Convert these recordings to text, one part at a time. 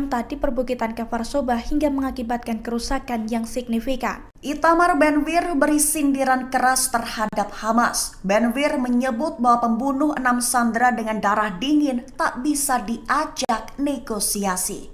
berontak di perbukitan Kfar Soba hingga mengakibatkan kerusakan yang signifikan. Itamar Ben-Gvir beri sindiran keras terhadap Hamas. Ben-Gvir menyebut bahwa pembunuh 6 sandera dengan darah dingin tak bisa diajak negosiasi.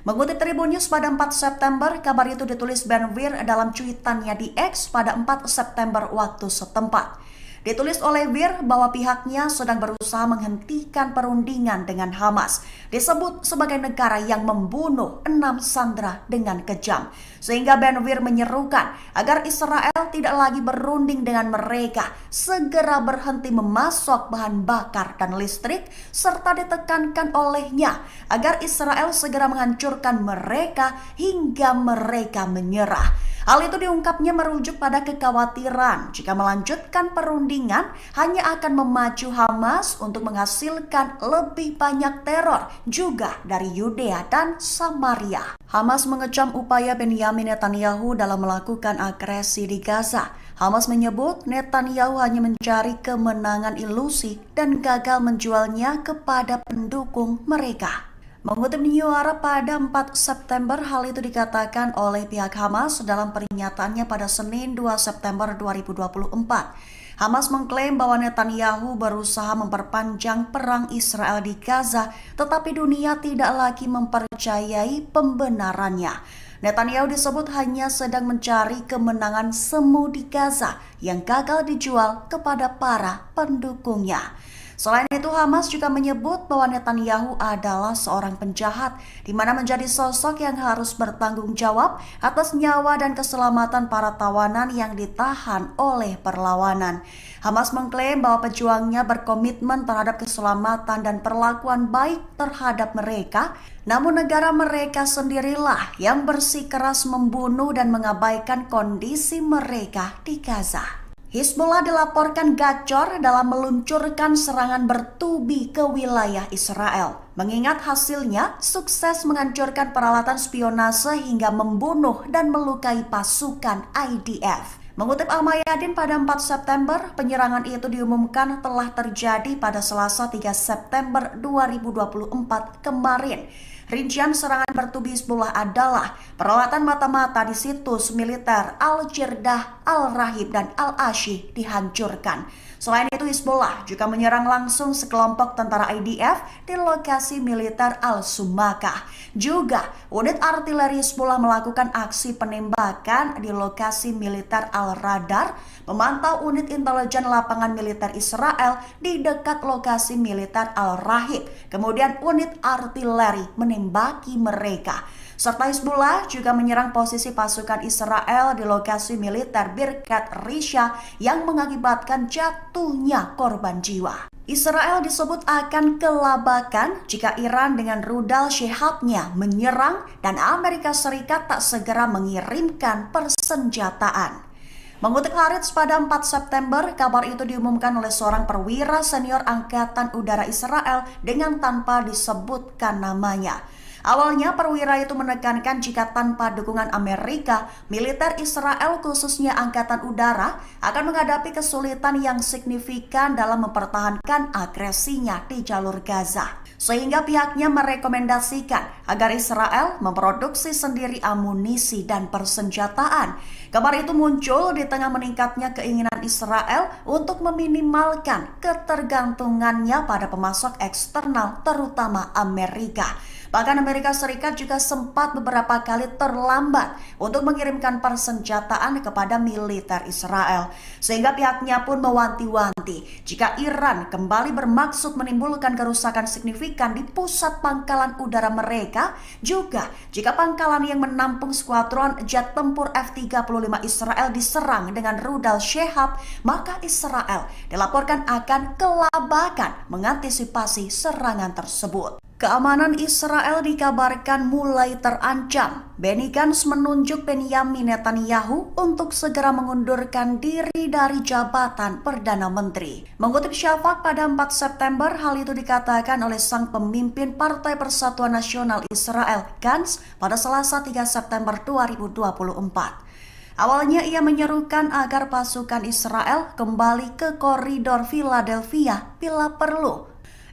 Mengutip Tribun News pada 4 September, kabar itu ditulis Ben-Gvir dalam cuitannya di X pada 4 September waktu setempat. Ditulis oleh Gvir bahwa pihaknya sedang berusaha menghentikan perundingan dengan Hamas. Disebut sebagai negara yang membunuh 6 sandera dengan kejam. Sehingga Ben-Gvir menyerukan agar Israel tidak lagi berunding dengan mereka, segera berhenti memasok bahan bakar dan listrik, serta ditekankan olehnya agar Israel segera menghancurkan mereka hingga mereka menyerah. Hal itu diungkapnya merujuk pada kekhawatiran jika melanjutkan perundingan hanya akan memacu Hamas untuk menghasilkan lebih banyak teror juga dari Yudea dan Samaria. Hamas mengecam upaya Benyamin Netanyahu dalam melakukan agresi di Gaza. Hamas menyebut Netanyahu hanya mencari kemenangan ilusi dan gagal menjualnya kepada pendukung mereka. Mengutip New Arab pada 4 September, hal itu dikatakan oleh pihak Hamas dalam pernyataannya pada Senin 2 September 2024. Hamas mengklaim bahwa Netanyahu berusaha memperpanjang perang Israel di Gaza, tetapi dunia tidak lagi mempercayai pembenarannya. Netanyahu disebut hanya sedang mencari kemenangan semu di Gaza yang gagal dijual kepada para pendukungnya. Selain itu, Hamas juga menyebut bahwa Netanyahu adalah seorang penjahat, di mana menjadi sosok yang harus bertanggung jawab atas nyawa dan keselamatan para tawanan yang ditahan oleh perlawanan. Hamas mengklaim bahwa pejuangnya berkomitmen terhadap keselamatan dan perlakuan baik terhadap mereka, namun negara mereka sendirilah yang bersikeras membunuh dan mengabaikan kondisi mereka di Gaza. Hizbullah dilaporkan gacor dalam meluncurkan serangan bertubi ke wilayah Israel. Mengingat hasilnya sukses menghancurkan peralatan spionase hingga membunuh dan melukai pasukan IDF. Mengutip Al-Mayadin pada 4 September, penyerangan itu diumumkan telah terjadi pada Selasa 3 September 2024 kemarin. Rincian serangan bertubi Hizbullah adalah peralatan mata-mata di situs militer Al-Jirdah, Al-Rahib, dan Al-Ashi dihancurkan. Selain itu, Hizbullah juga menyerang langsung sekelompok tentara IDF di lokasi militer Al-Sumakah. Juga, unit artileri Hizbullah melakukan aksi penembakan di lokasi militer Al-Radar, memantau unit intelijen lapangan militer Israel di dekat lokasi militer Al-Rahib. Kemudian unit artileri menembaki mereka. Serta Hizbullah juga menyerang posisi pasukan Israel di lokasi militer Birkat Risha yang mengakibatkan jatuhnya korban jiwa. Israel disebut akan kelabakan jika Iran dengan rudal Shihabnya menyerang dan Amerika Serikat tak segera mengirimkan persenjataan. Mengutip Haaretz pada 4 September, kabar itu diumumkan oleh seorang perwira senior Angkatan Udara Israel dengan tanpa disebutkan namanya. Awalnya perwira itu menekankan jika tanpa dukungan Amerika, militer Israel khususnya Angkatan Udara akan menghadapi kesulitan yang signifikan dalam mempertahankan agresinya di jalur Gaza. Sehingga pihaknya merekomendasikan agar Israel memproduksi sendiri amunisi dan persenjataan. Kabar itu muncul di tengah meningkatnya keinginan Israel untuk meminimalkan ketergantungannya pada pemasok eksternal terutama Amerika. Bahkan Amerika Serikat juga sempat beberapa kali terlambat untuk mengirimkan persenjataan kepada militer Israel. Sehingga pihaknya pun mewanti-wanti jika Iran kembali bermaksud menimbulkan kerusakan signifikan di pusat pangkalan udara mereka, juga jika pangkalan yang menampung skuadron jet tempur F-35 Israel diserang dengan rudal Shihab, maka Israel dilaporkan akan kelabakan mengantisipasi serangan tersebut. Keamanan Israel dikabarkan mulai terancam. Benny Gantz menunjuk Benyamin Netanyahu untuk segera mengundurkan diri dari jabatan Perdana Menteri. Mengutip Shafak pada 4 September, hal itu dikatakan oleh sang pemimpin Partai Persatuan Nasional Israel, Gantz, pada Selasa 3 September 2024. Awalnya ia menyerukan agar pasukan Israel kembali ke koridor Philadelphia bila perlu.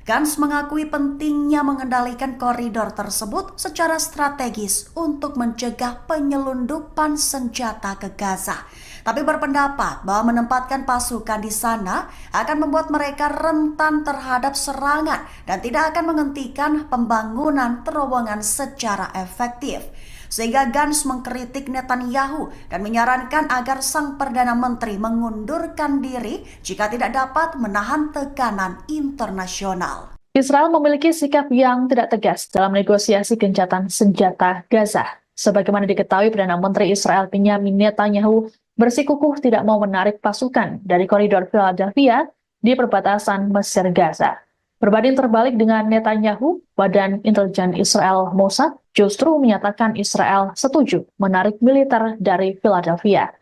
Gantz mengakui pentingnya mengendalikan koridor tersebut secara strategis untuk mencegah penyelundupan senjata ke Gaza. Tapi berpendapat bahwa menempatkan pasukan di sana akan membuat mereka rentan terhadap serangan dan tidak akan menghentikan pembangunan terowongan secara efektif. Sehingga Gantz mengkritik Netanyahu dan menyarankan agar sang Perdana Menteri mengundurkan diri jika tidak dapat menahan tekanan internasional. Israel memiliki sikap yang tidak tegas dalam negosiasi gencatan senjata Gaza. Sebagaimana diketahui, Perdana Menteri Israel Benjamin Netanyahu bersikukuh tidak mau menarik pasukan dari koridor Philadelphia di perbatasan Mesir-Gaza. Berbanding terbalik dengan Netanyahu, Badan Intelijen Israel Mossad justru menyatakan Israel setuju menarik militer dari Philadelphia.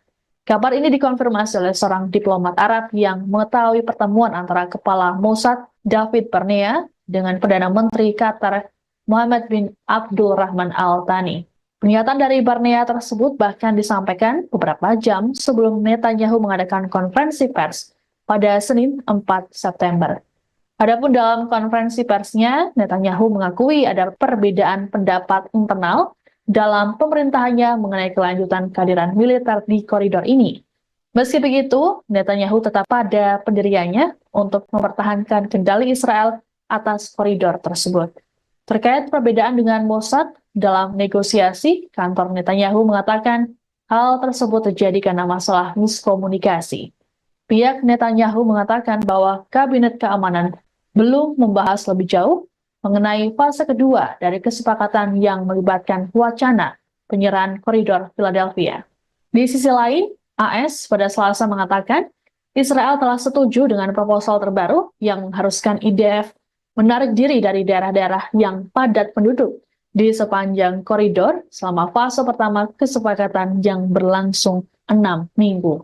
Kabar ini dikonfirmasi oleh seorang diplomat Arab yang mengetahui pertemuan antara Kepala Mossad David Barnea dengan Perdana Menteri Qatar Mohammed bin Abdul Rahman Al Thani. Pernyataan dari Barnea tersebut bahkan disampaikan beberapa jam sebelum Netanyahu mengadakan konferensi pers pada Senin 4 September. Adapun dalam konferensi persnya, Netanyahu mengakui ada perbedaan pendapat internal dalam pemerintahannya mengenai kelanjutan kehadiran militer di koridor ini. Meski begitu, Netanyahu tetap pada pendiriannya untuk mempertahankan kendali Israel atas koridor tersebut. Terkait perbedaan dengan Mossad dalam negosiasi, kantor Netanyahu mengatakan hal tersebut terjadi karena masalah miskomunikasi. Pihak Netanyahu mengatakan bahwa Kabinet Keamanan belum membahas lebih jauh mengenai fase kedua dari kesepakatan yang melibatkan wacana penyerahan koridor Philadelphia. Di sisi lain, AS pada Selasa mengatakan Israel telah setuju dengan proposal terbaru yang mengharuskan IDF menarik diri dari daerah-daerah yang padat penduduk di sepanjang koridor selama fase pertama kesepakatan yang berlangsung 6 minggu.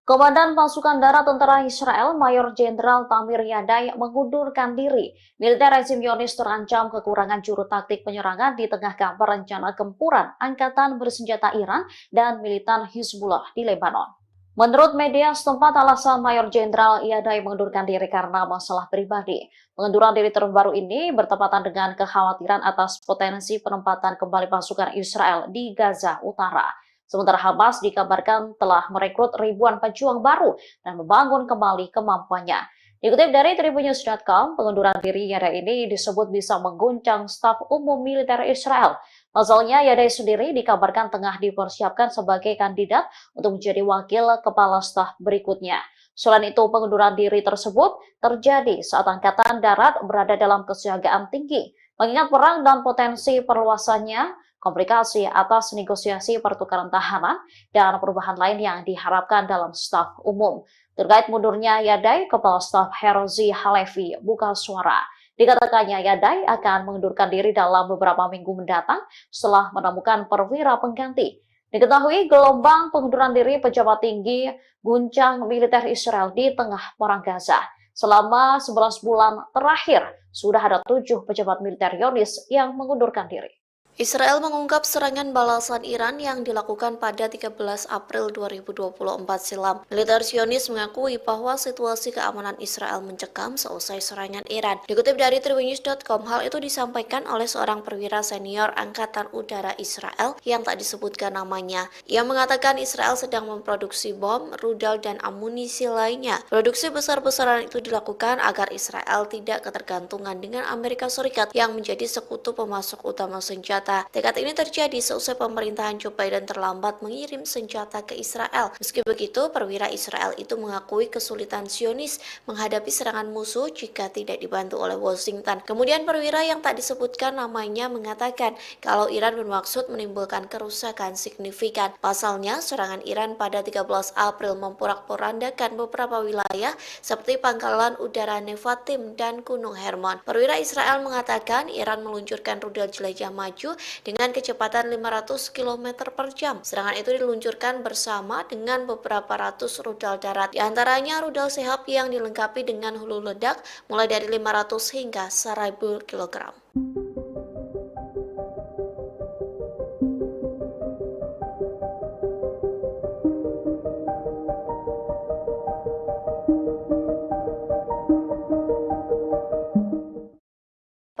Komandan Pasukan Darat Tentara Israel, Mayor Jenderal Tamir Yadai, mengundurkan diri. Militer rezim Zionis terancam kekurangan juru taktik penyerangan di tengah kabar rencana gempuran angkatan bersenjata Iran dan militan Hizbullah di Lebanon. Menurut media setempat, alasan Mayor Jenderal Yadai mengundurkan diri karena masalah pribadi. Pengunduran diri terbaru ini bertepatan dengan kekhawatiran atas potensi penempatan kembali pasukan Israel di Gaza Utara. Sementara Hamas dikabarkan telah merekrut ribuan pejuang baru dan membangun kembali kemampuannya. Dikutip dari Tribunnews.com, pengunduran diri Yadai ini disebut bisa mengguncang staf umum militer Israel. Pasalnya, Yadai sendiri dikabarkan tengah dipersiapkan sebagai kandidat untuk menjadi wakil kepala staf berikutnya. Selain itu, pengunduran diri tersebut terjadi saat Angkatan Darat berada dalam kesiagaan tinggi. Mengingat perang dan potensi perluasannya, komplikasi atas negosiasi pertukaran tahanan, dan perubahan lain yang diharapkan dalam staf umum. Terkait mundurnya Yadai, Kepala Staf Herzi Halevi buka suara. Dikatakannya Yadai akan mengundurkan diri dalam beberapa minggu mendatang setelah menemukan perwira pengganti. Diketahui gelombang pengunduran diri pejabat tinggi guncang militer Israel di tengah perang Gaza. Selama 11 bulan terakhir, sudah ada 7 pejabat militer Zionis yang mengundurkan diri. Israel mengungkap serangan balasan Iran yang dilakukan pada 13 April 2024 silam. Militer Zionis mengakui bahwa situasi keamanan Israel mencekam seusai serangan Iran. Dikutip dari Tribunnews.com, hal itu disampaikan oleh seorang perwira senior Angkatan Udara Israel yang tak disebutkan namanya. Ia mengatakan Israel sedang memproduksi bom, rudal, dan amunisi lainnya. Produksi besar-besaran itu dilakukan agar Israel tidak ketergantungan dengan Amerika Serikat yang menjadi sekutu pemasok utama senjata. Tekad ini terjadi seusai pemerintahan Joe Biden terlambat mengirim senjata ke Israel. Meski begitu, perwira Israel itu mengakui kesulitan Zionis menghadapi serangan musuh jika tidak dibantu oleh Washington. Kemudian perwira yang tak disebutkan namanya mengatakan kalau Iran bermaksud menimbulkan kerusakan signifikan. Pasalnya, serangan Iran pada 13 April memporak-porandakan beberapa wilayah seperti Pangkalan Udara Nevatim dan Gunung Hermon. Perwira Israel mengatakan Iran meluncurkan rudal jelajah maju dengan kecepatan 500 km per jam. Serangan itu diluncurkan bersama dengan beberapa ratus rudal darat, di antaranya rudal Sehab yang dilengkapi dengan hulu ledak mulai dari 500 hingga 1000 kg.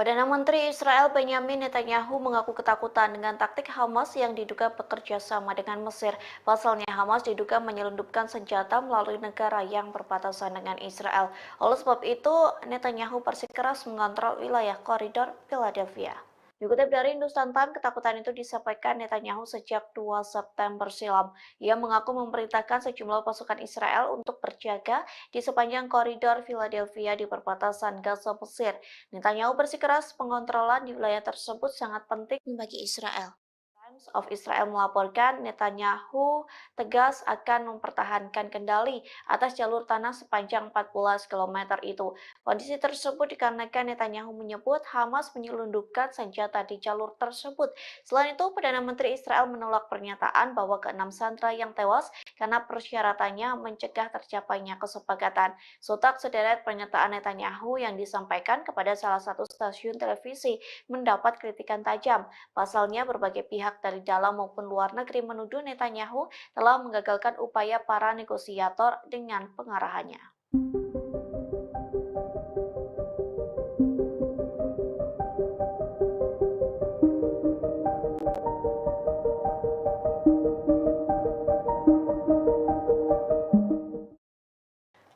Perdana Menteri Israel Benyamin Netanyahu mengaku ketakutan dengan taktik Hamas yang diduga bekerja sama dengan Mesir. Pasalnya Hamas diduga menyelundupkan senjata melalui negara yang berbatasan dengan Israel. Oleh sebab itu, Netanyahu bersikeras mengontrol wilayah koridor Philadelphia. Dikutip dari Hindustan Times, ketakutan itu disampaikan Netanyahu sejak 2 September silam. Ia mengaku memerintahkan sejumlah pasukan Israel untuk berjaga di sepanjang koridor Philadelphia di perbatasan Gaza Mesir. Netanyahu bersikeras pengontrolan di wilayah tersebut sangat penting bagi Israel. Times of Israel melaporkan Netanyahu tegas akan mempertahankan kendali atas jalur tanah sepanjang 14 km itu. Kondisi tersebut dikarenakan Netanyahu menyebut Hamas menyelundupkan senjata di jalur tersebut. Selain itu, Perdana Menteri Israel menolak pernyataan bahwa ke-6 sandera yang tewas karena persyaratannya mencegah tercapainya kesepakatan. Sontak sederet pernyataan Netanyahu yang disampaikan kepada salah satu stasiun televisi mendapat kritikan tajam. Pasalnya, berbagai pihak dari dalam maupun luar negeri menuduh Netanyahu telah menggagalkan upaya para negosiator dengan pengarahannya.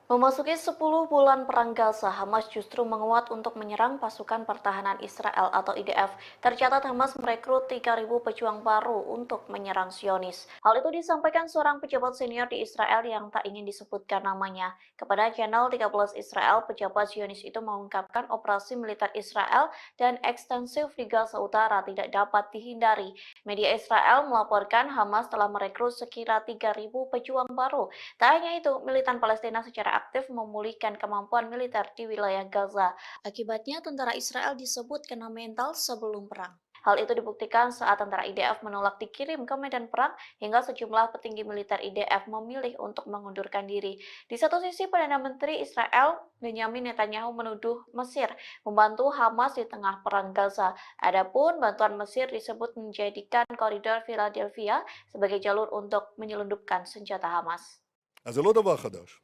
Memasuki 10 bulan perang Gaza, Hamas justru menguat untuk menyerang pasukan pertahanan Israel atau IDF. Tercatat Hamas merekrut 3.000 pejuang baru untuk menyerang Zionis. Hal itu disampaikan seorang pejabat senior di Israel yang tak ingin disebutkan namanya. Kepada channel 13 Israel, pejabat Zionis itu mengungkapkan operasi militer Israel dan ekstensif di Gaza Utara tidak dapat dihindari. Media Israel melaporkan Hamas telah merekrut sekira 3.000 pejuang baru. Tak hanya itu, militan Palestina secara aktif memulihkan kemampuan militer di wilayah Gaza. Akibatnya, tentara Israel disebut kena mental sebelum perang. Hal itu dibuktikan saat tentara IDF menolak dikirim ke medan perang hingga sejumlah petinggi militer IDF memilih untuk mengundurkan diri. Di satu sisi, Perdana Menteri Israel Benyamin Netanyahu menuduh Mesir membantu Hamas di tengah perang Gaza. Adapun bantuan Mesir disebut menjadikan koridor Philadelphia sebagai jalur untuk menyelundupkan senjata Hamas. אז זה לא דבר חדש.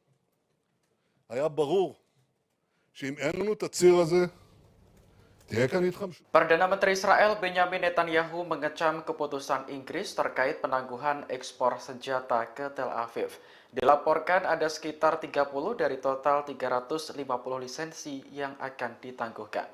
היה ברור שאם אין לנו את הציר הזה, תהיה כאן התחמשות. Perdana Menteri Israel Benyamin Netanyahu mengecam keputusan Inggris terkait penangguhan ekspor senjata ke Tel Aviv. Dilaporkan ada sekitar 30 dari total 350 lisensi yang akan ditangguhkan.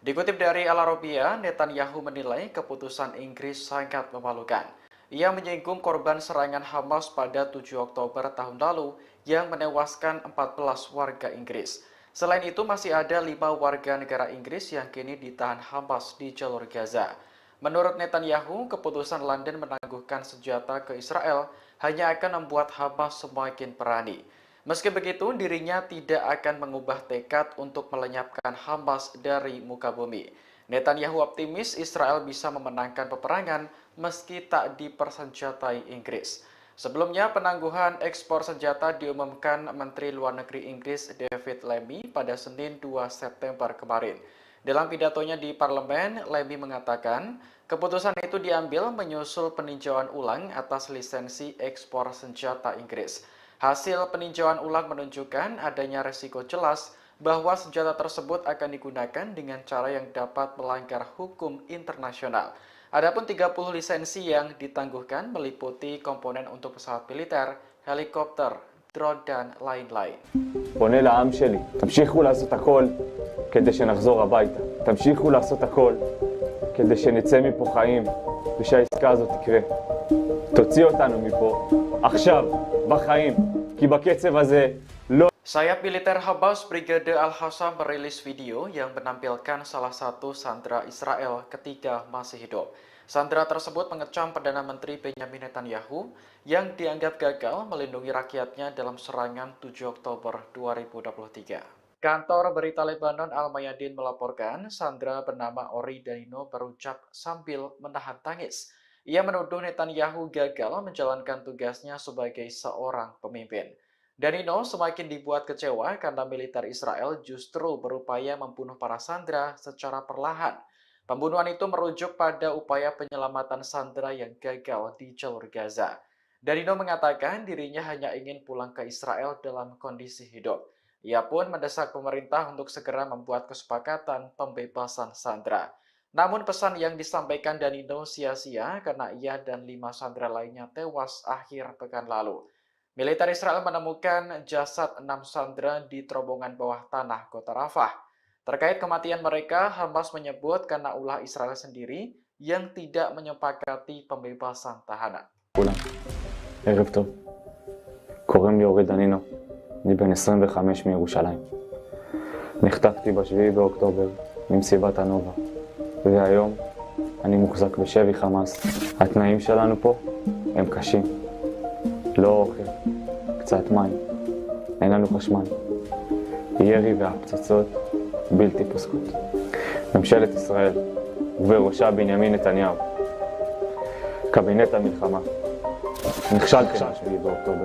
Dikutip dari Al Arabiya, Netanyahu menilai keputusan Inggris sangat memalukan. Ia menyinggung korban serangan Hamas pada 7 Oktober tahun lalu yang menewaskan 14 warga Inggris. Selain itu, masih ada 5 warga negara Inggris yang kini ditahan Hamas di jalur Gaza. Menurut Netanyahu, keputusan London menangguhkan senjata ke Israel hanya akan membuat Hamas semakin berani. Meski begitu, dirinya tidak akan mengubah tekad untuk melenyapkan Hamas dari muka bumi. Netanyahu optimis Israel bisa memenangkan peperangan meski tak dipersenjatai Inggris. Sebelumnya, penangguhan ekspor senjata diumumkan Menteri Luar Negeri Inggris David Lammy pada Senin 2 September kemarin. Dalam pidatonya di parlemen, Lammy mengatakan keputusan itu diambil menyusul peninjauan ulang atas lisensi ekspor senjata Inggris. Hasil peninjauan ulang menunjukkan adanya resiko jelas bahwa senjata tersebut akan digunakan dengan cara yang dapat melanggar hukum internasional. Adapun 30 lisensi yang ditangguhkan meliputi komponen untuk pesawat militer, helikopter, drone, dan lain-lain. פונה לעם שלי, תמשיכו לעשות הכל כדי שנחזור הביתה. תמשיכו לעשות הכל כדי שנצא מפה חיים ושהעסקה הזאת תקרה. תוציא אותנו מפה עכשיו, בחיים, כי בקצב הזה לא... Sayap militer Hamas Brigade Al-Hassam merilis video yang menampilkan salah satu sandera Israel ketika masih hidup. Sandera tersebut mengecam Perdana Menteri Benyamin Netanyahu yang dianggap gagal melindungi rakyatnya dalam serangan 7 Oktober 2023. Kantor berita Lebanon Al-Mayadin melaporkan sandera bernama Ori Danino berucap sambil menahan tangis. Ia menuduh Netanyahu gagal menjalankan tugasnya sebagai seorang pemimpin. Danino semakin dibuat kecewa karena militer Israel justru berupaya membunuh para sandera secara perlahan. Pembunuhan itu merujuk pada upaya penyelamatan sandera yang gagal di jalur Gaza. Danino mengatakan dirinya hanya ingin pulang ke Israel dalam kondisi hidup. Ia pun mendesak pemerintah untuk segera membuat kesepakatan pembebasan sandera. Namun pesan yang disampaikan Danilo sia-sia karena ia dan 5 sandera lainnya tewas akhir pekan lalu. Militer Israel menemukan jasad 6 sandera di terowongan bawah tanah kota Rafah. Terkait kematian mereka, Hamas menyebut karena ulah Israel sendiri yang tidak menyepakati pembebasan tahanan. ערב טוב. קוראים לי אורי דנינו. אני בן 25 מירושלים. נחטפתי ב7 באוקטובר ממסיבת הנובה. והיום אני מוחזק בשבי חמאס. התנאים שלנו פה הם קשים. לא אוכל, קצת מים. אין לנו חשמל. ירי והפצצות בלתי פוסקות. ממשלת ישראל ובראשה בנימין נתניהו. קבינט המלחמה. נכשלתם ב7 באוקטובר.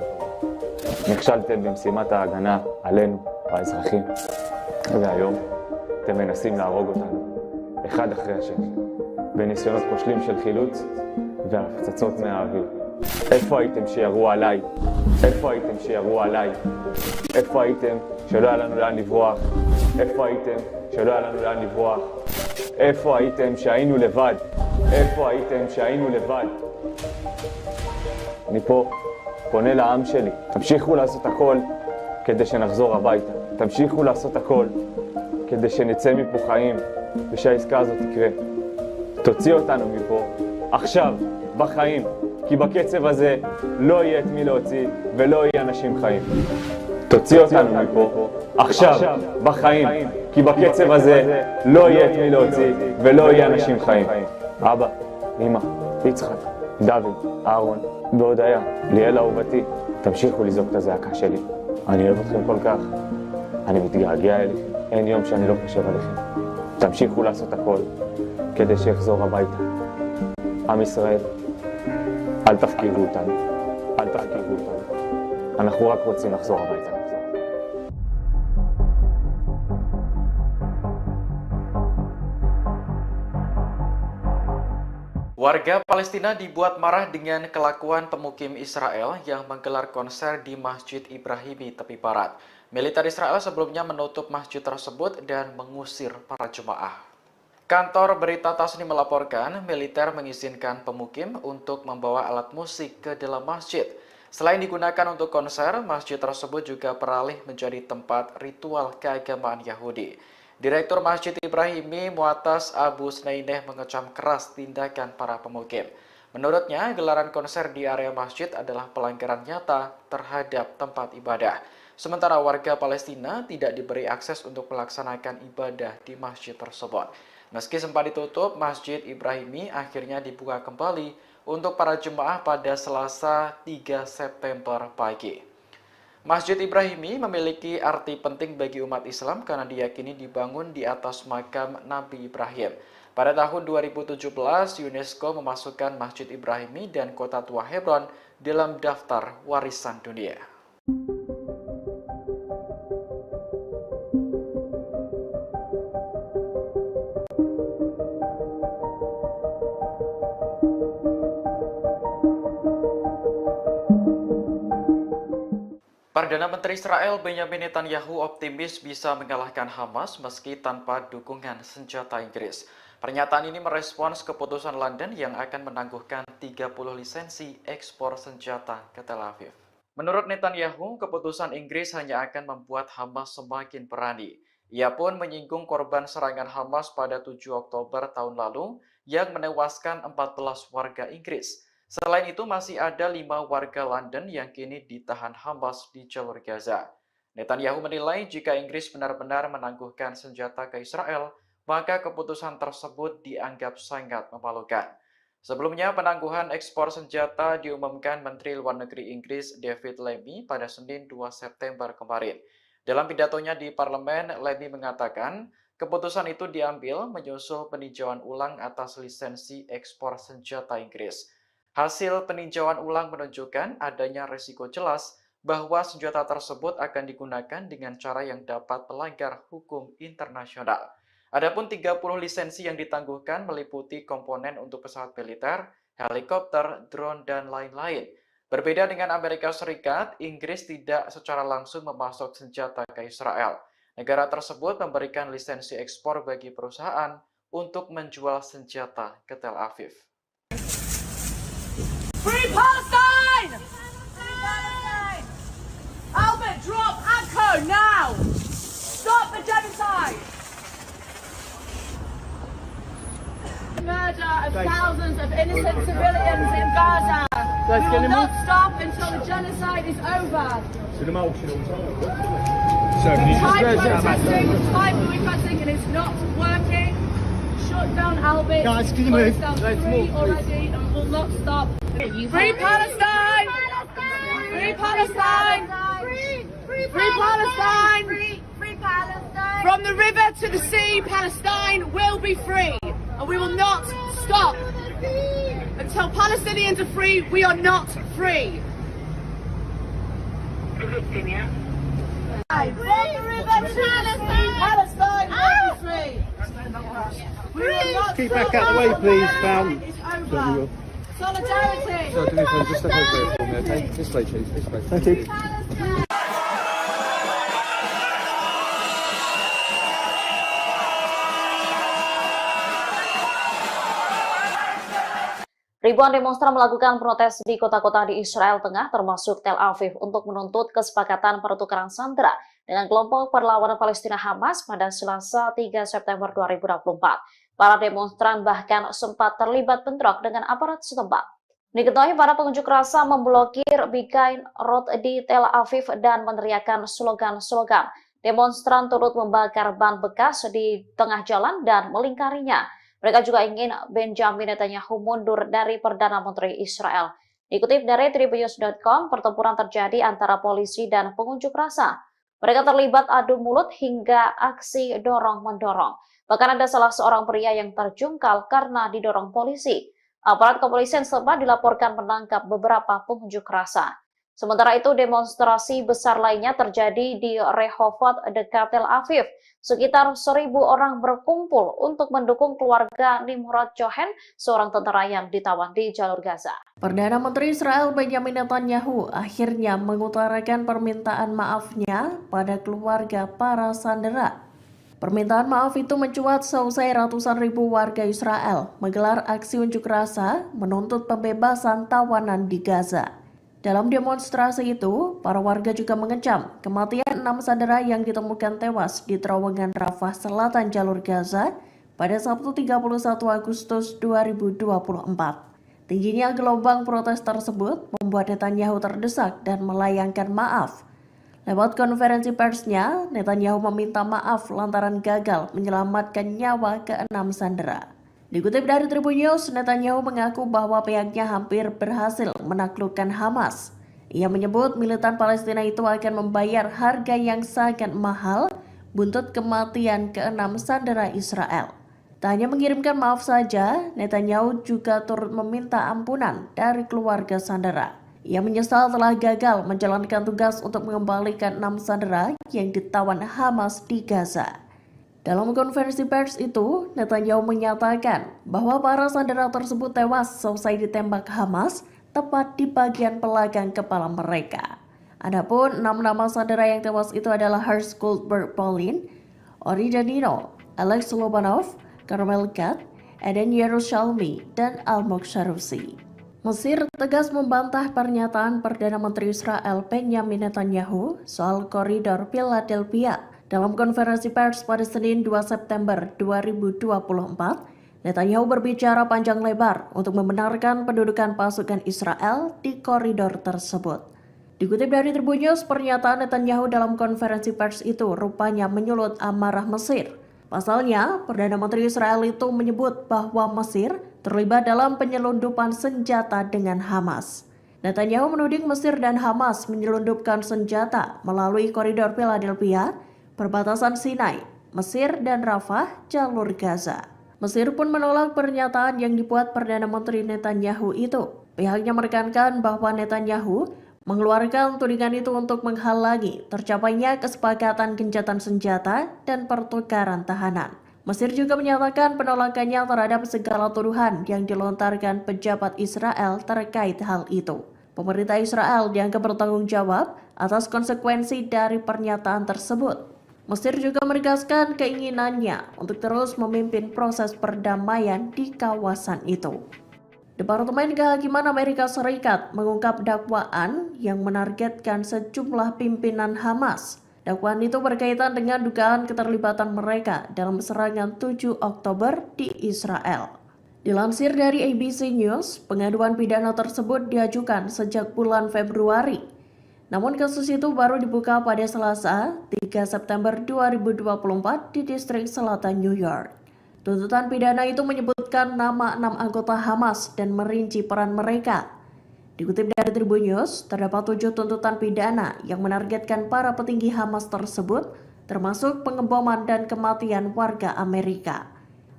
נכשלתם במשימת ההגנה עלינו, האזרחים. והיום אתם מנסים להרוג אותנו, אחד אחרי השני, בניסיונות כושלים של חילוץ והפצצות מהאוויר. איפה הייתם שירו עליי? איפה הייתם שירו עליי? איפה הייתם שלא היה לנו לאן לברוח? איפה הייתם שלא היה לנו לאן לברוח? איפה הייתם שהיינו לבד? איפה הייתם שהיינו לבד? אני פה פונה לעם שלי, תמשיכו לעשות הכל כדי שנחזור הביתה. תמשיכו לעשות הכל כדי שנצא מפה חיים ושהעסקה הזאת תקרה. תוציא אותנו מפה עכשיו, בחיים, כי בקצב הזה לא יהיה את מי להוציא ולא יהיה אנשים חיים. תוציא אותנו מפה עכשיו, בחיים, כי בקצב הזה לא יהיה את מי להוציא ולא יהיה אנשים חיים. אבא, אמא, יצחק, דוד, אהרון והודיה, ליאל אהובתי, תמשיכו לזעוק את הזעקה שלי. אני אוהב אתכם כל כך, אני מתגעגע אליכם, אין יום שאני לא חושב עליכם. תמשיכו לעשות הכל כדי שיחזור הביתה. עם ישראל, אל תפקירו אותנו, אל תפקירו אותנו. אנחנו רק רוצים לחזור הביתה. Warga Palestina dibuat marah dengan kelakuan pemukim Israel yang menggelar konser di Masjid Ibrahimi tepi barat. Militer Israel sebelumnya menutup masjid tersebut dan mengusir para jemaah. Kantor berita Tasnim melaporkan militer mengizinkan pemukim untuk membawa alat musik ke dalam masjid. Selain digunakan untuk konser, masjid tersebut juga beralih menjadi tempat ritual keagamaan Yahudi. Direktur Masjid Ibrahimi Muatas Abu Snaineh mengecam keras tindakan para pemukim. Menurutnya, gelaran konser di area masjid adalah pelanggaran nyata terhadap tempat ibadah. Sementara warga Palestina tidak diberi akses untuk melaksanakan ibadah di masjid tersebut. Meski sempat ditutup, Masjid Ibrahimi akhirnya dibuka kembali untuk para jemaah pada Selasa 3 September pagi. Masjid Ibrahimi memiliki arti penting bagi umat Islam karena diyakini dibangun di atas makam Nabi Ibrahim. Pada tahun 2017, UNESCO memasukkan Masjid Ibrahimi dan kota tua Hebron dalam daftar warisan dunia. Perdana Menteri Israel Benjamin Netanyahu optimis bisa mengalahkan Hamas meski tanpa dukungan senjata Inggris. Pernyataan ini merespons keputusan London yang akan menangguhkan 30 lisensi ekspor senjata ke Tel Aviv. Menurut Netanyahu, keputusan Inggris hanya akan membuat Hamas semakin berani. Ia pun menyinggung korban serangan Hamas pada 7 Oktober tahun lalu yang menewaskan 14 warga Inggris. Selain itu, masih ada 5 warga London yang kini ditahan Hamas di jalur Gaza. Netanyahu menilai jika Inggris benar-benar menangguhkan senjata ke Israel, maka keputusan tersebut dianggap sangat memalukan. Sebelumnya, penangguhan ekspor senjata diumumkan Menteri Luar Negeri Inggris David Lammy pada Senin 2 September kemarin. Dalam pidatonya di parlemen, Lammy mengatakan keputusan itu diambil menyusul peninjauan ulang atas lisensi ekspor senjata Inggris. Hasil peninjauan ulang menunjukkan adanya risiko jelas bahwa senjata tersebut akan digunakan dengan cara yang dapat melanggar hukum internasional. Adapun 30 lisensi yang ditangguhkan meliputi komponen untuk pesawat militer, helikopter, drone, dan lain-lain. Berbeda dengan Amerika Serikat, Inggris tidak secara langsung memasok senjata ke Israel. Negara tersebut memberikan lisensi ekspor bagi perusahaan untuk menjual senjata ke Tel Aviv. Free Palestine! Free Palestine! Albert, drop ACO now! Stop the genocide! Murder of thousands of innocent civilians in Gaza. We will not stop until the genocide is over. Time protesting, and it's not working. Shut down Albert. Guys, can you move? Already, and will not stop. Free Palestine! Free Palestine! Free Palestine! Free Palestine! From the river to the sea, Palestine will be free, and we will not stop until Palestinians are free. We are not free. From the river to the sea, Palestine will be free. We will not Keep back out the way, please, fam. It's over. Solidarity. So, do me a favour, just step over it for me, okay? This way, please. This way. Thank you. Ribuan demonstran melakukan protes di kota-kota di Israel Tengah, termasuk Tel Aviv, untuk menuntut kesepakatan pertukaran sandera dengan kelompok perlawanan Palestina Hamas pada Selasa 3 September 2024. Para demonstran bahkan sempat terlibat bentrok dengan aparat setempat. Diketahui para pengunjuk rasa memblokir Begain Road di Tel Aviv dan meneriakkan slogan-slogan. Demonstran turut membakar ban bekas di tengah jalan dan melingkarinya. Mereka juga ingin Benjamin Netanyahu mundur dari Perdana Menteri Israel. Dikutip dari Tribunnews.com, pertempuran terjadi antara polisi dan pengunjuk rasa. Mereka terlibat adu mulut hingga aksi dorong-mendorong. Bahkan ada salah seorang pria yang terjungkal karena didorong polisi. Aparat kepolisian setempat dilaporkan menangkap beberapa pengunjuk rasa. Sementara itu, demonstrasi besar lainnya terjadi di Rehovot dekat Tel Aviv. Sekitar 1.000 orang berkumpul untuk mendukung keluarga Nimrod Cohen, seorang tentara yang ditawan di jalur Gaza. Perdana Menteri Israel Benjamin Netanyahu akhirnya mengutarakan permintaan maafnya pada keluarga para sandera. Permintaan maaf itu mencuat seusai ratusan ribu warga Israel menggelar aksi unjuk rasa menuntut pembebasan tawanan di Gaza. Dalam demonstrasi itu, para warga juga mengecam kematian 6 sandera yang ditemukan tewas di terowongan Rafah Selatan jalur Gaza pada Sabtu 31 Agustus 2024. Tingginya gelombang protes tersebut membuat Netanyahu terdesak dan melayangkan maaf. Lewat konferensi persnya, Netanyahu meminta maaf lantaran gagal menyelamatkan nyawa ke-6 sandera. Dikutip dari Tribun News, Netanyahu mengaku bahwa pihaknya hampir berhasil menaklukkan Hamas. Ia menyebut militan Palestina itu akan membayar harga yang sangat mahal buntut kematian ke-6 sandera Israel. Tak hanya mengirimkan maaf saja, Netanyahu juga turut meminta ampunan dari keluarga sandera. Ia menyesal telah gagal menjalankan tugas untuk mengembalikan 6 sandera yang ditawan Hamas di Gaza. Dalam konferensi pers itu, Netanyahu menyatakan bahwa para sandera tersebut tewas selesai ditembak Hamas tepat di bagian belakang kepala mereka. Adapun 6 nama sandera yang tewas itu adalah Hersh Goldberg Polin, Ori Danino, Alex Lobanov, Carmel Kat, Eden Yerushalmi, dan Almog Sharusi. Mesir tegas membantah pernyataan Perdana Menteri Israel Benjamin Netanyahu soal koridor Philadelphia. Dalam konferensi pers pada Senin 2 September 2024, Netanyahu berbicara panjang lebar untuk membenarkan pendudukan pasukan Israel di koridor tersebut. Dikutip dari Tribun News, pernyataan Netanyahu dalam konferensi pers itu rupanya menyulut amarah Mesir. Pasalnya, Perdana Menteri Israel itu menyebut bahwa Mesir terlibat dalam penyelundupan senjata dengan Hamas. Netanyahu menuding Mesir dan Hamas menyelundupkan senjata melalui koridor Philadelphia, perbatasan Sinai, Mesir dan Rafah, jalur Gaza. Mesir pun menolak pernyataan yang dibuat Perdana Menteri Netanyahu itu. Pihaknya menekankan bahwa Netanyahu mengeluarkan tudingan itu untuk menghalangi tercapainya kesepakatan gencatan senjata dan pertukaran tahanan. Mesir juga menyatakan penolakannya terhadap segala tuduhan yang dilontarkan pejabat Israel terkait hal itu. Pemerintah Israel dianggap bertanggung jawab atas konsekuensi dari pernyataan tersebut. Mesir juga menegaskan keinginannya untuk terus memimpin proses perdamaian di kawasan itu. Departemen Kehakiman Amerika Serikat mengungkap dakwaan yang menargetkan sejumlah pimpinan Hamas. Dakwaan itu berkaitan dengan dugaan keterlibatan mereka dalam serangan 7 Oktober di Israel. Dilansir dari ABC News, pengaduan pidana tersebut diajukan sejak bulan Februari. Namun kasus itu baru dibuka pada Selasa, 3 September 2024 di distrik selatan New York. Tuntutan pidana itu menyebutkan nama 6 anggota Hamas dan merinci peran mereka. Dikutip dari Tribun News, terdapat 7 tuntutan pidana yang menargetkan para petinggi Hamas tersebut, termasuk pengeboman dan kematian warga Amerika.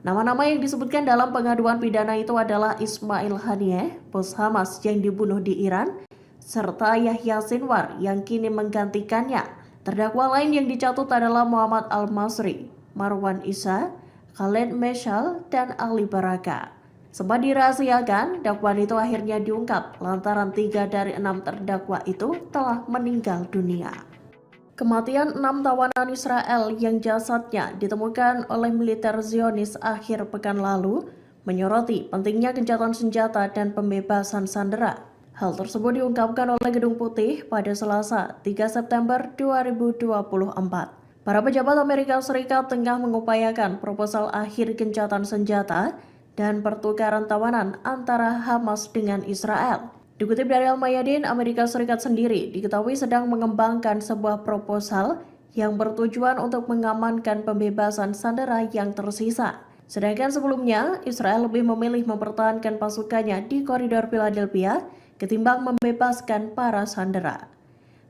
Nama-nama yang disebutkan dalam pengaduan pidana itu adalah Ismail Haniyeh, bos Hamas yang dibunuh di Iran, serta Yahya Sinwar yang kini menggantikannya. Terdakwa lain yang dicatut adalah Muhammad Al-Masri, Marwan Isa, Khaled Meshal, dan Ali Baraka. Sempat dirahasiakan, dakwaan itu akhirnya diungkap lantaran 3 dari 6 terdakwa itu telah meninggal dunia. Kematian 6 tawanan Israel yang jasadnya ditemukan oleh militer Zionis akhir pekan lalu menyoroti pentingnya gencatan senjata dan pembebasan sandera. Hal tersebut diungkapkan oleh Gedung Putih pada Selasa, 3 September 2024. Para pejabat Amerika Serikat tengah mengupayakan proposal akhir gencatan senjata dan pertukaran tawanan antara Hamas dengan Israel. Dikutip dari Al-Mayadin, Amerika Serikat sendiri diketahui sedang mengembangkan sebuah proposal yang bertujuan untuk mengamankan pembebasan sandera yang tersisa. Sedangkan sebelumnya, Israel lebih memilih mempertahankan pasukannya di koridor Philadelphia ketimbang membebaskan para sandera.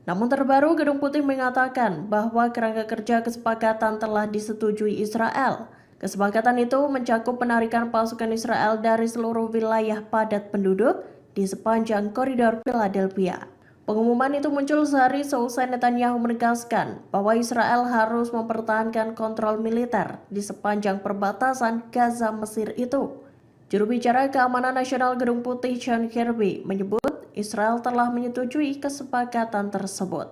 Namun terbaru, Gedung Putih mengatakan bahwa kerangka kerja kesepakatan telah disetujui Israel. Kesepakatan itu mencakup penarikan pasukan Israel dari seluruh wilayah padat penduduk di sepanjang koridor Philadelphia. Pengumuman itu muncul sehari seusai Netanyahu menegaskan bahwa Israel harus mempertahankan kontrol militer di sepanjang perbatasan Gaza Mesir itu. Juru bicara Keamanan Nasional Gedung Putih John Kirby menyebut Israel telah menyetujui kesepakatan tersebut.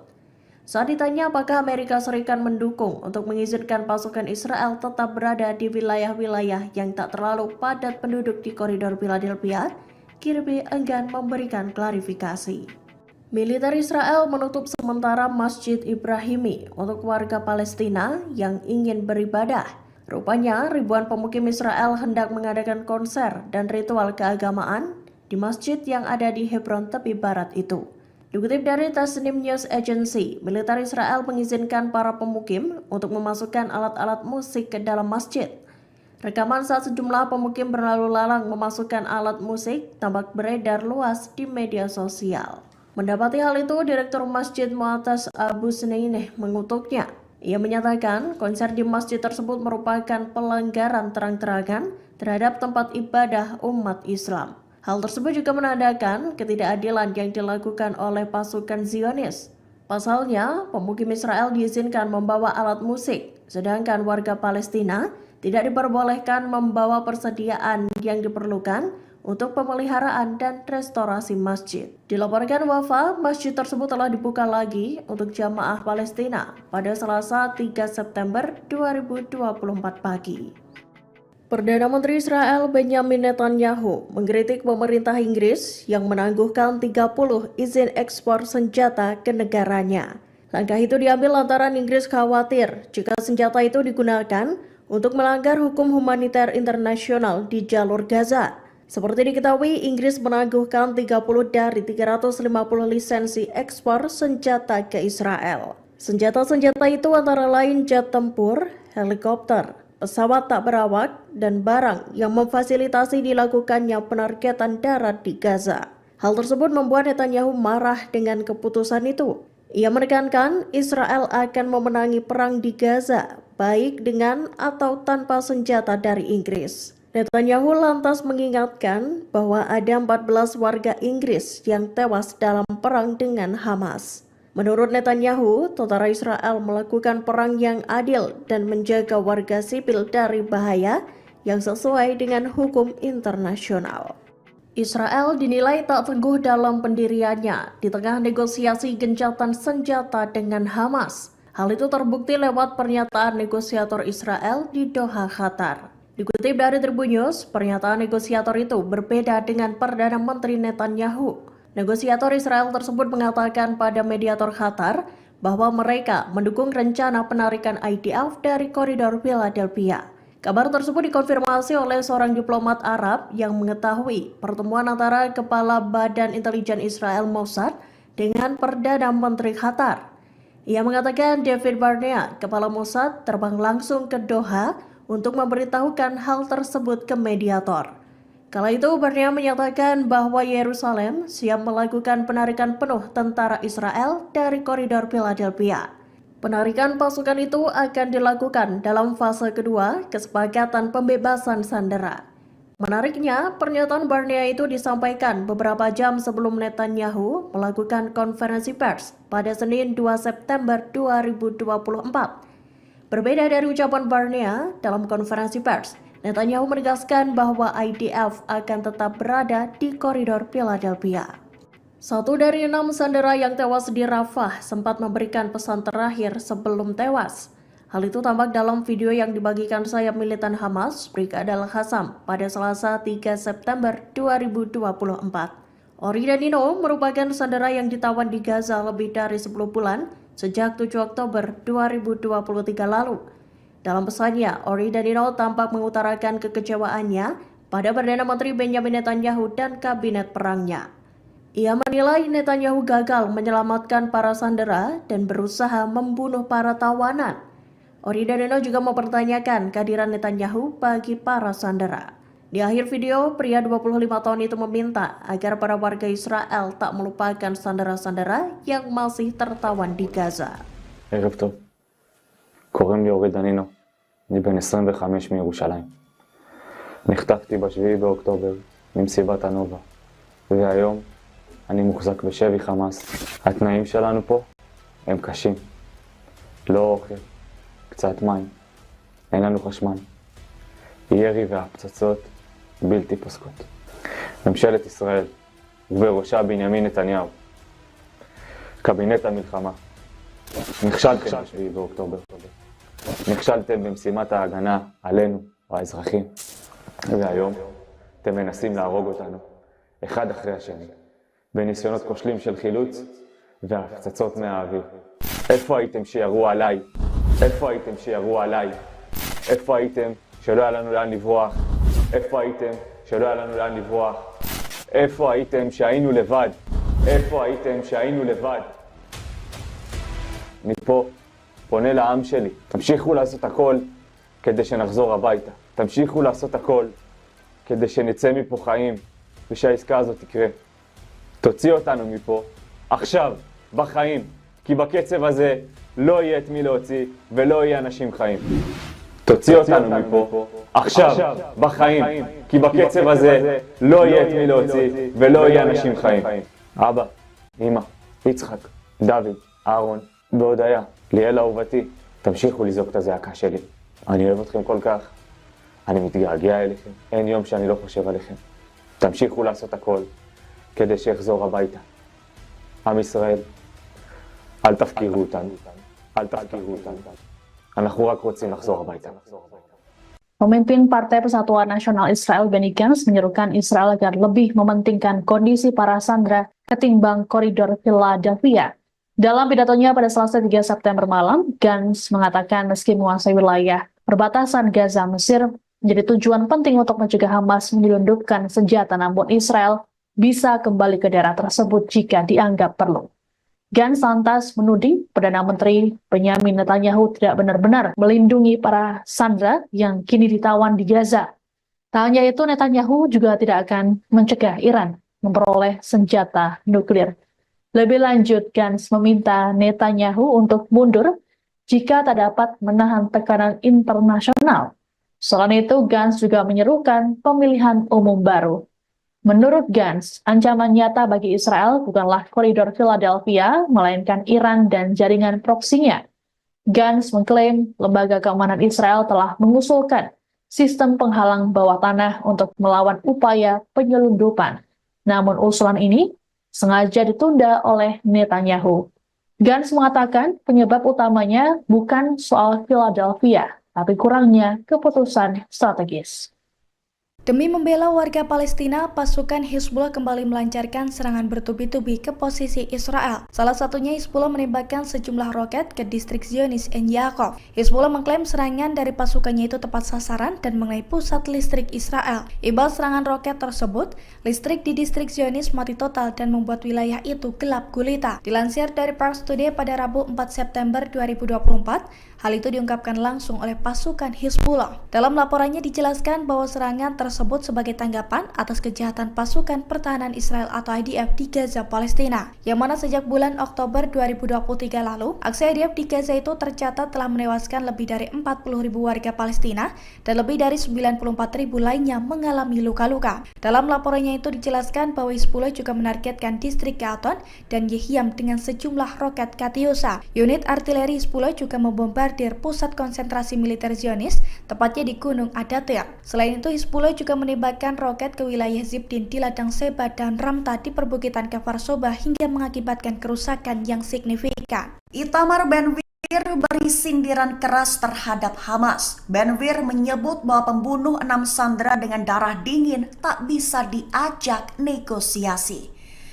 Saat ditanya apakah Amerika Serikat mendukung untuk mengizinkan pasukan Israel tetap berada di wilayah-wilayah yang tak terlalu padat penduduk di koridor Philadelphia, Kirby enggan memberikan klarifikasi. Militer Israel menutup sementara Masjid Ibrahimi untuk warga Palestina yang ingin beribadah. Rupanya ribuan pemukim Israel hendak mengadakan konser dan ritual keagamaan di masjid yang ada di Hebron tepi barat itu. Dikutip dari Tasnim News Agency, militer Israel mengizinkan para pemukim untuk memasukkan alat-alat musik ke dalam masjid. Rekaman saat sejumlah pemukim berlalu lalang memasukkan alat musik tampak beredar luas di media sosial. Mendapati hal itu, Direktur Masjid Mu'atas Abu Sunaineh mengutuknya. Ia menyatakan konser di masjid tersebut merupakan pelanggaran terang-terangan terhadap tempat ibadah umat Islam. Hal tersebut juga menandakan ketidakadilan yang dilakukan oleh pasukan Zionis. Pasalnya, pemukim Israel diizinkan membawa alat musik, sedangkan warga Palestina tidak diperbolehkan membawa persediaan yang diperlukan untuk pemeliharaan dan restorasi masjid. Dilaporkan Wafa, masjid tersebut telah dibuka lagi untuk jamaah Palestina pada Selasa 3 September 2024 pagi. Perdana Menteri Israel Benjamin Netanyahu mengkritik pemerintah Inggris yang menangguhkan 30 izin ekspor senjata ke negaranya. Langkah itu diambil lantaran Inggris khawatir jika senjata itu digunakan untuk melanggar hukum humaniter internasional di jalur Gaza. Seperti diketahui, Inggris menangguhkan 30 dari 350 lisensi ekspor senjata ke Israel. Senjata-senjata itu antara lain jet tempur, helikopter, pesawat tak berawak, dan barang yang memfasilitasi dilakukannya penargetan darat di Gaza. Hal tersebut membuat Netanyahu marah dengan keputusan itu. Ia menekankan Israel akan memenangi perang di Gaza, baik dengan atau tanpa senjata dari Inggris. Netanyahu lantas mengingatkan bahwa ada 14 warga Inggris yang tewas dalam perang dengan Hamas. Menurut Netanyahu, tentara Israel melakukan perang yang adil dan menjaga warga sipil dari bahaya yang sesuai dengan hukum internasional. Israel dinilai tak teguh dalam pendiriannya di tengah negosiasi gencatan senjata dengan Hamas. Hal itu terbukti lewat pernyataan negosiator Israel di Doha, Qatar. Dikutip dari Tribun News, pernyataan negosiator itu berbeda dengan Perdana Menteri Netanyahu. Negosiator Israel tersebut mengatakan pada mediator Qatar bahwa mereka mendukung rencana penarikan IDF dari koridor Philadelphia. Kabar tersebut dikonfirmasi oleh seorang diplomat Arab yang mengetahui pertemuan antara Kepala Badan Intelijen Israel Mossad dengan Perdana Menteri Qatar. Ia mengatakan David Barnea, Kepala Mossad, terbang langsung ke Doha untuk memberitahukan hal tersebut ke mediator. Kala itu Barnea menyatakan bahwa Yerusalem siap melakukan penarikan penuh tentara Israel dari koridor Philadelphia. Penarikan pasukan itu akan dilakukan dalam fase kedua kesepakatan pembebasan sandera. Menariknya, pernyataan Barnea itu disampaikan beberapa jam sebelum Netanyahu melakukan konferensi pers pada Senin 2 September 2024. Berbeda dari ucapan Barnea dalam konferensi pers, Netanyahu menegaskan bahwa IDF akan tetap berada di koridor Philadelphia. 1 dari 6 sandera yang tewas di Rafah sempat memberikan pesan terakhir sebelum tewas. Hal itu tampak dalam video yang dibagikan sayap militan Hamas, Brigade Al-Qassam, pada Selasa 3 September 2024. Ori dan Nino merupakan sandera yang ditawan di Gaza lebih dari 10 bulan sejak 7 Oktober 2023 lalu. Dalam pesannya, Ori dan Nino tampak mengutarakan kekecewaannya pada Perdana Menteri Benjamin Netanyahu dan kabinet perangnya. Ia menilai Netanyahu gagal menyelamatkan para sandera dan berusaha membunuh para tawanan. Ori dan Nino juga mempertanyakan kehadiran Netanyahu bagi para sandera. Di akhir video, pria 25 tahun itu meminta agar para warga Israel tak melupakan sandera-sandera yang masih tertawan di Gaza. ערב טוב. קוראים לי אורי דנינו. אני בן 25 מירושלים. נחטפתי ב7 באוקטובר ממסיבת הנובה. והיום אני מוחזק בשבי חמאס. התנאים שלנו פה הם קשים. לא אוכל, קצת מים, אין לנו חשמל. ירי והפצצות בלתי פוסקות. ממשלת ישראל ובראשה בנימין נתניהו. קבינט המלחמה. נכשלתם ב7 באוקטובר. נכשלתם במשימת ההגנה עלינו, האזרחים. והיום אתם מנסים להרוג אותנו, אחד אחרי השני. בניסיונות כושלים של חילוץ והפצצות מהאוויר. איפה הייתם שירו עליי? איפה הייתם שירו עליי? איפה הייתם שלא היה לנו לאן לברוח? איפה הייתם שלא היה לנו לאן לברוח? איפה הייתם שהיינו לבד? איפה הייתם שהיינו לבד? אני פה פונה לעם שלי. תמשיכו לעשות הכל כדי שנחזור הביתה. תמשיכו לעשות הכל כדי שנצא מפה חיים ושהעסקה הזאת תקרה. תוציא אותנו מפה, עכשיו, בחיים, כי בקצב הזה לא יהיה את מי להוציא ולא יהיה אנשים חיים. תוציא אותנו מפה, עכשיו, בחיים, כי בקצב הזה לא יהיה את מי להוציא ולא יהיה אנשים חיים. אבא, אמא, יצחק, דוד, אהרון, בהודיה, ליאל אהובתי, תמשיכו לזעוק את הזעקה שלי. אני אוהב אתכם כל כך, אני מתגעגע אליכם, אין יום שאני לא חושב עליכם. תמשיכו לעשות הכל. כדי שיחזור הביתה. עם ישראל, אל תפקירו אותנו. אל תפקירו אותנו. אנחנו רק רוצים לחזור הביתה. Pemimpin Partai Persatuan Nasional Israel Benny Gantz menyerukan Israel agar lebih mementingkan kondisi para sandera ketimbang koridor Philadelphia. Dalam pidatonya pada Selasa 3 September malam, Gantz mengatakan meski menguasai wilayah perbatasan Gaza Mesir menjadi tujuan penting untuk mencegah Hamas menyelundupkan senjata, namun Israel bisa kembali ke daerah tersebut jika dianggap perlu. Gantz lantas menuding Perdana Menteri Benjamin Netanyahu tidak benar-benar melindungi para sandera yang kini ditawan di Gaza. Tak hanya itu, Netanyahu juga tidak akan mencegah Iran memperoleh senjata nuklir. Lebih lanjut, Gantz meminta Netanyahu untuk mundur jika tak dapat menahan tekanan internasional. Selain itu, Gantz juga menyerukan pemilihan umum baru. Menurut Gantz, ancaman nyata bagi Israel bukanlah koridor Philadelphia, melainkan Iran dan jaringan proksinya. Gantz mengklaim lembaga keamanan Israel telah mengusulkan sistem penghalang bawah tanah untuk melawan upaya penyelundupan. Namun usulan ini sengaja ditunda oleh Netanyahu. Gantz mengatakan penyebab utamanya bukan soal Philadelphia, tapi kurangnya keputusan strategis. Demi membela warga Palestina, pasukan Hizbullah kembali melancarkan serangan bertubi-tubi ke posisi Israel. Salah satunya Hizbullah menembakkan sejumlah roket ke distrik Zionis En Yaakov. Hizbullah mengklaim serangan dari pasukannya itu tepat sasaran dan mengenai pusat listrik Israel. Imbal serangan roket tersebut, listrik di distrik Zionis mati total dan membuat wilayah itu gelap gulita. Dilansir dari Pars Today pada Rabu 4 September 2024, hal itu diungkapkan langsung oleh pasukan Hizbullah. Dalam laporannya dijelaskan bahwa serangan tersebut sebagai tanggapan atas kejahatan pasukan pertahanan Israel atau IDF di Gaza, Palestina, yang mana sejak bulan Oktober 2023 lalu, aksi IDF di Gaza itu tercatat telah menewaskan lebih dari 40.000 warga Palestina dan lebih dari 94.000 lainnya mengalami luka-luka. Dalam laporannya itu dijelaskan bahwa Hizbullah juga menargetkan distrik Gaton dan Yehiam dengan sejumlah roket Katyusha. Unit artileri Hizbullah juga membombardir pusat konsentrasi militer Zionis, tepatnya di Gunung Adatir. Selain itu, Hizbullah juga menembakkan roket ke wilayah Zibdin di ladang Seba dan Ramta di perbukitan Kfar Soba hingga mengakibatkan kerusakan yang signifikan. Itamar Ben-Gvir beri sindiran keras terhadap Hamas. Ben-Gvir menyebut bahwa pembunuh 6 sandera dengan darah dingin tak bisa diajak negosiasi.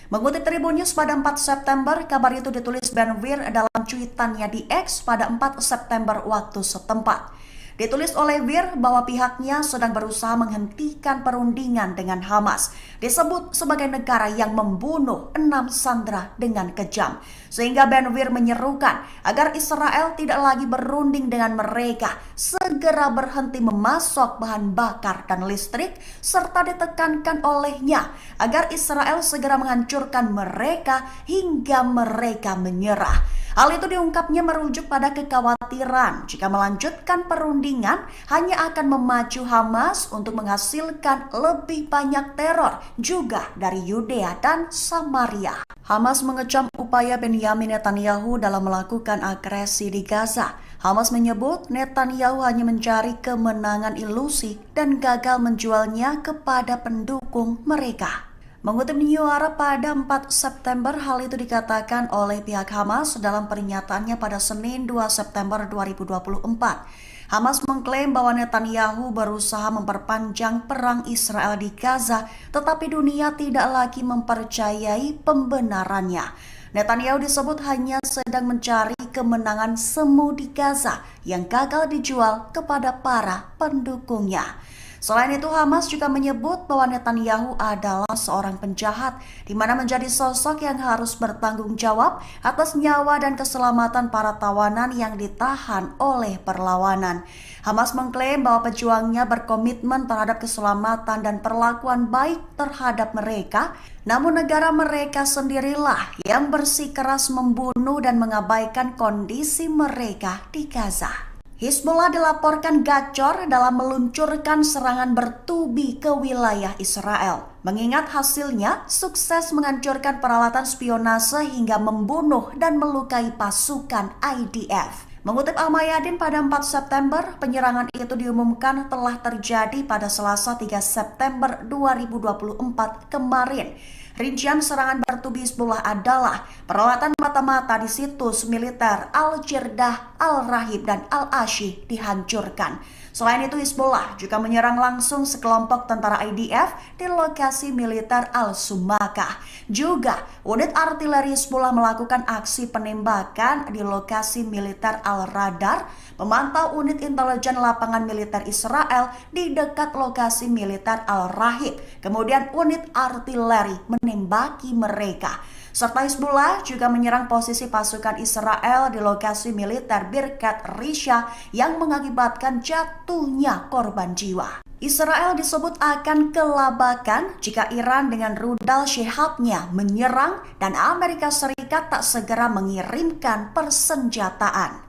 Mengutip Tribun News pada 4 September, kabar itu ditulis Ben-Gvir dalam cuitannya di X pada 4 September waktu setempat. Ditulis oleh Gvir bahwa pihaknya sedang berusaha menghentikan perundingan dengan Hamas. Disebut sebagai negara yang membunuh 6 sandera dengan kejam. Sehingga Ben-Gvir menyerukan agar Israel tidak lagi berunding dengan mereka, segera berhenti memasok bahan bakar dan listrik, serta ditekankan olehnya agar Israel segera menghancurkan mereka hingga mereka menyerah. Hal itu diungkapnya merujuk pada kekhawatiran jika melanjutkan perundingan hanya akan memacu Hamas untuk menghasilkan lebih banyak teror juga dari Yudea dan Samaria. Hamas mengecam upaya Benyamin Netanyahu dalam melakukan agresi di Gaza. Hamas menyebut Netanyahu hanya mencari kemenangan ilusi dan gagal menjualnya kepada pendukung mereka. Mengutip New Arab pada 4 September, hal itu dikatakan oleh pihak Hamas dalam pernyataannya pada Senin 2 September 2024. Hamas mengklaim bahwa Netanyahu berusaha memperpanjang perang Israel di Gaza, tetapi dunia tidak lagi mempercayai pembenarannya. Netanyahu disebut hanya sedang mencari kemenangan semu di Gaza yang gagal dijual kepada para pendukungnya. Selain itu, Hamas juga menyebut bahwa Netanyahu adalah seorang penjahat, di mana menjadi sosok yang harus bertanggung jawab atas nyawa dan keselamatan para tawanan yang ditahan oleh perlawanan. Hamas mengklaim bahwa pejuangnya berkomitmen terhadap keselamatan dan perlakuan baik terhadap mereka, namun negara mereka sendirilah yang bersikeras membunuh dan mengabaikan kondisi mereka di Gaza. Hizbullah dilaporkan gacor dalam meluncurkan serangan bertubi ke wilayah Israel. Mengingat hasilnya sukses menghancurkan peralatan spionase hingga membunuh dan melukai pasukan IDF. Mengutip Al-Mayadin pada 4 September, penyerangan itu diumumkan telah terjadi pada Selasa 3 September 2024 kemarin. Rincian serangan bertubi Hizbullah adalah peralatan mata-mata di situs militer Al-Jirdah, Al-Rahib, dan Al-Ashi dihancurkan. Selain itu, Hizbullah juga menyerang langsung sekelompok tentara IDF di lokasi militer Al-Sumakah. Juga, unit artileri Hizbullah melakukan aksi penembakan di lokasi militer Al-Radar, memantau unit intelijen lapangan militer Israel di dekat lokasi militer Al-Rahib. Kemudian unit artileri menembaki mereka. Serta Hizbullah juga menyerang posisi pasukan Israel di lokasi militer Birkat Risha yang mengakibatkan jatuhnya korban jiwa. Israel disebut akan kelabakan jika Iran dengan rudal Shihabnya menyerang dan Amerika Serikat tak segera mengirimkan persenjataan.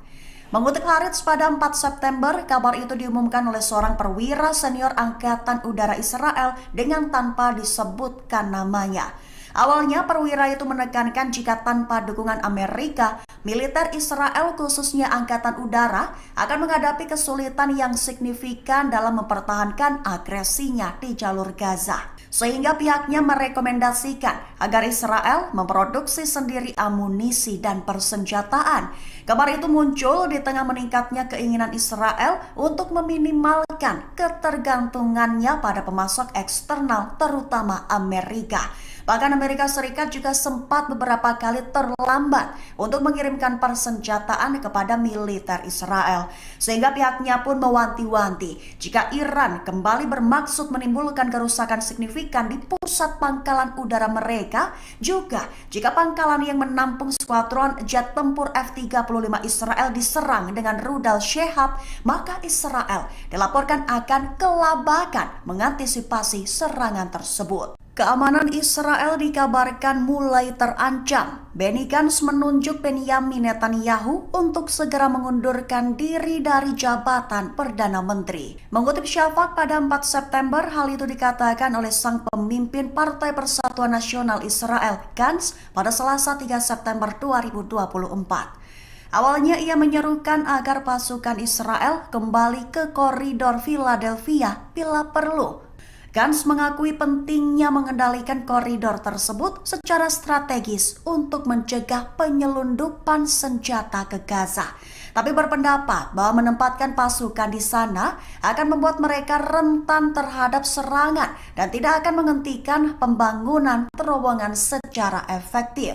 Mengutip Haaretz pada 4 September, kabar itu diumumkan oleh seorang perwira senior Angkatan Udara Israel dengan tanpa disebutkan namanya. Awalnya perwira itu menekankan jika tanpa dukungan Amerika, militer Israel khususnya Angkatan Udara akan menghadapi kesulitan yang signifikan dalam mempertahankan agresinya di jalur Gaza. Sehingga pihaknya merekomendasikan agar Israel memproduksi sendiri amunisi dan persenjataan. Kabar itu muncul di tengah meningkatnya keinginan Israel untuk meminimalkan ketergantungannya pada pemasok eksternal terutama Amerika. Bahkan Amerika Serikat juga sempat beberapa kali terlambat untuk mengirimkan persenjataan kepada militer Israel. Sehingga pihaknya pun mewanti-wanti jika Iran kembali bermaksud menimbulkan kerusakan signifikan di pusat pangkalan udara mereka, juga jika pangkalan yang menampung skuadron jet tempur F-35 Israel diserang dengan rudal Shehab, maka Israel dilaporkan akan kelabakan mengantisipasi serangan tersebut. Keamanan Israel dikabarkan mulai terancam. Benny Gantz menunjuk Benyamin Netanyahu untuk segera mengundurkan diri dari jabatan Perdana Menteri. Mengutip Shafaq pada 4 September, hal itu dikatakan oleh sang pemimpin Partai Persatuan Nasional Israel, Gantz, pada Selasa 3 September 2024. Awalnya ia menyerukan agar pasukan Israel kembali ke koridor Philadelphia bila perlu. Gantz mengakui pentingnya mengendalikan koridor tersebut secara strategis untuk mencegah penyelundupan senjata ke Gaza. Tapi berpendapat bahwa menempatkan pasukan di sana akan membuat mereka rentan terhadap serangan dan tidak akan menghentikan pembangunan terowongan secara efektif.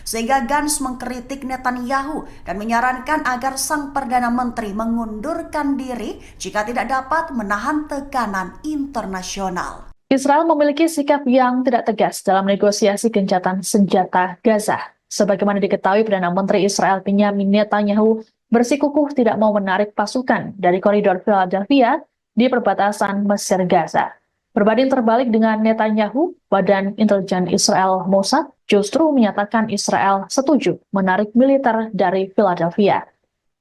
Sehingga Gantz mengkritik Netanyahu dan menyarankan agar sang Perdana Menteri mengundurkan diri jika tidak dapat menahan tekanan internasional. Israel memiliki sikap yang tidak tegas dalam negosiasi gencatan senjata Gaza. Sebagaimana diketahui, Perdana Menteri Israel Benyamin Netanyahu bersikukuh tidak mau menarik pasukan dari koridor Philadelphia di perbatasan Mesir Gaza. Berbanding terbalik dengan Netanyahu, Badan Intelijen Israel Mossad justru menyatakan Israel setuju menarik militer dari Philadelphia.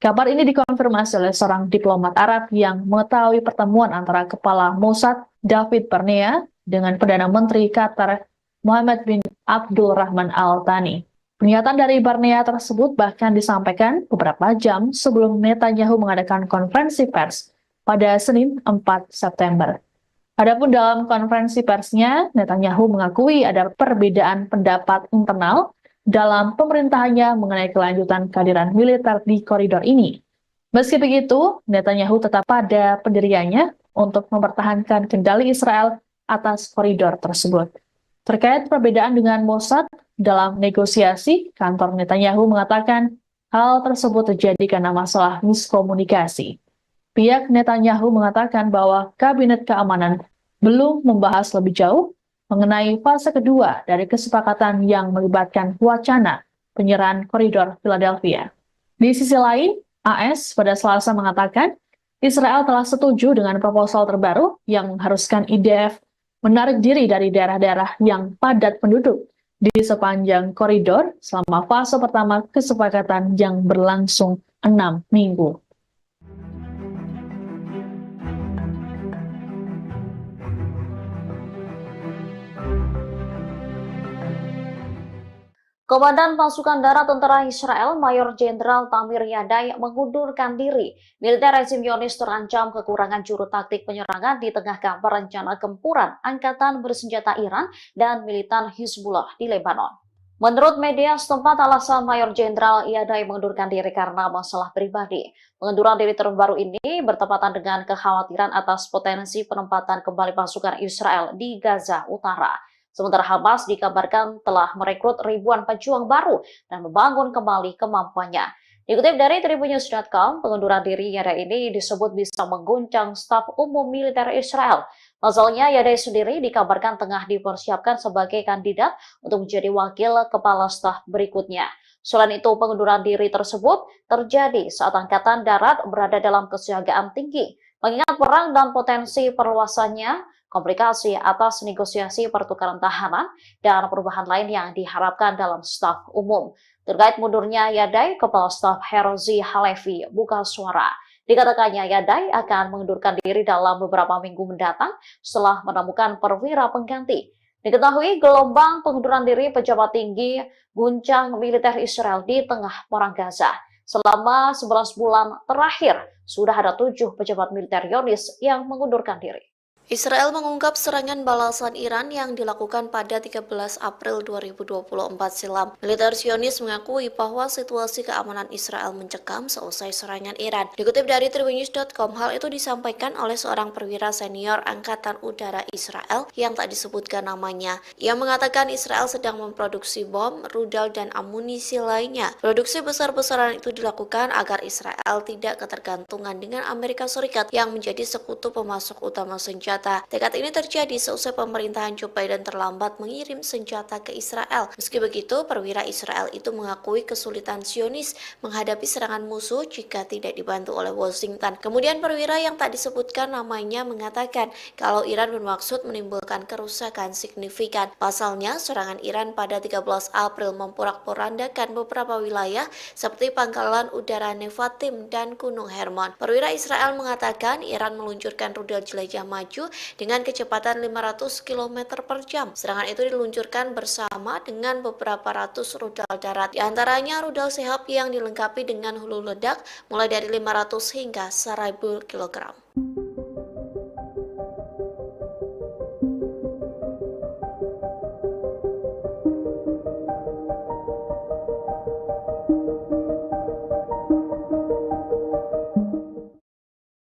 Kabar ini dikonfirmasi oleh seorang diplomat Arab yang mengetahui pertemuan antara Kepala Mossad David Barnea dengan Perdana Menteri Qatar Mohammed bin Abdul Rahman Al Thani. Pernyataan dari Barnea tersebut bahkan disampaikan beberapa jam sebelum Netanyahu mengadakan konferensi pers pada Senin 4 September. Adapun dalam konferensi persnya, Netanyahu mengakui ada perbedaan pendapat internal dalam pemerintahannya mengenai kelanjutan kehadiran militer di koridor ini. Meski begitu, Netanyahu tetap pada pendiriannya untuk mempertahankan kendali Israel atas koridor tersebut. Terkait perbedaan dengan Mossad dalam negosiasi, kantor Netanyahu mengatakan hal tersebut terjadi karena masalah miskomunikasi. Pihak Netanyahu mengatakan bahwa Kabinet Keamanan belum membahas lebih jauh mengenai fase kedua dari kesepakatan yang melibatkan wacana penyerahan koridor Philadelphia. Di sisi lain, AS pada Selasa mengatakan Israel telah setuju dengan proposal terbaru yang mengharuskan IDF menarik diri dari daerah-daerah yang padat penduduk di sepanjang koridor selama fase pertama kesepakatan yang berlangsung 6 minggu. Komandan Pasukan Darat Tentara Israel, Mayor Jenderal Tamir Yadai mengundurkan diri. Militer rezim Zionis terancam kekurangan juru taktik penyerangan di tengah kabar rencana gempuran Angkatan Bersenjata Iran dan militan Hizbullah di Lebanon. Menurut media setempat, alasan Mayor Jenderal Yadai mengundurkan diri karena masalah pribadi. Pengunduran diri terbaru ini bertepatan dengan kekhawatiran atas potensi penempatan kembali pasukan Israel di Gaza Utara. Sementara Hamas dikabarkan telah merekrut ribuan pejuang baru dan membangun kembali kemampuannya. Dikutip dari Tribunnews.com, pengunduran diri Yadai ini disebut bisa mengguncang staf umum militer Israel. Pasalnya, Yadai sendiri dikabarkan tengah dipersiapkan sebagai kandidat untuk menjadi wakil kepala staf berikutnya. Selain itu, pengunduran diri tersebut terjadi saat Angkatan Darat berada dalam kesiagaan tinggi. Mengingat perang dan potensi perluasannya, komplikasi atas negosiasi pertukaran tahanan, dan perubahan lain yang diharapkan dalam staf umum. Terkait mundurnya Yadai, Kepala Staf Herzi Halevi buka suara. Dikatakannya Yadai akan mengundurkan diri dalam beberapa minggu mendatang setelah menemukan perwira pengganti. Diketahui gelombang pengunduran diri pejabat tinggi guncang militer Israel di tengah perang Gaza. Selama 11 bulan terakhir, sudah ada 7 pejabat militer Zionis yang mengundurkan diri. Israel mengungkap serangan balasan Iran yang dilakukan pada 13 April 2024 silam. Militer Zionis mengakui bahwa situasi keamanan Israel mencekam seusai serangan Iran. Dikutip dari Tribunnews.com, hal itu disampaikan oleh seorang perwira senior Angkatan Udara Israel yang tak disebutkan namanya. Ia mengatakan Israel sedang memproduksi bom, rudal, dan amunisi lainnya. Produksi besar-besaran itu dilakukan agar Israel tidak ketergantungan dengan Amerika Serikat yang menjadi sekutu pemasok utama senjata. Tekad ini terjadi seusai pemerintahan Joe Biden terlambat mengirim senjata ke Israel. Meski begitu, perwira Israel itu mengakui kesulitan Zionis menghadapi serangan musuh jika tidak dibantu oleh Washington. Kemudian perwira yang tak disebutkan namanya mengatakan kalau Iran bermaksud menimbulkan kerusakan signifikan. Pasalnya, serangan Iran pada 13 April memporak-porandakan beberapa wilayah seperti Pangkalan Udara Nevatim dan Gunung Hermon. Perwira Israel mengatakan Iran meluncurkan rudal jelajah maju dengan kecepatan 500 km per jam. Serangan itu diluncurkan bersama dengan beberapa ratus rudal darat. Di antaranya rudal Shahab yang dilengkapi dengan hulu ledak mulai dari 500 hingga 1000 kg.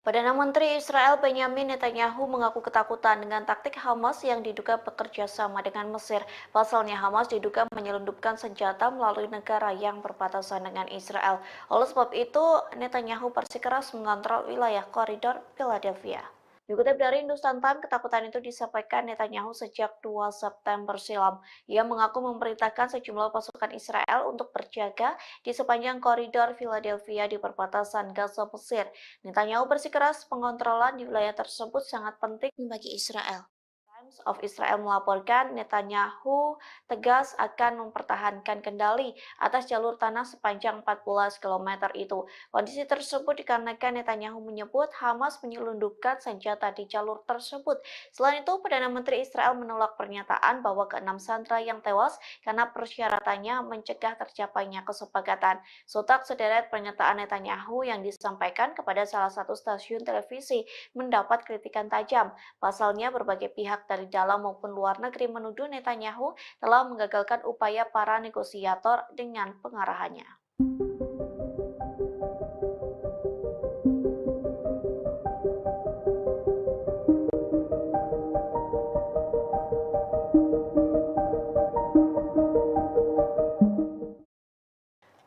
Perdana Menteri Israel Benjamin Netanyahu mengaku ketakutan dengan taktik Hamas yang diduga bekerja sama dengan Mesir. Pasalnya Hamas diduga menyelundupkan senjata melalui negara yang berbatasan dengan Israel. Oleh sebab itu, Netanyahu bersikeras mengontrol wilayah koridor Philadelphia. Dikutip dari Hindustan Times, ketakutan itu disampaikan Netanyahu sejak 2 September silam. Ia mengaku memerintahkan sejumlah pasukan Israel untuk berjaga di sepanjang koridor Philadelphia di perbatasan Gaza Mesir. Netanyahu bersikeras pengontrolan di wilayah tersebut sangat penting bagi Israel. Times of Israel melaporkan Netanyahu tegas akan mempertahankan kendali atas jalur tanah sepanjang 14 km itu. Kondisi tersebut dikarenakan Netanyahu menyebut Hamas menyelundupkan senjata di jalur tersebut. Selain itu, Perdana Menteri Israel menolak pernyataan bahwa ke-6 sandera yang tewas karena persyaratannya mencegah tercapainya kesepakatan. Sontak sederet pernyataan Netanyahu yang disampaikan kepada salah satu stasiun televisi mendapat kritikan tajam. Pasalnya, berbagai pihak dari dalam maupun luar negeri menuduh Netanyahu telah menggagalkan upaya para negosiator dengan pengarahannya.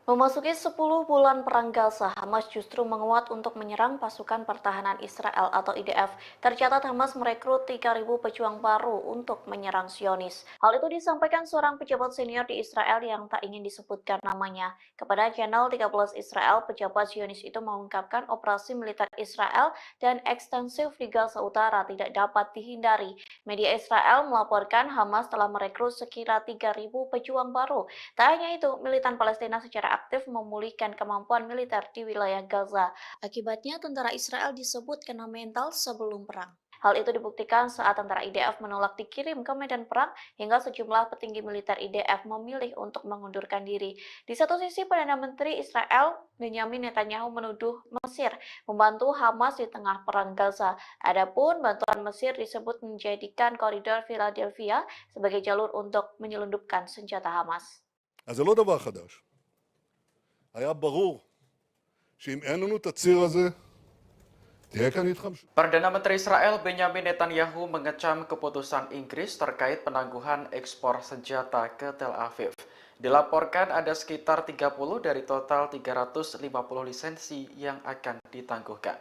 Memasuki 10 bulan perang Gaza, Hamas justru menguat untuk menyerang pasukan pertahanan Israel atau IDF. Tercatat Hamas merekrut 3.000 pejuang baru untuk menyerang Zionis. Hal itu disampaikan seorang pejabat senior di Israel yang tak ingin disebutkan namanya. Kepada channel 13 Israel, pejabat Zionis itu mengungkapkan operasi militer Israel dan ekstensif di Gaza Utara tidak dapat dihindari. Media Israel melaporkan Hamas telah merekrut sekira 3.000 pejuang baru. Tak hanya itu, militan Palestina secara aktif memulihkan kemampuan militer di wilayah Gaza. Akibatnya, tentara Israel disebut kena mental sebelum perang. Hal itu dibuktikan saat tentara IDF menolak dikirim ke medan perang hingga sejumlah petinggi militer IDF memilih untuk mengundurkan diri. Di satu sisi, Perdana Menteri Israel Benjamin Netanyahu menuduh Mesir membantu Hamas di tengah perang Gaza. Adapun bantuan Mesir disebut menjadikan koridor Philadelphia sebagai jalur untuk menyelundupkan senjata Hamas. אז זה לא דבר חדש. היה ברור שאם אין לנו את הציר הזה, תהיה כאן התחמשות. Perdana Menteri Israel Benjamin Netanyahu mengecam keputusan Inggris terkait penangguhan ekspor senjata ke Tel Aviv. Dilaporkan ada sekitar 30 dari total 350 lisensi yang akan ditangguhkan.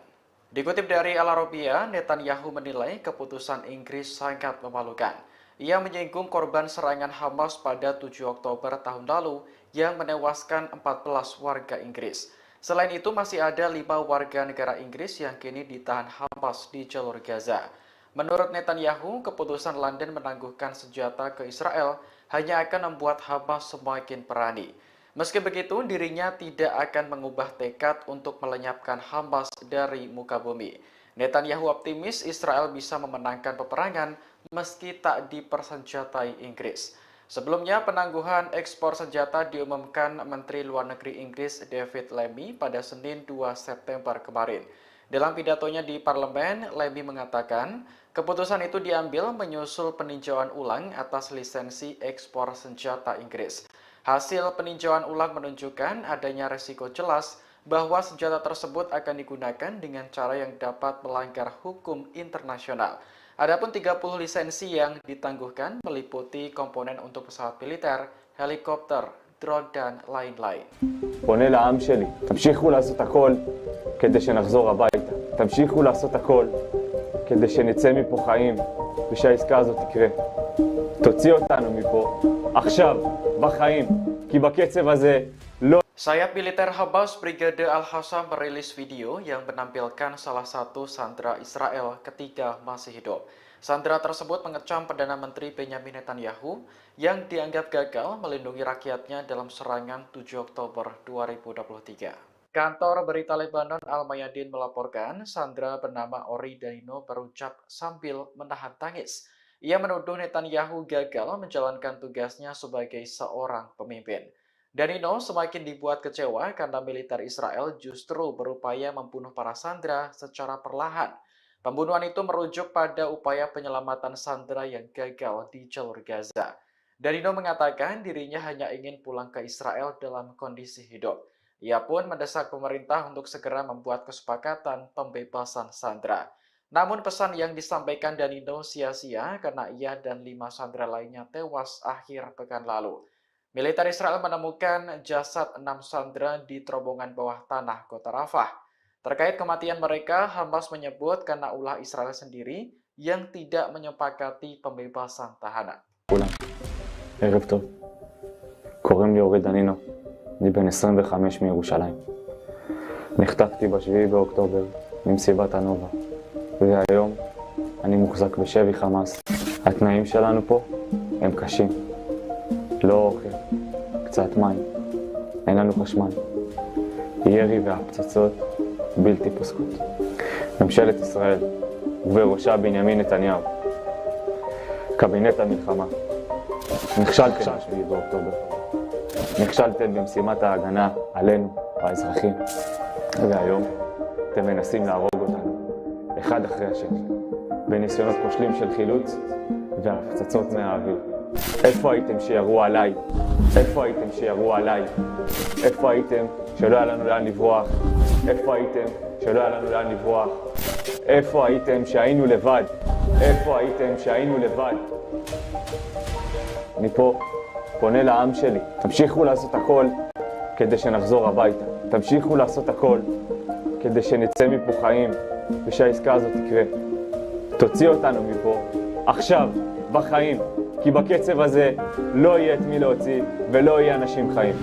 Dikutip dari Al Arabiya, Netanyahu menilai keputusan Inggris sangat memalukan. Ia menyinggung korban serangan Hamas pada 7 Oktober tahun lalu yang menewaskan 14 warga Inggris. Selain itu, masih ada 5 warga negara Inggris yang kini ditahan Hamas di jalur Gaza. Menurut Netanyahu, keputusan London menangguhkan senjata ke Israel hanya akan membuat Hamas semakin berani. Meski begitu, dirinya tidak akan mengubah tekad untuk melenyapkan Hamas dari muka bumi. Netanyahu optimis Israel bisa memenangkan peperangan meski tak dipersenjatai Inggris. Sebelumnya, penangguhan ekspor senjata diumumkan Menteri Luar Negeri Inggris David Lammy pada Senin 2 September kemarin. Dalam pidatonya di parlemen, Lammy mengatakan keputusan itu diambil menyusul peninjauan ulang atas lisensi ekspor senjata Inggris. Hasil peninjauan ulang menunjukkan adanya resiko jelas bahwa senjata tersebut akan digunakan dengan cara yang dapat melanggar hukum internasional. Adapun 30 lisensi yang ditangguhkan meliputi komponen untuk pesawat militer, helikopter, drone, dan lain-lain. פונה לעם שלי, תמשיכו לעשות הכל כדי שנחזור הביתה. תמשיכו לעשות הכל כדי שנצא מפה חיים ושהעסקה הזאת תקרה. תוציא אותנו מפה עכשיו, בחיים, כי בקצב הזה לא... Sayap militer Hamas Brigade Al-Hassam merilis video yang menampilkan salah satu sandera Israel ketika masih hidup. Sandera tersebut mengecam Perdana Menteri Benyamin Netanyahu yang dianggap gagal melindungi rakyatnya dalam serangan 7 Oktober 2023. Kantor berita Lebanon Al-Mayadin melaporkan sandera bernama Ori Danino berucap sambil menahan tangis. Ia menuduh Netanyahu gagal menjalankan tugasnya sebagai seorang pemimpin. Danino semakin dibuat kecewa karena militer Israel justru berupaya membunuh para sandera secara perlahan. Pembunuhan itu merujuk pada upaya penyelamatan sandera yang gagal di jalur Gaza. Danino mengatakan dirinya hanya ingin pulang ke Israel dalam kondisi hidup. Ia pun mendesak pemerintah untuk segera membuat kesepakatan pembebasan sandera. Namun pesan yang disampaikan Danino sia-sia karena ia dan 5 sandera lainnya tewas akhir pekan lalu. Militer Israel menemukan jasad 6 sandera di terowongan bawah tanah kota Rafah. Terkait kematian mereka, Hamas menyebut karena ulah Israel sendiri yang tidak menyepakati pembebasan tahanan. ערב טוב. קוראים לי אורי דנינו. אני בן 25 מירושלים. נחטפתי ב7 באוקטובר ממסיבת הנובה. והיום אני מוחזק בשבי חמאס. התנאים שלנו פה הם קשים. לא אוכל, קצת מים, אין לנו חשמל. ירי והפצצות בלתי פוסקות. ממשלת ישראל, ובראשה בנימין נתניהו. קבינט המלחמה. נכשלתם ב7 באוקטובר. נכשלתם במשימת ההגנה עלינו, האזרחים. והיום אתם מנסים להרוג אותנו, אחד אחרי השני, בניסיונות כושלים של חילוץ והפצצות מהאוויר. איפה הייתם שירו עליי? איפה הייתם שירו עליי? איפה הייתם שלא היה לנו לאן לברוח? איפה הייתם שלא היה לנו לאן לברוח? איפה הייתם שהיינו לבד? איפה הייתם שהיינו לבד? אני פה פונה לעם שלי, תמשיכו לעשות הכל כדי שנחזור הביתה. תמשיכו לעשות הכל כדי שנצא מפה חיים ושהעסקה הזאת תקרה. תוציא אותנו מפה עכשיו, בחיים. כי בקצב הזה לא יהיה את מי להוציא ולא יהיה אנשים חיים.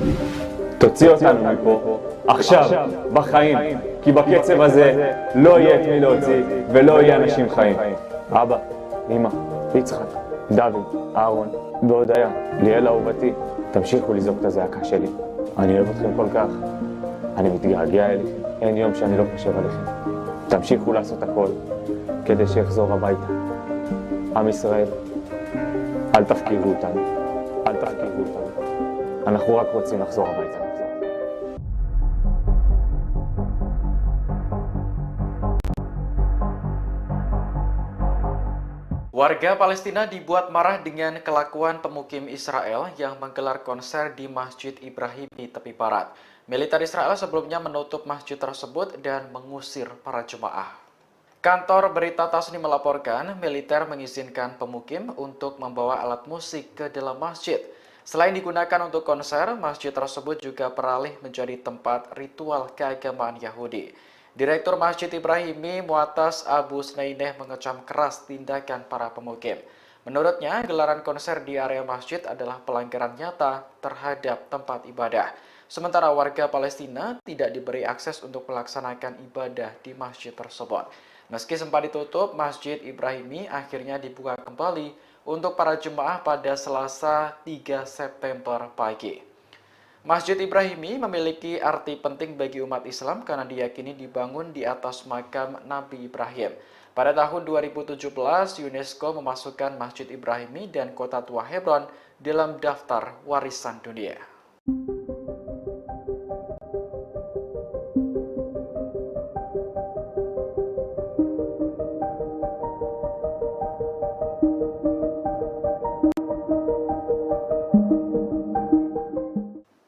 תוציא אותנו מפה עכשיו, בחיים. כי בקצב הזה לא יהיה את מי להוציא ולא יהיה אנשים חיים. אבא, אמא, יצחק, דוד, אהרון והודיה, ליאל אהובתי, תמשיכו לזעוק את הזעקה שלי. אני אוהב אתכם כל כך, אני מתגעגע אליכם, אין יום שאני לא חושב עליכם. תמשיכו לעשות הכל כדי שיחזור הביתה. עם ישראל, אל תפקירו אותנו, אל תפקירו אותנו. אנחנו רק רוצים לחזור הביתה. Warga Palestina dibuat marah dengan kelakuan pemukim Israel yang menggelar konser di Masjid Ibrahimi tepi barat. Militer Israel sebelumnya menutup masjid tersebut dan mengusir para jemaah. Kantor berita Tasnim melaporkan militer mengizinkan pemukim untuk membawa alat musik ke dalam masjid. Selain digunakan untuk konser, masjid tersebut juga beralih menjadi tempat ritual keagamaan Yahudi. Direktur Masjid Ibrahimi Mu'atas Abu Snaineh mengecam keras tindakan para pemukim. Menurutnya, gelaran konser di area masjid adalah pelanggaran nyata terhadap tempat ibadah. Sementara warga Palestina tidak diberi akses untuk melaksanakan ibadah di masjid tersebut. Meski sempat ditutup, Masjid Ibrahimi akhirnya dibuka kembali untuk para jemaah pada Selasa 3 September pagi. Masjid Ibrahimi memiliki arti penting bagi umat Islam karena diyakini dibangun di atas makam Nabi Ibrahim. Pada tahun 2017, UNESCO memasukkan Masjid Ibrahimi dan Kota Tua Hebron dalam daftar warisan dunia.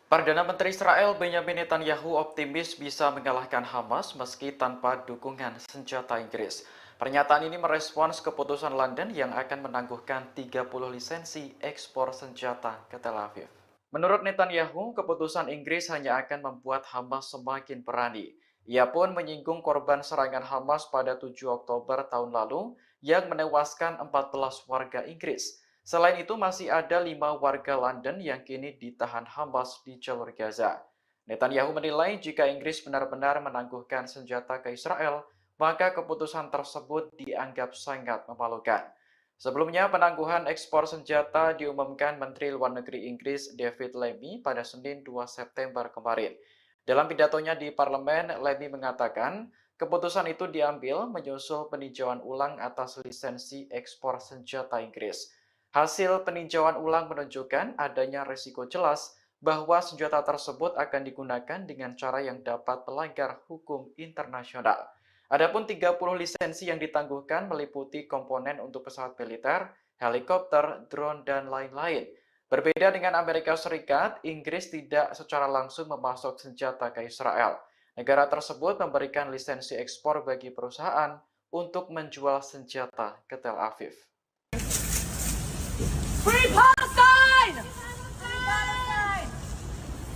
Perdana Menteri Israel Benjamin Netanyahu optimis bisa mengalahkan Hamas meski tanpa dukungan senjata Inggris. Pernyataan ini merespons keputusan London yang akan menangguhkan 30 lisensi ekspor senjata ke Tel Aviv. Menurut Netanyahu, keputusan Inggris hanya akan membuat Hamas semakin berani. Ia pun menyinggung korban serangan Hamas pada 7 Oktober tahun lalu yang menewaskan 14 warga Inggris. Selain itu, masih ada 5 warga London yang kini ditahan Hamas di jalur Gaza. Netanyahu menilai jika Inggris benar-benar menangguhkan senjata ke Israel, maka keputusan tersebut dianggap sangat memalukan. Sebelumnya, penangguhan ekspor senjata diumumkan Menteri Luar Negeri Inggris David Lammy pada Senin 2 September kemarin. Dalam pidatonya di parlemen, Lammy mengatakan keputusan itu diambil menyusul peninjauan ulang atas lisensi ekspor senjata Inggris. Hasil peninjauan ulang menunjukkan adanya risiko jelas bahwa senjata tersebut akan digunakan dengan cara yang dapat melanggar hukum internasional. Adapun 30 lisensi yang ditangguhkan meliputi komponen untuk pesawat militer, helikopter, drone, dan lain-lain. Berbeda dengan Amerika Serikat, Inggris tidak secara langsung memasok senjata ke Israel. Negara tersebut memberikan lisensi ekspor bagi perusahaan untuk menjual senjata ke Tel Aviv. Free Palestine! Free Palestine!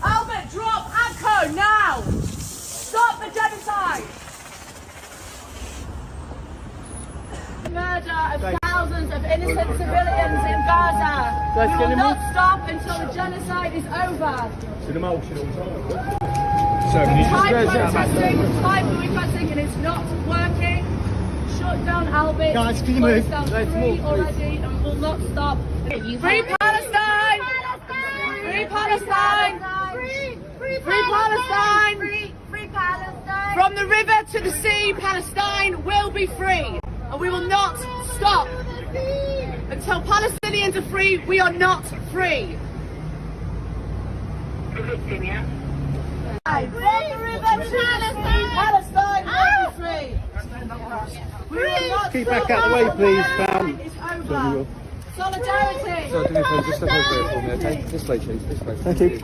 Albert, drop Akko now! Stop the genocide! Murder of thousands of innocent civilians in Gaza. We will not stop until the genocide is over. Thai protesting and it's not working. Shut down Albert. Guys, can you move? Down three already and will not stop. Free Palestine! Free Palestine! Free Palestine! Free Palestine! From the river to the sea, Palestine will be free. And we will not stop. Until Palestinians are free, we are not free. From the river to the sea, Palestine will be free. We will not Keep stop. back out the way, please, fam. It's over. Solidarity. So, do me a favour, just step over here for me, okay? This way, please, this way. Thank you.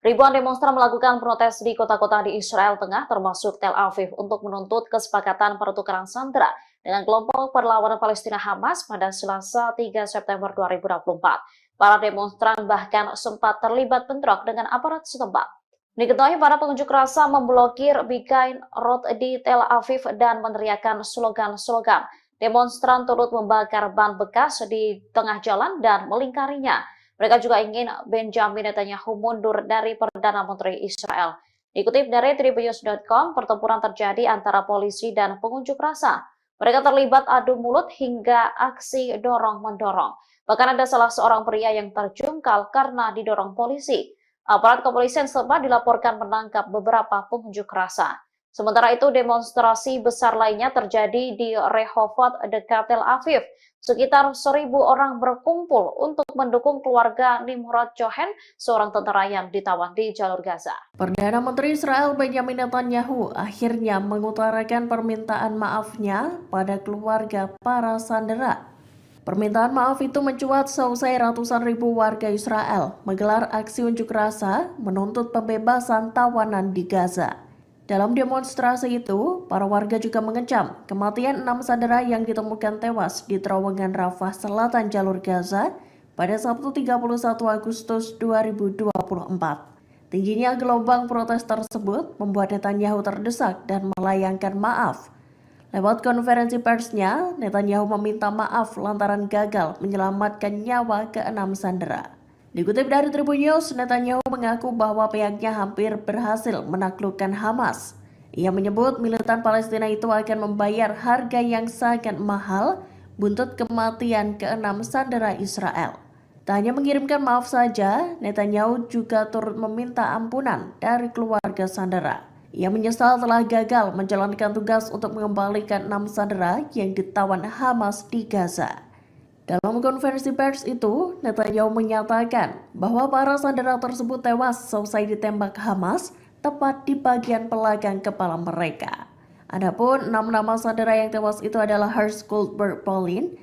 Ribuan demonstran melakukan protes di kota-kota di Israel Tengah, termasuk Tel Aviv, untuk menuntut kesepakatan pertukaran sandera dengan kelompok perlawanan Palestina Hamas pada Selasa 3 September 2024. Para demonstran bahkan sempat terlibat bentrok dengan aparat setempat. Diketahui para pengunjuk rasa memblokir Begain Road di Tel Aviv dan meneriakkan slogan-slogan. Demonstran turut membakar ban bekas di tengah jalan dan melingkarinya. Mereka juga ingin Benjamin Netanyahu mundur dari Perdana Menteri Israel. Dikutip dari Tribunnews.com, pertempuran terjadi antara polisi dan pengunjuk rasa. Mereka terlibat adu mulut hingga aksi dorong-mendorong. Bahkan ada salah seorang pria yang terjungkal karena didorong polisi. Aparat kepolisian setempat dilaporkan menangkap beberapa pengunjuk rasa. Sementara itu, demonstrasi besar lainnya terjadi di Rehovot dekat Tel Aviv. Sekitar 1.000 orang berkumpul untuk mendukung keluarga Nimrod Cohen, seorang tentara yang ditawan di jalur Gaza. Perdana Menteri Israel Benjamin Netanyahu akhirnya mengutarakan permintaan maafnya pada keluarga para sandera. Permintaan maaf itu mencuat seusai ratusan ribu warga Israel menggelar aksi unjuk rasa menuntut pembebasan tawanan di Gaza. Dalam demonstrasi itu, para warga juga mengecam kematian 6 sandera yang ditemukan tewas di terowongan Rafah Selatan jalur Gaza pada Sabtu 31 Agustus 2024. Tingginya gelombang protes tersebut membuat Netanyahu terdesak dan melayangkan maaf. Lewat konferensi persnya, Netanyahu meminta maaf lantaran gagal menyelamatkan nyawa ke-6 sandera. Dikutip dari Tribun News, Netanyahu mengaku bahwa pihaknya hampir berhasil menaklukkan Hamas. Ia menyebut militan Palestina itu akan membayar harga yang sangat mahal buntut kematian ke-6 sandera Israel. Tak hanya mengirimkan maaf saja, Netanyahu juga turut meminta ampunan dari keluarga sandera. Ia menyesal telah gagal menjalankan tugas untuk mengembalikan 6 sandera yang ditawan Hamas di Gaza. Dalam konferensi pers itu, Netanyahu menyatakan bahwa para sandera tersebut tewas selesai ditembak Hamas tepat di bagian belakang kepala mereka. Adapun 6 nama sandera yang tewas itu adalah Hersh Goldberg-Polin,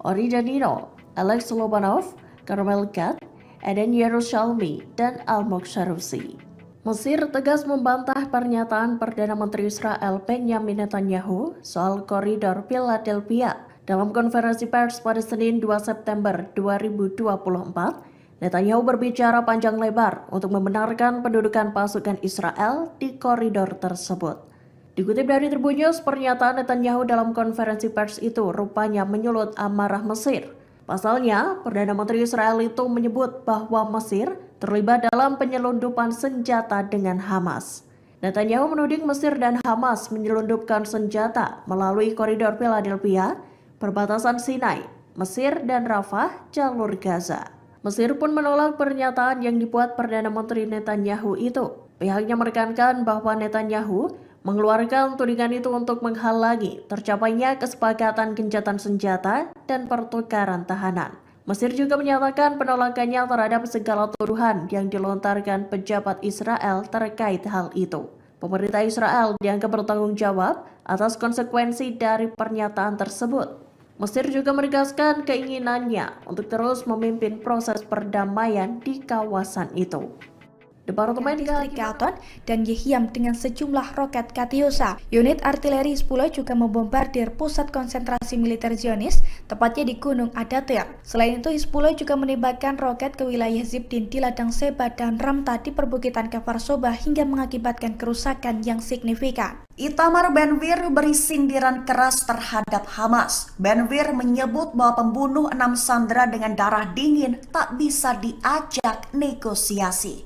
Ori Danino, Alex Lobanov, Carmel Gad, Eden Yerushalmi, dan Almog Sharusi. Mesir tegas membantah pernyataan Perdana Menteri Israel Benjamin Netanyahu soal koridor Philadelphia. Dalam konferensi pers pada Senin 2 September 2024, Netanyahu berbicara panjang lebar untuk membenarkan pendudukan pasukan Israel di koridor tersebut. Dikutip dari Tribun News, pernyataan Netanyahu dalam konferensi pers itu rupanya menyulut amarah Mesir. Pasalnya, Perdana Menteri Israel itu menyebut bahwa Mesir terlibat dalam penyelundupan senjata dengan Hamas. Netanyahu menuding Mesir dan Hamas menyelundupkan senjata melalui koridor Philadelphia, perbatasan Sinai, Mesir dan Rafah, jalur Gaza. Mesir pun menolak pernyataan yang dibuat Perdana Menteri Netanyahu itu. Pihaknya menekankan bahwa Netanyahu mengeluarkan tudingan itu untuk menghalangi tercapainya kesepakatan gencatan senjata dan pertukaran tahanan. Mesir juga menyatakan penolakannya terhadap segala tuduhan yang dilontarkan pejabat Israel terkait hal itu. Pemerintah Israel dianggap bertanggung jawab atas konsekuensi dari pernyataan tersebut. Mesir juga menegaskan keinginannya untuk terus memimpin proses perdamaian di kawasan itu. Departemen Kehaton dan Yehiam dengan sejumlah roket Katyusha. Unit artileri 10 juga membombardir pusat konsentrasi militer Zionis, tepatnya di Gunung Adatir. Selain itu, Hizbullah juga menembakkan roket ke wilayah Zibdin di ladang Seba dan Ramta di perbukitan Kfar Soba hingga mengakibatkan kerusakan yang signifikan. Itamar Ben-Gvir beri sindiran keras terhadap Hamas. Ben-Gvir menyebut bahwa pembunuh 6 sandera dengan darah dingin tak bisa diajak negosiasi.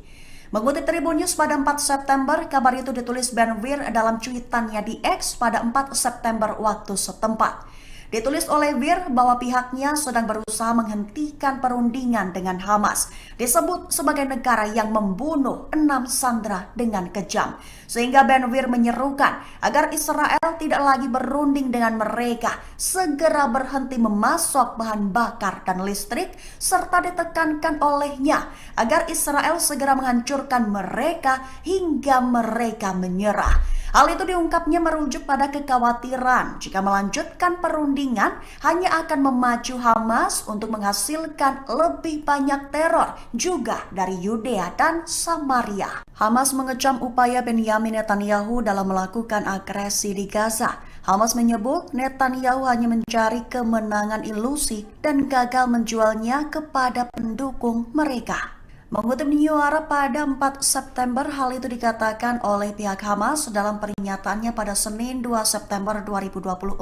Mengutip Tribun News pada 4 September, kabar itu ditulis Ben-Gvir dalam cuitannya di X pada 4 September waktu setempat. Ditulis oleh Gvir bahwa pihaknya sedang berusaha menghentikan perundingan dengan Hamas. Disebut sebagai negara yang membunuh 6 sandera dengan kejam. Sehingga Ben-Gvir menyerukan agar Israel tidak lagi berunding dengan mereka, segera berhenti memasok bahan bakar dan listrik, serta ditekankan olehnya agar Israel segera menghancurkan mereka hingga mereka menyerah. Hal itu diungkapnya merujuk pada kekhawatiran jika melanjutkan perundingan hanya akan memacu Hamas untuk menghasilkan lebih banyak teror juga dari Yudea dan Samaria. Hamas mengecam upaya Benjamin Netanyahu dalam melakukan agresi di Gaza. Hamas menyebut Netanyahu hanya mencari kemenangan ilusi dan gagal menjualnya kepada pendukung mereka. Mengutip New Arab pada 4 September, hal itu dikatakan oleh pihak Hamas dalam pernyataannya pada Senin 2 September 2024.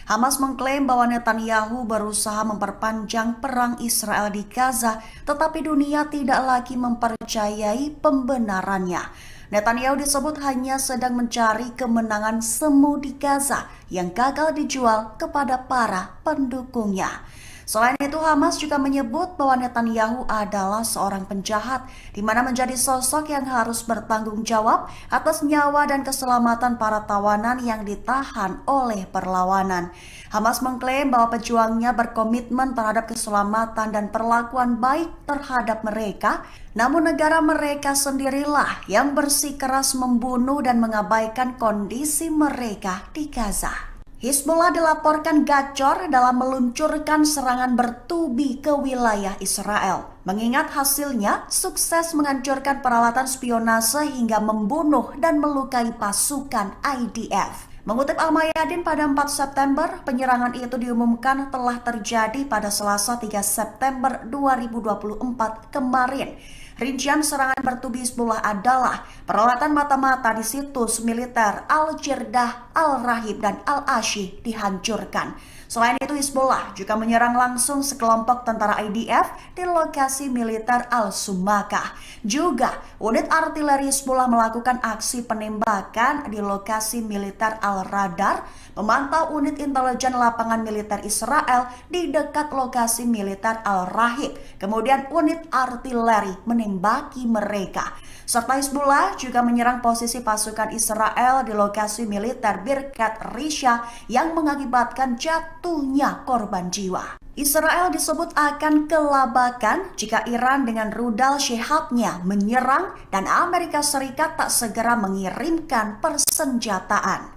Hamas mengklaim bahwa Netanyahu berusaha memperpanjang perang Israel di Gaza, tetapi dunia tidak lagi mempercayai pembenarannya. Netanyahu disebut hanya sedang mencari kemenangan semu di Gaza yang gagal dijual kepada para pendukungnya. Selain itu, Hamas juga menyebut bahwa Netanyahu adalah seorang penjahat, di mana menjadi sosok yang harus bertanggung jawab atas nyawa dan keselamatan para tawanan yang ditahan oleh perlawanan. Hamas mengklaim bahwa pejuangnya berkomitmen terhadap keselamatan dan perlakuan baik terhadap mereka, namun negara mereka sendirilah yang bersikeras membunuh dan mengabaikan kondisi mereka di Gaza. Hizbullah dilaporkan gacor dalam meluncurkan serangan bertubi ke wilayah Israel. Mengingat hasilnya sukses menghancurkan peralatan spionase hingga membunuh dan melukai pasukan IDF. Mengutip Al-Mayadin pada 4 September, penyerangan itu diumumkan telah terjadi pada Selasa 3 September 2024 kemarin. Rincian serangan bertubi Hizbullah adalah peralatan mata-mata di situs militer Al-Jirdah, Al-Rahib, dan Al-Ashi dihancurkan. Selain itu, Hizbullah juga menyerang langsung sekelompok tentara IDF di lokasi militer Al-Sumakah. Juga, unit artileri Hizbullah melakukan aksi penembakan di lokasi militer Al-Radar, memantau unit intelijen lapangan militer Israel di dekat lokasi militer Al-Rahib. Kemudian unit artileri menembaki mereka. Serta Hizbullah juga menyerang posisi pasukan Israel di lokasi militer Birkat Risha yang mengakibatkan jatuhnya korban jiwa. Israel disebut akan kelabakan jika Iran dengan rudal Shihab-nya menyerang dan Amerika Serikat tak segera mengirimkan persenjataan.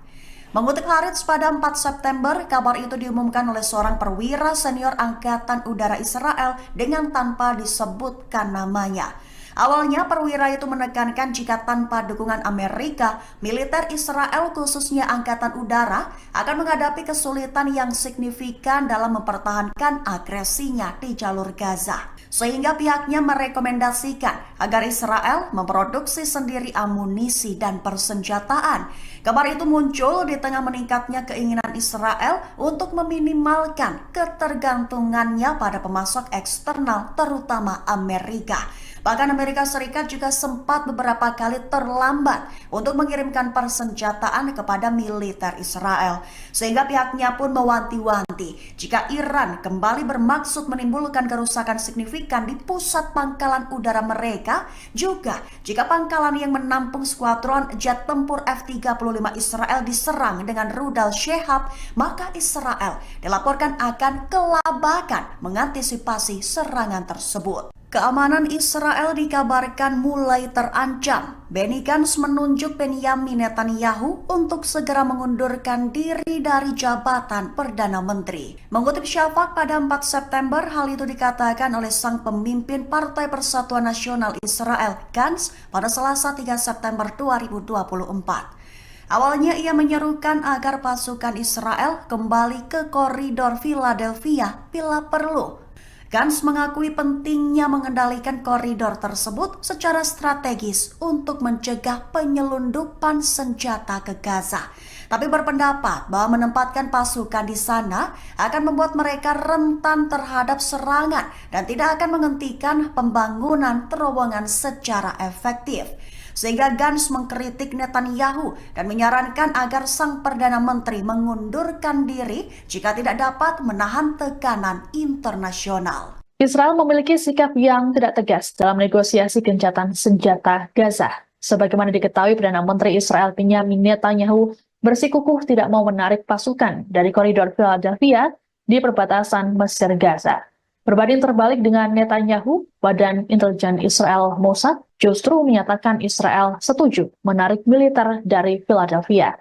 Mengutip Haaretz pada 4 September, kabar itu diumumkan oleh seorang perwira senior Angkatan Udara Israel dengan tanpa disebutkan namanya. Awalnya perwira itu menekankan jika tanpa dukungan Amerika, militer Israel khususnya Angkatan Udara akan menghadapi kesulitan yang signifikan dalam mempertahankan agresinya di jalur Gaza. Sehingga pihaknya merekomendasikan agar Israel memproduksi sendiri amunisi dan persenjataan. Kabar itu muncul di tengah meningkatnya keinginan Israel untuk meminimalkan ketergantungannya pada pemasok eksternal terutama Amerika. Bahkan Amerika Serikat juga sempat beberapa kali terlambat untuk mengirimkan persenjataan kepada militer Israel. Sehingga pihaknya pun mewanti-wanti jika Iran kembali bermaksud menimbulkan kerusakan signifikan di pusat pangkalan udara mereka, juga jika pangkalan yang menampung skuadron jet tempur F-35 Israel diserang dengan rudal Shihab, maka Israel dilaporkan akan kelabakan mengantisipasi serangan tersebut. Keamanan Israel dikabarkan mulai terancam. Benny Gantz menunjuk Benyamin Netanyahu untuk segera mengundurkan diri dari jabatan Perdana Menteri. Mengutip Shafak pada 4 September, hal itu dikatakan oleh sang pemimpin Partai Persatuan Nasional Israel, Gantz, pada Selasa 3 September 2024. Awalnya ia menyerukan agar pasukan Israel kembali ke koridor Philadelphia bila perlu. Gantz mengakui pentingnya mengendalikan koridor tersebut secara strategis untuk mencegah penyelundupan senjata ke Gaza. Tapi berpendapat bahwa menempatkan pasukan di sana akan membuat mereka rentan terhadap serangan dan tidak akan menghentikan pembangunan terowongan secara efektif. Sehingga Gantz mengkritik Netanyahu dan menyarankan agar sang Perdana Menteri mengundurkan diri jika tidak dapat menahan tekanan internasional. Israel memiliki sikap yang tidak tegas dalam negosiasi gencatan senjata Gaza. Sebagaimana diketahui, Perdana Menteri Israel Benyamin Netanyahu bersikukuh tidak mau menarik pasukan dari koridor Philadelphia di perbatasan Mesir-Gaza. Berbanding terbalik dengan Netanyahu, Badan Intelijen Israel Mossad justru menyatakan Israel setuju menarik militer dari Philadelphia.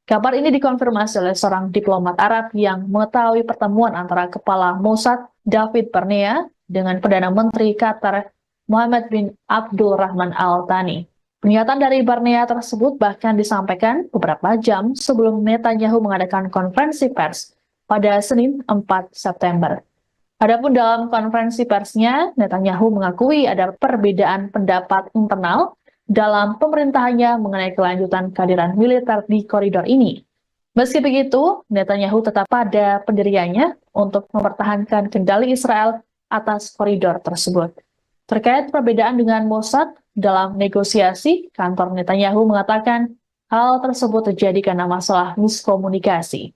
Kabar ini dikonfirmasi oleh seorang diplomat Arab yang mengetahui pertemuan antara Kepala Mossad David Barnea dengan Perdana Menteri Qatar Mohammed bin Abdul Rahman Al Thani. Pernyataan dari Barnea tersebut bahkan disampaikan beberapa jam sebelum Netanyahu mengadakan konferensi pers pada Senin 4 September. Adapun dalam konferensi persnya, Netanyahu mengakui ada perbedaan pendapat internal dalam pemerintahannya mengenai kelanjutan kehadiran militer di koridor ini. Meski begitu, Netanyahu tetap pada pendiriannya untuk mempertahankan kendali Israel atas koridor tersebut. Terkait perbedaan dengan Mossad dalam negosiasi, kantor Netanyahu mengatakan hal tersebut terjadi karena masalah miskomunikasi.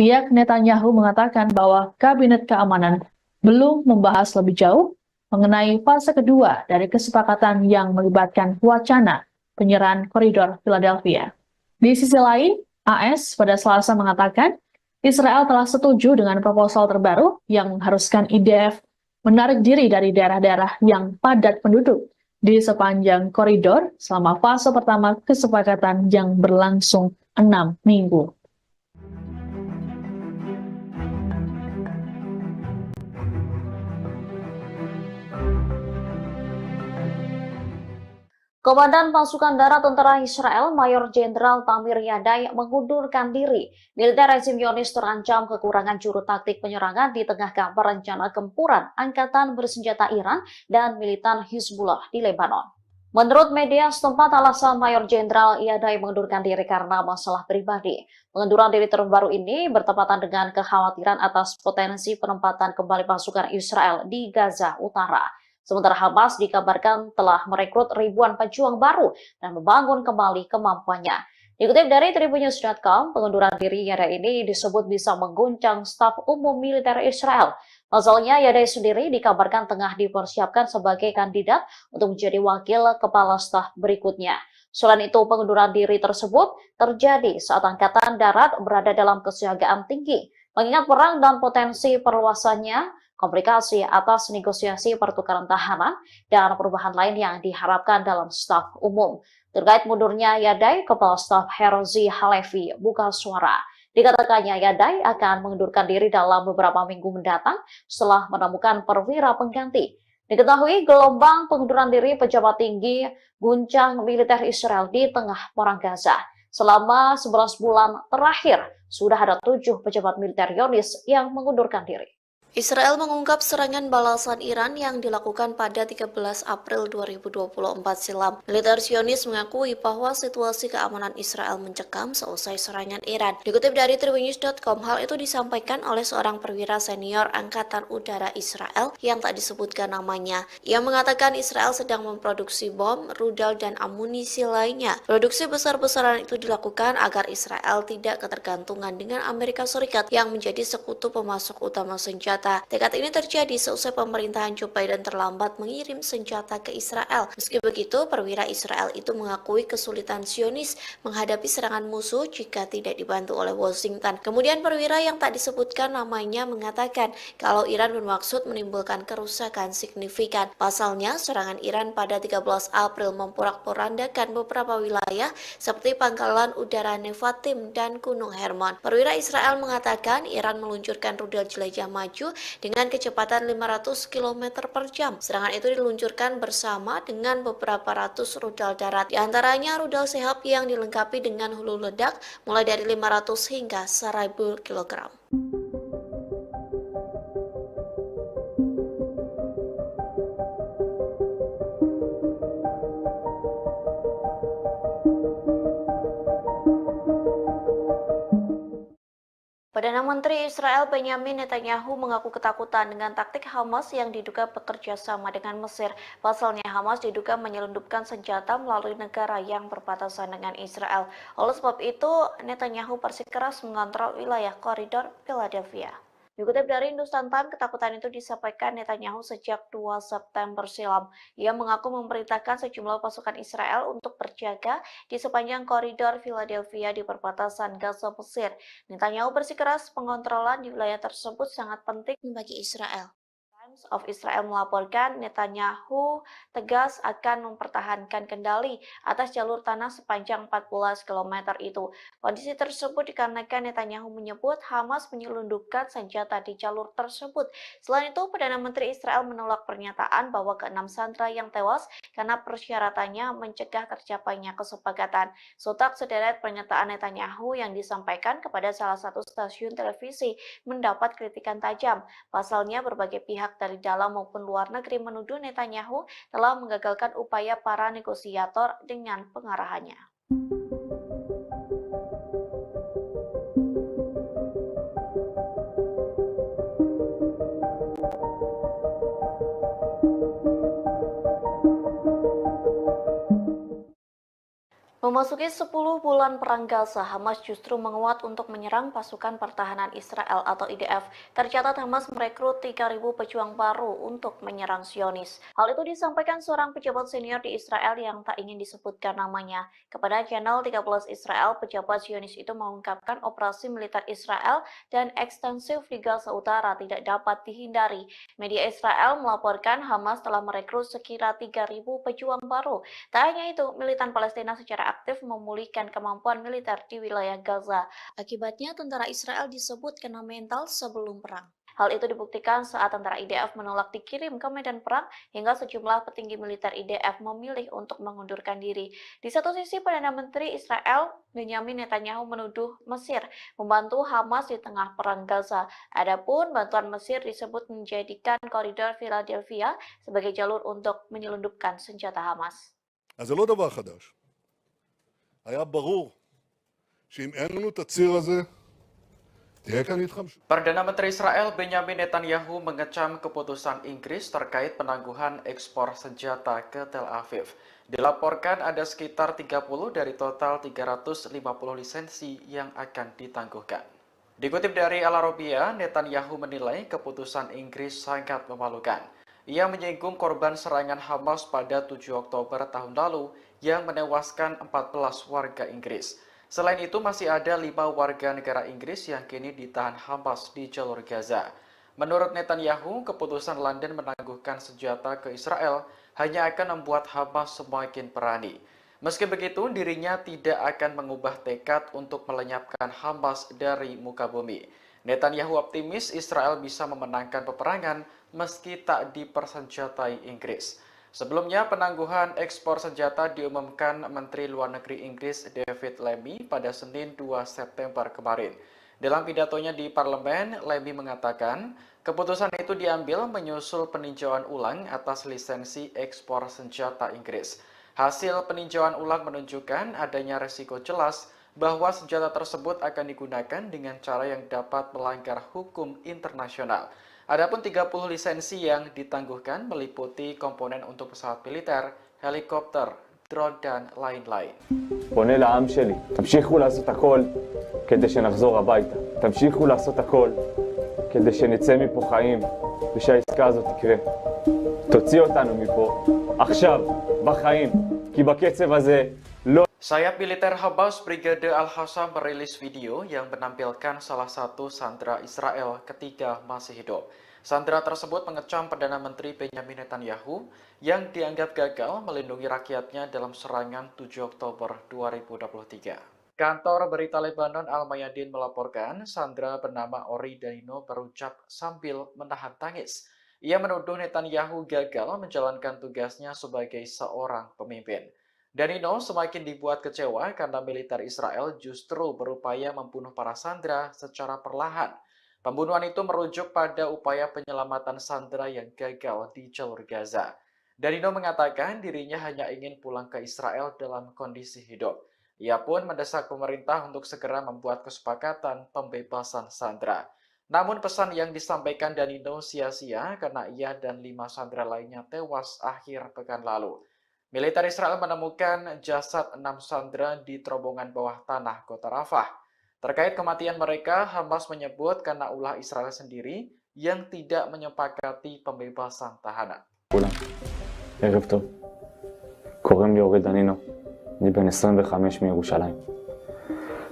Pihak Netanyahu mengatakan bahwa Kabinet Keamanan belum membahas lebih jauh mengenai fase kedua dari kesepakatan yang melibatkan wacana penyerahan koridor Philadelphia. Di sisi lain, AS pada Selasa mengatakan Israel telah setuju dengan proposal terbaru yang mengharuskan IDF menarik diri dari daerah-daerah yang padat penduduk di sepanjang koridor selama fase pertama kesepakatan yang berlangsung 6 minggu. Komandan Pasukan Darat Tentara Israel, Mayor Jenderal Tamir Yadai mengundurkan diri. Militer rezim Zionis terancam kekurangan juru taktik penyerangan di tengah kabar rencana gempuran Angkatan Bersenjata Iran dan militan Hizbullah di Lebanon. Menurut media setempat, alasan Mayor Jenderal Iyadai mengundurkan diri karena masalah pribadi. Pengunduran diri terbaru ini bertepatan dengan kekhawatiran atas potensi penempatan kembali pasukan Israel di Gaza Utara. Sementara Hamas dikabarkan telah merekrut ribuan pejuang baru dan membangun kembali kemampuannya. Dikutip dari Tribunnews.com, pengunduran diri Iyadai ini disebut bisa mengguncang staf umum militer Israel. Pasalnya, Iyadai sendiri dikabarkan tengah dipersiapkan sebagai kandidat untuk menjadi wakil kepala staf berikutnya. Selain itu, pengunduran diri tersebut terjadi saat Angkatan Darat berada dalam kesiagaan tinggi. Mengingat perang dan potensi perluasannya, komplikasi atas negosiasi pertukaran tahanan, dan perubahan lain yang diharapkan dalam staf umum. Terkait mundurnya Iyadai, Kepala Staf Herzi Halevi buka suara. Dikatakannya Iyadai akan mengundurkan diri dalam beberapa minggu mendatang setelah menemukan perwira pengganti. Diketahui gelombang pengunduran diri pejabat tinggi guncang militer Israel di tengah perang Gaza. Selama 11 bulan terakhir, sudah ada 7 pejabat militer Zionis yang mengundurkan diri. Israel mengungkap serangan balasan Iran yang dilakukan pada 13 April 2024 silam. Militer Zionis mengakui bahwa situasi keamanan Israel mencekam seusai serangan Iran. Dikutip dari Tribunnews.com, hal itu disampaikan oleh seorang perwira senior Angkatan Udara Israel yang tak disebutkan namanya. Ia mengatakan Israel sedang memproduksi bom, rudal, dan amunisi lainnya. Produksi besar-besaran itu dilakukan agar Israel tidak ketergantungan dengan Amerika Serikat yang menjadi sekutu pemasok utama senjata. Tekad ini terjadi seusai pemerintahan Joe Biden terlambat mengirim senjata ke Israel. Meski begitu, perwira Israel itu mengakui kesulitan Zionis menghadapi serangan musuh jika tidak dibantu oleh Washington. Kemudian perwira yang tak disebutkan namanya mengatakan kalau Iran bermaksud menimbulkan kerusakan signifikan. Pasalnya, serangan Iran pada 13 April memporak-porandakan beberapa wilayah seperti pangkalan udara Nevatim dan Gunung Hermon. Perwira Israel mengatakan Iran meluncurkan rudal jelajah maju dengan kecepatan 500 km per jam. Serangan itu diluncurkan bersama dengan beberapa ratus rudal darat. Di antaranya rudal Sehab yang dilengkapi dengan hulu ledak mulai dari 500 hingga 1000 kg. Perdana Menteri Israel Benyamin Netanyahu mengaku ketakutan dengan taktik Hamas yang diduga bekerja sama dengan Mesir. Pasalnya Hamas diduga menyelundupkan senjata melalui negara yang berbatasan dengan Israel. Oleh sebab itu, Netanyahu bersikeras mengontrol wilayah koridor Philadelphia. Dikutip dari Hindustan Times, ketakutan itu disampaikan Netanyahu sejak 2 September silam. Ia mengaku memerintahkan sejumlah pasukan Israel untuk berjaga di sepanjang koridor Philadelphia di perbatasan Gaza Mesir. Netanyahu bersikeras pengontrolan di wilayah tersebut sangat penting bagi Israel. Times of Israel melaporkan Netanyahu tegas akan mempertahankan kendali atas jalur tanah sepanjang 14 km itu. Kondisi tersebut dikarenakan Netanyahu menyebut Hamas menyelundupkan senjata di jalur tersebut. Selain itu, Perdana Menteri Israel menolak pernyataan bahwa ke-6 sandera yang tewas karena persyaratannya mencegah tercapainya kesepakatan. Sontak sederet pernyataan Netanyahu yang disampaikan kepada salah satu stasiun televisi mendapat kritikan tajam. Pasalnya, berbagai pihak dari dalam maupun luar negeri menuduh Netanyahu telah menggagalkan upaya para negosiator dengan pengarahannya. Memasuki 10 bulan perang Gaza, Hamas justru menguat untuk menyerang pasukan pertahanan Israel atau IDF. Tercatat Hamas merekrut 3.000 pejuang baru untuk menyerang Zionis. Hal itu disampaikan seorang pejabat senior di Israel yang tak ingin disebutkan namanya. Kepada channel 13 Israel, pejabat Zionis itu mengungkapkan operasi militer Israel dan ekstensif di Gaza Utara tidak dapat dihindari. Media Israel melaporkan Hamas telah merekrut sekira 3.000 pejuang baru. Tak hanya itu, militan Palestina secara aktif memulihkan kemampuan militer di wilayah Gaza. Akibatnya, tentara Israel disebut kena mental sebelum perang. Hal itu dibuktikan saat tentara IDF menolak dikirim ke medan perang hingga sejumlah petinggi militer IDF memilih untuk mengundurkan diri. Di satu sisi, Perdana Menteri Israel Benyamin Netanyahu menuduh Mesir membantu Hamas di tengah perang Gaza. Adapun bantuan Mesir disebut menjadikan koridor Philadelphia sebagai jalur untuk menyelundupkan senjata Hamas. אז זה לא דבר חדש. היה ברור שאם אין לנו את הציר הזה, תהיה כאן התחמשות. Perdana Menteri Israel Benyamin Netanyahu mengecam keputusan Inggris terkait penangguhan ekspor senjata ke Tel Aviv. Dilaporkan ada sekitar 30 dari total 350 lisensi yang akan ditangguhkan. Dikutip dari Al Arabiya, Netanyahu menilai keputusan Inggris sangat memalukan. Ia menyinggung korban serangan Hamas pada 7 Oktober tahun lalu yang menewaskan 14 warga Inggris. Selain itu masih ada 5 warga negara Inggris yang kini ditahan Hamas di jalur Gaza. Menurut Netanyahu, keputusan London menangguhkan senjata ke Israel hanya akan membuat Hamas semakin berani. Meski begitu, dirinya tidak akan mengubah tekad untuk melenyapkan Hamas dari muka bumi. Netanyahu optimis Israel bisa memenangkan peperangan meski tak dipersenjatai Inggris. Sebelumnya, penangguhan ekspor senjata diumumkan Menteri Luar Negeri Inggris David Lammy pada Senin 2 September kemarin. Dalam pidatonya di parlemen, Lammy mengatakan keputusan itu diambil menyusul peninjauan ulang atas lisensi ekspor senjata Inggris. Hasil peninjauan ulang menunjukkan adanya resiko jelas bahwa senjata tersebut akan digunakan dengan cara yang dapat melanggar hukum internasional. Adapun 30 lisensi yang ditangguhkan meliputi komponen untuk pesawat militer, helikopter, drone, dan lain-lain. פונה לעם שלי, תמשיכו לעשות הכל כדי שנחזור הביתה. תמשיכו לעשות הכל כדי שנצא מפה חיים ושהעסקה הזאת תקרה. תוציא אותנו מפה עכשיו, בחיים, כי בקצב הזה לא... Sayap militer Hamas Brigade Al-Hassam merilis video yang menampilkan salah satu sandera Israel ketika masih hidup. Sandera tersebut mengecam Perdana Menteri Benyamin Netanyahu yang dianggap gagal melindungi rakyatnya dalam serangan 7 Oktober 2023. Kantor berita Lebanon Al-Mayadin melaporkan sandera bernama Ori Danino berucap sambil menahan tangis. Ia menuduh Netanyahu gagal menjalankan tugasnya sebagai seorang pemimpin. Danino semakin dibuat kecewa karena militer Israel justru berupaya membunuh para sandera secara perlahan. Pembunuhan itu merujuk pada upaya penyelamatan sandera yang gagal di jalur Gaza. Danino mengatakan dirinya hanya ingin pulang ke Israel dalam kondisi hidup. Ia pun mendesak pemerintah untuk segera membuat kesepakatan pembebasan sandera. Namun pesan yang disampaikan Danino sia-sia karena ia dan 5 sandera lainnya tewas akhir pekan lalu. Militer Israel menemukan jasad 6 sandera di terowongan bawah tanah kota Rafah. Terkait kematian mereka, Hamas menyebut karena ulah Israel sendiri yang tidak menyepakati pembebasan tahanan. ערב טוב. קוראים לי אורי דנינו. אני בן 25 מירושלים.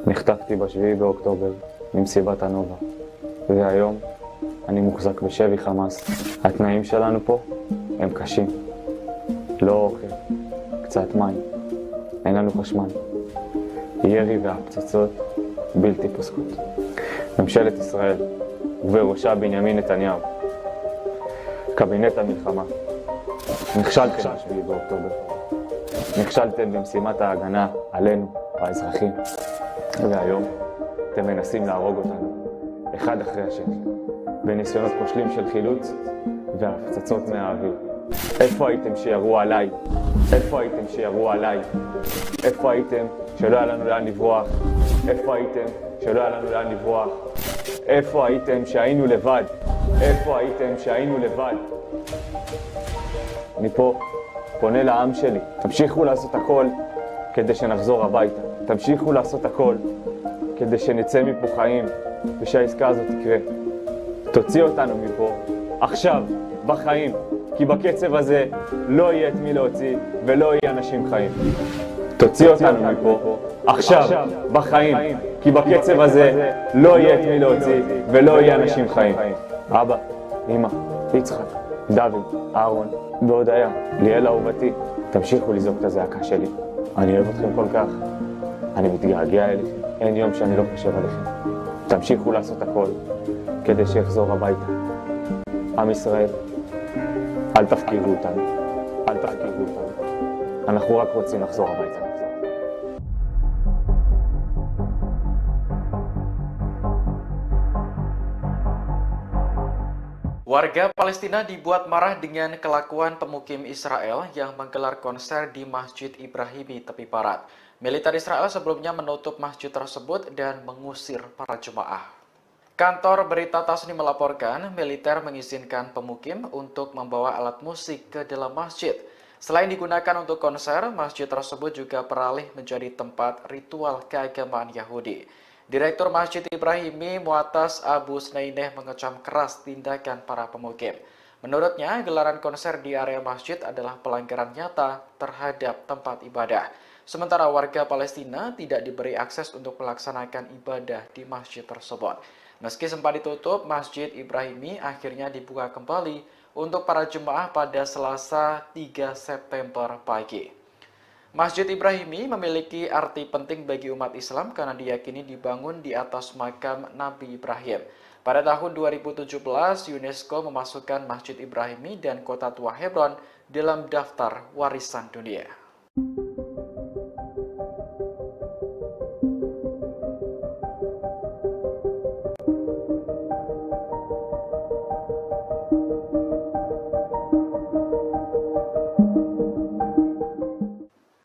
נחטפתי ב7 באוקטובר ממסיבת הנובה. והיום אני מוחזק בשבי חמאס. התנאים שלנו פה הם קשים. לא אוכל, קצת מים, אין לנו חשמל. ירי והפצצות בלתי פוסקות. ממשלת ישראל ובראשה בנימין נתניהו. קבינט המלחמה. נכשלתם ב7 באוקטובר. נכשלתם במשימת ההגנה עלינו, האזרחים. והיום אתם מנסים להרוג אותנו, אחד אחרי השני, בניסיונות כושלים של חילוץ והפצצות מהאוויר. איפה הייתם שירו עליי? איפה הייתם שירו עליי? איפה הייתם שלא היה לנו לאן לברוח? איפה הייתם שלא היה לנו לאן לברוח? איפה הייתם שהיינו לבד? איפה הייתם שהיינו לבד? אני פה פונה לעם שלי, תמשיכו לעשות הכל כדי שנחזור הביתה. תמשיכו לעשות הכל כדי שנצא מפה חיים ושהעסקה הזאת תקרה. תוציא אותנו מפה עכשיו, בחיים. כי בקצב הזה לא יהיה את מי להוציא ולא יהיה אנשים חיים. תוציא אותנו מפה עכשיו, בחיים. כי בקצב הזה לא יהיה את מי להוציא ולא יהיה אנשים חיים. אבא, אמא, יצחק, דוד, אהרון והודיה, ליאל אהובתי, תמשיכו לזעוק את הזעקה שלי. אני אוהב אתכם כל כך, אני מתגעגע אליכם, אין יום שאני לא חושב עליכם. תמשיכו לעשות הכל כדי שיחזור הביתה. עם ישראל, אל תפקירו אותנו, אל תפקירו אותנו. אנחנו רק רוצים לחזור הביתה. Warga Palestina dibuat marah dengan kelakuan pemukim Israel yang menggelar konser di Masjid Ibrahimi tepi barat. Militer Israel sebelumnya menutup masjid tersebut dan mengusir para jemaah. Kantor berita Tasnim melaporkan militer mengizinkan pemukim untuk membawa alat musik ke dalam masjid. Selain digunakan untuk konser, masjid tersebut juga beralih menjadi tempat ritual keagamaan Yahudi. Direktur Masjid Ibrahimi Mu'atas Abu Snaineh mengecam keras tindakan para pemukim. Menurutnya, gelaran konser di area masjid adalah pelanggaran nyata terhadap tempat ibadah. Sementara warga Palestina tidak diberi akses untuk melaksanakan ibadah di masjid tersebut. Meski sempat ditutup, Masjid Ibrahimi akhirnya dibuka kembali untuk para jemaah pada Selasa 3 September pagi. Masjid Ibrahimi memiliki arti penting bagi umat Islam karena diyakini dibangun di atas makam Nabi Ibrahim. Pada tahun 2017, UNESCO memasukkan Masjid Ibrahimi dan Kota Tua Hebron dalam daftar warisan dunia.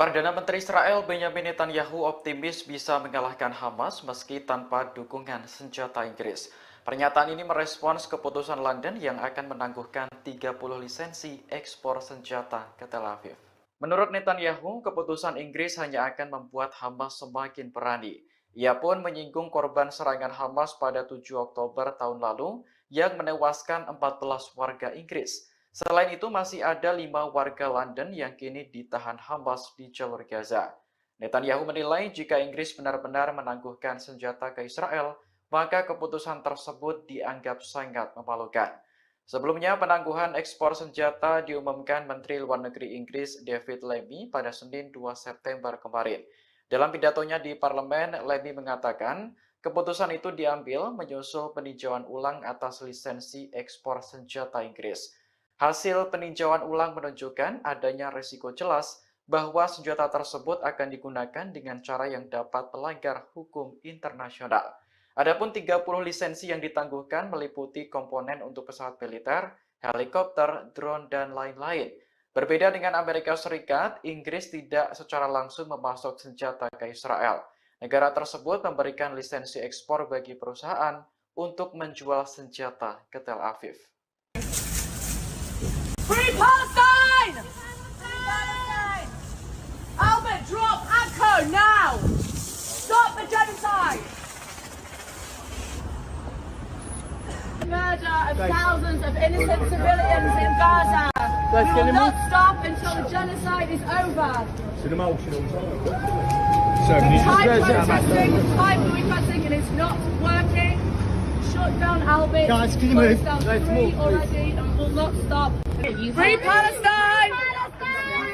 Perdana Menteri Israel Benjamin Netanyahu optimis bisa mengalahkan Hamas meski tanpa dukungan senjata Inggris. Pernyataan ini merespons keputusan London yang akan menangguhkan 30 lisensi ekspor senjata ke Tel Aviv. Menurut Netanyahu, keputusan Inggris hanya akan membuat Hamas semakin berani. Ia pun menyinggung korban serangan Hamas pada 7 Oktober tahun lalu yang menewaskan 14 warga Inggris. Selain itu, masih ada 5 warga London yang kini ditahan Hamas di jalur Gaza. Netanyahu menilai jika Inggris benar-benar menangguhkan senjata ke Israel, maka keputusan tersebut dianggap sangat memalukan. Sebelumnya, penangguhan ekspor senjata diumumkan Menteri Luar Negeri Inggris David Lammy pada Senin 2 September kemarin. Dalam pidatonya di parlemen, Lammy mengatakan keputusan itu diambil menyusul peninjauan ulang atas lisensi ekspor senjata Inggris. Hasil peninjauan ulang menunjukkan adanya risiko jelas bahwa senjata tersebut akan digunakan dengan cara yang dapat melanggar hukum internasional. Adapun 30 lisensi yang ditangguhkan meliputi komponen untuk pesawat militer, helikopter, drone, dan lain-lain. Berbeda dengan Amerika Serikat, Inggris tidak secara langsung memasok senjata ke Israel. Negara tersebut memberikan lisensi ekspor bagi perusahaan untuk menjual senjata ke Tel Aviv. Free Palestine! Free Palestine! Albert, drop ACO now! Stop the genocide! Murder of thousands of innocent civilians in Gaza. We will not stop until the genocide is over. Thai protesting and it's not working. Shut down Albert. Guys, can you move? Free already and will not stop. Free Palestine!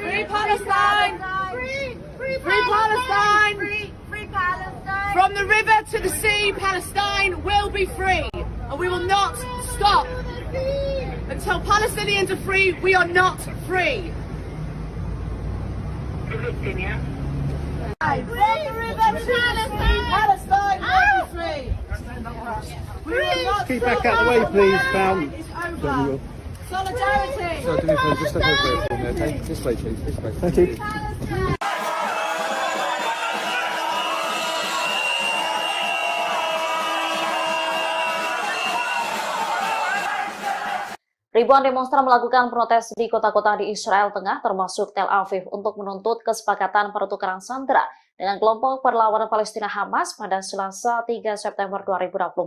Free Palestine! Free Palestine! Free Palestine! From the river to the sea, Palestine will be free. And we will not stop. Until Palestinians are free, we are not free. From the river to the sea, Palestine will be free. We will not Keep back out of the way, please, pal. It's over. Solidarity. So, do me a favour, just step over here for me, okay? This way, please. This way. Thank you. Ribuan demonstran melakukan protes di kota-kota di Israel Tengah termasuk Tel Aviv untuk menuntut kesepakatan pertukaran sandera dengan kelompok perlawanan Palestina Hamas pada Selasa 3 September 2024.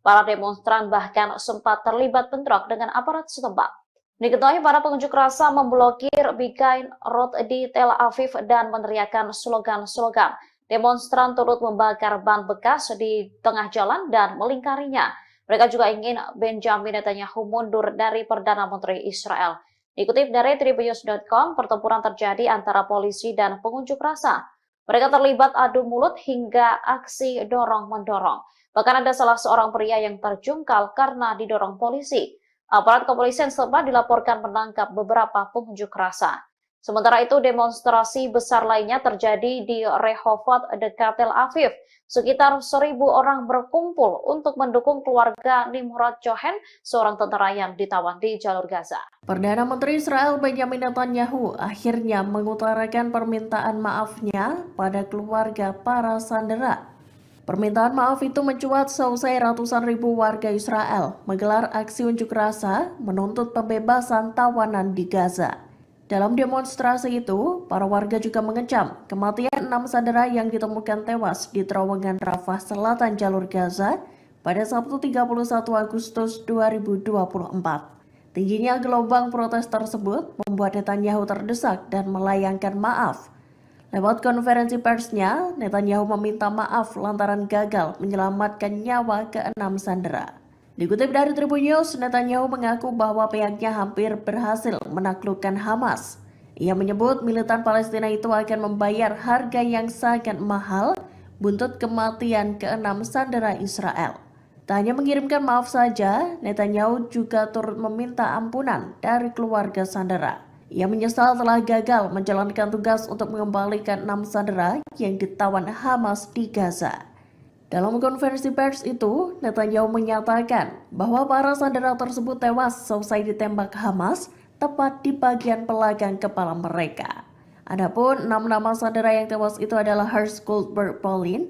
Para demonstran bahkan sempat terlibat bentrok dengan aparat setempat. Diketahui para pengunjuk rasa memblokir Bigain Road di Tel Aviv dan meneriakkan slogan-slogan. Demonstran turut membakar ban bekas di tengah jalan dan melingkarinya. Mereka juga ingin Benjamin Netanyahu mundur dari Perdana Menteri Israel. Dikutip dari Tribunnews.com, pertempuran terjadi antara polisi dan pengunjuk rasa. Mereka terlibat adu mulut hingga aksi dorong-mendorong. Bahkan ada salah seorang pria yang terjungkal karena didorong polisi. Aparat kepolisian setempat dilaporkan menangkap beberapa pengunjuk rasa. Sementara itu, demonstrasi besar lainnya terjadi di Rehovot dekat Tel Aviv. Sekitar 1.000 orang berkumpul untuk mendukung keluarga Nimrod Cohen, seorang tentara yang ditawan di jalur Gaza. Perdana Menteri Israel Benjamin Netanyahu akhirnya mengutarakan permintaan maafnya pada keluarga para sandera. Permintaan maaf itu mencuat seusai ratusan ribu warga Israel menggelar aksi unjuk rasa menuntut pembebasan tawanan di Gaza. Dalam demonstrasi itu, para warga juga mengecam kematian 6 sandera yang ditemukan tewas di terowongan Rafah selatan jalur Gaza pada Sabtu 31 Agustus 2024. Tingginya gelombang protes tersebut membuat Netanyahu terdesak dan melayangkan maaf. Lewat konferensi persnya, Netanyahu meminta maaf lantaran gagal menyelamatkan nyawa ke-6 sandera. Dikutip dari Tribun News, Netanyahu mengaku bahwa pihaknya hampir berhasil menaklukkan Hamas. Ia menyebut militan Palestina itu akan membayar harga yang sangat mahal buntut kematian ke-6 sandera Israel. Tak hanya mengirimkan maaf saja, Netanyahu juga turut meminta ampunan dari keluarga sandera. Ia menyesal telah gagal menjalankan tugas untuk mengembalikan 6 sandera yang ditawan Hamas di Gaza. Dalam konferensi pers itu, Netanyahu menyatakan bahwa para sandera tersebut tewas selesai ditembak Hamas tepat di bagian belakang kepala mereka. Adapun 6 nama sandera yang tewas itu adalah Hersh Goldberg Polin,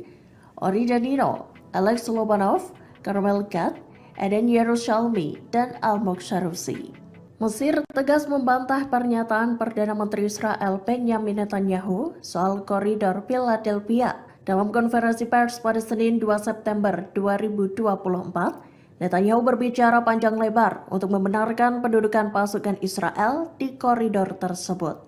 Ori Danino, Alex Lobanov, Carmel Gat, Eden Yerushalmi, dan Almog Sharusi. Mesir tegas membantah pernyataan Perdana Menteri Israel Benjamin Netanyahu soal koridor Philadelphia. Dalam konferensi pers pada Senin 2 September 2024, Netanyahu berbicara panjang lebar untuk membenarkan pendudukan pasukan Israel di koridor tersebut.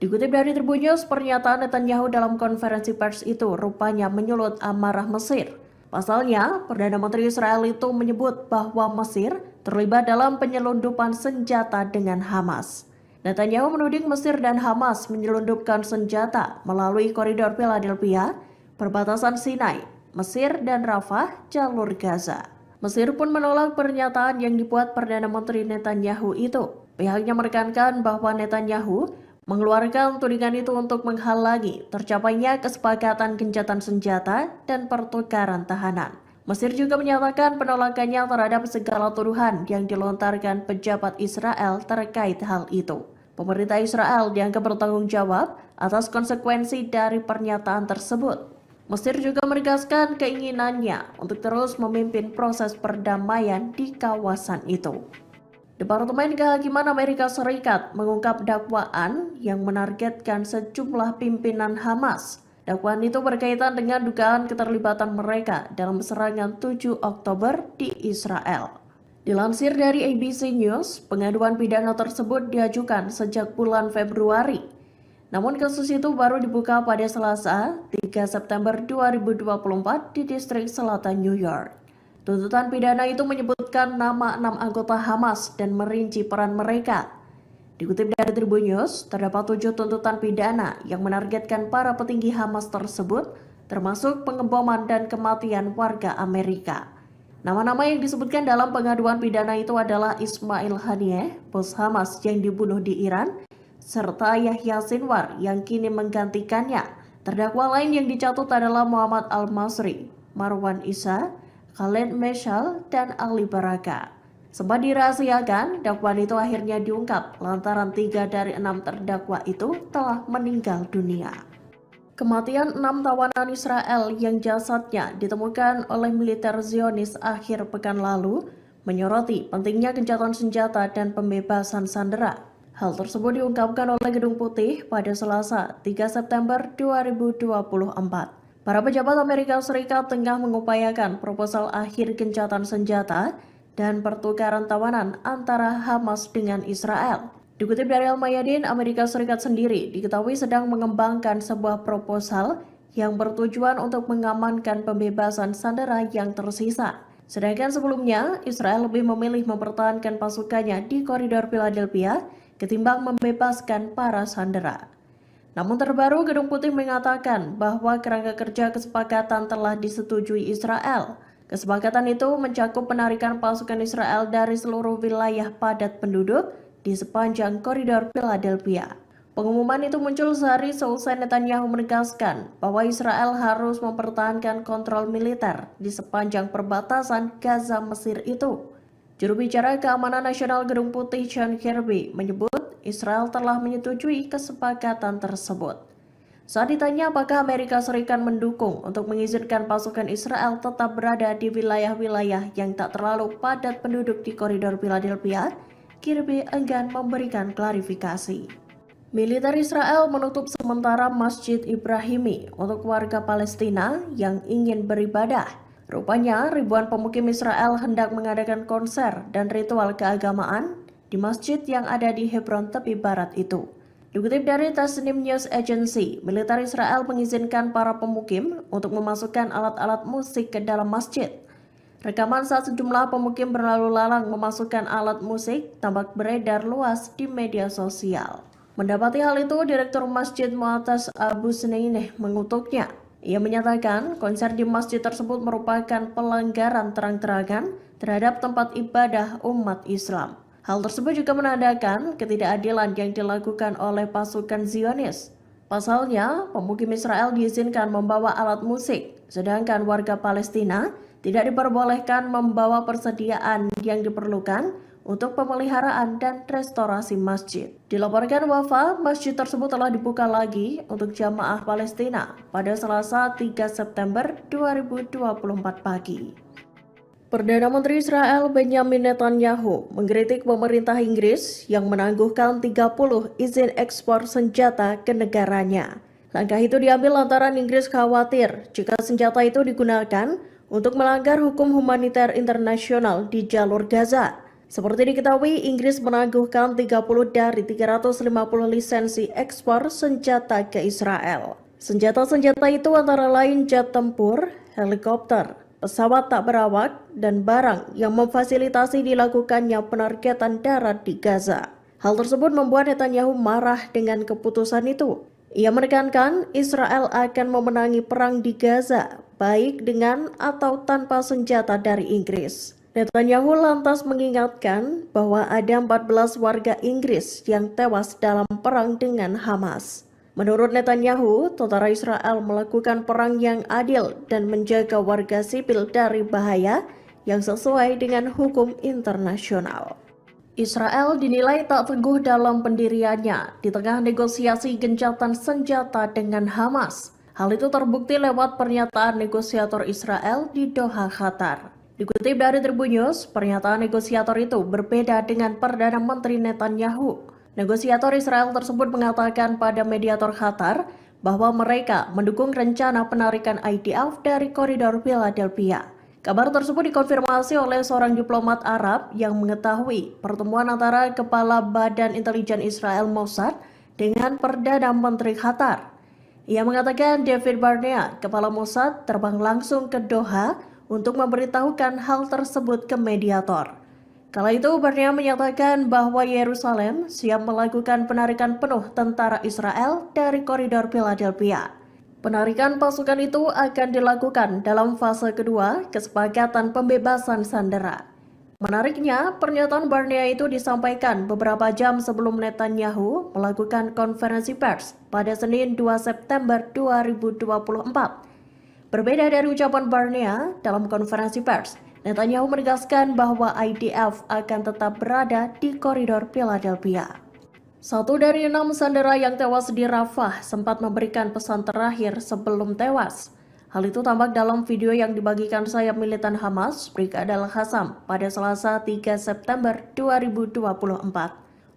Dikutip dari Tribun News, pernyataan Netanyahu dalam konferensi pers itu rupanya menyulut amarah Mesir. Pasalnya, Perdana Menteri Israel itu menyebut bahwa Mesir terlibat dalam penyelundupan senjata dengan Hamas. Netanyahu menuding Mesir dan Hamas menyelundupkan senjata melalui koridor Philadelphia, perbatasan Sinai, Mesir dan Rafah, jalur Gaza. Mesir pun menolak pernyataan yang dibuat Perdana Menteri Netanyahu itu. Pihaknya menekankan bahwa Netanyahu mengeluarkan tudingan itu untuk menghalangi tercapainya kesepakatan gencatan senjata dan pertukaran tahanan. Mesir juga menyatakan penolakannya terhadap segala tuduhan yang dilontarkan pejabat Israel terkait hal itu. Pemerintah Israel dianggap bertanggung jawab atas konsekuensi dari pernyataan tersebut. Mesir juga menegaskan keinginannya untuk terus memimpin proses perdamaian di kawasan itu. Departemen Kehakiman Amerika Serikat mengungkap dakwaan yang menargetkan sejumlah pimpinan Hamas. Dakwaan itu berkaitan dengan dugaan keterlibatan mereka dalam serangan 7 Oktober di Israel. Dilansir dari ABC News, pengaduan pidana tersebut diajukan sejak bulan Februari. Namun kasus itu baru dibuka pada Selasa, 3 September 2024 di distrik selatan New York. Tuntutan pidana itu menyebutkan nama 6 anggota Hamas dan merinci peran mereka. Dikutip dari Tribun News, terdapat 7 tuntutan pidana yang menargetkan para petinggi Hamas tersebut, termasuk pengeboman dan kematian warga Amerika. Nama-nama yang disebutkan dalam pengaduan pidana itu adalah Ismail Haniyeh, bos Hamas yang dibunuh di Iran, serta Yahya Sinwar yang kini menggantikannya. Terdakwa lain yang dicatut adalah Muhammad Al-Masri, Marwan Isa, Khaled Meshal, dan Ali Baraka. Sempat dirahasiakan, dakwaan itu akhirnya diungkap lantaran 3 dari 6 terdakwa itu telah meninggal dunia. Kematian 6 tawanan Israel yang jasadnya ditemukan oleh militer Zionis akhir pekan lalu menyoroti pentingnya gencatan senjata dan pembebasan sandera. Hal tersebut diungkapkan oleh Gedung Putih pada Selasa, 3 September 2024. Para pejabat Amerika Serikat tengah mengupayakan proposal akhir gencatan senjata dan pertukaran tawanan antara Hamas dengan Israel. Dikutip dari Al-Mayadin, Amerika Serikat sendiri diketahui sedang mengembangkan sebuah proposal yang bertujuan untuk mengamankan pembebasan sandera yang tersisa. Sedangkan sebelumnya, Israel lebih memilih mempertahankan pasukannya di koridor Philadelphia ketimbang membebaskan para sandera. Namun terbaru, Gedung Putih mengatakan bahwa kerangka kerja kesepakatan telah disetujui Israel. Kesepakatan itu mencakup penarikan pasukan Israel dari seluruh wilayah padat penduduk di sepanjang koridor Philadelphia. Pengumuman itu muncul sehari seusai Netanyahu menegaskan bahwa Israel harus mempertahankan kontrol militer di sepanjang perbatasan Gaza Mesir itu. Juru bicara Keamanan Nasional Gedung Putih John Kirby menyebut Israel telah menyetujui kesepakatan tersebut. Saat ditanya apakah Amerika Serikat mendukung untuk mengizinkan pasukan Israel tetap berada di wilayah-wilayah yang tak terlalu padat penduduk di koridor Philadelphia, Kirby enggan memberikan klarifikasi. Militer Israel menutup sementara Masjid Ibrahimi untuk warga Palestina yang ingin beribadah. Rupanya ribuan pemukim Israel hendak mengadakan konser dan ritual keagamaan di masjid yang ada di Hebron tepi barat itu. Dikutip dari Tasnim News Agency, militer Israel mengizinkan para pemukim untuk memasukkan alat-alat musik ke dalam masjid. Rekaman saat sejumlah pemukim berlalu lalang memasukkan alat musik tampak beredar luas di media sosial. Mendapati hal itu, Direktur Masjid Mu'atas Abu Sneineh mengutuknya. Ia menyatakan konser di masjid tersebut merupakan pelanggaran terang-terangan terhadap tempat ibadah umat Islam. Hal tersebut juga menandakan ketidakadilan yang dilakukan oleh pasukan Zionis. Pasalnya, pemukim Israel diizinkan membawa alat musik, sedangkan warga Palestina tidak diperbolehkan membawa persediaan yang diperlukan untuk pemeliharaan dan restorasi masjid. Dilaporkan Wafa, masjid tersebut telah dibuka lagi untuk jamaah Palestina pada Selasa 3 September 2024 pagi. Perdana Menteri Israel Benjamin Netanyahu mengkritik pemerintah Inggris yang menangguhkan 30 izin ekspor senjata ke negaranya. Langkah itu diambil lantaran Inggris khawatir jika senjata itu digunakan untuk melanggar hukum humaniter internasional di jalur Gaza. Seperti diketahui, Inggris menangguhkan 30 dari 350 lisensi ekspor senjata ke Israel. Senjata-senjata itu antara lain jet tempur, helikopter, pesawat tak berawak, dan barang yang memfasilitasi dilakukannya penargetan darat di Gaza. Hal tersebut membuat Netanyahu marah dengan keputusan itu. Ia menekankan Israel akan memenangi perang di Gaza, baik dengan atau tanpa senjata dari Inggris. Netanyahu lantas mengingatkan bahwa ada 14 warga Inggris yang tewas dalam perang dengan Hamas. Menurut Netanyahu, tentara Israel melakukan perang yang adil dan menjaga warga sipil dari bahaya yang sesuai dengan hukum internasional. Israel dinilai tak teguh dalam pendiriannya di tengah negosiasi gencatan senjata dengan Hamas. Hal itu terbukti lewat pernyataan negosiator Israel di Doha, Qatar. Dikutip dari Tribun News, pernyataan negosiator itu berbeda dengan Perdana Menteri Netanyahu. Negosiator Israel tersebut mengatakan pada mediator Qatar bahwa mereka mendukung rencana penarikan IDF dari koridor Philadelphia. Kabar tersebut dikonfirmasi oleh seorang diplomat Arab yang mengetahui pertemuan antara Kepala Badan Intelijen Israel Mossad dengan Perdana Menteri Qatar. Ia mengatakan David Barnea, Kepala Mossad, terbang langsung ke Doha untuk memberitahukan hal tersebut ke mediator. Kala itu Barnea menyatakan bahwa Yerusalem siap melakukan penarikan penuh tentara Israel dari koridor Philadelphia. Penarikan pasukan itu akan dilakukan dalam fase kedua kesepakatan pembebasan sandera. Menariknya, pernyataan Barnea itu disampaikan beberapa jam sebelum Netanyahu melakukan konferensi pers pada Senin 2 September 2024. Berbeda dari ucapan Barnea dalam konferensi pers, Netanyahu menegaskan bahwa IDF akan tetap berada di koridor Philadelphia. 1 dari 6 sandera yang tewas di Rafah sempat memberikan pesan terakhir sebelum tewas. Hal itu tampak dalam video yang dibagikan sayap militan Hamas, Brigade Al-Qassam, pada Selasa 3 September 2024.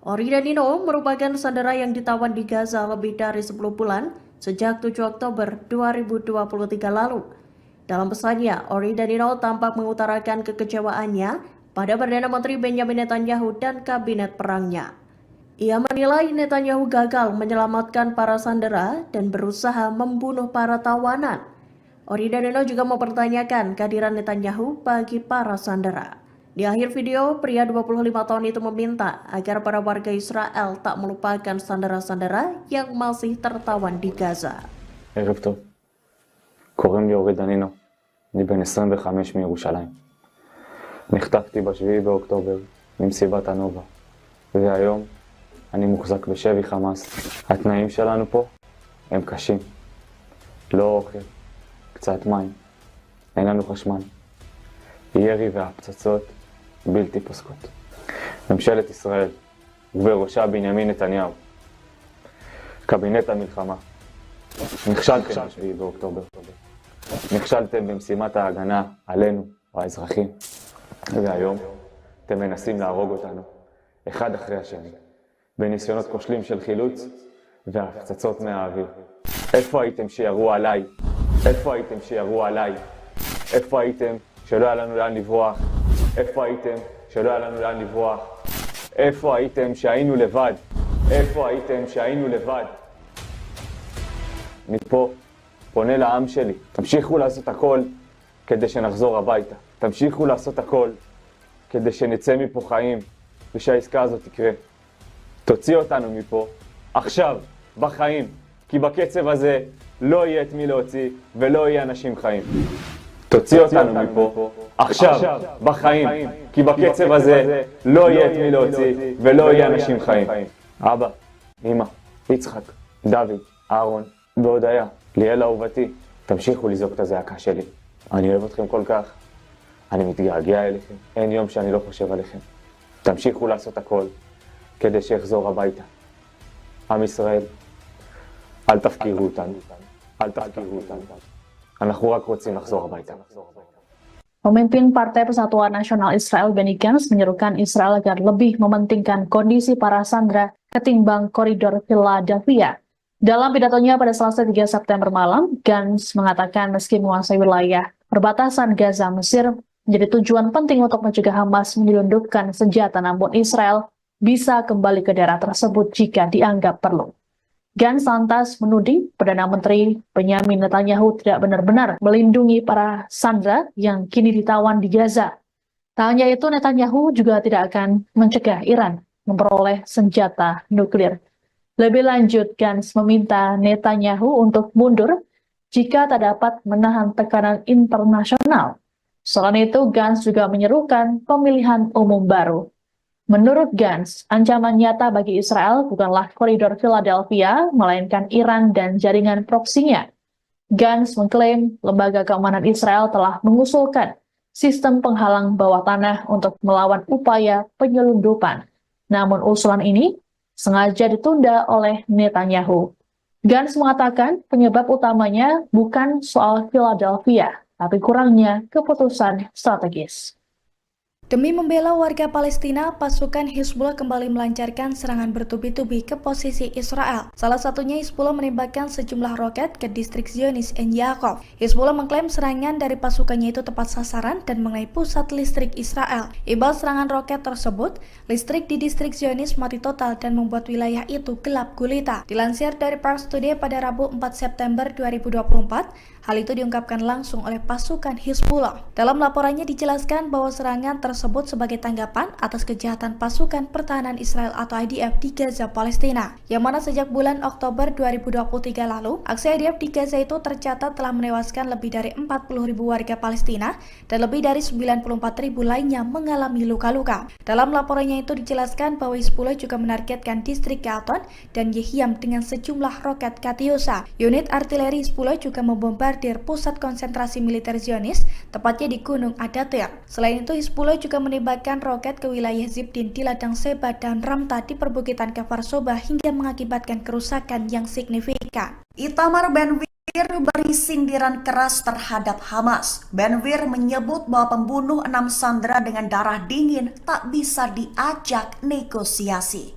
Ori dan Nino merupakan sandera yang ditawan di Gaza lebih dari 10 bulan, sejak 7 Oktober 2023 lalu. Dalam pesannya, Ori dan Nino tampak mengutarakan kekecewaannya pada Perdana Menteri Benjamin Netanyahu dan kabinet perangnya. Ia menilai Netanyahu gagal menyelamatkan para sandera dan berusaha membunuh para tawanan. Ori dan Nino juga mempertanyakan kehadiran Netanyahu bagi para sandera. Di akhir video, pria 25 tahun itu meminta agar para warga Israel tak melupakan sandera-sandera yang masih tertawan di Gaza. ערב טוב. קוראים לי אורי דנינו. אני בן 25 מירושלים. נחטפתי ב7 באוקטובר ממסיבת הנובה. והיום אני מוחזק בשבי חמאס. התנאים שלנו פה הם קשים. לא אוכל, קצת מים, אין לנו חשמל. ירי והפצצות בלתי פוסקות. ממשלת ישראל, ובראשה בנימין נתניהו, קבינט המלחמה, נכשלתם ב7 באוקטובר. נכשלתם במשימת ההגנה עלינו, האזרחים, והיום אתם מנסים להרוג אותנו, אחד אחרי השני, בניסיונות כושלים של חילוץ והפצצות מהאוויר. איפה הייתם שירו עליי? איפה הייתם שירו עליי? איפה הייתם שלא היה לנו לאן לברוח? איפה הייתם שלא היה לנו לאן לברוח? איפה הייתם שהיינו לבד? איפה הייתם שהיינו לבד? אני פה פונה לעם שלי, תמשיכו לעשות הכל כדי שנחזור הביתה. תמשיכו לעשות הכל כדי שנצא מפה חיים ושהעסקה הזאת תקרה. תוציא אותנו מפה עכשיו, בחיים, כי בקצב הזה לא יהיה את מי להוציא ולא יהיה אנשים חיים. תוציא אותנו מפה עכשיו, בחיים, כי בקצב הזה לא יהיה את מי להוציא ולא יהיה אנשים חיים. אבא, אמא, יצחק, דוד, אהרון והודיה, ליאל אהובתי, תמשיכו לזעוק את הזעקה שלי. אני אוהב אתכם כל כך, אני מתגעגע אליכם, אין יום שאני לא חושב עליכם. תמשיכו לעשות הכל כדי שיחזור הביתה. עם ישראל, אל תפקירו אותנו, אל תפקירו אותנו. אנחנו רק רוצים לחזור הביתה. Pemimpin Partai Persatuan Nasional Israel Benny Gantz menyerukan Israel agar lebih mementingkan kondisi para sandera ketimbang koridor Philadelphia. Dalam pidatonya pada Selasa 3 September malam, Gantz mengatakan meski menguasai wilayah perbatasan Gaza Mesir menjadi tujuan penting untuk mencegah Hamas menyelundupkan senjata, namun Israel bisa kembali ke daerah tersebut jika dianggap perlu. Gantz lantas menuding Perdana Menteri Benyamin Netanyahu tidak benar-benar melindungi para sandera yang kini ditawan di Gaza. Tak hanya itu, Netanyahu juga tidak akan mencegah Iran memperoleh senjata nuklir. Lebih lanjut, Gantz meminta Netanyahu untuk mundur jika tak dapat menahan tekanan internasional. Selain itu, Gantz juga menyerukan pemilihan umum baru. Menurut Gantz, ancaman nyata bagi Israel bukanlah koridor Philadelphia, melainkan Iran dan jaringan proksinya. Gantz mengklaim lembaga keamanan Israel telah mengusulkan sistem penghalang bawah tanah untuk melawan upaya penyelundupan. Namun usulan ini sengaja ditunda oleh Netanyahu. Gantz mengatakan penyebab utamanya bukan soal Philadelphia, tapi kurangnya keputusan strategis. Demi membela warga Palestina, pasukan Hizbullah kembali melancarkan serangan bertubi-tubi ke posisi Israel. Salah satunya Hizbullah menembakkan sejumlah roket ke distrik Zionis En Yaakov. Hizbullah mengklaim serangan dari pasukannya itu tepat sasaran dan mengenai pusat listrik Israel. Imbas serangan roket tersebut, listrik di distrik Zionis mati total dan membuat wilayah itu gelap gulita. Dilansir dari Pars Today pada Rabu 4 September 2024, hal itu diungkapkan langsung oleh pasukan Hizbullah. Dalam laporannya dijelaskan bahwa serangan tersebut sebagai tanggapan atas kejahatan pasukan pertahanan Israel atau IDF di Gaza, Palestina, yang mana sejak bulan Oktober 2023 lalu, aksi IDF di Gaza itu tercatat telah menewaskan lebih dari 40.000 warga Palestina dan lebih dari 94.000 lainnya mengalami luka-luka. Dalam laporannya itu dijelaskan bahwa Hizbullah juga menargetkan distrik Gaton dan Yehiam dengan sejumlah roket Katyusha. Unit artileri Hizbullah juga membombardir pusat konsentrasi militer Zionis, tepatnya di Gunung Adatir. Selain itu, Hizbullah juga menembakkan roket ke wilayah Zibdin di ladang Seba dan Ramta di perbukitan Kfar Soba hingga mengakibatkan kerusakan yang signifikan. Itamar Ben-Gvir beri sindiran keras terhadap Hamas. Ben-Gvir menyebut bahwa pembunuh 6 sandera dengan darah dingin tak bisa diajak negosiasi.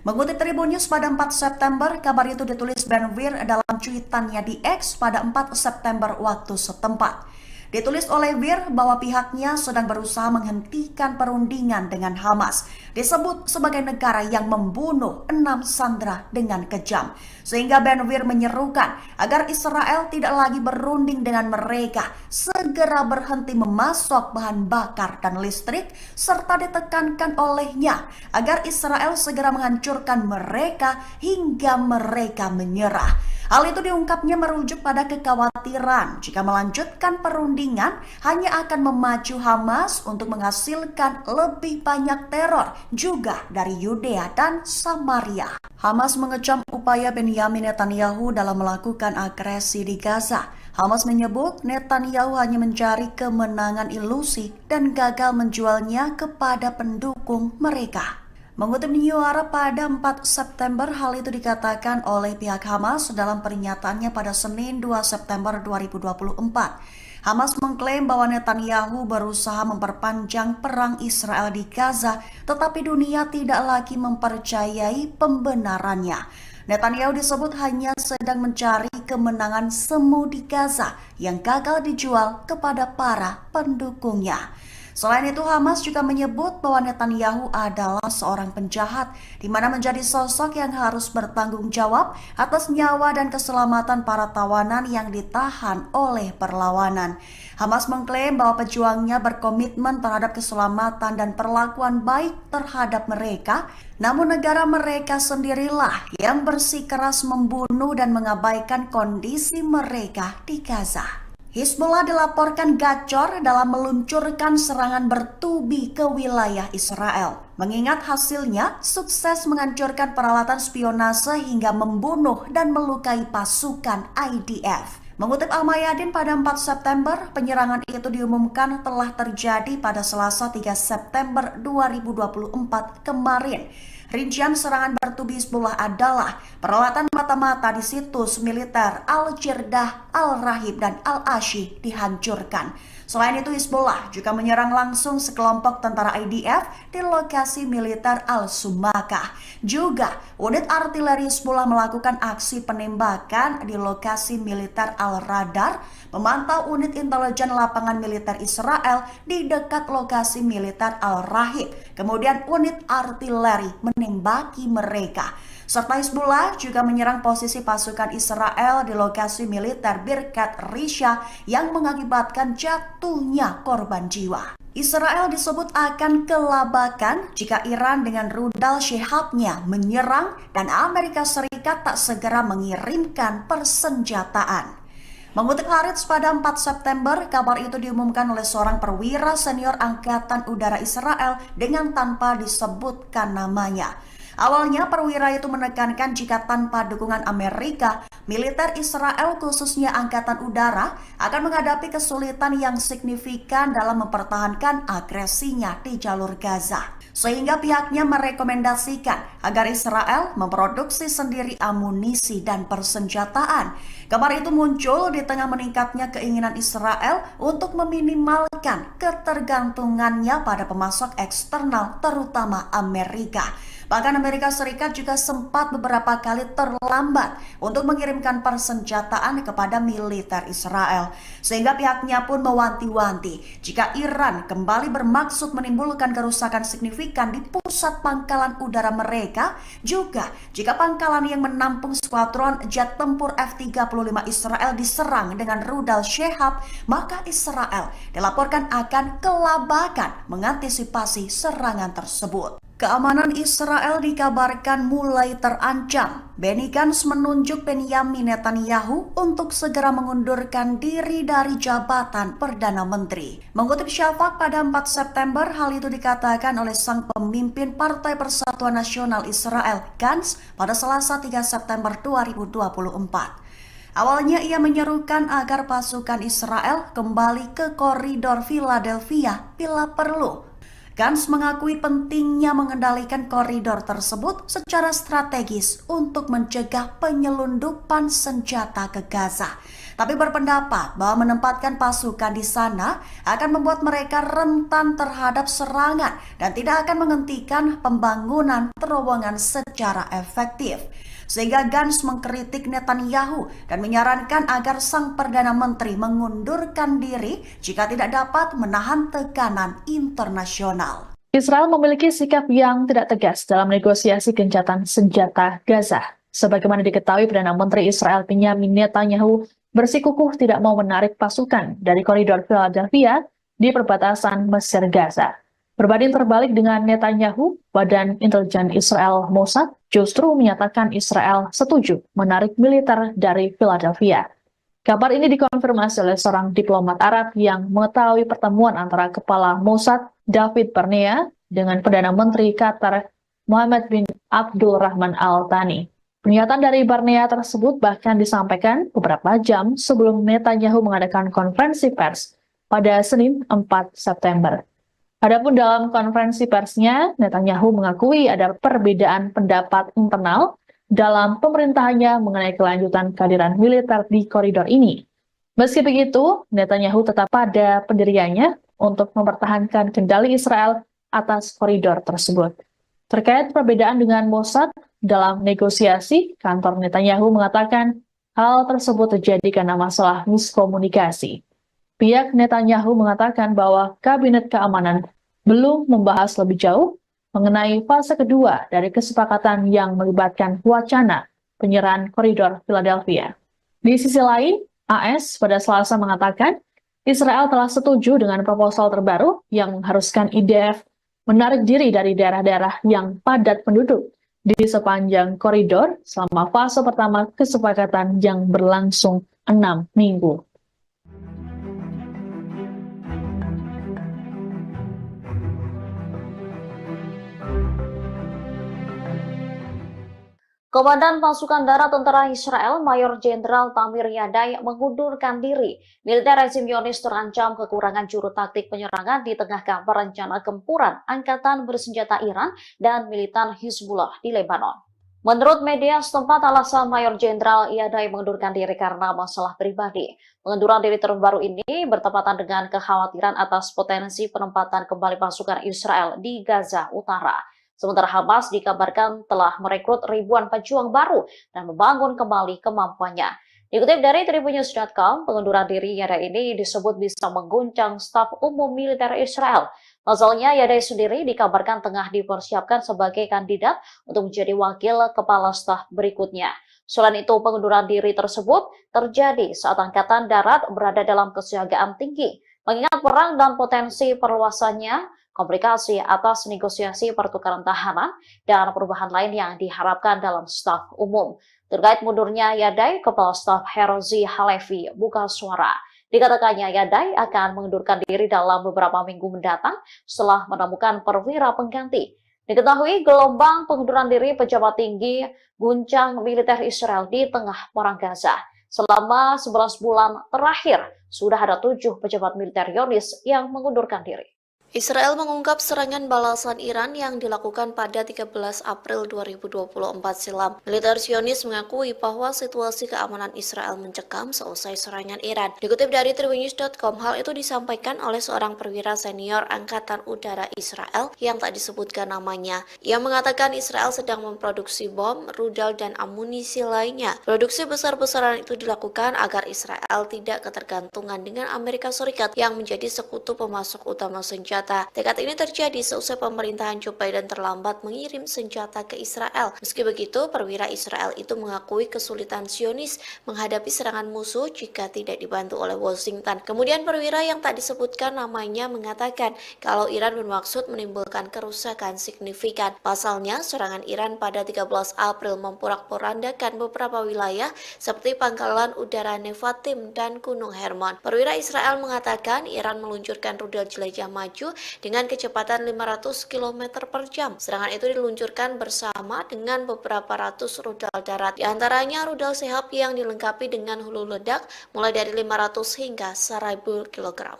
Mengutip Tribun News pada 4 September, kabar itu ditulis Ben-Gvir dalam cuitannya di X pada 4 September waktu setempat. Ditulis oleh Gvir bahwa pihaknya sedang berusaha menghentikan perundingan dengan Hamas. Disebut sebagai negara yang membunuh 6 sandera dengan kejam. Sehingga Ben-Gvir menyerukan agar Israel tidak lagi berunding dengan mereka, segera berhenti memasok bahan bakar dan listrik, serta ditekankan olehnya agar Israel segera menghancurkan mereka hingga mereka menyerah. Hal itu diungkapnya merujuk pada kekhawatiran jika melanjutkan perundingan hanya akan memacu Hamas untuk menghasilkan lebih banyak teror juga dari Yudea dan Samaria. Hamas mengecam upaya Benyamin Netanyahu dalam melakukan agresi di Gaza. Hamas menyebut Netanyahu hanya mencari kemenangan ilusi dan gagal menjualnya kepada pendukung mereka. Mengutip New Arab pada 4 September, hal itu dikatakan oleh pihak Hamas dalam pernyataannya pada Senin 2 September 2024. Hamas mengklaim bahwa Netanyahu berusaha memperpanjang perang Israel di Gaza, tetapi dunia tidak lagi mempercayai pembenarannya. Netanyahu disebut hanya sedang mencari kemenangan semu di Gaza yang gagal dijual kepada para pendukungnya. Selain itu, Hamas juga menyebut bahwa Netanyahu adalah seorang penjahat, di mana menjadi sosok yang harus bertanggung jawab atas nyawa dan keselamatan para tawanan yang ditahan oleh perlawanan. Hamas mengklaim bahwa pejuangnya berkomitmen terhadap keselamatan dan perlakuan baik terhadap mereka, namun negara mereka sendirilah yang bersikeras membunuh dan mengabaikan kondisi mereka di Gaza. Hizbullah dilaporkan gacor dalam meluncurkan serangan bertubi ke wilayah Israel. Mengingat hasilnya sukses menghancurkan peralatan spionase hingga membunuh dan melukai pasukan IDF. Mengutip Al-Mayadin pada 4 September, penyerangan itu diumumkan telah terjadi pada Selasa 3 September 2024 kemarin. Rincian serangan bertubi Hizbullah adalah peralatan mata-mata di situs militer Al-Jirdah, Al-Rahib, dan Al-Ashi dihancurkan. Selain itu, Hizbullah juga menyerang langsung sekelompok tentara IDF di lokasi militer Al-Sumakah. Juga, unit artileri Hizbullah melakukan aksi penembakan di lokasi militer Al-Radar, memantau unit intelijen lapangan militer Israel di dekat lokasi militer Al-Rahib. Kemudian unit artileri menembaki mereka. Serta Hizbullah juga menyerang posisi pasukan Israel di lokasi militer Birkat Risha yang mengakibatkan jatuhnya korban jiwa. Israel disebut akan kelabakan jika Iran dengan rudal Shihabnya menyerang dan Amerika Serikat tak segera mengirimkan persenjataan. Mengutip Haaretz pada 4 September, kabar itu diumumkan oleh seorang perwira senior Angkatan Udara Israel dengan tanpa disebutkan namanya. Awalnya perwira itu menekankan jika tanpa dukungan Amerika, militer Israel khususnya Angkatan Udara akan menghadapi kesulitan yang signifikan dalam mempertahankan agresinya di jalur Gaza. Sehingga pihaknya merekomendasikan agar Israel memproduksi sendiri amunisi dan persenjataan. Kabar itu muncul di tengah meningkatnya keinginan Israel untuk meminimalkan ketergantungannya pada pemasok eksternal terutama Amerika. Bahkan Amerika Serikat juga sempat beberapa kali terlambat untuk mengirimkan persenjataan kepada militer Israel. Sehingga pihaknya pun mewanti-wanti jika Iran kembali bermaksud menimbulkan kerusakan signifikan di pusat pangkalan udara mereka, juga jika pangkalan yang menampung skuadron jet tempur F-35 Israel diserang dengan rudal Shihab, maka Israel dilaporkan akan kelabakan mengantisipasi serangan tersebut. Keamanan Israel dikabarkan mulai terancam. Benny Gantz menunjuk Benyamin Netanyahu untuk segera mengundurkan diri dari jabatan Perdana Menteri. Mengutip Shafak pada 4 September, hal itu dikatakan oleh sang pemimpin Partai Persatuan Nasional Israel, Gantz, pada Selasa 3 September 2024. Awalnya ia menyerukan agar pasukan Israel kembali ke koridor Philadelphia bila perlu. Gantz mengakui pentingnya mengendalikan koridor tersebut secara strategis untuk mencegah penyelundupan senjata ke Gaza. Tapi berpendapat bahwa menempatkan pasukan di sana akan membuat mereka rentan terhadap serangan dan tidak akan menghentikan pembangunan terowongan secara efektif. Sehingga Gantz mengkritik Netanyahu dan menyarankan agar sang Perdana Menteri mengundurkan diri jika tidak dapat menahan tekanan internasional. Israel memiliki sikap yang tidak tegas dalam negosiasi gencatan senjata Gaza. Sebagaimana diketahui, Perdana Menteri Israel Benyamin Netanyahu bersikukuh tidak mau menarik pasukan dari koridor Philadelphia di perbatasan Mesir-Gaza. Berbanding terbalik dengan Netanyahu, Badan Intelijen Israel Mossad justru menyatakan Israel setuju menarik militer dari Philadelphia. Kabar ini dikonfirmasi oleh seorang diplomat Arab yang mengetahui pertemuan antara Kepala Mossad David Barnea dengan Perdana Menteri Qatar Mohammed bin Abdul Rahman Al Thani. Pernyataan dari Barnea tersebut bahkan disampaikan beberapa jam sebelum Netanyahu mengadakan konferensi pers pada Senin 4 September. Adapun dalam konferensi persnya, Netanyahu mengakui ada perbedaan pendapat internal dalam pemerintahannya mengenai kelanjutan kehadiran militer di koridor ini. Meski begitu, Netanyahu tetap pada pendiriannya untuk mempertahankan kendali Israel atas koridor tersebut. Terkait perbedaan dengan Mossad dalam negosiasi, kantor Netanyahu mengatakan hal tersebut terjadi karena masalah miskomunikasi. Pihak Netanyahu mengatakan bahwa Kabinet Keamanan belum membahas lebih jauh mengenai fase kedua dari kesepakatan yang melibatkan wacana penyerahan koridor Philadelphia. Di sisi lain, AS pada Selasa mengatakan Israel telah setuju dengan proposal terbaru yang mengharuskan IDF menarik diri dari daerah-daerah yang padat penduduk di sepanjang koridor selama fase pertama kesepakatan yang berlangsung 6 minggu. Komandan Pasukan Darat Tentara Israel, Mayor Jenderal Tamir Yadai mengundurkan diri. Militer rezim Zionis terancam kekurangan juru taktik penyerangan di tengah kabar rencana gempuran Angkatan Bersenjata Iran dan militan Hizbullah di Lebanon. Menurut media setempat, alasan Mayor Jenderal Yadai mengundurkan diri karena masalah pribadi. Pengunduran diri terbaru ini bertepatan dengan kekhawatiran atas potensi penempatan kembali pasukan Israel di Gaza Utara. Sementara Hamas dikabarkan telah merekrut ribuan pejuang baru dan membangun kembali kemampuannya. Dikutip dari Tribunnews.com, pengunduran diri Yadai ini disebut bisa mengguncang staf umum militer Israel. Pasalnya, Yadai sendiri dikabarkan tengah dipersiapkan sebagai kandidat untuk menjadi wakil kepala staf berikutnya. Selain itu, pengunduran diri tersebut terjadi saat Angkatan Darat berada dalam kesiagaan tinggi. Mengingat perang dan potensi perluasannya, komplikasi atas negosiasi pertukaran tahanan, dan perubahan lain yang diharapkan dalam staf umum. Terkait mundurnya Yadai, Kepala Staf Herzi Halevi buka suara. Dikatakannya Yadai akan mengundurkan diri dalam beberapa minggu mendatang setelah menemukan perwira pengganti. Diketahui gelombang pengunduran diri pejabat tinggi guncang militer Israel di tengah perang Gaza. Selama 11 bulan terakhir, sudah ada 7 pejabat militer Zionis yang mengundurkan diri. Israel mengungkap serangan balasan Iran yang dilakukan pada 13 April 2024 silam. Militer Zionis mengakui bahwa situasi keamanan Israel mencekam seusai serangan Iran. Dikutip dari Tribunnews.com, hal itu disampaikan oleh seorang perwira senior Angkatan Udara Israel yang tak disebutkan namanya. Ia mengatakan Israel sedang memproduksi bom, rudal, dan amunisi lainnya. Produksi besar-besaran itu dilakukan agar Israel tidak ketergantungan dengan Amerika Serikat yang menjadi sekutu pemasok utama senjata. Tekad ini terjadi seusai pemerintahan Joe Biden terlambat mengirim senjata ke Israel. Meski begitu, perwira Israel itu mengakui kesulitan Zionis menghadapi serangan musuh jika tidak dibantu oleh Washington. Kemudian perwira yang tak disebutkan namanya mengatakan kalau Iran bermaksud menimbulkan kerusakan signifikan. Pasalnya, serangan Iran pada 13 April memporak-porandakan beberapa wilayah seperti Pangkalan Udara Nevatim dan Gunung Hermon. Perwira Israel mengatakan Iran meluncurkan rudal jelajah maju dengan kecepatan 500 km per jam. Serangan itu diluncurkan bersama dengan beberapa ratus rudal darat. Di antaranya rudal Sehab yang dilengkapi dengan hulu ledak mulai dari 500 hingga 1000 kg.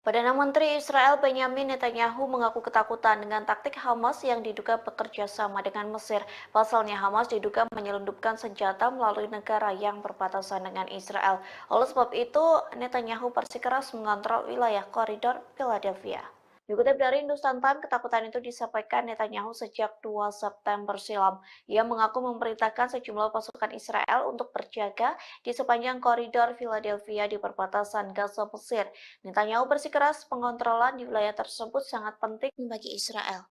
Perdana Menteri Israel Benjamin Netanyahu mengaku ketakutan dengan taktik Hamas yang diduga bekerja sama dengan Mesir. Pasalnya Hamas diduga menyelundupkan senjata melalui negara yang berbatasan dengan Israel. Oleh sebab itu, Netanyahu bersikeras mengontrol wilayah koridor Philadelphia. Dikutip dari Hindustan Times, ketakutan itu disampaikan Netanyahu sejak 2 September silam. Ia mengaku memerintahkan sejumlah pasukan Israel untuk berjaga di sepanjang koridor Philadelphia di perbatasan Gaza Mesir. Netanyahu bersikeras pengontrolan di wilayah tersebut sangat penting bagi Israel.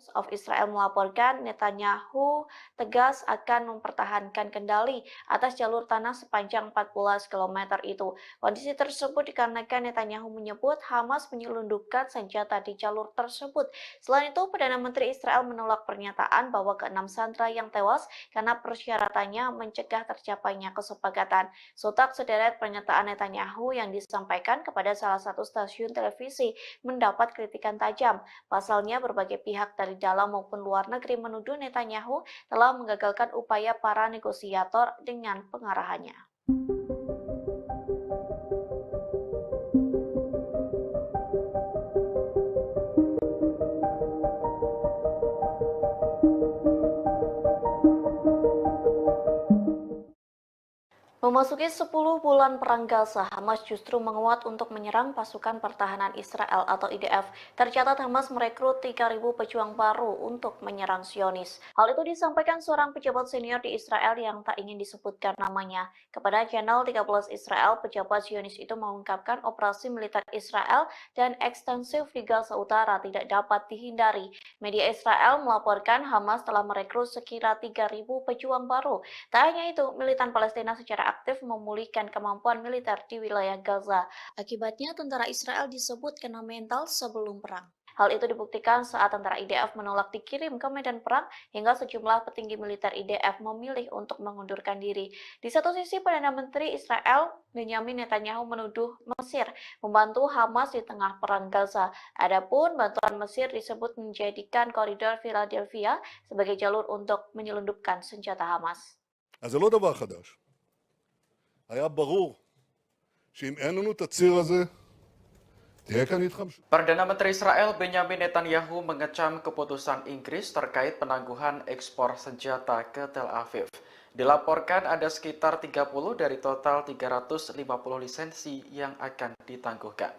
Times of Israel melaporkan Netanyahu tegas akan mempertahankan kendali atas jalur tanah sepanjang 14 km itu. Kondisi tersebut dikarenakan Netanyahu menyebut Hamas menyelundupkan senjata di jalur tersebut. Selain itu, Perdana Menteri Israel menolak pernyataan bahwa ke-6 sandera yang tewas karena persyaratannya mencegah tercapainya kesepakatan. Sontak sederet pernyataan Netanyahu yang disampaikan kepada salah satu stasiun televisi mendapat kritikan tajam. Pasalnya, berbagai pihak dari dalam maupun luar negeri menuduh Netanyahu telah menggagalkan upaya para negosiator dengan pengarahannya. Memasuki 10 bulan perang Gaza, Hamas justru menguat untuk menyerang pasukan pertahanan Israel atau IDF. Tercatat Hamas merekrut 3.000 pejuang baru untuk menyerang Zionis. Hal itu disampaikan seorang pejabat senior di Israel yang tak ingin disebutkan namanya. Kepada channel 13 Israel, pejabat Zionis itu mengungkapkan operasi militer Israel dan ekstensif di Gaza Utara tidak dapat dihindari. Media Israel melaporkan Hamas telah merekrut sekira 3.000 pejuang baru. Tak hanya itu, militan Palestina secara aktif memulihkan kemampuan militer di wilayah Gaza. Akibatnya, tentara Israel disebut kena mental sebelum perang. Hal itu dibuktikan saat tentara IDF menolak dikirim ke medan perang hingga sejumlah petinggi militer IDF memilih untuk mengundurkan diri. Di satu sisi, Perdana Menteri Israel Benjamin Netanyahu menuduh Mesir membantu Hamas di tengah perang Gaza. Adapun bantuan Mesir disebut menjadikan koridor Philadelphia sebagai jalur untuk menyelundupkan senjata Hamas. אז זה לא דבר חדש. היה ברור שאם אין לנו את הציר הזה, תהיה כאן התחמשות. Perdana Menteri Israel Benjamin Netanyahu mengecam keputusan Inggris terkait penangguhan ekspor senjata ke Tel Aviv. Dilaporkan ada sekitar 30 dari total 350 lisensi yang akan ditangguhkan.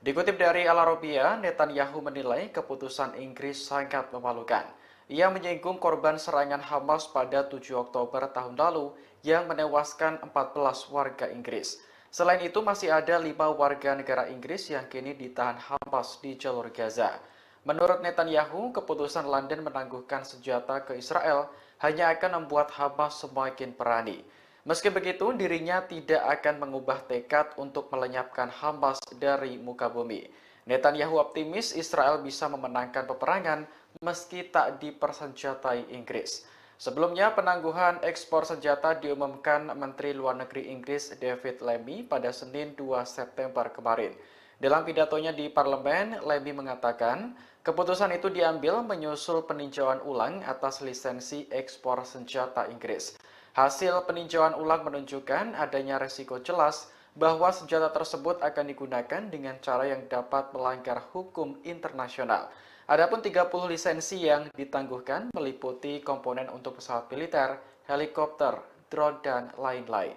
Dikutip dari Al Arabiya, Netanyahu menilai keputusan Inggris sangat memalukan. Ia menyinggung korban serangan Hamas pada 7 Oktober tahun lalu yang menewaskan 14 warga Inggris. Selain itu, masih ada 5 warga negara Inggris yang kini ditahan Hamas di jalur Gaza. Menurut Netanyahu, keputusan London menangguhkan senjata ke Israel hanya akan membuat Hamas semakin berani. Meski begitu, dirinya tidak akan mengubah tekad untuk melenyapkan Hamas dari muka bumi. Netanyahu optimis Israel bisa memenangkan peperangan meski tak dipersenjatai Inggris. Sebelumnya, penangguhan ekspor senjata diumumkan Menteri Luar Negeri Inggris David Lammy pada Senin 2 September kemarin. Dalam pidatonya di parlemen, Lammy mengatakan keputusan itu diambil menyusul peninjauan ulang atas lisensi ekspor senjata Inggris. Hasil peninjauan ulang menunjukkan adanya resiko jelas bahwa senjata tersebut akan digunakan dengan cara yang dapat melanggar hukum internasional. Adapun 30 lisensi yang ditangguhkan meliputi komponen untuk pesawat militer, helikopter, drone, dan lain-lain.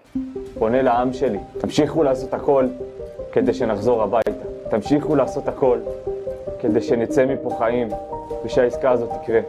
פונה לעם שלי, תמשיכו לעשות הכל כדי שנחזור הביתה. תמשיכו לעשות הכל כדי שנצא מפה חיים ושהעסקה הזאת תקרה.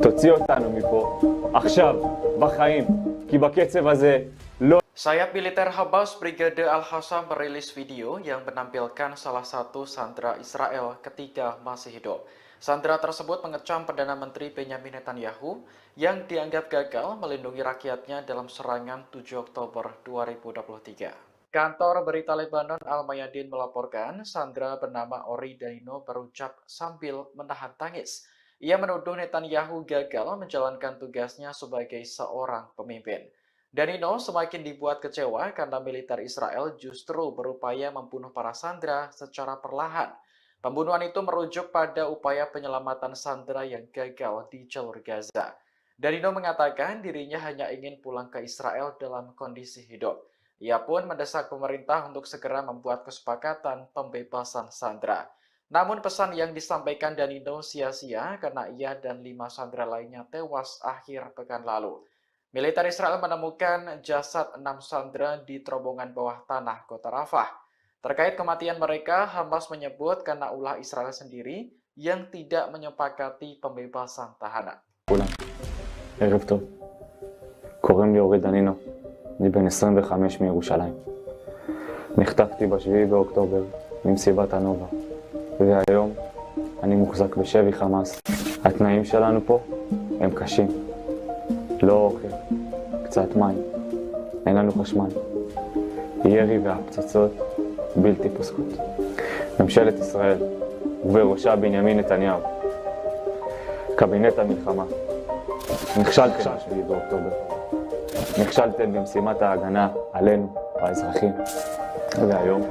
תוציא אותנו מפה עכשיו, בחיים, כי בקצב הזה לא... Sayap militer Hamas Brigade Al-Hassam merilis video yang menampilkan salah satu sandera Israel ketika masih hidup. Sandera tersebut mengecam Perdana Menteri Benjamin Netanyahu yang dianggap gagal melindungi rakyatnya dalam serangan 7 Oktober 2023. Kantor berita Lebanon Al-Mayadin melaporkan sandera bernama Ori Danino berucap sambil menahan tangis. Ia menuduh Netanyahu gagal menjalankan tugasnya sebagai seorang pemimpin. Danino semakin dibuat kecewa karena militer Israel justru berupaya membunuh para sandera secara perlahan. Pembunuhan itu merujuk pada upaya penyelamatan sandera yang gagal di jalur Gaza. Danino mengatakan dirinya hanya ingin pulang ke Israel dalam kondisi hidup. Ia pun mendesak pemerintah untuk segera membuat kesepakatan pembebasan sandera. Namun pesan yang disampaikan Danino sia-sia karena ia dan 5 sandera lainnya tewas akhir pekan lalu. Militer Israel menemukan jasad 6 sandera di terowongan bawah tanah kota Rafah. Terkait kematian mereka, Hamas menyebut karena ulah Israel sendiri yang tidak menyepakati pembebasan tahanan. ערב טוב. קוראים לי אורי דנינו. אני בן 25 מירושלים. נחטפתי ב7 באוקטובר ממסיבת הנובה. והיום אני מוחזק בשבי חמאס. התנאים שלנו פה הם קשים. לא אוכל, קצת מים, אין לנו חשמל. ירי והפצצות בלתי פוסקות. ממשלת ישראל, ובראשה בנימין נתניהו, קבינט המלחמה, נכשלתם ב-7 באוקטובר. נכשלתם במשימת ההגנה עלינו, האזרחים, והיום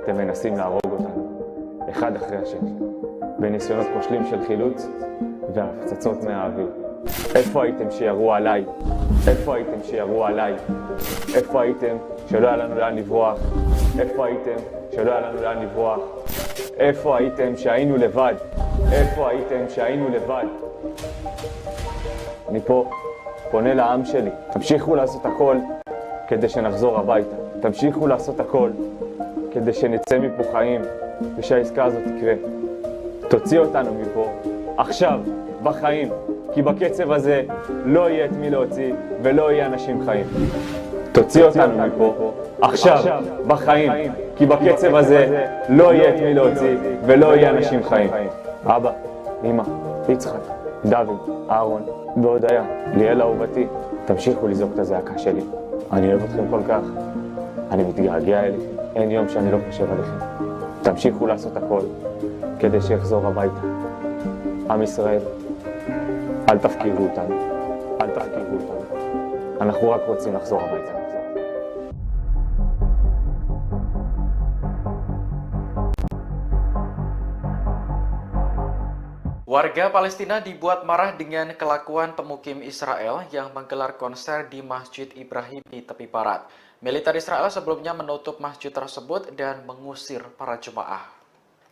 אתם מנסים להרוג אותנו, אחד אחרי השני, בניסיונות כושלים של חילוץ והפצצות מהאוויר. איפה הייתם שירו עליי? איפה הייתם שירו עליי? איפה הייתם שלא היה לנו לאן לברוח? איפה הייתם שלא היה לנו לאן לברוח? איפה הייתם שהיינו לבד? איפה הייתם שהיינו לבד? אני פה פונה לעם שלי, תמשיכו לעשות הכל כדי שנחזור הביתה. תמשיכו לעשות הכל כדי שנצא מפה חיים ושהעסקה הזאת תקרה. תוציא אותנו מפה עכשיו, בחיים, כי בקצב הזה לא יהיה את מי להוציא ולא יהיה אנשים חיים. תוציא אותנו מפה עכשיו, בחיים, כי בקצב הזה לא יהיה את מי להוציא ולא יהיה אנשים חיים. אבא, אמא, יצחק, דוד, אהרון והודיה, ליאל אהובתי, תמשיכו לזעוק את הזעקה שלי. אני אוהב אתכם כל כך, אני מתגעגע אליכם, אין יום שאני לא חושב עליכם. תמשיכו לעשות הכל כדי שיחזור הביתה. עם ישראל, אל תפקירו אותנו, אל תפקירו אותנו. אנחנו רק רוצים לחזור הביתה. Warga Palestina dibuat marah dengan kelakuan pemukim Israel yang menggelar konser di Masjid Ibrahim di tepi barat. Militer Israel sebelumnya menutup masjid tersebut dan mengusir para jemaah.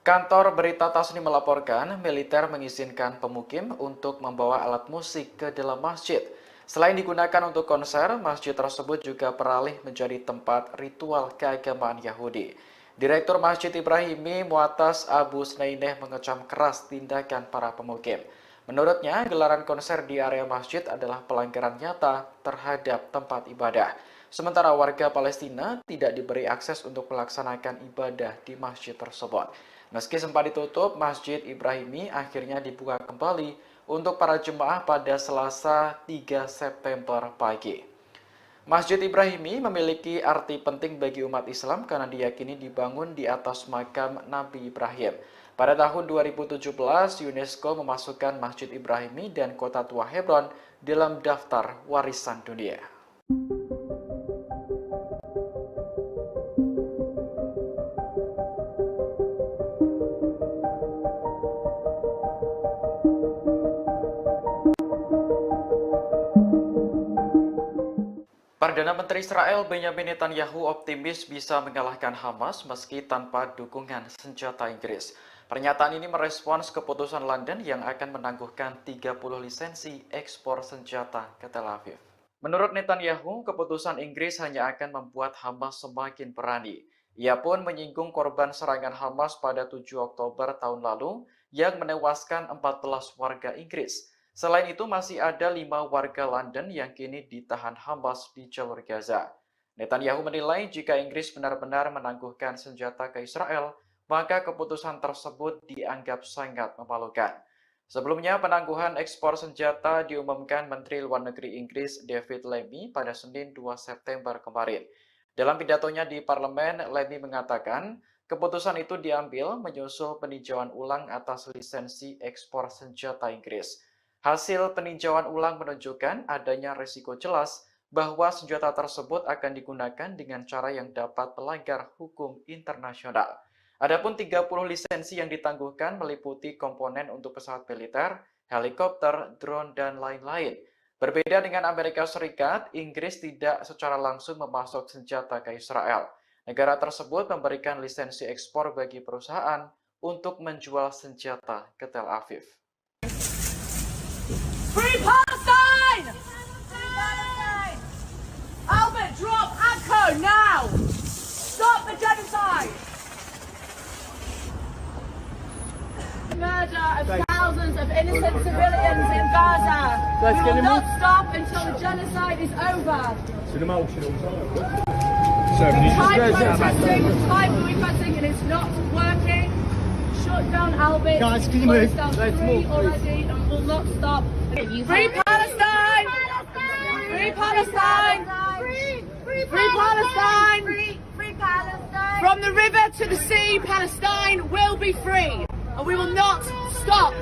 Kantor berita Tasnim melaporkan militer mengizinkan pemukim untuk membawa alat musik ke dalam masjid. Selain digunakan untuk konser, masjid tersebut juga beralih menjadi tempat ritual keagamaan Yahudi. Direktur Masjid Ibrahimi Mu'atas Abu Snaineh mengecam keras tindakan para pemukim. Menurutnya, gelaran konser di area masjid adalah pelanggaran nyata terhadap tempat ibadah. Sementara warga Palestina tidak diberi akses untuk melaksanakan ibadah di masjid tersebut. Meski sempat ditutup, Masjid Ibrahimi akhirnya dibuka kembali untuk para jemaah pada Selasa 3 September pagi. Masjid Ibrahimi memiliki arti penting bagi umat Islam karena diyakini dibangun di atas makam Nabi Ibrahim. Pada tahun 2017, UNESCO memasukkan Masjid Ibrahimi dan kota tua Hebron dalam daftar warisan dunia. Perdana Menteri Israel Benjamin Netanyahu optimis bisa mengalahkan Hamas meski tanpa dukungan senjata Inggris. Pernyataan ini merespons keputusan London yang akan menangguhkan 30 lisensi ekspor senjata ke Tel Aviv. Menurut Netanyahu, keputusan Inggris hanya akan membuat Hamas semakin berani. Ia pun menyinggung korban serangan Hamas pada 7 Oktober tahun lalu yang menewaskan 14 warga Inggris. Selain itu, masih ada 5 warga London yang kini ditahan Hamas di jalur Gaza. Netanyahu menilai jika Inggris benar-benar menangguhkan senjata ke Israel, maka keputusan tersebut dianggap sangat memalukan. Sebelumnya, penangguhan ekspor senjata diumumkan Menteri Luar Negeri Inggris David Lammy pada Senin 2 September kemarin. Dalam pidatonya di parlemen, Lammy mengatakan keputusan itu diambil menyusul peninjauan ulang atas lisensi ekspor senjata Inggris. Hasil peninjauan ulang menunjukkan adanya risiko jelas bahwa senjata tersebut akan digunakan dengan cara yang dapat melanggar hukum internasional. Adapun 30 lisensi yang ditangguhkan meliputi komponen untuk pesawat militer, helikopter, drone, dan lain-lain. Berbeda dengan Amerika Serikat, Inggris tidak secara langsung memasok senjata ke Israel. Negara tersebut memberikan lisensi ekspor bagi perusahaan untuk menjual senjata ke Tel Aviv. Free Palestine! Free Palestine! Albert, drop ACO now! Stop the genocide! Murder of thousands of innocent civilians in Gaza. We will not stop until the genocide is over. Time protesting, time boycotting, and it's not working. shut down Albert. Guys, can you move? Close down Let's 3 move, already and will not stop. Free Palestine! Free Palestine! Free Palestine! Free Palestine! From the river to the sea, Palestine will be free. And we will not stop.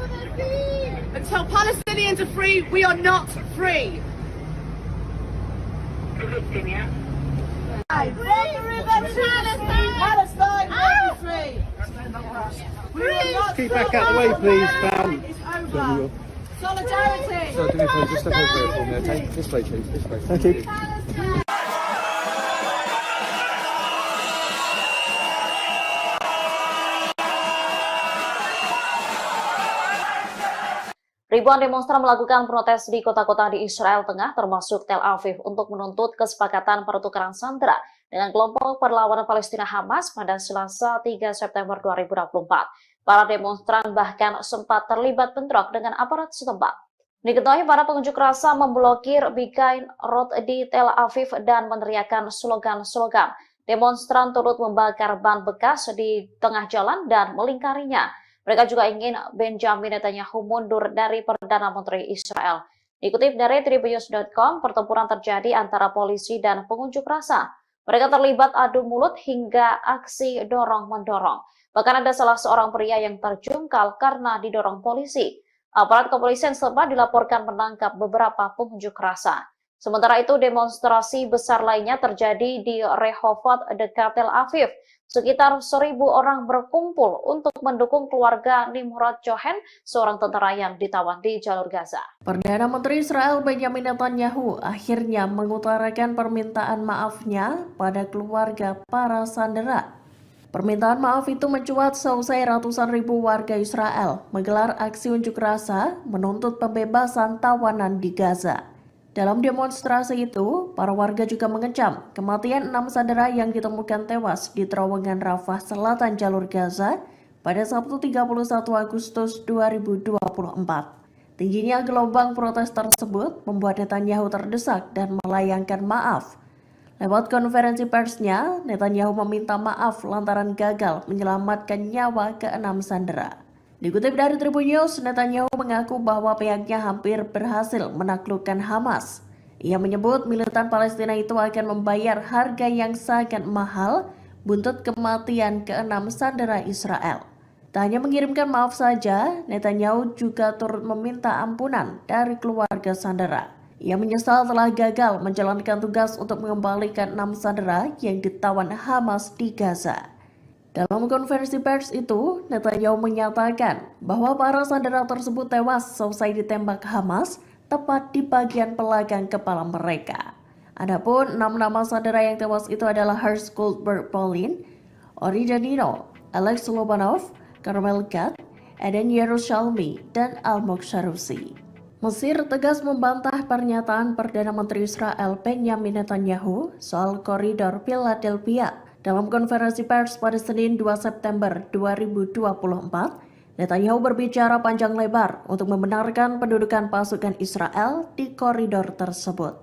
Until Palestinians are free, we are not free. From the river to the sea, Palestine will be free. We will not Keep stop. back out the way, please, fam. It's over. Solidarity. So, do me a favour, just step over it for me, okay? This way, please, this way. Thank you. Ribuan demonstran melakukan protes di kota-kota di Israel Tengah termasuk Tel Aviv untuk menuntut kesepakatan pertukaran sandera dengan kelompok perlawanan Palestina Hamas pada Selasa 3 September 2024. Para demonstran bahkan sempat terlibat bentrok dengan aparat setempat. Diketahui para pengunjuk rasa memblokir Begain Road di Tel Aviv dan meneriakkan slogan-slogan. Demonstran turut membakar ban bekas di tengah jalan dan melingkarinya. Mereka juga ingin Benjamin Netanyahu mundur dari Perdana Menteri Israel. Dikutip dari Tribunnews.com, pertempuran terjadi antara polisi dan pengunjuk rasa. Mereka terlibat adu mulut hingga aksi dorong-mendorong. Bahkan ada salah seorang pria yang terjungkal karena didorong polisi. Aparat kepolisian setempat dilaporkan menangkap beberapa pengunjuk rasa. Sementara itu, demonstrasi besar lainnya terjadi di Rehovot dekat Tel Aviv. Sekitar 1.000 orang berkumpul untuk mendukung keluarga Nimrod Cohen, seorang tentara yang ditawan di jalur Gaza. Perdana Menteri Israel Benjamin Netanyahu akhirnya mengutarakan permintaan maafnya pada keluarga para sandera. Permintaan maaf itu mencuat seusai ratusan ribu warga Israel menggelar aksi unjuk rasa menuntut pembebasan tawanan di Gaza. Dalam demonstrasi itu, para warga juga mengecam kematian 6 sandera yang ditemukan tewas di terowongan Rafah selatan jalur Gaza pada Sabtu 31 Agustus 2024. Tingginya gelombang protes tersebut membuat Netanyahu terdesak dan melayangkan maaf. Lewat konferensi persnya, Netanyahu meminta maaf lantaran gagal menyelamatkan nyawa ke-6 sandera. Dikutip dari Tribun News, Netanyahu mengaku bahwa pihaknya hampir berhasil menaklukkan Hamas. Ia menyebut militan Palestina itu akan membayar harga yang sangat mahal buntut kematian ke-6 sandera Israel. Tak hanya mengirimkan maaf saja, Netanyahu juga turut meminta ampunan dari keluarga sandera. Ia menyesal telah gagal menjalankan tugas untuk mengembalikan 6 sandera yang ditawan Hamas di Gaza. Dalam konferensi pers itu, Netanyahu menyatakan bahwa para sandera tersebut tewas selesai ditembak Hamas tepat di bagian belakang kepala mereka. Adapun 6 nama sandera yang tewas itu adalah Hersh Goldberg Polin, Ori Danino, Alex Lobanov, Carmel Gad, Eden Yerushalmi, dan Almog Sharusi. Mesir tegas membantah pernyataan Perdana Menteri Israel Benjamin Netanyahu soal koridor Philadelphia. Dalam konferensi pers pada Senin 2 September 2024, Netanyahu berbicara panjang lebar untuk membenarkan pendudukan pasukan Israel di koridor tersebut.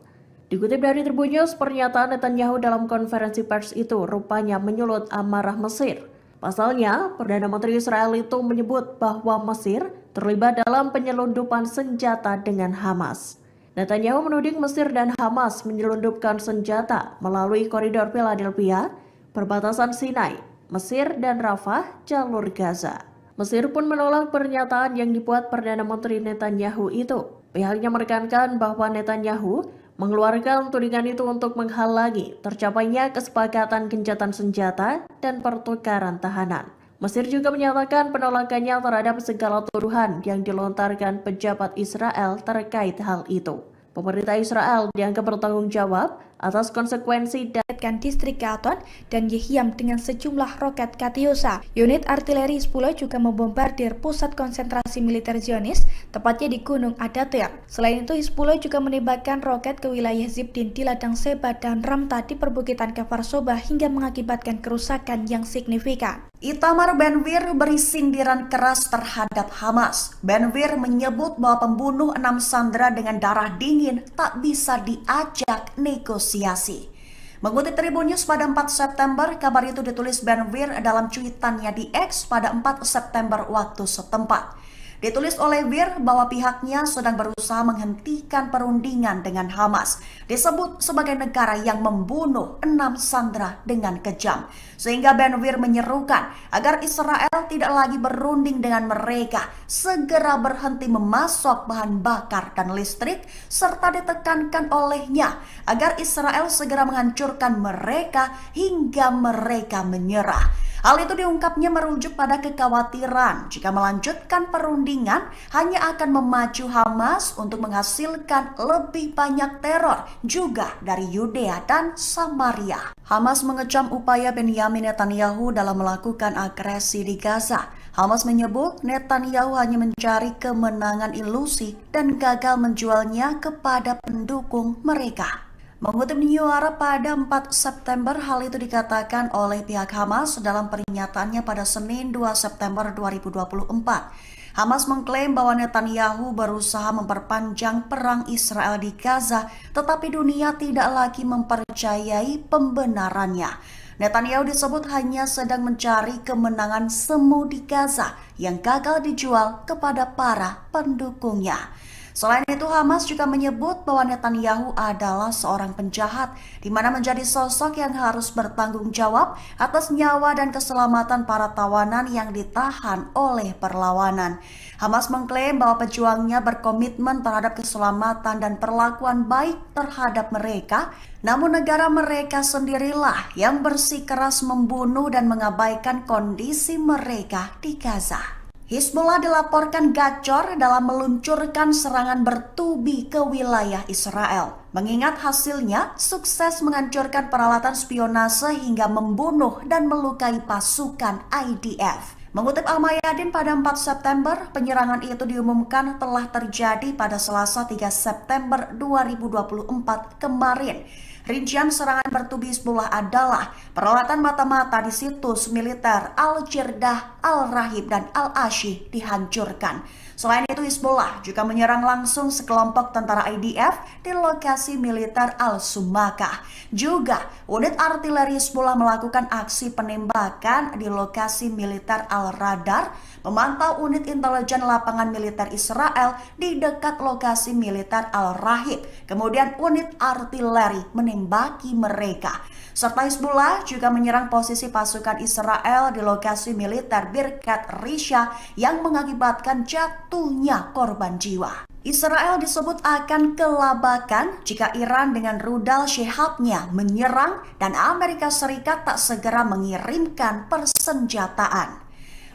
Dikutip dari Tribun News, pernyataan Netanyahu dalam konferensi pers itu rupanya menyulut amarah Mesir. Pasalnya, Perdana Menteri Israel itu menyebut bahwa Mesir terlibat dalam penyelundupan senjata dengan Hamas. Netanyahu menuding Mesir dan Hamas menyelundupkan senjata melalui koridor Philadelphia, perbatasan Sinai, Mesir dan Rafah, jalur Gaza. Mesir pun menolak pernyataan yang dibuat Perdana Menteri Netanyahu itu. Pihaknya menekankan bahwa Netanyahu mengeluarkan tudingan itu untuk menghalangi tercapainya kesepakatan gencatan senjata dan pertukaran tahanan. Mesir juga menyatakan penolakannya terhadap segala tuduhan yang dilontarkan pejabat Israel terkait hal itu. Pemerintah Israel dianggap bertanggung jawab atas konsekuensi distrik Gaton dan Yehiam dengan sejumlah roket Katyusha. Unit artileri 10 juga membombardir pusat konsentrasi militer Zionis, tepatnya di Gunung Adatir. Selain itu, Hizbullah juga menembakkan roket ke wilayah Zibdin di ladang Seba dan Ramta di perbukitan Kfar Soba hingga mengakibatkan kerusakan yang signifikan. Itamar Ben-Gvir beri sindiran keras terhadap Hamas. Ben-Gvir menyebut bahwa pembunuh 6 sandera dengan darah dingin tak bisa diajak negosiasi. Mengutip Tribun News pada 4 September, kabar itu ditulis Ben Gvir dalam cuitannya di X pada 4 September waktu setempat. Ditulis oleh Gvir bahwa pihaknya sedang berusaha menghentikan perundingan dengan Hamas. Disebut sebagai negara yang membunuh 6 sandera dengan kejam. Sehingga Ben Gvir menyerukan agar Israel tidak lagi berunding dengan mereka, segera berhenti memasok bahan bakar dan listrik, serta ditekankan olehnya agar Israel segera menghancurkan mereka hingga mereka menyerah. Hal itu diungkapnya merujuk pada kekhawatiran jika melanjutkan perundingan hanya akan memacu Hamas untuk menghasilkan lebih banyak teror juga dari Yudea dan Samaria. Hamas mengecam upaya Benyamin Netanyahu dalam melakukan agresi di Gaza. Hamas menyebut Netanyahu hanya mencari kemenangan ilusi dan gagal menjualnya kepada pendukung mereka. Mengutip New Arab pada 4 September, hal itu dikatakan oleh pihak Hamas dalam pernyataannya pada Senin 2 September 2024. Hamas mengklaim bahwa Netanyahu berusaha memperpanjang perang Israel di Gaza, tetapi dunia tidak lagi mempercayai pembenarannya. Netanyahu disebut hanya sedang mencari kemenangan semu di Gaza yang gagal dijual kepada para pendukungnya. Selain itu, Hamas juga menyebut bahwa Netanyahu adalah seorang penjahat, di mana menjadi sosok yang harus bertanggung jawab atas nyawa dan keselamatan para tawanan yang ditahan oleh perlawanan. Hamas mengklaim bahwa pejuangnya berkomitmen terhadap keselamatan dan perlakuan baik terhadap mereka, namun negara mereka sendirilah yang bersikeras membunuh dan mengabaikan kondisi mereka di Gaza. Hizbullah dilaporkan gacor dalam meluncurkan serangan bertubi ke wilayah Israel. Mengingat hasilnya sukses menghancurkan peralatan spionase hingga membunuh dan melukai pasukan IDF. Mengutip Al-Mayadin pada 4 September, penyerangan itu diumumkan telah terjadi pada Selasa 3 September 2024 kemarin. Rincian serangan bertubi Hizbullah adalah peralatan mata-mata di situs militer Al-Jirdah, Al-Rahib, dan Al-Ashi dihancurkan. Selain itu, Hizbullah juga menyerang langsung sekelompok tentara IDF di lokasi militer Al-Sumakah. Juga, unit artileri Hizbullah melakukan aksi penembakan di lokasi militer Al-Radar, memantau unit intelijen lapangan militer Israel di dekat lokasi militer Al-Rahib. Kemudian unit artileri menembaki mereka. Serta Hizbullah juga menyerang posisi pasukan Israel di lokasi militer Birkat Risha yang mengakibatkan jatuhnya korban jiwa. Israel disebut akan kelabakan jika Iran dengan rudal Shihabnya menyerang dan Amerika Serikat tak segera mengirimkan persenjataan.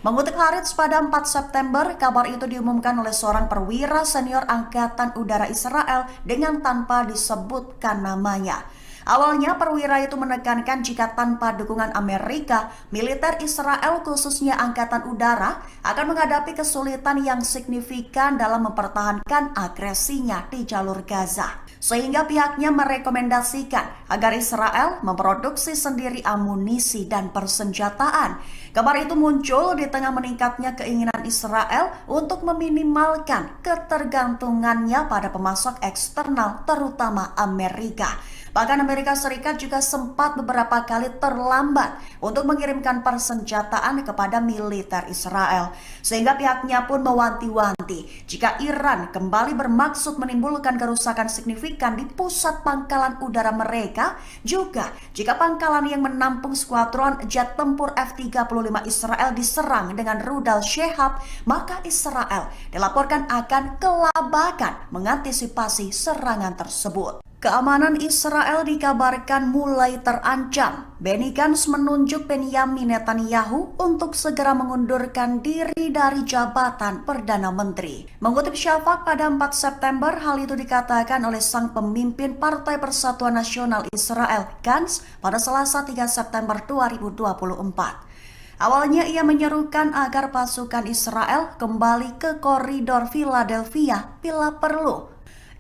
Mengutip Haaretz pada 4 September, kabar itu diumumkan oleh seorang perwira senior Angkatan Udara Israel dengan tanpa disebutkan namanya. Awalnya perwira itu menekankan jika tanpa dukungan Amerika, militer Israel khususnya Angkatan Udara akan menghadapi kesulitan yang signifikan dalam mempertahankan agresinya di jalur Gaza. Sehingga pihaknya merekomendasikan agar Israel memproduksi sendiri amunisi dan persenjataan. Kabar itu muncul di tengah meningkatnya keinginan Israel untuk meminimalkan ketergantungannya pada pemasok eksternal terutama Amerika. Bahkan Amerika Serikat juga sempat beberapa kali terlambat untuk mengirimkan persenjataan kepada militer Israel. Sehingga pihaknya pun mewanti-wanti jika Iran kembali bermaksud menimbulkan kerusakan signifikan di pusat pangkalan udara mereka, juga jika pangkalan yang menampung skuadron jet tempur F-35 Israel diserang dengan rudal Shihab, maka Israel dilaporkan akan kelabakan mengantisipasi serangan tersebut. Keamanan Israel dikabarkan mulai terancam. Benny Gantz menunjuk Benyamin Netanyahu untuk segera mengundurkan diri dari jabatan Perdana Menteri. Mengutip Shafak pada 4 September, hal itu dikatakan oleh sang pemimpin Partai Persatuan Nasional Israel, Gantz, pada Selasa 3 September 2024. Awalnya ia menyerukan agar pasukan Israel kembali ke koridor Philadelphia bila perlu.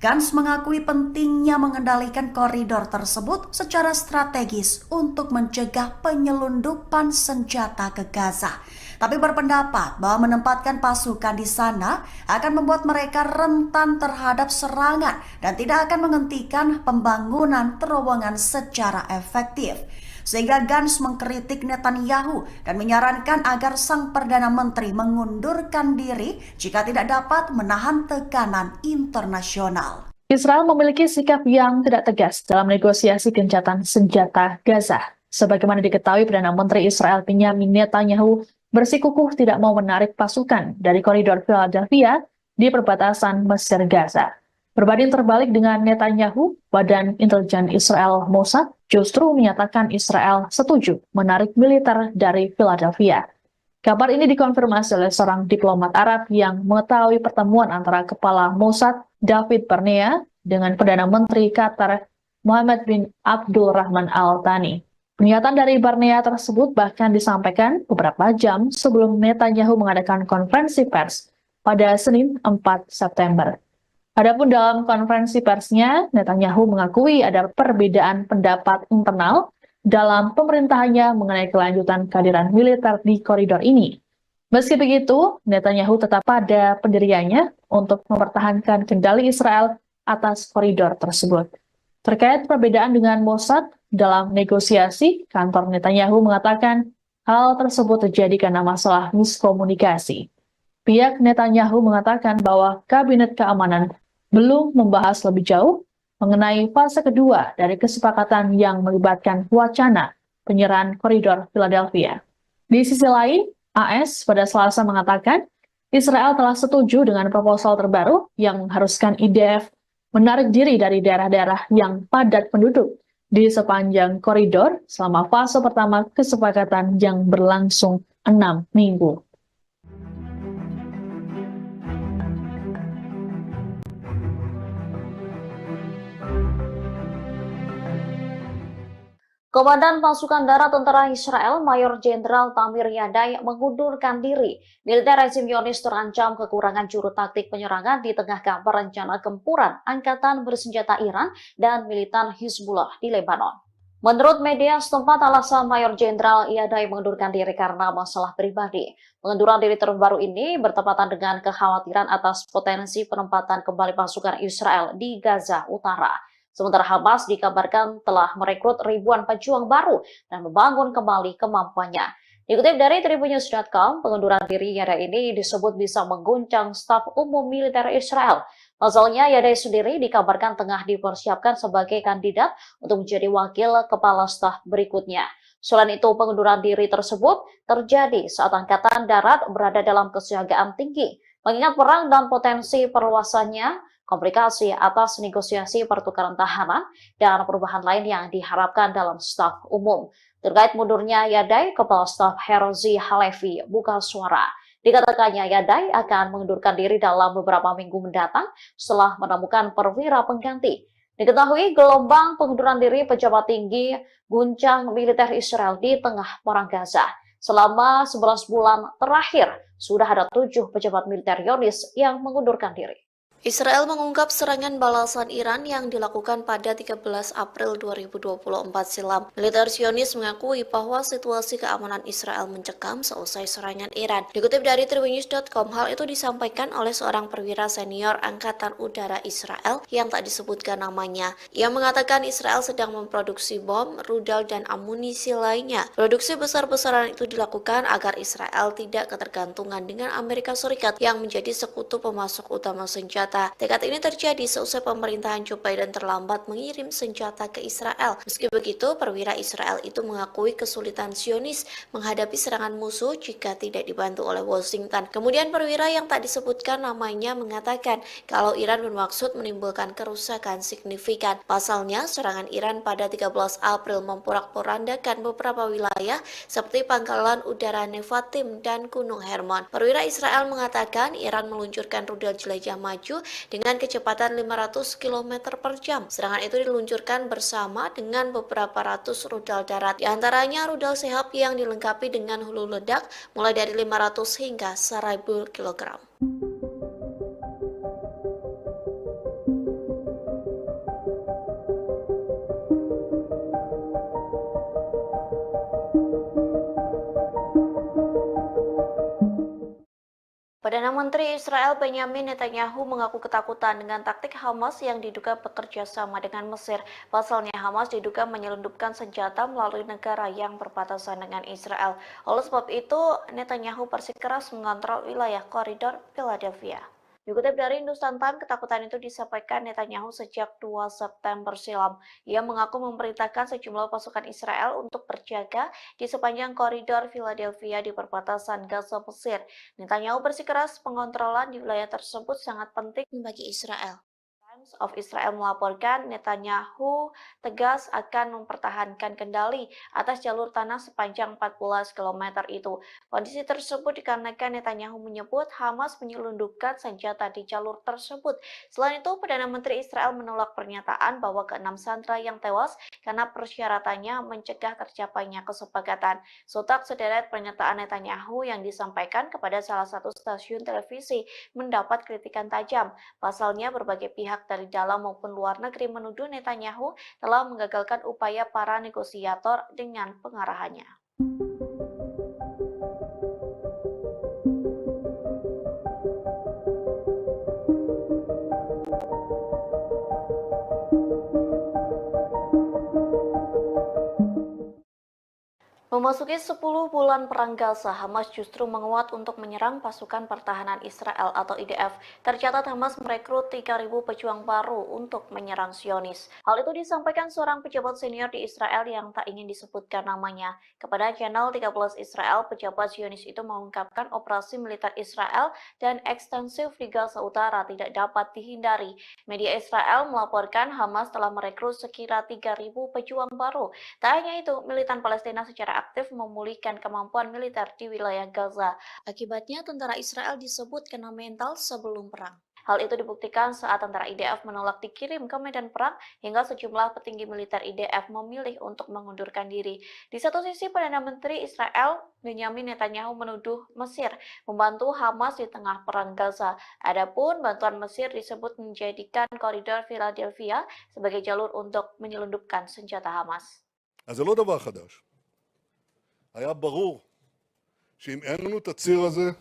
Gantz mengakui pentingnya mengendalikan koridor tersebut secara strategis untuk mencegah penyelundupan senjata ke Gaza. tapi berpendapat bahwa menempatkan pasukan di sana akan membuat mereka rentan terhadap serangan dan tidak akan menghentikan pembangunan terowongan secara efektif. Sehingga Gantz mengkritik Netanyahu dan menyarankan agar sang Perdana Menteri mengundurkan diri jika tidak dapat menahan tekanan internasional. Israel memiliki sikap yang tidak tegas dalam negosiasi gencatan senjata Gaza. Sebagaimana diketahui, Perdana Menteri Israel Benjamin Netanyahu bersikukuh tidak mau menarik pasukan dari koridor Philadelphia di perbatasan Mesir-Gaza. Berbanding terbalik dengan Netanyahu, Badan Intelijen Israel Mossad justru menyatakan Israel setuju menarik militer dari Philadelphia. Kabar ini dikonfirmasi oleh seorang diplomat Arab yang mengetahui pertemuan antara Kepala Mossad David Barnea dengan Perdana Menteri Qatar Mohammed bin Abdul Rahman Al Thani. Pernyataan dari Barnea tersebut bahkan disampaikan beberapa jam sebelum Netanyahu mengadakan konferensi pers pada Senin 4 September. Adapun dalam konferensi persnya, Netanyahu mengakui ada perbedaan pendapat internal dalam pemerintahannya mengenai kelanjutan kehadiran militer di koridor ini. Meski begitu, Netanyahu tetap pada pendiriannya untuk mempertahankan kendali Israel atas koridor tersebut. Terkait perbedaan dengan Mossad dalam negosiasi, kantor Netanyahu mengatakan hal tersebut terjadi karena masalah miskomunikasi. Pihak Netanyahu mengatakan bahwa Kabinet Keamanan belum membahas lebih jauh mengenai fase kedua dari kesepakatan yang melibatkan wacana penyerahan koridor Philadelphia. Di sisi lain, AS pada Selasa mengatakan Israel telah setuju dengan proposal terbaru yang mengharuskan IDF menarik diri dari daerah-daerah yang padat penduduk di sepanjang koridor selama fase pertama kesepakatan yang berlangsung 6 minggu. Komandan Pasukan Darat Tentara Israel, Mayor Jenderal Tamir Yadai, mengundurkan diri. Militer rezim Zionis terancam kekurangan juru taktik penyerangan di tengah kabar rencana gempuran Angkatan Bersenjata Iran dan militan Hizbullah di Lebanon. Menurut media setempat, alasan Mayor Jenderal Yadai mengundurkan diri karena masalah pribadi. Pengunduran diri terbaru ini bertepatan dengan kekhawatiran atas potensi penempatan kembali pasukan Israel di Gaza Utara. Sementara Hamas dikabarkan telah merekrut ribuan pejuang baru dan membangun kembali kemampuannya. Dikutip dari Tribunnews.com, pengunduran diri Yadai ini disebut bisa mengguncang staf umum militer Israel. Pasalnya, Yadai sendiri dikabarkan tengah dipersiapkan sebagai kandidat untuk menjadi wakil kepala staf berikutnya. Selain itu, pengunduran diri tersebut terjadi saat Angkatan Darat berada dalam kesiagaan tinggi, mengingat perang dan potensi perluasannya, komplikasi atas negosiasi pertukaran tahanan, dan perubahan lain yang diharapkan dalam staf umum. Terkait mundurnya Yadai, Kepala Staf Herzi Halevi buka suara. Dikatakannya Yadai akan mengundurkan diri dalam beberapa minggu mendatang setelah menemukan perwira pengganti. Diketahui gelombang pengunduran diri pejabat tinggi guncang militer Israel di tengah perang Gaza. Selama 11 bulan terakhir, sudah ada 7 pejabat militer Zionis yang mengundurkan diri. Israel mengungkap serangan balasan Iran yang dilakukan pada 13 April 2024 silam. Militer Zionis mengakui bahwa situasi keamanan Israel mencekam seusai serangan Iran. Dikutip dari Tribunnews.com, hal itu disampaikan oleh seorang perwira senior Angkatan Udara Israel yang tak disebutkan namanya. Ia mengatakan Israel sedang memproduksi bom, rudal, dan amunisi lainnya. Produksi besar-besaran itu dilakukan agar Israel tidak ketergantungan dengan Amerika Serikat yang menjadi sekutu pemasok utama senjata. Tekad ini terjadi seusai pemerintahan Joe Biden terlambat mengirim senjata ke Israel. Meski begitu, perwira Israel itu mengakui kesulitan Zionis menghadapi serangan musuh jika tidak dibantu oleh Washington. Kemudian perwira yang tak disebutkan namanya mengatakan kalau Iran bermaksud menimbulkan kerusakan signifikan. Pasalnya, serangan Iran pada 13 April memporak-porandakan beberapa wilayah seperti Pangkalan Udara Nevatim dan Gunung Hermon. Perwira Israel mengatakan Iran meluncurkan rudal jelajah maju dengan kecepatan 500 km per jam. Serangan itu diluncurkan bersama dengan beberapa ratus rudal darat, di antaranya rudal Sehab yang dilengkapi dengan hulu ledak mulai dari 500 hingga 1000 kg. Perdana Menteri Israel Benyamin Netanyahu mengaku ketakutan dengan taktik Hamas yang diduga bekerja sama dengan Mesir. Pasalnya Hamas diduga menyelundupkan senjata melalui negara yang berbatasan dengan Israel. Oleh sebab itu, Netanyahu bersikeras mengontrol wilayah koridor Philadelphia. Dikutip dari Hindustan Times, ketakutan itu disampaikan Netanyahu sejak 2 September silam. Ia mengaku memerintahkan sejumlah pasukan Israel untuk berjaga di sepanjang koridor Philadelphia di perbatasan Gaza Mesir. Netanyahu bersikeras pengontrolan di wilayah tersebut sangat penting bagi Israel. Times of Israel melaporkan Netanyahu tegas akan mempertahankan kendali atas jalur tanah sepanjang 14 km itu. Kondisi tersebut dikarenakan Netanyahu menyebut Hamas menyelundupkan senjata di jalur tersebut. Selain itu, Perdana Menteri Israel menolak pernyataan bahwa ke-6 sandera yang tewas karena persyaratannya mencegah tercapainya kesepakatan. Sontak sederet pernyataan Netanyahu yang disampaikan kepada salah satu stasiun televisi mendapat kritikan tajam. Pasalnya, berbagai pihak dari dalam maupun luar negeri menuduh Netanyahu telah menggagalkan upaya para negosiator dengan pengarahannya. Memasuki 10 bulan perang Gaza, Hamas justru menguat untuk menyerang pasukan pertahanan Israel atau IDF. Tercatat Hamas merekrut 3.000 pejuang baru untuk menyerang Zionis. Hal itu disampaikan seorang pejabat senior di Israel yang tak ingin disebutkan namanya. Kepada channel 13 Israel, pejabat Zionis itu mengungkapkan operasi militer Israel dan ekstensif di Gaza Utara tidak dapat dihindari. Media Israel melaporkan Hamas telah merekrut sekira 3.000 pejuang baru. Tak hanya itu, militan Palestina secara aktif memulihkan kemampuan militer di wilayah Gaza. Akibatnya, tentara Israel disebut kena mental sebelum perang. Hal itu dibuktikan saat tentara IDF menolak dikirim ke medan perang hingga sejumlah petinggi militer IDF memilih untuk mengundurkan diri. Di satu sisi, Perdana Menteri Israel Benyamin Netanyahu menuduh Mesir membantu Hamas di tengah perang Gaza. Adapun bantuan Mesir disebut menjadikan koridor Philadelphia sebagai jalur untuk menyelundupkan senjata Hamas. אז זה לא דבר חדש. היה ברור שאם אין לנו את הציר הזה,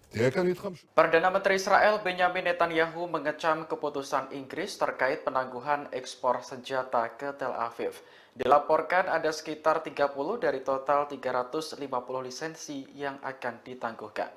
תהיה כאן התחמשות. Perdana Menteri Israel Benyamin Netanyahu mengecam keputusan Inggris terkait penangguhan ekspor senjata ke Tel Aviv. Dilaporkan ada sekitar 30 dari total 350 lisensi yang akan ditangguhkan.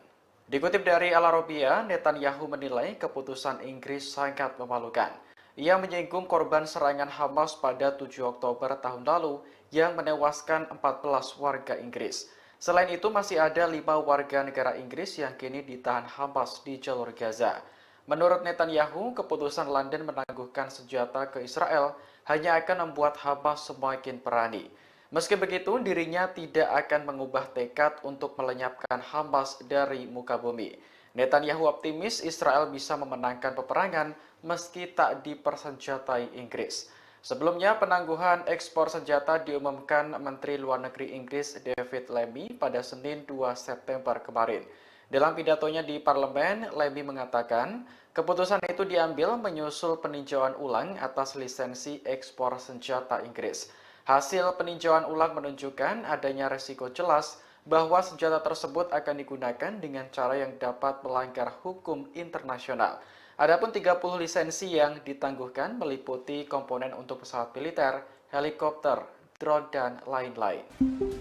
Dikutip dari Al Arabiya, Netanyahu menilai keputusan Inggris sangat memalukan. Ia menyinggung korban serangan Hamas pada 7 Oktober tahun lalu yang menewaskan 14 warga Inggris. Selain itu, masih ada 5 warga negara Inggris yang kini ditahan Hamas di jalur Gaza. Menurut Netanyahu, keputusan London menangguhkan senjata ke Israel hanya akan membuat Hamas semakin berani. Meski begitu, dirinya tidak akan mengubah tekad untuk melenyapkan Hamas dari muka bumi. Netanyahu optimis Israel bisa memenangkan peperangan meski tak dipersenjatai Inggris. Sebelumnya, penangguhan ekspor senjata diumumkan Menteri Luar Negeri Inggris David Lammy pada Senin 2 September kemarin. Dalam pidatonya di parlemen, Lammy mengatakan keputusan itu diambil menyusul peninjauan ulang atas lisensi ekspor senjata Inggris. Hasil peninjauan ulang menunjukkan adanya resiko jelas bahwa senjata tersebut akan digunakan dengan cara yang dapat melanggar hukum internasional. Adapun 30 lisensi yang ditangguhkan meliputi komponen untuk pesawat militer, helikopter, drone, dan lain-lain.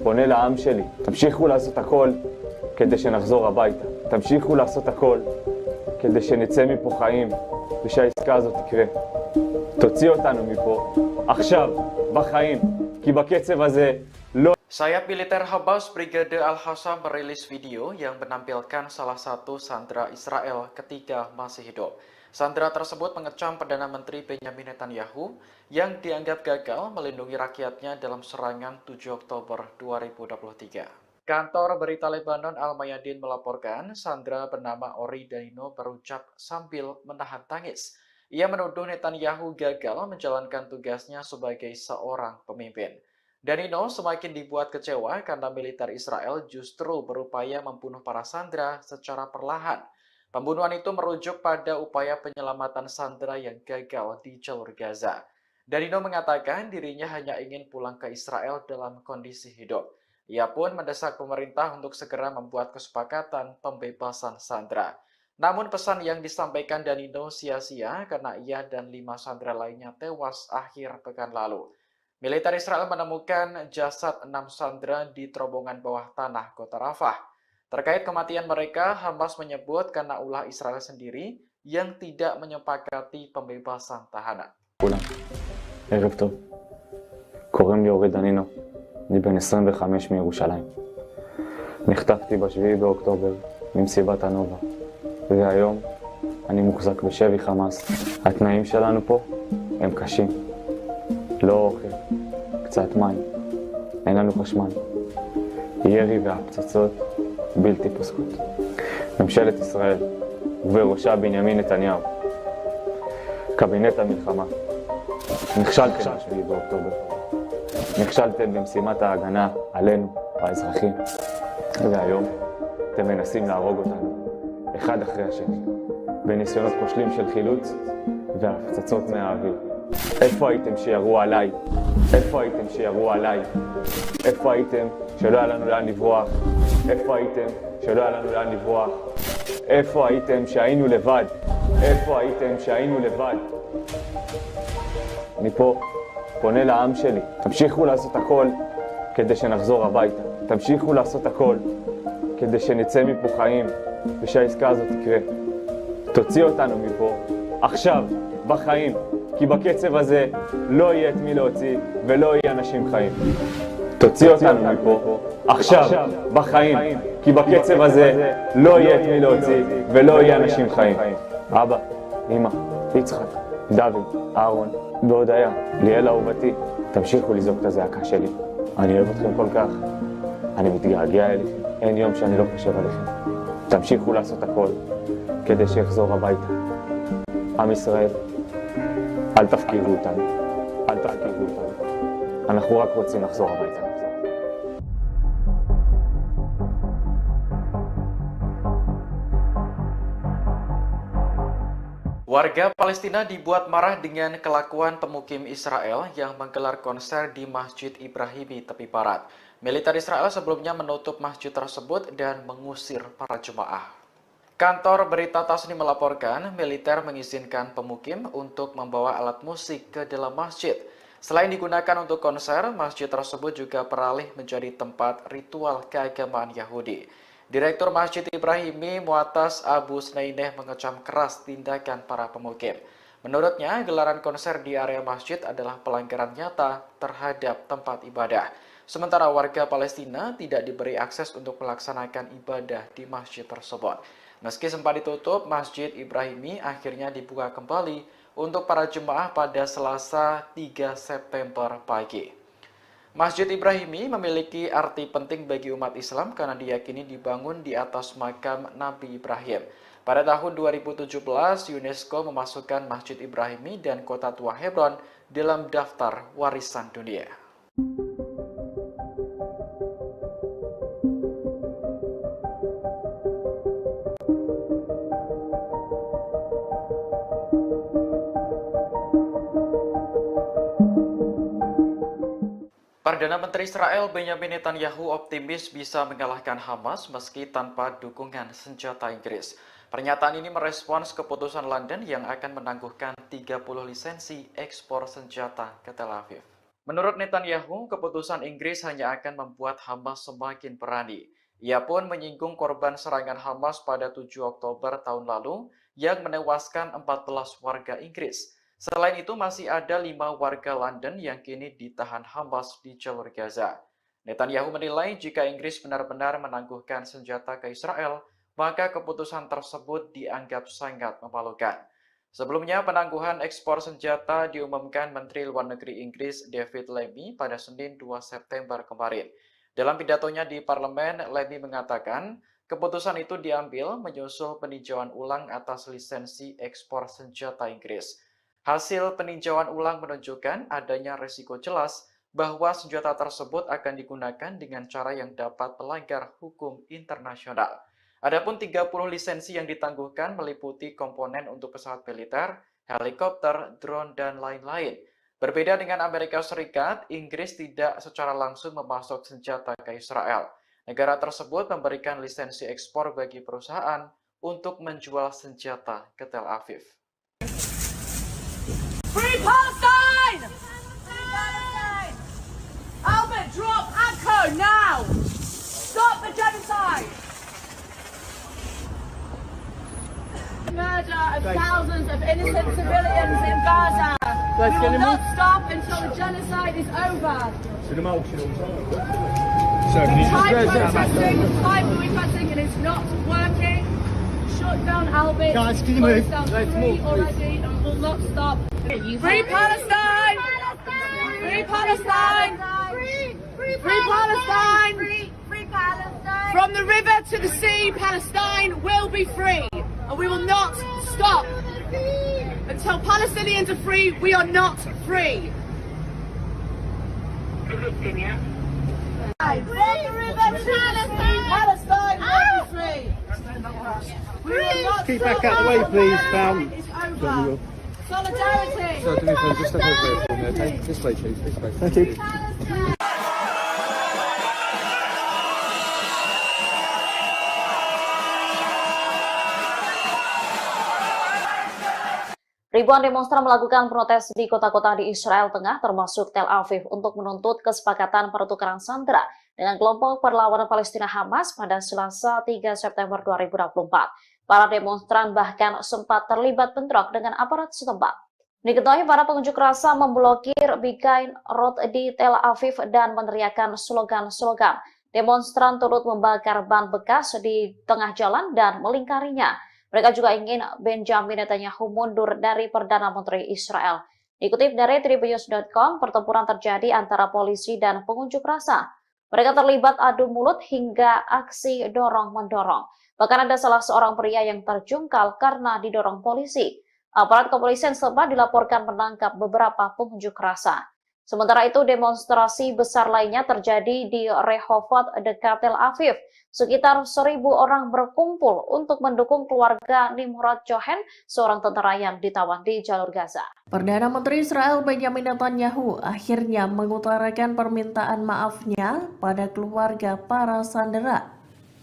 פונה לעם שלי, תמשיכו לעשות הכל כדי שנחזור הביתה. תמשיכו לעשות הכל כדי שנצא מפה חיים ושהעסקה הזאת תקרה. תוציא אותנו מפה עכשיו, בחיים, כי בקצב הזה לא... Sayap militer Hamas Brigade Al-Hassam merilis video yang menampilkan salah satu sandera Israel ketika masih hidup. Sandera tersebut mengecam Perdana Menteri Benyamin Netanyahu yang dianggap gagal melindungi rakyatnya dalam serangan 7 Oktober 2023. Kantor berita Lebanon Al-Mayadin melaporkan sandera bernama Ori Danino berucap sambil menahan tangis. Ia menuduh Netanyahu gagal menjalankan tugasnya sebagai seorang pemimpin. Danino semakin dibuat kecewa karena militer Israel justru berupaya membunuh para sandera secara perlahan. Pembunuhan itu merujuk pada upaya penyelamatan sandera yang gagal di jalur Gaza. Danino mengatakan dirinya hanya ingin pulang ke Israel dalam kondisi hidup. Ia pun mendesak pemerintah untuk segera membuat kesepakatan pembebasan sandera. Namun pesan yang disampaikan Danilo sia-sia karena ia dan 5 sandera lainnya tewas akhir pekan lalu. Militer Israel menemukan jasad 6 sandera di terowongan bawah tanah kota Rafah. Terkait kematian mereka, Hamas menyebut karena ulah Israel sendiri yang tidak menyepakati pembebasan tahanan. ערב טוב, קוראים לי אורי דנינו, אני בן 25 מירושלים. נחטפתי ב7 באוקטובר ממסיבת הנובה, והיום אני מוחזק בשבי חמאס. התנאים שלנו פה הם קשים, לא אוכל, קצת מים, אין לנו חשמל. ירי והפצצות בלתי פוסקות. ממשלת ישראל ובראשה בנימין נתניהו, קבינט המלחמה, נכשלתם ב7 באוקטובר, נכשלתם במשימת ההגנה עלינו, האזרחים, והיום אתם מנסים להרוג אותנו, אחד אחרי השני, בניסיונות כושלים של חילוץ והפצצות מהאוויר. איפה הייתם שירו עליי? איפה הייתם שירו עליי? איפה הייתם שלא היה לנו לאן לברוח? איפה הייתם שלא היה לנו לאן לברוח? איפה הייתם שהיינו לבד? איפה הייתם שהיינו לבד? אני פה פונה לעם שלי, תמשיכו לעשות הכל כדי שנחזור הביתה. תמשיכו לעשות הכל כדי שנצא מפה חיים ושהעסקה הזאת תקרה. תוציא אותנו מפה עכשיו, בחיים, כי בקצב הזה לא יהיה את מי להוציא ולא יהיה אנשים חיים. תוציא אותנו מפה עכשיו, בחיים, כי בקצב הזה לא יהיה את מי להוציא ולא יהיה אנשים חיים. אבא, אמא, יצחק, דוד, אהרון והודיה, ליאל אהובתי, תמשיכו לזעוק את הזעקה שלי. אני אוהב אתכם כל כך, אני מתגעגע אליכם, אין יום שאני לא חושב עליכם. תמשיכו לעשות הכל כדי שיחזור הביתה. עם ישראל, אל תפקירו אותנו, אל תפקירו אותנו. אנחנו רק רוצים לחזור הביתה. Warga Palestina dibuat marah dengan kelakuan pemukim Israel yang menggelar konser di Masjid Ibrahimi tepi barat. Militer Israel sebelumnya menutup masjid tersebut dan mengusir para jemaah. Kantor berita Tasnim melaporkan militer mengizinkan pemukim untuk membawa alat musik ke dalam masjid. Selain digunakan untuk konser, masjid tersebut juga beralih menjadi tempat ritual keagamaan Yahudi. Direktur Masjid Ibrahimi Mu'atas Abu Snaineh mengecam keras tindakan para pemukim. Menurutnya, gelaran konser di area masjid adalah pelanggaran nyata terhadap tempat ibadah. Sementara warga Palestina tidak diberi akses untuk melaksanakan ibadah di masjid tersebut. Meski sempat ditutup, Masjid Ibrahimi akhirnya dibuka kembali untuk para jemaah pada Selasa 3 September pagi. Masjid Ibrahimi memiliki arti penting bagi umat Islam karena diyakini dibangun di atas makam Nabi Ibrahim. Pada tahun 2017, UNESCO memasukkan Masjid Ibrahimi dan Kota Tua Hebron dalam daftar warisan dunia. Perdana Menteri Israel Benjamin Netanyahu optimis bisa mengalahkan Hamas meski tanpa dukungan senjata Inggris. Pernyataan ini merespons keputusan London yang akan menangguhkan 30 lisensi ekspor senjata ke Tel Aviv. Menurut Netanyahu, keputusan Inggris hanya akan membuat Hamas semakin berani. Ia pun menyinggung korban serangan Hamas pada 7 Oktober tahun lalu yang menewaskan 14 warga Inggris. Selain itu, masih ada 5 warga London yang kini ditahan Hamas di jalur Gaza. Netanyahu menilai jika Inggris benar-benar menangguhkan senjata ke Israel, maka keputusan tersebut dianggap sangat memalukan. Sebelumnya, penangguhan ekspor senjata diumumkan Menteri Luar Negeri Inggris David Lammy pada Senin 2 September kemarin. Dalam pidatonya di parlemen, Lammy mengatakan keputusan itu diambil menyusul peninjauan ulang atas lisensi ekspor senjata Inggris. Hasil peninjauan ulang menunjukkan adanya risiko jelas bahwa senjata tersebut akan digunakan dengan cara yang dapat melanggar hukum internasional. Adapun 30 lisensi yang ditangguhkan meliputi komponen untuk pesawat militer, helikopter, drone, dan lain-lain. Berbeda dengan Amerika Serikat, Inggris tidak secara langsung memasok senjata ke Israel. Negara tersebut memberikan lisensi ekspor bagi perusahaan untuk menjual senjata ke Tel Aviv. Free Palestine! Albert, drop Akko now! Stop the genocide! Murder of thousands of innocent civilians in Gaza. We will not stop until the genocide is over. Thai protesting and it's not working. Shut down Albert. Guys, can you move? Free already and will not stop. Free Palestine! Free Palestine! Free Palestine! Free Palestine! From the river to the sea, Palestine will be free. And we will not stop. Until Palestinians are free, we are not free. From the river to Palestine! Palestine will be free. We will not Keep stop. back out the way, please, pal. It's over. Solidarity. So, do me a favour, just step over it for me, okay? This way, please, this way. Thank you. Ribuan demonstran melakukan protes di kota-kota di Israel Tengah, termasuk Tel Aviv, untuk menuntut kesepakatan pertukaran sandera dengan kelompok perlawanan Palestina Hamas pada Selasa 3 September 2024. Para demonstran bahkan sempat terlibat bentrok dengan aparat setempat. Diketahui para pengunjuk rasa memblokir Begain Road di Tel Aviv dan meneriakkan slogan-slogan. Demonstran turut membakar ban bekas di tengah jalan dan melingkarinya. Mereka juga ingin Benjamin Netanyahu mundur dari Perdana Menteri Israel. Dikutip dari Tribunnews.com, pertempuran terjadi antara polisi dan pengunjuk rasa. Mereka terlibat adu mulut hingga aksi dorong-mendorong. Bahkan ada salah seorang pria yang terjungkal karena didorong polisi. Aparat kepolisian setempat dilaporkan menangkap beberapa pengunjuk rasa. Sementara itu, demonstrasi besar lainnya terjadi di Rehovot dekat Tel Aviv. Sekitar 1.000 orang berkumpul untuk mendukung keluarga Nimrod Cohen, seorang tentara yang ditawan di jalur Gaza. Perdana Menteri Israel Benjamin Netanyahu akhirnya mengutarakan permintaan maafnya pada keluarga para sandera.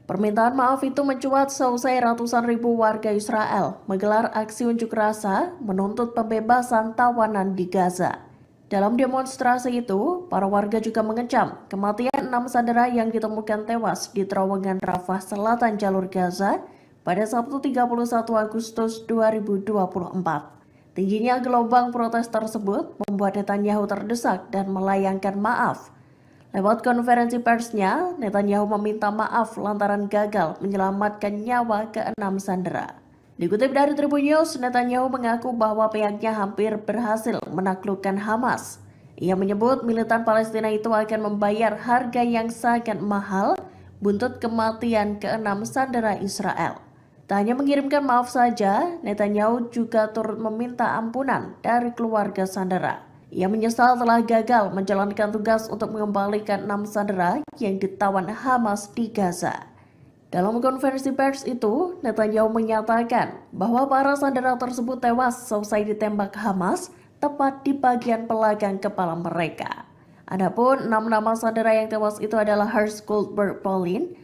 Permintaan maaf itu mencuat seusai ratusan ribu warga Israel menggelar aksi unjuk rasa menuntut pembebasan tawanan di Gaza. Dalam demonstrasi itu, para warga juga mengecam kematian 6 sandera yang ditemukan tewas di terowongan Rafah Selatan jalur Gaza pada Sabtu 31 Agustus 2024. Tingginya gelombang protes tersebut membuat Netanyahu terdesak dan melayangkan maaf. Lewat konferensi persnya, Netanyahu meminta maaf lantaran gagal menyelamatkan nyawa ke-6 sandera. Dikutip dari Tribun News, Netanyahu mengaku bahwa pihaknya hampir berhasil menaklukkan Hamas. Ia menyebut militan Palestina itu akan membayar harga yang sangat mahal buntut kematian ke-6 sandera Israel. Tak hanya mengirimkan maaf saja, Netanyahu juga turut meminta ampunan dari keluarga sandera. Ia menyesal telah gagal menjalankan tugas untuk mengembalikan 6 sandera yang ditawan Hamas di Gaza. Dalam konferensi pers itu, Netanyahu menyatakan bahwa para sandera tersebut tewas selesai ditembak Hamas tepat di bagian belakang kepala mereka. Adapun 6 nama sandera yang tewas itu adalah Hersh Goldberg Polin,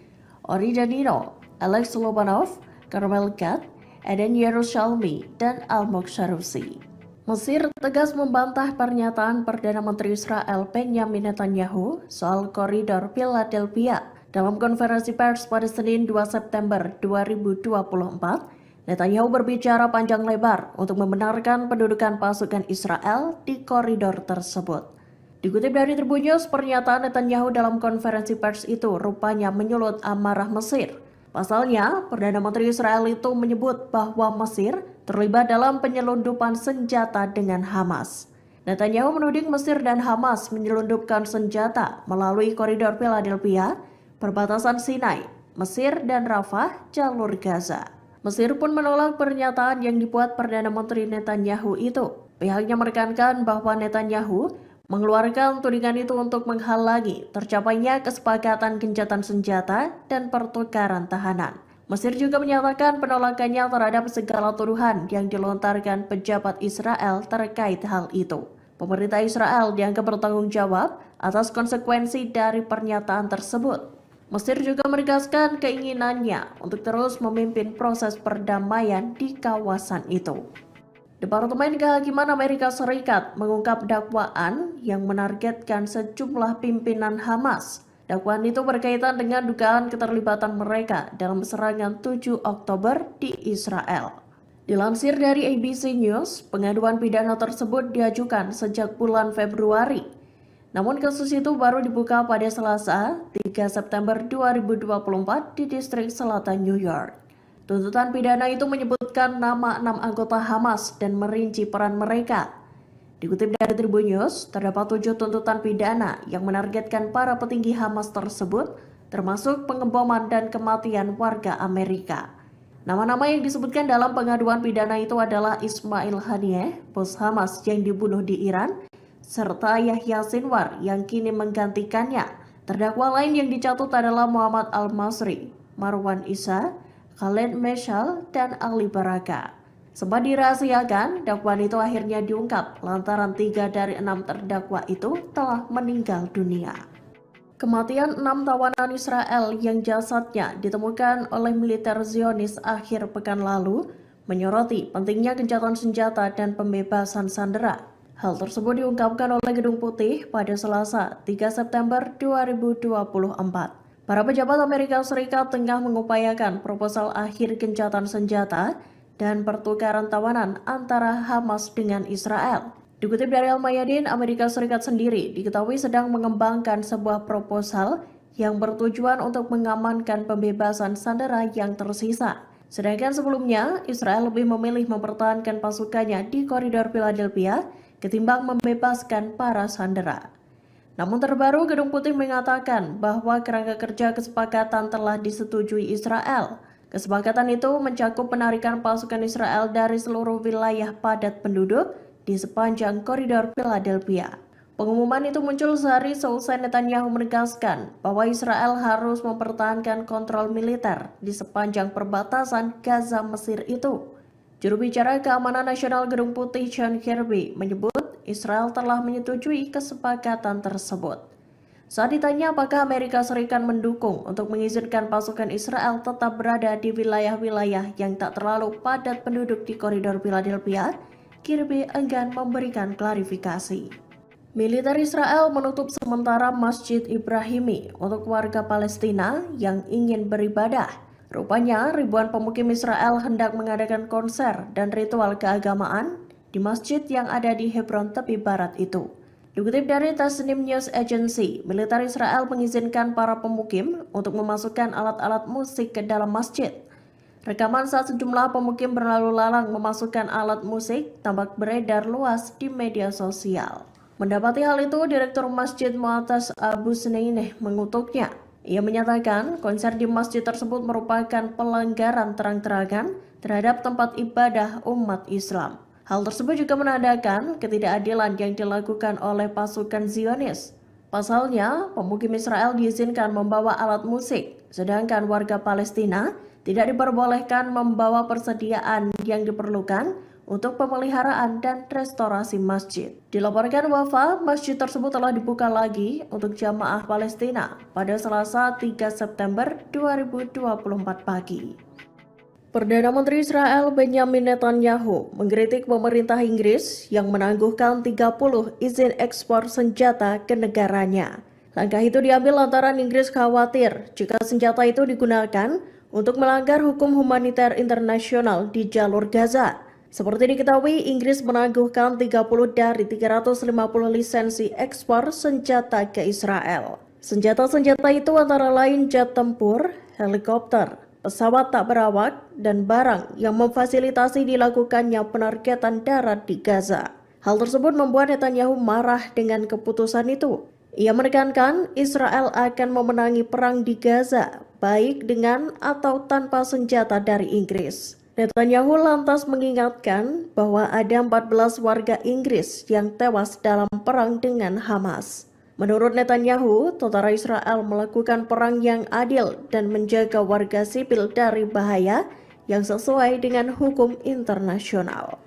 Ori Danino, Alex Lobanov, Carmel Gad, Eden Yerushalmi, dan Almog Sharusi. Mesir tegas membantah pernyataan Perdana Menteri Israel Benjamin Netanyahu soal koridor Philadelphia. Dalam konferensi pers pada Senin 2 September 2024, Netanyahu berbicara panjang lebar untuk membenarkan pendudukan pasukan Israel di koridor tersebut. Dikutip dari Tribun News, pernyataan Netanyahu dalam konferensi pers itu rupanya menyulut amarah Mesir. Pasalnya, Perdana Menteri Israel itu menyebut bahwa Mesir terlibat dalam penyelundupan senjata dengan Hamas. Netanyahu menuding Mesir dan Hamas menyelundupkan senjata melalui koridor Philadelphia, perbatasan Sinai, Mesir dan Rafah, jalur Gaza. Mesir pun menolak pernyataan yang dibuat Perdana Menteri Netanyahu itu. Pihaknya menekankan bahwa Netanyahu mengeluarkan tudingan itu untuk menghalangi tercapainya kesepakatan gencatan senjata dan pertukaran tahanan. Mesir juga menyatakan penolakannya terhadap segala tuduhan yang dilontarkan pejabat Israel terkait hal itu. Pemerintah Israel dianggap bertanggung jawab atas konsekuensi dari pernyataan tersebut. Mesir juga menegaskan keinginannya untuk terus memimpin proses perdamaian di kawasan itu. Departemen Kehakiman Amerika Serikat mengungkap dakwaan yang menargetkan sejumlah pimpinan Hamas. Dakwaan itu berkaitan dengan dugaan keterlibatan mereka dalam serangan 7 Oktober di Israel. Dilansir dari ABC News, pengaduan pidana tersebut diajukan sejak bulan Februari. Namun kasus itu baru dibuka pada Selasa, 3 September 2024 di distrik selatan New York. Tuntutan pidana itu menyebutkan nama 6 anggota Hamas dan merinci peran mereka. Dikutip dari Tribun News, terdapat 7 tuntutan pidana yang menargetkan para petinggi Hamas tersebut, termasuk pengeboman dan kematian warga Amerika. Nama-nama yang disebutkan dalam pengaduan pidana itu adalah Ismail Haniyeh, bos Hamas yang dibunuh di Iran, serta Yahya Sinwar yang kini menggantikannya. Terdakwa lain yang dicatut adalah Muhammad Al-Masri, Marwan Isa, Khaled Meshal, dan Ali Baraka. Sempat dirahasiakan, dakwaan itu akhirnya diungkap lantaran 3 dari 6 terdakwa itu telah meninggal dunia. Kematian 6 tawanan Israel yang jasadnya ditemukan oleh militer Zionis akhir pekan lalu menyoroti pentingnya gencatan senjata dan pembebasan sandera. Hal tersebut diungkapkan oleh Gedung Putih pada Selasa 3 September 2024. Para pejabat Amerika Serikat tengah mengupayakan proposal akhir gencatan senjata dan pertukaran tawanan antara Hamas dengan Israel. Dikutip dari Al-Mayadin, Amerika Serikat sendiri diketahui sedang mengembangkan sebuah proposal yang bertujuan untuk mengamankan pembebasan sandera yang tersisa. Sedangkan sebelumnya, Israel lebih memilih mempertahankan pasukannya di koridor Philadelphia ketimbang membebaskan para sandera. Namun terbaru, Gedung Putih mengatakan bahwa kerangka kerja kesepakatan telah disetujui Israel. Kesepakatan itu mencakup penarikan pasukan Israel dari seluruh wilayah padat penduduk di sepanjang koridor Philadelphia. Pengumuman itu muncul sehari seusai Netanyahu menegaskan bahwa Israel harus mempertahankan kontrol militer di sepanjang perbatasan Gaza Mesir itu. Juru bicara Keamanan Nasional Gedung Putih John Kirby menyebut Israel telah menyetujui kesepakatan tersebut. Saat ditanya apakah Amerika Serikat mendukung untuk mengizinkan pasukan Israel tetap berada di wilayah-wilayah yang tak terlalu padat penduduk di koridor Philadelphia, Kirby enggan memberikan klarifikasi. Militer Israel menutup sementara Masjid Ibrahimi untuk warga Palestina yang ingin beribadah. Rupanya ribuan pemukim Israel hendak mengadakan konser dan ritual keagamaan di masjid yang ada di Hebron tepi barat itu. Dikutip dari Tasnim News Agency, militer Israel mengizinkan para pemukim untuk memasukkan alat-alat musik ke dalam masjid. Rekaman saat sejumlah pemukim berlalu lalang memasukkan alat musik tampak beredar luas di media sosial. Mendapati hal itu, Direktur Masjid Mu'atas Abu Sneineh mengutuknya. Ia menyatakan konser di masjid tersebut merupakan pelanggaran terang-terangan terhadap tempat ibadah umat Islam. Hal tersebut juga menandakan ketidakadilan yang dilakukan oleh pasukan Zionis. Pasalnya, pemukim Israel diizinkan membawa alat musik, sedangkan warga Palestina tidak diperbolehkan membawa persediaan yang diperlukan untuk pemeliharaan dan restorasi masjid. Dilaporkan Wafa, masjid tersebut telah dibuka lagi untuk jamaah Palestina pada Selasa 3 September 2024 pagi. Perdana Menteri Israel Benjamin Netanyahu mengkritik pemerintah Inggris yang menangguhkan 30 izin ekspor senjata ke negaranya. Langkah itu diambil lantaran Inggris khawatir jika senjata itu digunakan untuk melanggar hukum humaniter internasional di jalur Gaza. Seperti diketahui, Inggris menangguhkan 30 dari 350 lisensi ekspor senjata ke Israel. Senjata-senjata itu antara lain jet tempur, helikopter, pesawat tak berawak, dan barang yang memfasilitasi dilakukannya penargetan darat di Gaza. Hal tersebut membuat Netanyahu marah dengan keputusan itu. Ia menekankan Israel akan memenangi perang di Gaza, baik dengan atau tanpa senjata dari Inggris. Netanyahu lantas mengingatkan bahwa ada 14 warga Inggris yang tewas dalam perang dengan Hamas. Menurut Netanyahu, tentara Israel melakukan perang yang adil dan menjaga warga sipil dari bahaya yang sesuai dengan hukum internasional.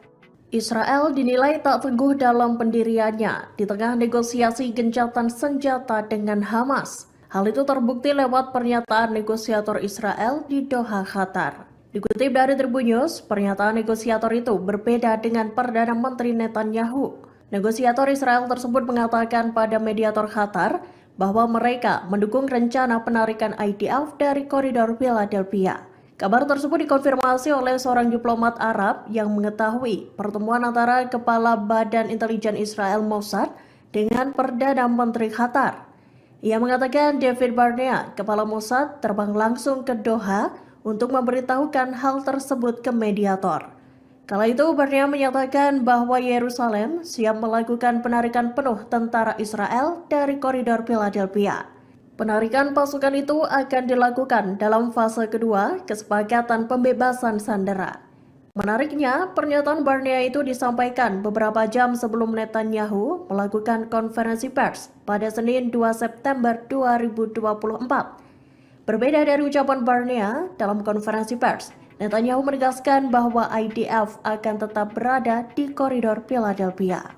Israel dinilai tak teguh dalam pendiriannya di tengah negosiasi gencatan senjata dengan Hamas. Hal itu terbukti lewat pernyataan negosiator Israel di Doha, Qatar. Dikutip dari Tribun News, pernyataan negosiator itu berbeda dengan Perdana Menteri Netanyahu. Negosiator Israel tersebut mengatakan pada mediator Qatar bahwa mereka mendukung rencana penarikan IDF dari koridor Philadelphia. Kabar tersebut dikonfirmasi oleh seorang diplomat Arab yang mengetahui pertemuan antara Kepala Badan Intelijen Israel Mossad dengan Perdana Menteri Qatar. Ia mengatakan David Barnea, Kepala Mossad, terbang langsung ke Doha untuk memberitahukan hal tersebut ke mediator. Kala itu Barnea menyatakan bahwa Yerusalem siap melakukan penarikan penuh tentara Israel dari koridor Philadelphia. Penarikan pasukan itu akan dilakukan dalam fase kedua kesepakatan pembebasan sandera. Menariknya, pernyataan Barnea itu disampaikan beberapa jam sebelum Netanyahu melakukan konferensi pers pada Senin 2 September 2024. Berbeda dari ucapan Barnea dalam konferensi pers, Netanyahu menegaskan bahwa IDF akan tetap berada di koridor Philadelphia.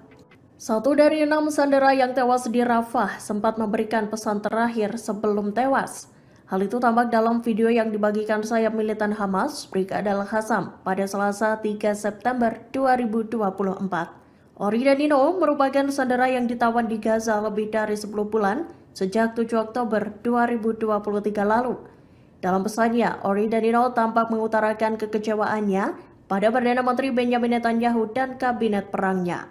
1 dari 6 sandera yang tewas di Rafah sempat memberikan pesan terakhir sebelum tewas. Hal itu tampak dalam video yang dibagikan sayap militan Hamas, Brigade Al-Qassam, pada Selasa 3 September 2024. Ori dan Nino merupakan sandera yang ditawan di Gaza lebih dari 10 bulan sejak 7 Oktober 2023 lalu. Dalam pesannya, Ori dan Nino tampak mengutarakan kekecewaannya pada Perdana Menteri Benjamin Netanyahu dan kabinet perangnya.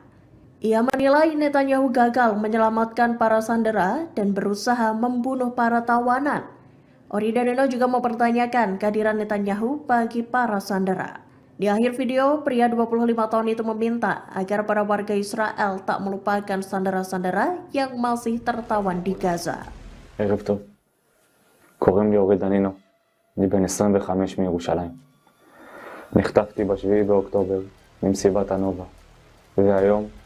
Ia menilai Netanyahu gagal menyelamatkan para sandera dan berusaha membunuh para tawanan. Ori dan Nino juga mempertanyakan kehadiran Netanyahu bagi para sandera. Di akhir video, pria 25 tahun itu meminta agar para warga Israel tak melupakan sandera-sandera yang masih tertawan di Gaza. ערב טוב. קוראים לי אורי דנינו. אני בן 25 מירושלים. נחטפתי ב7 באוקטובר ממסיבת הנובה. והיום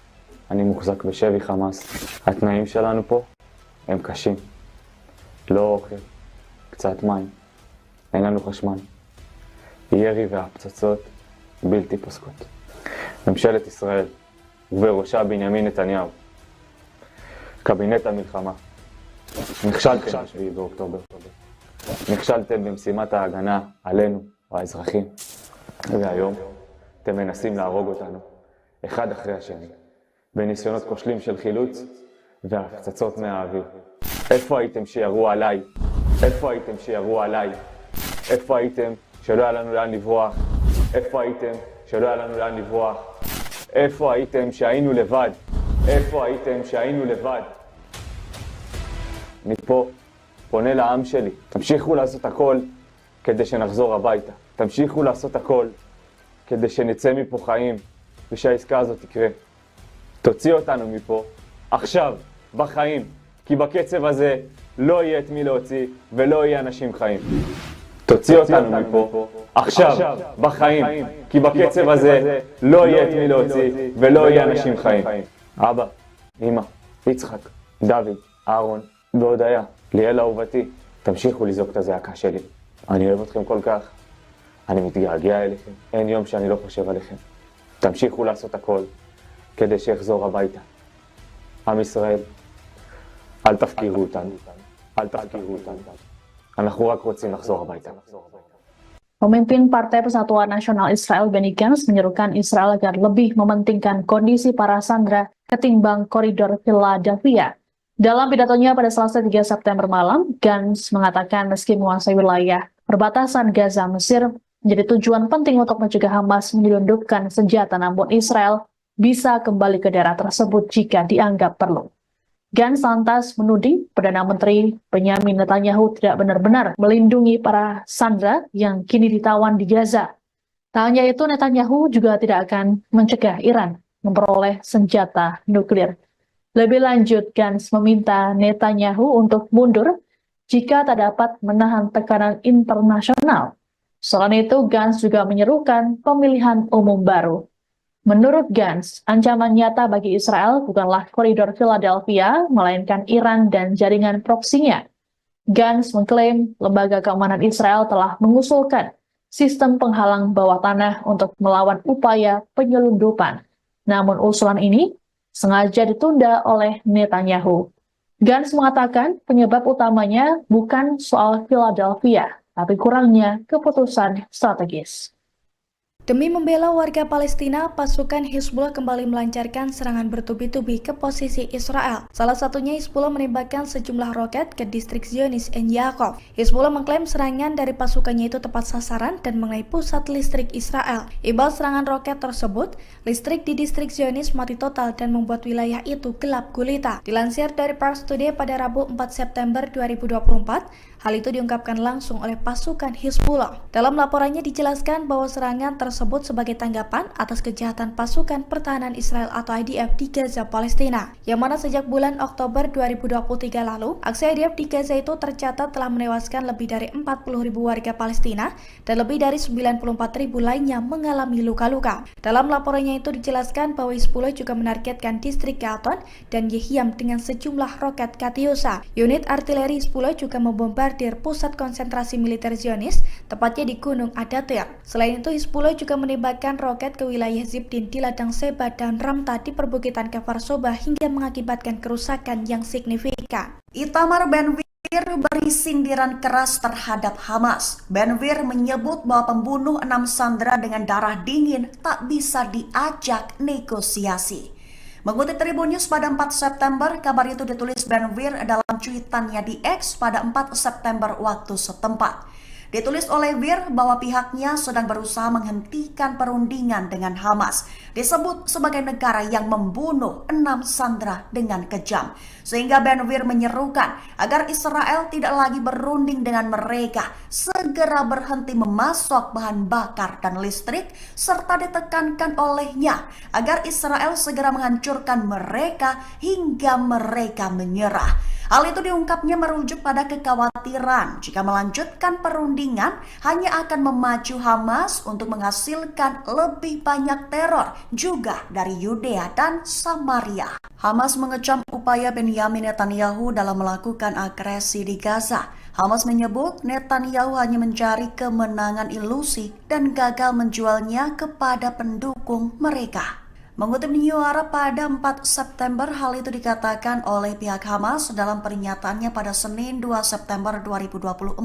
אני מוחזק בשבי חמאס. התנאים שלנו פה הם קשים. לא אוכל, קצת מים, אין לנו חשמל. ירי והפצצות בלתי פוסקות. ממשלת ישראל ובראשה בנימין נתניהו. קבינט המלחמה. נכשלתם ב7 באוקטובר. נכשלתם במשימת ההגנה עלינו, האזרחים. והיום אתם מנסים להרוג אותנו, אחד אחרי השני. בניסיונות כושלים של חילוץ והפצצות מהאוויר. איפה הייתם שירו עליי? איפה הייתם שירו עליי? איפה הייתם שלא היה לנו לאן לברוח? איפה הייתם שלא היה לנו לאן לברוח? איפה הייתם שהיינו לבד? איפה הייתם שהיינו לבד? אני פה פונה לעם שלי. תמשיכו לעשות הכל כדי שנחזור הביתה. תמשיכו לעשות הכל כדי שנצא מפה חיים ושהעסקה הזאת תקרה. תוציא אותנו מפה, עכשיו, בחיים, כי בקצב הזה לא יהיה את מי להוציא ולא יהיה אנשים חיים. תוציא אותנו מפה, עכשיו, בחיים, כי בקצב הזה לא יהיה את מי להוציא ולא יהיה אנשים חיים. אבא, אמא, יצחק, דוד, אהרון והודיה, ליאל אהובתי, תמשיכו לזעוק את הזעקה שלי. אני אוהב אתכם כל כך, אני מתגעגע אליכם, אין יום שאני לא חושב עליכם. תמשיכו לעשות הכל. כדי שיחזור הביתה. עם ישראל, אל תפקירו אותנו. אל תפקירו אותנו. אנחנו רק רוצים לחזור הביתה. Pemimpin Partai Persatuan Nasional Israel Benny Gantz menyerukan Israel agar lebih mementingkan kondisi para sandera ketimbang koridor Philadelphia. Dalam pidatonya pada Selasa 3 September malam, Gantz mengatakan meski menguasai wilayah perbatasan Gaza Mesir menjadi tujuan penting untuk mencegah Hamas menyelundupkan senjata, namun Israel bisa kembali ke daerah tersebut jika dianggap perlu. Gantz lantas menuding Perdana Menteri Benjamin Netanyahu tidak benar-benar melindungi para sandera yang kini ditawan di Gaza. Tak hanya itu, Netanyahu juga tidak akan mencegah Iran memperoleh senjata nuklir. Lebih lanjut, Gantz meminta Netanyahu untuk mundur jika tak dapat menahan tekanan internasional. Selain itu, Gantz juga menyerukan pemilihan umum baru. Menurut Gantz, ancaman nyata bagi Israel bukanlah koridor Philadelphia, melainkan Iran dan jaringan proksinya. Gantz mengklaim lembaga keamanan Israel telah mengusulkan sistem penghalang bawah tanah untuk melawan upaya penyelundupan. Namun usulan ini sengaja ditunda oleh Netanyahu. Gantz mengatakan penyebab utamanya bukan soal Philadelphia, tapi kurangnya keputusan strategis. Demi membela warga Palestina, pasukan Hizbullah kembali melancarkan serangan bertubi-tubi ke posisi Israel. Salah satunya Hizbullah menembakkan sejumlah roket ke distrik Zionis En Yaakov. Hizbullah mengklaim serangan dari pasukannya itu tepat sasaran dan mengenai pusat listrik Israel. Imbal serangan roket tersebut, listrik di distrik Zionis mati total dan membuat wilayah itu gelap gulita. Dilansir dari Pars Today pada Rabu 4 September 2024, hal itu diungkapkan langsung oleh pasukan Hizbullah. Dalam laporannya dijelaskan bahwa serangan tersebut sebagai tanggapan atas kejahatan pasukan pertahanan Israel atau IDF di Gaza, Palestina, yang mana sejak bulan Oktober 2023 lalu, aksi IDF di Gaza itu tercatat telah menewaskan lebih dari 40.000 warga Palestina dan lebih dari 94.000 lainnya mengalami luka-luka. Dalam laporannya itu dijelaskan bahwa Hizbullah juga menargetkan distrik Gaton dan Yehiam dengan sejumlah roket Katyusha. Unit artileri Hizbullah juga membombardir pusat konsentrasi militer Zionis, tepatnya di Gunung Adatir. Selain itu, Hizbullah juga menembakkan roket ke wilayah Zibdin di ladang Seba dan Ramta di perbukitan Kfar Soba hingga mengakibatkan kerusakan yang signifikan. Itamar Ben-Gvir beri sindiran keras terhadap Hamas. Ben-Gvir menyebut bahwa pembunuh 6 sandera dengan darah dingin tak bisa diajak negosiasi. Mengutip Tribun News pada 4 September, kabar itu ditulis Ben-Gvir dalam cuitannya di X pada 4 September waktu setempat. Ditulis oleh Gvir bahwa pihaknya sedang berusaha menghentikan perundingan dengan Hamas. Disebut sebagai negara yang membunuh 6 sandera dengan kejam. Sehingga Ben-Gvir menyerukan agar Israel tidak lagi berunding dengan mereka, segera berhenti memasok bahan bakar dan listrik, serta ditekankan olehnya agar Israel segera menghancurkan mereka hingga mereka menyerah. Hal itu diungkapnya merujuk pada kekhawatiran jika melanjutkan perundingan hanya akan memacu Hamas untuk menghasilkan lebih banyak teror juga dari Yudea dan Samaria. Hamas mengecam upaya Benyamin Netanyahu dalam melakukan agresi di Gaza. Hamas menyebut Netanyahu hanya mencari kemenangan ilusi dan gagal menjualnya kepada pendukung mereka. Mengutip New Arab pada 4 September, hal itu dikatakan oleh pihak Hamas dalam pernyataannya pada Senin 2 September 2024.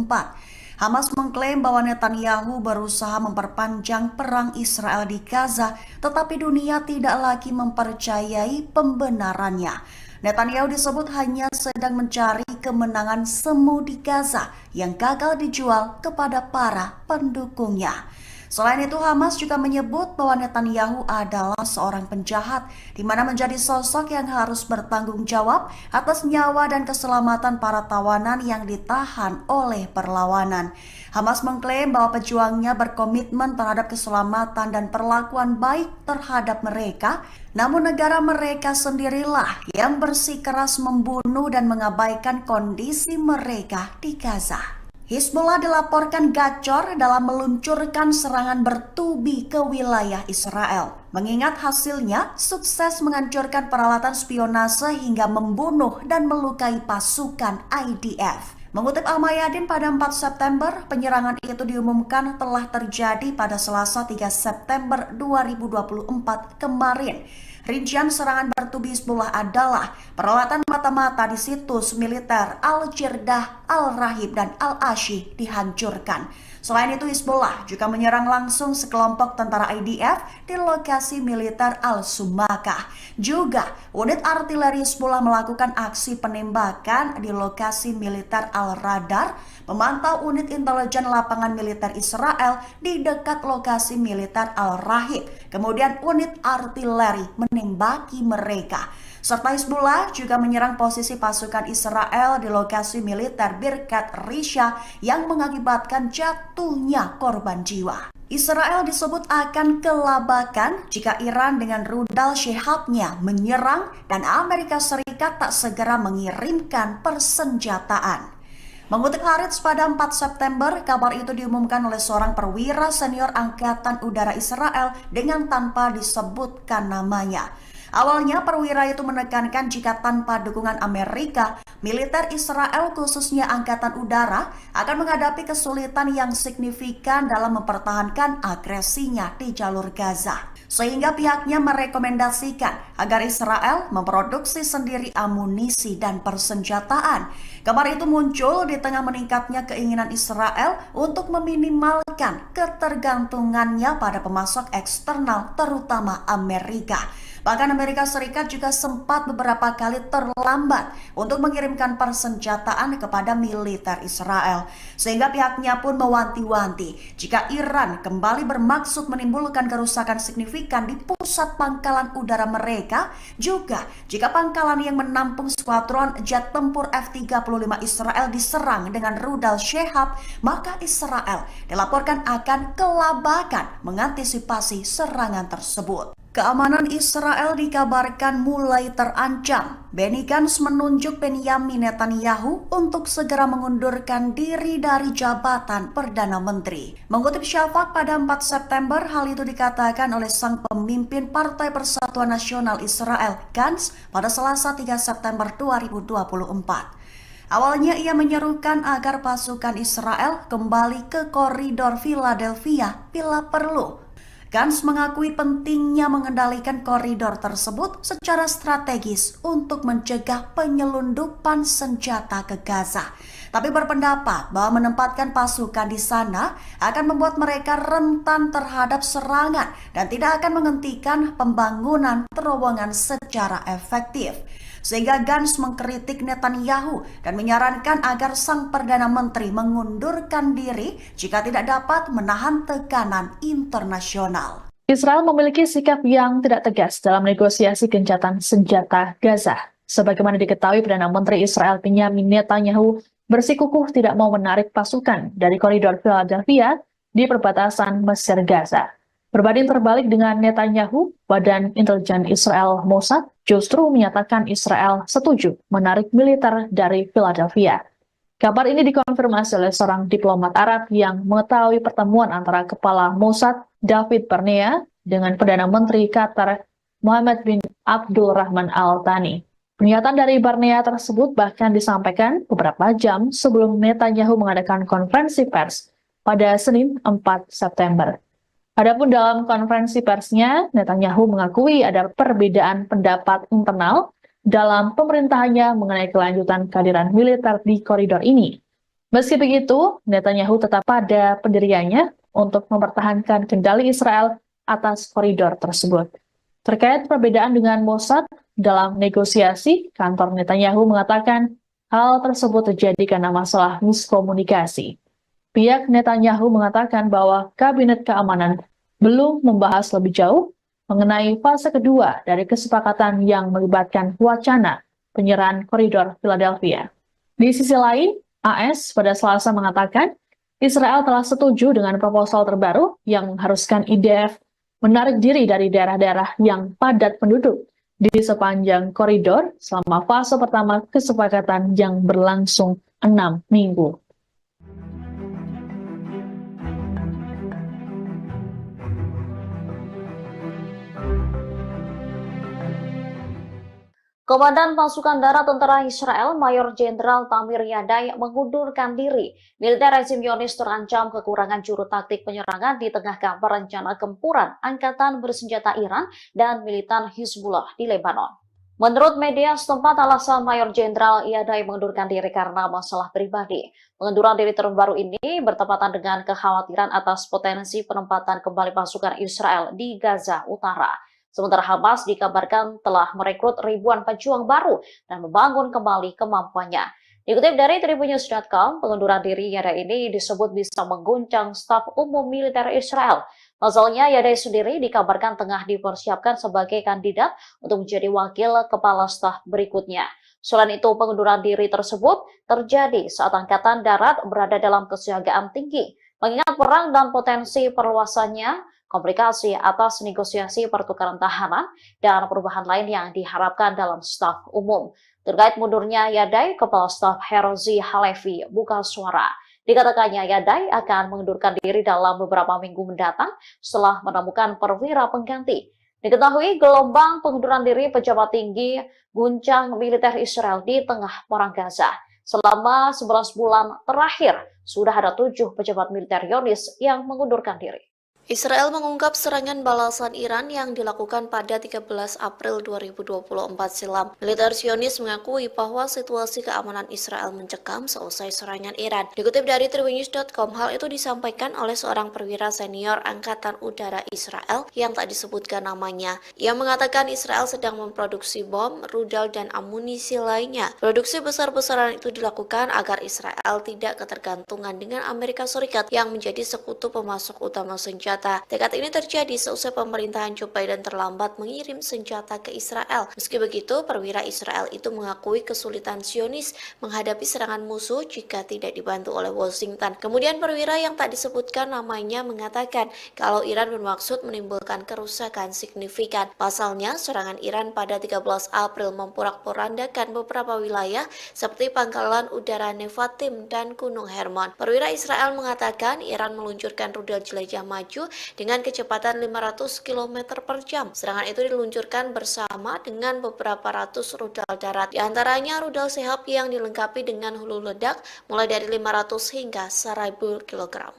Hamas mengklaim bahwa Netanyahu berusaha memperpanjang perang Israel di Gaza, tetapi dunia tidak lagi mempercayai pembenarannya. Netanyahu disebut hanya sedang mencari kemenangan semu di Gaza yang gagal dijual kepada para pendukungnya. Selain itu, Hamas juga menyebut bahwa Netanyahu adalah seorang penjahat, di mana menjadi sosok yang harus bertanggung jawab atas nyawa dan keselamatan para tawanan yang ditahan oleh perlawanan. Hamas mengklaim bahwa pejuangnya berkomitmen terhadap keselamatan dan perlakuan baik terhadap mereka, namun negara mereka sendirilah yang bersikeras membunuh dan mengabaikan kondisi mereka di Gaza. Hizbullah dilaporkan gacor dalam meluncurkan serangan bertubi ke wilayah Israel. Mengingat hasilnya sukses menghancurkan peralatan spionase hingga membunuh dan melukai pasukan IDF. Mengutip Al-Mayadin pada 4 September, penyerangan itu diumumkan telah terjadi pada Selasa 3 September 2024 kemarin. Rincian serangan bertubi Hizbullah adalah peralatan mata-mata di situs militer Al-Jirdah, Al-Rahib, dan Al-Ashi dihancurkan. Selain itu, Hizbullah juga menyerang langsung sekelompok tentara IDF di lokasi militer Al-Sumakah. Juga, unit artileri Hizbullah melakukan aksi penembakan di lokasi militer Al-Radar, memantau unit intelijen lapangan militer Israel di dekat lokasi militer Al-Rahib. Kemudian unit artileri menembaki mereka. Serta Hizbullah juga menyerang posisi pasukan Israel di lokasi militer Birkat Risha yang mengakibatkan jatuhnya korban jiwa. Israel disebut akan kelabakan jika Iran dengan rudal Shihabnya menyerang dan Amerika Serikat tak segera mengirimkan persenjataan. Mengutip Haaretz pada 4 September, kabar itu diumumkan oleh seorang perwira senior Angkatan Udara Israel dengan tanpa disebutkan namanya. Awalnya perwira itu menekankan jika tanpa dukungan Amerika, militer Israel khususnya Angkatan Udara akan menghadapi kesulitan yang signifikan dalam mempertahankan agresinya di jalur Gaza. Sehingga pihaknya merekomendasikan agar Israel memproduksi sendiri amunisi dan persenjataan. Kabar itu muncul di tengah meningkatnya keinginan Israel untuk meminimalkan ketergantungannya pada pemasok eksternal terutama Amerika. Bahkan Amerika Serikat juga sempat beberapa kali terlambat untuk mengirimkan persenjataan kepada militer Israel. Sehingga pihaknya pun mewanti-wanti jika Iran kembali bermaksud menimbulkan kerusakan signifikan di pusat pangkalan udara mereka, juga jika pangkalan yang menampung skuadron jet tempur F-35 Israel diserang dengan rudal Shehab, maka Israel dilaporkan akan kelabakan mengantisipasi serangan tersebut. Keamanan Israel dikabarkan mulai terancam. Benny Gantz menunjuk Benjamin Netanyahu untuk segera mengundurkan diri dari jabatan Perdana Menteri. Mengutip Shafak pada 4 September, hal itu dikatakan oleh sang pemimpin Partai Persatuan Nasional Israel, Gantz, pada Selasa 3 September 2024. Awalnya ia menyerukan agar pasukan Israel kembali ke koridor Philadelphia bila perlu. Gantz mengakui pentingnya mengendalikan koridor tersebut secara strategis untuk mencegah penyelundupan senjata ke Gaza. Tapi berpendapat bahwa menempatkan pasukan di sana akan membuat mereka rentan terhadap serangan dan tidak akan menghentikan pembangunan terowongan secara efektif. Sehingga Gantz mengkritik Netanyahu dan menyarankan agar sang Perdana Menteri mengundurkan diri jika tidak dapat menahan tekanan internasional. Israel memiliki sikap yang tidak tegas dalam negosiasi gencatan senjata Gaza. Sebagaimana diketahui, Perdana Menteri Israel Benjamin Netanyahu bersikukuh tidak mau menarik pasukan dari koridor Philadelphia di perbatasan Mesir-Gaza. Berbanding terbalik dengan Netanyahu, Badan Intelijen Israel Mossad justru menyatakan Israel setuju menarik militer dari Philadelphia. Kabar ini dikonfirmasi oleh seorang diplomat Arab yang mengetahui pertemuan antara Kepala Mossad David Barnea dengan Perdana Menteri Qatar Mohammed bin Abdul Rahman Al Thani. Pernyataan dari Barnea tersebut bahkan disampaikan beberapa jam sebelum Netanyahu mengadakan konferensi pers pada Senin 4 September. Adapun dalam konferensi persnya, Netanyahu mengakui ada perbedaan pendapat internal dalam pemerintahannya mengenai kelanjutan kehadiran militer di koridor ini. Meski begitu, Netanyahu tetap pada pendiriannya untuk mempertahankan kendali Israel atas koridor tersebut. Terkait perbedaan dengan Mossad dalam negosiasi, kantor Netanyahu mengatakan hal tersebut terjadi karena masalah miskomunikasi. Pihak Netanyahu mengatakan bahwa Kabinet Keamanan belum membahas lebih jauh mengenai fase kedua dari kesepakatan yang melibatkan wacana penyerahan koridor Philadelphia. Di sisi lain, AS pada Selasa mengatakan Israel telah setuju dengan proposal terbaru yang mengharuskan IDF menarik diri dari daerah-daerah yang padat penduduk di sepanjang koridor selama fase pertama kesepakatan yang berlangsung 6 minggu. Komandan Pasukan Darat Tentara Israel, Mayor Jenderal Tamir Yadai mengundurkan diri. Militer rezim Zionis terancam kekurangan juru taktik penyerangan di tengah kabar rencana gempuran Angkatan Bersenjata Iran dan militan Hizbullah di Lebanon. Menurut media setempat, alasan Mayor Jenderal Yadai mengundurkan diri karena masalah pribadi. Pengunduran diri terbaru ini bertepatan dengan kekhawatiran atas potensi penempatan kembali pasukan Israel di Gaza Utara. Sementara Hamas dikabarkan telah merekrut ribuan pejuang baru dan membangun kembali kemampuannya. Dikutip dari Tribunnews.com, pengunduran diri Yadai ini disebut bisa mengguncang staf umum militer Israel. Pasalnya, Yadai sendiri dikabarkan tengah dipersiapkan sebagai kandidat untuk menjadi wakil kepala staf berikutnya. Selain itu, pengunduran diri tersebut terjadi saat Angkatan Darat berada dalam kesiagaan tinggi, mengingat perang dan potensi perluasannya, komplikasi atas negosiasi pertukaran tahanan, dan perubahan lain yang diharapkan dalam staf umum. Terkait mundurnya Yadai, Kepala Staf Herzi Halevi buka suara. Dikatakannya Yadai akan mengundurkan diri dalam beberapa minggu mendatang setelah menemukan perwira pengganti. Diketahui gelombang pengunduran diri pejabat tinggi guncang militer Israel di tengah perang Gaza. Selama 11 bulan terakhir, sudah ada 7 pejabat militer Zionis yang mengundurkan diri. Israel mengungkap serangan balasan Iran yang dilakukan pada 13 April 2024 silam. Militer Zionis mengakui bahwa situasi keamanan Israel mencekam seusai serangan Iran. Dikutip dari Tribunnews.com, hal itu disampaikan oleh seorang perwira senior Angkatan Udara Israel yang tak disebutkan namanya. Ia mengatakan Israel sedang memproduksi bom, rudal, dan amunisi lainnya. Produksi besar-besaran itu dilakukan agar Israel tidak ketergantungan dengan Amerika Serikat yang menjadi sekutu pemasok utama senjata. Tekad ini terjadi seusai pemerintahan Joe Biden terlambat mengirim senjata ke Israel. Meski begitu, perwira Israel itu mengakui kesulitan Zionis menghadapi serangan musuh jika tidak dibantu oleh Washington. Kemudian perwira yang tak disebutkan namanya mengatakan kalau Iran bermaksud menimbulkan kerusakan signifikan. Pasalnya, serangan Iran pada 13 April memporak-porandakan beberapa wilayah seperti Pangkalan Udara Nevatim dan Gunung Hermon. Perwira Israel mengatakan Iran meluncurkan rudal jelajah maju dengan kecepatan 500 km per jam. Serangan itu diluncurkan bersama dengan beberapa ratus rudal darat. Di antaranya rudal Sehab yang dilengkapi dengan hulu ledak mulai dari 500 hingga 1000 kg.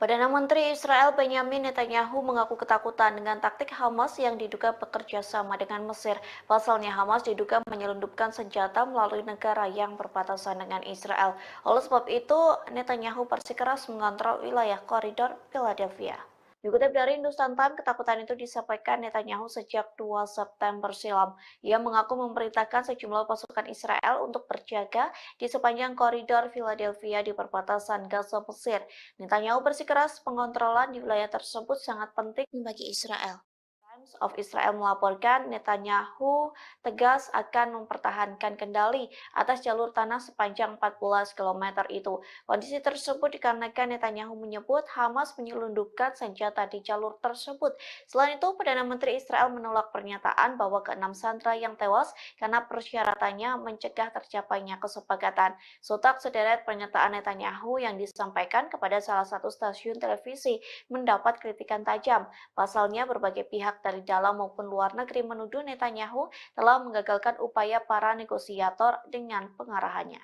Perdana Menteri Israel Benjamin Netanyahu mengaku ketakutan dengan taktik Hamas yang diduga bekerja sama dengan Mesir. Pasalnya Hamas diduga menyelundupkan senjata melalui negara yang berbatasan dengan Israel. Oleh sebab itu, Netanyahu bersikeras mengontrol wilayah koridor Philadelphia. Dikutip dari Hindustan Times, ketakutan itu disampaikan Netanyahu sejak 2 September silam. Ia mengaku memerintahkan sejumlah pasukan Israel untuk berjaga di sepanjang koridor Philadelphia di perbatasan Gaza Mesir. Netanyahu bersikeras pengontrolan di wilayah tersebut sangat penting bagi Israel. Times of Israel melaporkan Netanyahu tegas akan mempertahankan kendali atas jalur tanah sepanjang 14 km itu. Kondisi tersebut dikarenakan Netanyahu menyebut Hamas menyelundupkan senjata di jalur tersebut. Selain itu, Perdana Menteri Israel menolak pernyataan bahwa ke-6 sandera yang tewas karena persyaratannya mencegah tercapainya kesepakatan. Sontak sederet pernyataan Netanyahu yang disampaikan kepada salah satu stasiun televisi mendapat kritikan tajam. Pasalnya, berbagai pihak dari dalam maupun luar negeri menuduh Netanyahu telah menggagalkan upaya para negosiator dengan pengarahannya.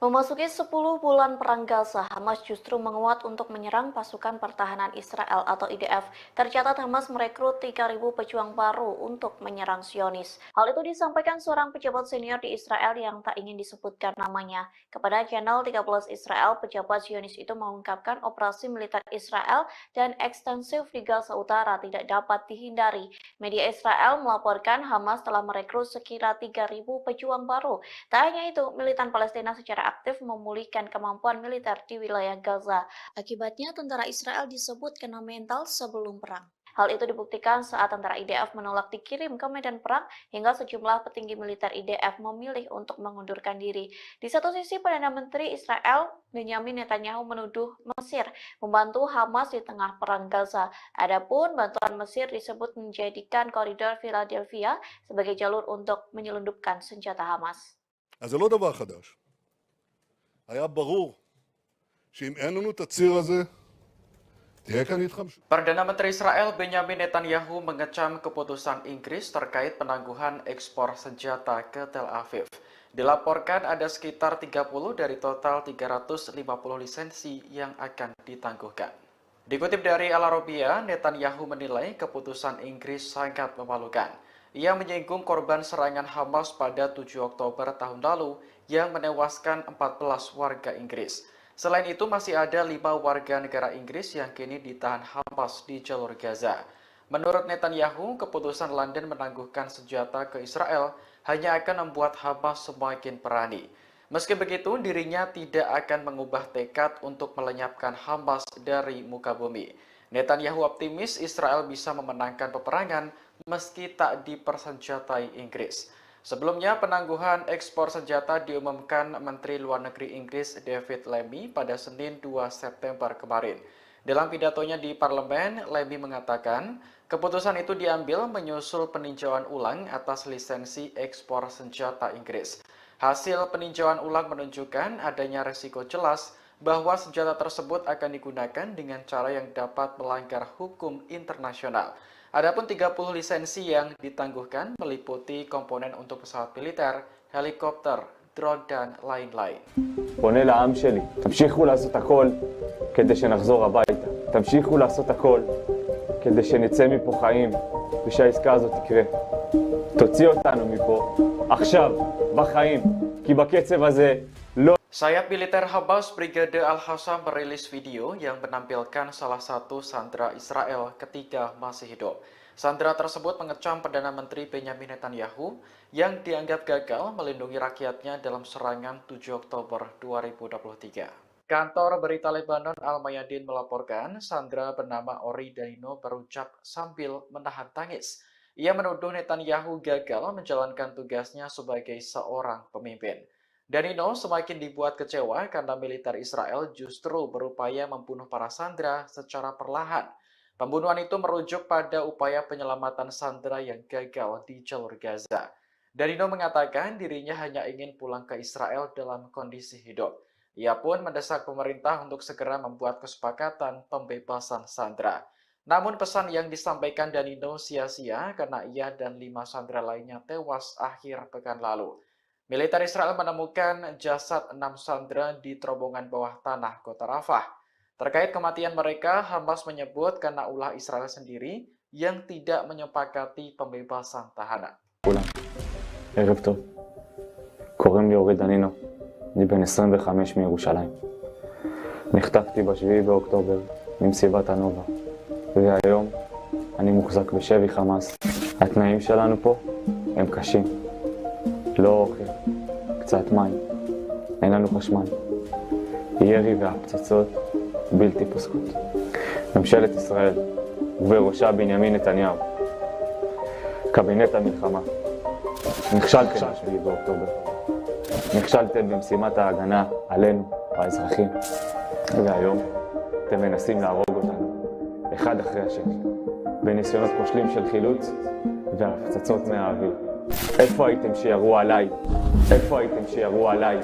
Memasuki 10 bulan perang Gaza, Hamas justru menguat untuk menyerang pasukan pertahanan Israel atau IDF. Tercatat Hamas merekrut 3.000 pejuang baru untuk menyerang Zionis. Hal itu disampaikan seorang pejabat senior di Israel yang tak ingin disebutkan namanya. Kepada channel 13 Israel, pejabat Zionis itu mengungkapkan operasi militer Israel dan ekstensif di Gaza Utara tidak dapat dihindari. Media Israel melaporkan Hamas telah merekrut sekira 3.000 pejuang baru. Tak hanya itu, militan Palestina secara aktif memulihkan kemampuan militer di wilayah Gaza. Akibatnya, tentara Israel disebut kena mental sebelum perang. Hal itu dibuktikan saat tentara IDF menolak dikirim ke medan perang hingga sejumlah petinggi militer IDF memilih untuk mengundurkan diri. Di satu sisi, Perdana Menteri Israel Benjamin Netanyahu menuduh Mesir membantu Hamas di tengah perang Gaza. Adapun bantuan Mesir disebut menjadikan koridor Philadelphia sebagai jalur untuk menyelundupkan senjata Hamas. אז זה לא דבר חדש. היה ברור שאם אין לנו את הציר הזה, תהיה כאן התחמשות. Perdana Menteri Israel Benjamin Netanyahu mengecam keputusan Inggris terkait penangguhan ekspor senjata ke Tel Aviv. Dilaporkan ada sekitar 30 dari total 350 lisensi yang akan ditangguhkan. Dikutip dari Al Arabiya, Netanyahu menilai keputusan Inggris sangat memalukan. Ia menyinggung korban serangan Hamas pada 7 Oktober tahun lalu yang menewaskan 14 warga Inggris. Selain itu, masih ada 5 warga negara Inggris yang kini ditahan Hamas di jalur Gaza. Menurut Netanyahu, keputusan London menangguhkan senjata ke Israel hanya akan membuat Hamas semakin berani. Meski begitu, dirinya tidak akan mengubah tekad untuk melenyapkan Hamas dari muka bumi. Netanyahu optimis Israel bisa memenangkan peperangan meski tak dipersenjatai Inggris. Sebelumnya, penangguhan ekspor senjata diumumkan Menteri Luar Negeri Inggris David Lammy pada Senin 2 September kemarin. Dalam pidatonya di parlemen, Lammy mengatakan keputusan itu diambil menyusul peninjauan ulang atas lisensi ekspor senjata Inggris. Hasil peninjauan ulang menunjukkan adanya resiko jelas bahwa senjata tersebut akan digunakan dengan cara yang dapat melanggar hukum internasional. Adapun 30 lisensi yang ditangguhkan meliputi komponen untuk pesawat militer, helikopter, drone, dan lain-lain. פונה לעם שלי, תמשיכו לעשות הכל כדי שנחזור הביתה. תמשיכו לעשות הכל כדי שנצא מפה חיים ושהעסקה הזאת תקרה. תוציא אותנו מפה עכשיו, בחיים, כי בקצב הזה לא... Sayap militer Hamas Brigade Al-Hassam merilis video yang menampilkan salah satu sandera Israel ketika masih hidup. Sandera tersebut mengecam Perdana Menteri Benyamin Netanyahu yang dianggap gagal melindungi rakyatnya dalam serangan 7 Oktober 2023. Kantor berita Lebanon Al-Mayadin melaporkan sandera bernama Ori Danino berucap sambil menahan tangis. Ia menuduh Netanyahu gagal menjalankan tugasnya sebagai seorang pemimpin. Danino semakin dibuat kecewa karena militer Israel justru berupaya membunuh para sandera secara perlahan. Pembunuhan itu merujuk pada upaya penyelamatan sandera yang gagal di jalur Gaza. Danino mengatakan dirinya hanya ingin pulang ke Israel dalam kondisi hidup. Ia pun mendesak pemerintah untuk segera membuat kesepakatan pembebasan sandera. Namun pesan yang disampaikan Danino sia-sia karena ia dan 5 sandera lainnya tewas akhir pekan lalu. Militer Israel menemukan jasad 6 sandera di terowongan bawah tanah kota Rafah. Terkait kematian mereka, Hamas menyebut karena ulah Israel sendiri yang tidak menyepakati pembebasan tahanan. ערב טוב, קוראים לי אורי דנינו, אני בן 25 מירושלים. נחטפתי ב7 באוקטובר ממסיבת הנובה, והיום אני מוחזק בשבי חמאס. התנאים שלנו פה הם קשים. לא אוכל, קצת מים, אין לנו חשמל. ירי והפצצות בלתי פוסקות. ממשלת ישראל, ובראשה בנימין נתניהו, קבינט המלחמה, נכשלתם ב7 באוקטובר. נכשלתם במשימת ההגנה עלינו, האזרחים. והיום אתם מנסים להרוג אותנו, אחד אחרי השני, בניסיונות כושלים של חילוץ והפצצות מהאוויר. איפה הייתם שירו עליי? איפה הייתם שירו עליי?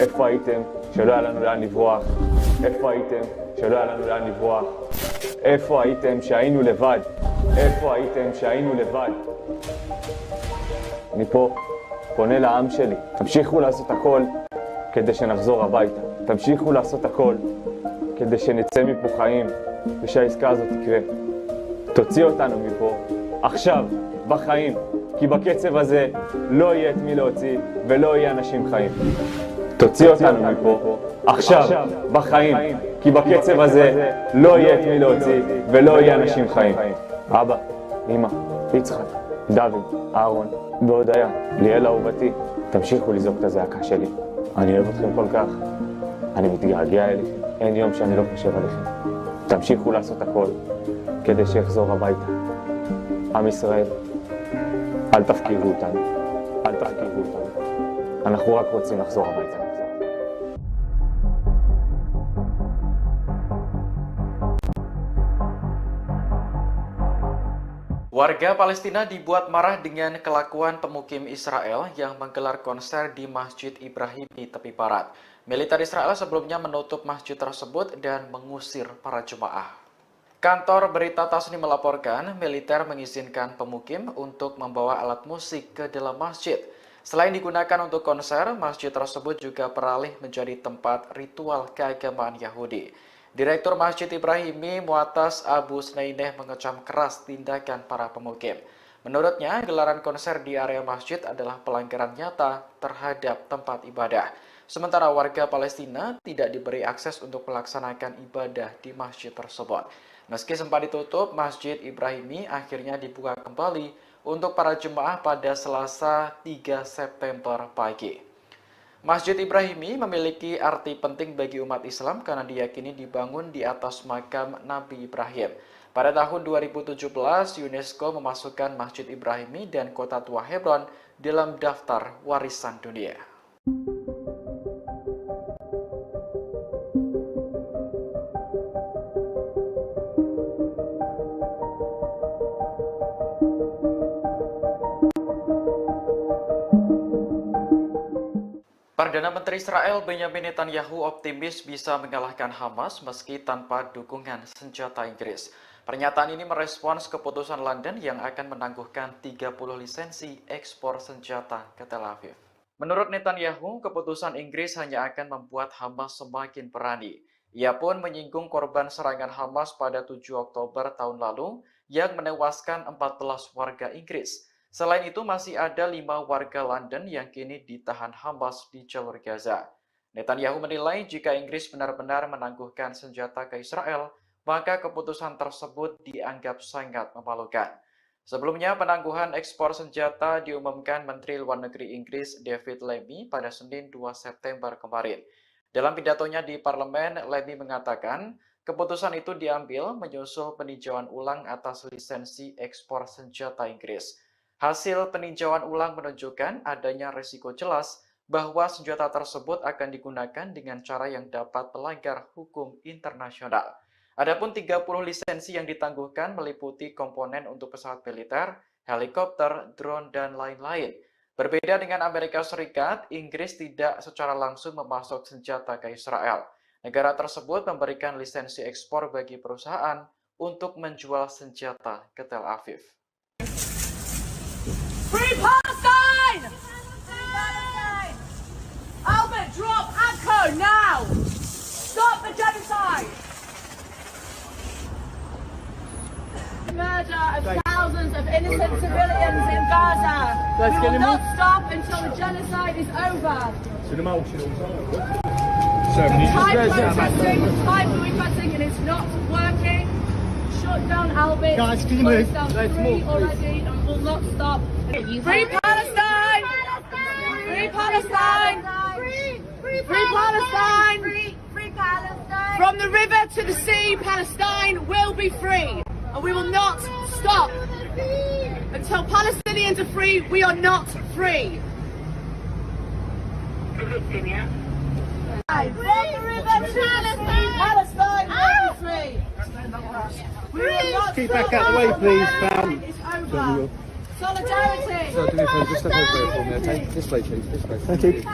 איפה הייתם שלא היה לנו לאן לברוח? איפה הייתם שלא היה לנו לאן לברוח? איפה הייתם שהיינו לבד? איפה הייתם שהיינו לבד? אני פה פונה לעם שלי, תמשיכו לעשות הכל כדי שנחזור הביתה. תמשיכו לעשות הכל כדי שנצא מפה חיים ושהעסקה הזאת תקרה. תוציא אותנו מפה עכשיו, בחיים. כי בקצב הזה לא יהיה את מי להוציא ולא יהיה אנשים חיים. תוציא אותנו מפה עכשיו, בחיים, כי בקצב הזה לא יהיה את מי להוציא ולא יהיה אנשים חיים. אבא, אמא, יצחק, דוד, אהרון והודיה, ליאל אהובתי, תמשיכו לזעוק את הזעקה שלי. אני אוהב אתכם כל כך, אני מתגעגע אליכם, אין יום שאני לא חושב עליכם. תמשיכו לעשות הכל כדי שיחזור הביתה. עם ישראל, אל תפקירו אותנו, אל תפקירו אותנו. אנחנו רק רוצים לחזור הביתה. Warga Palestina dibuat marah dengan kelakuan pemukim Israel yang menggelar konser di Masjid Ibrahim di tepi barat. Militer Israel sebelumnya menutup masjid tersebut dan mengusir para jemaah. Kantor berita Tasnim melaporkan militer mengizinkan pemukim untuk membawa alat musik ke dalam masjid. Selain digunakan untuk konser, masjid tersebut juga beralih menjadi tempat ritual keagamaan Yahudi. Direktur Masjid Ibrahimi Mu'atas Abu Snaineh mengecam keras tindakan para pemukim. Menurutnya, gelaran konser di area masjid adalah pelanggaran nyata terhadap tempat ibadah. Sementara warga Palestina tidak diberi akses untuk melaksanakan ibadah di masjid tersebut. Meski sempat ditutup, Masjid Ibrahimi akhirnya dibuka kembali untuk para jemaah pada Selasa 3 September pagi. Masjid Ibrahimi memiliki arti penting bagi umat Islam karena diyakini dibangun di atas makam Nabi Ibrahim. Pada tahun 2017, UNESCO memasukkan Masjid Ibrahimi dan Kota Tua Hebron dalam daftar warisan dunia. Perdana Menteri Israel Benjamin Netanyahu optimis bisa mengalahkan Hamas meski tanpa dukungan senjata Inggris. Pernyataan ini merespons keputusan London yang akan menangguhkan 30 lisensi ekspor senjata ke Tel Aviv. Menurut Netanyahu, keputusan Inggris hanya akan membuat Hamas semakin berani. Ia pun menyinggung korban serangan Hamas pada 7 Oktober tahun lalu yang menewaskan 14 warga Inggris. Selain itu, masih ada 5 warga London yang kini ditahan Hamas di jalur Gaza. Netanyahu menilai jika Inggris benar-benar menangguhkan senjata ke Israel, maka keputusan tersebut dianggap sangat memalukan. Sebelumnya, penangguhan ekspor senjata diumumkan Menteri Luar Negeri Inggris David Lammy pada Senin 2 September kemarin. Dalam pidatonya di parlemen, Lammy mengatakan keputusan itu diambil menyusul peninjauan ulang atas lisensi ekspor senjata Inggris. Hasil peninjauan ulang menunjukkan adanya risiko jelas bahwa senjata tersebut akan digunakan dengan cara yang dapat melanggar hukum internasional. Adapun 30 lisensi yang ditangguhkan meliputi komponen untuk pesawat militer, helikopter, drone, dan lain-lain. Berbeda dengan Amerika Serikat, Inggris tidak secara langsung memasok senjata ke Israel. Negara tersebut memberikan lisensi ekspor bagi perusahaan untuk menjual senjata ke Tel Aviv. Free Palestine! Albert, drop ACO now! Stop the genocide! Murder of thousands of innocent civilians in Gaza. We will not stop until the genocide is over. Time protesting and it's not working. Shut down Albert. Guys, can you move? Let's move. Already and will not stop. Free Palestine! Free Palestine! Free Palestine! Free Palestine! From the river to the sea, Palestine will be free. And we will not stop. Until Palestinians are free, we are not free. From the river to Palestine! Palestine will be free. We will not Keep back out of the way, please, fam. It's over. Solidarity. So, do me a favour, just step over here for me, okay? This way, please. This way. Thank you.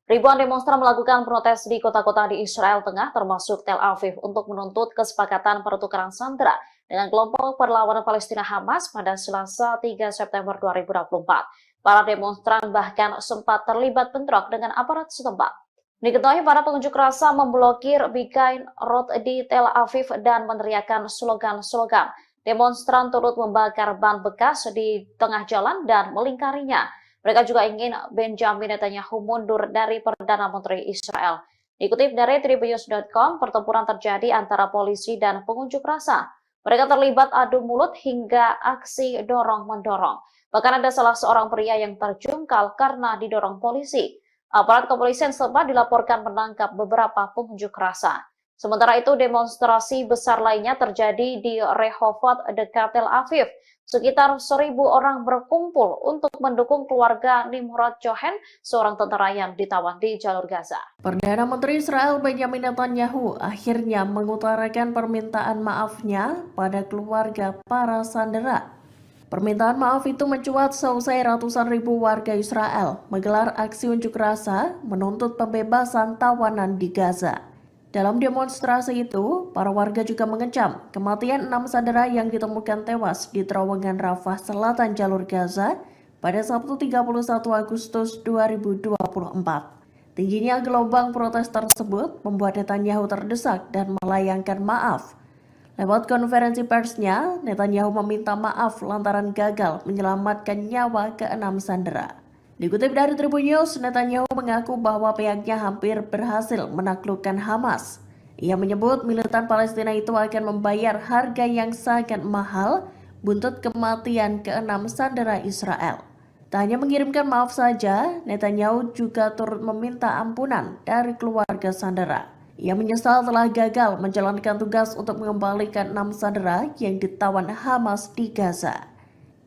Ribuan demonstran melakukan protes di kota-kota di Israel Tengah, termasuk Tel Aviv, untuk menuntut kesepakatan pertukaran sandera dengan kelompok perlawanan Palestina Hamas pada Selasa 3 September 2024. Para demonstran bahkan sempat terlibat bentrok dengan aparat setempat. Diketahui para pengunjuk rasa memblokir Begain Road di Tel Aviv dan meneriakkan slogan-slogan. Demonstran turut membakar ban bekas di tengah jalan dan melingkarinya. Mereka juga ingin Benjamin Netanyahu mundur dari Perdana Menteri Israel. Dikutip dari Tribunnews.com, pertempuran terjadi antara polisi dan pengunjuk rasa. Mereka terlibat adu mulut hingga aksi dorong-mendorong. Bahkan ada salah seorang pria yang terjungkal karena didorong polisi. Aparat kepolisian setempat dilaporkan menangkap beberapa pengunjuk rasa. Sementara itu, demonstrasi besar lainnya terjadi di Rehovot dekat Tel Aviv. Sekitar 1.000 orang berkumpul untuk mendukung keluarga Nimrod Cohen, seorang tentara yang ditawan di jalur Gaza. Perdana Menteri Israel Benjamin Netanyahu akhirnya mengutarakan permintaan maafnya pada keluarga para sandera. Permintaan maaf itu mencuat seusai ratusan ribu warga Israel menggelar aksi unjuk rasa menuntut pembebasan tawanan di Gaza. Dalam demonstrasi itu, para warga juga mengecam kematian 6 sandera yang ditemukan tewas di terowongan Rafah Selatan jalur Gaza pada Sabtu 31 Agustus 2024. Tingginya gelombang protes tersebut membuat Netanyahu terdesak dan melayangkan maaf. Lewat konferensi persnya, Netanyahu meminta maaf lantaran gagal menyelamatkan nyawa ke-6 sandera. Dikutip dari Tribunnews, Netanyahu mengaku bahwa pihaknya hampir berhasil menaklukkan Hamas. Ia menyebut militan Palestina itu akan membayar harga yang sangat mahal buntut kematian ke-6 sandera Israel. Tak hanya mengirimkan maaf saja, Netanyahu juga turut meminta ampunan dari keluarga sandera. Ia menyesal telah gagal menjalankan tugas untuk mengembalikan 6 sandera yang ditawan Hamas di Gaza.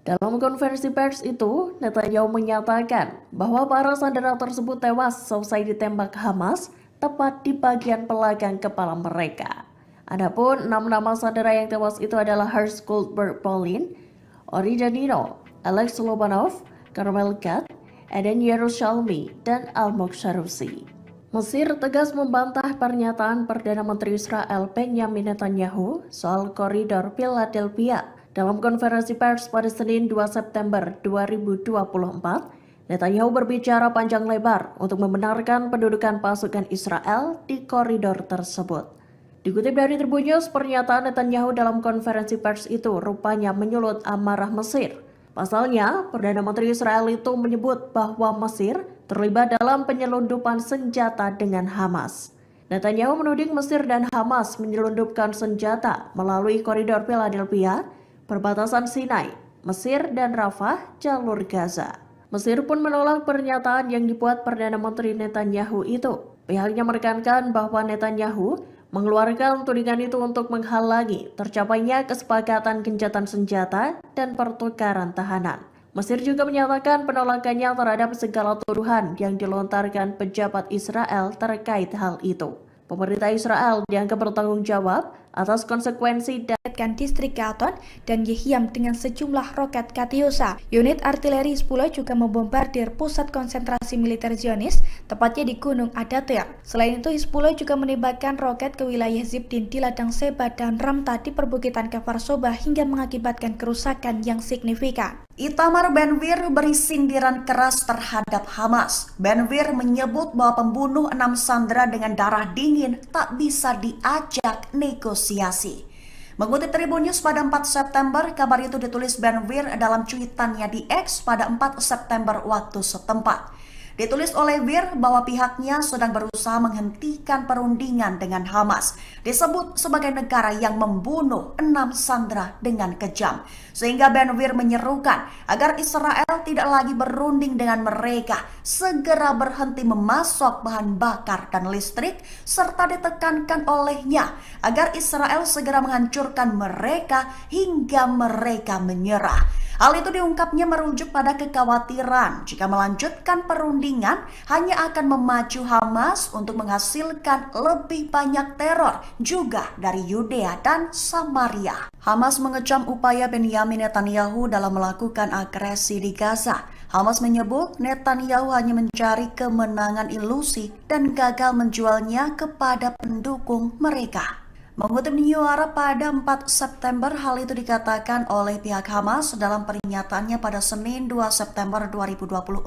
Dalam konferensi pers itu, Netanyahu menyatakan bahwa para sandera tersebut tewas selesai ditembak Hamas tepat di bagian belakang kepala mereka. Adapun 6 nama sandera yang tewas itu adalah Hersh Goldberg Polin, Ori Danino, Alex Lobanov, Carmel Gat, Eden Yerushalmi, dan Almog Sharusi. Mesir tegas membantah pernyataan Perdana Menteri Israel Benjamin Netanyahu soal koridor Philadelphia. Dalam konferensi pers pada Senin 2 September 2024, Netanyahu berbicara panjang lebar untuk membenarkan pendudukan pasukan Israel di koridor tersebut. Dikutip dari Tribun News, pernyataan Netanyahu dalam konferensi pers itu rupanya menyulut amarah Mesir. Pasalnya, Perdana Menteri Israel itu menyebut bahwa Mesir terlibat dalam penyelundupan senjata dengan Hamas. Netanyahu menuding Mesir dan Hamas menyelundupkan senjata melalui koridor Philadelphia, perbatasan Sinai, Mesir dan Rafah, jalur Gaza. Mesir pun menolak pernyataan yang dibuat Perdana Menteri Netanyahu itu. Pihaknya menekankan bahwa Netanyahu mengeluarkan tudingan itu untuk menghalangi tercapainya kesepakatan gencatan senjata dan pertukaran tahanan. Mesir juga menyatakan penolakannya terhadap segala tuduhan yang dilontarkan pejabat Israel terkait hal itu. Pemerintah Israel dianggap bertanggung jawab atas konsekuensi distrik Gaton dan Yehiam dengan sejumlah roket Katyusha. Unit artileri Hizbullah juga membombardir pusat konsentrasi militer Zionis, tepatnya di Gunung Adatir. Selain itu, Hizbullah juga menembakkan roket ke wilayah Zibdin di ladang Seba dan Ramta di perbukitan Kfar Soba hingga mengakibatkan kerusakan yang signifikan. Itamar Ben-Gvir beri sindiran keras terhadap Hamas. Ben-Gvir menyebut bahwa pembunuh 6 sandera dengan darah dingin tak bisa diajak negosiasi. Mengutip Tribun News pada 4 September, kabar itu ditulis Ben-Gvir dalam cuitannya di X pada 4 September waktu setempat. Ditulis oleh Gvir bahwa pihaknya sedang berusaha menghentikan perundingan dengan Hamas. Disebut sebagai negara yang membunuh 6 sandera dengan kejam. Sehingga Ben-Gvir menyerukan agar Israel tidak lagi berunding dengan mereka, segera berhenti memasok bahan bakar dan listrik, serta ditekankan olehnya agar Israel segera menghancurkan mereka hingga mereka menyerah. Hal itu diungkapnya merujuk pada kekhawatiran jika melanjutkan perundingan hanya akan memacu Hamas untuk menghasilkan lebih banyak teror juga dari Yudea dan Samaria. Hamas mengecam upaya Benjamin Netanyahu dalam melakukan agresi di Gaza. Hamas menyebut Netanyahu hanya mencari kemenangan ilusi dan gagal menjualnya kepada pendukung mereka. Mengutip New Arab pada 4 September, hal itu dikatakan oleh pihak Hamas dalam pernyataannya pada Senin 2 September 2024.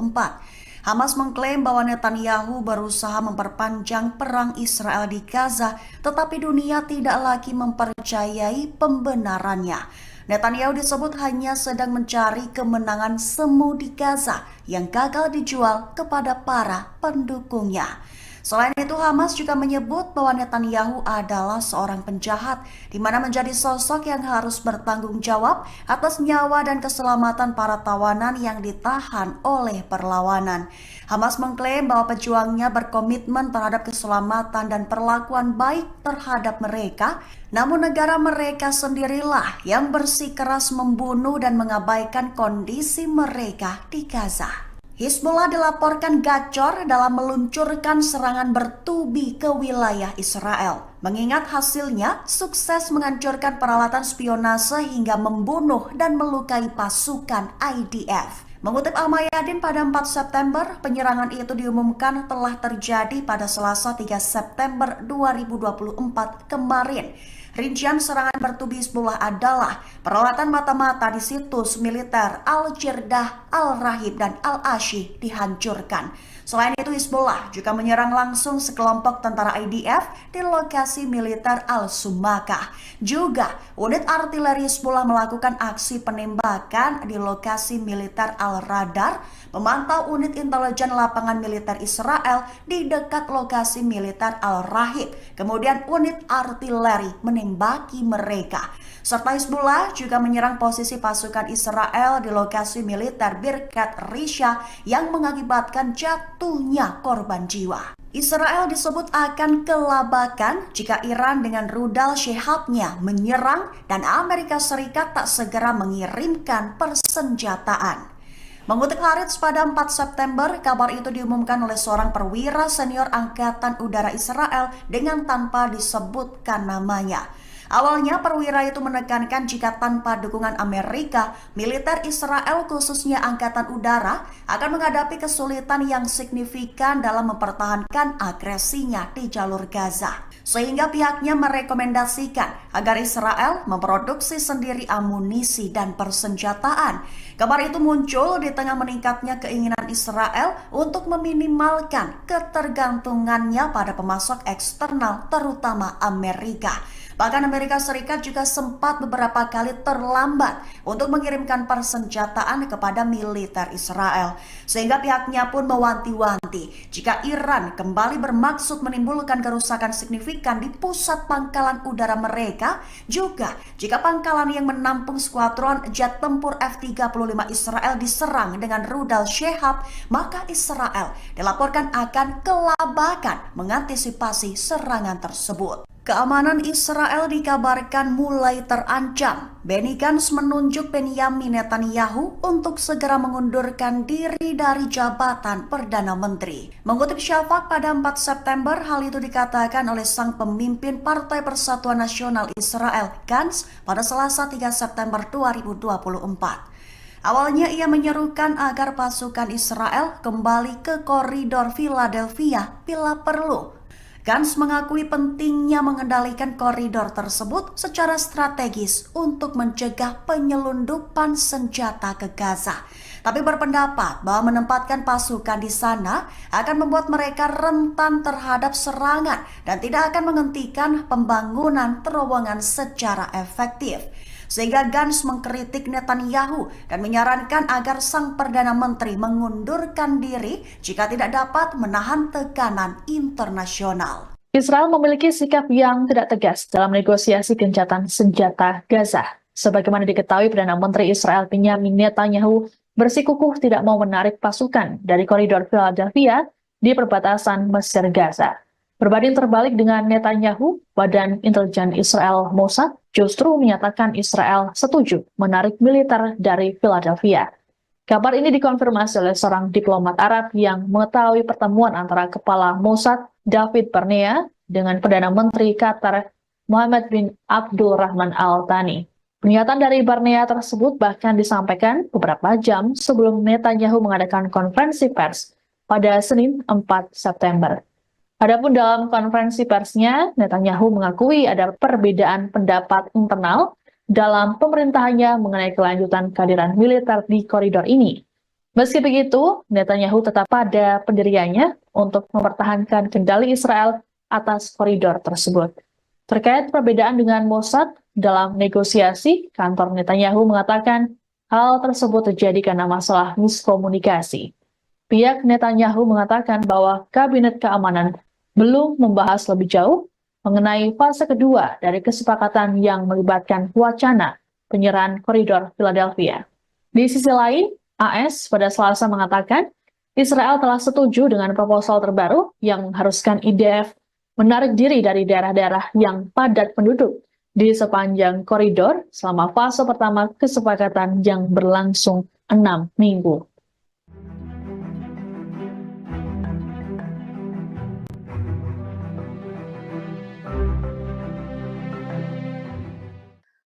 Hamas mengklaim bahwa Netanyahu berusaha memperpanjang perang Israel di Gaza, tetapi dunia tidak lagi mempercayai pembenarannya. Netanyahu disebut hanya sedang mencari kemenangan semu di Gaza yang gagal dijual kepada para pendukungnya. Selain itu, Hamas juga menyebut bahwa Netanyahu adalah seorang penjahat, di mana menjadi sosok yang harus bertanggung jawab atas nyawa dan keselamatan para tawanan yang ditahan oleh perlawanan. Hamas mengklaim bahwa pejuangnya berkomitmen terhadap keselamatan dan perlakuan baik terhadap mereka, namun negara mereka sendirilah yang bersikeras membunuh dan mengabaikan kondisi mereka di Gaza. Hizbullah dilaporkan gacor dalam meluncurkan serangan bertubi ke wilayah Israel. Mengingat hasilnya sukses menghancurkan peralatan spionase hingga membunuh dan melukai pasukan IDF. Mengutip Al-Mayadin pada 4 September, penyerangan itu diumumkan telah terjadi pada Selasa 3 September 2024 kemarin. Rincian serangan bertubi Hizbullah adalah peralatan mata-mata di situs militer Al-Jirdah, Al-Rahib, dan Al-Ashi dihancurkan. Selain itu, Hizbullah juga menyerang langsung sekelompok tentara IDF di lokasi militer Al-Sumakah. Juga, unit artileri Hizbullah melakukan aksi penembakan di lokasi militer Al-Radar, memantau unit intelijen lapangan militer Israel di dekat lokasi militer Al-Rahib. Kemudian unit artileri menembaki mereka. Serta Hizbullah juga menyerang posisi pasukan Israel di lokasi militer Birkat Risha yang mengakibatkan jatuhnya korban jiwa. Israel disebut akan kelabakan jika Iran dengan rudal Shihab-nya menyerang dan Amerika Serikat tak segera mengirimkan persenjataan. Mengutip Haaretz pada 4 September, kabar itu diumumkan oleh seorang perwira senior Angkatan Udara Israel dengan tanpa disebutkan namanya. Awalnya perwira itu menekankan jika tanpa dukungan Amerika, militer Israel khususnya Angkatan Udara akan menghadapi kesulitan yang signifikan dalam mempertahankan agresinya di jalur Gaza. Sehingga pihaknya merekomendasikan agar Israel memproduksi sendiri amunisi dan persenjataan. Kabar itu muncul di tengah meningkatnya keinginan Israel untuk meminimalkan ketergantungannya pada pemasok eksternal terutama Amerika. Bahkan Amerika Serikat juga sempat beberapa kali terlambat untuk mengirimkan persenjataan kepada militer Israel. Sehingga pihaknya pun mewanti-wanti jika Iran kembali bermaksud menimbulkan kerusakan signifikan di pusat pangkalan udara mereka, juga jika pangkalan yang menampung skuadron jet tempur F-35 Israel diserang dengan rudal Shihab, maka Israel dilaporkan akan kelabakan mengantisipasi serangan tersebut. Keamanan Israel dikabarkan mulai terancam. Benny Gantz menunjuk Benyamin Netanyahu untuk segera mengundurkan diri dari jabatan Perdana Menteri. Mengutip Shafak pada 4 September, hal itu dikatakan oleh sang pemimpin Partai Persatuan Nasional Israel, Gantz, pada Selasa 3 September 2024. Awalnya ia menyerukan agar pasukan Israel kembali ke koridor Philadelphia bila perlu. Gantz mengakui pentingnya mengendalikan koridor tersebut secara strategis untuk mencegah penyelundupan senjata ke Gaza. Tapi berpendapat bahwa menempatkan pasukan di sana akan membuat mereka rentan terhadap serangan dan tidak akan menghentikan pembangunan terowongan secara efektif. Sehingga Gantz mengkritik Netanyahu dan menyarankan agar sang Perdana Menteri mengundurkan diri jika tidak dapat menahan tekanan internasional. Israel memiliki sikap yang tidak tegas dalam negosiasi gencatan senjata Gaza. Sebagaimana diketahui, Perdana Menteri Israel Benyamin Netanyahu bersikukuh tidak mau menarik pasukan dari koridor Philadelphia di perbatasan Mesir Gaza. Berbanding terbalik dengan Netanyahu, Badan Intelijen Israel Mossad justru menyatakan Israel setuju menarik militer dari Philadelphia. Kabar ini dikonfirmasi oleh seorang diplomat Arab yang mengetahui pertemuan antara Kepala Mossad David Barnea dengan Perdana Menteri Qatar Mohammed bin Abdul Rahman Al Thani. Pernyataan dari Barnea tersebut bahkan disampaikan beberapa jam sebelum Netanyahu mengadakan konferensi pers pada Senin 4 September. Adapun dalam konferensi persnya, Netanyahu mengakui ada perbedaan pendapat internal dalam pemerintahannya mengenai kelanjutan kehadiran militer di koridor ini. Meski begitu, Netanyahu tetap pada pendiriannya untuk mempertahankan kendali Israel atas koridor tersebut. Terkait perbedaan dengan Mossad dalam negosiasi, kantor Netanyahu mengatakan hal tersebut terjadi karena masalah miskomunikasi. Pihak Netanyahu mengatakan bahwa Kabinet Keamanan belum membahas lebih jauh mengenai fase kedua dari kesepakatan yang melibatkan wacana penyerahan koridor Philadelphia. Di sisi lain, AS pada Selasa mengatakan Israel telah setuju dengan proposal terbaru yang mengharuskan IDF menarik diri dari daerah-daerah yang padat penduduk di sepanjang koridor selama fase pertama kesepakatan yang berlangsung 6 minggu.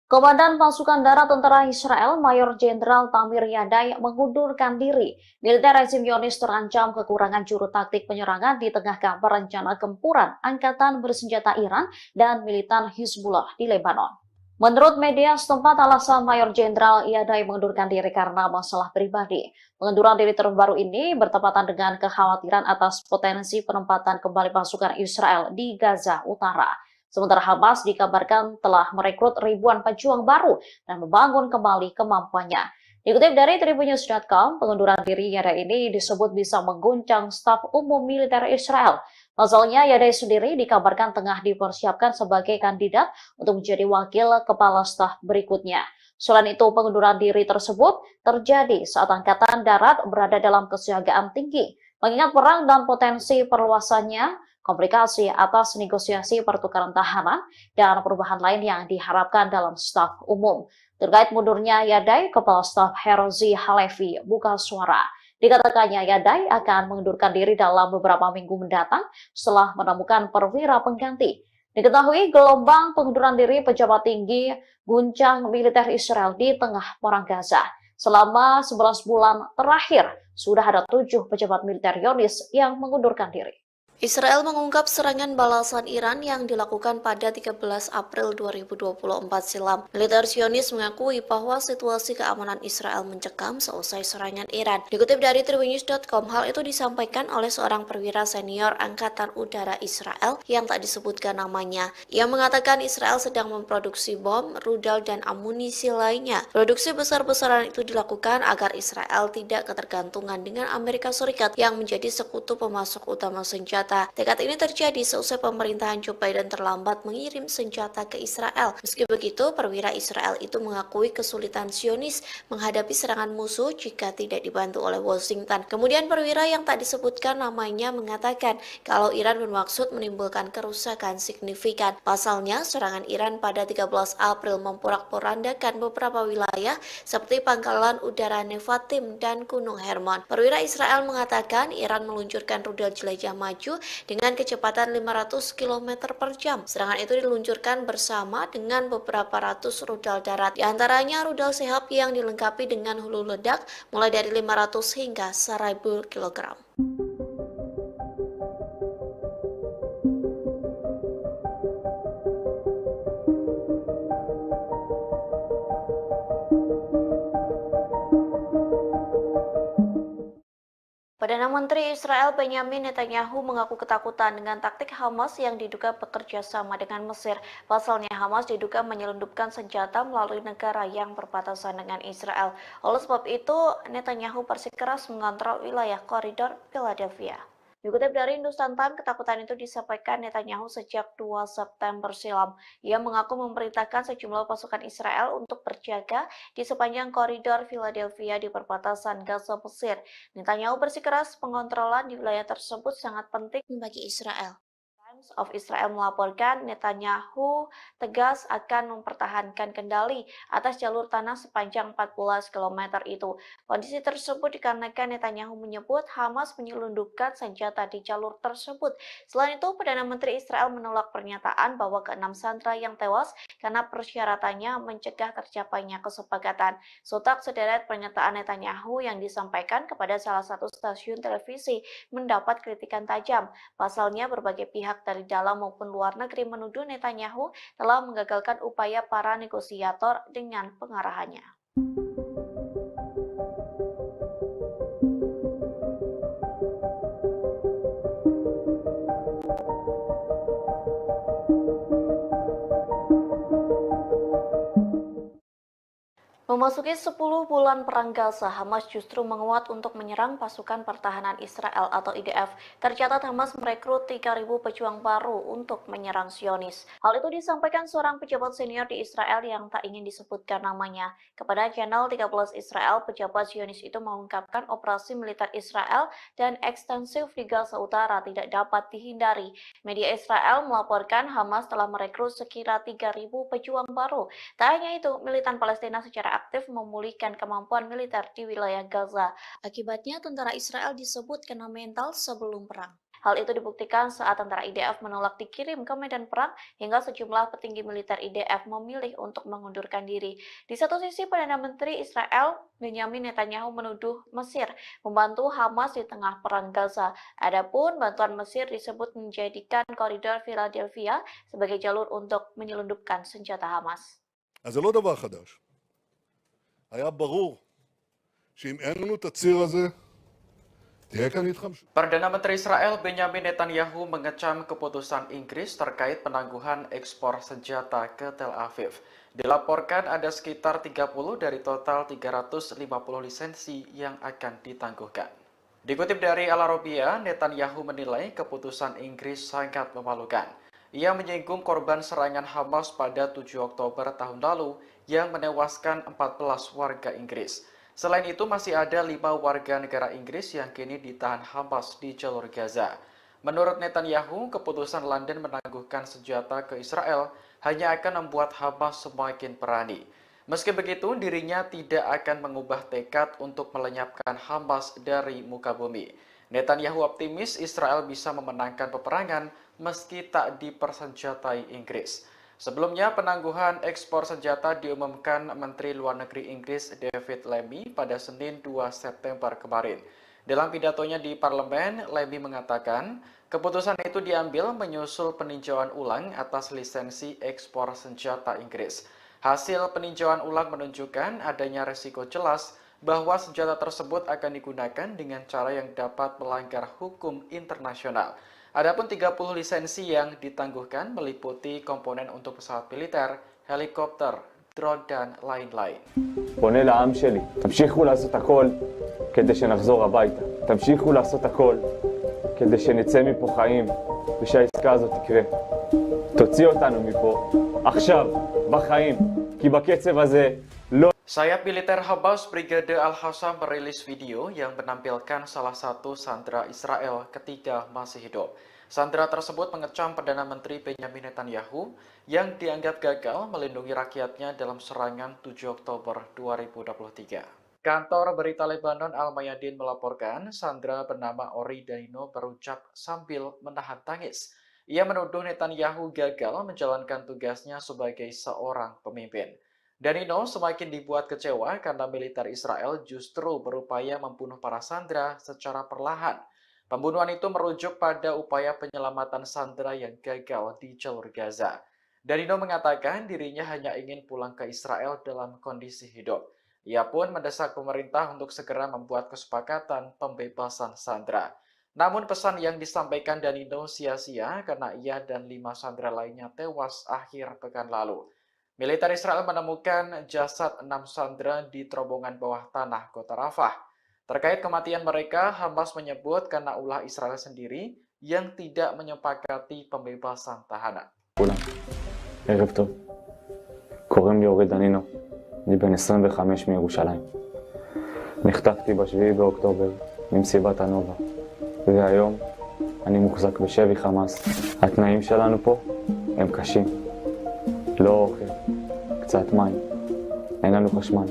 Komandan Pasukan Darat Tentara Israel, Mayor Jenderal Tamir Yadai mengundurkan diri. Militer rezim Zionis terancam kekurangan juru taktik penyerangan di tengah kabar rencana gempuran Angkatan Bersenjata Iran dan militan Hizbullah di Lebanon. Menurut media setempat, alasan Mayor Jenderal Iyadai mengundurkan diri karena masalah pribadi. Pengunduran diri terbaru ini bertepatan dengan kekhawatiran atas potensi penempatan kembali pasukan Israel di Gaza Utara. Sementara Hamas dikabarkan telah merekrut ribuan pejuang baru dan membangun kembali kemampuannya. Dikutip dari Tribunnews.com, pengunduran diri Iyadai ini disebut bisa mengguncang staf umum militer Israel. Pasalnya, Iyadai sendiri dikabarkan tengah dipersiapkan sebagai kandidat untuk menjadi wakil kepala staf berikutnya. Selain itu, pengunduran diri tersebut terjadi saat Angkatan Darat berada dalam kesiagaan tinggi. Mengingat perang dan potensi perluasannya, komplikasi atas negosiasi pertukaran tahanan, dan perubahan lain yang diharapkan dalam staf umum. Terkait mundurnya Iyadai, Kepala Staf Herzi Halevi buka suara. Dikatakannya Iyadai akan mengundurkan diri dalam beberapa minggu mendatang setelah menemukan perwira pengganti. Diketahui gelombang pengunduran diri pejabat tinggi guncang militer Israel di tengah perang Gaza. Selama 11 bulan terakhir, sudah ada 7 pejabat militer Zionis yang mengundurkan diri. Israel mengungkap serangan balasan Iran yang dilakukan pada 13 April 2024 silam. Militer Zionis mengakui bahwa situasi keamanan Israel mencekam seusai serangan Iran. Dikutip dari Tribunnews.com, hal itu disampaikan oleh seorang perwira senior Angkatan Udara Israel yang tak disebutkan namanya. Ia mengatakan Israel sedang memproduksi bom, rudal, dan amunisi lainnya. Produksi besar-besaran itu dilakukan agar Israel tidak ketergantungan dengan Amerika Serikat yang menjadi sekutu pemasok utama senjata. Tekad ini terjadi seusai pemerintahan Joe Biden terlambat mengirim senjata ke Israel. Meski begitu, perwira Israel itu mengakui kesulitan Zionis menghadapi serangan musuh jika tidak dibantu oleh Washington. Kemudian perwira yang tak disebutkan namanya mengatakan kalau Iran bermaksud menimbulkan kerusakan signifikan. Pasalnya, serangan Iran pada 13 April memporak-porandakan beberapa wilayah seperti pangkalan udara Nevatim dan Gunung Hermon. Perwira Israel mengatakan Iran meluncurkan rudal jelajah maju dengan kecepatan 500 km per jam. Serangan itu diluncurkan bersama dengan beberapa ratus rudal darat. Di antaranya rudal Sehab yang dilengkapi dengan hulu ledak mulai dari 500 hingga 1000 kg. Perdana Menteri Israel Benyamin Netanyahu mengaku ketakutan dengan taktik Hamas yang diduga bekerja sama dengan Mesir. Pasalnya Hamas diduga menyelundupkan senjata melalui negara yang berbatasan dengan Israel. Oleh sebab itu, Netanyahu bersikeras mengontrol wilayah koridor Philadelphia. Dikutip dari Hindustan Times, ketakutan itu disampaikan Netanyahu sejak 2 September silam. Ia mengaku memerintahkan sejumlah pasukan Israel untuk berjaga di sepanjang koridor Philadelphia di perbatasan Gaza Mesir. Netanyahu bersikeras pengontrolan di wilayah tersebut sangat penting bagi Israel. Times of Israel melaporkan Netanyahu tegas akan mempertahankan kendali atas jalur tanah sepanjang 14 km itu. Kondisi tersebut dikarenakan Netanyahu menyebut Hamas menyelundupkan senjata di jalur tersebut. Selain itu, Perdana Menteri Israel menolak pernyataan bahwa ke-6 sandera yang tewas karena persyaratannya mencegah tercapainya kesepakatan. Sontak sederet pernyataan Netanyahu yang disampaikan kepada salah satu stasiun televisi mendapat kritikan tajam. Pasalnya, berbagai pihak dari dalam maupun luar negeri menuduh Netanyahu telah menggagalkan upaya para negosiator dengan pengarahannya. Memasuki 10 bulan perang Gaza, Hamas justru menguat untuk menyerang pasukan pertahanan Israel atau IDF. Tercatat Hamas merekrut 3.000 pejuang baru untuk menyerang Zionis. Hal itu disampaikan seorang pejabat senior di Israel yang tak ingin disebutkan namanya. Kepada channel 13 Israel, pejabat Zionis itu mengungkapkan operasi militer Israel dan ekstensif di Gaza Utara tidak dapat dihindari. Media Israel melaporkan Hamas telah merekrut sekira 3.000 pejuang baru. Tak hanya itu, militan Palestina secara aktif memulihkan kemampuan militer di wilayah Gaza. Akibatnya, tentara Israel disebut kena mental sebelum perang. Hal itu dibuktikan saat tentara IDF menolak dikirim ke medan perang hingga sejumlah petinggi militer IDF memilih untuk mengundurkan diri. Di satu sisi, Perdana Menteri Israel Benyamin Netanyahu menuduh Mesir membantu Hamas di tengah perang Gaza. Adapun bantuan Mesir disebut menjadikan koridor Philadelphia sebagai jalur untuk menyelundupkan senjata Hamas. אז זה לא דבר חדש. היה ברור שאם אין לנו את הציר הזה, תהיה כאן התחמשות. Perdana Menteri Israel Benjamin Netanyahu mengecam keputusan Inggris terkait penangguhan ekspor senjata ke Tel Aviv. Dilaporkan ada sekitar 30 dari total 350 lisensi yang akan ditangguhkan. Dikutip dari Al Arabiya, Netanyahu menilai keputusan Inggris sangat memalukan. Ia menyinggung korban serangan Hamas pada 7 Oktober tahun lalu yang menewaskan 14 warga Inggris. Selain itu masih ada 5 warga negara Inggris yang kini ditahan Hamas di jalur Gaza. Menurut Netanyahu, keputusan London menangguhkan senjata ke Israel hanya akan membuat Hamas semakin berani. Meski begitu, dirinya tidak akan mengubah tekad untuk melenyapkan Hamas dari muka bumi. Netanyahu optimis Israel bisa memenangkan peperangan meski tak dipersenjatai Inggris. Sebelumnya, penangguhan ekspor senjata diumumkan Menteri Luar Negeri Inggris David Lammy pada Senin 2 September kemarin. Dalam pidatonya di parlemen, Lammy mengatakan keputusan itu diambil menyusul peninjauan ulang atas lisensi ekspor senjata Inggris. Hasil peninjauan ulang menunjukkan adanya resiko jelas bahwa senjata tersebut akan digunakan dengan cara yang dapat melanggar hukum internasional. Adapun 30 lisensi yang ditangguhkan meliputi komponen untuk pesawat militer, helikopter, drone, dan lain-lain. פונה לעם שלי, תמשיכו לעשות הכל כדי שנחזור הביתה. תמשיכו לעשות הכל כדי שנצא מפה חיים ושהעסקה הזאת תקרה. תוציא אותנו מפה עכשיו, בחיים, כי בקצב הזה לא... Sayap militer Hamas Brigade Al-Hassam merilis video yang menampilkan salah satu sandera Israel ketika masih hidup. Sandera tersebut mengecam Perdana Menteri Benjamin Netanyahu yang dianggap gagal melindungi rakyatnya dalam serangan 7 Oktober 2023. Kantor berita Lebanon Al-Mayadin melaporkan sandera bernama Ori Danino berucap sambil menahan tangis. Ia menuduh Netanyahu gagal menjalankan tugasnya sebagai seorang pemimpin. Danino semakin dibuat kecewa karena militer Israel justru berupaya membunuh para sandera secara perlahan. Pembunuhan itu merujuk pada upaya penyelamatan sandera yang gagal di jalur Gaza. Danino mengatakan dirinya hanya ingin pulang ke Israel dalam kondisi hidup. Ia pun mendesak pemerintah untuk segera membuat kesepakatan pembebasan sandera. Namun pesan yang disampaikan Danino sia-sia karena ia dan 5 sandera lainnya tewas akhir pekan lalu. Militer Israel menemukan jasad 6 sandera di terowongan bawah tanah kota Rafah. Terkait kematian mereka, Hamas menyebut karena ulah Israel sendiri yang tidak menyepakati pembebasan tahanan. ערב טוב. קוראים לי אורי דנינו. אני בן 25 מירושלים. נחטפתי ב7 באוקטובר ממסיבת הנובה. והיום אני מוחזק בשבי חמאס. התנאים שלנו פה הם קשים. לא אוכל, קצת מים, אין לנו חשמל.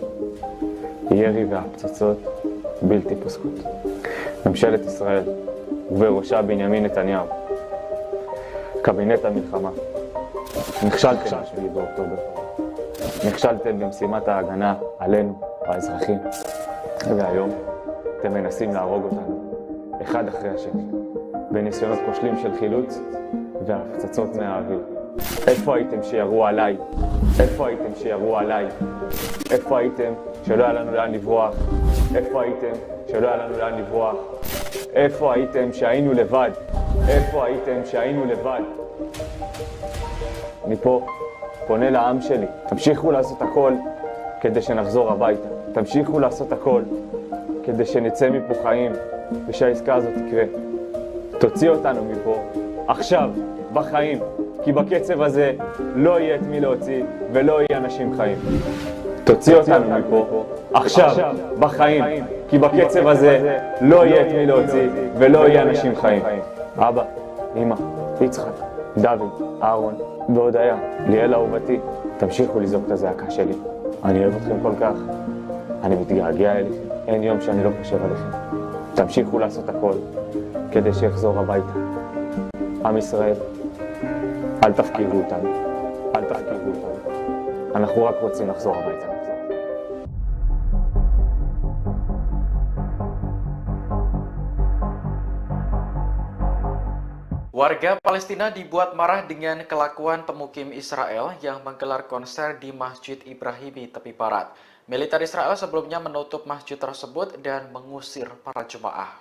ירי והפצצות בלתי פוסקות. ממשלת ישראל, ובראשה בנימין נתניהו. קבינט המלחמה. נכשלתם ב7 באוקטובר. נכשלתם במשימת ההגנה עלינו, האזרחים. והיום אתם מנסים להרוג אותנו, אחד אחרי השני, בניסיונות כושלים של חילוץ והפצצות מהאוויר. איפה הייתם שירו עליי? איפה הייתם שירו עליי? איפה הייתם שלא היה לנו לאן לברוח? איפה הייתם שלא היה לנו לאן לברוח? איפה הייתם שהיינו לבד? איפה הייתם שהיינו לבד? אני פה פונה לעם שלי, תמשיכו לעשות הכל כדי שנחזור הביתה. תמשיכו לעשות הכל כדי שנצא מפה חיים ושהעסקה הזאת תקרה. תוציא אותנו מפה עכשיו, בחיים. כי בקצב הזה לא יהיה את מי להוציא ולא יהיה אנשים חיים. תוציא אותנו מפה עכשיו, בחיים, כי בקצב הזה לא יהיה את מי להוציא ולא יהיה אנשים חיים. אבא, אמא, יצחק, דוד, אהרון והודיה, ליאל אהובתי, תמשיכו לזעוק את הזעקה שלי. אני אוהב אתכם כל כך, אני מתגעגע אליכם, אין יום שאני לא חושב עליכם. תמשיכו לעשות הכל כדי שיחזור הביתה. עם ישראל, אל תפקירו אותנו, אל תפקירו אותנו. אנחנו רק רוצים לחזור הביתה. Warga Palestina dibuat marah dengan kelakuan pemukim Israel yang menggelar konser di Masjid Ibrahimi tepi barat. Militer Israel sebelumnya menutup masjid tersebut dan mengusir para jemaah.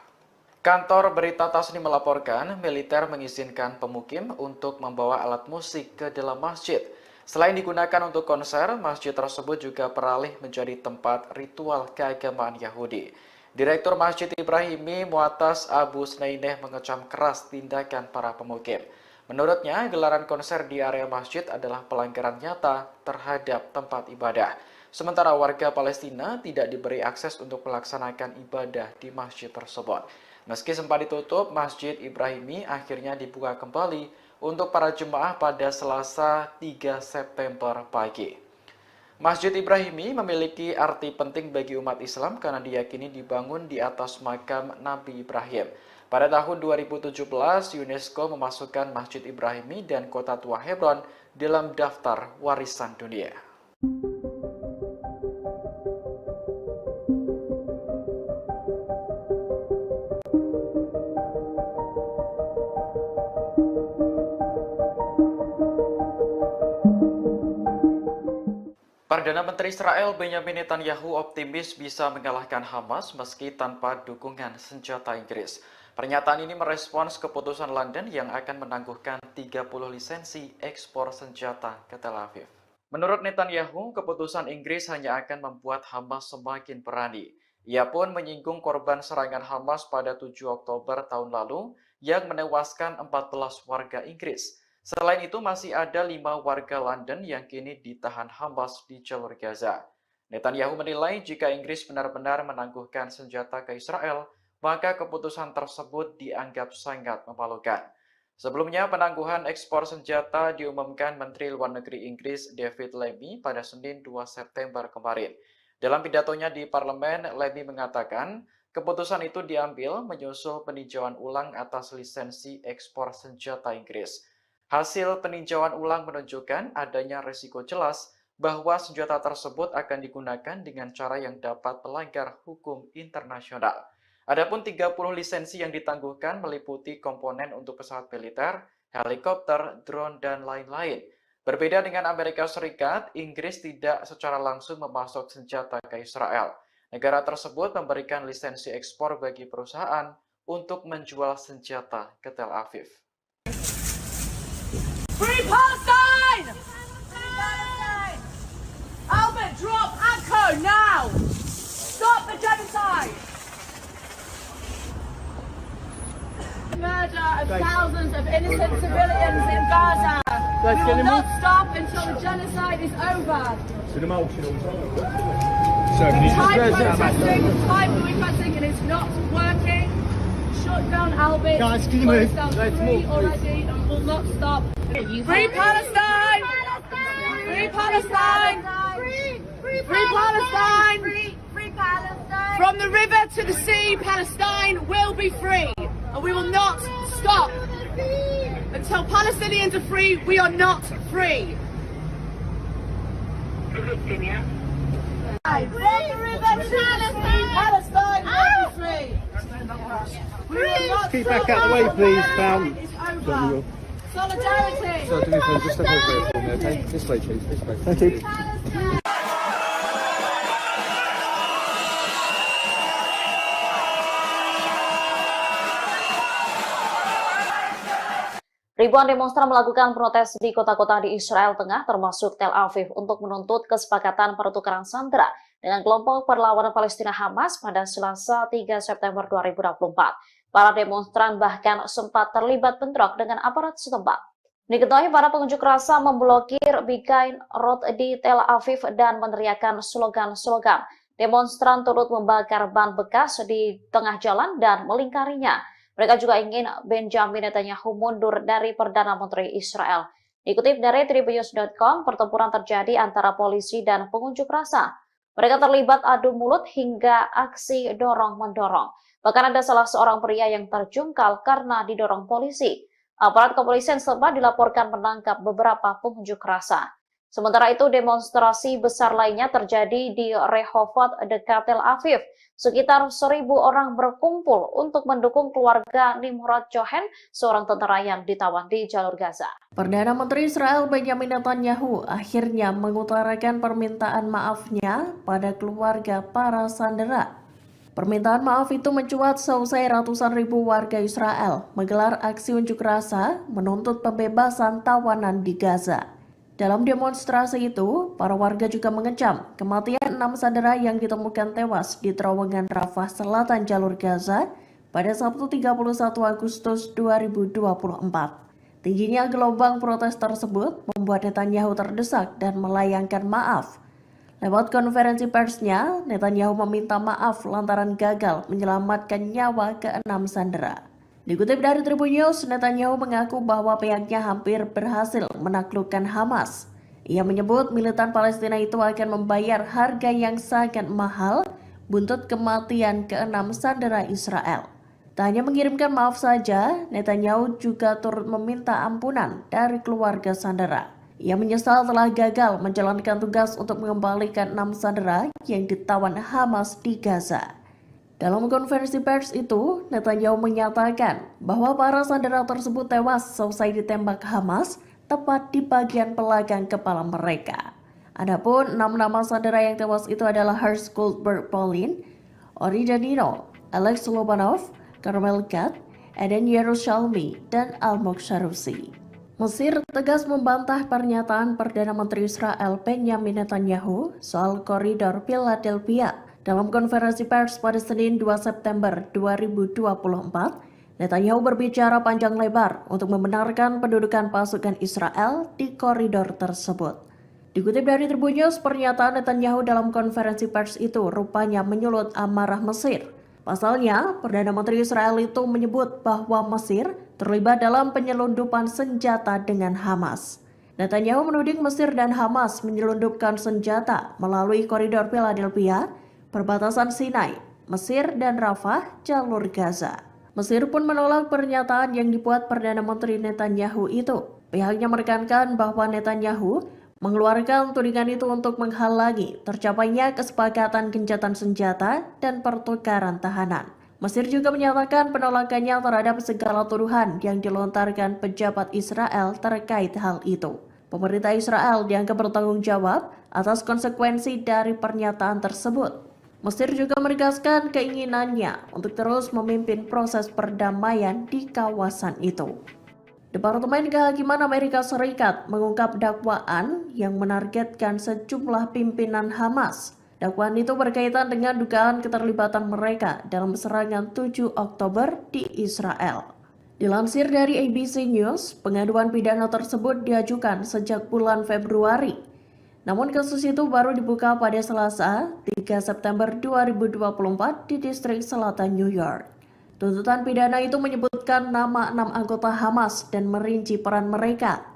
Kantor berita Tasnim melaporkan militer mengizinkan pemukim untuk membawa alat musik ke dalam masjid. Selain digunakan untuk konser, masjid tersebut juga beralih menjadi tempat ritual keagamaan Yahudi. Direktur Masjid Ibrahimi Mu'atas Abu Snaineh mengecam keras tindakan para pemukim. Menurutnya, gelaran konser di area masjid adalah pelanggaran nyata terhadap tempat ibadah. Sementara warga Palestina tidak diberi akses untuk melaksanakan ibadah di masjid tersebut. Meski sempat ditutup, Masjid Ibrahimi akhirnya dibuka kembali untuk para jemaah pada Selasa 3 September pagi. Masjid Ibrahimi memiliki arti penting bagi umat Islam karena diyakini dibangun di atas makam Nabi Ibrahim. Pada tahun 2017, UNESCO memasukkan Masjid Ibrahimi dan Kota Tua Hebron dalam daftar warisan dunia. Perdana Menteri Israel Benjamin Netanyahu optimis bisa mengalahkan Hamas meski tanpa dukungan senjata Inggris. Pernyataan ini merespons keputusan London yang akan menangguhkan 30 lisensi ekspor senjata ke Tel Aviv. Menurut Netanyahu, keputusan Inggris hanya akan membuat Hamas semakin berani. Ia pun menyinggung korban serangan Hamas pada 7 Oktober tahun lalu yang menewaskan 14 warga Inggris. Selain itu, masih ada 5 warga London yang kini ditahan Hamas di jalur Gaza. Netanyahu menilai jika Inggris benar-benar menangguhkan senjata ke Israel, maka keputusan tersebut dianggap sangat memalukan. Sebelumnya, penangguhan ekspor senjata diumumkan Menteri Luar Negeri Inggris David Lammy pada Senin 2 September kemarin. Dalam pidatonya di parlemen, Lammy mengatakan keputusan itu diambil menyusul peninjauan ulang atas lisensi ekspor senjata Inggris. Hasil peninjauan ulang menunjukkan adanya risiko jelas bahwa senjata tersebut akan digunakan dengan cara yang dapat melanggar hukum internasional. Adapun 30 lisensi yang ditangguhkan meliputi komponen untuk pesawat militer, helikopter, drone, dan lain-lain. Berbeda dengan Amerika Serikat, Inggris tidak secara langsung memasok senjata ke Israel. Negara tersebut memberikan lisensi ekspor bagi perusahaan untuk menjual senjata ke Tel Aviv. Free Palestine! Albert, drop ACO now! Stop the genocide! Murder of thousands of innocent civilians in Gaza. We will not stop until the genocide is over. Time protesting, and it's not working. Shut down Albert. Guys, can you move? Close down Free already and will not stop. Free Palestine! Free Palestine! Free Palestine! Free Palestine! From the river to the sea, Palestine will be free. And we will not stop. Until Palestinians are free, we are not free. From the river to Palestine! Palestine will be free. We will not Keep stop. back out the way, please, pal. It's over. Solidarity. So do me a favour, just step over it for me, okay? This way, please, this way. Thank you. Ribuan demonstran melakukan protes di kota-kota di Israel Tengah termasuk Tel Aviv untuk menuntut kesepakatan pertukaran sandera dengan kelompok perlawanan Palestina Hamas pada Selasa 3 September 2024. Para demonstran bahkan sempat terlibat bentrok dengan aparat setempat. Diketahui para pengunjuk rasa memblokir Bigain Road di Tel Aviv dan meneriakkan slogan-slogan. Demonstran turut membakar ban bekas di tengah jalan dan melingkarinya. Mereka juga ingin Benjamin Netanyahu mundur dari Perdana Menteri Israel. Dikutip dari Tribunnews.com, pertempuran terjadi antara polisi dan pengunjuk rasa. Mereka terlibat adu mulut hingga aksi dorong-mendorong. Bahkan ada salah seorang pria yang terjungkal karena didorong polisi. Aparat kepolisian sempat dilaporkan menangkap beberapa pengunjuk rasa. Sementara itu, demonstrasi besar lainnya terjadi di Rehovot dekat Tel Aviv. Sekitar 1.000 orang berkumpul untuk mendukung keluarga Nimrod Cohen, seorang tentara yang ditawan di jalur Gaza. Perdana Menteri Israel Benjamin Netanyahu akhirnya mengutarakan permintaan maafnya pada keluarga para sandera. Permintaan maaf itu mencuat seusai ratusan ribu warga Israel menggelar aksi unjuk rasa menuntut pembebasan tawanan di Gaza. Dalam demonstrasi itu, para warga juga mengecam kematian 6 sandera yang ditemukan tewas di terowongan Rafah selatan jalur Gaza pada Sabtu 31 Agustus 2024. Tingginya gelombang protes tersebut membuat Netanyahu terdesak dan melayangkan maaf. Lewat konferensi persnya, Netanyahu meminta maaf lantaran gagal menyelamatkan nyawa ke-6 sandera. Dikutip dari Tribun News, Netanyahu mengaku bahwa pihaknya hampir berhasil menaklukkan Hamas. Ia menyebut militan Palestina itu akan membayar harga yang sangat mahal buntut kematian ke-6 sandera Israel. Tak hanya mengirimkan maaf saja, Netanyahu juga turut meminta ampunan dari keluarga sandera. Ia menyesal telah gagal menjalankan tugas untuk mengembalikan 6 sandera yang ditawan Hamas di Gaza. Dalam konferensi pers itu, Netanyahu menyatakan bahwa para sandera tersebut tewas selesai ditembak Hamas tepat di bagian belakang kepala mereka. Adapun 6 nama sandera yang tewas itu adalah Hersh Goldberg Polin, Ori Danino, Alex Lobanov, Carmel Gad, Eden Yerushalmi, dan Almog Sharusi. Mesir tegas membantah pernyataan Perdana Menteri Israel Benjamin Netanyahu soal koridor Philadelphia. Dalam konferensi pers pada Senin 2 September 2024, Netanyahu berbicara panjang lebar untuk membenarkan pendudukan pasukan Israel di koridor tersebut. Dikutip dari Tribun News, pernyataan Netanyahu dalam konferensi pers itu rupanya menyulut amarah Mesir. Pasalnya, Perdana Menteri Israel itu menyebut bahwa Mesir terlibat dalam penyelundupan senjata dengan Hamas. Netanyahu menuding Mesir dan Hamas menyelundupkan senjata melalui koridor Philadelphia, perbatasan Sinai, Mesir dan Rafah, jalur Gaza. Mesir pun menolak pernyataan yang dibuat Perdana Menteri Netanyahu itu. Pihaknya menekankan bahwa Netanyahu mengeluarkan tudingan itu untuk menghalangi tercapainya kesepakatan gencatan senjata dan pertukaran tahanan. Mesir juga menyatakan penolakannya terhadap segala tuduhan yang dilontarkan pejabat Israel terkait hal itu. Pemerintah Israel dianggap bertanggung jawab atas konsekuensi dari pernyataan tersebut. Mesir juga menegaskan keinginannya untuk terus memimpin proses perdamaian di kawasan itu. Departemen Kehakiman Amerika Serikat mengungkap dakwaan yang menargetkan sejumlah pimpinan Hamas. Dakwaan itu berkaitan dengan dugaan keterlibatan mereka dalam serangan 7 Oktober di Israel. Dilansir dari ABC News, pengaduan pidana tersebut diajukan sejak bulan Februari. Namun kasus itu baru dibuka pada Selasa, 3 September 2024 di distrik selatan New York. Tuntutan pidana itu menyebutkan nama 6 anggota Hamas dan merinci peran mereka.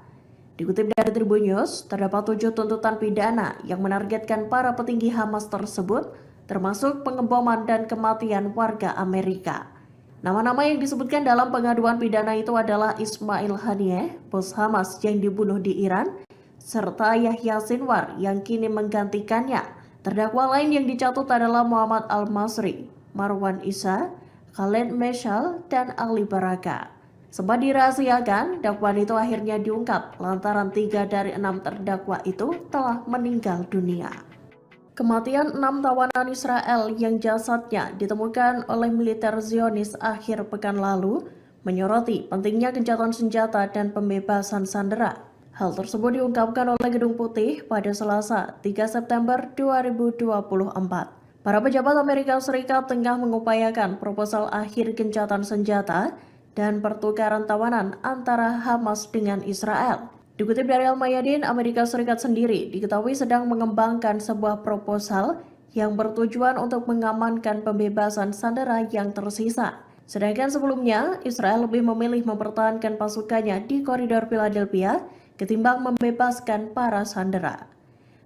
Dikutip dari Tribun News, terdapat 7 tuntutan pidana yang menargetkan para petinggi Hamas tersebut, termasuk pengeboman dan kematian warga Amerika. Nama-nama yang disebutkan dalam pengaduan pidana itu adalah Ismail Haniyeh, bos Hamas yang dibunuh di Iran, serta Yahya Sinwar yang kini menggantikannya. Terdakwa lain yang dicatut adalah Muhammad Al-Masri, Marwan Isa, Khaled Meshal, dan Ali Baraka. Sempat dirahasiakan, dakwaan itu akhirnya diungkap lantaran 3 dari 6 terdakwa itu telah meninggal dunia. Kematian 6 tawanan Israel yang jasadnya ditemukan oleh militer Zionis akhir pekan lalu menyoroti pentingnya gencatan senjata dan pembebasan sandera. Hal tersebut diungkapkan oleh Gedung Putih pada Selasa, 3 September 2024. Para pejabat Amerika Serikat tengah mengupayakan proposal akhir gencatan senjata dan pertukaran tawanan antara Hamas dengan Israel. Dikutip dari Al-Mayadin, Amerika Serikat sendiri diketahui sedang mengembangkan sebuah proposal yang bertujuan untuk mengamankan pembebasan sandera yang tersisa. Sedangkan sebelumnya, Israel lebih memilih mempertahankan pasukannya di koridor Philadelphia ketimbang membebaskan para sandera.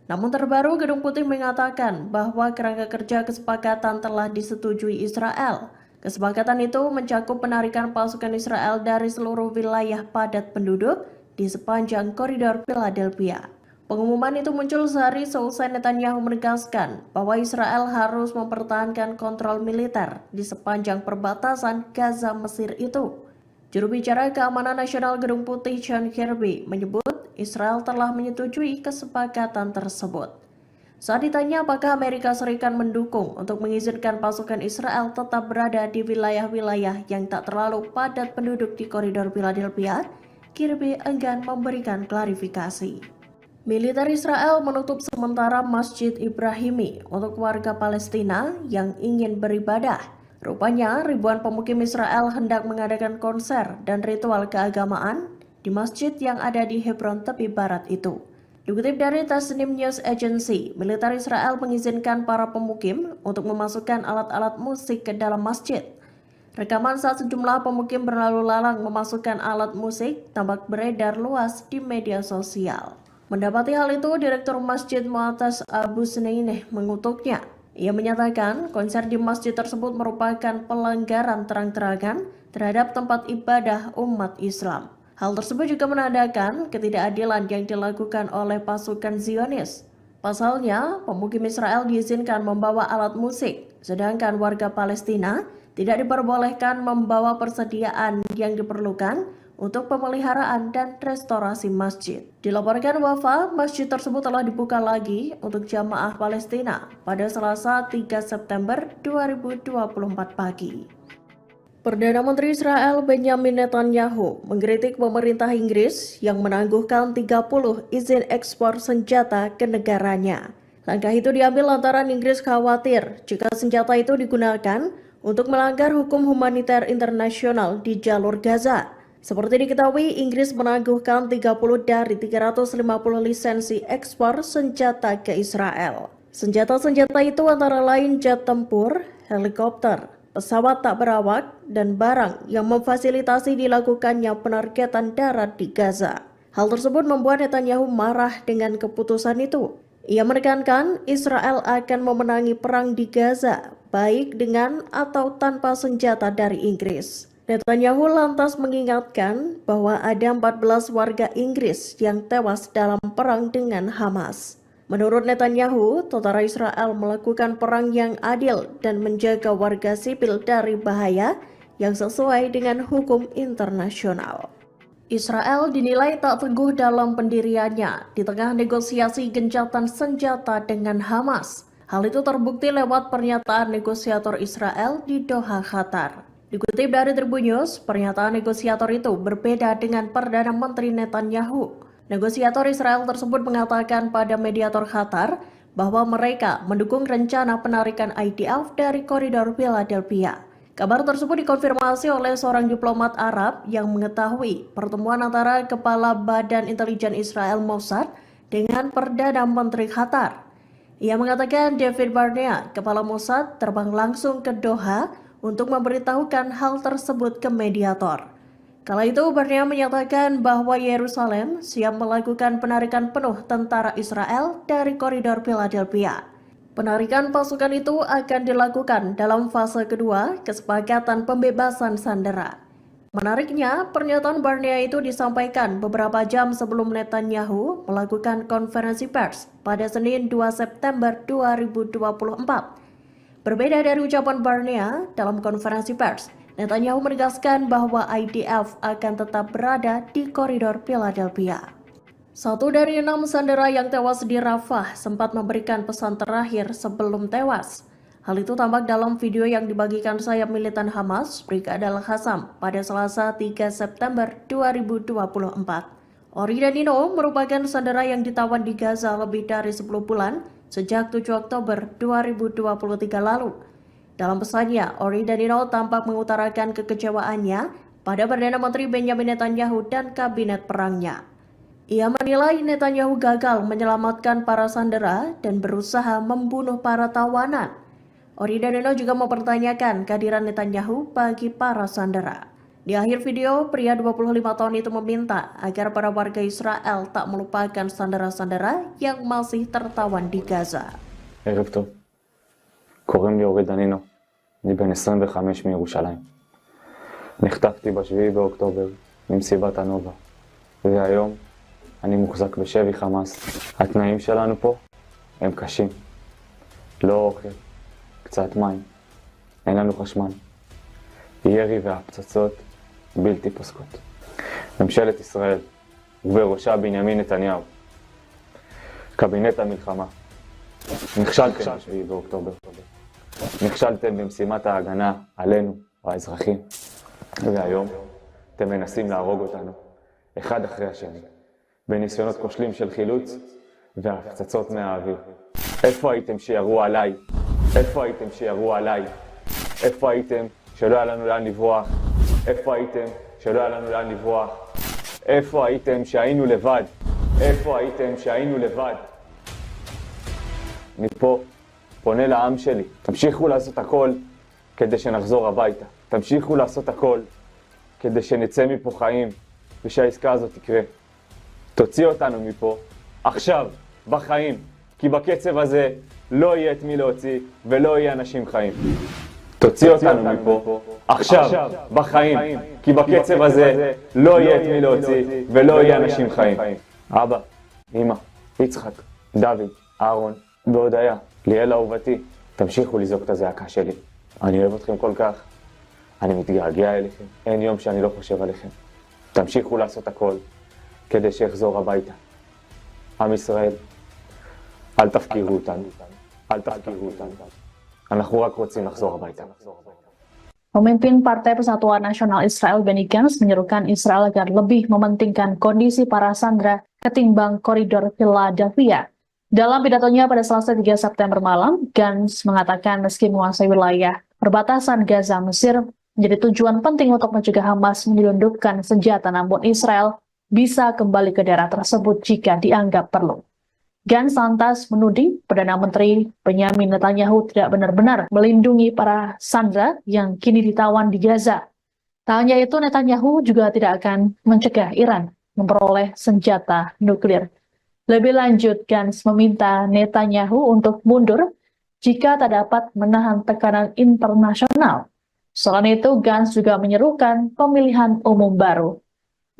Namun terbaru, Gedung Putih mengatakan bahwa kerangka kerja kesepakatan telah disetujui Israel. Kesepakatan itu mencakup penarikan pasukan Israel dari seluruh wilayah padat penduduk di sepanjang koridor Philadelphia. Pengumuman itu muncul sehari seusai Netanyahu menegaskan bahwa Israel harus mempertahankan kontrol militer di sepanjang perbatasan Gaza Mesir itu. Juru bicara Keamanan Nasional Gedung Putih John Kirby menyebut Israel telah menyetujui kesepakatan tersebut. Saat ditanya apakah Amerika Serikat mendukung untuk mengizinkan pasukan Israel tetap berada di wilayah-wilayah yang tak terlalu padat penduduk di koridor Philadelphia, Kirby enggan memberikan klarifikasi. Militer Israel menutup sementara Masjid Ibrahimi untuk warga Palestina yang ingin beribadah. Rupanya ribuan pemukim Israel hendak mengadakan konser dan ritual keagamaan di masjid yang ada di Hebron tepi barat itu. Dikutip dari Tasnim News Agency, militer Israel mengizinkan para pemukim untuk memasukkan alat-alat musik ke dalam masjid. Rekaman saat sejumlah pemukim berlalu lalang memasukkan alat musik tampak beredar luas di media sosial. Mendapati hal itu, Direktur Masjid Mu'atas Abu Sneineh mengutuknya. Ia menyatakan konser di masjid tersebut merupakan pelanggaran terang-terangan terhadap tempat ibadah umat Islam. Hal tersebut juga menandakan ketidakadilan yang dilakukan oleh pasukan Zionis. Pasalnya, pemukim Israel diizinkan membawa alat musik, sedangkan warga Palestina tidak diperbolehkan membawa persediaan yang diperlukan untuk pemeliharaan dan restorasi masjid. Dilaporkan Wafa, masjid tersebut telah dibuka lagi untuk jamaah Palestina pada Selasa 3 September 2024 pagi. Perdana Menteri Israel Benjamin Netanyahu mengkritik pemerintah Inggris yang menangguhkan 30 izin ekspor senjata ke negaranya. Langkah itu diambil lantaran Inggris khawatir jika senjata itu digunakan untuk melanggar hukum humaniter internasional di jalur Gaza. Seperti diketahui, Inggris menangguhkan 30 dari 350 lisensi ekspor senjata ke Israel. Senjata-senjata itu antara lain jet tempur, helikopter, pesawat tak berawak, dan barang yang memfasilitasi dilakukannya penargetan darat di Gaza. Hal tersebut membuat Netanyahu marah dengan keputusan itu. Ia menekankan Israel akan memenangi perang di Gaza, baik dengan atau tanpa senjata dari Inggris. Netanyahu lantas mengingatkan bahwa ada 14 warga Inggris yang tewas dalam perang dengan Hamas. Menurut Netanyahu, tentara Israel melakukan perang yang adil dan menjaga warga sipil dari bahaya yang sesuai dengan hukum internasional. Israel dinilai tak teguh dalam pendiriannya di tengah negosiasi gencatan senjata dengan Hamas. Hal itu terbukti lewat pernyataan negosiator Israel di Doha, Qatar. Dikutip dari Tribun News, pernyataan negosiator itu berbeda dengan Perdana Menteri Netanyahu. Negosiator Israel tersebut mengatakan pada mediator Qatar bahwa mereka mendukung rencana penarikan IDF dari koridor Philadelphia. Kabar tersebut dikonfirmasi oleh seorang diplomat Arab yang mengetahui pertemuan antara Kepala Badan Intelijen Israel Mossad dengan Perdana Menteri Qatar. Ia mengatakan David Barnea, Kepala Mossad, terbang langsung ke Doha untuk memberitahukan hal tersebut ke mediator. Kala itu Barnea menyatakan bahwa Yerusalem siap melakukan penarikan penuh tentara Israel dari koridor Philadelphia. Penarikan pasukan itu akan dilakukan dalam fase kedua kesepakatan pembebasan sandera. Menariknya, pernyataan Barnea itu disampaikan beberapa jam sebelum Netanyahu melakukan konferensi pers pada Senin 2 September 2024. Berbeda dari ucapan Barnea dalam konferensi pers, Netanyahu menegaskan bahwa IDF akan tetap berada di koridor Philadelphia. 1 dari 6 sandera yang tewas di Rafah sempat memberikan pesan terakhir sebelum tewas. Hal itu tampak dalam video yang dibagikan sayap militan Hamas, Brigade Al-Qassam, pada Selasa 3 September 2024. Ori Danino merupakan sandera yang ditawan di Gaza lebih dari 10 bulan, sejak 7 Oktober 2023 lalu. Dalam pesannya, Ori Danino tampak mengutarakan kekecewaannya pada Perdana Menteri Benjamin Netanyahu dan kabinet perangnya. Ia menilai Netanyahu gagal menyelamatkan para sandera dan berusaha membunuh para tawanan. Ori Danino juga mempertanyakan kehadiran Netanyahu bagi para sandera. Di akhir video, pria 25 tahun itu meminta agar para warga Israel tak melupakan sandera-sandera yang masih tertawan di Gaza. ערב טוב. קוראים לי אורי דנינו. אני בן 25 מירושלים. נחטפתי ב7 באוקטובר ממסיבת הנובה. והיום אני מוחזק בשבי חמאס. התנאים שלנו פה הם קשים. לא אוכל, קצת מים, אין לנו חשמל. ירי והפצצות בלתי פוסקות. ממשלת ישראל, ובראשה בנימין נתניהו, קבינט המלחמה, נכשלתם ב7 באוקטובר. נכשלתם במשימת ההגנה עלינו, האזרחים, והיום אתם מנסים להרוג אותנו, אחד אחרי השני, בניסיונות כושלים של חילוץ והפצצות מהאוויר. איפה הייתם שירו עליי? איפה הייתם שירו עליי? איפה הייתם שלא היה לנו לאן לברוח? איפה הייתם שלא היה לנו לאן לברוח? איפה הייתם שהיינו לבד? איפה הייתם שהיינו לבד? אני פה פונה לעם שלי, תמשיכו לעשות הכל כדי שנחזור הביתה. תמשיכו לעשות הכל כדי שנצא מפה חיים ושהעסקה הזאת תקרה. תוציא אותנו מפה עכשיו, בחיים, כי בקצב הזה לא יהיה את מי להוציא ולא יהיה אנשים חיים. תוציא אותנו מפה עכשיו, בחיים, כי בקצב הזה לא יהיה את מי להוציא ולא יהיה אנשים חיים. אבא, אמא, יצחק, דוד, אהרון והודיה, ליאל אהובתי, תמשיכו לזעוק את הזעקה שלי. אני אוהב אתכם כל כך, אני מתגעגע אליכם, אין יום שאני לא חושב עליכם. תמשיכו לעשות הכל כדי שיחזור הביתה. עם ישראל, אל תפקירו אותנו, אל תפקירו אותנו. אנחנו רק רוצים לחזור הביתה. Pemimpin Partai Persatuan Nasional Israel Benny Gantz menyerukan Israel agar lebih mementingkan kondisi para sandera ketimbang koridor Philadelphia. Dalam pidatonya pada Selasa 3 September malam, Gantz mengatakan meski menguasai wilayah perbatasan Gaza Mesir menjadi tujuan penting untuk mencegah Hamas menyelundupkan senjata, namun Israel bisa kembali ke daerah tersebut jika dianggap perlu. Gantz lantas menuding Perdana Menteri Benyamin Netanyahu tidak benar-benar melindungi para sandera yang kini ditawan di Gaza. Tak hanya itu, Netanyahu juga tidak akan mencegah Iran memperoleh senjata nuklir. Lebih lanjut, Gantz meminta Netanyahu untuk mundur jika tak dapat menahan tekanan internasional. Selain itu, Gantz juga menyerukan pemilihan umum baru.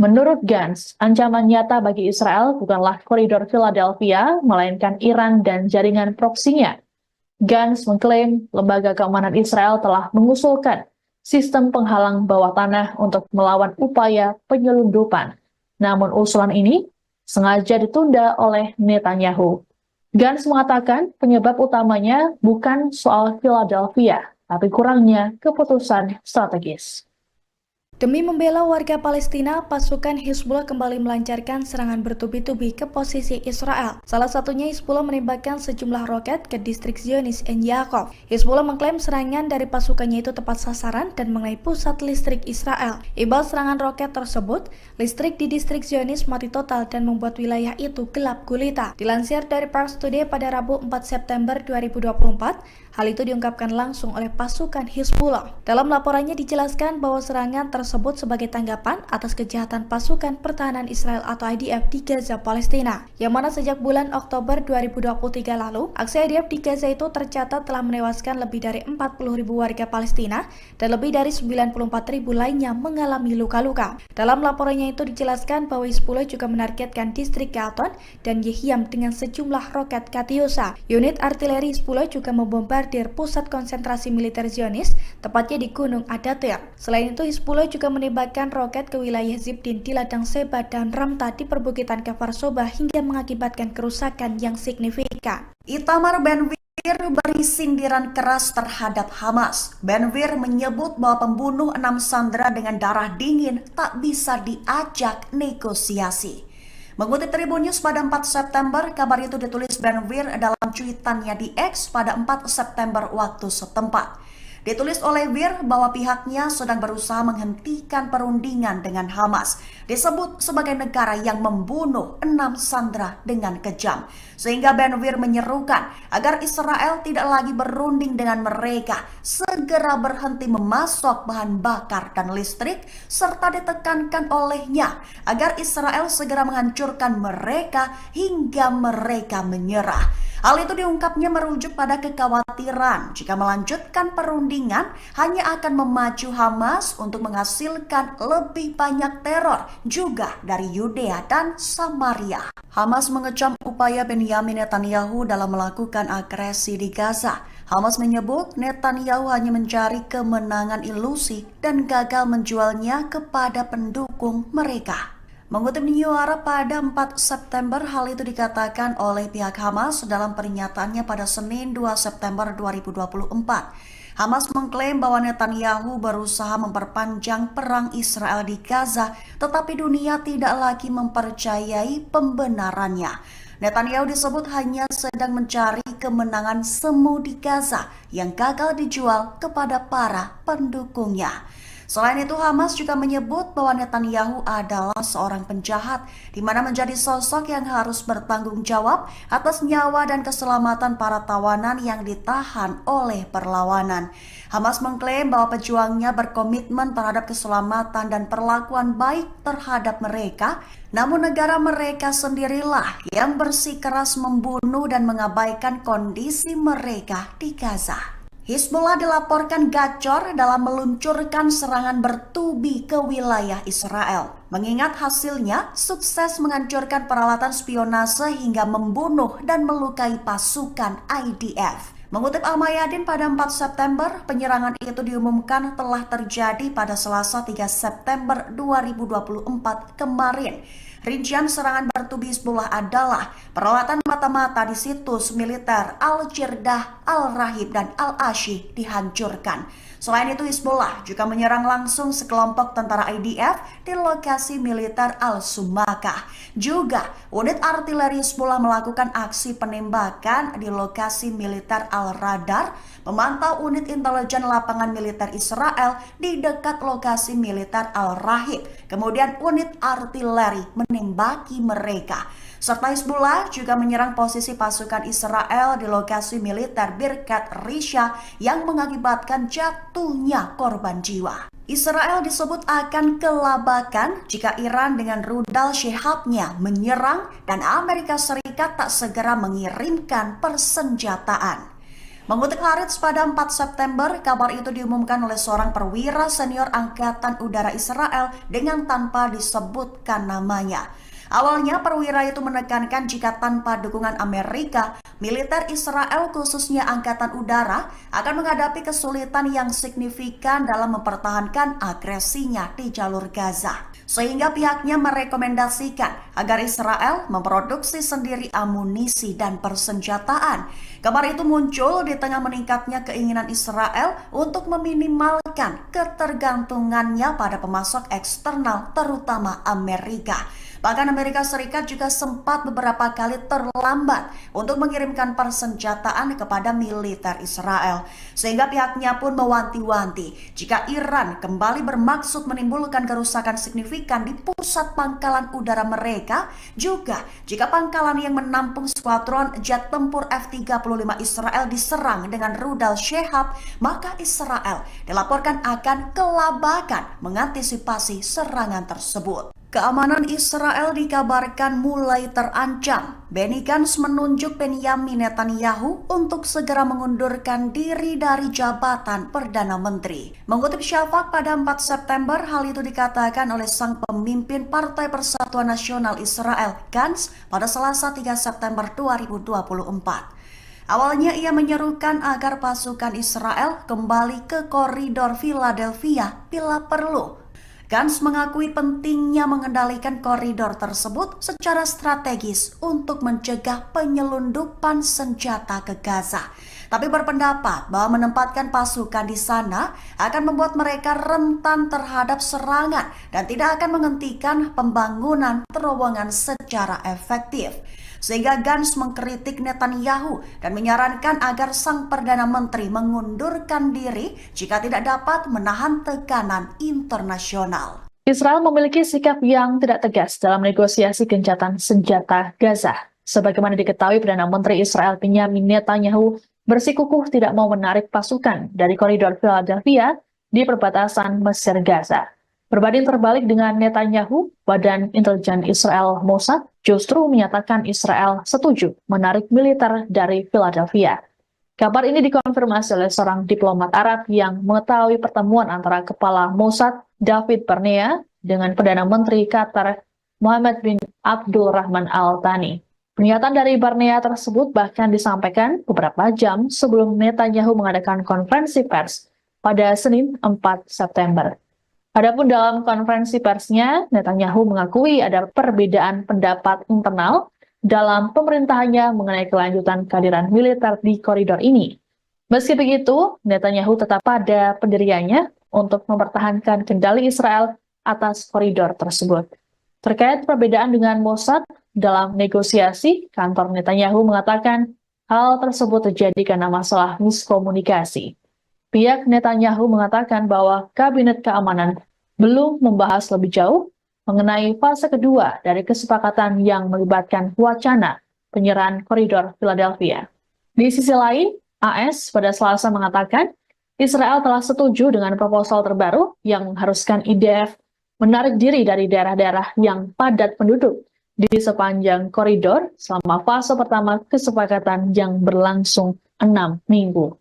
Menurut Gantz, ancaman nyata bagi Israel bukanlah koridor Philadelphia, melainkan Iran dan jaringan proksinya. Gantz mengklaim lembaga keamanan Israel telah mengusulkan sistem penghalang bawah tanah untuk melawan upaya penyelundupan. Namun usulan ini sengaja ditunda oleh Netanyahu. Gantz mengatakan penyebab utamanya bukan soal Philadelphia, tapi kurangnya keputusan strategis. Demi membela warga Palestina, pasukan Hizbullah kembali melancarkan serangan bertubi-tubi ke posisi Israel. Salah satunya Hizbullah menembakkan sejumlah roket ke distrik Zionis En Yaakov. Hizbullah mengklaim serangan dari pasukannya itu tepat sasaran dan mengenai pusat listrik Israel. Imbas serangan roket tersebut, listrik di distrik Zionis mati total dan membuat wilayah itu gelap gulita. Dilansir dari Pars Today pada Rabu 4 September 2024, hal itu diungkapkan langsung oleh pasukan Hizbullah. Dalam laporannya dijelaskan bahwa serangan tersebut sebagai tanggapan atas kejahatan pasukan pertahanan Israel atau IDF di Gaza, Palestina, yang mana sejak bulan Oktober 2023 lalu, aksi IDF di Gaza itu tercatat telah menewaskan lebih dari 40.000 warga Palestina dan lebih dari 94.000 lainnya mengalami luka-luka. Dalam laporannya itu dijelaskan bahwa Hizbullah juga menargetkan distrik Gaton dan Yehiam dengan sejumlah roket Katyusha. Unit artileri Hizbullah juga membombardir pusat konsentrasi militer Zionis, tepatnya di Gunung Adatir. Selain itu, Hizbullah juga menembakkan roket ke wilayah Zibdin di ladang Seba dan Ramta di perbukitan Kfar Soba hingga mengakibatkan kerusakan yang signifikan. Itamar Ben-Gvir beri sindiran keras terhadap Hamas. Ben-Gvir menyebut bahwa pembunuh 6 sandera dengan darah dingin tak bisa diajak negosiasi. Mengutip Tribun News pada 4 September, kabar itu ditulis Ben-Gvir dalam cuitannya di X pada 4 September waktu setempat. Ditulis oleh Gvir bahwa pihaknya sedang berusaha menghentikan perundingan dengan Hamas. Disebut sebagai negara yang membunuh 6 sandera dengan kejam. Sehingga Ben-Gvir menyerukan agar Israel tidak lagi berunding dengan mereka, segera berhenti memasok bahan bakar dan listrik, serta ditekankan olehnya agar Israel segera menghancurkan mereka hingga mereka menyerah. Hal itu diungkapnya merujuk pada kekhawatiran jika melanjutkan perundingan hanya akan memacu Hamas untuk menghasilkan lebih banyak teror juga dari Yudea dan Samaria. Hamas mengecam upaya Benyamin Netanyahu dalam melakukan agresi di Gaza. Hamas menyebut Netanyahu hanya mencari kemenangan ilusi dan gagal menjualnya kepada pendukung mereka. Mengutip New Arab pada 4 September, hal itu dikatakan oleh pihak Hamas dalam pernyataannya pada Senin 2 September 2024. Hamas mengklaim bahwa Netanyahu berusaha memperpanjang perang Israel di Gaza, tetapi dunia tidak lagi mempercayai pembenarannya. Netanyahu disebut hanya sedang mencari kemenangan semu di Gaza yang gagal dijual kepada para pendukungnya. Selain itu, Hamas juga menyebut bahwa Netanyahu adalah seorang penjahat, di mana menjadi sosok yang harus bertanggung jawab atas nyawa dan keselamatan para tawanan yang ditahan oleh perlawanan. Hamas mengklaim bahwa pejuangnya berkomitmen terhadap keselamatan dan perlakuan baik terhadap mereka, namun negara mereka sendirilah yang bersikeras membunuh dan mengabaikan kondisi mereka di Gaza. Hizbullah dilaporkan gacor dalam meluncurkan serangan bertubi ke wilayah Israel. Mengingat hasilnya sukses menghancurkan peralatan spionase hingga membunuh dan melukai pasukan IDF. Mengutip Al-Mayadin pada 4 September, penyerangan itu diumumkan telah terjadi pada Selasa 3 September 2024 kemarin. Rincian serangan bertubi Hizbullah adalah peralatan mata-mata di situs militer Al-Jirdah, Al-Rahib, dan Al-Ashi dihancurkan. Selain itu, Hizbullah juga menyerang langsung sekelompok tentara IDF di lokasi militer Al-Sumakah. Juga, unit artileri Hizbullah melakukan aksi penembakan di lokasi militer Al-Radar, memantau unit intelijen lapangan militer Israel di dekat lokasi militer Al-Rahib. Kemudian unit artileri menembaki mereka. Serta Hizbullah juga menyerang posisi pasukan Israel di lokasi militer Birkat Risha yang mengakibatkan jatuhnya korban jiwa. Israel disebut akan kelabakan jika Iran dengan rudal Shihabnya menyerang dan Amerika Serikat tak segera mengirimkan persenjataan. Mengutip Haaretz pada 4 September, kabar itu diumumkan oleh seorang perwira senior Angkatan Udara Israel dengan tanpa disebutkan namanya. Awalnya perwira itu menekankan jika tanpa dukungan Amerika, militer Israel khususnya Angkatan Udara akan menghadapi kesulitan yang signifikan dalam mempertahankan agresinya di jalur Gaza. Sehingga pihaknya merekomendasikan agar Israel memproduksi sendiri amunisi dan persenjataan. Kabar itu muncul di tengah meningkatnya keinginan Israel untuk meminimalkan ketergantungannya pada pemasok eksternal terutama Amerika. Bahkan Amerika Serikat juga sempat beberapa kali terlambat untuk mengirimkan persenjataan kepada militer Israel. Sehingga pihaknya pun mewanti-wanti jika Iran kembali bermaksud menimbulkan kerusakan signifikan di pusat pangkalan udara mereka, juga jika pangkalan yang menampung skuadron jet tempur F-35 Israel diserang dengan rudal Shihab, maka Israel dilaporkan akan kelabakan mengantisipasi serangan tersebut. Keamanan Israel dikabarkan mulai terancam. Benny Gantz menunjuk Benyamin Netanyahu untuk segera mengundurkan diri dari jabatan Perdana Menteri. Mengutip Shafak pada 4 September, hal itu dikatakan oleh sang pemimpin Partai Persatuan Nasional Israel, Gantz, pada Selasa 3 September 2024. Awalnya ia menyerukan agar pasukan Israel kembali ke koridor Philadelphia bila perlu. Gantz mengakui pentingnya mengendalikan koridor tersebut secara strategis untuk mencegah penyelundupan senjata ke Gaza. Tapi berpendapat bahwa menempatkan pasukan di sana akan membuat mereka rentan terhadap serangan dan tidak akan menghentikan pembangunan terowongan secara efektif. Sehingga Gantz mengkritik Netanyahu dan menyarankan agar sang Perdana Menteri mengundurkan diri jika tidak dapat menahan tekanan internasional. Israel memiliki sikap yang tidak tegas dalam negosiasi gencatan senjata Gaza. Sebagaimana diketahui, Perdana Menteri Israel Benyamin Netanyahu bersikukuh tidak mau menarik pasukan dari koridor Philadelphia di perbatasan Mesir Gaza. Berbanding terbalik dengan Netanyahu, Badan Intelijen Israel Mossad justru menyatakan Israel setuju menarik militer dari Philadelphia. Kabar ini dikonfirmasi oleh seorang diplomat Arab yang mengetahui pertemuan antara Kepala Mossad David Barnea dengan Perdana Menteri Qatar Mohammed bin Abdul Rahman Al Thani. Pernyataan dari Barnea tersebut bahkan disampaikan beberapa jam sebelum Netanyahu mengadakan konferensi pers pada Senin 4 September. Adapun dalam konferensi persnya, Netanyahu mengakui ada perbedaan pendapat internal dalam pemerintahannya mengenai kelanjutan kehadiran militer di koridor ini. Meski begitu, Netanyahu tetap pada pendiriannya untuk mempertahankan kendali Israel atas koridor tersebut. Terkait perbedaan dengan Mossad dalam negosiasi, kantor Netanyahu mengatakan hal tersebut terjadi karena masalah miskomunikasi. Pihak Netanyahu mengatakan bahwa Kabinet Keamanan belum membahas lebih jauh mengenai fase kedua dari kesepakatan yang melibatkan wacana penyerahan koridor Philadelphia. Di sisi lain, AS pada Selasa mengatakan Israel telah setuju dengan proposal terbaru yang mengharuskan IDF menarik diri dari daerah-daerah yang padat penduduk di sepanjang koridor selama fase pertama kesepakatan yang berlangsung 6 minggu.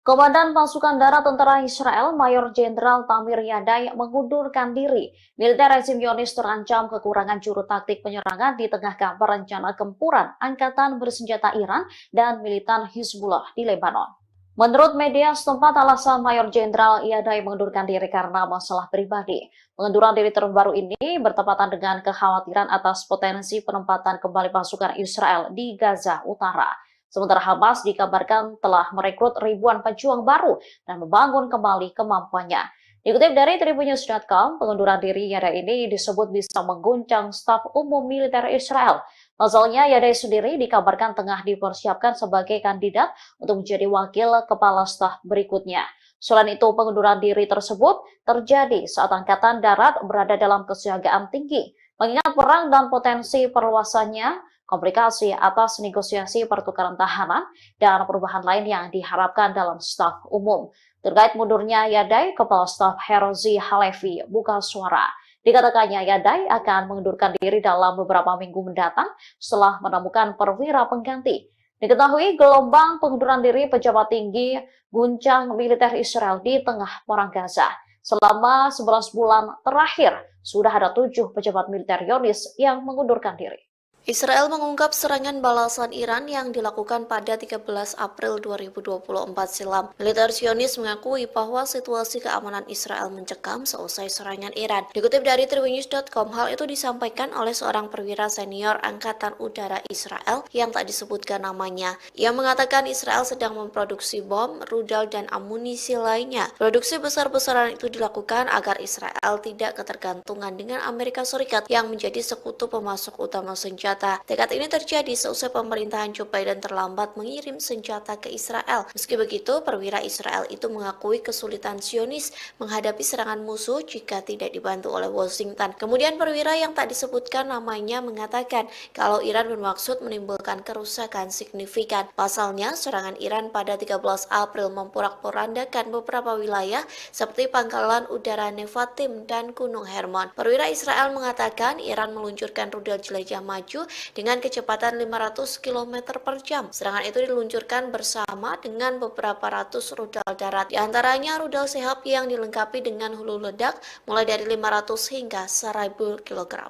Komandan Pasukan Darat Tentara Israel, Mayor Jenderal Tamir Yadai mengundurkan diri. Militer rezim Zionis terancam kekurangan juru taktik penyerangan di tengah kabar rencana gempuran Angkatan Bersenjata Iran dan militan Hizbullah di Lebanon. Menurut media setempat, alasan Mayor Jenderal Yadai mengundurkan diri karena masalah pribadi. Pengunduran diri terbaru ini bertepatan dengan kekhawatiran atas potensi penempatan kembali pasukan Israel di Gaza Utara. Sementara Hamas dikabarkan telah merekrut ribuan pejuang baru dan membangun kembali kemampuannya. Dikutip dari Tribunnews.com, pengunduran diri Yadai ini disebut bisa mengguncang staf umum militer Israel. Pasalnya, Yadai sendiri dikabarkan tengah dipersiapkan sebagai kandidat untuk menjadi wakil kepala staf berikutnya. Selain itu, pengunduran diri tersebut terjadi saat Angkatan Darat berada dalam kesiagaan tinggi. Mengingat perang dan potensi perluasannya, komplikasi atas negosiasi pertukaran tahanan, dan perubahan lain yang diharapkan dalam staf umum. Terkait mundurnya Yadai, Kepala Staf Herzi Halevi buka suara. Dikatakannya Yadai akan mengundurkan diri dalam beberapa minggu mendatang setelah menemukan perwira pengganti. Diketahui gelombang pengunduran diri pejabat tinggi guncang militer Israel di tengah perang Gaza. Selama 11 bulan terakhir, sudah ada 7 pejabat militer Zionis yang mengundurkan diri. Israel mengungkap serangan balasan Iran yang dilakukan pada 13 April 2024 silam. Militer Zionis mengakui bahwa situasi keamanan Israel mencekam seusai serangan Iran. Dikutip dari Tribunnews.com, hal itu disampaikan oleh seorang perwira senior Angkatan Udara Israel yang tak disebutkan namanya. Ia mengatakan Israel sedang memproduksi bom, rudal, dan amunisi lainnya. Produksi besar-besaran itu dilakukan agar Israel tidak ketergantungan dengan Amerika Serikat yang menjadi sekutu pemasok utama senjata. Tekad ini terjadi seusai pemerintahan Joe Biden terlambat mengirim senjata ke Israel. Meski begitu, perwira Israel itu mengakui kesulitan Zionis menghadapi serangan musuh jika tidak dibantu oleh Washington. Kemudian perwira yang tak disebutkan namanya mengatakan kalau Iran bermaksud menimbulkan kerusakan signifikan. Pasalnya, serangan Iran pada 13 April memporak-porandakan beberapa wilayah seperti Pangkalan Udara Nevatim dan Gunung Hermon. Perwira Israel mengatakan Iran meluncurkan rudal jelajah maju dengan kecepatan 500 km per jam. Serangan itu diluncurkan bersama dengan beberapa ratus rudal darat. Di antaranya rudal Sehab yang dilengkapi dengan hulu ledak mulai dari 500 hingga 1000 kg.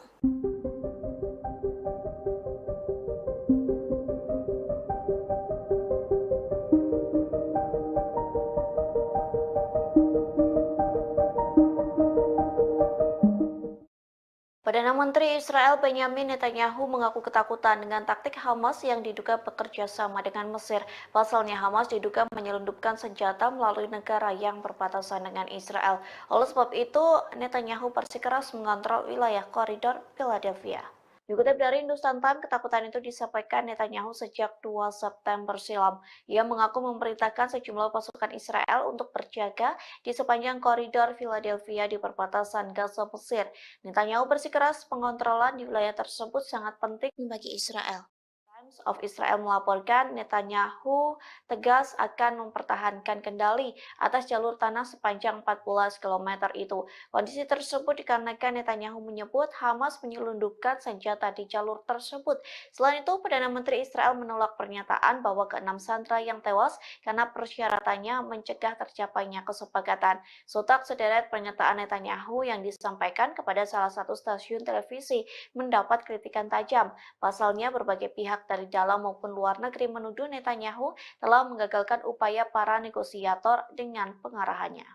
Perdana Menteri Israel Benjamin Netanyahu mengaku ketakutan dengan taktik Hamas yang diduga bekerja sama dengan Mesir. Pasalnya Hamas diduga menyelundupkan senjata melalui negara yang berbatasan dengan Israel. Oleh sebab itu, Netanyahu bersikeras mengontrol wilayah koridor Philadelphia. Dikutip dari Hindustan Times, ketakutan itu disampaikan Netanyahu sejak 2 September silam. Ia mengaku memerintahkan sejumlah pasukan Israel untuk berjaga di sepanjang koridor Philadelphia di perbatasan Gaza Mesir. Netanyahu bersikeras pengontrolan di wilayah tersebut sangat penting bagi Israel. Times of Israel melaporkan Netanyahu tegas akan mempertahankan kendali atas jalur tanah sepanjang 14 km itu. Kondisi tersebut dikarenakan Netanyahu menyebut Hamas menyelundupkan senjata di jalur tersebut. Selain itu, Perdana Menteri Israel menolak pernyataan bahwa ke-6 sandera yang tewas karena persyaratannya mencegah tercapainya kesepakatan. Sontak sederet pernyataan Netanyahu yang disampaikan kepada salah satu stasiun televisi mendapat kritikan tajam. Pasalnya, berbagai pihak dari dalam maupun luar negeri menuduh Netanyahu telah menggagalkan upaya para negosiator dengan pengarahannya.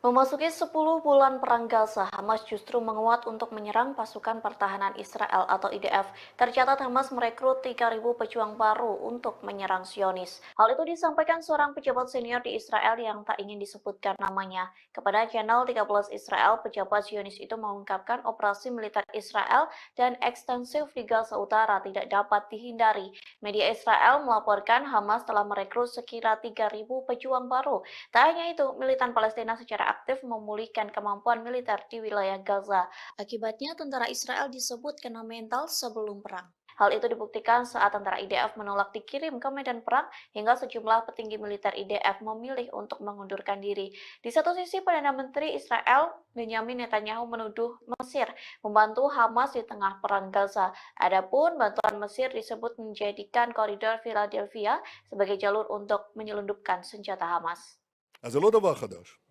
Memasuki 10 bulan perang Gaza, Hamas justru menguat untuk menyerang pasukan pertahanan Israel atau IDF. Tercatat Hamas merekrut 3.000 pejuang baru untuk menyerang Zionis. Hal itu disampaikan seorang pejabat senior di Israel yang tak ingin disebutkan namanya. Kepada channel 13 Israel, pejabat Zionis itu mengungkapkan operasi militer Israel dan ekstensif di Gaza Utara tidak dapat dihindari. Media Israel melaporkan Hamas telah merekrut sekira 3.000 pejuang baru. Tak hanya itu, militan Palestina secara aktif memulihkan kemampuan militer di wilayah Gaza. Akibatnya, tentara Israel disebut kena mental sebelum perang. Hal itu dibuktikan saat tentara IDF menolak dikirim ke medan perang hingga sejumlah petinggi militer IDF memilih untuk mengundurkan diri. Di satu sisi, Perdana Menteri Israel Benjamin Netanyahu menuduh Mesir membantu Hamas di tengah perang Gaza. Adapun bantuan Mesir disebut menjadikan koridor Philadelphia sebagai jalur untuk menyelundupkan senjata Hamas. אז זה לא דבר חדש.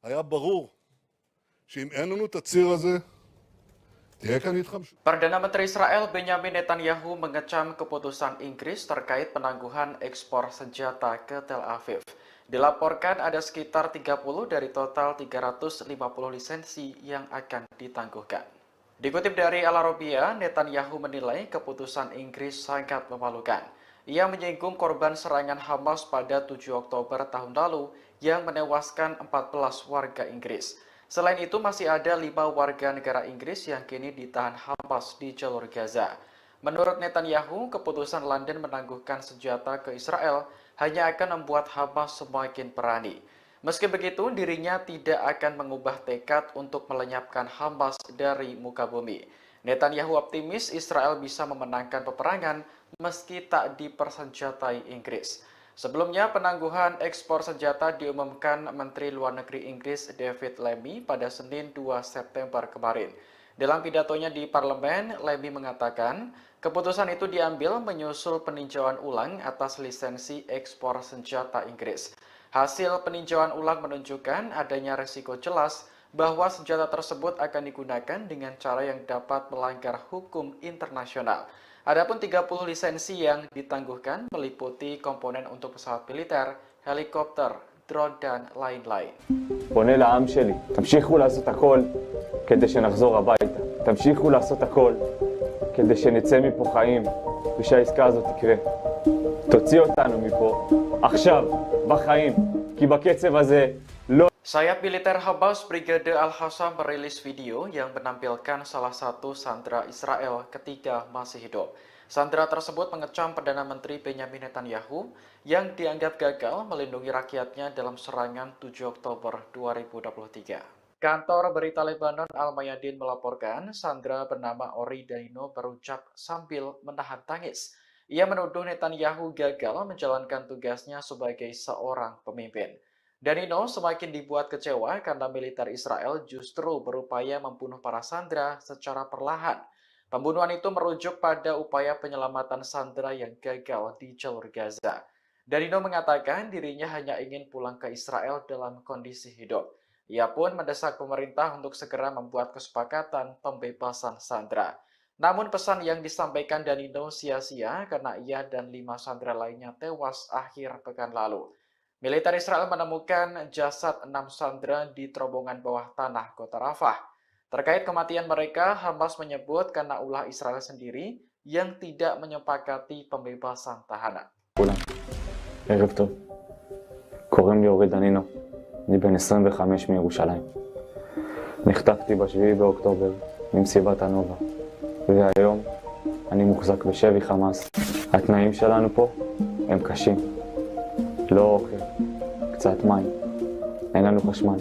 היה ברור שאם אין לנו את הציר הזה, תהיה כאן התחמשות. Perdana Menteri Israel Benjamin Netanyahu mengecam keputusan Inggris terkait penangguhan ekspor senjata ke Tel Aviv. Dilaporkan ada sekitar 30 dari total 350 lisensi yang akan ditangguhkan. Dikutip dari Al Arabiya, Netanyahu menilai keputusan Inggris sangat memalukan. Ia menyinggung korban serangan Hamas pada 7 Oktober tahun lalu yang menewaskan 14 warga Inggris. Selain itu, masih ada 5 warga negara Inggris yang kini ditahan Hamas di jalur Gaza. Menurut Netanyahu, keputusan London menangguhkan senjata ke Israel hanya akan membuat Hamas semakin berani. Meski begitu, dirinya tidak akan mengubah tekad untuk melenyapkan Hamas dari muka bumi. Netanyahu optimis Israel bisa memenangkan peperangan meski tak dipersenjatai Inggris. Sebelumnya, penangguhan ekspor senjata diumumkan Menteri Luar Negeri Inggris David Lammy pada Senin 2 September kemarin. Dalam pidatonya di parlemen, Lammy mengatakan keputusan itu diambil menyusul peninjauan ulang atas lisensi ekspor senjata Inggris. Hasil peninjauan ulang menunjukkan adanya risiko jelas bahwa senjata tersebut akan digunakan dengan cara yang dapat melanggar hukum internasional. Adapun 30 lisensi yang ditangguhkan meliputi komponen untuk pesawat militer, helikopter, drone, dan lain-lain. פונה לעם שלי, תמשיכו לעשות הכל כדי שנחזור הביתה. תמשיכו לעשות הכל כדי שנצא מפה חיים ושהעסקה הזאת תקרה. תוציא אותנו מפה עכשיו, בחיים, כי בקצב הזה לא... Sayap militer Hamas Brigade Al-Hassam merilis video yang menampilkan salah satu sandera Israel ketika masih hidup. Sandera tersebut mengecam Perdana Menteri Benjamin Netanyahu yang dianggap gagal melindungi rakyatnya dalam serangan 7 Oktober 2023. Kantor berita Lebanon Al-Mayadin melaporkan sandera bernama Ori Daino berucap sambil menahan tangis. Ia menuduh Netanyahu gagal menjalankan tugasnya sebagai seorang pemimpin. Danino semakin dibuat kecewa karena militer Israel justru berupaya membunuh para sandera secara perlahan. Pembunuhan itu merujuk pada upaya penyelamatan sandera yang gagal di jalur Gaza. Danino mengatakan dirinya hanya ingin pulang ke Israel dalam kondisi hidup. Ia pun mendesak pemerintah untuk segera membuat kesepakatan pembebasan sandera. Namun pesan yang disampaikan Danino sia-sia karena ia dan 5 sandera lainnya tewas akhir pekan lalu. Militer Israel menemukan jasad 6 sandera di terowongan bawah tanah kota Rafah. Terkait kematian mereka, Hamas menyebut karena ulah Israel sendiri yang tidak menyepakati pembebasan tahanan. ערב טוב. קוראים לי אורי דנינו. אני בן 25 מירושלים. נחטפתי ב7 באוקטובר ממסיבת הנובה. והיום אני מוחזק בשבי חמאס התנאים שלנו פה הם קשים. לא אוכל, קצת מים, אין לנו חשמל.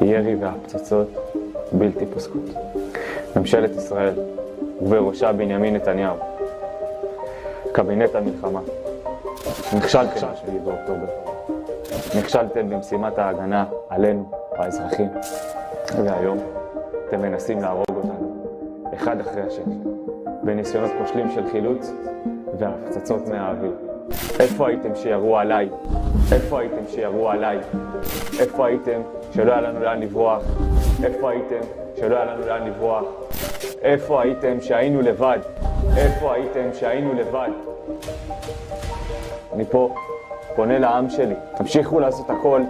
ירי והפצצות בלתי פוסקות. ממשלת ישראל ובראשה בנימין נתניהו, קבינט המלחמה, נכשלתם ב7 באוקטובר. נכשלתם במשימת ההגנה עלינו, האזרחים, והיום אתם מנסים להרוג אותנו, אחד אחרי השני, בניסיונות כושלים של חילוץ והפצצות מהאוויר. איפה הייתם שירו עליי? איפה הייתם שירו עליי? איפה הייתם שלא היה לנו לאן לברוח? איפה הייתם שלא היה לנו לאן לברוח? איפה הייתם שהיינו לבד? איפה הייתם שהיינו לבד? אני פה פונה לעם שלי, תמשיכו לעשות הכל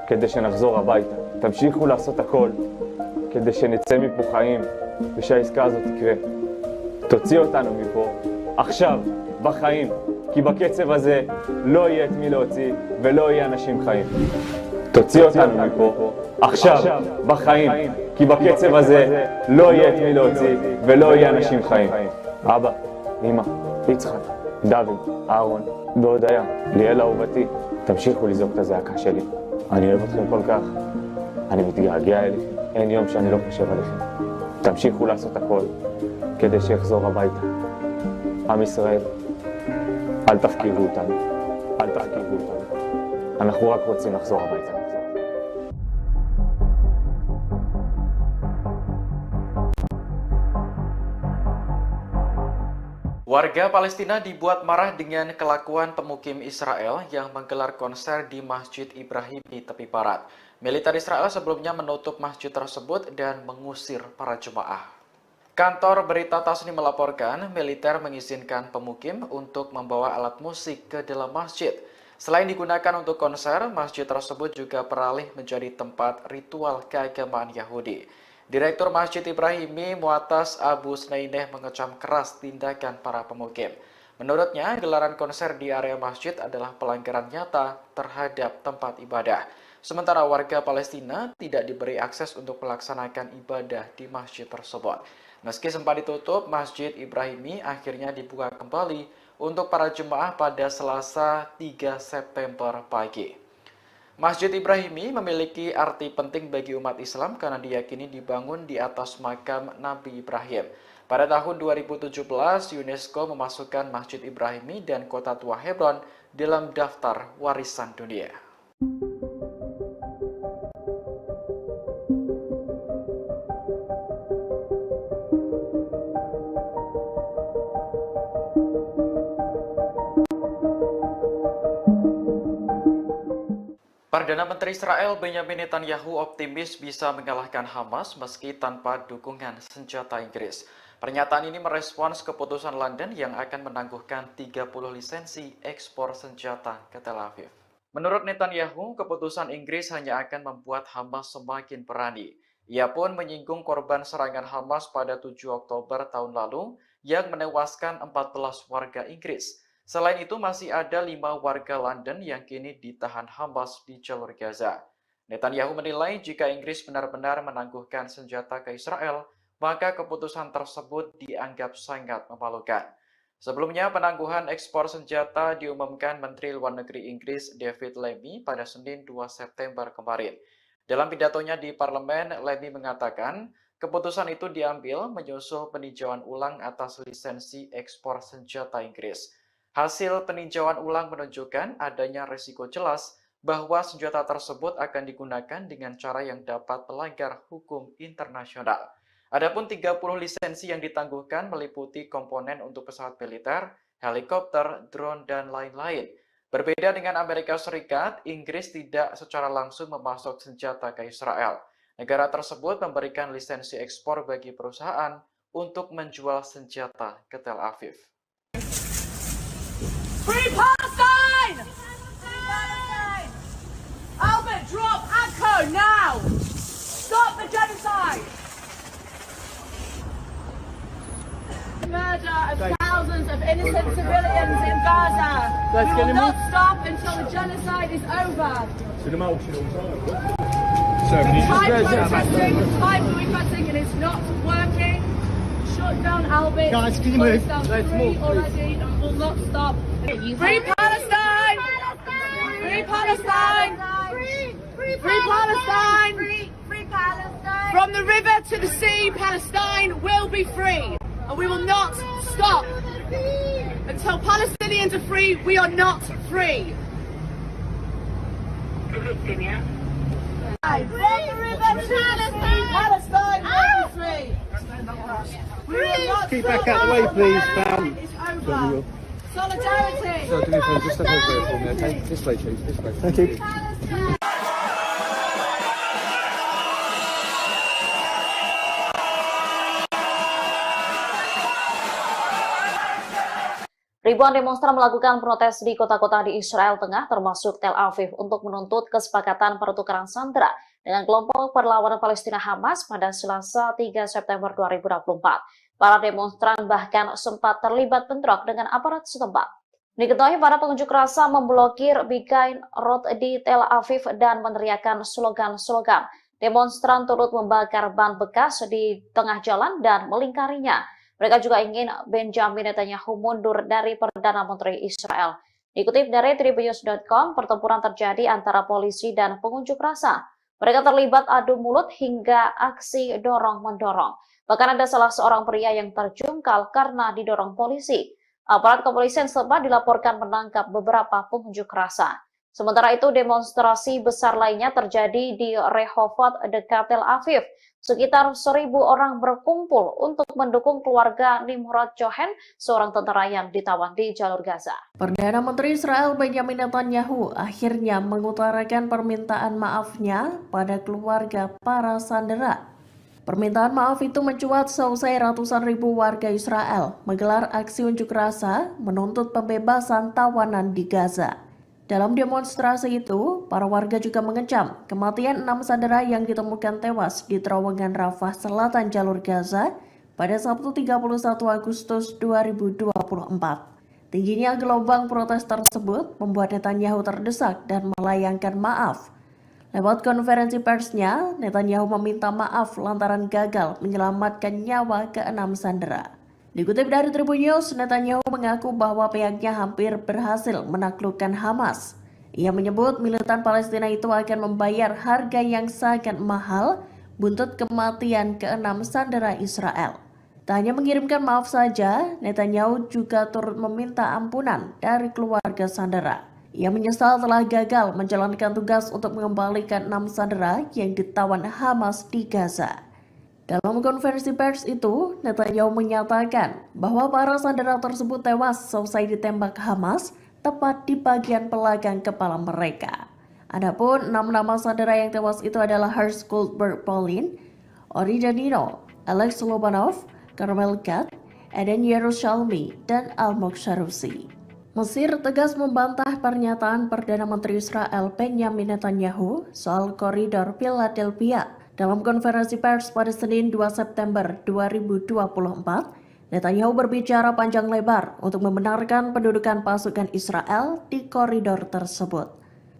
כדי שנחזור הביתה. תמשיכו לעשות הכל כדי שנצא מפה חיים ושהעסקה הזאת תקרה. תוציא אותנו מפה עכשיו, בחיים, כי בקצב הזה לא יהיה את מי להוציא ולא יהיה אנשים חיים. תוציא אותנו מפה עכשיו, בחיים, כי בקצב הזה לא יהיה את מי להוציא ולא יהיה אנשים חיים. אבא, אמא, יצחק, דוד, אהרון והודיה, ליאל אהובתי, תמשיכו לזעוק את הזעקה שלי. אני אוהב אתכם כל כך, אני מתגעגע אליכם, אין יום שאני לא חושב עליכם. תמשיכו לעשות הכל כדי שיחזור הביתה. עם ישראל, אל תפקירו אותנו, אל תפקירו אותנו. אנחנו רק רוצים לחזור הביתה. Warga Palestina dibuat marah dengan kelakuan pemukim Israel yang menggelar konser di Masjid Ibrahim di tepi barat. Militer Israel sebelumnya menutup masjid tersebut dan mengusir para jemaah. Kantor berita Tasnim melaporkan militer mengizinkan pemukim untuk membawa alat musik ke dalam masjid. Selain digunakan untuk konser, masjid tersebut juga beralih menjadi tempat ritual keagamaan Yahudi. Direktur Masjid Ibrahimi Mu'atas Abu Snaineh mengecam keras tindakan para pemukim. Menurutnya, gelaran konser di area masjid adalah pelanggaran nyata terhadap tempat ibadah. Sementara warga Palestina tidak diberi akses untuk melaksanakan ibadah di masjid tersebut. Meski sempat ditutup, Masjid Ibrahimi akhirnya dibuka kembali untuk para jemaah pada Selasa 3 September pagi. Masjid Ibrahimi memiliki arti penting bagi umat Islam karena diyakini dibangun di atas makam Nabi Ibrahim. Pada tahun 2017, UNESCO memasukkan Masjid Ibrahimi dan Kota Tua Hebron dalam daftar warisan dunia. Perdana Menteri Israel Benjamin Netanyahu optimis bisa mengalahkan Hamas meski tanpa dukungan senjata Inggris. Pernyataan ini merespons keputusan London yang akan menangguhkan 30 lisensi ekspor senjata ke Tel Aviv. Menurut Netanyahu, keputusan Inggris hanya akan membuat Hamas semakin berani. Ia pun menyinggung korban serangan Hamas pada 7 Oktober tahun lalu yang menewaskan 14 warga Inggris. Selain itu, masih ada 5 warga London yang kini ditahan Hamas di jalur Gaza. Netanyahu menilai jika Inggris benar-benar menangguhkan senjata ke Israel, maka keputusan tersebut dianggap sangat memalukan. Sebelumnya, penangguhan ekspor senjata diumumkan Menteri Luar Negeri Inggris David Lammy pada Senin 2 September kemarin. Dalam pidatonya di parlemen, Lammy mengatakan, keputusan itu diambil menyusul peninjauan ulang atas lisensi ekspor senjata Inggris. Hasil peninjauan ulang menunjukkan adanya risiko jelas bahwa senjata tersebut akan digunakan dengan cara yang dapat melanggar hukum internasional. Adapun 30 lisensi yang ditangguhkan meliputi komponen untuk pesawat militer, helikopter, drone, dan lain-lain. Berbeda dengan Amerika Serikat, Inggris tidak secara langsung memasok senjata ke Israel. Negara tersebut memberikan lisensi ekspor bagi perusahaan untuk menjual senjata ke Tel Aviv. Free Palestine! Palestine! Albert, drop ACCO now! Stop the genocide! Murder of thousands of innocent civilians in Gaza. We will not stop until the genocide is over. Time protesting, and it's not working. Shut down Albert. Guys, can you move? Down Let's three move, already and will not stop. Free Palestine! Free Palestine! Free Palestine! Free Palestine! From the river to the sea, Palestine will be free. And we will not stop. Until Palestinians are free, we are not free. From the river to Palestine! Palestine will be free. We will not Keep stop. back out the way, please, fam. It's over. Solidarity. So do me a favour, just step over it for me, okay? This way, please, this way. Thank you. Ribuan demonstran melakukan protes di kota-kota di Israel Tengah, termasuk Tel Aviv, untuk menuntut kesepakatan pertukaran sandera dengan kelompok perlawanan Palestina Hamas pada Selasa 3 September 2024. Para demonstran bahkan sempat terlibat bentrok dengan aparat setempat. Diketahui para pengunjuk rasa memblokir Begain Road di Tel Aviv dan meneriakkan slogan-slogan. Demonstran turut membakar ban bekas di tengah jalan dan melingkarinya. Mereka juga ingin Benjamin Netanyahu mundur dari Perdana Menteri Israel. Dikutip dari Tribunnews.com, pertempuran terjadi antara polisi dan pengunjuk rasa. Mereka terlibat adu mulut hingga aksi dorong-mendorong. Bahkan ada salah seorang pria yang terjungkal karena didorong polisi. Aparat kepolisian setempat dilaporkan menangkap beberapa pengunjuk rasa. Sementara itu, demonstrasi besar lainnya terjadi di Rehovot dekat Tel Aviv. Sekitar 1.000 orang berkumpul untuk mendukung keluarga Nimrod Cohen, seorang tentara yang ditawan di jalur Gaza. Perdana Menteri Israel Benjamin Netanyahu akhirnya mengutarakan permintaan maafnya pada keluarga para sandera. Permintaan maaf itu mencuat seusai ratusan ribu warga Israel menggelar aksi unjuk rasa menuntut pembebasan tawanan di Gaza. Dalam demonstrasi itu, para warga juga mengecam kematian 6 sandera yang ditemukan tewas di terowongan Rafah Selatan jalur Gaza pada Sabtu 31 Agustus 2024. Tingginya gelombang protes tersebut membuat Netanyahu terdesak dan melayangkan maaf. Lewat konferensi persnya, Netanyahu meminta maaf lantaran gagal menyelamatkan nyawa ke-6 sandera. Dikutip dari Tribun News, Netanyahu mengaku bahwa pihaknya hampir berhasil menaklukkan Hamas. Ia menyebut militan Palestina itu akan membayar harga yang sangat mahal buntut kematian ke-6 sandera Israel. Tak hanya mengirimkan maaf saja, Netanyahu juga turut meminta ampunan dari keluarga sandera. Ia menyesal telah gagal menjalankan tugas untuk mengembalikan 6 sandera yang ditawan Hamas di Gaza. Dalam konferensi pers itu, Netanyahu menyatakan bahwa para sandera tersebut tewas selesai ditembak Hamas tepat di bagian belakang kepala mereka. Adapun 6 nama sandera yang tewas itu adalah Hersh Goldberg Polin, Ori Danino, Alex Lobanov, Carmel Gad, Eden Yerushalmi, dan Almog Sharusi. Mesir tegas membantah pernyataan Perdana Menteri Israel Benjamin Netanyahu soal koridor Philadelphia. Dalam konferensi pers pada Senin 2 September 2024, Netanyahu berbicara panjang lebar untuk membenarkan pendudukan pasukan Israel di koridor tersebut.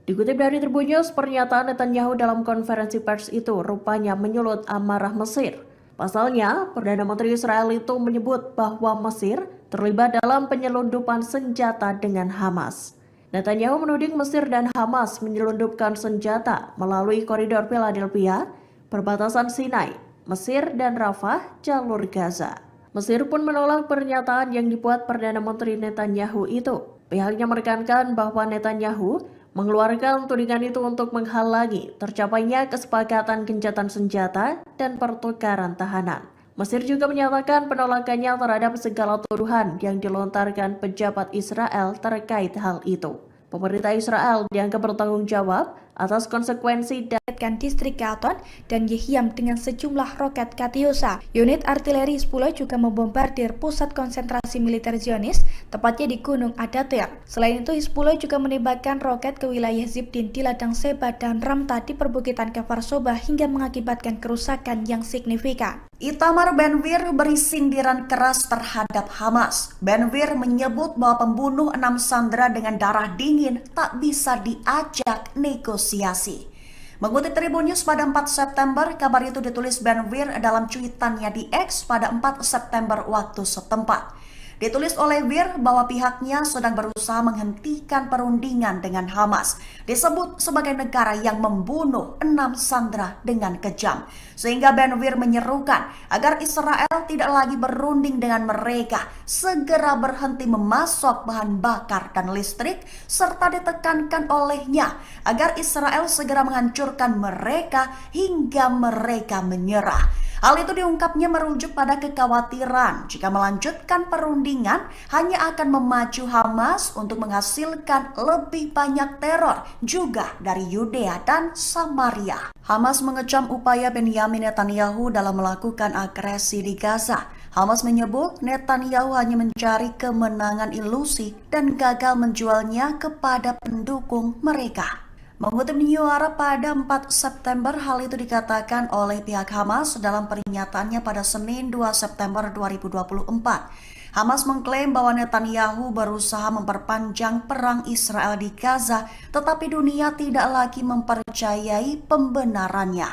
Dikutip dari Tribun News, pernyataan Netanyahu dalam konferensi pers itu rupanya menyulut amarah Mesir. Pasalnya, Perdana Menteri Israel itu menyebut bahwa Mesir terlibat dalam penyelundupan senjata dengan Hamas. Netanyahu menuding Mesir dan Hamas menyelundupkan senjata melalui koridor Philadelphia, perbatasan Sinai, Mesir dan Rafah, jalur Gaza. Mesir pun menolak pernyataan yang dibuat Perdana Menteri Netanyahu itu. Pihaknya menekankan bahwa Netanyahu mengeluarkan tudingan itu untuk menghalangi tercapainya kesepakatan gencatan senjata dan pertukaran tahanan. Mesir juga menyatakan penolakannya terhadap segala tuduhan yang dilontarkan pejabat Israel terkait hal itu. Pemerintah Israel dianggap bertanggung jawab atas konsekuensi distrik Gaton dan Yehiam dengan sejumlah roket Katyusha. Unit artileri Hizbullah juga membombardir pusat konsentrasi militer Zionis, tepatnya di Gunung Adatir. Selain itu, Hizbullah juga menembakkan roket ke wilayah Zibdin di ladang Seba dan Ramta di perbukitan Kfar Soba hingga mengakibatkan kerusakan yang signifikan. Itamar Ben-Gvir beri sindiran keras terhadap Hamas. Ben-Gvir menyebut bahwa pembunuh 6 sandera dengan darah dingin tak bisa diajak negosiasi. Mengutip Tribun News pada 4 September, kabar itu ditulis Ben-Gvir dalam cuitannya di X pada 4 September waktu setempat. Ditulis oleh Gvir bahwa pihaknya sedang berusaha menghentikan perundingan dengan Hamas. Disebut sebagai negara yang membunuh 6 sandera dengan kejam. Sehingga Ben-Gvir menyerukan agar Israel tidak lagi berunding dengan mereka, segera berhenti memasok bahan bakar dan listrik, serta ditekankan olehnya agar Israel segera menghancurkan mereka hingga mereka menyerah. Hal itu diungkapnya merujuk pada kekhawatiran jika melanjutkan perundingan hanya akan memacu Hamas untuk menghasilkan lebih banyak teror juga dari Yudea dan Samaria. Hamas mengecam upaya Benyamin Netanyahu dalam melakukan agresi di Gaza. Hamas menyebut Netanyahu hanya mencari kemenangan ilusi dan gagal menjualnya kepada pendukung mereka. Mengutip New Arab pada 4 September, hal itu dikatakan oleh pihak Hamas dalam pernyataannya pada Senin 2 September 2024. Hamas mengklaim bahwa Netanyahu berusaha memperpanjang perang Israel di Gaza, tetapi dunia tidak lagi mempercayai pembenarannya.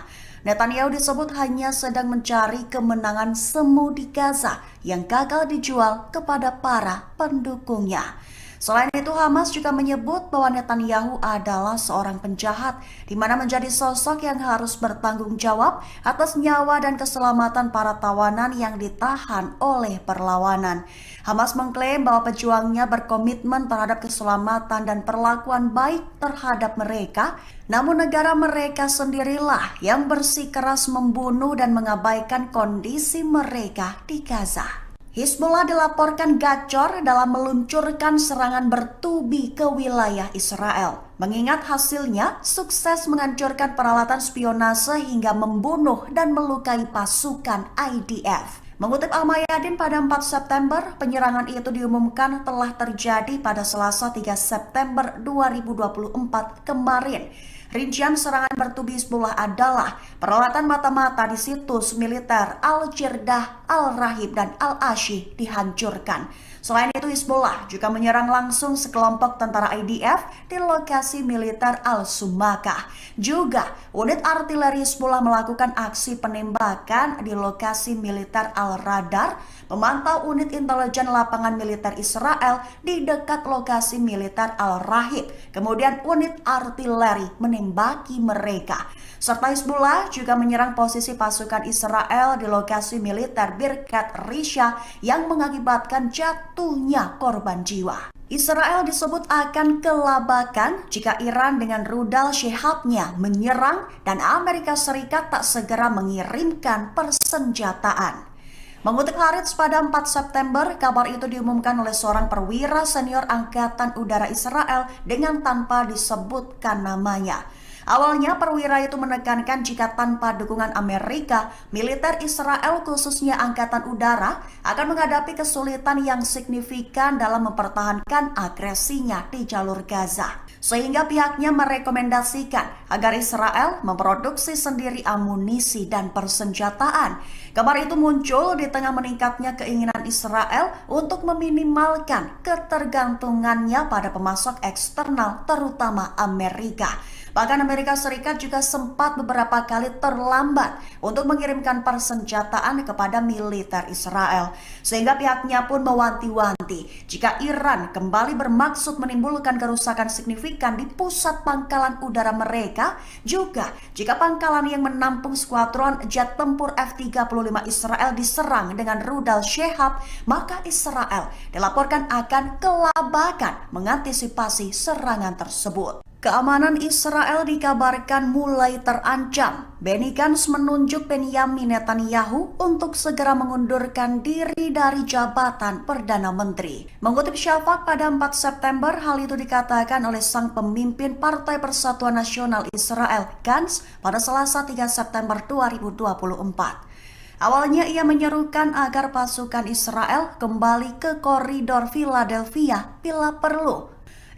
Netanyahu disebut hanya sedang mencari kemenangan semu di Gaza yang gagal dijual kepada para pendukungnya. Selain itu, Hamas juga menyebut bahwa Netanyahu adalah seorang penjahat, di mana menjadi sosok yang harus bertanggung jawab atas nyawa dan keselamatan para tawanan yang ditahan oleh perlawanan. Hamas mengklaim bahwa pejuangnya berkomitmen terhadap keselamatan dan perlakuan baik terhadap mereka, namun negara mereka sendirilah yang bersikeras membunuh dan mengabaikan kondisi mereka di Gaza. Hizbullah dilaporkan gacor dalam meluncurkan serangan bertubi ke wilayah Israel. Mengingat hasilnya sukses menghancurkan peralatan spionase hingga membunuh dan melukai pasukan IDF. Mengutip Al-Mayadin pada 4 September, penyerangan itu diumumkan telah terjadi pada Selasa 3 September 2024 kemarin. Rincian serangan bertubi Hizbullah adalah peralatan mata-mata di situs militer Al-Jirdah, Al-Rahib, dan Al-Ashi dihancurkan. Selain itu, Hizbullah juga menyerang langsung sekelompok tentara IDF di lokasi militer Al-Sumakah. Juga, unit artileri Hizbullah melakukan aksi penembakan di lokasi militer Al-Radar, memantau unit intelijen lapangan militer Israel di dekat lokasi militer Al-Rahib. Kemudian unit artileri menembaki mereka. Serta Hizbullah juga menyerang posisi pasukan Israel di lokasi militer Birkat Risha yang mengakibatkan jatuhnya korban jiwa. Israel disebut akan kelabakan jika Iran dengan rudal Shihabnya menyerang dan Amerika Serikat tak segera mengirimkan persenjataan. Mengutip Haaretz pada 4 September, kabar itu diumumkan oleh seorang perwira senior Angkatan Udara Israel dengan tanpa disebutkan namanya. Awalnya perwira itu menekankan jika tanpa dukungan Amerika, militer Israel khususnya Angkatan Udara akan menghadapi kesulitan yang signifikan dalam mempertahankan agresinya di jalur Gaza. Sehingga pihaknya merekomendasikan agar Israel memproduksi sendiri amunisi dan persenjataan. Kabar itu muncul di tengah meningkatnya keinginan Israel untuk meminimalkan ketergantungannya pada pemasok eksternal terutama Amerika. Bahkan Amerika Serikat juga sempat beberapa kali terlambat untuk mengirimkan persenjataan kepada militer Israel. Sehingga pihaknya pun mewanti-wanti jika Iran kembali bermaksud menimbulkan kerusakan signifikan di pusat pangkalan udara mereka, juga jika pangkalan yang menampung skuadron jet tempur F-35 Israel diserang dengan rudal Shihab, maka Israel dilaporkan akan kelabakan mengantisipasi serangan tersebut. Keamanan Israel dikabarkan mulai terancam. Benny Gantz menunjuk Benyamin Netanyahu untuk segera mengundurkan diri dari jabatan Perdana Menteri. Mengutip Shafak pada 4 September, hal itu dikatakan oleh sang pemimpin Partai Persatuan Nasional Israel, Gantz, pada Selasa 3 September 2024. Awalnya ia menyerukan agar pasukan Israel kembali ke koridor Philadelphia bila perlu.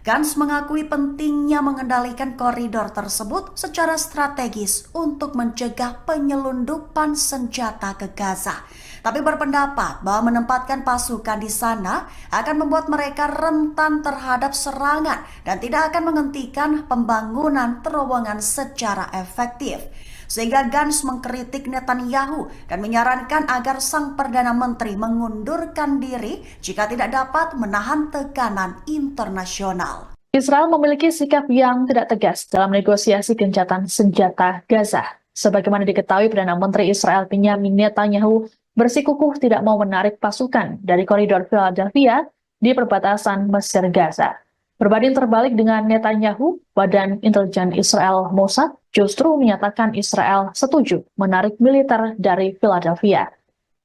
Gantz mengakui pentingnya mengendalikan koridor tersebut secara strategis untuk mencegah penyelundupan senjata ke Gaza. Tapi berpendapat bahwa menempatkan pasukan di sana akan membuat mereka rentan terhadap serangan dan tidak akan menghentikan pembangunan terowongan secara efektif. Sehingga Gantz mengkritik Netanyahu dan menyarankan agar sang Perdana Menteri mengundurkan diri jika tidak dapat menahan tekanan internasional. Israel memiliki sikap yang tidak tegas dalam negosiasi gencatan senjata Gaza. Sebagaimana diketahui, Perdana Menteri Israel Benjamin Netanyahu bersikukuh tidak mau menarik pasukan dari koridor Philadelphia di perbatasan Mesir-Gaza. Berbanding terbalik dengan Netanyahu, Badan Intelijen Israel Mossad justru menyatakan Israel setuju menarik militer dari Philadelphia.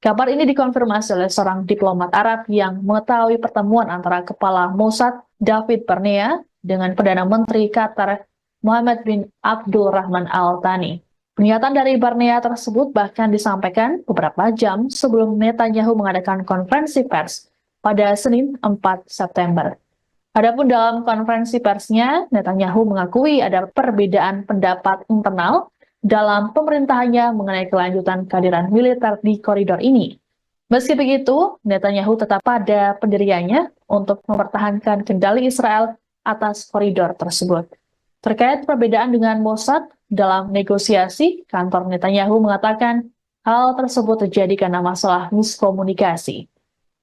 Kabar ini dikonfirmasi oleh seorang diplomat Arab yang mengetahui pertemuan antara Kepala Mossad David Barnea dengan Perdana Menteri Qatar Mohammed bin Abdul Rahman Al Thani. Pernyataan dari Barnea tersebut bahkan disampaikan beberapa jam sebelum Netanyahu mengadakan konferensi pers pada Senin 4 September. Adapun dalam konferensi persnya, Netanyahu mengakui ada perbedaan pendapat internal dalam pemerintahannya mengenai kelanjutan kehadiran militer di koridor ini. Meski begitu, Netanyahu tetap pada pendiriannya untuk mempertahankan kendali Israel atas koridor tersebut. Terkait perbedaan dengan Mossad dalam negosiasi, kantor Netanyahu mengatakan hal tersebut terjadi karena masalah miskomunikasi.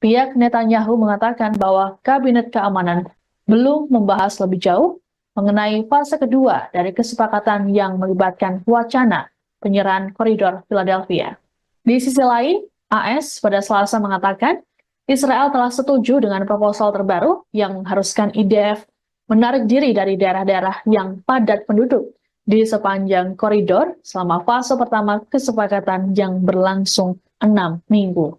Pihak Netanyahu mengatakan bahwa Kabinet Keamanan belum membahas lebih jauh mengenai fase kedua dari kesepakatan yang melibatkan wacana penyerahan koridor Philadelphia. Di sisi lain, AS pada Selasa mengatakan Israel telah setuju dengan proposal terbaru yang mengharuskan IDF menarik diri dari daerah-daerah yang padat penduduk di sepanjang koridor selama fase pertama kesepakatan yang berlangsung 6 minggu.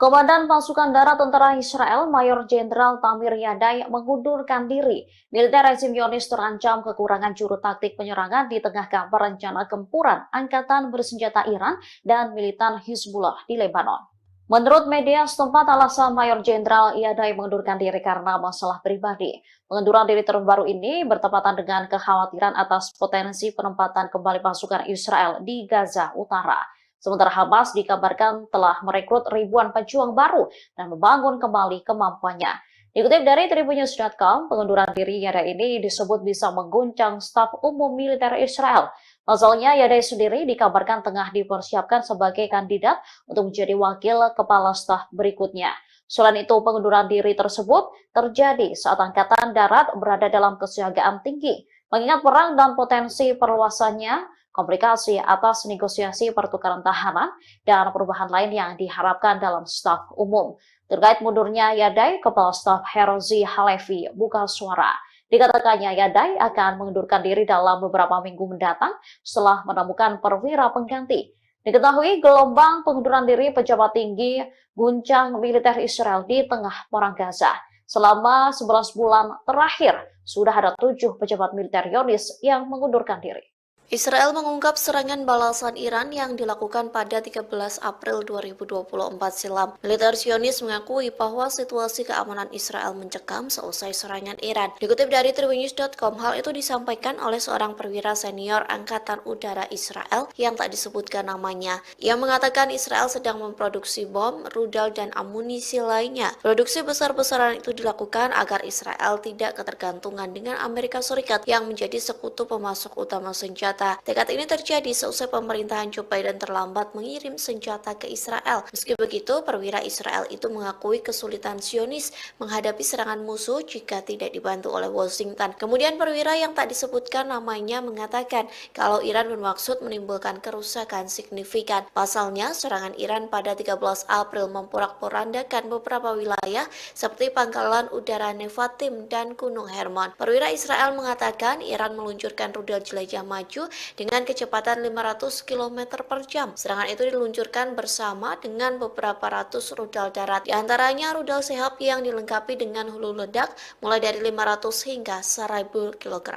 Komandan Pasukan Darat Tentara Israel, Mayor Jenderal Tamir Yadai mengundurkan diri. Militer rezim Zionis terancam kekurangan juru taktik penyerangan di tengah kabar rencana gempuran angkatan bersenjata Iran dan militan Hizbullah di Lebanon. Menurut media setempat, alasan Mayor Jenderal Yadai mengundurkan diri karena masalah pribadi. Pengunduran diri terbaru ini bertepatan dengan kekhawatiran atas potensi penempatan kembali pasukan Israel di Gaza Utara. Sementara Hamas dikabarkan telah merekrut ribuan pejuang baru dan membangun kembali kemampuannya. Dikutip dari Tribunnews.com, pengunduran diri Yadai ini disebut bisa mengguncang staf umum militer Israel. Pasalnya, Yadai sendiri dikabarkan tengah dipersiapkan sebagai kandidat untuk menjadi wakil kepala staf berikutnya. Selain itu, pengunduran diri tersebut terjadi saat Angkatan Darat berada dalam kesiagaan tinggi, mengingat perang dan potensi perluasannya, komplikasi atas negosiasi pertukaran tahanan, dan perubahan lain yang diharapkan dalam staf umum. Terkait mundurnya Yadai, Kepala Staf Herzi Halevi buka suara. Dikatakannya Yadai akan mengundurkan diri dalam beberapa minggu mendatang setelah menemukan perwira pengganti. Diketahui gelombang pengunduran diri pejabat tinggi guncang militer Israel di tengah perang Gaza. Selama 11 bulan terakhir, sudah ada 7 pejabat militer Zionis yang mengundurkan diri. Israel mengungkap serangan balasan Iran yang dilakukan pada 13 April 2024 silam. Militer Zionis mengakui bahwa situasi keamanan Israel mencekam seusai serangan Iran. Dikutip dari Tribunnews.com, hal itu disampaikan oleh seorang perwira senior Angkatan Udara Israel yang tak disebutkan namanya. Ia mengatakan Israel sedang memproduksi bom, rudal, dan amunisi lainnya. Produksi besar-besaran itu dilakukan agar Israel tidak ketergantungan dengan Amerika Serikat yang menjadi sekutu pemasok utama senjata. Tekad ini terjadi seusai pemerintahan Joe Biden terlambat mengirim senjata ke Israel. Meski begitu, perwira Israel itu mengakui kesulitan Zionis menghadapi serangan musuh jika tidak dibantu oleh Washington. Kemudian perwira yang tak disebutkan namanya mengatakan kalau Iran bermaksud menimbulkan kerusakan signifikan. Pasalnya, serangan Iran pada 13 April memporak-porandakan beberapa wilayah seperti Pangkalan Udara Nevatim dan Gunung Hermon. Perwira Israel mengatakan Iran meluncurkan rudal jelajah maju dengan kecepatan 500 km per jam. Serangan itu diluncurkan bersama dengan beberapa ratus rudal darat, di antaranya rudal Sehab yang dilengkapi dengan hulu ledak mulai dari 500 hingga 1000 kg.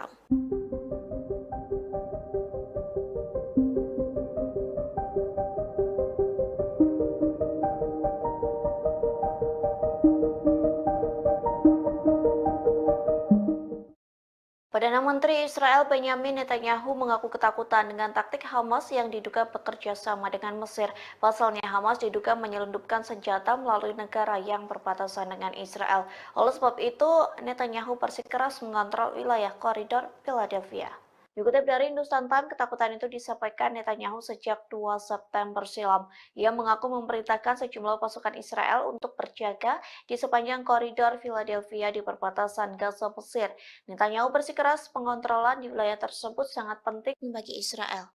Perdana Menteri Israel Benyamin Netanyahu mengaku ketakutan dengan taktik Hamas yang diduga bekerja sama dengan Mesir. Pasalnya Hamas diduga menyelundupkan senjata melalui negara yang berbatasan dengan Israel. Oleh sebab itu, Netanyahu bersikeras mengontrol wilayah koridor Philadelphia. Dikutip dari Hindustan Times, ketakutan itu disampaikan Netanyahu sejak 2 September silam. Ia mengaku memerintahkan sejumlah pasukan Israel untuk berjaga di sepanjang koridor Philadelphia di perbatasan Gaza Mesir. Netanyahu bersikeras pengontrolan di wilayah tersebut sangat penting bagi Israel.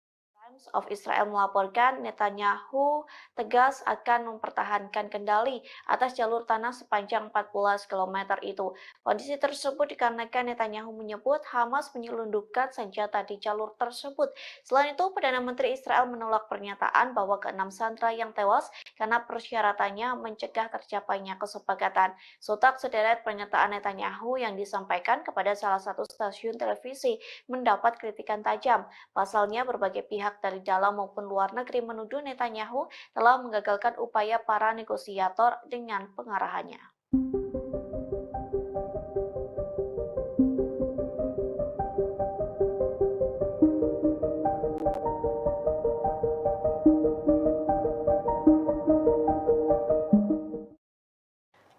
Times of Israel melaporkan Netanyahu tegas akan mempertahankan kendali atas jalur tanah sepanjang 14 km itu. Kondisi tersebut dikarenakan Netanyahu menyebut Hamas menyelundupkan senjata di jalur tersebut. Selain itu, Perdana Menteri Israel menolak pernyataan bahwa ke-6 sandera yang tewas karena persyaratannya mencegah tercapainya kesepakatan. Sontak sederet pernyataan Netanyahu yang disampaikan kepada salah satu stasiun televisi mendapat kritikan tajam. Pasalnya, berbagai pihak dari dalam maupun luar negeri menuduh Netanyahu telah menggagalkan upaya para negosiator dengan pengarahannya.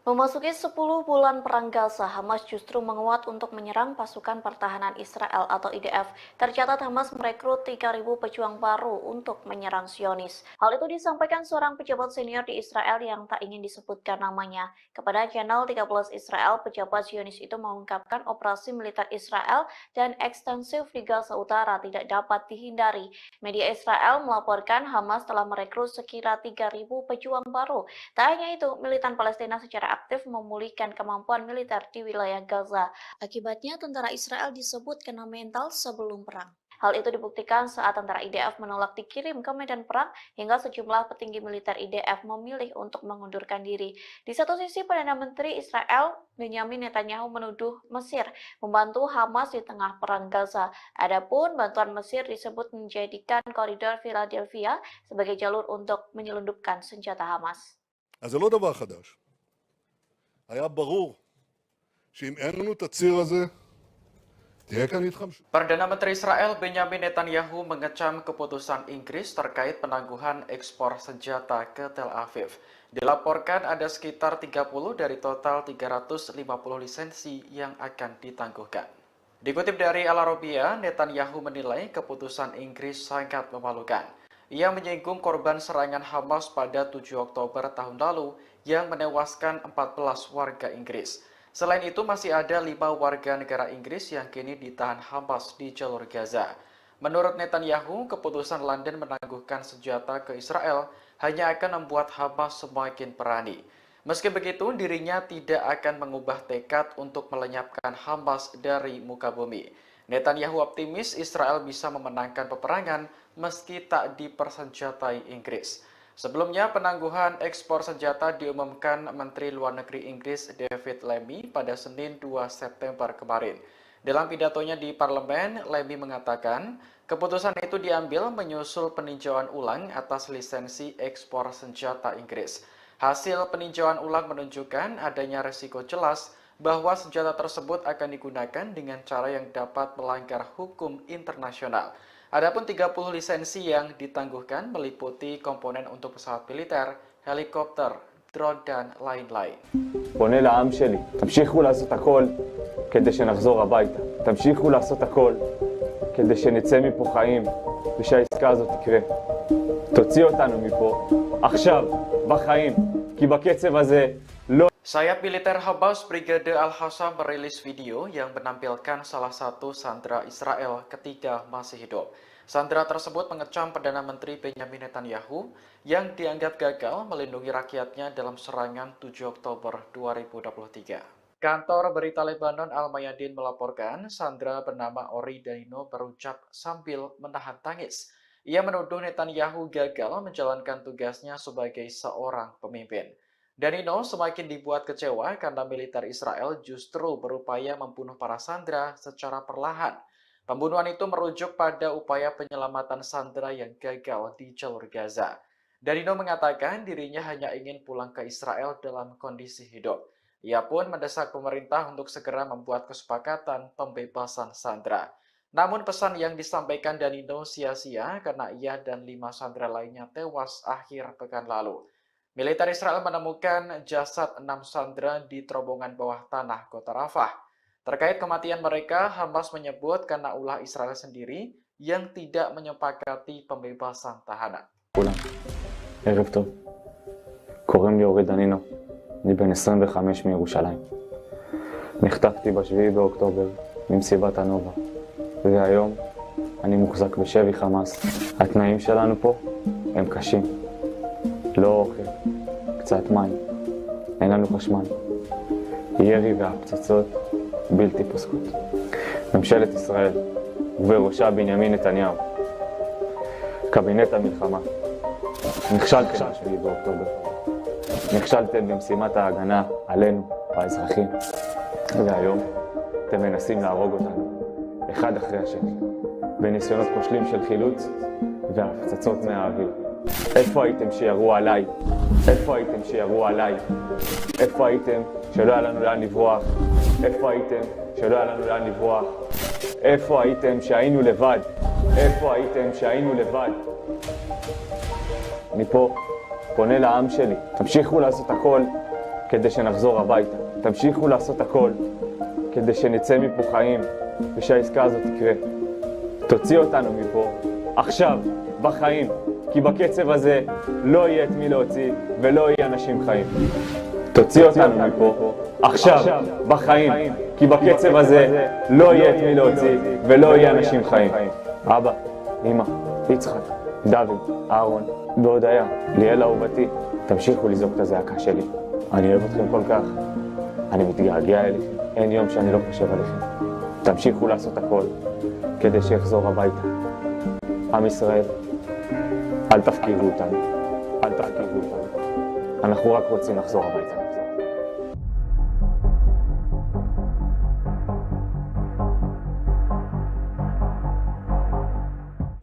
Memasuki 10 bulan perang Gaza, Hamas justru menguat untuk menyerang pasukan pertahanan Israel atau IDF. Tercatat Hamas merekrut 3.000 pejuang baru untuk menyerang Zionis. Hal itu disampaikan seorang pejabat senior di Israel yang tak ingin disebutkan namanya. Kepada channel 13 Israel, pejabat Zionis itu mengungkapkan operasi militer Israel dan ekstensif di Gaza Utara tidak dapat dihindari. Media Israel melaporkan Hamas telah merekrut sekira 3.000 pejuang baru. Tak hanya itu, militan Palestina secara aktif memulihkan kemampuan militer di wilayah Gaza. Akibatnya, tentara Israel disebut kena mental sebelum perang. Hal itu dibuktikan saat tentara IDF menolak dikirim ke medan perang hingga sejumlah petinggi militer IDF memilih untuk mengundurkan diri. Di satu sisi, Perdana Menteri Israel Benyamin Netanyahu menuduh Mesir membantu Hamas di tengah perang Gaza. Adapun bantuan Mesir disebut menjadikan koridor Philadelphia sebagai jalur untuk menyelundupkan senjata Hamas. אז זה לא דבר חדש. היה ברור שאם אין לנו את הציר הזה, תהיה כאן התחמשות. Perdana Menteri Israel Benyamin Netanyahu mengecam keputusan Inggris terkait penangguhan ekspor senjata ke Tel Aviv. Dilaporkan ada sekitar 30 dari total 350 lisensi yang akan ditangguhkan. Dikutip dari Al Arabiya, Netanyahu menilai keputusan Inggris sangat memalukan. Ia menyinggung korban serangan Hamas pada 7 Oktober tahun lalu yang menewaskan 14 warga Inggris. Selain itu, masih ada 5 warga negara Inggris yang kini ditahan Hamas di jalur Gaza. Menurut Netanyahu, keputusan London menangguhkan senjata ke Israel hanya akan membuat Hamas semakin berani. Meski begitu, dirinya tidak akan mengubah tekad untuk melenyapkan Hamas dari muka bumi. Netanyahu optimis Israel bisa memenangkan peperangan meski tak dipersenjatai Inggris. Sebelumnya, penangguhan ekspor senjata diumumkan Menteri Luar Negeri Inggris David Lammy pada Senin 2 September kemarin. Dalam pidatonya di parlemen, Lammy mengatakan keputusan itu diambil menyusul peninjauan ulang atas lisensi ekspor senjata Inggris. Hasil peninjauan ulang menunjukkan adanya resiko jelas bahwa senjata tersebut akan digunakan dengan cara yang dapat melanggar hukum internasional. Adapun 30 lisensi yang ditangguhkan meliputi komponen untuk pesawat militer, helikopter, drone, dan lain-lain. פונה לעם שלי, תמשיכו לעשות הכל כדי שנחזור הביתה. תמשיכו לעשות הכל כדי שנצא מפה חיים ושהעסקה הזאת תקרה. תוציא אותנו מפה עכשיו, בחיים, כי בקצב הזה לא... Sayap militer Hamas Brigade Al-Hassam merilis video yang menampilkan salah satu sandera Israel ketika masih hidup. Sandera tersebut mengecam Perdana Menteri Benyamin Netanyahu yang dianggap gagal melindungi rakyatnya dalam serangan 7 Oktober 2023. Kantor berita Lebanon Al-Mayadin melaporkan sandera bernama Ori Danino berucap sambil menahan tangis. Ia menuduh Netanyahu gagal menjalankan tugasnya sebagai seorang pemimpin. Danino semakin dibuat kecewa karena militer Israel justru berupaya membunuh para sandera secara perlahan. Pembunuhan itu merujuk pada upaya penyelamatan sandera yang gagal di jalur Gaza. Danino mengatakan dirinya hanya ingin pulang ke Israel dalam kondisi hidup. Ia pun mendesak pemerintah untuk segera membuat kesepakatan pembebasan sandera. Namun pesan yang disampaikan Danilo sia-sia karena ia dan 5 sandera lainnya tewas akhir pekan lalu. Militer Israel menemukan jasad 6 sandera di terowongan bawah tanah kota Rafah. Terkait kematian mereka, Hamas menyebut karena ulah Israel sendiri yang tidak menyepakati pembebasan tahanan. ערב טוב, קוראים לי אורי דנינו, אני בן 25 מירושלים. נחטפתי ב7 באוקטובר ממסיבת הנובה, והיום אני מוחזק בשבי חמאס. התנאים שלנו פה הם קשים, לא אוכל, קצת מים, אין לנו חשמל. ירי והפצצות בלתי פוסקות. ממשלת ישראל ובראשה בנימין נתניהו, קבינט המלחמה, נכשלתם ב7 באוקטובר. נכשלתם במשימת ההגנה עלינו, האזרחים, והיום אתם מנסים להרוג אותנו, אחד אחרי השני, בניסיונות כושלים של חילוץ והפצצות מהאוויר. איפה הייתם שירו עליי? איפה הייתם שירו עליי? איפה הייתם שלא היה לנו לאן לברוח? איפה הייתם שלא היה לנו לאן לברוח? איפה הייתם שהיינו לבד? איפה הייתם שהיינו לבד? אני פה פונה לעם שלי, תמשיכו לעשות הכל כדי שנחזור הביתה. תמשיכו לעשות הכל כדי שנצא מפה חיים ושהעסקה הזאת תקרה. תוציא אותנו מפה עכשיו, בחיים, כי בקצב הזה לא יהיה את מי להוציא ולא יהיה אנשים חיים. תוציא אותנו מפה עכשיו, בחיים, כי בקצב הזה לא יהיה את מי להוציא ולא יהיה אנשים חיים. אבא, אמא, יצחק, דוד, אהרון והודיה, ליאל אהובתי, תמשיכו לזעוק את הזעקה שלי. אני אוהב אתכם כל כך, אני מתגעגע אליכם, אין יום שאני לא חושב עליכם. תמשיכו לעשות הכל כדי שיחזור הביתה. עם ישראל, אל תפקירו אותנו, אל תפקירו אותנו. אנחנו רק רוצים לחזור הביתה.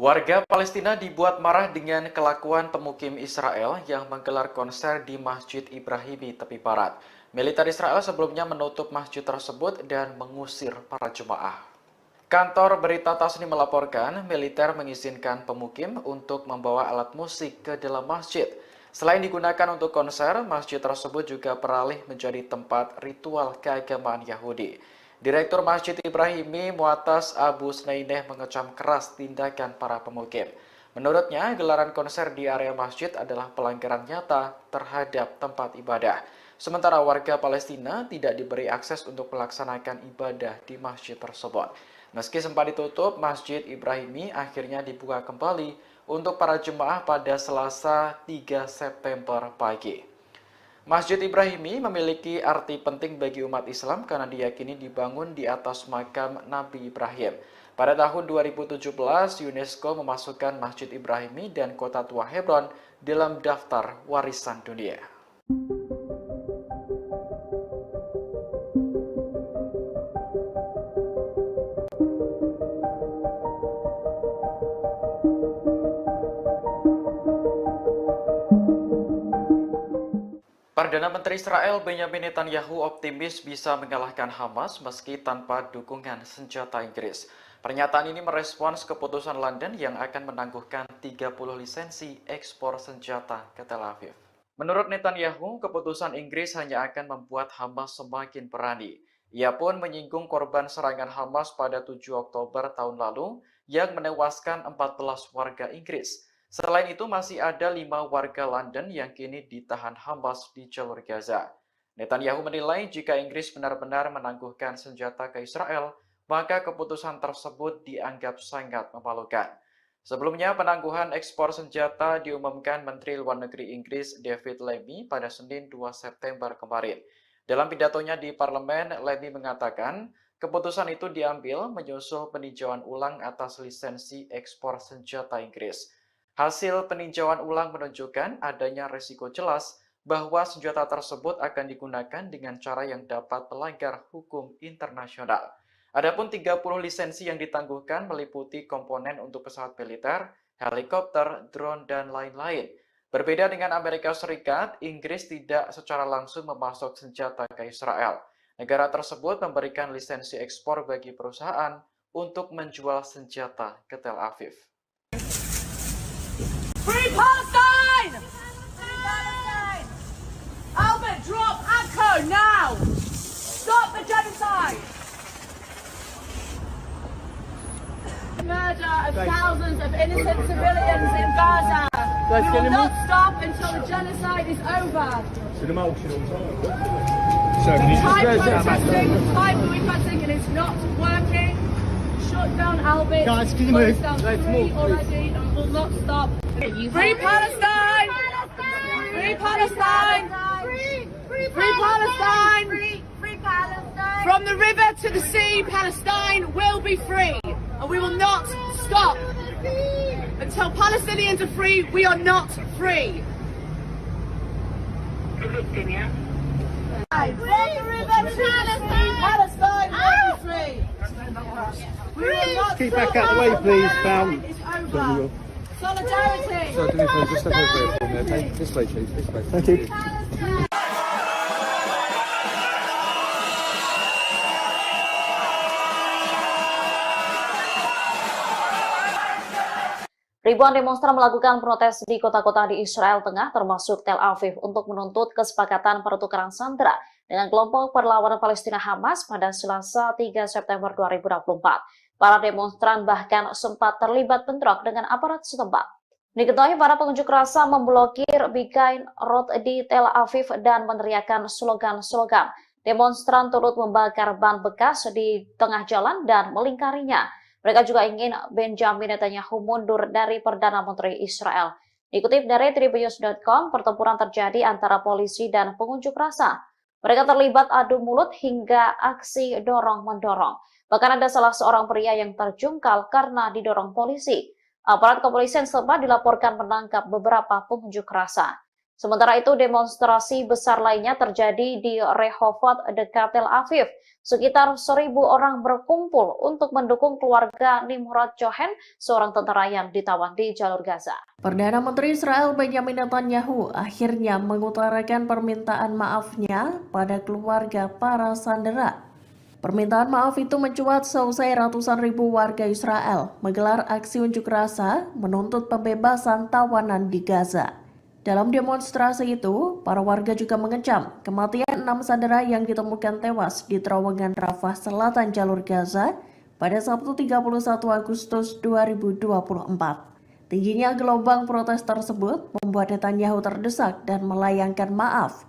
Warga Palestina dibuat marah dengan kelakuan pemukim Israel yang menggelar konser di Masjid Ibrahimi tepi barat. Militer Israel sebelumnya menutup masjid tersebut dan mengusir para jemaah. Kantor berita Tasnim melaporkan militer mengizinkan pemukim untuk membawa alat musik ke dalam masjid. Selain digunakan untuk konser, masjid tersebut juga beralih menjadi tempat ritual keagamaan Yahudi. Direktur Masjid Ibrahimi Mu'atas Abu Snaineh mengecam keras tindakan para pemukim. Menurutnya, gelaran konser di area masjid adalah pelanggaran nyata terhadap tempat ibadah. Sementara warga Palestina tidak diberi akses untuk melaksanakan ibadah di masjid tersebut. Meski sempat ditutup, Masjid Ibrahimi akhirnya dibuka kembali untuk para jemaah pada Selasa 3 September pagi. Masjid Ibrahimi memiliki arti penting bagi umat Islam karena diyakini dibangun di atas makam Nabi Ibrahim. Pada tahun 2017, UNESCO memasukkan Masjid Ibrahimi dan Kota Tua Hebron dalam daftar warisan dunia. Perdana Menteri Israel Benjamin Netanyahu optimis bisa mengalahkan Hamas meski tanpa dukungan senjata Inggris. Pernyataan ini merespons keputusan London yang akan menangguhkan 30 lisensi ekspor senjata ke Tel Aviv. Menurut Netanyahu, keputusan Inggris hanya akan membuat Hamas semakin berani. Ia pun menyinggung korban serangan Hamas pada 7 Oktober tahun lalu yang menewaskan 14 warga Inggris. Selain itu, masih ada 5 warga London yang kini ditahan Hamas di jalur Gaza. Netanyahu menilai jika Inggris benar-benar menangguhkan senjata ke Israel, maka keputusan tersebut dianggap sangat memalukan. Sebelumnya, penangguhan ekspor senjata diumumkan Menteri Luar Negeri Inggris David Lammy pada Senin 2 September kemarin. Dalam pidatonya di parlemen, Lammy mengatakan keputusan itu diambil menyusul peninjauan ulang atas lisensi ekspor senjata Inggris. Hasil peninjauan ulang menunjukkan adanya risiko jelas bahwa senjata tersebut akan digunakan dengan cara yang dapat melanggar hukum internasional. Adapun 30 lisensi yang ditangguhkan meliputi komponen untuk pesawat militer, helikopter, drone, dan lain-lain. Berbeda dengan Amerika Serikat, Inggris tidak secara langsung memasok senjata ke Israel. Negara tersebut memberikan lisensi ekspor bagi perusahaan untuk menjual senjata ke Tel Aviv. Free Palestine! Free Palestine! Albert, drop Akko now! Stop the genocide! Murder of thousands of innocent civilians in Gaza. We will not stop until the genocide is over. Time protesting, and it's not working. Shut down Albert. Guys, can you move? Three already, and will not stop. Free Palestine! Free Palestine! Free Palestine! Free Palestine! From the river to the sea, Palestine will be free. And we will not stop. Until Palestinians are free, we are not free. From the river to Palestine! Palestine will be free. We will not Keep stop. back out the way, please, pal. It's over. Solidarity. Sorry, do me a favour, just step over here for me, okay? This way, please, this way. Thank you. Ribuan demonstran melakukan protes di kota-kota di Israel Tengah, termasuk Tel Aviv, untuk menuntut kesepakatan pertukaran sandera dengan kelompok perlawanan Palestina Hamas pada Selasa 3 September 2024. Para demonstran bahkan sempat terlibat bentrok dengan aparat setempat. Diketahui para pengunjuk rasa memblokir Begain Road di Tel Aviv dan meneriakkan slogan-slogan. Demonstran turut membakar ban bekas di tengah jalan dan melingkarinya. Mereka juga ingin Benjamin Netanyahu mundur dari Perdana Menteri Israel. Dikutip dari Tribunnews.com, pertempuran terjadi antara polisi dan pengunjuk rasa. Mereka terlibat adu mulut hingga aksi dorong-mendorong. Bahkan ada salah seorang pria yang terjungkal karena didorong polisi. Aparat kepolisian setempat dilaporkan menangkap beberapa pengunjuk rasa. Sementara itu, demonstrasi besar lainnya terjadi di Rehovot dekat Tel Aviv. Sekitar 1.000 orang berkumpul untuk mendukung keluarga Nimrod Cohen, seorang tentara yang ditawan di jalur Gaza. Perdana Menteri Israel Benjamin Netanyahu akhirnya mengutarakan permintaan maafnya pada keluarga para sandera. Permintaan maaf itu mencuat seusai ratusan ribu warga Israel menggelar aksi unjuk rasa menuntut pembebasan tawanan di Gaza. Dalam demonstrasi itu, para warga juga mengecam kematian 6 sandera yang ditemukan tewas di terowongan Rafah Selatan jalur Gaza pada Sabtu 31 Agustus 2024. Tingginya gelombang protes tersebut membuat Netanyahu terdesak dan melayangkan maaf.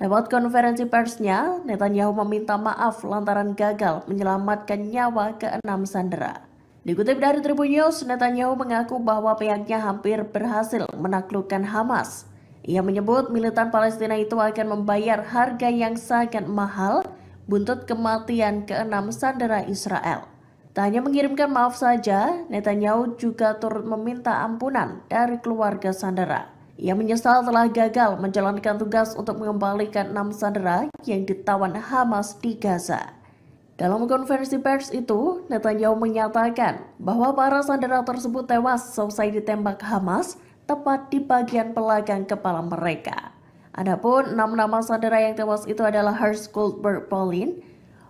Lewat konferensi persnya, Netanyahu meminta maaf lantaran gagal menyelamatkan nyawa ke-6 sandera. Dikutip dari Tribun News, Netanyahu mengaku bahwa pihaknya hampir berhasil menaklukkan Hamas. Ia menyebut militan Palestina itu akan membayar harga yang sangat mahal buntut kematian ke-6 sandera Israel. Tak hanya mengirimkan maaf saja, Netanyahu juga turut meminta ampunan dari keluarga sandera. Ia menyesal telah gagal menjalankan tugas untuk mengembalikan 6 sandera yang ditawan Hamas di Gaza. Dalam konferensi pers itu, Netanyahu menyatakan bahwa para sandera tersebut tewas selesai ditembak Hamas tepat di bagian belakang kepala mereka. Adapun 6 nama sandera yang tewas itu adalah Hersh Goldberg Polin,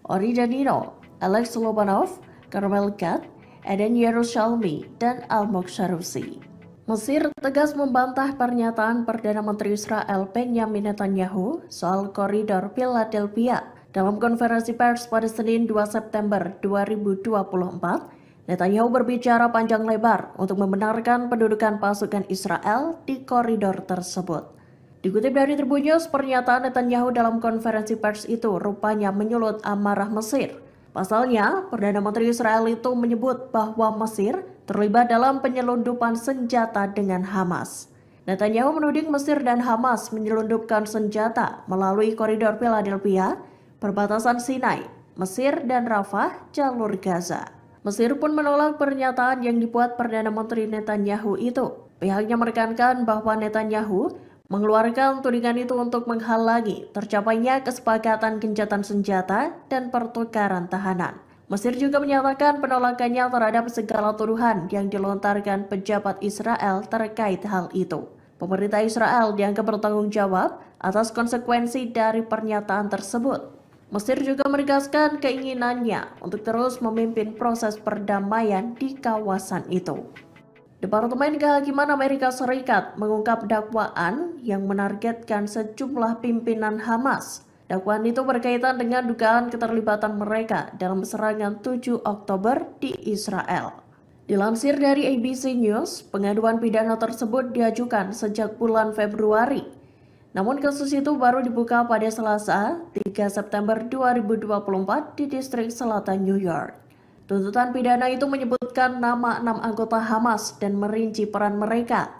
Ori Danino, Alex Lobanov, Carmel Gad, Eden Yerushalmi, dan Almog Sharusi. Mesir tegas membantah pernyataan Perdana Menteri Israel Benjamin Netanyahu soal koridor Philadelphia. Dalam konferensi pers pada Senin 2 September 2024, Netanyahu berbicara panjang lebar untuk membenarkan pendudukan pasukan Israel di koridor tersebut. Dikutip dari Tribun News, pernyataan Netanyahu dalam konferensi pers itu rupanya menyulut amarah Mesir. Pasalnya, Perdana Menteri Israel itu menyebut bahwa Mesir terlibat dalam penyelundupan senjata dengan Hamas. Netanyahu menuding Mesir dan Hamas menyelundupkan senjata melalui koridor Philadelphia, perbatasan Sinai, Mesir dan Rafah, jalur Gaza. Mesir pun menolak pernyataan yang dibuat Perdana Menteri Netanyahu itu. Pihaknya menekankan bahwa Netanyahu mengeluarkan tudingan itu untuk menghalangi tercapainya kesepakatan gencatan senjata dan pertukaran tahanan. Mesir juga menyatakan penolakannya terhadap segala tuduhan yang dilontarkan pejabat Israel terkait hal itu. Pemerintah Israel dianggap bertanggung jawab atas konsekuensi dari pernyataan tersebut. Mesir juga menegaskan keinginannya untuk terus memimpin proses perdamaian di kawasan itu. Departemen Kehakiman Amerika Serikat mengungkap dakwaan yang menargetkan sejumlah pimpinan Hamas. Dakwaan itu berkaitan dengan dugaan keterlibatan mereka dalam serangan 7 Oktober di Israel. Dilansir dari ABC News, pengaduan pidana tersebut diajukan sejak bulan Februari. Namun kasus itu baru dibuka pada Selasa, 3 September 2024 di distrik selatan New York. Tuntutan pidana itu menyebutkan nama 6 anggota Hamas dan merinci peran mereka.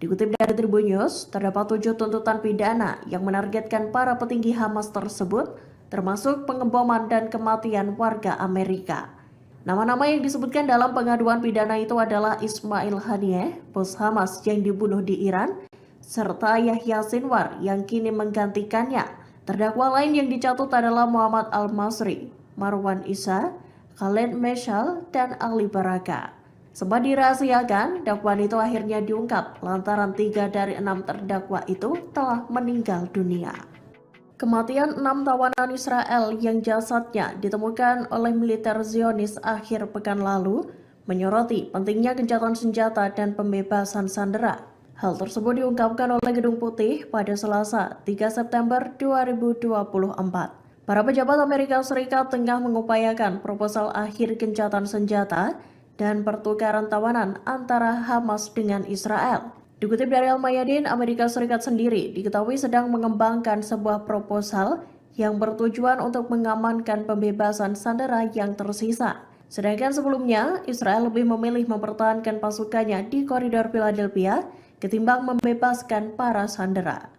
Dikutip dari Tribun News, terdapat 7 tuntutan pidana yang menargetkan para petinggi Hamas tersebut, termasuk pengeboman dan kematian warga Amerika. Nama-nama yang disebutkan dalam pengaduan pidana itu adalah Ismail Haniyeh, bos Hamas yang dibunuh di Iran, serta Yahya Sinwar yang kini menggantikannya. Terdakwa lain yang dicatut adalah Muhammad Al-Masri, Marwan Isa, Khaled Meshal, dan Ali Baraka. Sempat dirahasiakan, dakwaan itu akhirnya diungkap lantaran 3 dari 6 terdakwa itu telah meninggal dunia. Kematian 6 tawanan Israel yang jasadnya ditemukan oleh militer Zionis akhir pekan lalu menyoroti pentingnya gencatan senjata dan pembebasan sandera. Hal tersebut diungkapkan oleh Gedung Putih pada Selasa 3 September 2024. Para pejabat Amerika Serikat tengah mengupayakan proposal akhir gencatan senjata dan pertukaran tawanan antara Hamas dengan Israel. Dikutip dari Al-Mayadin, Amerika Serikat sendiri diketahui sedang mengembangkan sebuah proposal yang bertujuan untuk mengamankan pembebasan sandera yang tersisa. Sedangkan sebelumnya, Israel lebih memilih mempertahankan pasukannya di koridor Philadelphia ketimbang membebaskan para sandera.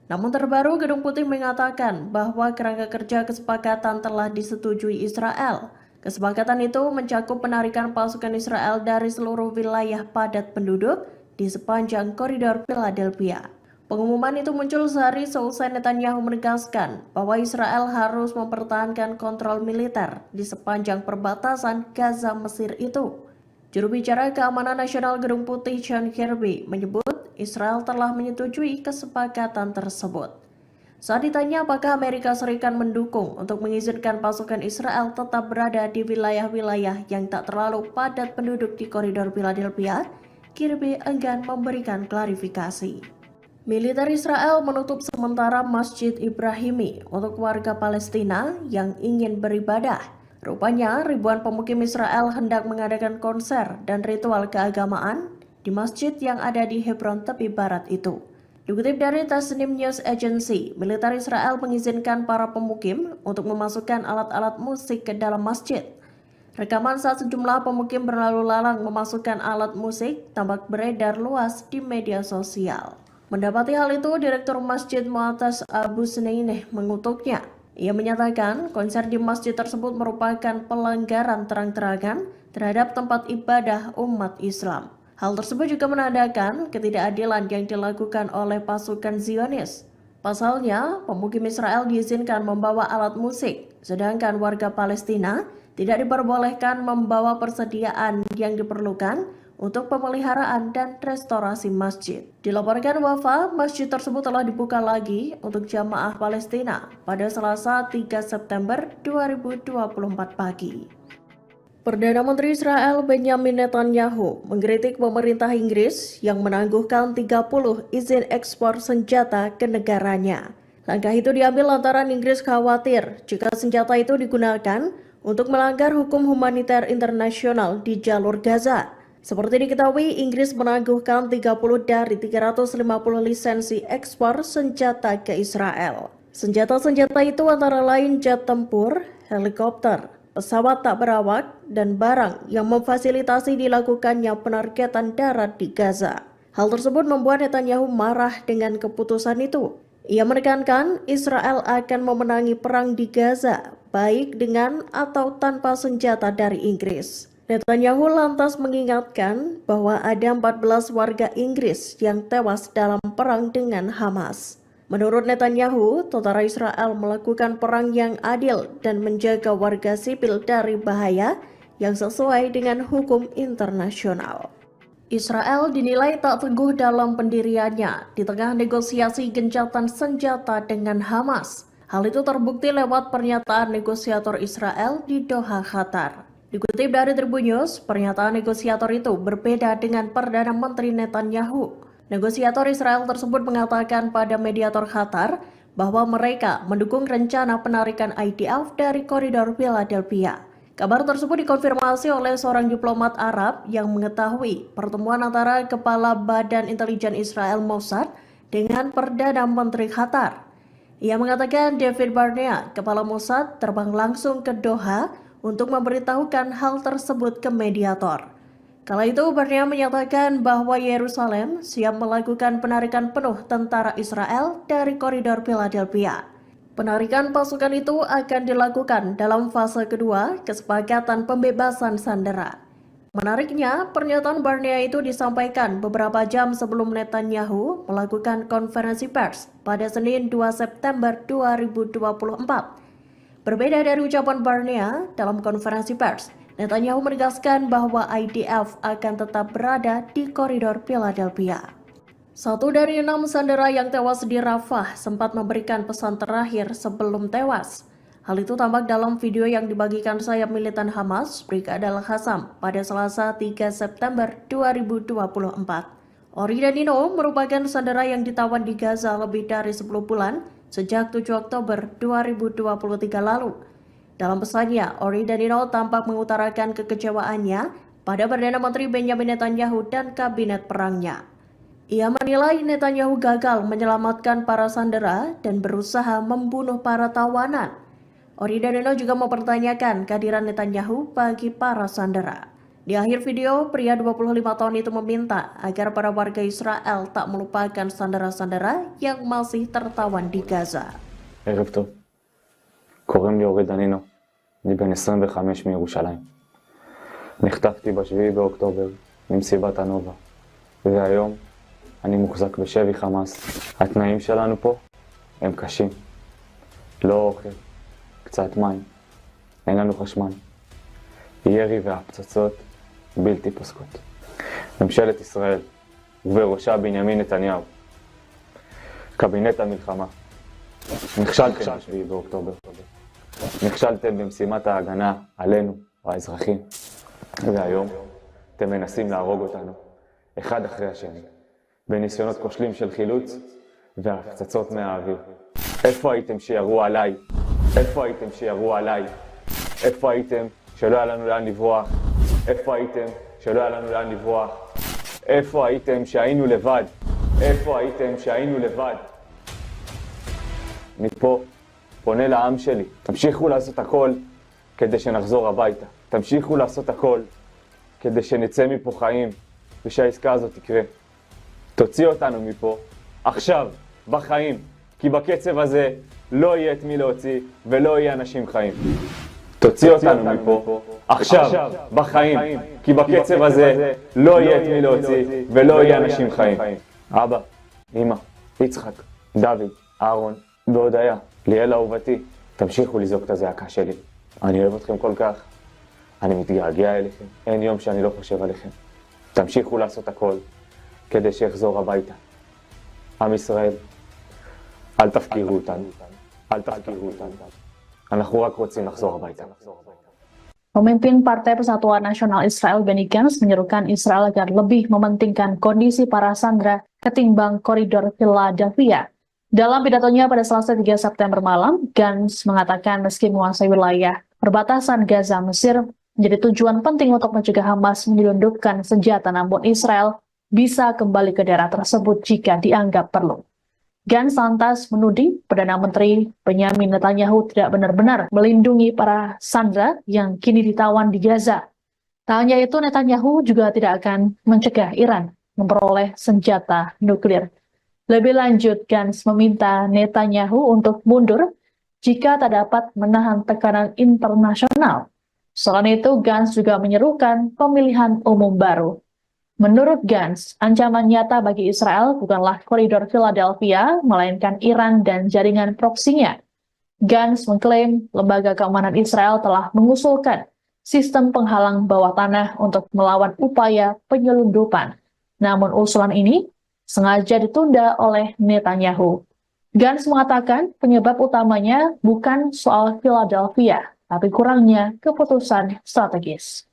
Namun terbaru, Gedung Putih mengatakan bahwa kerangka kerja kesepakatan telah disetujui Israel. Kesepakatan itu mencakup penarikan pasukan Israel dari seluruh wilayah padat penduduk di sepanjang koridor Philadelphia. Pengumuman itu muncul sehari seusai Netanyahu menegaskan bahwa Israel harus mempertahankan kontrol militer di sepanjang perbatasan Gaza Mesir itu. Juru bicara Keamanan Nasional Gedung Putih John Kirby menyebut Israel telah menyetujui kesepakatan tersebut. Saat ditanya apakah Amerika Serikat mendukung untuk mengizinkan pasukan Israel tetap berada di wilayah-wilayah yang tak terlalu padat penduduk di koridor Philadelphia, Kirby enggan memberikan klarifikasi. Militer Israel menutup sementara Masjid Ibrahimi untuk warga Palestina yang ingin beribadah. Rupanya ribuan pemukim Israel hendak mengadakan konser dan ritual keagamaan di masjid yang ada di Hebron tepi barat itu. Dikutip dari Tasnim News Agency, militer Israel mengizinkan para pemukim untuk memasukkan alat-alat musik ke dalam masjid. Rekaman saat sejumlah pemukim berlalu lalang memasukkan alat musik tampak beredar luas di media sosial. Mendapati hal itu, Direktur Masjid Mu'atas Abu Sneineh mengutuknya. Ia menyatakan konser di masjid tersebut merupakan pelanggaran terang-terangan terhadap tempat ibadah umat Islam. Hal tersebut juga menandakan ketidakadilan yang dilakukan oleh pasukan Zionis. Pasalnya, pemukim Israel diizinkan membawa alat musik, sedangkan warga Palestina tidak diperbolehkan membawa persediaan yang diperlukan untuk pemeliharaan dan restorasi masjid. Dilaporkan Wafa, masjid tersebut telah dibuka lagi untuk jamaah Palestina pada Selasa 3 September 2024 pagi. Perdana Menteri Israel Benjamin Netanyahu mengkritik pemerintah Inggris yang menangguhkan 30 izin ekspor senjata ke negaranya. Langkah itu diambil lantaran Inggris khawatir jika senjata itu digunakan untuk melanggar hukum humaniter internasional di jalur Gaza. Seperti diketahui, Inggris menangguhkan 30 dari 350 lisensi ekspor senjata ke Israel. Senjata-senjata itu antara lain jet tempur, helikopter, pesawat tak berawak, dan barang yang memfasilitasi dilakukannya penargetan darat di Gaza. Hal tersebut membuat Netanyahu marah dengan keputusan itu. Ia menekankan Israel akan memenangi perang di Gaza, baik dengan atau tanpa senjata dari Inggris. Netanyahu lantas mengingatkan bahwa ada 14 warga Inggris yang tewas dalam perang dengan Hamas. Menurut Netanyahu, tentara Israel melakukan perang yang adil dan menjaga warga sipil dari bahaya yang sesuai dengan hukum internasional. Israel dinilai tak teguh dalam pendiriannya di tengah negosiasi gencatan senjata dengan Hamas. Hal itu terbukti lewat pernyataan negosiator Israel di Doha, Qatar. Dikutip dari Tribun News, pernyataan negosiator itu berbeda dengan Perdana Menteri Netanyahu. Negosiator Israel tersebut mengatakan pada mediator Qatar bahwa mereka mendukung rencana penarikan IDF dari koridor Philadelphia. Kabar tersebut dikonfirmasi oleh seorang diplomat Arab yang mengetahui pertemuan antara Kepala Badan Intelijen Israel Mossad dengan Perdana Menteri Qatar. Ia mengatakan David Barnea, Kepala Mossad, terbang langsung ke Doha untuk memberitahukan hal tersebut ke mediator. Kala itu Barnea menyatakan bahwa Yerusalem siap melakukan penarikan penuh tentara Israel dari koridor Philadelphia. Penarikan pasukan itu akan dilakukan dalam fase kedua kesepakatan pembebasan sandera. Menariknya, pernyataan Barnea itu disampaikan beberapa jam sebelum Netanyahu melakukan konferensi pers pada Senin 2 September 2024. Berbeda dari ucapan Barnea dalam konferensi pers, Netanyahu menegaskan bahwa IDF akan tetap berada di koridor Philadelphia. 1 dari 6 sandera yang tewas di Rafah sempat memberikan pesan terakhir sebelum tewas. Hal itu tampak dalam video yang dibagikan sayap militan Hamas, Brigada Al-Qassam, pada Selasa 3 September 2024. Ori dan Nino merupakan sandera yang ditawan di Gaza lebih dari 10 bulan sejak 7 Oktober 2023 lalu. Dalam pesannya, Ori dan Nino tampak mengutarakan kekecewaannya pada Perdana Menteri Benjamin Netanyahu dan kabinet perangnya. Ia menilai Netanyahu gagal menyelamatkan para sandera dan berusaha membunuh para tawanan. Ori dan Nino juga mempertanyakan kehadiran Netanyahu bagi para sandera. Di akhir video, pria 25 tahun itu meminta agar para warga Israel tak melupakan sandera-sandera yang masih tertawan di Gaza. ערב טוב. קוראים לי אורי דנינו. אני בן 25 מירושלים. נחטפתי ב7 באוקטובר ממסיבת הנובה. והיום אני מוחזק בשבי חמאס. התנאים שלנו פה הם קשים. לא אוכל, קצת מים, אין לנו חשמל. ירי והפצצות בלתי פוסקות. ממשלת ישראל ובראשה בנימין נתניהו. קבינט המלחמה. נכשלתם ב7 באוקטובר. נכשלתם במשימת ההגנה עלינו, האזרחים. והיום אתם מנסים להרוג אותנו, אחד אחרי השני. בניסיונות כושלים של חילוץ והפצצות מהאוויר. איפה הייתם שירו עליי? איפה הייתם שירו עליי? איפה הייתם שלא היה לנו לאן לברוח? איפה הייתם שלא היה לנו לאן לברוח? איפה הייתם שהיינו לבד? איפה הייתם שהיינו לבד? מפה פונה לעם שלי, תמשיכו לעשות הכל כדי שנחזור הביתה. תמשיכו לעשות הכל כדי שנצא מפה חיים ושהעסקה הזאת תקרה. תוציא אותנו מפה, עכשיו, בחיים, כי בקצב הזה לא יהיה את מי להוציא ולא יהיה אנשים חיים. תוציא אותנו מפה, עכשיו, בחיים, כי בקצב הזה לא יהיה את מי להוציא ולא יהיה אנשים חיים. אבא, אמא, יצחק, דוד, אהרון והודיה, ליאל אהובתי, תמשיכו לזעוק את הזעקה שלי. אני אוהב אתכם כל כך, אני מתגעגע אליכם, אין יום שאני לא חושב עליכם. תמשיכו לעשות הכל כדי שיחזור הביתה. עם ישראל, אל תפקירו אותנו, אל תפקירו אותנו. אנחנו רק רוצים לחזור הביתה. Pemimpin Partai Persatuan Nasional Israel Benny Gantz menyerukan Israel agar lebih mementingkan kondisi para sandera ketimbang koridor Philadelphia. Dalam pidatonya pada Selasa 3 September malam, Gantz mengatakan meski menguasai wilayah perbatasan Gaza Mesir menjadi tujuan penting untuk mencegah Hamas menyelundupkan senjata, namun Israel bisa kembali ke daerah tersebut jika dianggap perlu. Gantz lantas menuding Perdana Menteri Benjamin Netanyahu tidak benar-benar melindungi para sandera yang kini ditawan di Gaza. Tak hanya itu, Netanyahu juga tidak akan mencegah Iran memperoleh senjata nuklir. Lebih lanjut, Gantz meminta Netanyahu untuk mundur jika tak dapat menahan tekanan internasional. Selain itu, Gantz juga menyerukan pemilihan umum baru. Menurut Gantz, ancaman nyata bagi Israel bukanlah koridor Philadelphia, melainkan Iran dan jaringan proksinya. Gantz mengklaim lembaga keamanan Israel telah mengusulkan sistem penghalang bawah tanah untuk melawan upaya penyelundupan. Namun usulan ini sengaja ditunda oleh Netanyahu. Gantz mengatakan penyebab utamanya bukan soal Philadelphia, tapi kurangnya keputusan strategis.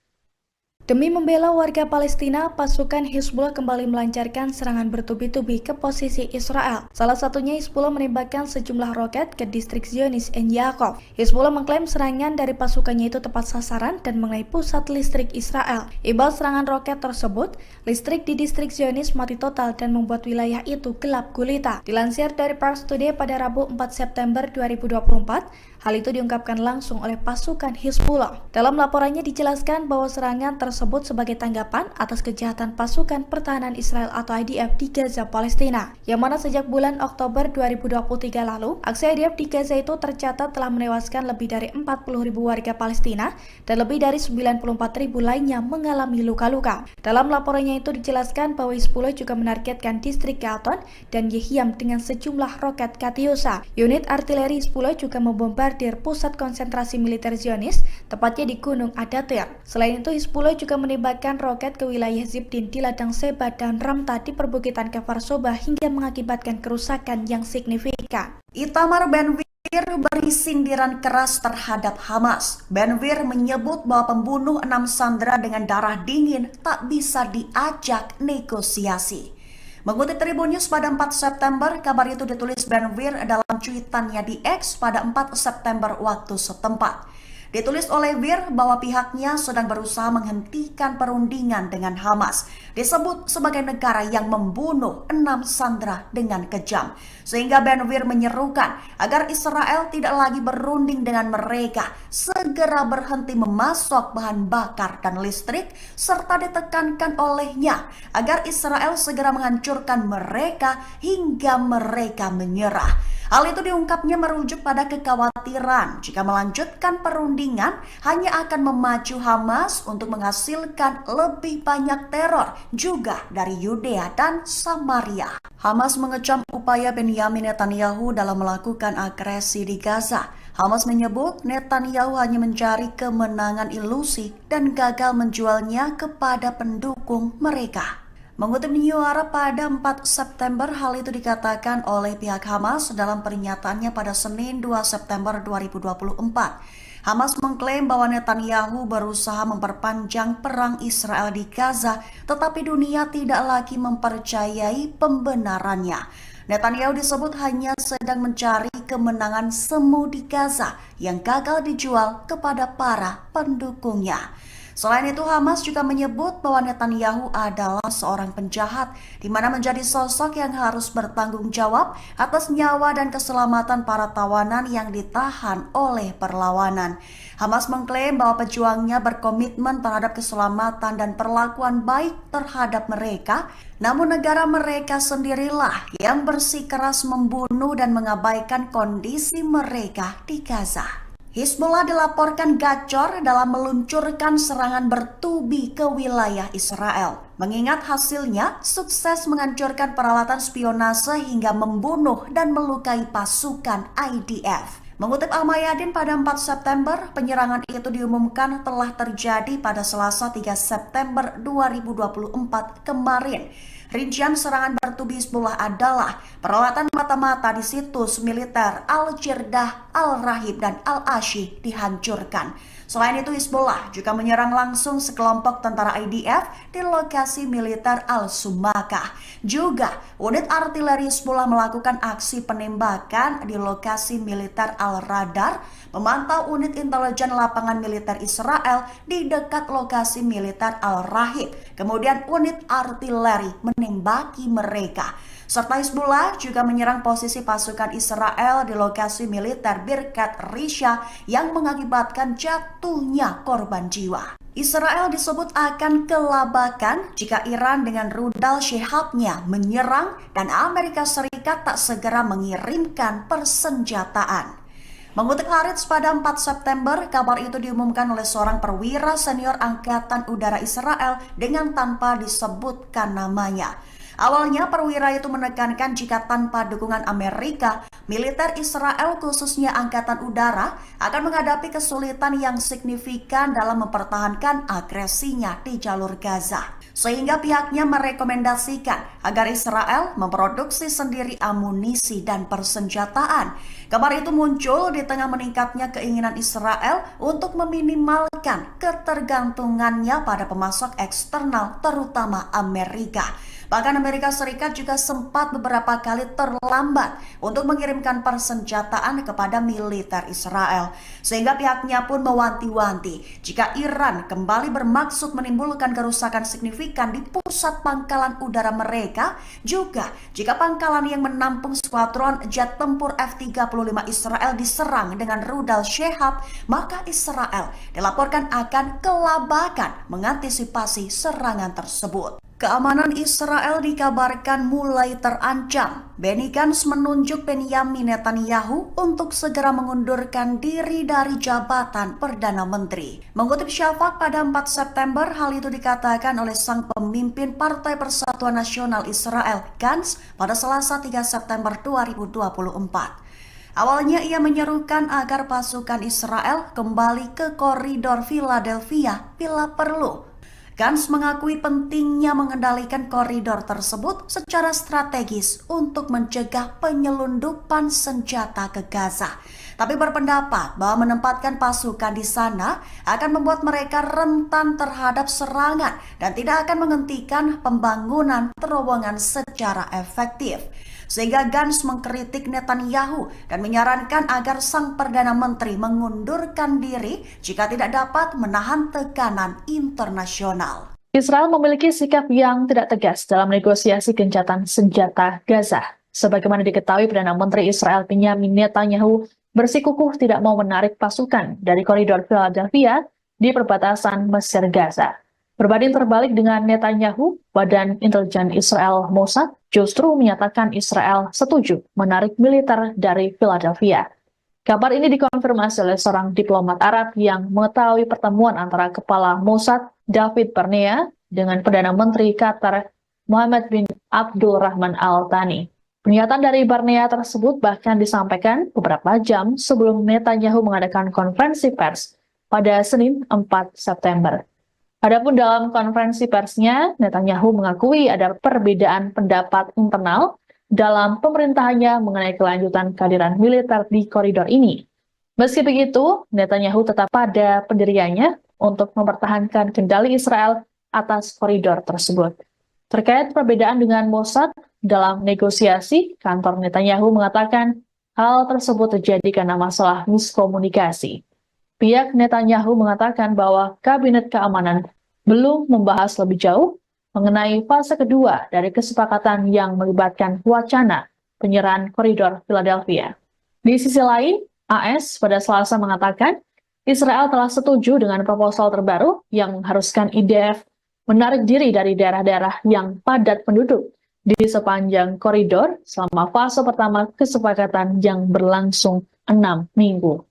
Demi membela warga Palestina, pasukan Hizbullah kembali melancarkan serangan bertubi-tubi ke posisi Israel. Salah satunya Hizbullah menembakkan sejumlah roket ke distrik Zionis En Yaakov. Hizbullah mengklaim serangan dari pasukannya itu tepat sasaran dan mengenai pusat listrik Israel. Imbal serangan roket tersebut, listrik di distrik Zionis mati total dan membuat wilayah itu gelap gulita. Dilansir dari Pars Today pada Rabu 4 September 2024, hal itu diungkapkan langsung oleh pasukan Hizbullah. Dalam laporannya dijelaskan bahwa serangan tersebut sebagai tanggapan atas kejahatan pasukan pertahanan Israel atau IDF di Gaza, Palestina, yang mana sejak bulan Oktober 2023 lalu, aksi IDF di Gaza itu tercatat telah menewaskan lebih dari 40.000 warga Palestina dan lebih dari 94.000 lainnya mengalami luka-luka. Dalam laporannya itu dijelaskan bahwa Hizbullah juga menargetkan distrik Galton dan Yehiam dengan sejumlah roket Katyusha. Unit artileri Hizbullah juga membombardir pusat konsentrasi militer Zionis, tepatnya di Gunung Adatir. Selain itu, Hizbullah juga menembakkan roket ke wilayah Zibdin di ladang Seba dan Ramta di perbukitan Kfar Soba hingga mengakibatkan kerusakan yang signifikan. Itamar Ben-Gvir beri sindiran keras terhadap Hamas. Ben-Gvir menyebut bahwa pembunuh 6 sandera dengan darah dingin tak bisa diajak negosiasi. Mengutip Tribun News pada 4 September, kabar itu ditulis Ben-Gvir dalam cuitannya di X pada 4 September waktu setempat. Ditulis oleh Gvir bahwa pihaknya sedang berusaha menghentikan perundingan dengan Hamas, disebut sebagai negara yang membunuh 6 sandera dengan kejam. Sehingga Ben-Gvir menyerukan agar Israel tidak lagi berunding dengan mereka, segera berhenti memasok bahan bakar dan listrik, serta ditekankan olehnya agar Israel segera menghancurkan mereka hingga mereka menyerah. Hal itu diungkapnya merujuk pada kekhawatiran jika melanjutkan perundingan hanya akan memacu Hamas untuk menghasilkan lebih banyak teror juga dari Yudea dan Samaria. Hamas mengecam upaya Benyamin Netanyahu dalam melakukan agresi di Gaza. Hamas menyebut Netanyahu hanya mencari kemenangan ilusi dan gagal menjualnya kepada pendukung mereka. Mengutip New Arab pada 4 September, hal itu dikatakan oleh pihak Hamas dalam pernyataannya pada Senin 2 September 2024. Hamas mengklaim bahwa Netanyahu berusaha memperpanjang perang Israel di Gaza, tetapi dunia tidak lagi mempercayai pembenarannya. Netanyahu disebut hanya sedang mencari kemenangan semu di Gaza yang gagal dijual kepada para pendukungnya. Selain itu, Hamas juga menyebut bahwa Netanyahu adalah seorang penjahat, di mana menjadi sosok yang harus bertanggung jawab atas nyawa dan keselamatan para tawanan yang ditahan oleh perlawanan. Hamas mengklaim bahwa pejuangnya berkomitmen terhadap keselamatan dan perlakuan baik terhadap mereka, namun negara mereka sendirilah yang bersikeras membunuh dan mengabaikan kondisi mereka di Gaza. Hizbullah dilaporkan gacor dalam meluncurkan serangan bertubi ke wilayah Israel. Mengingat hasilnya sukses menghancurkan peralatan spionase hingga membunuh dan melukai pasukan IDF. Mengutip Al-Mayadin pada 4 September, penyerangan itu diumumkan telah terjadi pada Selasa 3 September 2024 kemarin. Rincian serangan bertubi Hizbullah adalah peralatan mata-mata di situs militer Al-Jirdah, Al-Rahib, dan Al-Ashi dihancurkan. Selain itu, Hizbullah juga menyerang langsung sekelompok tentara IDF di lokasi militer Al-Sumakah. Juga, unit artileri Hizbullah melakukan aksi penembakan di lokasi militer Al-Radar, memantau unit intelijen lapangan militer Israel di dekat lokasi militer Al-Rahib. Kemudian unit artileri menembaki mereka. Serta Hizbullah juga menyerang posisi pasukan Israel di lokasi militer Birkat Risha yang mengakibatkan jatuhnya korban jiwa. Israel disebut akan kelabakan jika Iran dengan rudal Shihabnya menyerang dan Amerika Serikat tak segera mengirimkan persenjataan. Mengutip Haaretz pada 4 September, kabar itu diumumkan oleh seorang perwira senior Angkatan Udara Israel dengan tanpa disebutkan namanya. Awalnya perwira itu menekankan jika tanpa dukungan Amerika, militer Israel khususnya Angkatan Udara akan menghadapi kesulitan yang signifikan dalam mempertahankan agresinya di jalur Gaza. Sehingga pihaknya merekomendasikan agar Israel memproduksi sendiri amunisi dan persenjataan. Kabar itu muncul di tengah meningkatnya keinginan Israel untuk meminimalkan ketergantungannya pada pemasok eksternal terutama Amerika. Bahkan Amerika Serikat juga sempat beberapa kali terlambat untuk mengirimkan persenjataan kepada militer Israel. Sehingga pihaknya pun mewanti-wanti jika Iran kembali bermaksud menimbulkan kerusakan signifikan di pusat pangkalan udara mereka, juga jika pangkalan yang menampung skuadron jet tempur F-35 Israel diserang dengan rudal Shehab, maka Israel dilaporkan akan kelabakan mengantisipasi serangan tersebut. Keamanan Israel dikabarkan mulai terancam. Benny Gantz menunjuk Benjamin Netanyahu untuk segera mengundurkan diri dari jabatan Perdana Menteri. Mengutip Shafak pada 4 September, hal itu dikatakan oleh sang pemimpin Partai Persatuan Nasional Israel, Gantz, pada Selasa 3 September 2024. Awalnya ia menyerukan agar pasukan Israel kembali ke koridor Philadelphia bila perlu. Gantz mengakui pentingnya mengendalikan koridor tersebut secara strategis untuk mencegah penyelundupan senjata ke Gaza. Tapi berpendapat bahwa menempatkan pasukan di sana akan membuat mereka rentan terhadap serangan dan tidak akan menghentikan pembangunan terowongan secara efektif. Sehingga Gantz mengkritik Netanyahu dan menyarankan agar sang Perdana Menteri mengundurkan diri jika tidak dapat menahan tekanan internasional. Israel memiliki sikap yang tidak tegas dalam negosiasi gencatan senjata Gaza. Sebagaimana diketahui, Perdana Menteri Israel Benjamin Netanyahu bersikukuh tidak mau menarik pasukan dari koridor Philadelphia di perbatasan Mesir-Gaza. Berbanding terbalik dengan Netanyahu, Badan Intelijen Israel Mossad justru menyatakan Israel setuju menarik militer dari Philadelphia. Kabar ini dikonfirmasi oleh seorang diplomat Arab yang mengetahui pertemuan antara Kepala Mossad David Barnea dengan Perdana Menteri Qatar Mohammed bin Abdul Rahman Al Thani. Pernyataan dari Barnea tersebut bahkan disampaikan beberapa jam sebelum Netanyahu mengadakan konferensi pers pada Senin 4 September. Adapun dalam konferensi persnya, Netanyahu mengakui ada perbedaan pendapat internal dalam pemerintahannya mengenai kelanjutan kehadiran militer di koridor ini. Meski begitu, Netanyahu tetap pada pendiriannya untuk mempertahankan kendali Israel atas koridor tersebut. Terkait perbedaan dengan Mossad dalam negosiasi, kantor Netanyahu mengatakan hal tersebut terjadi karena masalah miskomunikasi. Pihak Netanyahu mengatakan bahwa Kabinet Keamanan belum membahas lebih jauh mengenai fase kedua dari kesepakatan yang melibatkan wacana penyerahan koridor Philadelphia. Di sisi lain, AS pada Selasa mengatakan Israel telah setuju dengan proposal terbaru yang mengharuskan IDF menarik diri dari daerah-daerah yang padat penduduk di sepanjang koridor selama fase pertama kesepakatan yang berlangsung 6 minggu.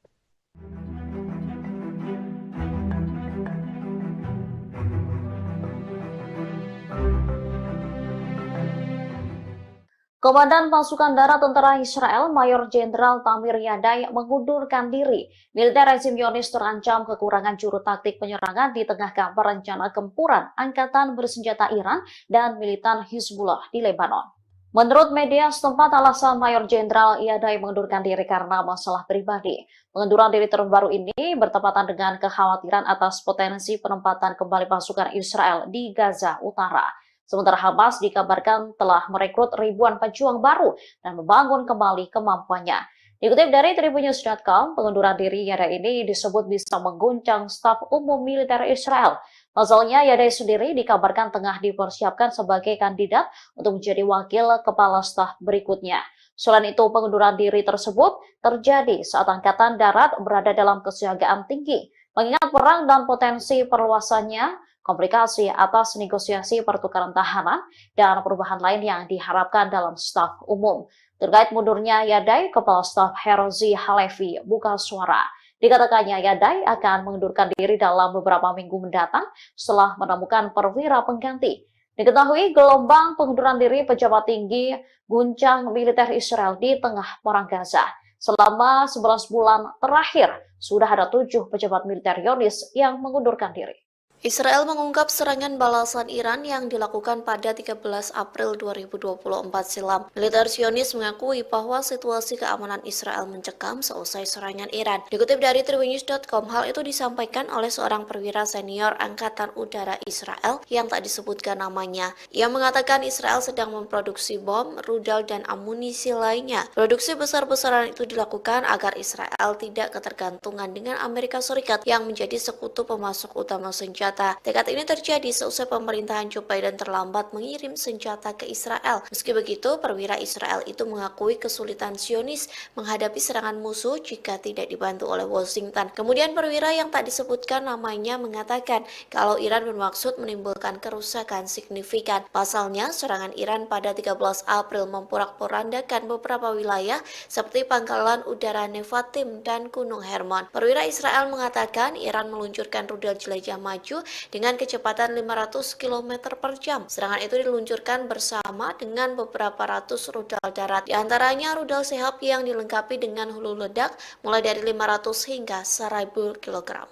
Komandan Pasukan Darat Tentara Israel, Mayor Jenderal Tamir Yadai mengundurkan diri. Militer rezim Zionis terancam kekurangan juru taktik penyerangan di tengah kabar rencana gempuran Angkatan Bersenjata Iran dan militan Hizbullah di Lebanon. Menurut media setempat, alasan Mayor Jenderal Yadai mengundurkan diri karena masalah pribadi. Pengunduran diri terbaru ini bertepatan dengan kekhawatiran atas potensi penempatan kembali pasukan Israel di Gaza Utara. Sementara Hamas dikabarkan telah merekrut ribuan pejuang baru dan membangun kembali kemampuannya. Dikutip dari Tribunnews.com, pengunduran diri Yadai ini disebut bisa mengguncang staf umum militer Israel. Pasalnya, Yadai sendiri dikabarkan tengah dipersiapkan sebagai kandidat untuk menjadi wakil kepala staf berikutnya. Selain itu, pengunduran diri tersebut terjadi saat Angkatan Darat berada dalam kesiagaan tinggi, mengingat perang dan potensi perluasannya, komplikasi atas negosiasi pertukaran tahanan, dan perubahan lain yang diharapkan dalam staf umum. Terkait mundurnya Yadai, Kepala Staf Herzi Halevi buka suara. Dikatakannya Yadai akan mengundurkan diri dalam beberapa minggu mendatang setelah menemukan perwira pengganti. Diketahui gelombang pengunduran diri pejabat tinggi guncang militer Israel di tengah perang Gaza. Selama 11 bulan terakhir, sudah ada 7 pejabat militer Zionis yang mengundurkan diri. Israel mengungkap serangan balasan Iran yang dilakukan pada 13 April 2024 silam. Militer Zionis mengakui bahwa situasi keamanan Israel mencekam seusai serangan Iran. Dikutip dari Tribunnews.com, hal itu disampaikan oleh seorang perwira senior Angkatan Udara Israel yang tak disebutkan namanya. Ia mengatakan Israel sedang memproduksi bom, rudal, dan amunisi lainnya. Produksi besar-besaran itu dilakukan agar Israel tidak ketergantungan dengan Amerika Serikat yang menjadi sekutu pemasok utama senjata. Tekad ini terjadi seusai pemerintahan Joe Biden terlambat mengirim senjata ke Israel. Meski begitu, perwira Israel itu mengakui kesulitan Zionis menghadapi serangan musuh jika tidak dibantu oleh Washington. Kemudian perwira yang tak disebutkan namanya mengatakan kalau Iran bermaksud menimbulkan kerusakan signifikan. Pasalnya, serangan Iran pada 13 April memporak-porandakan beberapa wilayah seperti Pangkalan Udara Nevatim dan Gunung Hermon. Perwira Israel mengatakan Iran meluncurkan rudal jelajah maju dengan kecepatan 500 km per jam. Serangan itu diluncurkan bersama dengan beberapa ratus rudal darat. Di antaranya rudal Sehab yang dilengkapi dengan hulu ledak mulai dari 500 hingga 1000 kg.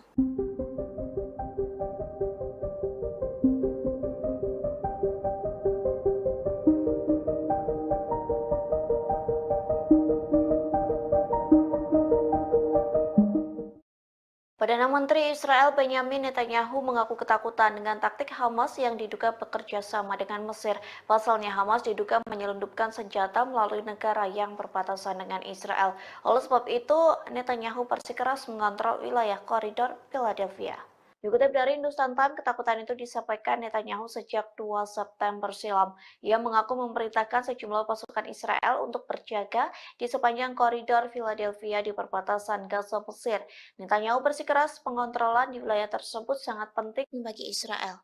Perdana Menteri Israel Benjamin Netanyahu mengaku ketakutan dengan taktik Hamas yang diduga bekerja sama dengan Mesir. Pasalnya Hamas diduga menyelundupkan senjata melalui negara yang berbatasan dengan Israel. Oleh sebab itu, Netanyahu bersikeras mengontrol wilayah koridor Philadelphia. Dikutip dari Hindustan Times, ketakutan itu disampaikan Netanyahu sejak 2 September silam. Ia mengaku memerintahkan sejumlah pasukan Israel untuk berjaga di sepanjang koridor Philadelphia di perbatasan Gaza Mesir. Netanyahu bersikeras pengontrolan di wilayah tersebut sangat penting bagi Israel.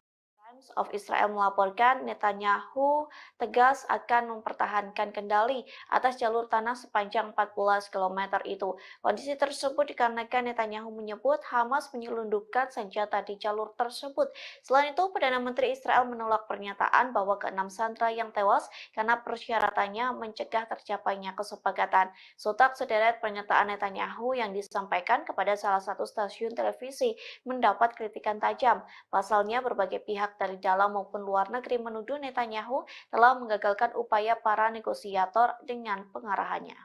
Times of Israel melaporkan Netanyahu tegas akan mempertahankan kendali atas jalur tanah sepanjang 14 km itu. Kondisi tersebut dikarenakan Netanyahu menyebut Hamas menyelundupkan senjata di jalur tersebut. Selain itu, Perdana Menteri Israel menolak pernyataan bahwa ke-6 sandera yang tewas karena persyaratannya mencegah tercapainya kesepakatan. Sontak sederet pernyataan Netanyahu yang disampaikan kepada salah satu stasiun televisi mendapat kritikan tajam. Pasalnya, berbagai pihak dari dalam maupun luar negeri menuduh Netanyahu telah menggagalkan upaya para negosiator dengan pengarahannya.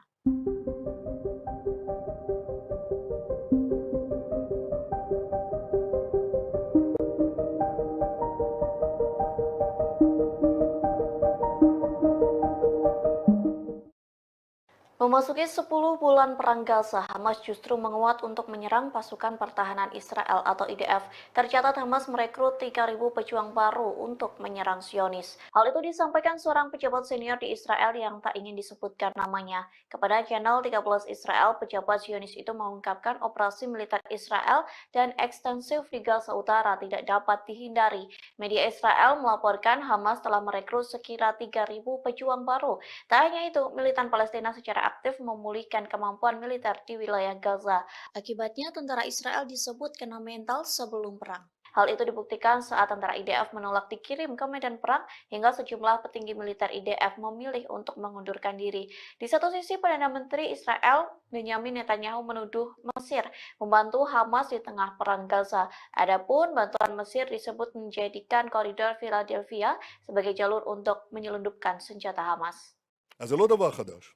Memasuki 10 bulan perang Gaza, Hamas justru menguat untuk menyerang pasukan pertahanan Israel atau IDF. Tercatat Hamas merekrut 3.000 pejuang baru untuk menyerang Zionis. Hal itu disampaikan seorang pejabat senior di Israel yang tak ingin disebutkan namanya. Kepada channel 13 Israel, pejabat Zionis itu mengungkapkan operasi militer Israel dan ekstensif di Gaza Utara tidak dapat dihindari. Media Israel melaporkan Hamas telah merekrut sekira 3.000 pejuang baru. Tak hanya itu, militan Palestina secara aktif memulihkan kemampuan militer di wilayah Gaza. Akibatnya, tentara Israel disebut kena mental sebelum perang. Hal itu dibuktikan saat tentara IDF menolak dikirim ke medan perang hingga sejumlah petinggi militer IDF memilih untuk mengundurkan diri. Di satu sisi, Perdana Menteri Israel Benjamin Netanyahu menuduh Mesir membantu Hamas di tengah perang Gaza. Adapun bantuan Mesir disebut menjadikan koridor Philadelphia sebagai jalur untuk menyelundupkan senjata Hamas. אז זה לא דבר חדש.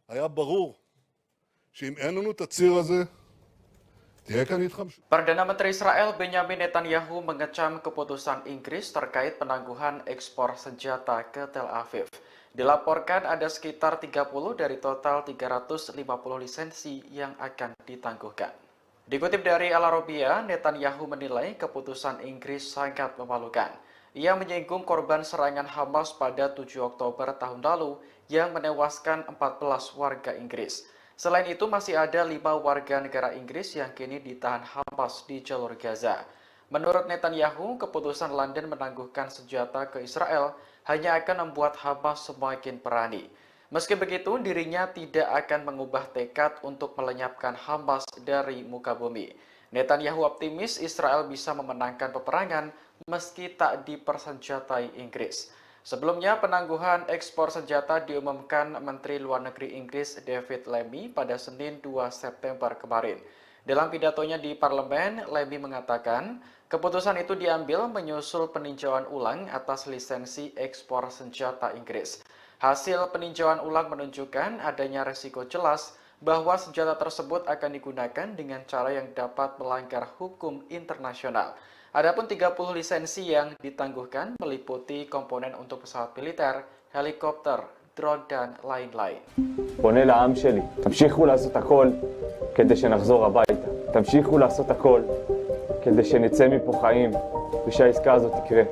היה ברור שאם אין לנו את הציר הזה, תהיה כאן התחמשות. Perdana Menteri Israel Benjamin Netanyahu mengecam keputusan Inggris terkait penangguhan ekspor senjata ke Tel Aviv. Dilaporkan ada sekitar 30 dari total 350 lisensi yang akan ditangguhkan. Dikutip dari Al Arabiya, Netanyahu menilai keputusan Inggris sangat memalukan. Ia menyinggung korban serangan Hamas pada 7 Oktober tahun lalu yang menewaskan 14 warga Inggris. Selain itu, masih ada 5 warga negara Inggris yang kini ditahan Hamas di jalur Gaza. Menurut Netanyahu, keputusan London menangguhkan senjata ke Israel hanya akan membuat Hamas semakin berani. Meski begitu, dirinya tidak akan mengubah tekad untuk melenyapkan Hamas dari muka bumi. Netanyahu optimis Israel bisa memenangkan peperangan meski tak dipersenjatai Inggris. Sebelumnya, penangguhan ekspor senjata diumumkan Menteri Luar Negeri Inggris David Lammy pada Senin 2 September kemarin. Dalam pidatonya di parlemen, Lammy mengatakan keputusan itu diambil menyusul peninjauan ulang atas lisensi ekspor senjata Inggris. Hasil peninjauan ulang menunjukkan adanya resiko jelas bahwa senjata tersebut akan digunakan dengan cara yang dapat melanggar hukum internasional. Adapun 30 lisensi yang ditangguhkan meliputi komponen untuk pesawat militer, helikopter, drone, dan lain-lain. פונה לעם שלי, תמשיכו לעשות הכל כדי שנחזור הביתה. תמשיכו לעשות הכל כדי שנצא מפה חיים ושהעסקה הזאת תקרה.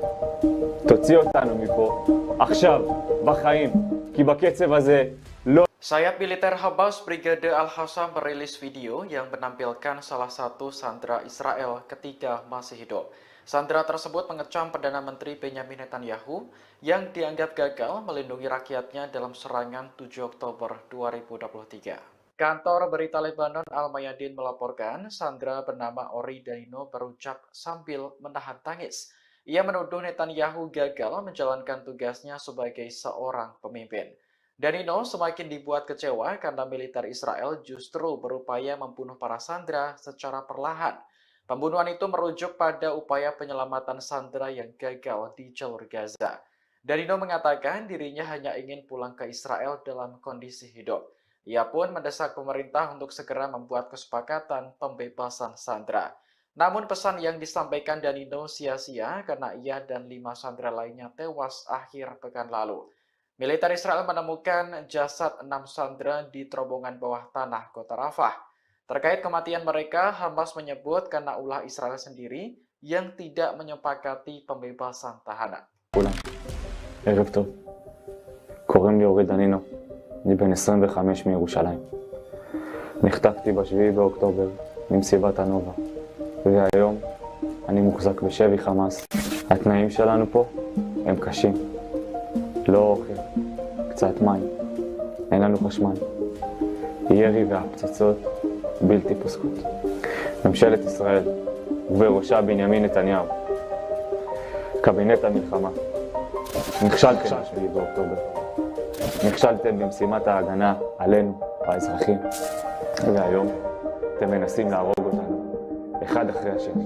תוציא אותנו מפה עכשיו, בחיים, כי בקצב הזה לא... Sayap militer Hamas Brigade Al-Hassam merilis video yang menampilkan salah satu sandera Israel ketika masih hidup. Sandera tersebut mengecam Perdana Menteri Benyamin Netanyahu yang dianggap gagal melindungi rakyatnya dalam serangan 7 Oktober 2023. Kantor berita Lebanon Al-Mayadin melaporkan sandera bernama Ori Daino berucap sambil menahan tangis. Ia menuduh Netanyahu gagal menjalankan tugasnya sebagai seorang pemimpin. Danino semakin dibuat kecewa karena militer Israel justru berupaya membunuh para sandera secara perlahan. Pembunuhan itu merujuk pada upaya penyelamatan sandera yang gagal di jalur Gaza. Danino mengatakan dirinya hanya ingin pulang ke Israel dalam kondisi hidup. Ia pun mendesak pemerintah untuk segera membuat kesepakatan pembebasan sandera. Namun pesan yang disampaikan Danino sia-sia karena ia dan 5 sandera lainnya tewas akhir pekan lalu. Militer Israel menemukan jasad 6 sandera di terowongan bawah tanah kota Rafah. Terkait kematian mereka, Hamas menyebut karena ulah Israel sendiri yang tidak menyepakati pembebasan tahanan. ערב טוב. קוראים לי אורי דנינו. אני בן 25 מירושלים. נחטפתי ב7 באוקטובר ממסיבת הנובה. והיום אני מוחזק בשבי חמאס. התנאים שלנו פה הם קשים. לא אוכל, קצת מים, אין לנו חשמל. ירי והפצצות בלתי פוסקות. ממשלת ישראל, ובראשה בנימין נתניהו, קבינט המלחמה, נכשלתם ב7 באוקטובר. נכשלתם במשימת ההגנה עלינו, האזרחים. והיום אתם מנסים להרוג אותנו, אחד אחרי השני,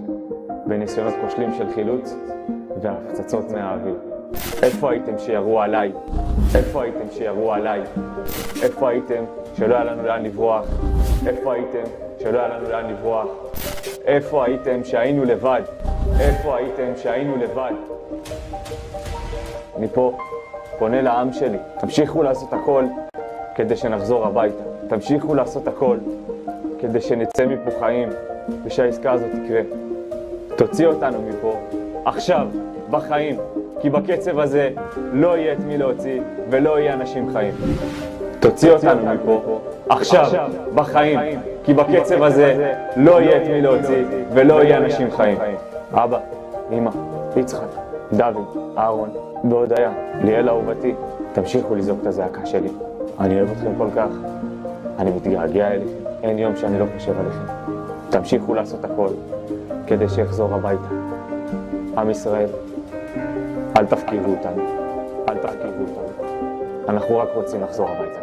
בניסיונות כושלים של חילוץ והפצצות מהאוויר. איפה הייתם שירו עליי? איפה הייתם שירו עליי? איפה הייתם שלא היה לנו לאן לברוח? איפה הייתם שלא היה לנו לאן לברוח? איפה הייתם שהיינו לבד? איפה הייתם שהיינו לבד? אני פה פונה לעם שלי, תמשיכו לעשות הכל כדי שנחזור הביתה. תמשיכו לעשות הכל כדי שנצא מפה חיים ושהעסקה הזאת תקרה. תוציא אותנו מפה עכשיו, בחיים. כי בקצב הזה לא יהיה את מי להוציא ולא יהיה אנשים חיים. תוציא אותנו מפה עכשיו, בחיים, כי בקצב הזה לא יהיה את מי להוציא ולא יהיה אנשים חיים. אבא, אמא, יצחק, דוד, אהרון והודיה, ליאל אהובתי, תמשיכו לזעוק את הזעקה שלי. אני אוהב אתכם כל כך, אני מתגעגע אליכם, אין יום שאני לא חושב עליכם. תמשיכו לעשות הכל כדי שיחזור הביתה. עם ישראל, אל תפקירו אותנו, אל תפקירו אותנו. אנחנו רק רוצים לחזור הביתה.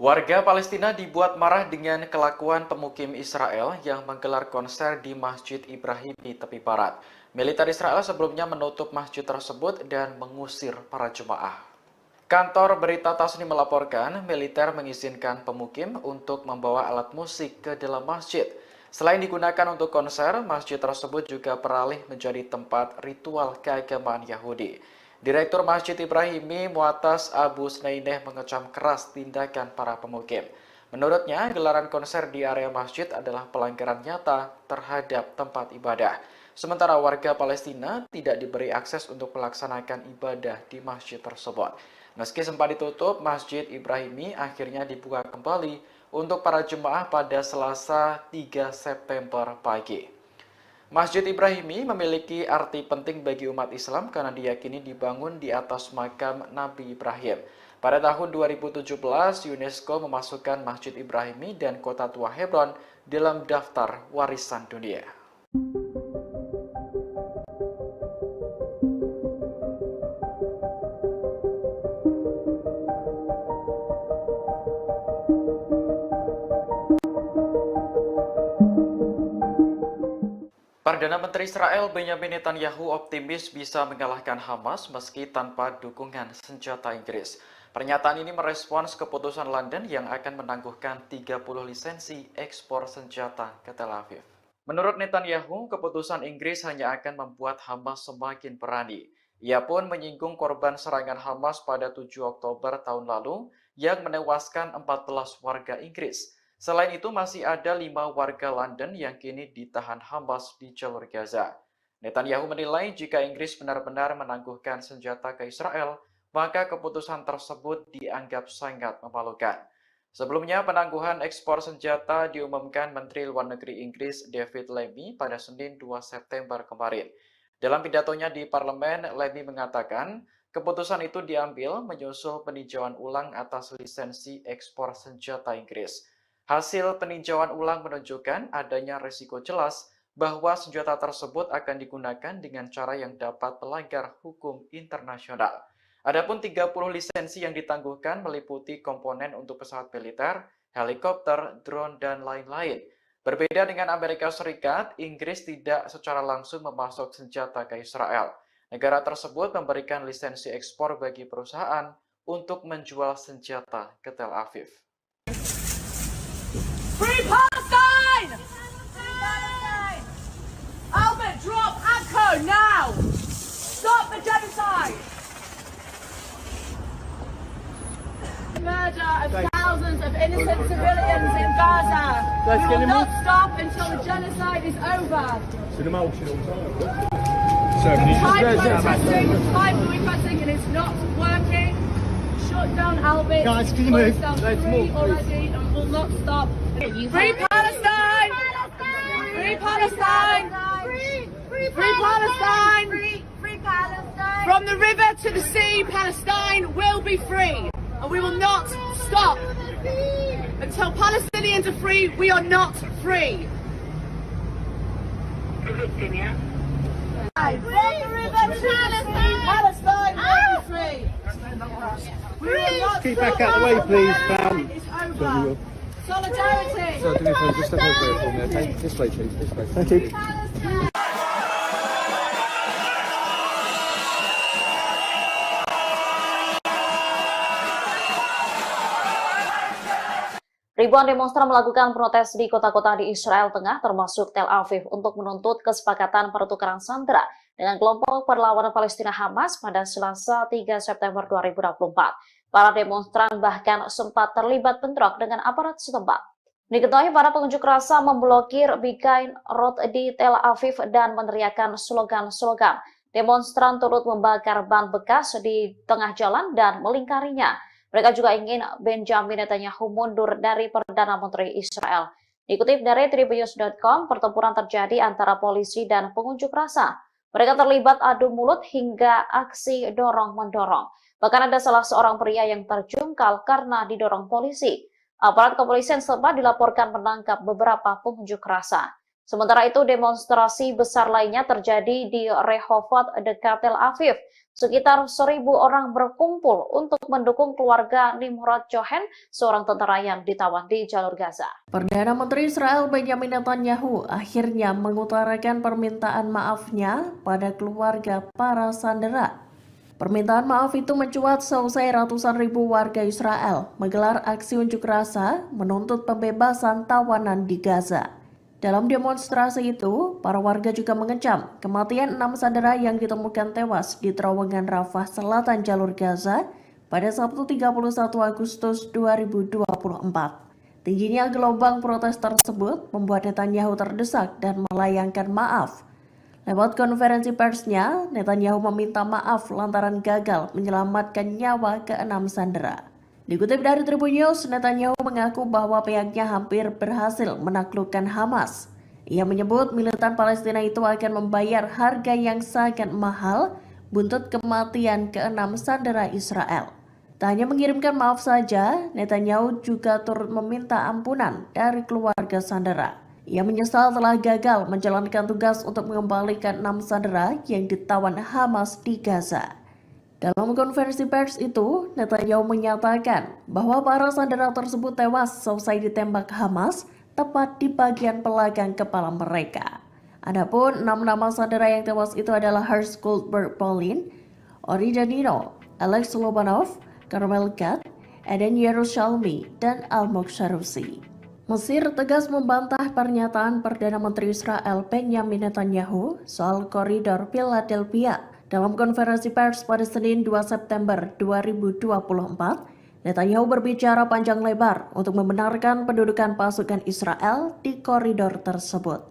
Warga Palestina dibuat marah dengan kelakuan pemukim Israel yang menggelar konser di Masjid Ibrahim di tepi barat. Militer Israel sebelumnya menutup masjid tersebut dan mengusir para jemaah. Kantor berita Tasnim melaporkan militer mengizinkan pemukim untuk membawa alat musik ke dalam masjid. Selain digunakan untuk konser, masjid tersebut juga beralih menjadi tempat ritual keagamaan Yahudi. Direktur Masjid Ibrahimi Mu'atas Abu Snaineh mengecam keras tindakan para pemukim. Menurutnya, gelaran konser di area masjid adalah pelanggaran nyata terhadap tempat ibadah. Sementara warga Palestina tidak diberi akses untuk melaksanakan ibadah di masjid tersebut. Meski sempat ditutup, Masjid Ibrahimi akhirnya dibuka kembali untuk para jemaah pada Selasa 3 September pagi. Masjid Ibrahimi memiliki arti penting bagi umat Islam karena diyakini dibangun di atas makam Nabi Ibrahim. Pada tahun 2017, UNESCO memasukkan Masjid Ibrahimi dan Kota Tua Hebron dalam daftar warisan dunia. Perdana Menteri Israel Benjamin Netanyahu optimis bisa mengalahkan Hamas meski tanpa dukungan senjata Inggris. Pernyataan ini merespons keputusan London yang akan menangguhkan 30 lisensi ekspor senjata ke Tel Aviv. Menurut Netanyahu, keputusan Inggris hanya akan membuat Hamas semakin berani. Ia pun menyinggung korban serangan Hamas pada 7 Oktober tahun lalu yang menewaskan 14 warga Inggris. Selain itu, masih ada 5 warga London yang kini ditahan Hamas di jalur Gaza. Netanyahu menilai jika Inggris benar-benar menangguhkan senjata ke Israel, maka keputusan tersebut dianggap sangat memalukan. Sebelumnya, penangguhan ekspor senjata diumumkan Menteri Luar Negeri Inggris David Lammy pada Senin 2 September kemarin. Dalam pidatonya di parlemen, Lammy mengatakan keputusan itu diambil menyusul peninjauan ulang atas lisensi ekspor senjata Inggris. Hasil peninjauan ulang menunjukkan adanya risiko jelas bahwa senjata tersebut akan digunakan dengan cara yang dapat melanggar hukum internasional. Adapun 30 lisensi yang ditangguhkan meliputi komponen untuk pesawat militer, helikopter, drone, dan lain-lain. Berbeda dengan Amerika Serikat, Inggris tidak secara langsung memasok senjata ke Israel. Negara tersebut memberikan lisensi ekspor bagi perusahaan untuk menjual senjata ke Tel Aviv. Free Palestine! Free Palestine! Albert, drop ACO now! Stop the genocide! Murder of thousands of innocent civilians in Gaza. We will not stop until the genocide is over. Time protesting, and it's not working. Shut down Albert. Guys, can you move? Let's move. Already, and will not stop. Free Palestine! Free Palestine! Free Palestine! Free Palestine! From the river to the sea, Palestine will be free. And we will not stop. Until Palestinians are free, we are not free. From the river to Palestine! Palestine will be free. We will not Keep back out of the way, please, fam. It's over. Solidarity. So, do me a favour, just step over here for me, okay? This way, please. This way. Thank you. Ribuan demonstran melakukan protes di kota-kota di Israel Tengah, termasuk Tel Aviv, untuk menuntut kesepakatan pertukaran sandera dengan kelompok perlawanan Palestina Hamas pada Selasa 3 September 2024. Para demonstran bahkan sempat terlibat bentrok dengan aparat setempat. Diketahui para pengunjuk rasa memblokir Begain Road di Tel Aviv dan meneriakkan slogan-slogan. Demonstran turut membakar ban bekas di tengah jalan dan melingkarinya. Mereka juga ingin Benjamin Netanyahu mundur dari Perdana Menteri Israel. Dikutip dari Tribunnews.com, pertempuran terjadi antara polisi dan pengunjuk rasa. Mereka terlibat adu mulut hingga aksi dorong-mendorong. Bahkan ada salah seorang pria yang terjungkal karena didorong polisi. Aparat kepolisian setempat dilaporkan menangkap beberapa pengunjuk rasa. Sementara itu, demonstrasi besar lainnya terjadi di Rehovot dekat Tel Aviv. Sekitar 1.000 orang berkumpul untuk mendukung keluarga Nimrod Cohen, seorang tentara yang ditawan di jalur Gaza. Perdana Menteri Israel Benjamin Netanyahu akhirnya mengutarakan permintaan maafnya pada keluarga para sandera. Permintaan maaf itu mencuat seusai ratusan ribu warga Israel menggelar aksi unjuk rasa menuntut pembebasan tawanan di Gaza. Dalam demonstrasi itu, para warga juga mengecam kematian 6 sandera yang ditemukan tewas di terowongan Rafah selatan jalur Gaza pada Sabtu 31 Agustus 2024. Tingginya gelombang protes tersebut membuat Netanyahu terdesak dan melayangkan maaf. Lewat konferensi persnya, Netanyahu meminta maaf lantaran gagal menyelamatkan nyawa ke-6 sandera. Dikutip dari Tribun News, Netanyahu mengaku bahwa pihaknya hampir berhasil menaklukkan Hamas. Ia menyebut militan Palestina itu akan membayar harga yang sangat mahal buntut kematian ke-6 sandera Israel. Tak hanya mengirimkan maaf saja, Netanyahu juga turut meminta ampunan dari keluarga sandera. Ia menyesal telah gagal menjalankan tugas untuk mengembalikan 6 sandera yang ditawan Hamas di Gaza. Dalam konferensi pers itu, Netanyahu menyatakan bahwa para sandera tersebut tewas selesai ditembak Hamas tepat di bagian belakang kepala mereka. Adapun 6 nama sandera yang tewas itu adalah Hersh Goldberg Polin, Ori Danino, Alex Lobanov, Carmel Gad, Eden Yerushalmi, dan Almog Sharusi. Mesir tegas membantah pernyataan Perdana Menteri Israel Benjamin Netanyahu soal koridor Philadelphia. Dalam konferensi pers pada Senin 2 September 2024, Netanyahu berbicara panjang lebar untuk membenarkan pendudukan pasukan Israel di koridor tersebut.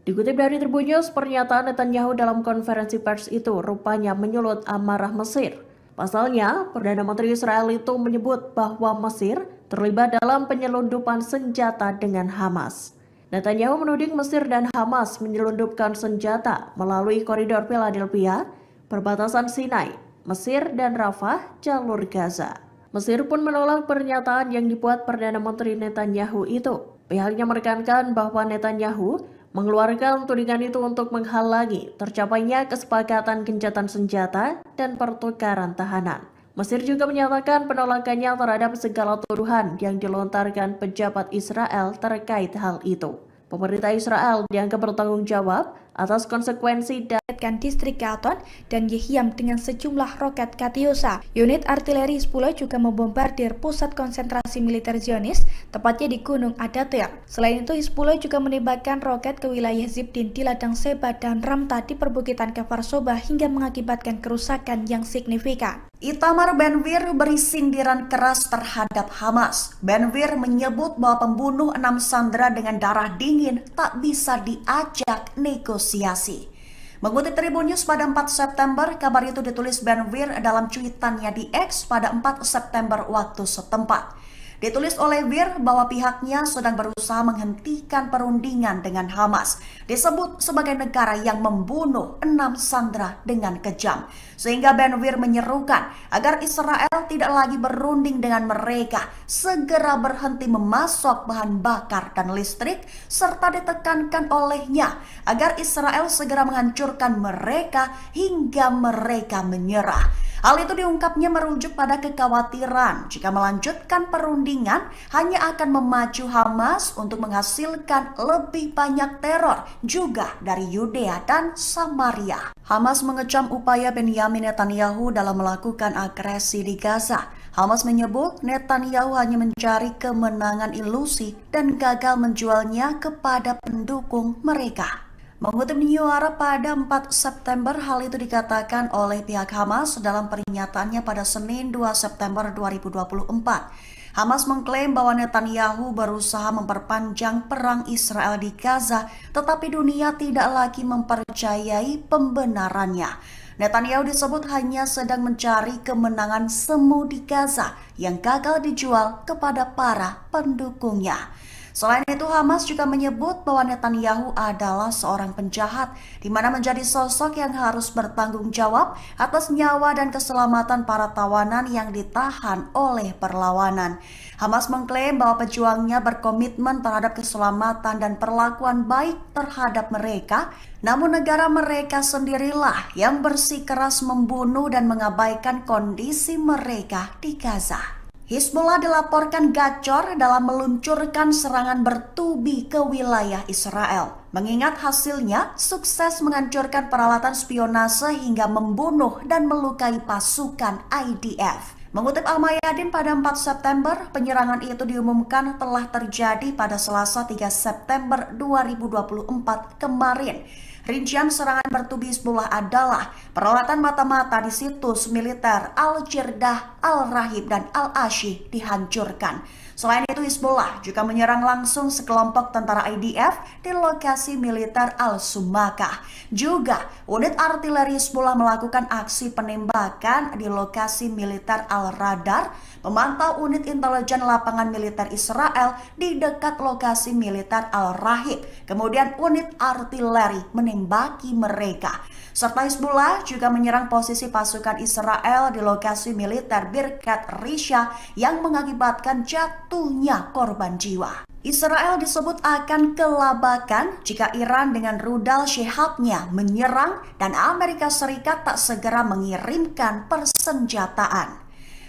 Dikutip dari Tribun News, pernyataan Netanyahu dalam konferensi pers itu rupanya menyulut amarah Mesir. Pasalnya, Perdana Menteri Israel itu menyebut bahwa Mesir terlibat dalam penyelundupan senjata dengan Hamas. Netanyahu menuding Mesir dan Hamas menyelundupkan senjata melalui koridor Philadelphia, perbatasan Sinai, Mesir, dan Rafah, jalur Gaza. Mesir pun menolak pernyataan yang dibuat Perdana Menteri Netanyahu itu. Pihaknya menekankan bahwa Netanyahu mengeluarkan tudingan itu untuk menghalangi tercapainya kesepakatan gencatan senjata dan pertukaran tahanan. Mesir juga menyatakan penolakannya terhadap segala tuduhan yang dilontarkan pejabat Israel terkait hal itu. Pemerintah Israel dianggap bertanggung jawab atas konsekuensi distrik Gaton dan Yehiam dengan sejumlah roket Katyusha. Unit artileri Hizbullah juga membombardir pusat konsentrasi militer Zionis, tepatnya di Gunung Adatir. Selain itu, Hizbullah juga menembakkan roket ke wilayah Zibdin di ladang Seba dan Ramta di perbukitan Kfar Soba hingga mengakibatkan kerusakan yang signifikan. Itamar Ben-Gvir beri sindiran keras terhadap Hamas. Ben-Gvir menyebut bahwa pembunuh 6 sandera dengan darah dingin tak bisa diajak negosiasi. Mengutip Tribun News pada 4 September, kabar itu ditulis Ben-Gvir dalam cuitannya di X pada 4 September waktu setempat. Ditulis oleh Gvir bahwa pihaknya sedang berusaha menghentikan perundingan dengan Hamas. Disebut sebagai negara yang membunuh 6 sandera dengan kejam. Sehingga Ben-Gvir menyerukan agar Israel tidak lagi berunding dengan mereka, segera berhenti memasok bahan bakar dan listrik, serta ditekankan olehnya agar Israel segera menghancurkan mereka hingga mereka menyerah. Hal itu diungkapnya merujuk pada kekhawatiran jika melanjutkan perundingan hanya akan memacu Hamas untuk menghasilkan lebih banyak teror juga dari Yudea dan Samaria. Hamas mengecam upaya Benjamin Netanyahu dalam melakukan agresi di Gaza. Hamas menyebut Netanyahu hanya mencari kemenangan ilusi dan gagal menjualnya kepada pendukung mereka. Mengutip New Arab pada 4 September, hal itu dikatakan oleh pihak Hamas dalam pernyataannya pada Senin 2 September 2024. Hamas mengklaim bahwa Netanyahu berusaha memperpanjang perang Israel di Gaza, tetapi dunia tidak lagi mempercayai pembenarannya. Netanyahu disebut hanya sedang mencari kemenangan semu di Gaza yang gagal dijual kepada para pendukungnya. Selain itu, Hamas juga menyebut bahwa Netanyahu adalah seorang penjahat, di mana menjadi sosok yang harus bertanggung jawab atas nyawa dan keselamatan para tawanan yang ditahan oleh perlawanan. Hamas mengklaim bahwa pejuangnya berkomitmen terhadap keselamatan dan perlakuan baik terhadap mereka, namun negara mereka sendirilah yang bersikeras membunuh dan mengabaikan kondisi mereka di Gaza. Hizbullah dilaporkan gacor dalam meluncurkan serangan bertubi ke wilayah Israel. Mengingat hasilnya sukses menghancurkan peralatan spionase hingga membunuh dan melukai pasukan IDF. Mengutip Al-Mayadin pada 4 September, penyerangan itu diumumkan telah terjadi pada Selasa 3 September 2024 kemarin. Rincian serangan bertubi Hizbullah adalah peralatan mata-mata di situs militer Al-Jirdah, Al-Rahib, dan Al-Ashi dihancurkan. Selain itu, Hizbullah juga menyerang langsung sekelompok tentara IDF di lokasi militer Al-Sumakah. Juga, unit artileri Hizbullah melakukan aksi penembakan di lokasi militer Al-Radar, memantau unit intelijen lapangan militer Israel di dekat lokasi militer Al-Rahib. Kemudian unit artileri menembaki mereka. Serta Hizbullah juga menyerang posisi pasukan Israel di lokasi militer Birkat Risha yang mengakibatkan jatuhnya korban jiwa. Israel disebut akan kelabakan jika Iran dengan rudal Shihab-nya menyerang dan Amerika Serikat tak segera mengirimkan persenjataan.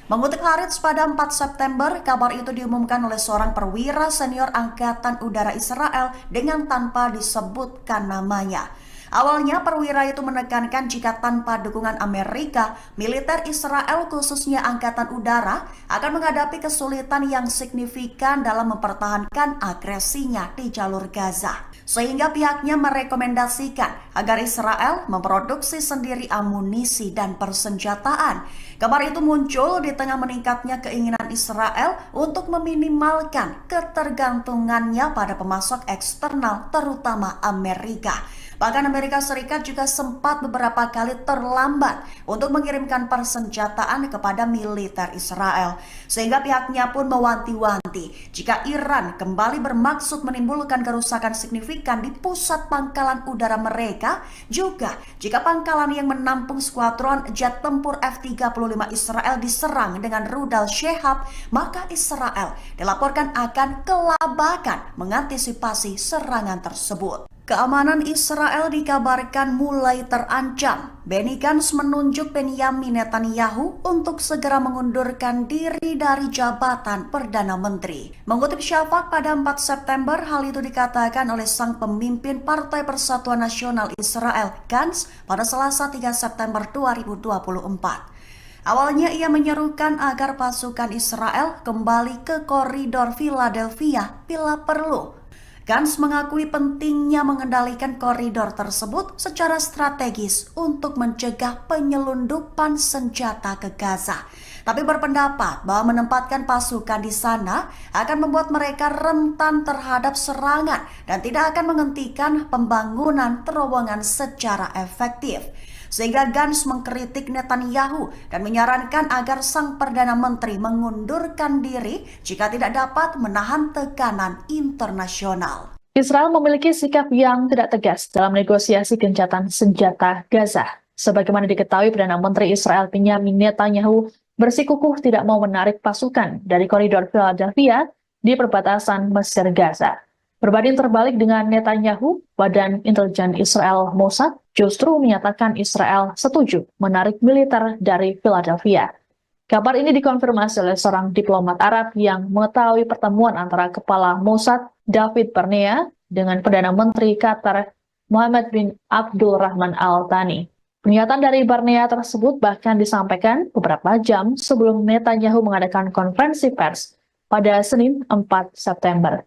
Mengutip Haaretz pada 4 September, kabar itu diumumkan oleh seorang perwira senior Angkatan Udara Israel dengan tanpa disebutkan namanya. Awalnya perwira itu menekankan jika tanpa dukungan Amerika, militer Israel khususnya Angkatan Udara akan menghadapi kesulitan yang signifikan dalam mempertahankan agresinya di jalur Gaza. Sehingga pihaknya merekomendasikan agar Israel memproduksi sendiri amunisi dan persenjataan. Kabar itu muncul di tengah meningkatnya keinginan Israel untuk meminimalkan ketergantungannya pada pemasok eksternal terutama Amerika. Bahkan Amerika Serikat juga sempat beberapa kali terlambat untuk mengirimkan persenjataan kepada militer Israel. Sehingga pihaknya pun mewanti-wanti jika Iran kembali bermaksud menimbulkan kerusakan signifikan di pusat pangkalan udara mereka, juga jika pangkalan yang menampung skuadron jet tempur F-35 Israel diserang dengan rudal Shihab, maka Israel dilaporkan akan kelabakan mengantisipasi serangan tersebut. Keamanan Israel dikabarkan mulai terancam. Benny Gantz menunjuk Benyamin Netanyahu untuk segera mengundurkan diri dari jabatan Perdana Menteri. Mengutip Shafak pada 4 September, hal itu dikatakan oleh sang pemimpin Partai Persatuan Nasional Israel, Gantz, pada Selasa 3 September 2024. Awalnya ia menyerukan agar pasukan Israel kembali ke koridor Philadelphia bila perlu. Gantz mengakui pentingnya mengendalikan koridor tersebut secara strategis untuk mencegah penyelundupan senjata ke Gaza. Tapi berpendapat bahwa menempatkan pasukan di sana akan membuat mereka rentan terhadap serangan dan tidak akan menghentikan pembangunan terowongan secara efektif. Sehingga Gantz mengkritik Netanyahu dan menyarankan agar sang Perdana Menteri mengundurkan diri jika tidak dapat menahan tekanan internasional. Israel memiliki sikap yang tidak tegas dalam negosiasi gencatan senjata Gaza. Sebagaimana diketahui, Perdana Menteri Israel Benyamin Netanyahu bersikukuh tidak mau menarik pasukan dari koridor Philadelphia di perbatasan Mesir Gaza. Berbanding terbalik dengan Netanyahu, Badan Intelijen Israel Mossad justru menyatakan Israel setuju menarik militer dari Philadelphia. Kabar ini dikonfirmasi oleh seorang diplomat Arab yang mengetahui pertemuan antara Kepala Mossad David Barnea dengan Perdana Menteri Qatar Mohammed bin Abdul Rahman Al Thani. Pernyataan dari Barnea tersebut bahkan disampaikan beberapa jam sebelum Netanyahu mengadakan konferensi pers pada Senin 4 September.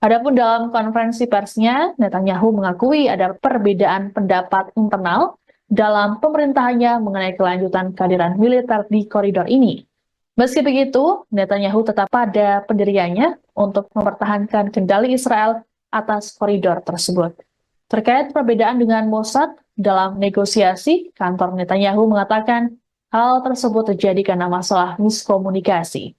Adapun dalam konferensi persnya, Netanyahu mengakui ada perbedaan pendapat internal dalam pemerintahannya mengenai kelanjutan kehadiran militer di koridor ini. Meski begitu, Netanyahu tetap pada pendiriannya untuk mempertahankan kendali Israel atas koridor tersebut. Terkait perbedaan dengan Mossad dalam negosiasi, kantor Netanyahu mengatakan hal tersebut terjadi karena masalah miskomunikasi.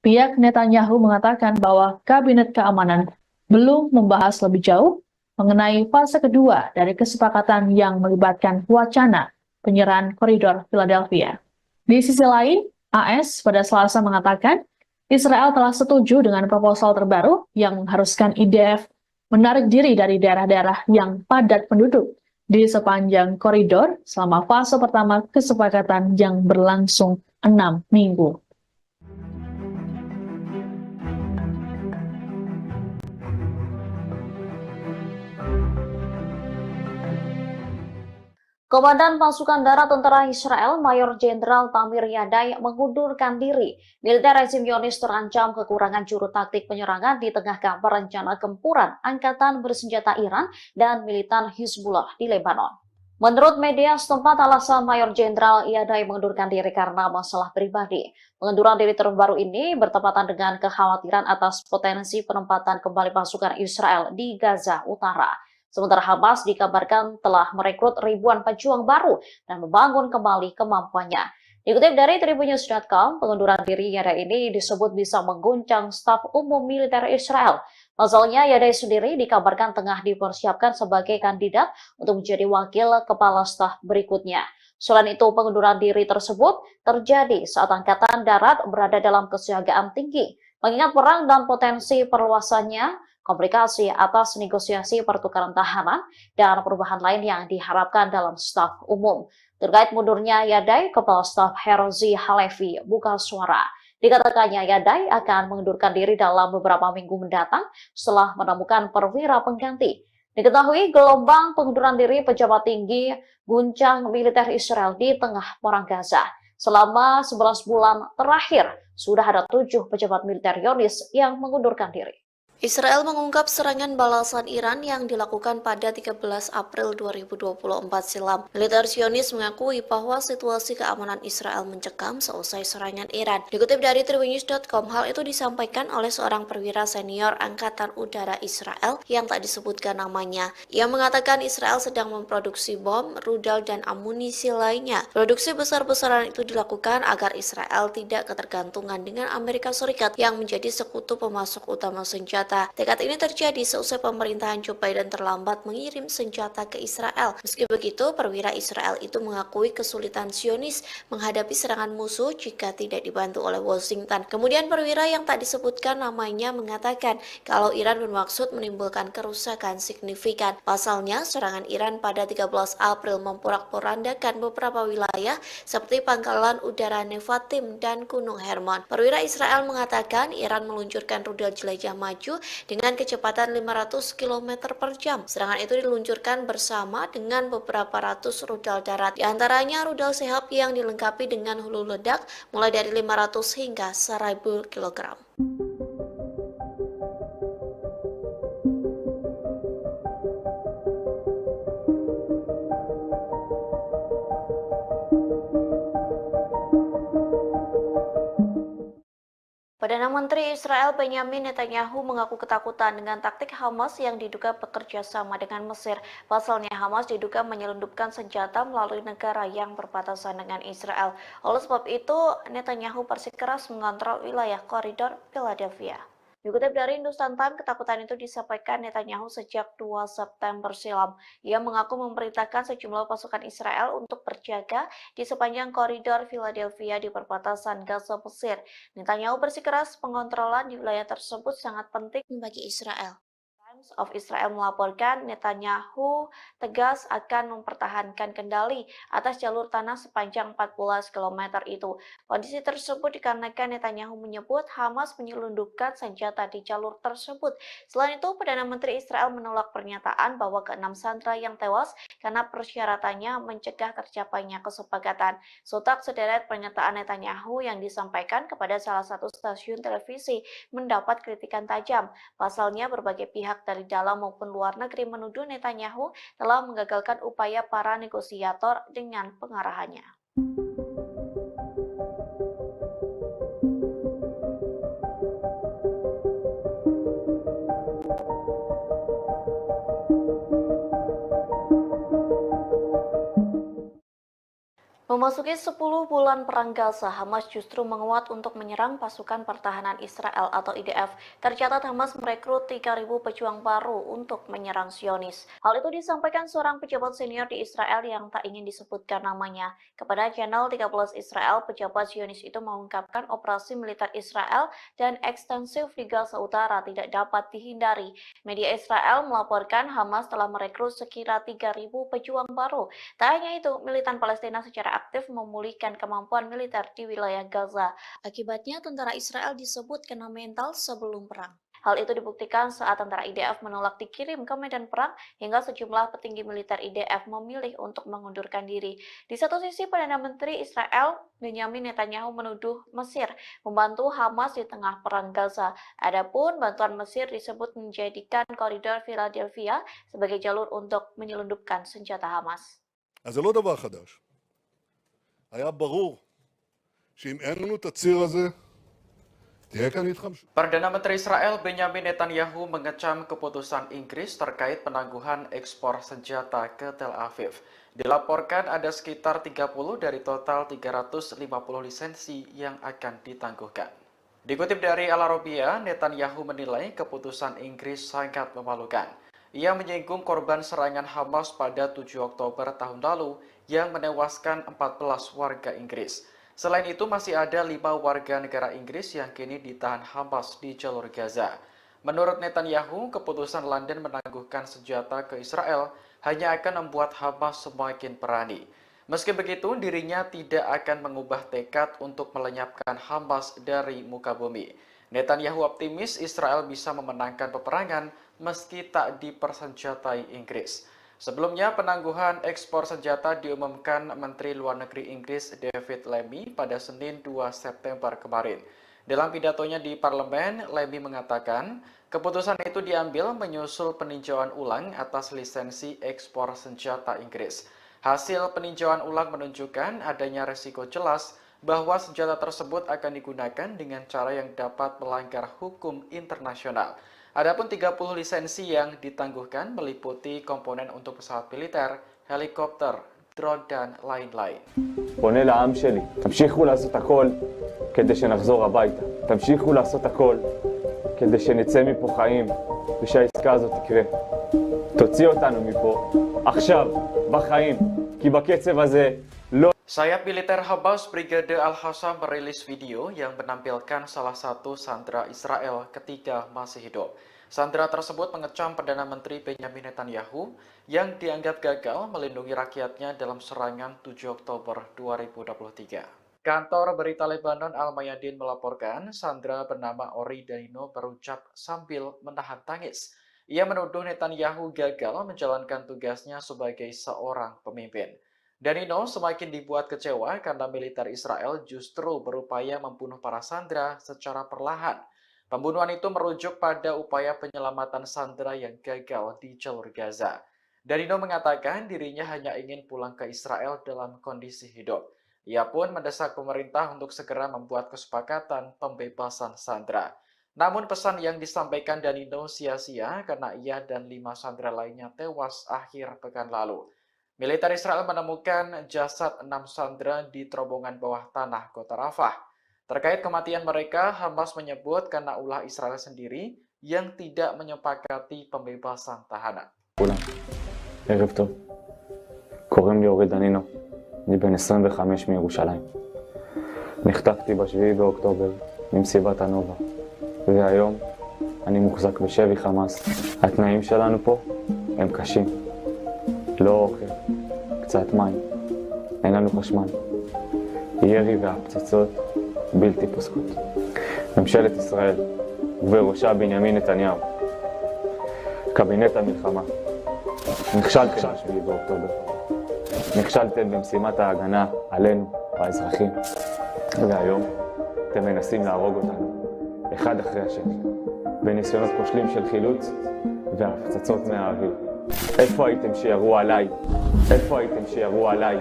Pihak Netanyahu mengatakan bahwa Kabinet Keamanan belum membahas lebih jauh mengenai fase kedua dari kesepakatan yang melibatkan wacana penyerahan koridor Philadelphia. Di sisi lain, AS pada Selasa mengatakan Israel telah setuju dengan proposal terbaru yang mengharuskan IDF menarik diri dari daerah-daerah yang padat penduduk di sepanjang koridor selama fase pertama kesepakatan yang berlangsung 6 minggu. Komandan Pasukan Darat Tentara Israel, Mayor Jenderal Tamir Yadai mengundurkan diri. Militer rezim Zionis terancam kekurangan juru taktik penyerangan di tengah kabar rencana gempuran Angkatan Bersenjata Iran dan militan Hizbullah di Lebanon. Menurut media setempat, alasan Mayor Jenderal Iyadai mengundurkan diri karena masalah pribadi. Pengunduran diri terbaru ini bertepatan dengan kekhawatiran atas potensi penempatan kembali pasukan Israel di Gaza Utara. Sementara Hamas dikabarkan telah merekrut ribuan pejuang baru dan membangun kembali kemampuannya. Dikutip dari tribunnews.com, pengunduran diri Iyadai ini disebut bisa mengguncang staf umum militer Israel. Pasalnya, Iyadai sendiri dikabarkan tengah dipersiapkan sebagai kandidat untuk menjadi wakil kepala staf berikutnya. Selain itu, pengunduran diri tersebut terjadi saat Angkatan Darat berada dalam kesiagaan tinggi, mengingat perang dan potensi perluasannya, komplikasi atas negosiasi pertukaran tahanan, dan perubahan lain yang diharapkan dalam staf umum. Terkait mundurnya Iyadai, Kepala Staf Herzi Halevi buka suara. Dikatakannya Iyadai akan mengundurkan diri dalam beberapa minggu mendatang setelah menemukan perwira pengganti. Diketahui gelombang pengunduran diri pejabat tinggi guncang militer Israel di tengah perang Gaza. Selama 11 bulan terakhir, sudah ada 7 pejabat militer Zionis yang mengundurkan diri. Israel mengungkap serangan balasan Iran yang dilakukan pada 13 April 2024 silam. Militer Zionis mengakui bahwa situasi keamanan Israel mencekam seusai serangan Iran. Dikutip dari tribunnews.com, hal itu disampaikan oleh seorang perwira senior Angkatan Udara Israel yang tak disebutkan namanya. Ia mengatakan Israel sedang memproduksi bom, rudal, dan amunisi lainnya. Produksi besar-besaran itu dilakukan agar Israel tidak ketergantungan dengan Amerika Serikat yang menjadi sekutu pemasok utama senjata. Tekad ini terjadi seusai pemerintahan Joe Biden terlambat mengirim senjata ke Israel. Meski begitu, perwira Israel itu mengakui kesulitan Zionis menghadapi serangan musuh jika tidak dibantu oleh Washington. Kemudian perwira yang tak disebutkan namanya mengatakan kalau Iran bermaksud menimbulkan kerusakan signifikan. Pasalnya, serangan Iran pada 13 April memporak-porandakan beberapa wilayah seperti Pangkalan Udara Nevatim dan Gunung Hermon. Perwira Israel mengatakan Iran meluncurkan rudal jelajah maju dengan kecepatan 500 km per jam. Serangan itu diluncurkan bersama dengan beberapa ratus rudal darat. Di antaranya rudal Sehab yang dilengkapi dengan hulu ledak mulai dari 500 hingga 1000 kg. Perdana Menteri Israel Benjamin Netanyahu mengaku ketakutan dengan taktik Hamas yang diduga bekerja sama dengan Mesir. Pasalnya Hamas diduga menyelundupkan senjata melalui negara yang berbatasan dengan Israel. Oleh sebab itu, Netanyahu bersikeras mengontrol wilayah koridor Philadelphia. Dikutip dari Hindustan Times, ketakutan itu disampaikan Netanyahu sejak 2 September silam. Ia mengaku memerintahkan sejumlah pasukan Israel untuk berjaga di sepanjang koridor Philadelphia di perbatasan Gaza Mesir. Netanyahu bersikeras pengontrolan di wilayah tersebut sangat penting bagi Israel. Times of Israel melaporkan Netanyahu tegas akan mempertahankan kendali atas jalur tanah sepanjang 14 km itu. Kondisi tersebut dikarenakan Netanyahu menyebut Hamas menyelundupkan senjata di jalur tersebut. Selain itu, Perdana Menteri Israel menolak pernyataan bahwa ke-6 sandera yang tewas karena persyaratannya mencegah tercapainya kesepakatan. Sontak sederet pernyataan Netanyahu yang disampaikan kepada salah satu stasiun televisi mendapat kritikan tajam. Pasalnya, berbagai pihak dari dalam maupun luar negeri menuduh Netanyahu telah menggagalkan upaya para negosiator dengan pengarahannya. Memasuki 10 bulan perang Gaza, Hamas justru menguat untuk menyerang pasukan pertahanan Israel atau IDF. Tercatat Hamas merekrut 3.000 pejuang baru untuk menyerang Zionis. Hal itu disampaikan seorang pejabat senior di Israel yang tak ingin disebutkan namanya. Kepada channel 13 Israel, pejabat Zionis itu mengungkapkan operasi militer Israel dan ekstensif di Gaza Utara tidak dapat dihindari. Media Israel melaporkan Hamas telah merekrut sekira 3.000 pejuang baru. Tak hanya itu, militan Palestina secara aktif memulihkan kemampuan militer di wilayah Gaza. Akibatnya, tentara Israel disebut kena mental sebelum perang. Hal itu dibuktikan saat tentara IDF menolak dikirim ke medan perang hingga sejumlah petinggi militer IDF memilih untuk mengundurkan diri. Di satu sisi, Perdana Menteri Israel Benjamin Netanyahu menuduh Mesir membantu Hamas di tengah perang Gaza. Adapun bantuan Mesir disebut menjadikan koridor Philadelphia sebagai jalur untuk menyelundupkan senjata Hamas. אז זה לא דבר חדש. היה ברור שאם אין לנו את הציר הזה, תהיה כאן התחמשות. Perdana Menteri Israel Benjamin Netanyahu mengecam keputusan Inggris terkait penangguhan ekspor senjata ke Tel Aviv. Dilaporkan ada sekitar 30 dari total 350 lisensi yang akan ditangguhkan. Dikutip dari Al Arabiya, Netanyahu menilai keputusan Inggris sangat memalukan. Ia menyinggung korban serangan Hamas pada 7 Oktober tahun lalu yang menewaskan 14 warga Inggris. Selain itu masih ada 5 warga negara Inggris yang kini ditahan Hamas di jalur Gaza. Menurut Netanyahu, keputusan London menangguhkan senjata ke Israel hanya akan membuat Hamas semakin berani. Meski begitu, dirinya tidak akan mengubah tekad untuk melenyapkan Hamas dari muka bumi. Netanyahu optimis Israel bisa memenangkan peperangan meski tak dipersenjatai Inggris. Sebelumnya, penangguhan ekspor senjata diumumkan Menteri Luar Negeri Inggris David Lammy pada Senin 2 September kemarin. Dalam pidatonya di parlemen, Lammy mengatakan keputusan itu diambil menyusul peninjauan ulang atas lisensi ekspor senjata Inggris. Hasil peninjauan ulang menunjukkan adanya resiko jelas bahwa senjata tersebut akan digunakan dengan cara yang dapat melanggar hukum internasional. Adapun 30 lisensi yang ditangguhkan meliputi komponen untuk pesawat militer, helikopter, drone, dan lain-lain. פונה לעם שלי, תמשיכו לעשות הכל כדי שנחזור הביתה. תמשיכו לעשות הכל כדי שנצא מפה חיים ושהעסקה הזאת תקרה. תוציא אותנו מפה עכשיו, בחיים, כי בקצב הזה לא... Sayap militer Hamas Brigade Al-Hassam merilis video yang menampilkan salah satu sandera Israel ketika masih hidup. Sandera tersebut mengecam Perdana Menteri Benjamin Netanyahu yang dianggap gagal melindungi rakyatnya dalam serangan 7 Oktober 2023. Kantor berita Lebanon Al-Mayadin melaporkan sandera bernama Ori Danino berucap sambil menahan tangis. Ia menuduh Netanyahu gagal menjalankan tugasnya sebagai seorang pemimpin. Danino semakin dibuat kecewa karena militer Israel justru berupaya membunuh para sandera secara perlahan. Pembunuhan itu merujuk pada upaya penyelamatan sandera yang gagal di jalur Gaza. Danino mengatakan dirinya hanya ingin pulang ke Israel dalam kondisi hidup. Ia pun mendesak pemerintah untuk segera membuat kesepakatan pembebasan sandera. Namun pesan yang disampaikan Danino sia-sia karena ia dan 5 sandera lainnya tewas akhir pekan lalu. Militer Israel menemukan jasad 6 sandera di terowongan bawah tanah kota Rafah. Terkait kematian mereka, Hamas menyebut karena ulah Israel sendiri yang tidak menyepakati pembebasan tahanan. ערב טוב. קוראים לי אורי דנינו. אני בן 25 מירושלים. נחטפתי ב7 באוקטובר ממסיבת הנובה. והיום אני מוחזק בשבי חמאס. התנאים שלנו פה הם קשים. לא אוכל, קצת מים, אין לנו חשמל. ירי והפצצות בלתי פוסקות. ממשלת ישראל ובראשה בנימין נתניהו. קבינט המלחמה. נכשלתם ב7 באוקטובר. נכשלתם במשימת ההגנה עלינו, האזרחים. והיום אתם מנסים להרוג אותנו, אחד אחרי השני, בניסיונות כושלים של חילוץ והפצצות מהאוויר. איפה הייתם שירו עליי? איפה הייתם שירו עליי?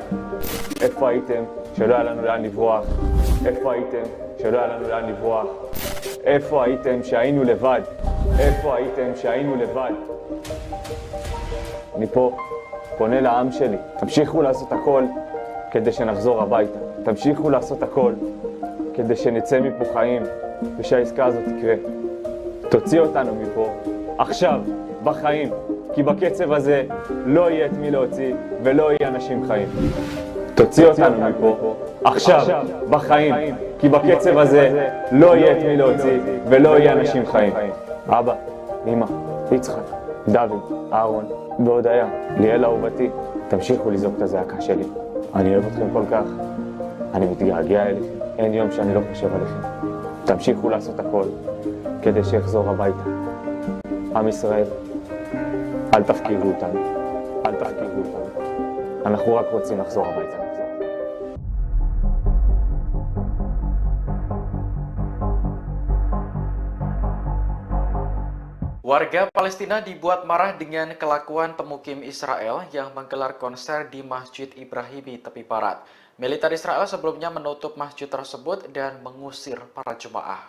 איפה הייתם שלא היה לנו לאן לברוח? איפה הייתם שלא היה לנו לאן לברוח? איפה הייתם שהיינו לבד? איפה הייתם שהיינו לבד? אני פה פונה לעם שלי, תמשיכו לעשות הכל כדי שנחזור הביתה. תמשיכו לעשות הכל כדי שנצא מפה חיים ושהעסקה הזאת תקרה. תוציא אותנו מפה עכשיו, בחיים. כי בקצב הזה לא יהיה את מי להוציא ולא יהיה אנשים חיים. תוציא אותנו מפה עכשיו, בחיים. כי בקצב הזה לא יהיה את מי להוציא ולא יהיה אנשים חיים. אבא, אמא, יצחק, דוד, אהרון והודיה, ליאל אהובתי, תמשיכו לזעוק את הזעקה שלי. אני אוהב אתכם כל כך, אני מתגעגע אליכם, אין יום שאני לא חושב עליכם. תמשיכו לעשות הכל כדי שיחזור הביתה. עם ישראל, אל תפקירו אותנו, אל תפקירו אותנו. אנחנו רק רוצים לחזור הביתה. Warga Palestina dibuat marah dengan kelakuan pemukim Israel yang menggelar konser di Masjid Ibrahimi tepi barat. Militer Israel sebelumnya menutup masjid tersebut dan mengusir para jemaah.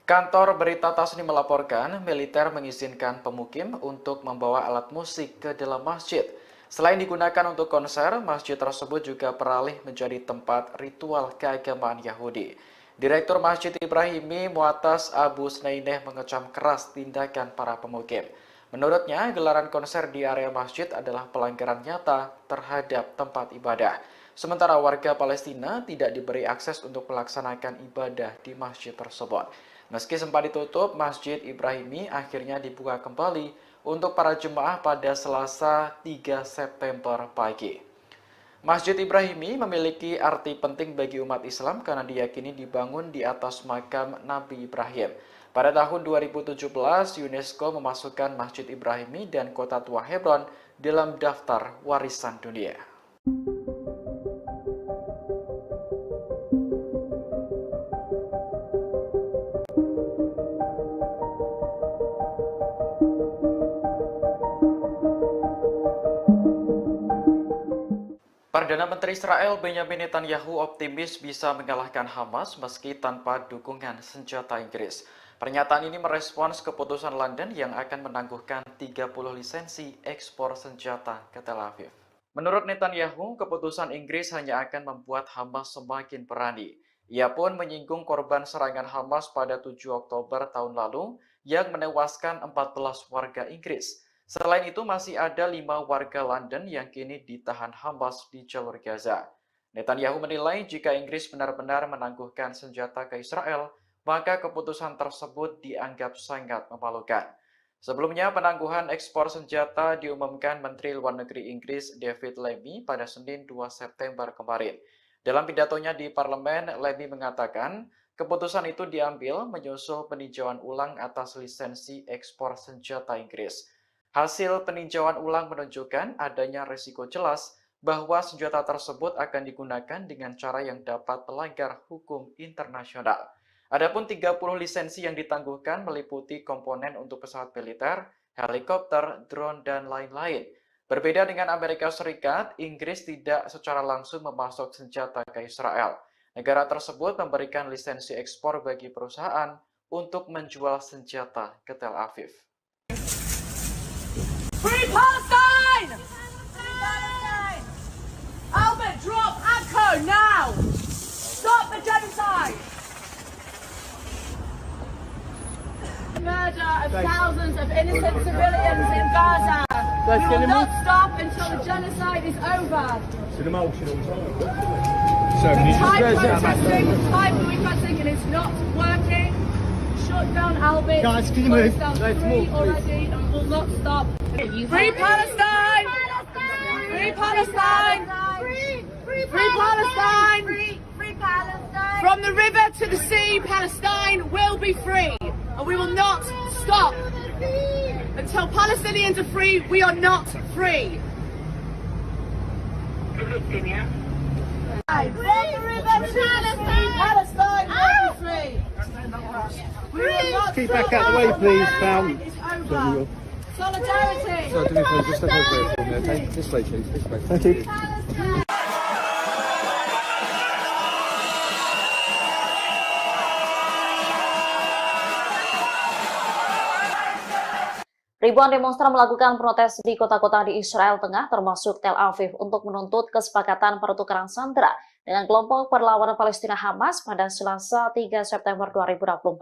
Kantor berita Tasnim melaporkan militer mengizinkan pemukim untuk membawa alat musik ke dalam masjid. Selain digunakan untuk konser, masjid tersebut juga beralih menjadi tempat ritual keagamaan Yahudi. Direktur Masjid Ibrahimi Mu'atas Abu Snaineh mengecam keras tindakan para pemukim. Menurutnya, gelaran konser di area masjid adalah pelanggaran nyata terhadap tempat ibadah. Sementara warga Palestina tidak diberi akses untuk melaksanakan ibadah di masjid tersebut. Meski sempat ditutup, Masjid Ibrahimi akhirnya dibuka kembali untuk para jemaah pada Selasa 3 September pagi. Masjid Ibrahimi memiliki arti penting bagi umat Islam karena diyakini dibangun di atas makam Nabi Ibrahim. Pada tahun 2017, UNESCO memasukkan Masjid Ibrahimi dan Kota Tua Hebron dalam daftar warisan dunia. Perdana Menteri Israel Benjamin Netanyahu optimis bisa mengalahkan Hamas meski tanpa dukungan senjata Inggris. Pernyataan ini merespons keputusan London yang akan menangguhkan 30 lisensi ekspor senjata ke Tel Aviv. Menurut Netanyahu, keputusan Inggris hanya akan membuat Hamas semakin berani. Ia pun menyinggung korban serangan Hamas pada 7 Oktober tahun lalu yang menewaskan 14 warga Inggris. Selain itu, masih ada 5 warga London yang kini ditahan Hamas di jalur Gaza. Netanyahu menilai jika Inggris benar-benar menangguhkan senjata ke Israel, maka keputusan tersebut dianggap sangat memalukan. Sebelumnya, penangguhan ekspor senjata diumumkan Menteri Luar Negeri Inggris David Lammy pada Senin 2 September kemarin. Dalam pidatonya di parlemen, Lammy mengatakan keputusan itu diambil menyusul peninjauan ulang atas lisensi ekspor senjata Inggris. Hasil peninjauan ulang menunjukkan adanya risiko jelas bahwa senjata tersebut akan digunakan dengan cara yang dapat melanggar hukum internasional. Adapun 30 lisensi yang ditangguhkan meliputi komponen untuk pesawat militer, helikopter, drone, dan lain-lain. Berbeda dengan Amerika Serikat, Inggris tidak secara langsung memasok senjata ke Israel. Negara tersebut memberikan lisensi ekspor bagi perusahaan untuk menjual senjata ke Tel Aviv. Free Palestine! Free Palestine! Albert, drop ACO now! Stop the genocide! Murder of thousands of innocent civilians in Gaza. We will not stop until the genocide is over. Time protesting and it's not working. Shut down Albert. Guys, can you move? Three already and will not stop. Free Palestine! Free Palestine! Free Palestine! Free Palestine! From the river to the sea, Palestine will be free. And we will not stop. Until Palestinians are free, we are not free. From the river to Palestine! Palestine will be free. We will not Keep stop. back out the way, please, pal. It's over. Solidarity. So, do me a favour, just step over here for me, okay? This way, please, this way. Thank you. Ribuan demonstran melakukan protes di kota-kota di Israel Tengah, termasuk Tel Aviv, untuk menuntut kesepakatan pertukaran sandera dengan kelompok perlawanan Palestina Hamas pada Selasa 3 September 2024.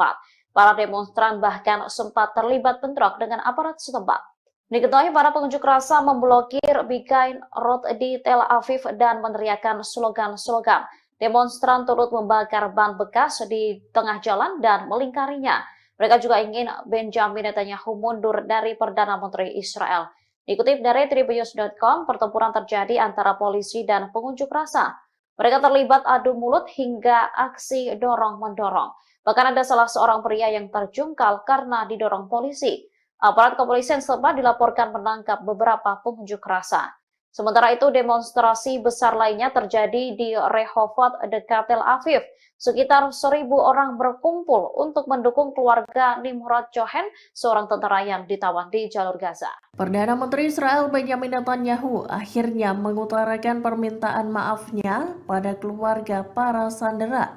Para demonstran bahkan sempat terlibat bentrok dengan aparat setempat. Diketahui para pengunjuk rasa memblokir Bikain Road di Tel Aviv dan meneriakkan slogan-slogan. Demonstran turut membakar ban bekas di tengah jalan dan melingkarinya. Mereka juga ingin Benjamin Netanyahu mundur dari Perdana Menteri Israel. Dikutip dari Tribunnews.com, pertempuran terjadi antara polisi dan pengunjuk rasa. Mereka terlibat adu mulut hingga aksi dorong-mendorong. Bahkan ada salah seorang pria yang terjungkal karena didorong polisi. Aparat kepolisian setempat dilaporkan menangkap beberapa pengunjuk rasa. Sementara itu, demonstrasi besar lainnya terjadi di Rehovot dekat Tel Aviv. Sekitar 1.000 orang berkumpul untuk mendukung keluarga Nimrod Cohen, seorang tentara yang ditawan di jalur Gaza. Perdana Menteri Israel Benjamin Netanyahu akhirnya mengutarakan permintaan maafnya pada keluarga para sandera.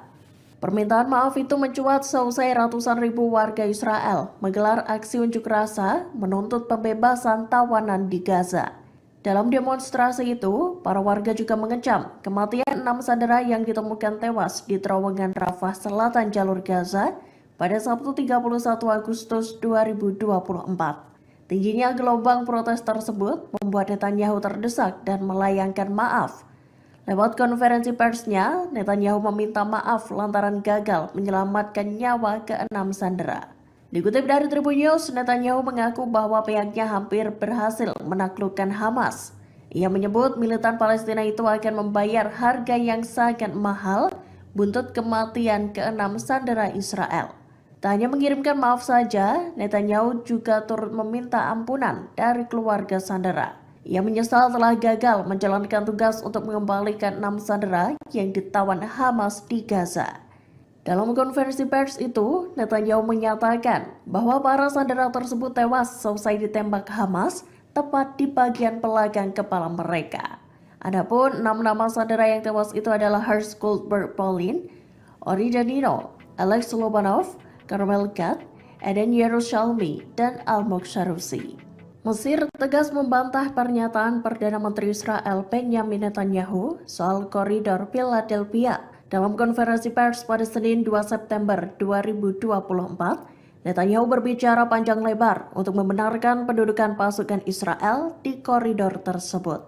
Permintaan maaf itu mencuat seusai ratusan ribu warga Israel menggelar aksi unjuk rasa menuntut pembebasan tawanan di Gaza. Dalam demonstrasi itu, para warga juga mengecam kematian 6 sandera yang ditemukan tewas di terowongan Rafah Selatan jalur Gaza pada Sabtu 31 Agustus 2024. Tingginya gelombang protes tersebut membuat Netanyahu terdesak dan melayangkan maaf. Lewat konferensi persnya, Netanyahu meminta maaf lantaran gagal menyelamatkan nyawa ke-6 sandera. Dikutip dari Tribun News, Netanyahu mengaku bahwa pihaknya hampir berhasil menaklukkan Hamas. Ia menyebut militan Palestina itu akan membayar harga yang sangat mahal buntut kematian ke-6 sandera Israel. Tak hanya mengirimkan maaf saja, Netanyahu juga turut meminta ampunan dari keluarga sandera. Ia menyesal telah gagal menjalankan tugas untuk mengembalikan 6 sandera yang ditawan Hamas di Gaza. Dalam konferensi pers itu, Netanyahu menyatakan bahwa para sandera tersebut tewas selesai ditembak Hamas tepat di bagian belakang kepala mereka. Adapun 6 nama sandera yang tewas itu adalah Hersh Goldberg Polin, Ori Danino, Alex Lobanov, Carmel Gad, Eden Yerushalmi, dan Almog Sharusi. Mesir tegas membantah pernyataan Perdana Menteri Israel Benjamin Netanyahu soal koridor Philadelphia. Dalam konferensi pers pada Senin 2 September 2024, Netanyahu berbicara panjang lebar untuk membenarkan pendudukan pasukan Israel di koridor tersebut.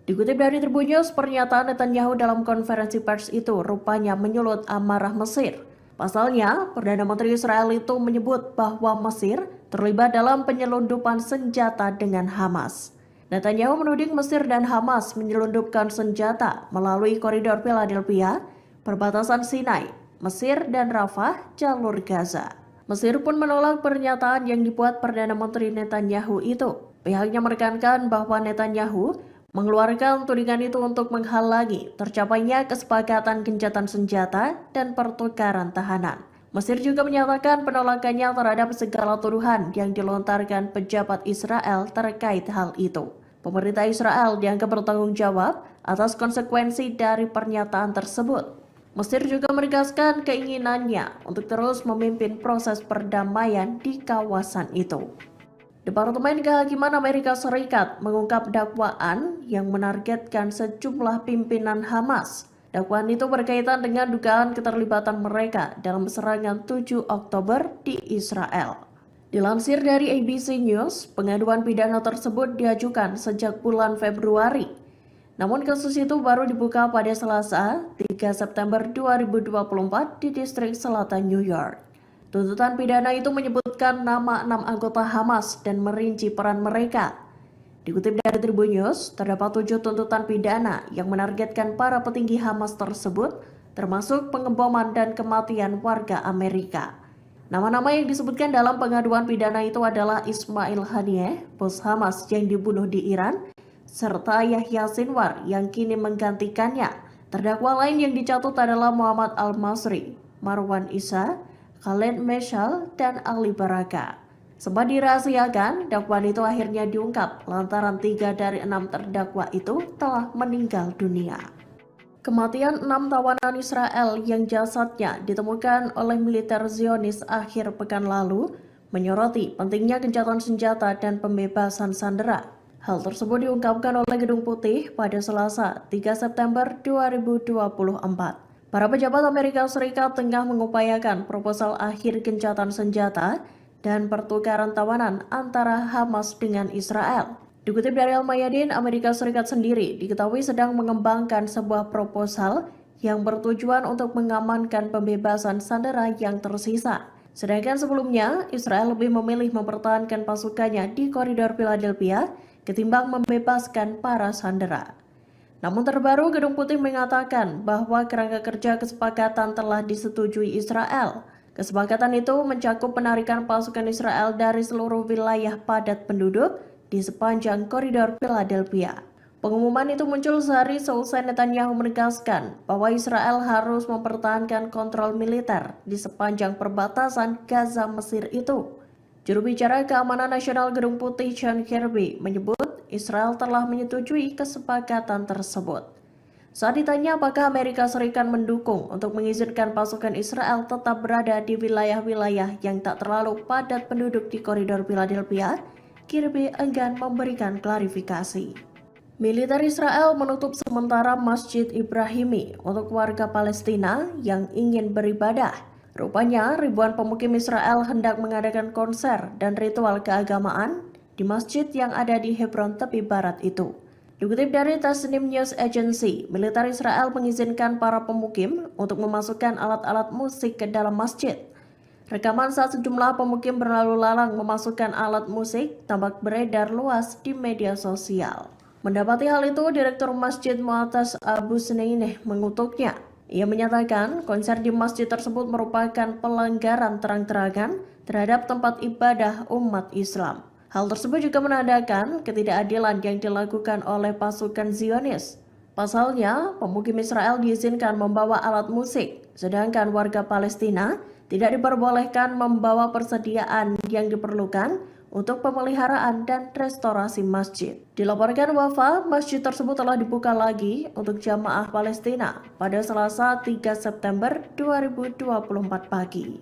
Dikutip dari Tribun News, pernyataan Netanyahu dalam konferensi pers itu rupanya menyulut amarah Mesir. Pasalnya, Perdana Menteri Israel itu menyebut bahwa Mesir terlibat dalam penyelundupan senjata dengan Hamas. Netanyahu menuding Mesir dan Hamas menyelundupkan senjata melalui koridor Philadelphia, perbatasan Sinai, Mesir dan Rafah, jalur Gaza. Mesir pun menolak pernyataan yang dibuat Perdana Menteri Netanyahu itu. Pihaknya menekankan bahwa Netanyahu mengeluarkan tudingan itu untuk menghalangi tercapainya kesepakatan gencatan senjata dan pertukaran tahanan. Mesir juga menyatakan penolakannya terhadap segala tuduhan yang dilontarkan pejabat Israel terkait hal itu. Pemerintah Israel dianggap bertanggung jawab atas konsekuensi dari pernyataan tersebut. Mesir juga menegaskan keinginannya untuk terus memimpin proses perdamaian di kawasan itu. Departemen Kehakiman Amerika Serikat mengungkap dakwaan yang menargetkan sejumlah pimpinan Hamas. Dakwaan itu berkaitan dengan dugaan keterlibatan mereka dalam serangan 7 Oktober di Israel. Dilansir dari ABC News, pengaduan pidana tersebut diajukan sejak bulan Februari. Namun kasus itu baru dibuka pada Selasa, 3 September 2024 di distrik selatan New York. Tuntutan pidana itu menyebutkan nama 6 anggota Hamas dan merinci peran mereka. Dikutip dari Tribun News, terdapat 7 tuntutan pidana yang menargetkan para petinggi Hamas tersebut, termasuk pengeboman dan kematian warga Amerika. Nama-nama yang disebutkan dalam pengaduan pidana itu adalah Ismail Haniyeh, bos Hamas yang dibunuh di Iran, serta Yahya Sinwar yang kini menggantikannya. Terdakwa lain yang dicatut adalah Muhammad Al-Masri, Marwan Isa, Khaled Meshal, dan Ali Baraka. Sempat dirahasiakan, dakwaan itu akhirnya diungkap lantaran 3 dari 6 terdakwa itu telah meninggal dunia. Kematian 6 tawanan Israel yang jasadnya ditemukan oleh militer Zionis akhir pekan lalu menyoroti pentingnya gencatan senjata dan pembebasan sandera. Hal tersebut diungkapkan oleh Gedung Putih pada Selasa, 3 September 2024. Para pejabat Amerika Serikat tengah mengupayakan proposal akhir gencatan senjata dan pertukaran tawanan antara Hamas dengan Israel. Dikutip dari Al-Mayadin, Amerika Serikat sendiri diketahui sedang mengembangkan sebuah proposal yang bertujuan untuk mengamankan pembebasan sandera yang tersisa. Sedangkan sebelumnya, Israel lebih memilih mempertahankan pasukannya di koridor Philadelphia ketimbang membebaskan para sandera. Namun terbaru, Gedung Putih mengatakan bahwa kerangka kerja kesepakatan telah disetujui Israel. Kesepakatan itu mencakup penarikan pasukan Israel dari seluruh wilayah padat penduduk di sepanjang koridor Philadelphia. Pengumuman itu muncul sehari seusai Netanyahu menegaskan bahwa Israel harus mempertahankan kontrol militer di sepanjang perbatasan Gaza Mesir itu. Juru bicara Keamanan Nasional Gedung Putih John Kirby menyebut Israel telah menyetujui kesepakatan tersebut. Saat ditanya apakah Amerika Serikat mendukung untuk mengizinkan pasukan Israel tetap berada di wilayah-wilayah yang tak terlalu padat penduduk di koridor Philadelphia, Kirby enggan memberikan klarifikasi. Militer Israel menutup sementara Masjid Ibrahimi untuk warga Palestina yang ingin beribadah. Rupanya ribuan pemukim Israel hendak mengadakan konser dan ritual keagamaan di masjid yang ada di Hebron tepi barat itu. Dikutip dari Tasnim News Agency, militer Israel mengizinkan para pemukim untuk memasukkan alat-alat musik ke dalam masjid. Rekaman saat sejumlah pemukim berlalu lalang memasukkan alat musik tampak beredar luas di media sosial. Mendapati hal itu, Direktur Masjid Mu'atas Abu Sneineh mengutuknya. Ia menyatakan konser di masjid tersebut merupakan pelanggaran terang-terangan terhadap tempat ibadah umat Islam. Hal tersebut juga menandakan ketidakadilan yang dilakukan oleh pasukan Zionis. Pasalnya, pemukim Israel diizinkan membawa alat musik, sedangkan warga Palestina tidak diperbolehkan membawa persediaan yang diperlukan untuk pemeliharaan dan restorasi masjid. Dilaporkan Wafa, masjid tersebut telah dibuka lagi untuk jamaah Palestina pada Selasa 3 September 2024 pagi.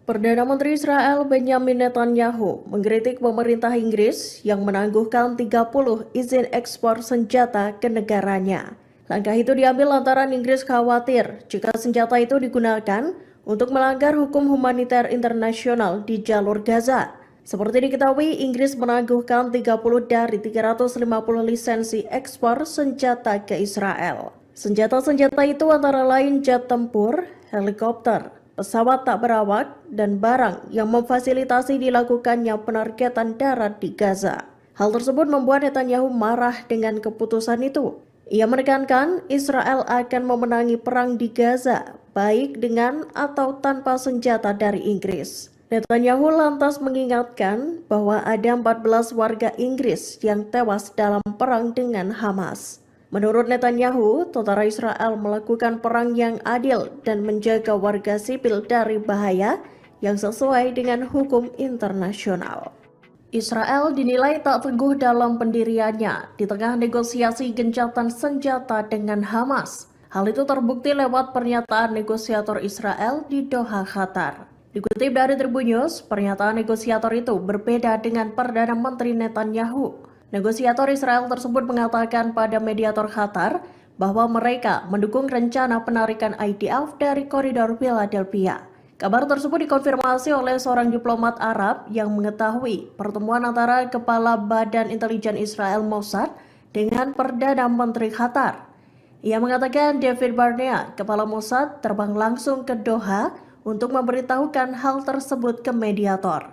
Perdana Menteri Israel Benjamin Netanyahu mengkritik pemerintah Inggris yang menangguhkan 30 izin ekspor senjata ke negaranya. Langkah itu diambil lantaran Inggris khawatir jika senjata itu digunakan untuk melanggar hukum humaniter internasional di jalur Gaza. Seperti diketahui, Inggris menangguhkan 30 dari 350 lisensi ekspor senjata ke Israel. Senjata-senjata itu antara lain jet tempur, helikopter, pesawat tak berawak, dan barang yang memfasilitasi dilakukannya penargetan darat di Gaza. Hal tersebut membuat Netanyahu marah dengan keputusan itu. Ia menekankan Israel akan memenangi perang di Gaza, baik dengan atau tanpa senjata dari Inggris. Netanyahu lantas mengingatkan bahwa ada 14 warga Inggris yang tewas dalam perang dengan Hamas. Menurut Netanyahu, tentara Israel melakukan perang yang adil dan menjaga warga sipil dari bahaya yang sesuai dengan hukum internasional. Israel dinilai tak teguh dalam pendiriannya di tengah negosiasi gencatan senjata dengan Hamas. Hal itu terbukti lewat pernyataan negosiator Israel di Doha, Qatar. Dikutip dari Tribun News, pernyataan negosiator itu berbeda dengan Perdana Menteri Netanyahu. Negosiator Israel tersebut mengatakan pada mediator Qatar bahwa mereka mendukung rencana penarikan IDF dari koridor Philadelphia. Kabar tersebut dikonfirmasi oleh seorang diplomat Arab yang mengetahui pertemuan antara Kepala Badan Intelijen Israel Mossad dengan Perdana Menteri Qatar. Ia mengatakan David Barnea, Kepala Mossad, terbang langsung ke Doha untuk memberitahukan hal tersebut ke mediator.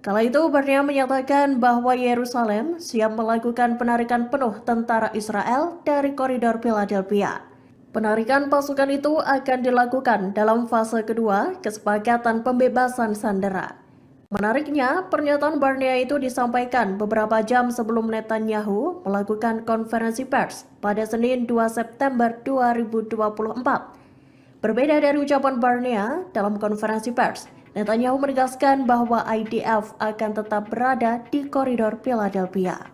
Kala itu Barnea menyatakan bahwa Yerusalem siap melakukan penarikan penuh tentara Israel dari koridor Philadelphia. Penarikan pasukan itu akan dilakukan dalam fase kedua kesepakatan pembebasan sandera. Menariknya, pernyataan Barnea itu disampaikan beberapa jam sebelum Netanyahu melakukan konferensi pers pada Senin 2 September 2024. Berbeda dari ucapan Barnea dalam konferensi pers, Netanyahu menegaskan bahwa IDF akan tetap berada di koridor Philadelphia.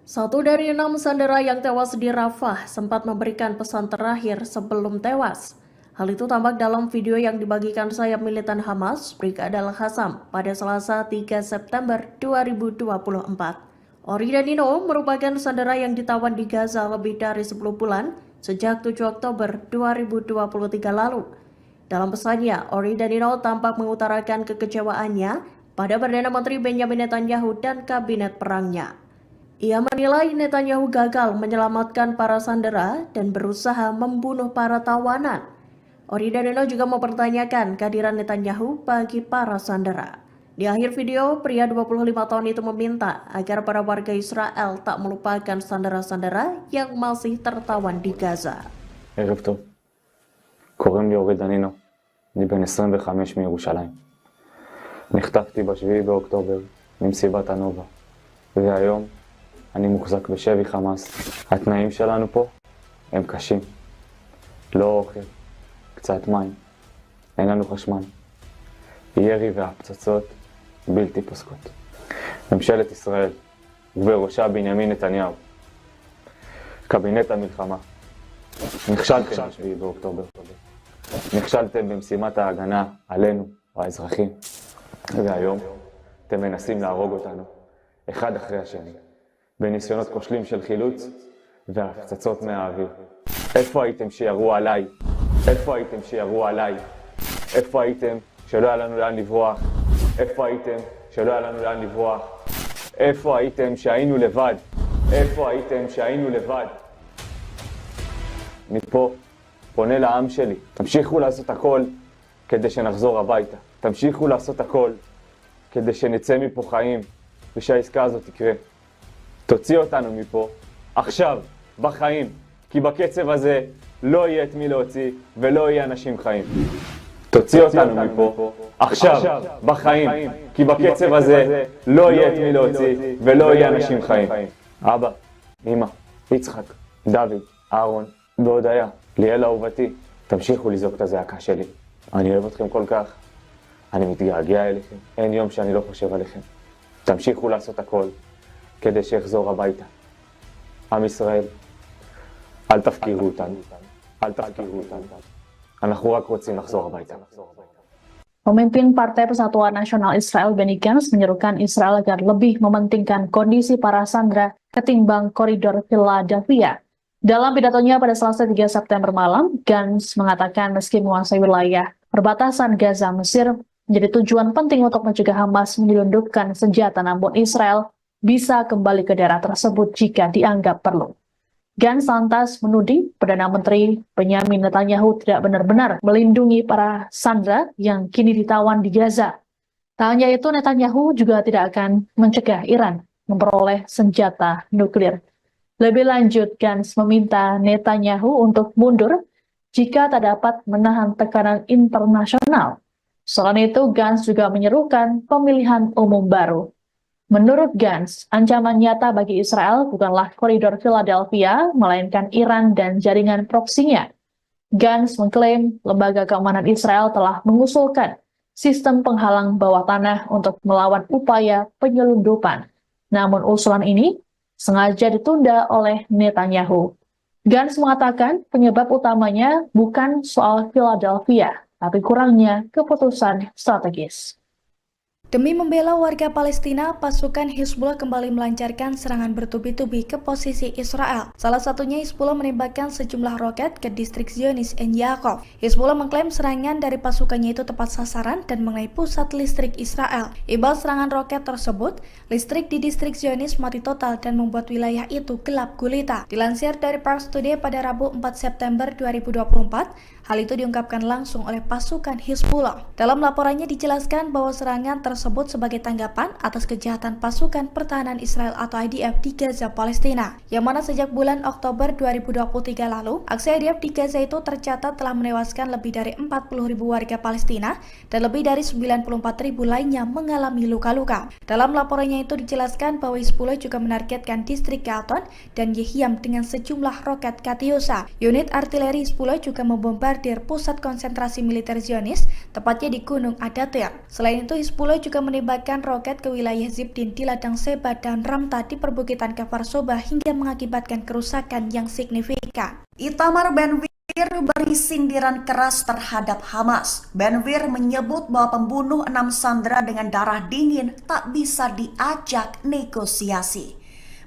1 dari 6 sandera yang tewas di Rafah sempat memberikan pesan terakhir sebelum tewas. Hal itu tampak dalam video yang dibagikan sayap militan Hamas, Brigade Al-Qassam, pada Selasa 3 September 2024. Ori dan Nino merupakan sandera yang ditawan di Gaza lebih dari 10 bulan, sejak 7 Oktober 2023 lalu. Dalam pesannya, Ori Danino tampak mengutarakan kekecewaannya pada Perdana Menteri Benjamin Netanyahu dan kabinet perangnya. Ia menilai Netanyahu gagal menyelamatkan para sandera dan berusaha membunuh para tawanan. Ori Danino juga mempertanyakan kehadiran Netanyahu bagi para sandera. Di akhir video, pria 25 tahun itu meminta agar para warga Israel tak melupakan sandera-sandera yang masih tertawan di Gaza. ערב טוב. קוראים לי אורי דנינו. אני בן 25 מירושלים. נחטפתי ב7 באוקטובר ממסיבת הנובה. והיום אני מוחזק בשבי חמאס. התנאים שלנו פה הם קשים. לא אוכל, קצת מים, אין לנו חשמל. ירי והפצצות בלתי פוסקות. ממשלת ישראל, ובראשה בנימין נתניהו, קבינט המלחמה, נכשלתם ב7 באוקטובר. נכשלתם במשימת ההגנה עלינו, האזרחים, והיום אתם מנסים להרוג אותנו, אחד אחרי השני, בניסיונות כושלים של חילוץ והפצצות מהאוויר. איפה הייתם שירו עליי? איפה הייתם שירו עליי? איפה הייתם שלא היה לנו לאן לברוח? איפה הייתם שלא היה לנו לאן לברוח? איפה הייתם שהיינו לבד? איפה הייתם שהיינו לבד? מפה פונה לעם שלי, תמשיכו לעשות הכל כדי שנחזור הביתה. תמשיכו לעשות הכל כדי שנצא מפה חיים ושהעסקה הזאת תקרה. תוציא אותנו מפה עכשיו, בחיים, כי בקצב הזה לא יהיה את מי להוציא ולא יהיה אנשים חיים. תוציא אותנו מפה עכשיו, בחיים, כי בקצב הזה לא יהיה את מי להוציא ולא יהיה אנשים חיים. אבא, אמא, יצחק, דוד, אהרון והודיה, ליאל אהובתי, תמשיכו לזעוק את הזעקה שלי. אני אוהב אתכם כל כך, אני מתגעגע אליכם, אין יום שאני לא חושב עליכם. תמשיכו לעשות הכל כדי שיחזור הביתה. עם ישראל, אל תפקירו אותנו, אל תפקירו אותנו. אנחנו רק רוצים לחזור הביתה. Pemimpin Partai Persatuan Nasional Israel Benny Gantz menyerukan Israel agar lebih mementingkan kondisi para sandera ketimbang koridor Philadelphia. Dalam pidatonya pada Selasa 3 September malam, Gantz mengatakan meski menguasai wilayah perbatasan Gaza Mesir menjadi tujuan penting untuk mencegah Hamas menyelundupkan senjata, namun Israel bisa kembali ke daerah tersebut jika dianggap perlu. Gantz lantas menuding Perdana Menteri Benyamin Netanyahu tidak benar-benar melindungi para sandera yang kini ditawan di Gaza. Tak hanya itu, Netanyahu juga tidak akan mencegah Iran memperoleh senjata nuklir. Lebih lanjut, Gantz meminta Netanyahu untuk mundur jika tak dapat menahan tekanan internasional. Selain itu, Gantz juga menyerukan pemilihan umum baru. Menurut Gantz, ancaman nyata bagi Israel bukanlah koridor Philadelphia, melainkan Iran dan jaringan proksinya. Gantz mengklaim lembaga keamanan Israel telah mengusulkan sistem penghalang bawah tanah untuk melawan upaya penyelundupan. Namun usulan ini sengaja ditunda oleh Netanyahu. Gantz mengatakan penyebab utamanya bukan soal Philadelphia, tapi kurangnya keputusan strategis. Demi membela warga Palestina, pasukan Hizbullah kembali melancarkan serangan bertubi-tubi ke posisi Israel. Salah satunya Hizbullah menembakkan sejumlah roket ke distrik Zionis En Yaakov. Hizbullah mengklaim serangan dari pasukannya itu tepat sasaran dan mengenai pusat listrik Israel. Imbas serangan roket tersebut, listrik di distrik Zionis mati total dan membuat wilayah itu gelap gulita. Dilansir dari Pars Today pada Rabu 4 September 2024, hal itu diungkapkan langsung oleh pasukan Hizbullah. Dalam laporannya dijelaskan bahwa serangan tersebut sebagai tanggapan atas kejahatan pasukan pertahanan Israel atau IDF di Gaza, Palestina, yang mana sejak bulan Oktober 2023 lalu, aksi IDF di Gaza itu tercatat telah menewaskan lebih dari 40.000 warga Palestina dan lebih dari 94.000 lainnya mengalami luka-luka. Dalam laporannya itu dijelaskan bahwa Hizbullah juga menargetkan distrik Galton dan Yehiam dengan sejumlah roket Katyusha. Unit artileri Hizbullah juga membombardir pusat konsentrasi militer Zionis, tepatnya di Gunung Adatir. Selain itu, Hizbullah juga menembakkan roket ke wilayah Zibdin di ladang Seba dan Ramta di perbukitan Kfar Soba hingga mengakibatkan kerusakan yang signifikan. Itamar Ben-Gvir beri sindiran keras terhadap Hamas. Ben-Gvir menyebut bahwa pembunuh 6 sandera dengan darah dingin tak bisa diajak negosiasi.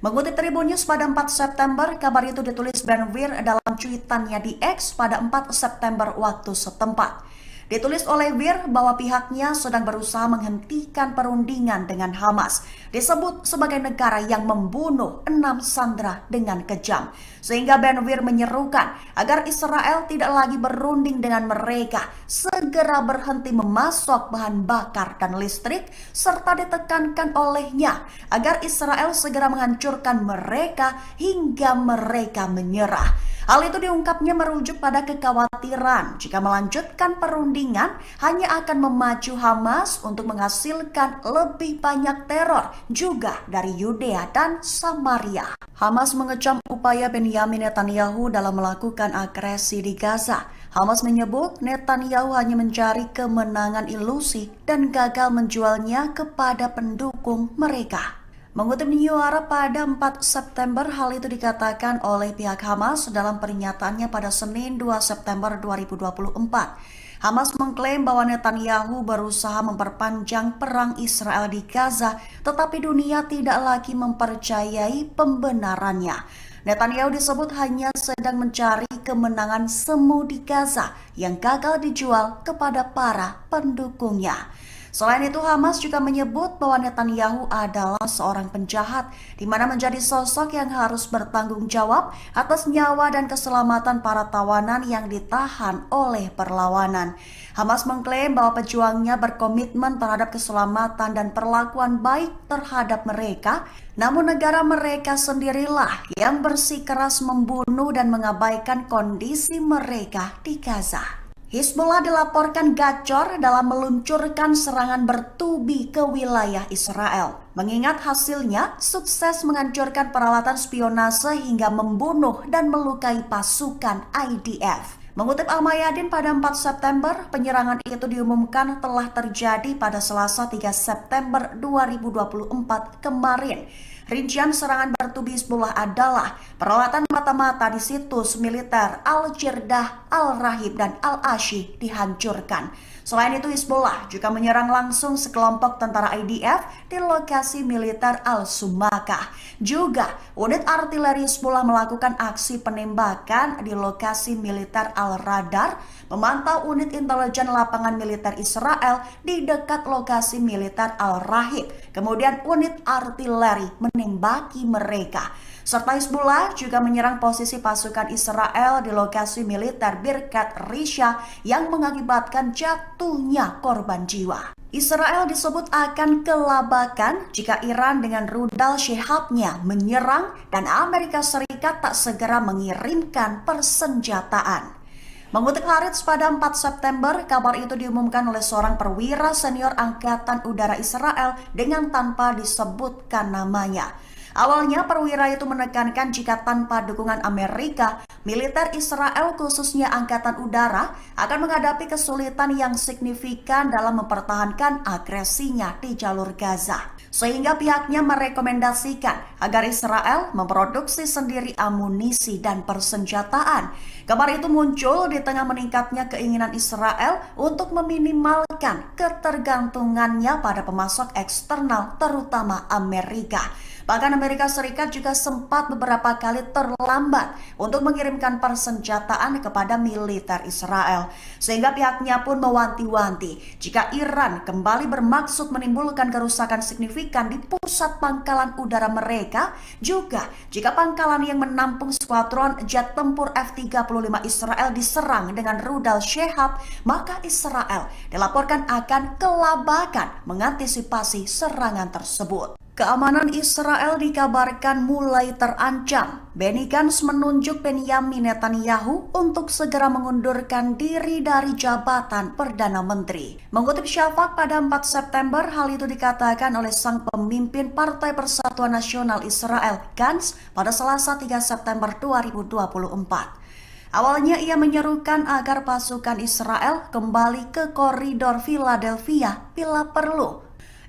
Mengutip Tribun News pada 4 September, kabar itu ditulis Ben-Gvir dalam cuitannya di X pada 4 September waktu setempat. Ditulis oleh Gvir bahwa pihaknya sedang berusaha menghentikan perundingan dengan Hamas. Disebut sebagai negara yang membunuh 6 sandera dengan kejam. Sehingga Ben-Gvir menyerukan agar Israel tidak lagi berunding dengan mereka, segera berhenti memasok bahan bakar dan listrik, serta ditekankan olehnya agar Israel segera menghancurkan mereka hingga mereka menyerah. Hal itu diungkapnya merujuk pada kekhawatiran jika melanjutkan perundingan hanya akan memacu Hamas untuk menghasilkan lebih banyak teror juga dari Yudea dan Samaria. Hamas mengecam upaya Benyamin Netanyahu dalam melakukan agresi di Gaza. Hamas menyebut Netanyahu hanya mencari kemenangan ilusi dan gagal menjualnya kepada pendukung mereka. Mengutip New Arab pada 4 September, hal itu dikatakan oleh pihak Hamas dalam pernyataannya pada Senin 2 September 2024. Hamas mengklaim bahwa Netanyahu berusaha memperpanjang perang Israel di Gaza, tetapi dunia tidak lagi mempercayai pembenarannya. Netanyahu disebut hanya sedang mencari kemenangan semu di Gaza yang gagal dijual kepada para pendukungnya. Selain itu, Hamas juga menyebut bahwa Netanyahu adalah seorang penjahat, di mana menjadi sosok yang harus bertanggung jawab atas nyawa dan keselamatan para tawanan yang ditahan oleh perlawanan. Hamas mengklaim bahwa pejuangnya berkomitmen terhadap keselamatan dan perlakuan baik terhadap mereka, namun negara mereka sendirilah yang bersikeras membunuh dan mengabaikan kondisi mereka di Gaza. Hizbullah dilaporkan gacor dalam meluncurkan serangan bertubi ke wilayah Israel. Mengingat hasilnya sukses menghancurkan peralatan spionase hingga membunuh dan melukai pasukan IDF. Mengutip Al-Mayadin pada 4 September, penyerangan itu diumumkan telah terjadi pada Selasa 3 September 2024 kemarin. Rincian serangan bertubi Hizbullah adalah peralatan mata-mata di situs militer Al-Jirdah, Al-Rahib, dan Al-Ashi dihancurkan. Selain itu, Hizbullah juga menyerang langsung sekelompok tentara IDF di lokasi militer Al-Sumakah. Juga, unit artileri Hizbullah melakukan aksi penembakan di lokasi militer Al-Radar, memantau unit intelijen lapangan militer Israel di dekat lokasi militer Al-Rahib. Kemudian unit artileri menembaki mereka. Serta Hizbullah juga menyerang posisi pasukan Israel di lokasi militer Birkat Risha yang mengakibatkan jatuhnya korban jiwa. Israel disebut akan kelabakan jika Iran dengan rudal Shihabnya menyerang dan Amerika Serikat tak segera mengirimkan persenjataan. Mengutip Haaretz pada 4 September, kabar itu diumumkan oleh seorang perwira senior Angkatan Udara Israel dengan tanpa disebutkan namanya. Awalnya perwira itu menekankan jika tanpa dukungan Amerika, militer Israel khususnya Angkatan Udara akan menghadapi kesulitan yang signifikan dalam mempertahankan agresinya di jalur Gaza. Sehingga pihaknya merekomendasikan agar Israel memproduksi sendiri amunisi dan persenjataan. Kabar itu muncul di tengah meningkatnya keinginan Israel untuk meminimalkan ketergantungannya pada pemasok eksternal terutama Amerika. Bahkan Amerika Serikat juga sempat beberapa kali terlambat untuk mengirimkan persenjataan kepada militer Israel. Sehingga pihaknya pun mewanti-wanti jika Iran kembali bermaksud menimbulkan kerusakan signifikan di pusat pangkalan udara mereka, juga jika pangkalan yang menampung skuadron jet tempur F-35 Israel diserang dengan rudal Shihab, maka Israel dilaporkan akan kelabakan mengantisipasi serangan tersebut. Keamanan Israel dikabarkan mulai terancam. Benny Gantz menunjuk Benyamin Netanyahu untuk segera mengundurkan diri dari jabatan Perdana Menteri. Mengutip Shafak pada 4 September, hal itu dikatakan oleh sang pemimpin Partai Persatuan Nasional Israel, Gantz, pada Selasa 3 September 2024. Awalnya ia menyerukan agar pasukan Israel kembali ke koridor Philadelphia bila perlu.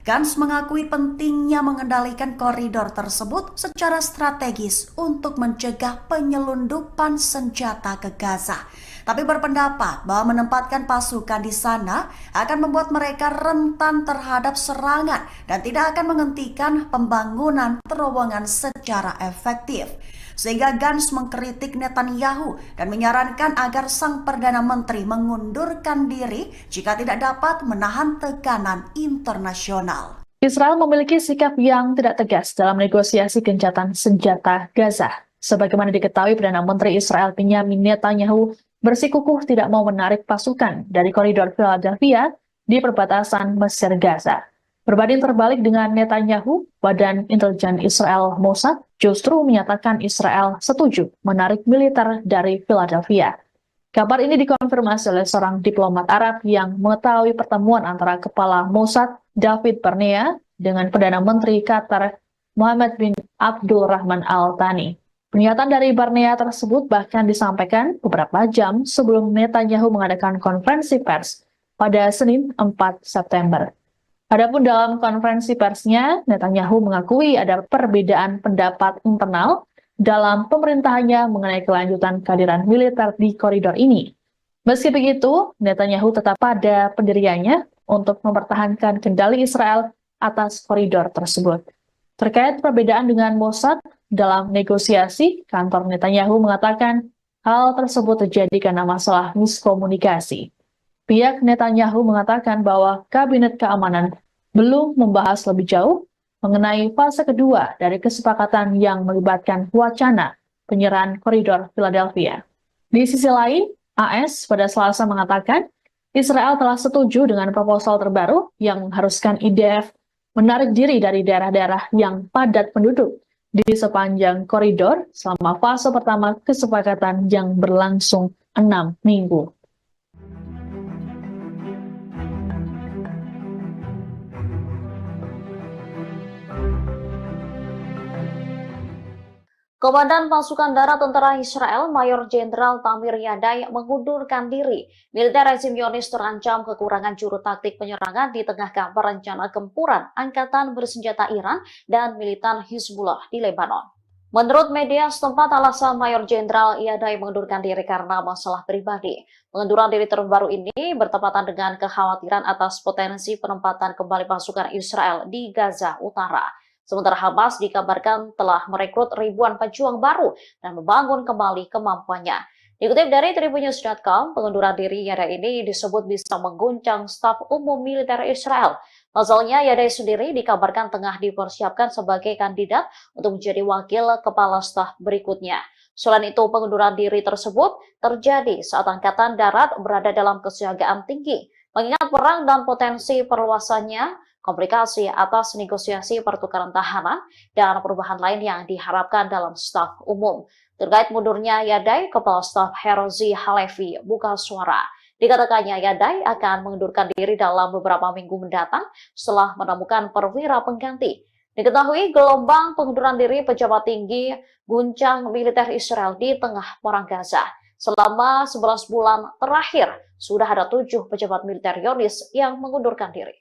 Gantz mengakui pentingnya mengendalikan koridor tersebut secara strategis untuk mencegah penyelundupan senjata ke Gaza. Tapi berpendapat bahwa menempatkan pasukan di sana akan membuat mereka rentan terhadap serangan dan tidak akan menghentikan pembangunan terowongan secara efektif. Sehingga Gantz mengkritik Netanyahu dan menyarankan agar sang Perdana Menteri mengundurkan diri jika tidak dapat menahan tekanan internasional. Israel memiliki sikap yang tidak tegas dalam negosiasi gencatan senjata Gaza. Sebagaimana diketahui, Perdana Menteri Israel Benyamin Netanyahu bersikukuh tidak mau menarik pasukan dari koridor Philadelphia di perbatasan Mesir Gaza. Berbanding terbalik dengan Netanyahu, Badan Intelijen Israel Mossad justru menyatakan Israel setuju menarik militer dari Philadelphia. Kabar ini dikonfirmasi oleh seorang diplomat Arab yang mengetahui pertemuan antara Kepala Mossad David Barnea dengan Perdana Menteri Qatar Mohammed bin Abdul Rahman Al Thani. Pernyataan dari Barnea tersebut bahkan disampaikan beberapa jam sebelum Netanyahu mengadakan konferensi pers pada Senin 4 September. Adapun dalam konferensi persnya, Netanyahu mengakui ada perbedaan pendapat internal dalam pemerintahannya mengenai kelanjutan kehadiran militer di koridor ini. Meski begitu, Netanyahu tetap pada pendiriannya untuk mempertahankan kendali Israel atas koridor tersebut. Terkait perbedaan dengan Mossad dalam negosiasi, kantor Netanyahu mengatakan hal tersebut terjadi karena masalah miskomunikasi. Pihak Netanyahu mengatakan bahwa Kabinet Keamanan belum membahas lebih jauh mengenai fase kedua dari kesepakatan yang melibatkan wacana penyerahan koridor Philadelphia. Di sisi lain, AS pada Selasa mengatakan Israel telah setuju dengan proposal terbaru yang mengharuskan IDF menarik diri dari daerah-daerah yang padat penduduk di sepanjang koridor selama fase pertama kesepakatan yang berlangsung 6 minggu. Komandan Pasukan Darat Tentara Israel, Mayor Jenderal Tamir Yadai mengundurkan diri. Militer rezim Zionis terancam kekurangan juru taktik penyerangan di tengah kabar rencana gempuran Angkatan Bersenjata Iran dan militan Hizbullah di Lebanon. Menurut media setempat, alasan Mayor Jenderal Yadai mengundurkan diri karena masalah pribadi. Pengunduran diri terbaru ini bertepatan dengan kekhawatiran atas potensi penempatan kembali pasukan Israel di Gaza Utara. Sementara Hamas dikabarkan telah merekrut ribuan pejuang baru dan membangun kembali kemampuannya. Dikutip dari Tribunnews.com, pengunduran diri Yadai ini disebut bisa mengguncang staf umum militer Israel. Pasalnya, Yadai sendiri dikabarkan tengah dipersiapkan sebagai kandidat untuk menjadi wakil kepala staf berikutnya. Selain itu, pengunduran diri tersebut terjadi saat Angkatan Darat berada dalam kesiagaan tinggi. Mengingat perang dan potensi perluasannya, komplikasi atas negosiasi pertukaran tahanan, dan perubahan lain yang diharapkan dalam staf umum. Terkait mundurnya Yadai, Kepala Staf Herozi Halevi buka suara. Dikatakannya Yadai akan mengundurkan diri dalam beberapa minggu mendatang setelah menemukan perwira pengganti. Diketahui gelombang pengunduran diri pejabat tinggi guncang militer Israel di tengah perang Gaza. Selama 11 bulan terakhir, sudah ada 7 pejabat militer Zionis yang mengundurkan diri.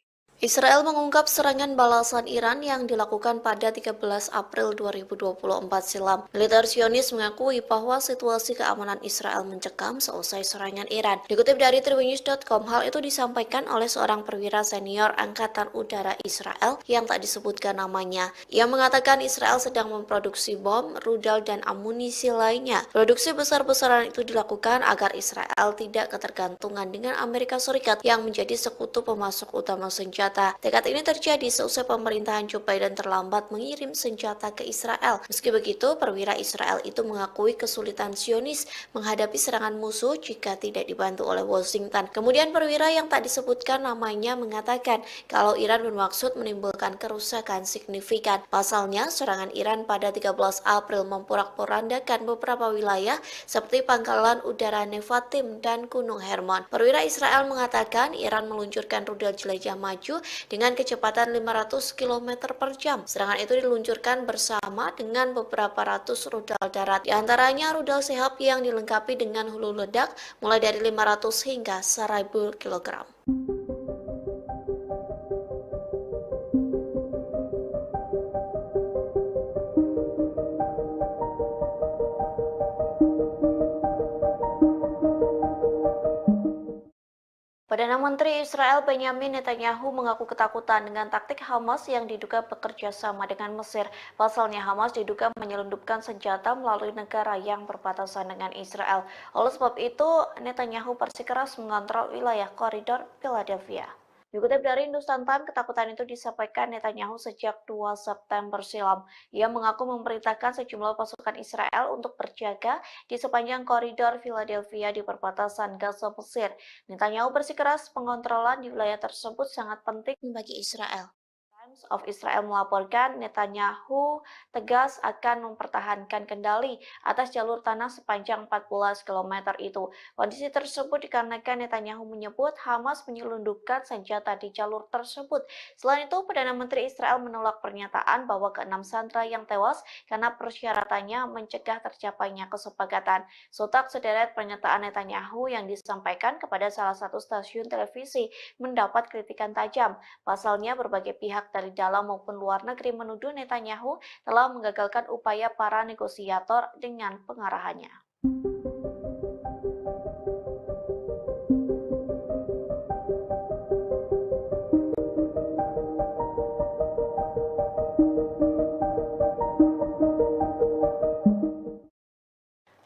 Israel mengungkap serangan balasan Iran yang dilakukan pada 13 April 2024 silam. Militer Zionis mengakui bahwa situasi keamanan Israel mencekam seusai serangan Iran. Dikutip dari Tribunnews.com, hal itu disampaikan oleh seorang perwira senior Angkatan Udara Israel yang tak disebutkan namanya. Ia mengatakan Israel sedang memproduksi bom, rudal, dan amunisi lainnya. Produksi besar-besaran itu dilakukan agar Israel tidak ketergantungan dengan Amerika Serikat yang menjadi sekutu pemasok utama senjata. Tekad ini terjadi seusai pemerintahan Joe Biden terlambat mengirim senjata ke Israel. Meski begitu, perwira Israel itu mengakui kesulitan Zionis menghadapi serangan musuh jika tidak dibantu oleh Washington. Kemudian perwira yang tak disebutkan namanya mengatakan kalau Iran bermaksud menimbulkan kerusakan signifikan. Pasalnya, serangan Iran pada 13 April memporak-porandakan beberapa wilayah seperti Pangkalan Udara Nevatim dan Gunung Hermon. Perwira Israel mengatakan Iran meluncurkan rudal jelajah maju dengan kecepatan 500 km per jam. Serangan itu diluncurkan bersama dengan beberapa ratus rudal darat. Di antaranya rudal Sehab yang dilengkapi dengan hulu ledak mulai dari 500 hingga 1000 kg. Perdana Menteri Israel Benjamin Netanyahu mengaku ketakutan dengan taktik Hamas yang diduga bekerja sama dengan Mesir. Pasalnya Hamas diduga menyelundupkan senjata melalui negara yang berbatasan dengan Israel. Oleh sebab itu, Netanyahu bersikeras mengontrol wilayah koridor Philadelphia. Dikutip dari Hindustan Times, ketakutan itu disampaikan Netanyahu sejak 2 September silam. Ia mengaku memerintahkan sejumlah pasukan Israel untuk berjaga di sepanjang koridor Philadelphia di perbatasan Gaza Mesir. Netanyahu bersikeras pengontrolan di wilayah tersebut sangat penting bagi Israel. Times of Israel melaporkan Netanyahu tegas akan mempertahankan kendali atas jalur tanah sepanjang 14 km itu. Kondisi tersebut dikarenakan Netanyahu menyebut Hamas menyelundupkan senjata di jalur tersebut. Selain itu, Perdana Menteri Israel menolak pernyataan bahwa ke-6 sandera yang tewas karena persyaratannya mencegah tercapainya kesepakatan. Sontak sederet pernyataan Netanyahu yang disampaikan kepada salah satu stasiun televisi mendapat kritikan tajam. Pasalnya, berbagai pihak dari dalam maupun luar negeri menuduh Netanyahu telah menggagalkan upaya para negosiator dengan pengarahannya.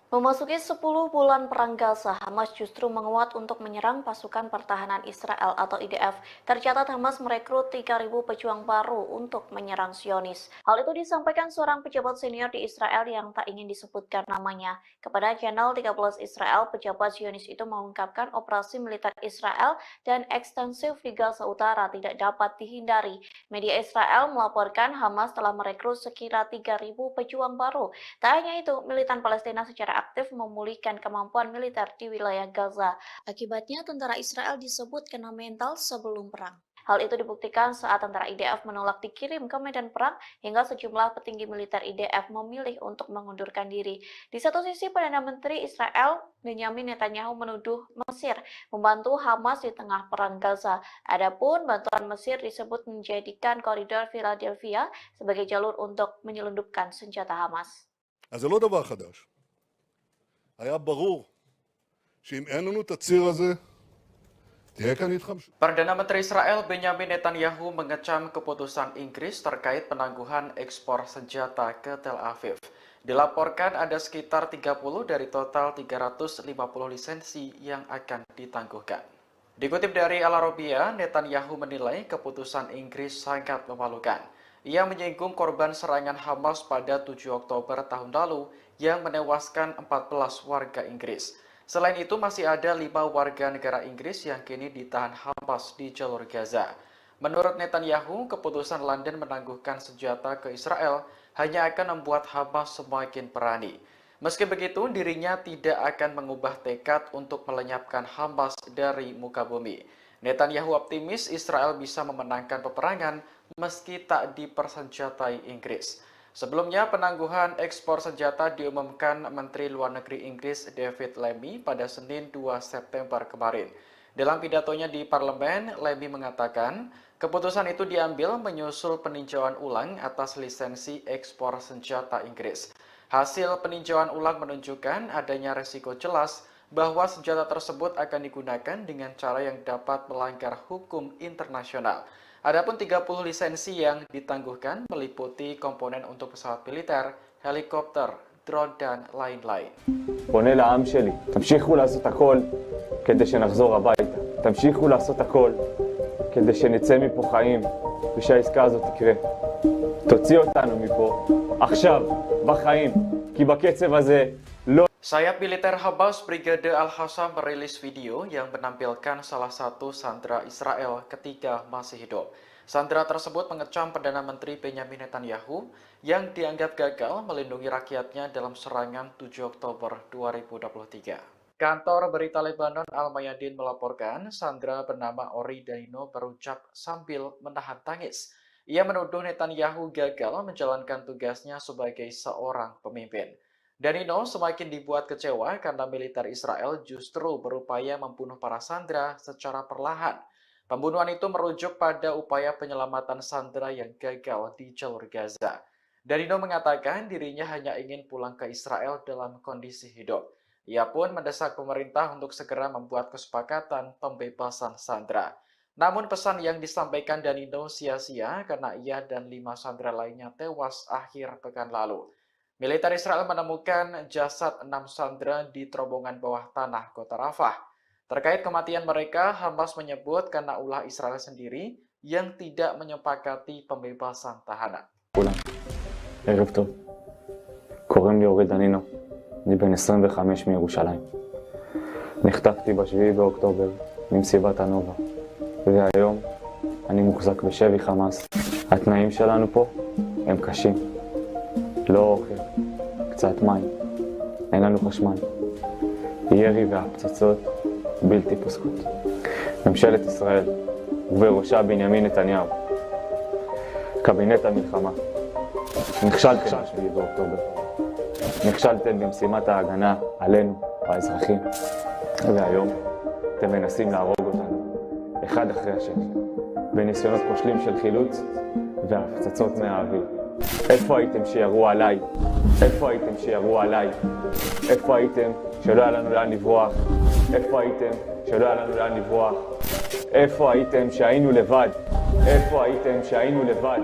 Memasuki 10 bulan perang Gaza, Hamas justru menguat untuk menyerang pasukan pertahanan Israel atau IDF. Tercatat Hamas merekrut 3.000 pejuang baru untuk menyerang Zionis. Hal itu disampaikan seorang pejabat senior di Israel yang tak ingin disebutkan namanya. Kepada channel 13 Israel, pejabat Zionis itu mengungkapkan operasi militer Israel dan ekstensif di Gaza Utara tidak dapat dihindari. Media Israel melaporkan Hamas telah merekrut sekira 3.000 pejuang baru. Tak hanya itu, militan Palestina secara aktif memulihkan kemampuan militer di wilayah Gaza. Akibatnya, tentara Israel disebut kena mental sebelum perang. Hal itu dibuktikan saat tentara IDF menolak dikirim ke medan perang hingga sejumlah petinggi militer IDF memilih untuk mengundurkan diri. Di satu sisi, Perdana Menteri Israel Benjamin Netanyahu menuduh Mesir membantu Hamas di tengah perang Gaza. Adapun bantuan Mesir disebut menjadikan koridor Philadelphia sebagai jalur untuk menyelundupkan senjata Hamas. אז זה לא דבר חדש. היה ברור שאם אין לנו את הציר הזה, תהיה כאן התחמשות. Perdana Menteri Israel Benjamin Netanyahu mengecam keputusan Inggris terkait penangguhan ekspor senjata ke Tel Aviv. Dilaporkan ada sekitar 30 dari total 350 lisensi yang akan ditangguhkan. Dikutip dari Al Arabiya, Netanyahu menilai keputusan Inggris sangat memalukan. Ia menyinggung korban serangan Hamas pada 7 Oktober tahun lalu yang menewaskan 14 warga Inggris. Selain itu, masih ada 5 warga negara Inggris yang kini ditahan Hamas di jalur Gaza. Menurut Netanyahu, keputusan London menangguhkan senjata ke Israel hanya akan membuat Hamas semakin berani. Meski begitu, dirinya tidak akan mengubah tekad untuk melenyapkan Hamas dari muka bumi. Netanyahu optimis Israel bisa memenangkan peperangan meski tak dipersenjatai Inggris. Sebelumnya, penangguhan ekspor senjata diumumkan Menteri Luar Negeri Inggris David Lammy pada Senin 2 September kemarin. Dalam pidatonya di parlemen, Lammy mengatakan keputusan itu diambil menyusul peninjauan ulang atas lisensi ekspor senjata Inggris. Hasil peninjauan ulang menunjukkan adanya resiko jelas bahwa senjata tersebut akan digunakan dengan cara yang dapat melanggar hukum internasional. Adapun 30 lisensi yang ditangguhkan meliputi komponen untuk pesawat militer, helikopter, drone, dan lain-lain. פונה לעם שלי, תמשיכו לעשות הכל כדי שנחזור הביתה. תמשיכו לעשות הכל כדי שנצא מפה חיים ושהעסקה הזאת תקרה. תוציא אותנו מפה עכשיו, בחיים, כי בקצב הזה לא... Sayap militer Hamas Brigade Al-Hassam merilis video yang menampilkan salah satu sandera Israel ketika masih hidup. Sandera tersebut mengecam Perdana Menteri Benjamin Netanyahu yang dianggap gagal melindungi rakyatnya dalam serangan 7 Oktober 2023. Kantor berita Lebanon Al-Mayadin melaporkan sandera bernama Ori Daino berucap sambil menahan tangis. Ia menuduh Netanyahu gagal menjalankan tugasnya sebagai seorang pemimpin. Danino semakin dibuat kecewa karena militer Israel justru berupaya membunuh para sandera secara perlahan. Pembunuhan itu merujuk pada upaya penyelamatan sandera yang gagal di jalur Gaza. Danino mengatakan dirinya hanya ingin pulang ke Israel dalam kondisi hidup. Ia pun mendesak pemerintah untuk segera membuat kesepakatan pembebasan sandera. Namun pesan yang disampaikan Danino sia-sia karena ia dan 5 sandera lainnya tewas akhir pekan lalu. Militer Israel menemukan jasad 6 sandera di terowongan bawah tanah kota Rafah. Terkait kematian mereka, Hamas menyebut karena ulah Israel sendiri yang tidak menyepakati pembebasan tahanan. ערב טוב. קוראים לי אורי דנינו. אני בן 25 מירושלים. נחטפתי ב7 באוקטובר ממסיבת הנובה. והיום אני מוחזק בשבי חמאס התנאים שלנו פה הם קשים. לא אוכל, קצת מים, אין לנו חשמל. ירי והפצצות בלתי פוסקות. ממשלת ישראל ובראשה בנימין נתניהו, קבינט המלחמה, נכשלתם ב-7 באוקטובר. נכשלתם במשימת ההגנה עלינו, האזרחים, והיום אתם מנסים להרוג אותנו, אחד אחרי השני, בניסיונות כושלים של חילוץ והפצצות מהאוויר. איפה הייתם שירו עליי? איפה הייתם שירו עליי? איפה הייתם שלא היה לנו לאן לברוח? איפה הייתם שלא היה לנו לאן לברוח? איפה הייתם שהיינו לבד? איפה הייתם שהיינו לבד?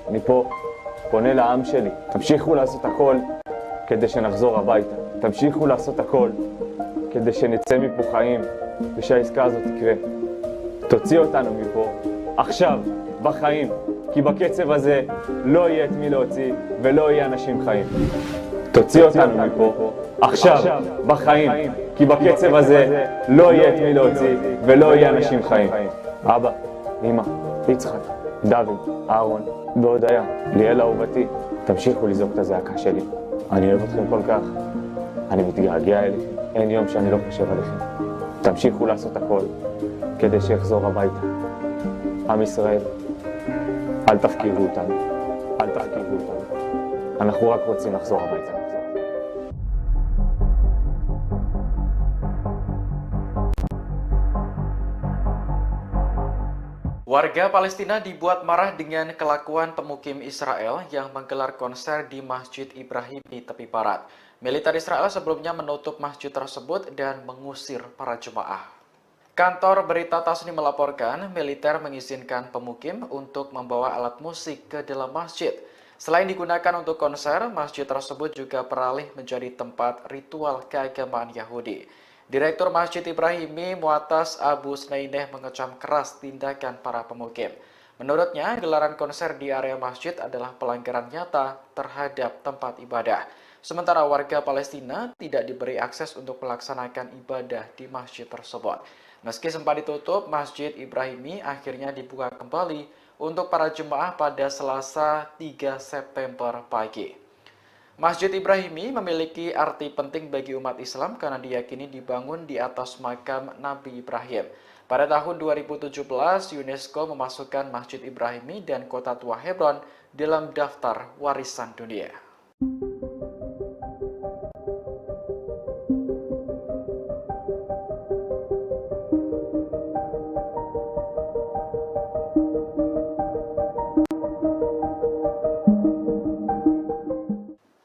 אני פה פונה לעם שלי, תמשיכו לעשות הכל כדי שנחזור הביתה. תמשיכו לעשות הכל כדי שנצא מפה חיים ושהעסקה הזאת תקרה. תוציא אותנו מפה עכשיו, בחיים, כי בקצב הזה לא יהיה את מי להוציא ולא יהיה אנשים חיים. תוציא אותנו מפה עכשיו, בחיים, כי בקצב הזה לא יהיה את מי להוציא ולא יהיה אנשים חיים. אבא, אמא, יצחק, דוד, אהרון והודיה, ליאל אהובתי, תמשיכו לזעוק את הזעקה שלי. אני אוהב אתכם כל כך, אני מתגעגע אליכם, אין יום שאני לא חושב עליכם. תמשיכו לעשות הכל כדי שיחזור הביתה. עם ישראל, אל תפקירו אותנו, אל תפקירו אותנו. אנחנו רק רוצים לחזור הביתה. Warga Palestina dibuat marah dengan kelakuan pemukim Israel yang menggelar konser di Masjid Ibrahim di tepi barat. Militer Israel sebelumnya menutup masjid tersebut dan mengusir para jemaah. Kantor berita Tasnim melaporkan militer mengizinkan pemukim untuk membawa alat musik ke dalam masjid. Selain digunakan untuk konser, masjid tersebut juga beralih menjadi tempat ritual keagamaan Yahudi. Direktur Masjid Ibrahimi Mu'atas Abu Snaineh mengecam keras tindakan para pemukim. Menurutnya, gelaran konser di area masjid adalah pelanggaran nyata terhadap tempat ibadah. Sementara warga Palestina tidak diberi akses untuk melaksanakan ibadah di masjid tersebut. Meski sempat ditutup, Masjid Ibrahimi akhirnya dibuka kembali untuk para jemaah pada Selasa 3 September pagi. Masjid Ibrahimi memiliki arti penting bagi umat Islam karena diyakini dibangun di atas makam Nabi Ibrahim. Pada tahun 2017, UNESCO memasukkan Masjid Ibrahimi dan Kota Tua Hebron dalam daftar warisan dunia.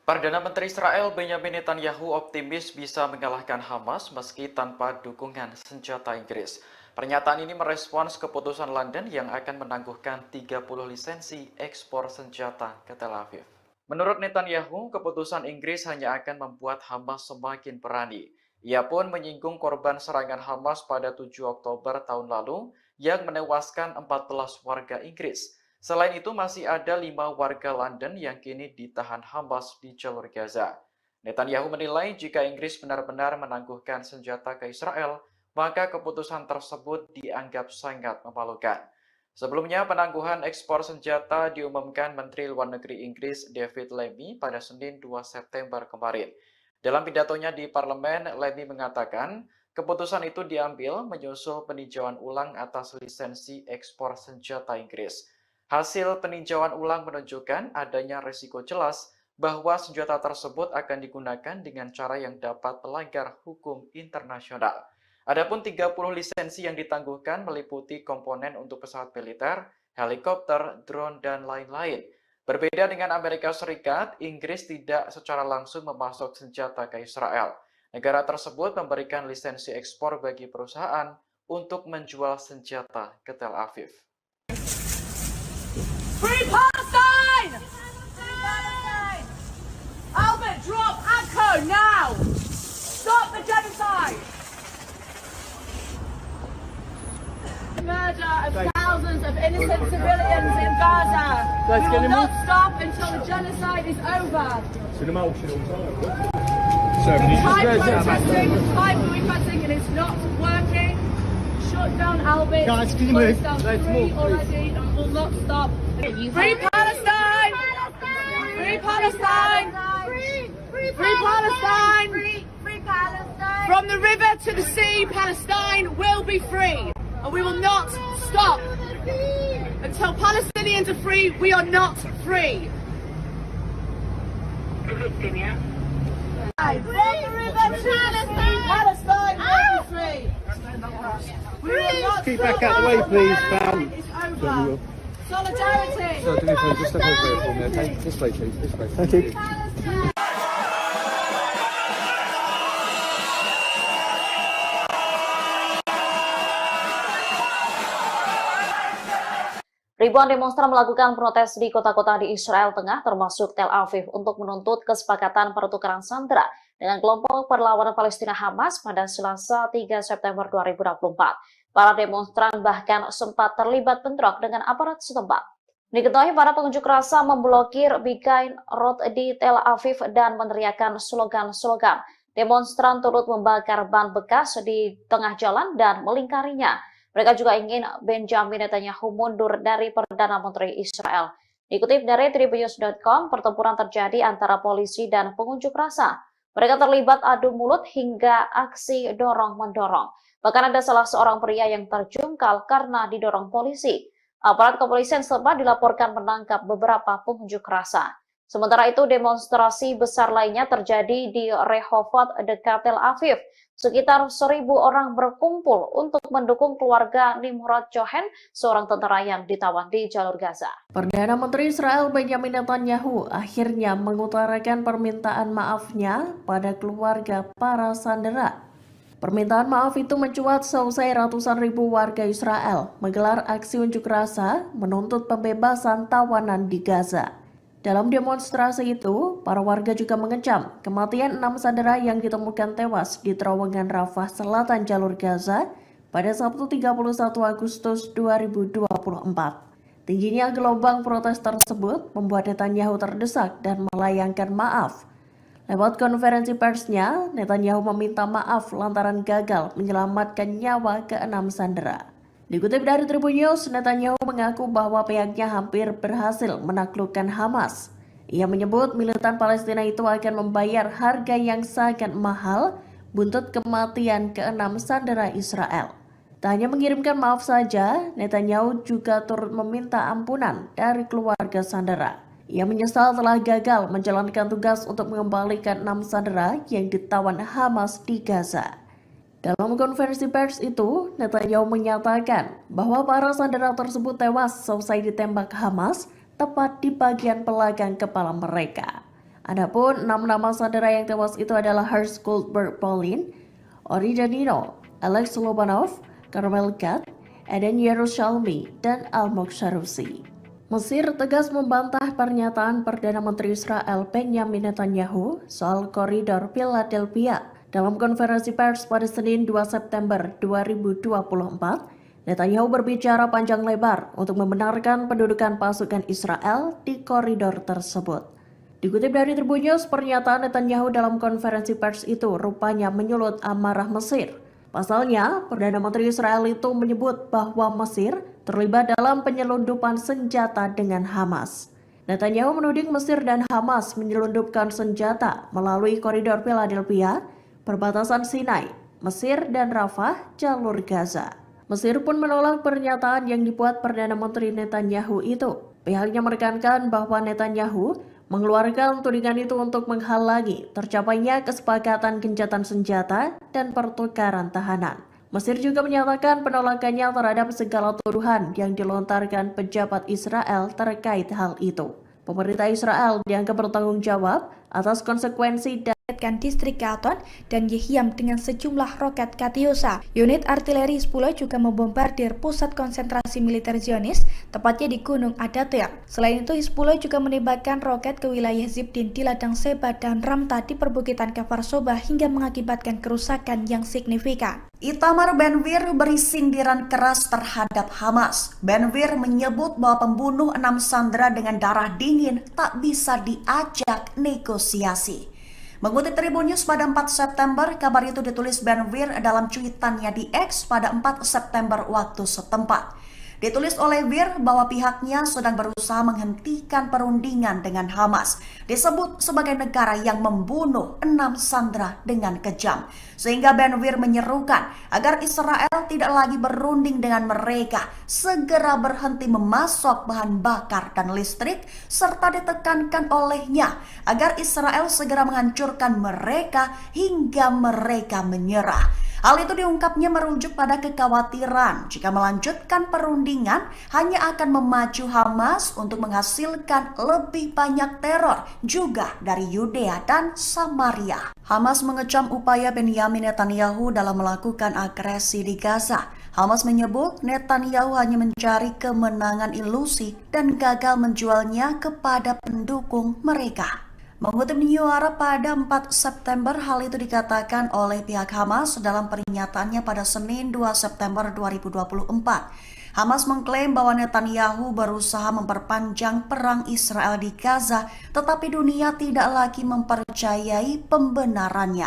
Perdana Menteri Israel Benjamin Netanyahu optimis bisa mengalahkan Hamas meski tanpa dukungan senjata Inggris. Pernyataan ini merespons keputusan London yang akan menangguhkan 30 lisensi ekspor senjata ke Tel Aviv. Menurut Netanyahu, keputusan Inggris hanya akan membuat Hamas semakin berani. Ia pun menyinggung korban serangan Hamas pada 7 Oktober tahun lalu yang menewaskan 14 warga Inggris. Selain itu, masih ada 5 warga London yang kini ditahan Hamas di jalur Gaza. Netanyahu menilai jika Inggris benar-benar menangguhkan senjata ke Israel, maka keputusan tersebut dianggap sangat memalukan. Sebelumnya, penangguhan ekspor senjata diumumkan Menteri Luar Negeri Inggris David Lammy pada Senin 2 September kemarin. Dalam pidatonya di parlemen, Lammy mengatakan, keputusan itu diambil menyusul peninjauan ulang atas lisensi ekspor senjata Inggris. Hasil peninjauan ulang menunjukkan adanya risiko jelas bahwa senjata tersebut akan digunakan dengan cara yang dapat melanggar hukum internasional. Adapun 30 lisensi yang ditangguhkan meliputi komponen untuk pesawat militer, helikopter, drone, dan lain-lain. Berbeda dengan Amerika Serikat, Inggris tidak secara langsung memasok senjata ke Israel. Negara tersebut memberikan lisensi ekspor bagi perusahaan untuk menjual senjata ke Tel Aviv. Free Palestine! Free Palestine! Albert, drop ACO now! Stop the genocide! Murder of thousands of innocent civilians in Gaza. We will not stop until the genocide is over. Time protesting and it's not working. Shut down Albert. Close down 3 already. will not stop. Free Palestine! Free Palestine! Free Palestine! Free Palestine! From the river to the sea, Palestine will be free. And we will not stop. Until Palestinians are free, we are not free. From the river to Palestine! Palestine will be free. We will not Keep stop. back out the way, please, fam. It's over. Solidarity. So, do me a favour, just step over here for me, okay? This way, please. This way. Thank you. Ribuan demonstran melakukan protes di kota-kota di Israel Tengah, termasuk Tel Aviv, untuk menuntut kesepakatan pertukaran sandera dengan kelompok perlawanan Palestina Hamas pada Selasa 3 September 2024. Para demonstran bahkan sempat terlibat bentrok dengan aparat setempat. Diketahui para pengunjuk rasa memblokir Beacon Road di Tel Aviv dan meneriakkan slogan-slogan. Demonstran turut membakar ban bekas di tengah jalan dan melingkarinya. Mereka juga ingin Benjamin Netanyahu mundur dari Perdana Menteri Israel. Dikutip dari Tribunnews.com, pertempuran terjadi antara polisi dan pengunjuk rasa. Mereka terlibat adu mulut hingga aksi dorong-mendorong. Bahkan ada salah seorang pria yang terjungkal karena didorong polisi. Aparat kepolisian sempat dilaporkan menangkap beberapa pengunjuk rasa. Sementara itu, demonstrasi besar lainnya terjadi di Rehovot dekat Tel Aviv. Sekitar 1.000 orang berkumpul untuk mendukung keluarga Nimrod Cohen, seorang tentara yang ditawan di jalur Gaza. Perdana Menteri Israel Benjamin Netanyahu akhirnya mengutarakan permintaan maafnya pada keluarga para sandera. Permintaan maaf itu mencuat seusai ratusan ribu warga Israel menggelar aksi unjuk rasa menuntut pembebasan tawanan di Gaza. Dalam demonstrasi itu, para warga juga mengecam kematian 6 sandera yang ditemukan tewas di terowongan Rafah selatan jalur Gaza pada Sabtu 31 Agustus 2024. Tingginya gelombang protes tersebut membuat Netanyahu terdesak dan melayangkan maaf. Lewat konferensi persnya, Netanyahu meminta maaf lantaran gagal menyelamatkan nyawa ke-6 sandera. Dikutip dari Tribun News, Netanyahu mengaku bahwa pihaknya hampir berhasil menaklukkan Hamas. Ia menyebut militan Palestina itu akan membayar harga yang sangat mahal buntut kematian ke-6 sandera Israel. Tak hanya mengirimkan maaf saja, Netanyahu juga turut meminta ampunan dari keluarga sandera. Ia menyesal telah gagal menjalankan tugas untuk mengembalikan 6 sandera yang ditawan Hamas di Gaza. Dalam konferensi pers itu, Netanyahu menyatakan bahwa para sandera tersebut tewas selesai ditembak Hamas tepat di bagian belakang kepala mereka. Adapun 6 nama sandera yang tewas itu adalah Hersh Goldberg Polin, Ori Danino, Alex Lobanov, Carmel Gad, Eden Yerushalmi, dan Almog Sharusi. Mesir tegas membantah pernyataan Perdana Menteri Israel Benjamin Netanyahu soal koridor Philadelphia. Dalam konferensi pers pada Senin 2 September 2024, Netanyahu berbicara panjang lebar untuk membenarkan pendudukan pasukan Israel di koridor tersebut. Dikutip dari Tribun News, pernyataan Netanyahu dalam konferensi pers itu rupanya menyulut amarah Mesir. Pasalnya, Perdana Menteri Israel itu menyebut bahwa Mesir terlibat dalam penyelundupan senjata dengan Hamas. Netanyahu menuding Mesir dan Hamas menyelundupkan senjata melalui koridor Philadelphia, perbatasan Sinai, Mesir, dan Rafah, jalur Gaza. Mesir pun menolak pernyataan yang dibuat Perdana Menteri Netanyahu itu. Pihaknya menekankan bahwa Netanyahu mengeluarkan tudingan itu untuk menghalangi tercapainya kesepakatan gencatan senjata dan pertukaran tahanan. Mesir juga menyatakan penolakannya terhadap segala tuduhan yang dilontarkan pejabat Israel terkait hal itu. Pemerintah Israel dianggap bertanggung jawab atas konsekuensi distrik Gaton dan Yehiam dengan sejumlah roket Katyusha. Unit artileri 10 juga membombardir pusat konsentrasi militer Zionis, tepatnya di Gunung Adatir. Selain itu, Hizbullah juga menembakkan roket ke wilayah Zibdin di ladang Seba dan Ramta di perbukitan Kfar Soba hingga mengakibatkan kerusakan yang signifikan. Itamar Ben-Gvir beri sindiran keras terhadap Hamas. Ben-Gvir menyebut bahwa pembunuh 6 sandera dengan darah dingin tak bisa diajak negosiasi. Mengutip Tribun News pada 4 September, kabar itu ditulis Ben-Gvir dalam cuitannya di X pada 4 September waktu setempat. Ditulis oleh Wir bahwa pihaknya sedang berusaha menghentikan perundingan dengan Hamas. Disebut sebagai negara yang membunuh 6 sandera dengan kejam. Sehingga Ben Wir menyerukan agar Israel tidak lagi berunding dengan mereka, segera berhenti memasok bahan bakar dan listrik, serta ditekankan olehnya agar Israel segera menghancurkan mereka hingga mereka menyerah. Hal itu diungkapnya merujuk pada kekhawatiran jika melanjutkan perundingan hanya akan memacu Hamas untuk menghasilkan lebih banyak teror juga dari Yudea dan Samaria. Hamas mengecam upaya Benyamin Netanyahu dalam melakukan agresi di Gaza. Hamas menyebut Netanyahu hanya mencari kemenangan ilusi dan gagal menjualnya kepada pendukung mereka. Mengutip New Arab pada 4 September, hal itu dikatakan oleh pihak Hamas dalam pernyataannya pada Senin 2 September 2024. Hamas mengklaim bahwa Netanyahu berusaha memperpanjang perang Israel di Gaza, tetapi dunia tidak lagi mempercayai pembenarannya.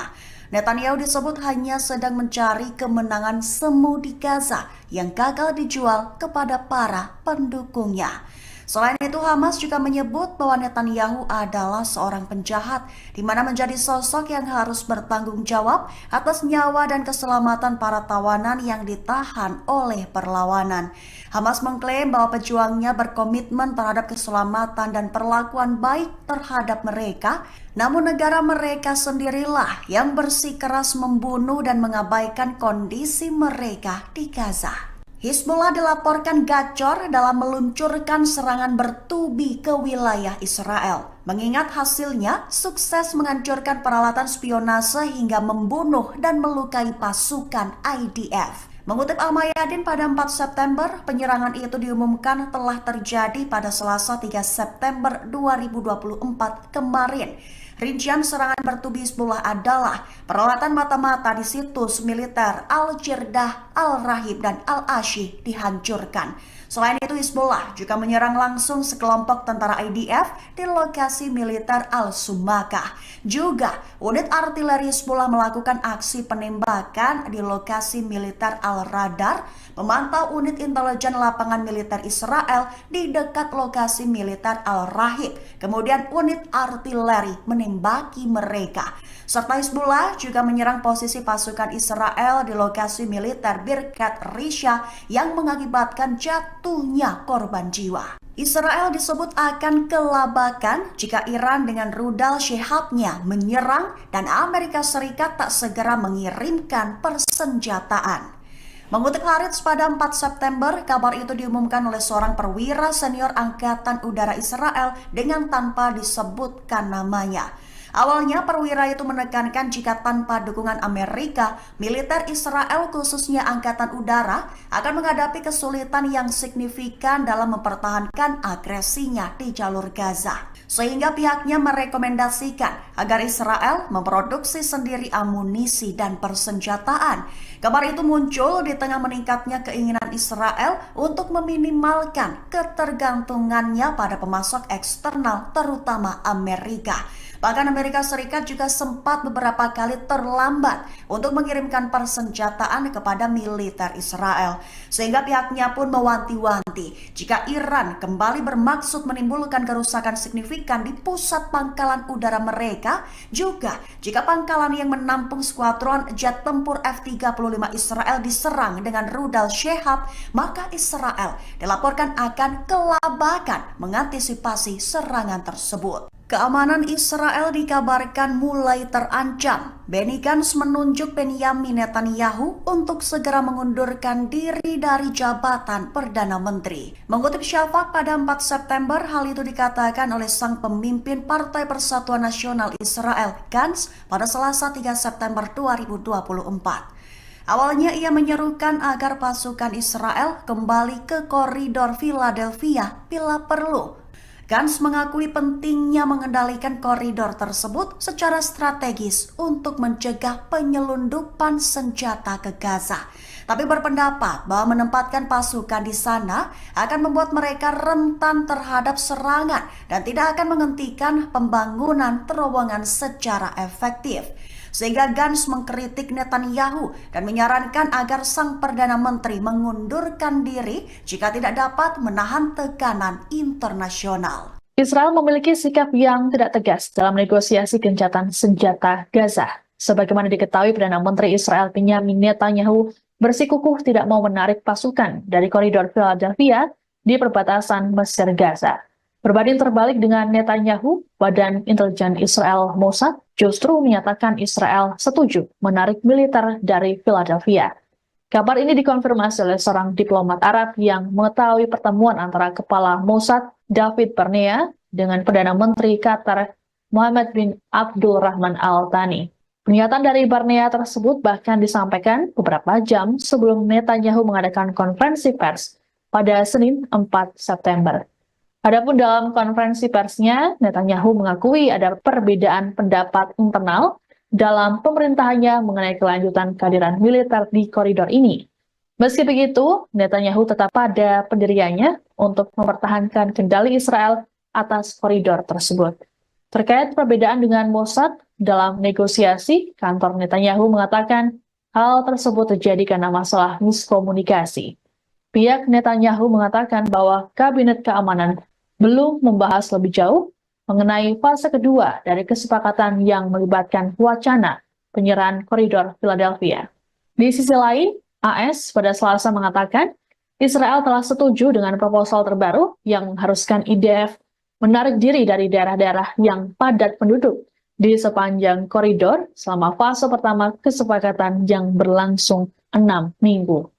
Netanyahu disebut hanya sedang mencari kemenangan semu di Gaza yang gagal dijual kepada para pendukungnya. Selain itu, Hamas juga menyebut bahwa Netanyahu adalah seorang penjahat, di mana menjadi sosok yang harus bertanggung jawab atas nyawa dan keselamatan para tawanan yang ditahan oleh perlawanan. Hamas mengklaim bahwa pejuangnya berkomitmen terhadap keselamatan dan perlakuan baik terhadap mereka, namun negara mereka sendirilah yang bersikeras membunuh dan mengabaikan kondisi mereka di Gaza. Hizbullah dilaporkan gacor dalam meluncurkan serangan bertubi ke wilayah Israel. Mengingat hasilnya sukses menghancurkan peralatan spionase hingga membunuh dan melukai pasukan IDF. Mengutip Al-Mayadin pada 4 September, penyerangan itu diumumkan telah terjadi pada Selasa 3 September 2024 kemarin. Rincian serangan bertubi Hizbullah adalah peralatan mata-mata di situs militer Al-Jirdah, Al-Rahib, dan Al-Ashi dihancurkan. Selain itu, Hizbullah juga menyerang langsung sekelompok tentara IDF di lokasi militer Al-Sumakah. Juga, unit artileri Hizbullah melakukan aksi penembakan di lokasi militer Al-Radar, memantau unit intelijen lapangan militer Israel di dekat lokasi militer Al-Rahib. Kemudian unit artileri menembaki mereka. Serta Hizbullah juga menyerang posisi pasukan Israel di lokasi militer Birkat Risha yang mengakibatkan jatuhnya korban jiwa. Israel disebut akan kelabakan jika Iran dengan rudal Shihabnya menyerang dan Amerika Serikat tak segera mengirimkan persenjataan. Mengutip Haaretz pada 4 September, kabar itu diumumkan oleh seorang perwira senior Angkatan Udara Israel dengan tanpa disebutkan namanya. Awalnya perwira itu menekankan jika tanpa dukungan Amerika, militer Israel khususnya Angkatan Udara akan menghadapi kesulitan yang signifikan dalam mempertahankan agresinya di jalur Gaza. Sehingga pihaknya merekomendasikan agar Israel memproduksi sendiri amunisi dan persenjataan. Kabar itu muncul di tengah meningkatnya keinginan Israel untuk meminimalkan ketergantungannya pada pemasok eksternal terutama Amerika. Bahkan Amerika Serikat juga sempat beberapa kali terlambat untuk mengirimkan persenjataan kepada militer Israel. Sehingga pihaknya pun mewanti-wanti jika Iran kembali bermaksud menimbulkan kerusakan signifikan di pusat pangkalan udara mereka, juga jika pangkalan yang menampung skuadron jet tempur F-35 Israel diserang dengan rudal Shihab, maka Israel dilaporkan akan kelabakan mengantisipasi serangan tersebut. Keamanan Israel dikabarkan mulai terancam. Benny Gantz menunjuk Benyamin Netanyahu untuk segera mengundurkan diri dari jabatan Perdana Menteri. Mengutip Shafak pada 4 September, hal itu dikatakan oleh sang pemimpin Partai Persatuan Nasional Israel, Gantz, pada Selasa 3 September 2024. Awalnya ia menyerukan agar pasukan Israel kembali ke koridor Philadelphia bila perlu. Gantz mengakui pentingnya mengendalikan koridor tersebut secara strategis untuk mencegah penyelundupan senjata ke Gaza. tapi berpendapat bahwa menempatkan pasukan di sana akan membuat mereka rentan terhadap serangan dan tidak akan menghentikan pembangunan terowongan secara efektif. Sehingga Gantz mengkritik Netanyahu dan menyarankan agar sang Perdana Menteri mengundurkan diri jika tidak dapat menahan tekanan internasional. Israel memiliki sikap yang tidak tegas dalam negosiasi gencatan senjata Gaza. Sebagaimana diketahui, Perdana Menteri Israel Benjamin Netanyahu bersikukuh tidak mau menarik pasukan dari koridor Philadelphia di perbatasan Mesir-Gaza. Berbanding terbalik dengan Netanyahu, Badan Intelijen Israel Mossad justru menyatakan Israel setuju menarik militer dari Philadelphia. Kabar ini dikonfirmasi oleh seorang diplomat Arab yang mengetahui pertemuan antara Kepala Mossad David Barnea dengan Perdana Menteri Qatar Mohammed bin Abdul Rahman Al Thani. Pernyataan dari Barnea tersebut bahkan disampaikan beberapa jam sebelum Netanyahu mengadakan konferensi pers pada Senin 4 September. Adapun dalam konferensi persnya, Netanyahu mengakui ada perbedaan pendapat internal dalam pemerintahannya mengenai kelanjutan kehadiran militer di koridor ini. Meski begitu, Netanyahu tetap pada pendiriannya untuk mempertahankan kendali Israel atas koridor tersebut. Terkait perbedaan dengan Mossad dalam negosiasi, kantor Netanyahu mengatakan hal tersebut terjadi karena masalah miskomunikasi. Pihak Netanyahu mengatakan bahwa Kabinet Keamanan belum membahas lebih jauh mengenai fase kedua dari kesepakatan yang melibatkan wacana penyerahan koridor Philadelphia. Di sisi lain, AS pada Selasa mengatakan Israel telah setuju dengan proposal terbaru yang mengharuskan IDF menarik diri dari daerah-daerah yang padat penduduk di sepanjang koridor selama fase pertama kesepakatan yang berlangsung 6 minggu.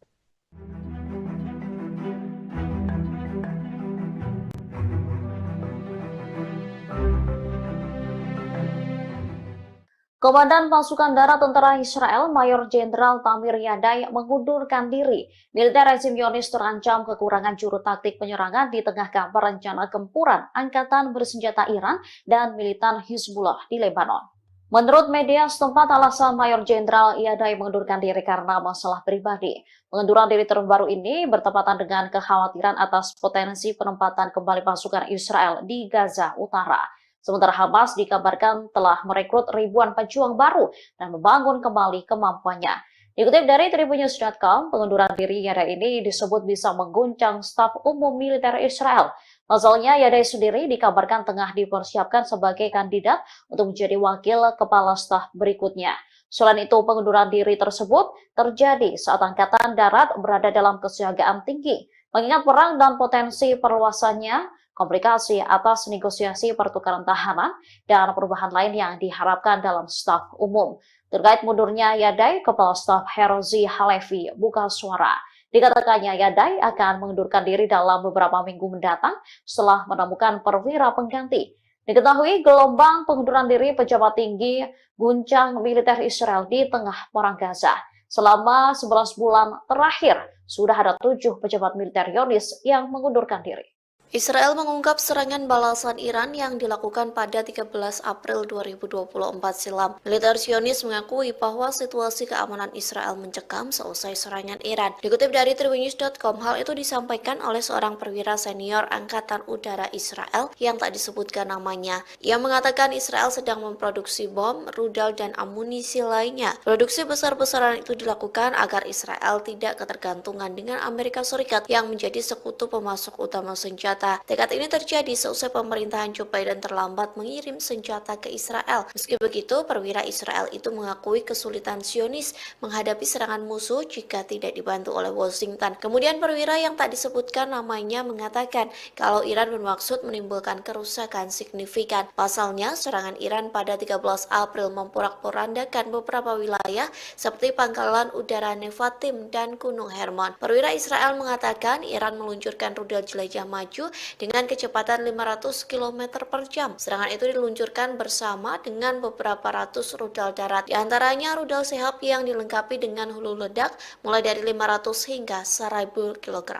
Komandan Pasukan Darat Tentara Israel, Mayor Jenderal Tamir Yadai, mengundurkan diri. Militer rezim Zionis terancam kekurangan juru taktik penyerangan di tengah kabar rencana gempuran Angkatan Bersenjata Iran dan militan Hizbullah di Lebanon. Menurut media setempat, alasan Mayor Jenderal Yadai mengundurkan diri karena masalah pribadi. Pengunduran diri terbaru ini bertepatan dengan kekhawatiran atas potensi penempatan kembali pasukan Israel di Gaza Utara. Sementara Hamas dikabarkan telah merekrut ribuan pejuang baru dan membangun kembali kemampuannya. Dikutip dari Tribunnews.com, pengunduran diri Yadai ini disebut bisa mengguncang staf umum militer Israel. Pasalnya, Yadai sendiri dikabarkan tengah dipersiapkan sebagai kandidat untuk menjadi wakil kepala staf berikutnya. Selain itu, pengunduran diri tersebut terjadi saat Angkatan Darat berada dalam kesiagaan tinggi, mengingat perang dan potensi perluasannya, komplikasi atas negosiasi pertukaran tahanan, dan perubahan lain yang diharapkan dalam staf umum. Terkait mundurnya Yadai, Kepala Staf Herzi Halevi buka suara. Dikatakannya Yadai akan mengundurkan diri dalam beberapa minggu mendatang setelah menemukan perwira pengganti. Diketahui gelombang pengunduran diri pejabat tinggi guncang militer Israel di tengah perang Gaza. Selama 11 bulan terakhir, sudah ada 7 pejabat militer Zionis yang mengundurkan diri. Israel mengungkap serangan balasan Iran yang dilakukan pada 13 April 2024 silam. Militer Zionis mengakui bahwa situasi keamanan Israel mencekam seusai serangan Iran. Dikutip dari Tribunnews.com, hal itu disampaikan oleh seorang perwira senior Angkatan Udara Israel yang tak disebutkan namanya. Ia mengatakan Israel sedang memproduksi bom, rudal, dan amunisi lainnya. Produksi besar-besaran itu dilakukan agar Israel tidak ketergantungan dengan Amerika Serikat yang menjadi sekutu pemasok utama senjata. Tekad ini terjadi seusai pemerintahan Joe Biden terlambat mengirim senjata ke Israel. Meski begitu, perwira Israel itu mengakui kesulitan Zionis menghadapi serangan musuh jika tidak dibantu oleh Washington. Kemudian perwira yang tak disebutkan namanya mengatakan kalau Iran bermaksud menimbulkan kerusakan signifikan. Pasalnya, serangan Iran pada 13 April memporak-porandakan beberapa wilayah seperti Pangkalan Udara Nevatim dan Gunung Hermon. Perwira Israel mengatakan Iran meluncurkan rudal jelajah maju dengan kecepatan 500 km per jam. Serangan itu diluncurkan bersama dengan beberapa ratus rudal darat, di antaranya rudal Sehab yang dilengkapi dengan hulu ledak mulai dari 500 hingga 1000 kg.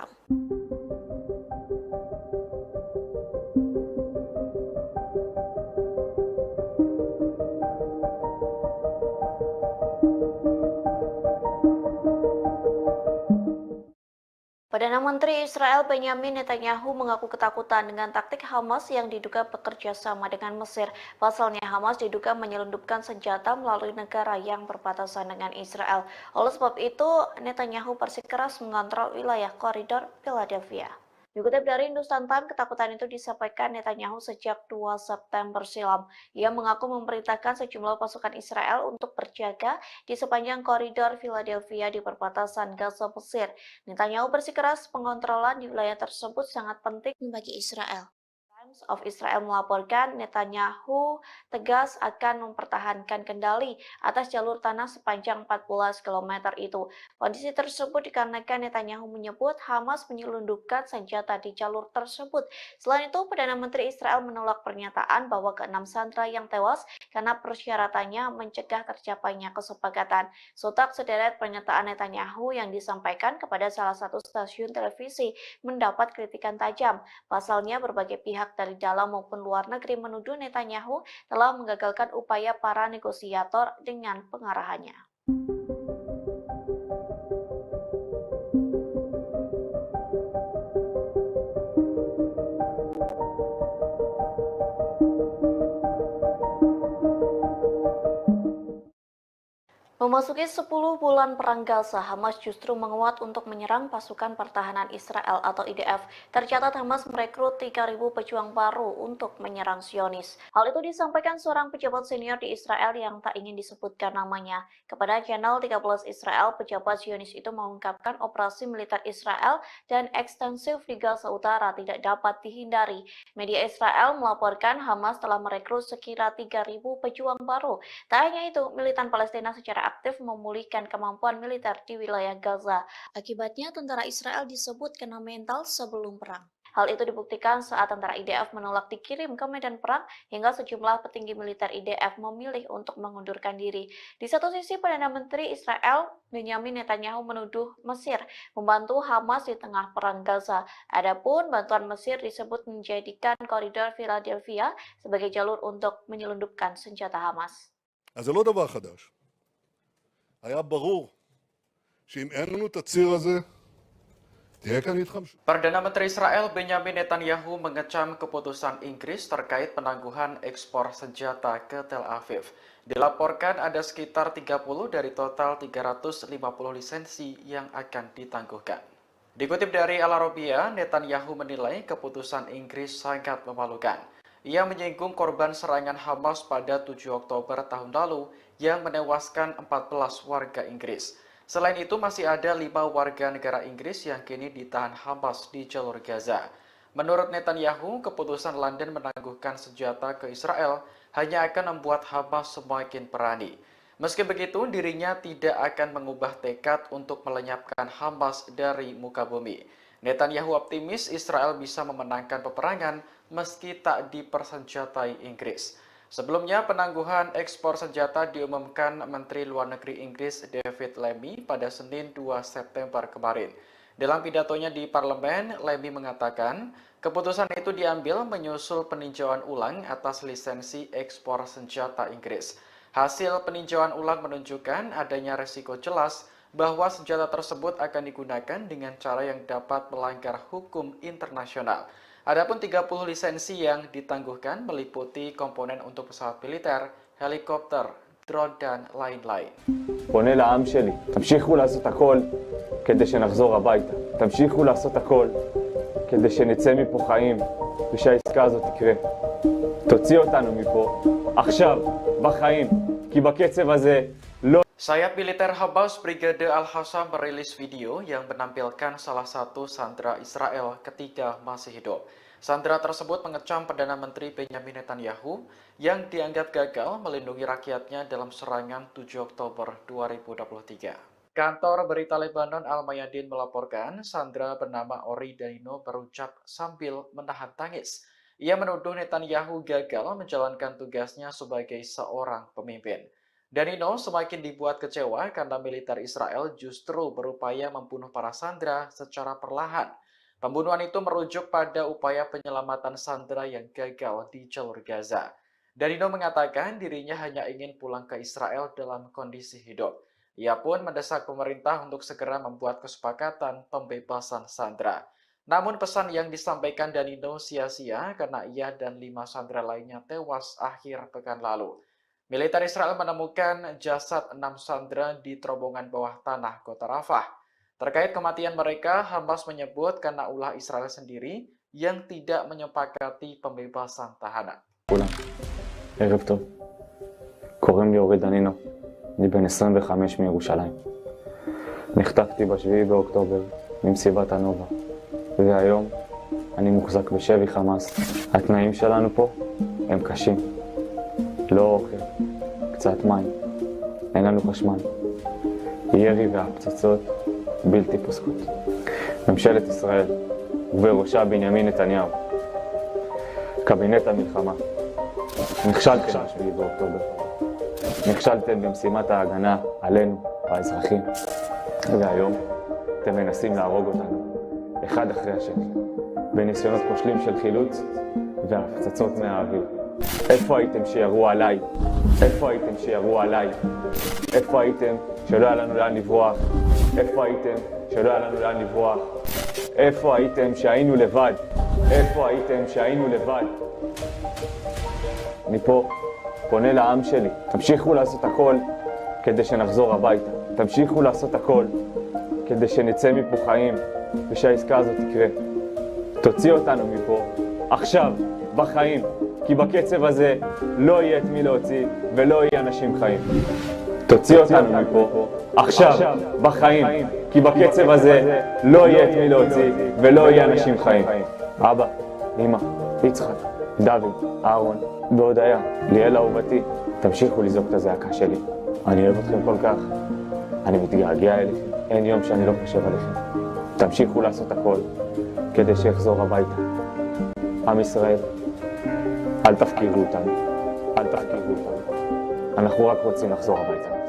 Perdana Menteri Israel Benyamin Netanyahu mengaku ketakutan dengan taktik Hamas yang diduga bekerja sama dengan Mesir. Pasalnya Hamas diduga menyelundupkan senjata melalui negara yang berbatasan dengan Israel. Oleh sebab itu, Netanyahu bersikeras mengontrol wilayah koridor Philadelphia. Dikutip dari Hindustan Times, ketakutan itu disampaikan Netanyahu sejak 2 September silam. Ia mengaku memerintahkan sejumlah pasukan Israel untuk berjaga di sepanjang koridor Philadelphia di perbatasan Gaza Mesir. Netanyahu bersikeras pengontrolan di wilayah tersebut sangat penting bagi Israel. Times of Israel melaporkan Netanyahu tegas akan mempertahankan kendali atas jalur tanah sepanjang 14 km itu. Kondisi tersebut dikarenakan Netanyahu menyebut Hamas menyelundupkan senjata di jalur tersebut. Selain itu, Perdana Menteri Israel menolak pernyataan bahwa ke-6 sandera yang tewas karena persyaratannya mencegah tercapainya kesepakatan. Sontak sederet pernyataan Netanyahu yang disampaikan kepada salah satu stasiun televisi mendapat kritikan tajam. Pasalnya, berbagai pihak dari dalam maupun luar negeri menuduh Netanyahu telah menggagalkan upaya para negosiator dengan pengarahannya. Memasuki 10 bulan perang Gaza, Hamas justru menguat untuk menyerang pasukan pertahanan Israel atau IDF. Tercatat Hamas merekrut 3.000 pejuang baru untuk menyerang Zionis. Hal itu disampaikan seorang pejabat senior di Israel yang tak ingin disebutkan namanya. Kepada channel 13 Israel, pejabat Zionis itu mengungkapkan operasi militer Israel dan ekstensif di Gaza Utara tidak dapat dihindari. Media Israel melaporkan Hamas telah merekrut sekira 3.000 pejuang baru. Tak hanya itu, militan Palestina secara aktif memulihkan kemampuan militer di wilayah Gaza. Akibatnya, tentara Israel disebut kena mental sebelum perang. Hal itu dibuktikan saat tentara IDF menolak dikirim ke medan perang hingga sejumlah petinggi militer IDF memilih untuk mengundurkan diri. Di satu sisi, Perdana Menteri Israel Benyamin Netanyahu menuduh Mesir membantu Hamas di tengah perang Gaza. Adapun bantuan Mesir disebut menjadikan koridor Philadelphia sebagai jalur untuk menyelundupkan senjata Hamas. אז זה לא דבר חדש. היה ברור שאם אין לנו את הציר הזה, תהיה כאן התחמשות. Perdana Menteri Israel Benyamin Netanyahu mengecam keputusan Inggris terkait penangguhan ekspor senjata ke Tel Aviv. Dilaporkan ada sekitar 30 dari total 350 lisensi yang akan ditangguhkan. Dikutip dari Al Arabiya, Netanyahu menilai keputusan Inggris sangat memalukan. Ia menyinggung korban serangan Hamas pada 7 Oktober tahun lalu yang menewaskan 14 warga Inggris. Selain itu, masih ada 5 warga negara Inggris yang kini ditahan Hamas di jalur Gaza. Menurut Netanyahu, keputusan London menangguhkan senjata ke Israel hanya akan membuat Hamas semakin berani. Meski begitu, dirinya tidak akan mengubah tekad untuk melenyapkan Hamas dari muka bumi. Netanyahu optimis Israel bisa memenangkan peperangan meski tak dipersenjatai Inggris. Sebelumnya, penangguhan ekspor senjata diumumkan Menteri Luar Negeri Inggris David Lammy pada Senin 2 September kemarin. Dalam pidatonya di parlemen, Lammy mengatakan keputusan itu diambil menyusul peninjauan ulang atas lisensi ekspor senjata Inggris. Hasil peninjauan ulang menunjukkan adanya resiko jelas bahwa senjata tersebut akan digunakan dengan cara yang dapat melanggar hukum internasional. Adapun 30 lisensi yang ditangguhkan meliputi komponen untuk pesawat militer, helikopter, drone, dan lain-lain. פונה לעם שלי, תמשיכו לעשות הכל כדי שנחזור הביתה. תמשיכו לעשות הכל כדי שנצא מפה חיים ושהעסקה הזאת תקרה. תוציא אותנו מפה עכשיו, בחיים, כי בקצב הזה לא... Sayap militer Hamas Brigade Al-Hassam merilis video yang menampilkan salah satu sandera Israel ketika masih hidup. Sandera tersebut mengecam Perdana Menteri Benyamin Netanyahu yang dianggap gagal melindungi rakyatnya dalam serangan 7 Oktober 2023. Kantor berita Lebanon Al-Mayadin melaporkan sandera bernama Ori Danino berucap sambil menahan tangis. Ia menuduh Netanyahu gagal menjalankan tugasnya sebagai seorang pemimpin. Danino semakin dibuat kecewa karena militer Israel justru berupaya membunuh para sandera secara perlahan. Pembunuhan itu merujuk pada upaya penyelamatan sandera yang gagal di jalur Gaza. Danino mengatakan dirinya hanya ingin pulang ke Israel dalam kondisi hidup. Ia pun mendesak pemerintah untuk segera membuat kesepakatan pembebasan sandera. Namun pesan yang disampaikan Danilo sia-sia karena ia dan 5 sandera lainnya tewas akhir pekan lalu. Militer Israel menemukan jasad 6 sandera di terowongan bawah tanah kota Rafah. Terkait kematian mereka, Hamas menyebut karena ulah Israel sendiri yang tidak menyepakati pembebasan tahanan. ערב טוב. קוראים לי אורי דנינו. אני בן 25 מירושלים. נחטפתי ב7 באוקטובר ממסיבת הנובה. והיום אני מוחזק בשבי חמאס. התנאים שלנו פה הם קשים. לא אוכל, קצת מים, אין לנו חשמל. ירי והפצצות בלתי פוסקות. ממשלת ישראל ובראשה בנימין נתניהו. קבינט המלחמה. נכשלתם ב7 באוקטובר. נכשלתם במשימת ההגנה עלינו, האזרחים. והיום אתם מנסים להרוג אותנו, אחד אחרי השני, בניסיונות כושלים של חילוץ והפצצות מהאוויר. איפה הייתם שירו עליי? איפה הייתם שירו עליי? איפה הייתם שלא היה לנו לאן לברוח? איפה הייתם שלא היה לנו לאן לברוח? איפה הייתם שהיינו לבד? איפה הייתם שהיינו לבד? אני פה פונה לעם שלי, תמשיכו לעשות הכל כדי שנחזור הביתה. תמשיכו לעשות הכל כדי שנצא מפה חיים ושהעסקה הזאת תקרה. תוציא אותנו מפה עכשיו, בחיים, כי בקצב הזה לא יהיה את מי להוציא ולא יהיה אנשים חיים. תוציא אותנו מפה עכשיו, בחיים, כי בקצב הזה לא יהיה את מי להוציא ולא יהיה אנשים חיים. אבא, אמא, יצחק, דוד, אהרון והודיה, ליאל אהובתי, תמשיכו לזעוק את הזעקה שלי. אני אוהב אתכם כל כך, אני מתגעגע אליכם, אין יום שאני לא חושב עליכם. תמשיכו לעשות הכל כדי שיחזור הביתה. עם ישראל, אל תפקירו אותנו, אל תפקירו אותנו. אנחנו רק רוצים לחזור הביתה.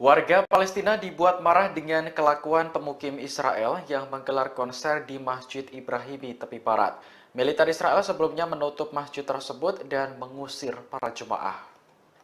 Warga Palestina dibuat marah dengan kelakuan pemukim Israel yang menggelar konser di Masjid Ibrahimi tepi barat. Militer Israel sebelumnya menutup masjid tersebut dan mengusir para jemaah.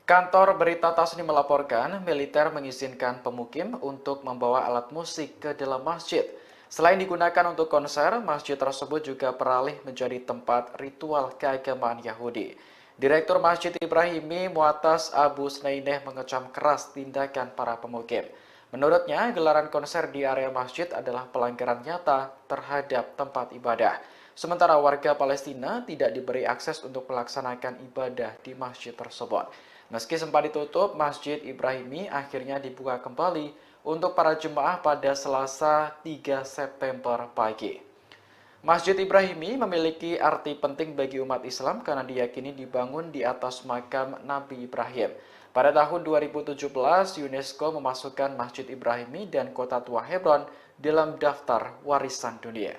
Kantor berita Tasnim melaporkan militer mengizinkan pemukim untuk membawa alat musik ke dalam masjid. Selain digunakan untuk konser, masjid tersebut juga beralih menjadi tempat ritual keagamaan Yahudi. Direktur Masjid Ibrahimi Mu'atas Abu Snaineh mengecam keras tindakan para pemukim. Menurutnya, gelaran konser di area masjid adalah pelanggaran nyata terhadap tempat ibadah. Sementara warga Palestina tidak diberi akses untuk melaksanakan ibadah di masjid tersebut. Meski sempat ditutup, Masjid Ibrahimi akhirnya dibuka kembali untuk para jemaah pada Selasa 3 September pagi. Masjid Ibrahimi memiliki arti penting bagi umat Islam karena diyakini dibangun di atas makam Nabi Ibrahim. Pada tahun 2017, UNESCO memasukkan Masjid Ibrahimi dan Kota Tua Hebron dalam daftar warisan dunia.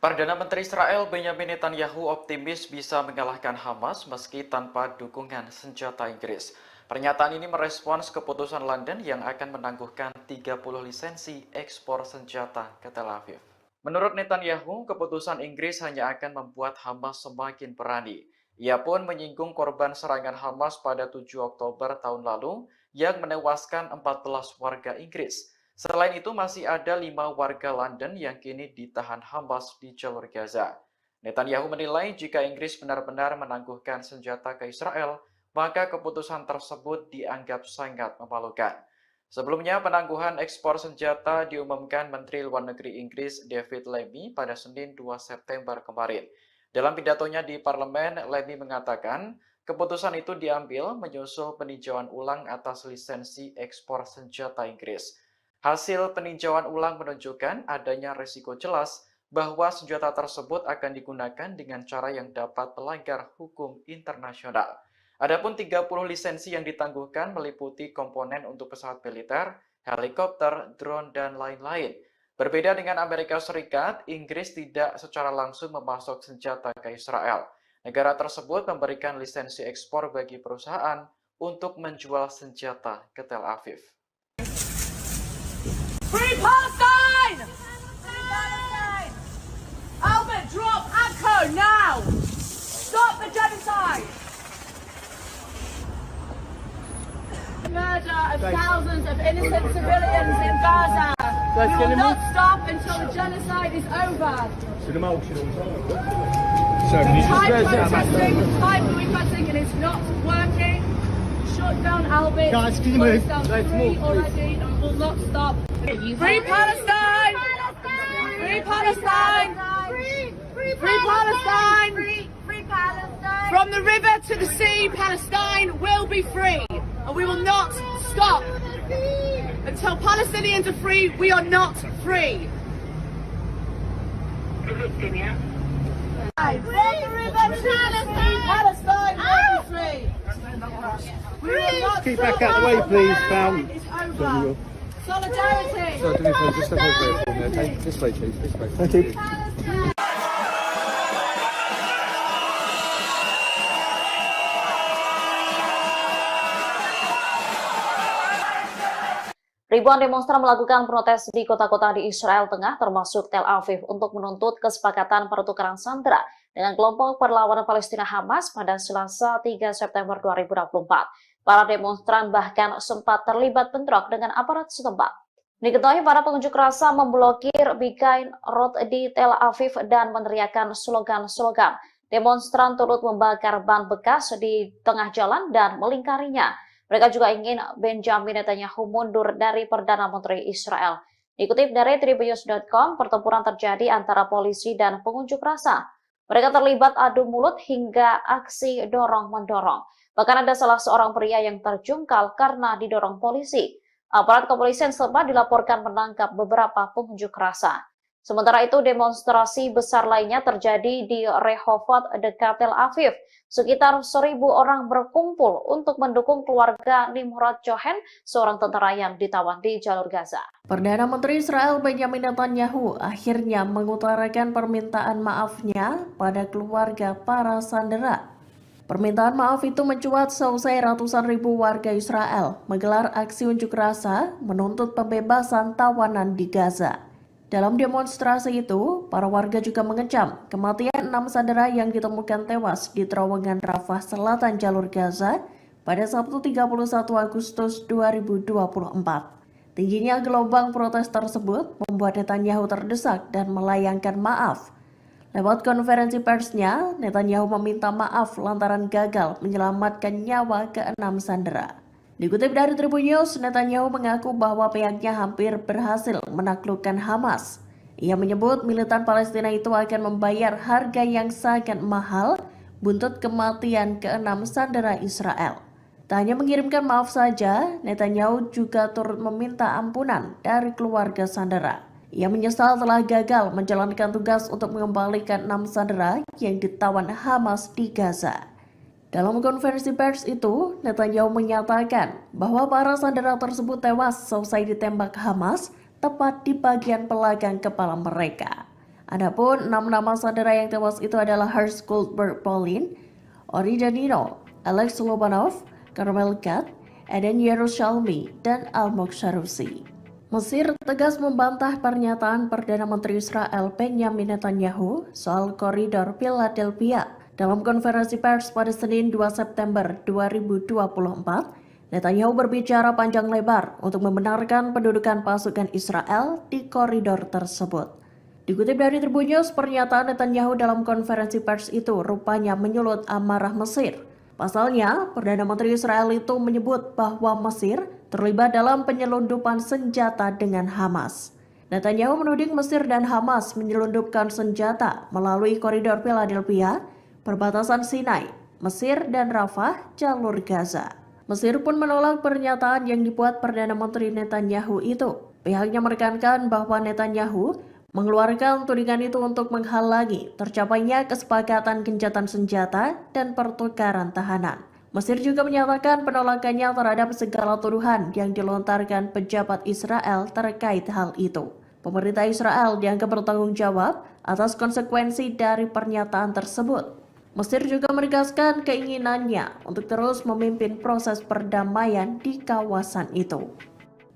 Perdana Menteri Israel Benjamin Netanyahu optimis bisa mengalahkan Hamas meski tanpa dukungan senjata Inggris. Pernyataan ini merespons keputusan London yang akan menangguhkan 30 lisensi ekspor senjata ke Tel Aviv. Menurut Netanyahu, keputusan Inggris hanya akan membuat Hamas semakin berani. Ia pun menyinggung korban serangan Hamas pada 7 Oktober tahun lalu yang menewaskan 14 warga Inggris. Selain itu, masih ada 5 warga London yang kini ditahan Hamas di jalur Gaza. Netanyahu menilai jika Inggris benar-benar menangguhkan senjata ke Israel, maka keputusan tersebut dianggap sangat memalukan. Sebelumnya, penangguhan ekspor senjata diumumkan Menteri Luar Negeri Inggris David Lammy pada Senin 2 September kemarin. Dalam pidatonya di parlemen, Lammy mengatakan keputusan itu diambil menyusul peninjauan ulang atas lisensi ekspor senjata Inggris. Hasil peninjauan ulang menunjukkan adanya risiko jelas bahwa senjata tersebut akan digunakan dengan cara yang dapat melanggar hukum internasional. Adapun 30 lisensi yang ditangguhkan meliputi komponen untuk pesawat militer, helikopter, drone, dan lain-lain. Berbeda dengan Amerika Serikat, Inggris tidak secara langsung memasok senjata ke Israel. Negara tersebut memberikan lisensi ekspor bagi perusahaan untuk menjual senjata ke Tel Aviv. Free Palestine! Albert, drop Akko now! Stop the genocide! Murder of thousands of innocent civilians in Gaza. We will not stop until the genocide is over. Time protesting and it's not working. Shut down Albert. Guys, can you move? Free already and will not stop. Free Palestine! Free Palestine! Free Palestine! Free Palestine! From the river to the sea, Palestine will be free. And we will not stop. Until Palestinians are free, we are not free. From the river to Palestine! Palestine will be free. We will not Keep stop. back out the way, please, pal. It's over. Solidarity. Sorry, do me a favour, just step over it for me, okay? This way, Chief, this way. Thank you. Ribuan demonstran melakukan protes di kota-kota di Israel Tengah, termasuk Tel Aviv, untuk menuntut kesepakatan pertukaran sandera dengan kelompok perlawanan Palestina Hamas pada Selasa 3 September 2024. Para demonstran bahkan sempat terlibat bentrok dengan aparat setempat. Diketahui para pengunjuk rasa memblokir Begain Road di Tel Aviv dan meneriakkan slogan-slogan. Demonstran turut membakar ban bekas di tengah jalan dan melingkarinya. Mereka juga ingin Benjamin Netanyahu mundur dari Perdana Menteri Israel. Dikutip dari Tribunnews.com, pertempuran terjadi antara polisi dan pengunjuk rasa. Mereka terlibat adu mulut hingga aksi dorong-mendorong. Bahkan ada salah seorang pria yang terjungkal karena didorong polisi. Aparat kepolisian setempat dilaporkan menangkap beberapa pengunjuk rasa. Sementara itu, demonstrasi besar lainnya terjadi di Rehovot dekat Tel Aviv. Sekitar 1.000 orang berkumpul untuk mendukung keluarga Nimrod Cohen, seorang tentara yang ditawan di jalur Gaza. Perdana Menteri Israel Benjamin Netanyahu akhirnya mengutarakan permintaan maafnya pada keluarga para sandera. Permintaan maaf itu mencuat seusai ratusan ribu warga Israel menggelar aksi unjuk rasa menuntut pembebasan tawanan di Gaza. Dalam demonstrasi itu, para warga juga mengecam kematian 6 sandera yang ditemukan tewas di terowongan Rafah Selatan jalur Gaza pada Sabtu 31 Agustus 2024. Tingginya gelombang protes tersebut membuat Netanyahu terdesak dan melayangkan maaf. Lewat konferensi persnya, Netanyahu meminta maaf lantaran gagal menyelamatkan nyawa ke-6 sandera. Dikutip dari Tribun News, Netanyahu mengaku bahwa pihaknya hampir berhasil menaklukkan Hamas. Ia menyebut militan Palestina itu akan membayar harga yang sangat mahal buntut kematian ke-6 sandera Israel. Tak hanya mengirimkan maaf saja, Netanyahu juga turut meminta ampunan dari keluarga sandera. Ia menyesal telah gagal menjalankan tugas untuk mengembalikan 6 sandera yang ditawan Hamas di Gaza. Dalam konferensi pers itu, Netanyahu menyatakan bahwa para sandera tersebut tewas selesai ditembak Hamas tepat di bagian belakang kepala mereka. Adapun 6 nama sandera yang tewas itu adalah Hersh Goldberg Polin, Ori Danino, Alex Lobanov, Carmel Gad, Eden Yerushalmi, dan Almog Sharusi. Mesir tegas membantah pernyataan Perdana Menteri Israel Benjamin Netanyahu soal koridor Philadelphia. Dalam konferensi pers pada Senin 2 September 2024, Netanyahu berbicara panjang lebar untuk membenarkan pendudukan pasukan Israel di koridor tersebut. Dikutip dari Tribun News, pernyataan Netanyahu dalam konferensi pers itu rupanya menyulut amarah Mesir. Pasalnya, Perdana Menteri Israel itu menyebut bahwa Mesir terlibat dalam penyelundupan senjata dengan Hamas. Netanyahu menuding Mesir dan Hamas menyelundupkan senjata melalui koridor Philadelphia, perbatasan Sinai, Mesir dan Rafah, jalur Gaza. Mesir pun menolak pernyataan yang dibuat Perdana Menteri Netanyahu itu. Pihaknya menekankan bahwa Netanyahu mengeluarkan tudingan itu untuk menghalangi tercapainya kesepakatan gencatan senjata dan pertukaran tahanan. Mesir juga menyatakan penolakannya terhadap segala tuduhan yang dilontarkan pejabat Israel terkait hal itu. Pemerintah Israel dianggap bertanggung jawab atas konsekuensi dari pernyataan tersebut. Mesir juga menegaskan keinginannya untuk terus memimpin proses perdamaian di kawasan itu.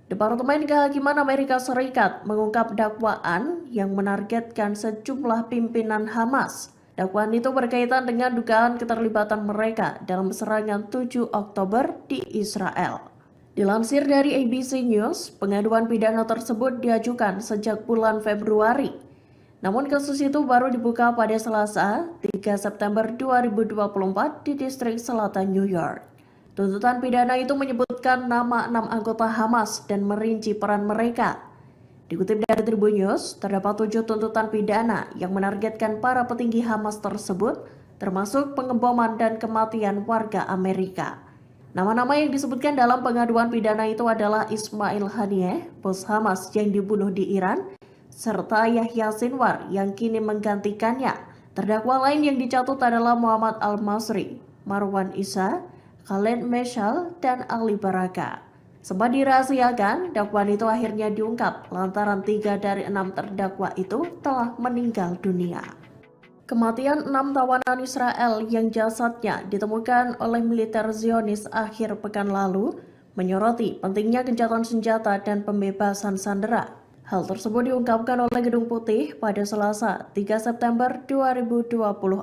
Departemen Kehakiman Amerika Serikat mengungkap dakwaan yang menargetkan sejumlah pimpinan Hamas. Dakwaan itu berkaitan dengan dugaan keterlibatan mereka dalam serangan 7 Oktober di Israel. Dilansir dari ABC News, pengaduan pidana tersebut diajukan sejak bulan Februari. Namun kasus itu baru dibuka pada Selasa, 3 September 2024 di distrik selatan New York. Tuntutan pidana itu menyebutkan nama 6 anggota Hamas dan merinci peran mereka. Dikutip dari Tribun News, terdapat 7 tuntutan pidana yang menargetkan para petinggi Hamas tersebut, termasuk pengeboman dan kematian warga Amerika. Nama-nama yang disebutkan dalam pengaduan pidana itu adalah Ismail Haniyeh, bos Hamas yang dibunuh di Iran, serta Yahya Sinwar yang kini menggantikannya. Terdakwa lain yang dicatut adalah Muhammad Al-Masri, Marwan Isa, Khaled Meshal, dan Ali Baraka. Sempat dirahasiakan, dakwaan itu akhirnya diungkap lantaran 3 dari 6 terdakwa itu telah meninggal dunia. Kematian 6 tawanan Israel yang jasadnya ditemukan oleh militer Zionis akhir pekan lalu menyoroti pentingnya gencatan senjata dan pembebasan sandera. Hal tersebut diungkapkan oleh Gedung Putih pada Selasa 3 September 2024.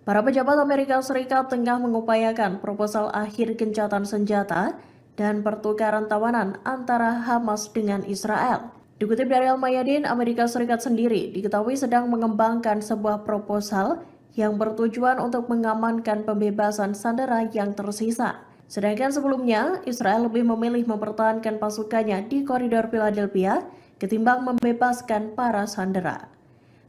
Para pejabat Amerika Serikat tengah mengupayakan proposal akhir gencatan senjata dan pertukaran tawanan antara Hamas dengan Israel. Dikutip dari Al-Mayadin, Amerika Serikat sendiri diketahui sedang mengembangkan sebuah proposal yang bertujuan untuk mengamankan pembebasan sandera yang tersisa. Sedangkan sebelumnya, Israel lebih memilih mempertahankan pasukannya di koridor Philadelphia ketimbang membebaskan para sandera.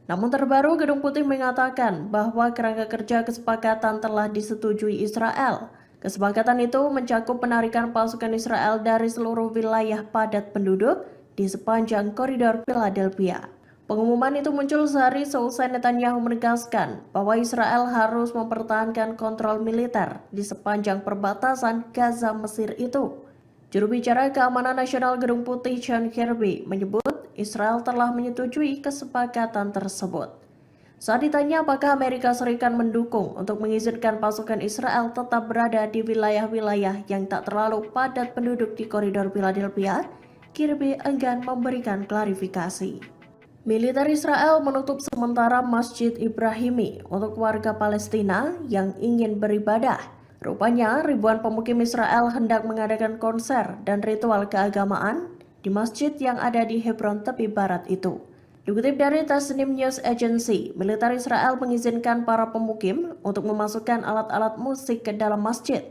Namun terbaru, Gedung Putih mengatakan bahwa kerangka kerja kesepakatan telah disetujui Israel. Kesepakatan itu mencakup penarikan pasukan Israel dari seluruh wilayah padat penduduk di sepanjang koridor Philadelphia. Pengumuman itu muncul sehari seusai Netanyahu menegaskan bahwa Israel harus mempertahankan kontrol militer di sepanjang perbatasan Gaza Mesir itu. Juru bicara Keamanan Nasional Gedung Putih John Kirby menyebut Israel telah menyetujui kesepakatan tersebut. Saat ditanya apakah Amerika Serikat mendukung untuk mengizinkan pasukan Israel tetap berada di wilayah-wilayah yang tak terlalu padat penduduk di koridor Philadelphia, Kirby enggan memberikan klarifikasi. Militer Israel menutup sementara Masjid Ibrahimi untuk warga Palestina yang ingin beribadah. Rupanya ribuan pemukim Israel hendak mengadakan konser dan ritual keagamaan di masjid yang ada di Hebron tepi barat itu. Dikutip dari Tasnim News Agency, militer Israel mengizinkan para pemukim untuk memasukkan alat-alat musik ke dalam masjid.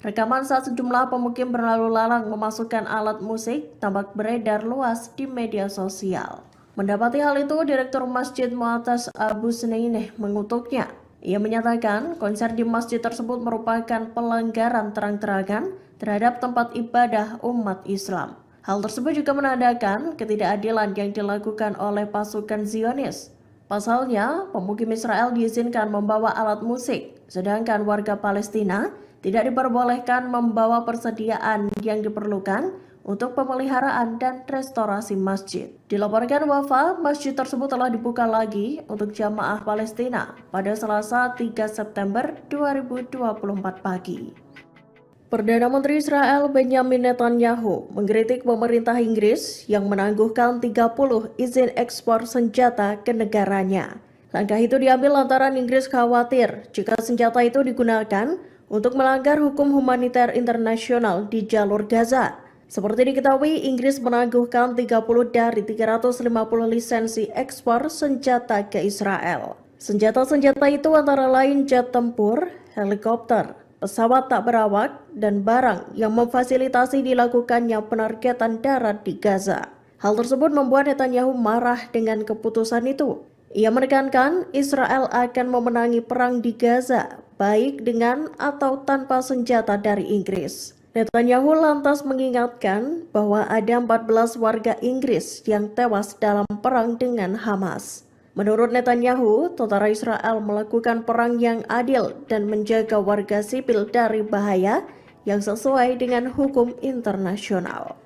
Rekaman saat sejumlah pemukim berlalu lalang memasukkan alat musik tampak beredar luas di media sosial. Mendapati hal itu, Direktur Masjid Mu'atas Abu Sneineh mengutuknya. Ia menyatakan konser di masjid tersebut merupakan pelanggaran terang-terangan terhadap tempat ibadah umat Islam. Hal tersebut juga menandakan ketidakadilan yang dilakukan oleh pasukan Zionis. Pasalnya, pemukim Israel diizinkan membawa alat musik, sedangkan warga Palestina tidak diperbolehkan membawa persediaan yang diperlukan untuk pemeliharaan dan restorasi masjid. Dilaporkan Wafa, masjid tersebut telah dibuka lagi untuk jamaah Palestina pada Selasa 3 September 2024 pagi. Perdana Menteri Israel Benjamin Netanyahu mengkritik pemerintah Inggris yang menangguhkan 30 izin ekspor senjata ke negaranya. Langkah itu diambil lantaran Inggris khawatir jika senjata itu digunakan untuk melanggar hukum humaniter internasional di jalur Gaza. Seperti diketahui, Inggris menangguhkan 30 dari 350 lisensi ekspor senjata ke Israel. Senjata-senjata itu antara lain jet tempur, helikopter, pesawat tak berawak, dan barang yang memfasilitasi dilakukannya penargetan darat di Gaza. Hal tersebut membuat Netanyahu marah dengan keputusan itu. Ia menekankan Israel akan memenangi perang di Gaza, baik dengan atau tanpa senjata dari Inggris. Netanyahu lantas mengingatkan bahwa ada 14 warga Inggris yang tewas dalam perang dengan Hamas. Menurut Netanyahu, tentara Israel melakukan perang yang adil dan menjaga warga sipil dari bahaya yang sesuai dengan hukum internasional.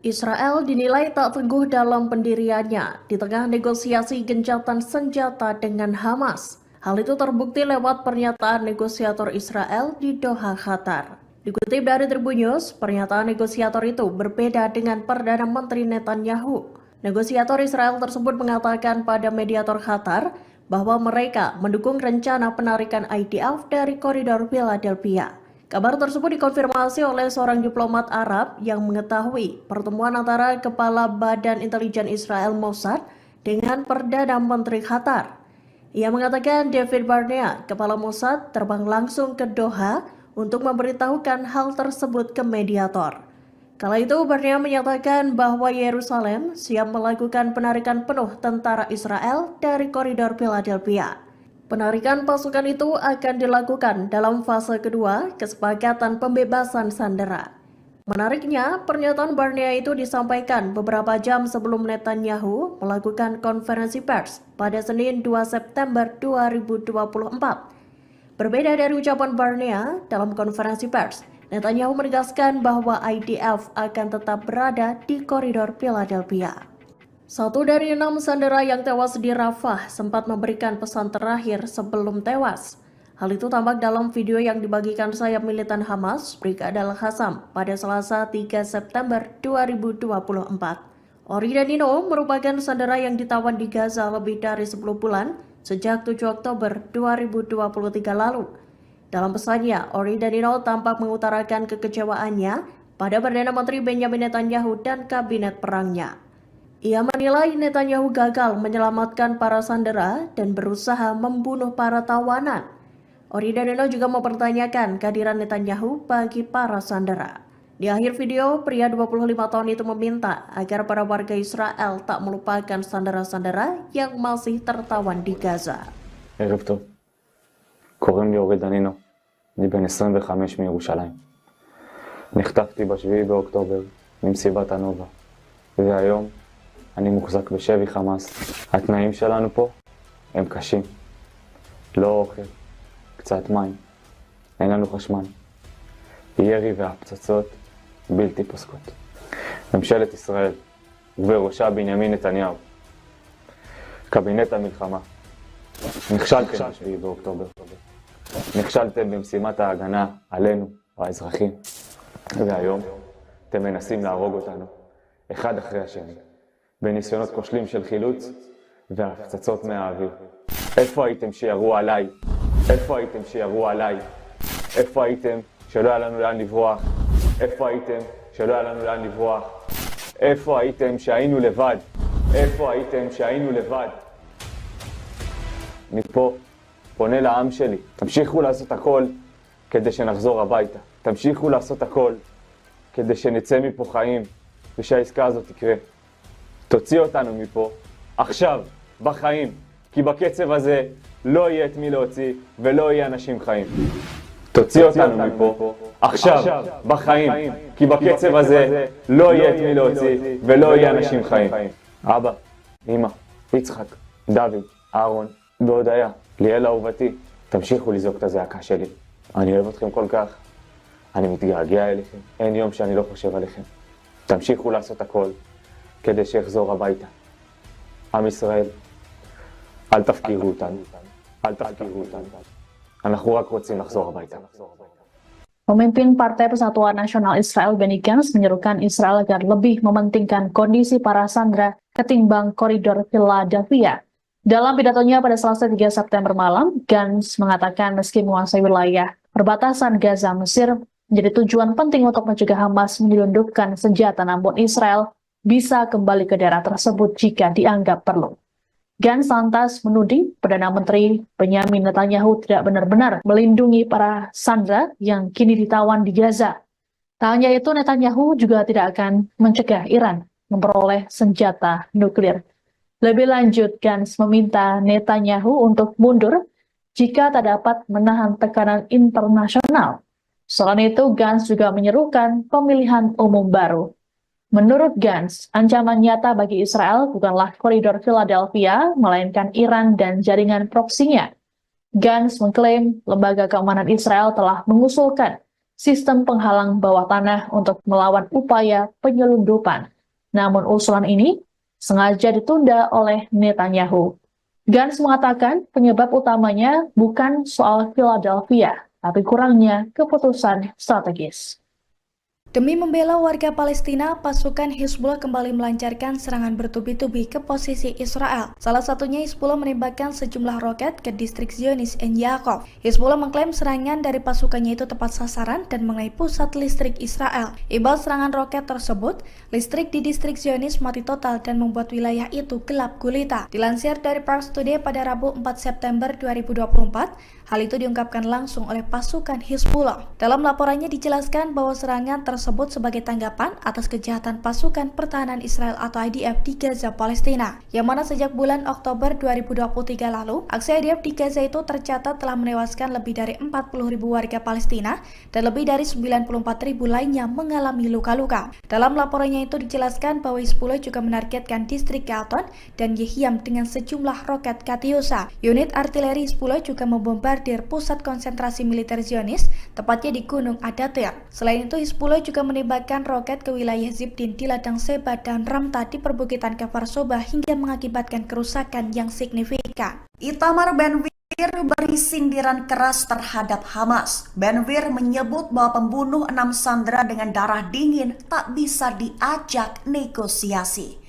Israel dinilai tak teguh dalam pendiriannya di tengah negosiasi gencatan senjata dengan Hamas. Hal itu terbukti lewat pernyataan negosiator Israel di Doha, Qatar. Dikutip dari Tribun News, pernyataan negosiator itu berbeda dengan Perdana Menteri Netanyahu. Negosiator Israel tersebut mengatakan pada mediator Qatar bahwa mereka mendukung rencana penarikan IDF dari koridor Philadelphia. Kabar tersebut dikonfirmasi oleh seorang diplomat Arab yang mengetahui pertemuan antara Kepala Badan Intelijen Israel Mossad dengan Perdana Menteri Qatar. Ia mengatakan David Barnea, Kepala Mossad, terbang langsung ke Doha untuk memberitahukan hal tersebut ke mediator. Kala itu Barnea menyatakan bahwa Yerusalem siap melakukan penarikan penuh tentara Israel dari koridor Philadelphia. Penarikan pasukan itu akan dilakukan dalam fase kedua kesepakatan pembebasan sandera. Menariknya, pernyataan Barnea itu disampaikan beberapa jam sebelum Netanyahu melakukan konferensi pers pada Senin 2 September 2024. Berbeda dari ucapan Barnea dalam konferensi pers, Netanyahu menegaskan bahwa IDF akan tetap berada di koridor Philadelphia. 1 dari 6 sandera yang tewas di Rafah sempat memberikan pesan terakhir sebelum tewas. Hal itu tampak dalam video yang dibagikan sayap militan Hamas, Brigada Al-Qassam, pada Selasa 3 September 2024. Ori dan Nino merupakan sandera yang ditawan di Gaza lebih dari 10 bulan sejak 7 Oktober 2023 lalu. Dalam pesannya, Ori dan Nino tampak mengutarakan kekecewaannya pada Perdana Menteri Benjamin Netanyahu dan kabinet perangnya. Ia menilai Netanyahu gagal menyelamatkan para sandera dan berusaha membunuh para tawanan. Ori dan Nino juga mempertanyakan kehadiran Netanyahu bagi para sandera. Di akhir video, pria 25 tahun itu meminta agar para warga Israel tak melupakan sandera-sandera yang masih tertawan di Gaza. ערב טוב. קוראים לי אורי דנינו. אני בן 25 מירושלים. נחטפתי ב7 באוקטובר ממסיבת הנובה. והיום אני מוחזק בשבי חמאס. התנאים שלנו פה הם קשים. לא אוכל, קצת מים, אין לנו חשמל. ירי והפצצות בלתי פוסקות. ממשלת ישראל, ובראשה בנימין נתניהו. קבינט המלחמה. נכשלתם ב7 באוקטובר. נכשלתם במשימת ההגנה עלינו, האזרחים. והיום אתם מנסים להרוג אותנו, אחד אחרי השני. בניסיונות כושלים של חילוץ והפצצות מהאוויר. איפה הייתם שירו עליי? איפה הייתם שירו עליי? איפה הייתם שלא היה לנו לאן לברוח? איפה הייתם שלא היה לנו לאן לברוח? איפה הייתם שהיינו לבד? איפה הייתם שהיינו לבד? מפה פונה לעם שלי, תמשיכו לעשות הכל כדי שנחזור הביתה. תמשיכו לעשות הכל כדי שנצא מפה חיים ושהעסקה הזאת תקרה. תוציא אותנו מפה, עכשיו, בחיים, כי בקצב הזה לא יהיה את מי להוציא ולא יהיה אנשים חיים. תוציא אותנו מפה, עכשיו, בחיים, כי בקצב הזה לא יהיה את מי להוציא ולא יהיה אנשים חיים. אבא, אמא, יצחק, דוד, אהרון והודיה, ליאל אהובתי, תמשיכו לזעוק את הזעקה שלי. אני אוהב אתכם כל כך, אני מתגעגע אליכם, אין יום שאני לא חושב עליכם. תמשיכו לעשות הכל כדי שיחזור הביתה. עם ישראל, אל תפקירו אותנו, אל תפקירו אותנו. אנחנו רק רוצים לחזור הביתה. Pemimpin Partai Persatuan Nasional Israel Benny Gantz menyerukan Israel agar lebih mementingkan kondisi para sandera ketimbang koridor Philadelphia. Dalam pidatonya pada Selasa 3 September malam, Gantz mengatakan meski menguasai wilayah perbatasan Gaza Mesir menjadi tujuan penting untuk mencegah Hamas menyelundupkan senjata, namun Israel bisa kembali ke daerah tersebut jika dianggap perlu. Gantz lantas menuding Perdana Menteri Benjamin Netanyahu tidak benar-benar melindungi para sandera yang kini ditawan di Gaza. Tak hanya itu, Netanyahu juga tidak akan mencegah Iran memperoleh senjata nuklir. Lebih lanjut, Gantz meminta Netanyahu untuk mundur jika tak dapat menahan tekanan internasional. Selain itu, Gantz juga menyerukan pemilihan umum baru. Menurut Gantz, ancaman nyata bagi Israel bukanlah koridor Philadelphia, melainkan Iran dan jaringan proksinya. Gantz mengklaim lembaga keamanan Israel telah mengusulkan sistem penghalang bawah tanah untuk melawan upaya penyelundupan. Namun usulan ini sengaja ditunda oleh Netanyahu. Gantz mengatakan penyebab utamanya bukan soal Philadelphia, tapi kurangnya keputusan strategis. Demi membela warga Palestina, pasukan Hizbullah kembali melancarkan serangan bertubi-tubi ke posisi Israel. Salah satunya Hizbullah menembakkan sejumlah roket ke distrik Zionis En Yaakov. Hizbullah mengklaim serangan dari pasukannya itu tepat sasaran dan mengenai pusat listrik Israel. Imbas serangan roket tersebut, listrik di distrik Zionis mati total dan membuat wilayah itu gelap gulita. Dilansir dari Pars Today pada Rabu 4 September 2024, hal itu diungkapkan langsung oleh pasukan Hizbullah. Dalam laporannya dijelaskan bahwa serangan tersebut sebagai tanggapan atas kejahatan pasukan pertahanan Israel atau IDF di Gaza, Palestina, yang mana sejak bulan Oktober 2023 lalu, aksi IDF di Gaza itu tercatat telah menewaskan lebih dari 40.000 warga Palestina dan lebih dari 94.000 lainnya mengalami luka-luka. Dalam laporannya itu dijelaskan bahwa Hizbullah juga menargetkan distrik Galton dan Yehiam dengan sejumlah roket Katyusha. Unit artileri Hizbullah juga membombardir pusat konsentrasi militer Zionis, tepatnya di Gunung Adatir. Selain itu, Hizbullah juga menembakkan roket ke wilayah Zibdin di ladang Seba dan Ramta di perbukitan Kfar Soba hingga mengakibatkan kerusakan yang signifikan. Itamar Ben-Gvir beri sindiran keras terhadap Hamas. Ben-Gvir menyebut bahwa pembunuh 6 sandera dengan darah dingin tak bisa diajak negosiasi.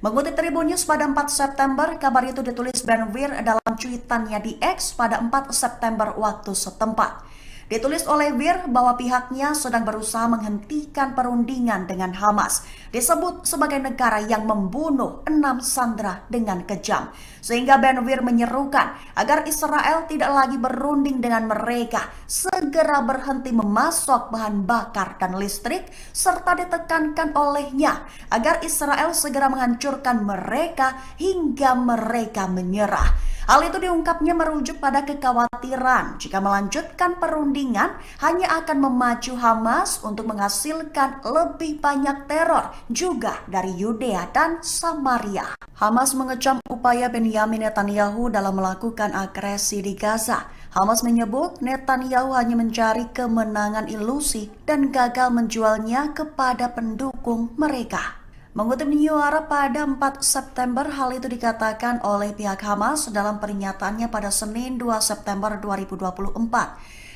Mengutip Tribun News pada 4 September, kabar itu ditulis Ben-Gvir dalam cuitannya di X pada 4 September waktu setempat. Ditulis oleh Wir bahwa pihaknya sedang berusaha menghentikan perundingan dengan Hamas, disebut sebagai negara yang membunuh 6 sandera dengan kejam. Sehingga Ben-Gvir menyerukan agar Israel tidak lagi berunding dengan mereka, segera berhenti memasok bahan bakar dan listrik, serta ditekankan olehnya agar Israel segera menghancurkan mereka hingga mereka menyerah. Hal itu diungkapnya merujuk pada kekhawatiran jika melanjutkan perundingan hanya akan memacu Hamas untuk menghasilkan lebih banyak teror juga dari Yudea dan Samaria. Hamas mengecam upaya Benyamin Netanyahu dalam melakukan agresi di Gaza. Hamas menyebut Netanyahu hanya mencari kemenangan ilusi dan gagal menjualnya kepada pendukung mereka. Mengutip New Arab pada 4 September, hal itu dikatakan oleh pihak Hamas dalam pernyataannya pada Senin 2 September 2024.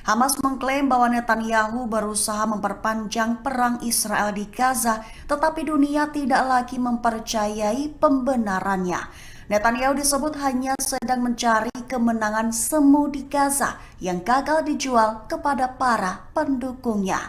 Hamas mengklaim bahwa Netanyahu berusaha memperpanjang perang Israel di Gaza, tetapi dunia tidak lagi mempercayai pembenarannya. Netanyahu disebut hanya sedang mencari kemenangan semu di Gaza yang gagal dijual kepada para pendukungnya.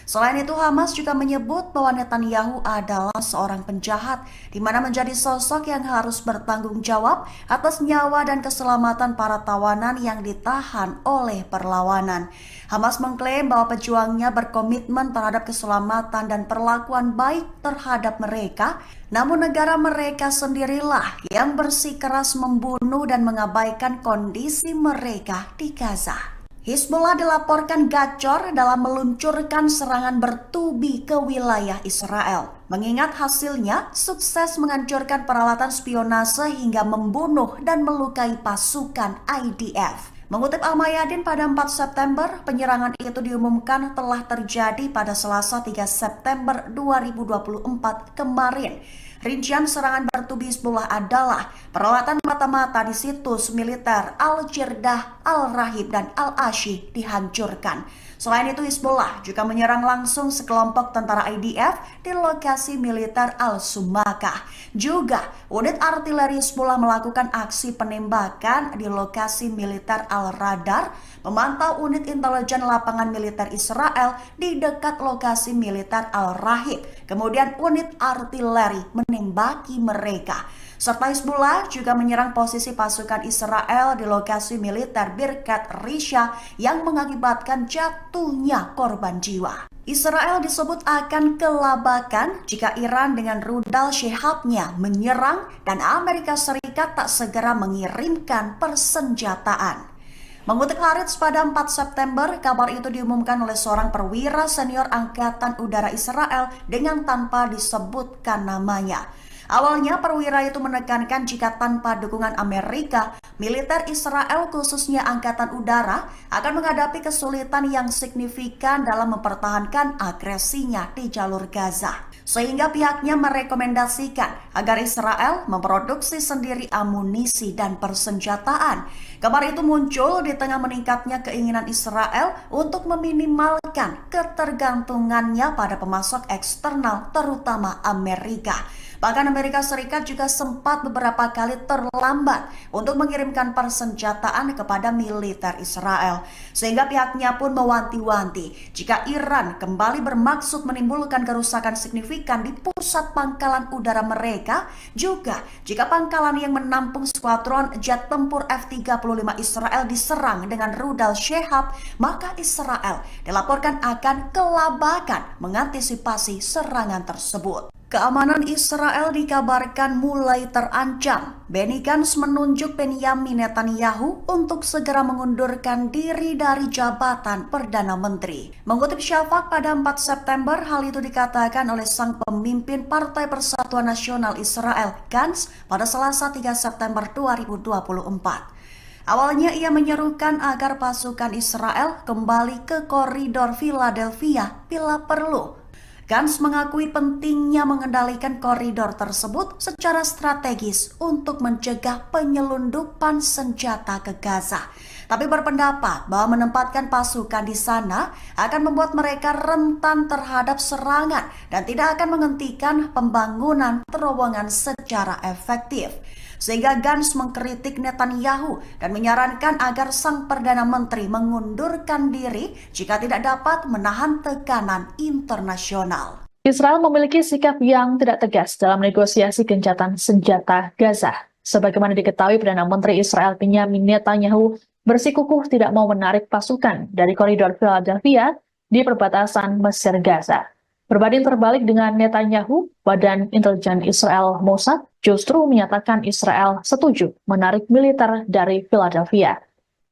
Selain itu, Hamas juga menyebut bahwa Netanyahu adalah seorang penjahat, di mana menjadi sosok yang harus bertanggung jawab atas nyawa dan keselamatan para tawanan yang ditahan oleh perlawanan. Hamas mengklaim bahwa pejuangnya berkomitmen terhadap keselamatan dan perlakuan baik terhadap mereka, namun negara mereka sendirilah yang bersikeras membunuh dan mengabaikan kondisi mereka di Gaza. Hizbullah dilaporkan gacor dalam meluncurkan serangan bertubi ke wilayah Israel. Mengingat hasilnya sukses menghancurkan peralatan spionase hingga membunuh dan melukai pasukan IDF. Mengutip Al-Mayadin pada 4 September, penyerangan itu diumumkan telah terjadi pada Selasa 3 September 2024 kemarin. Rincian serangan bertubi Hizbullah adalah peralatan mata-mata di situs militer Al-Jirdah, Al-Rahib, dan Al-Ashi dihancurkan. Selain itu, Hizbullah juga menyerang langsung sekelompok tentara IDF di lokasi militer Al-Sumakah. Juga, unit artileri Hizbullah melakukan aksi penembakan di lokasi militer Al-Radar, memantau unit intelijen lapangan militer Israel di dekat lokasi militer Al-Rahib. Kemudian unit artileri menembaki mereka. Serta Hizbullah juga menyerang posisi pasukan Israel di lokasi militer Birkat Risha yang mengakibatkan jatuhnya korban jiwa. Israel disebut akan kelabakan jika Iran dengan rudal Shihabnya menyerang dan Amerika Serikat tak segera mengirimkan persenjataan. Mengutip Haaretz pada 4 September, kabar itu diumumkan oleh seorang perwira senior Angkatan Udara Israel dengan tanpa disebutkan namanya. Awalnya perwira itu menekankan jika tanpa dukungan Amerika, militer Israel khususnya Angkatan Udara akan menghadapi kesulitan yang signifikan dalam mempertahankan agresinya di jalur Gaza. Sehingga pihaknya merekomendasikan agar Israel memproduksi sendiri amunisi dan persenjataan. Kabar itu muncul di tengah meningkatnya keinginan Israel untuk meminimalkan ketergantungannya pada pemasok eksternal terutama Amerika. Bahkan Amerika Serikat juga sempat beberapa kali terlambat untuk mengirimkan persenjataan kepada militer Israel. Sehingga pihaknya pun mewanti-wanti jika Iran kembali bermaksud menimbulkan kerusakan signifikan di pusat pangkalan udara mereka, juga jika pangkalan yang menampung skuadron jet tempur F-35 Israel diserang dengan rudal Shehab, maka Israel dilaporkan akan kelabakan mengantisipasi serangan tersebut. Keamanan Israel dikabarkan mulai terancam. Benny Gantz menunjuk Benyamin Netanyahu untuk segera mengundurkan diri dari jabatan Perdana Menteri. Mengutip Syafaq pada 4 September, hal itu dikatakan oleh sang pemimpin Partai Persatuan Nasional Israel, Gantz, pada Selasa 3 September 2024. Awalnya ia menyerukan agar pasukan Israel kembali ke koridor Philadelphia bila perlu. Gantz mengakui pentingnya mengendalikan koridor tersebut secara strategis untuk mencegah penyelundupan senjata ke Gaza. Tapi berpendapat bahwa menempatkan pasukan di sana akan membuat mereka rentan terhadap serangan dan tidak akan menghentikan pembangunan terowongan secara efektif. Sehingga Gantz mengkritik Netanyahu dan menyarankan agar sang Perdana Menteri mengundurkan diri jika tidak dapat menahan tekanan internasional. Israel memiliki sikap yang tidak tegas dalam negosiasi gencatan senjata Gaza. Sebagaimana diketahui, Perdana Menteri Israel Benyamin Netanyahu bersikukuh tidak mau menarik pasukan dari koridor Philadelphia di perbatasan Mesir-Gaza. Berbanding terbalik dengan Netanyahu, Badan Intelijen Israel Mossad justru menyatakan Israel setuju menarik militer dari Philadelphia.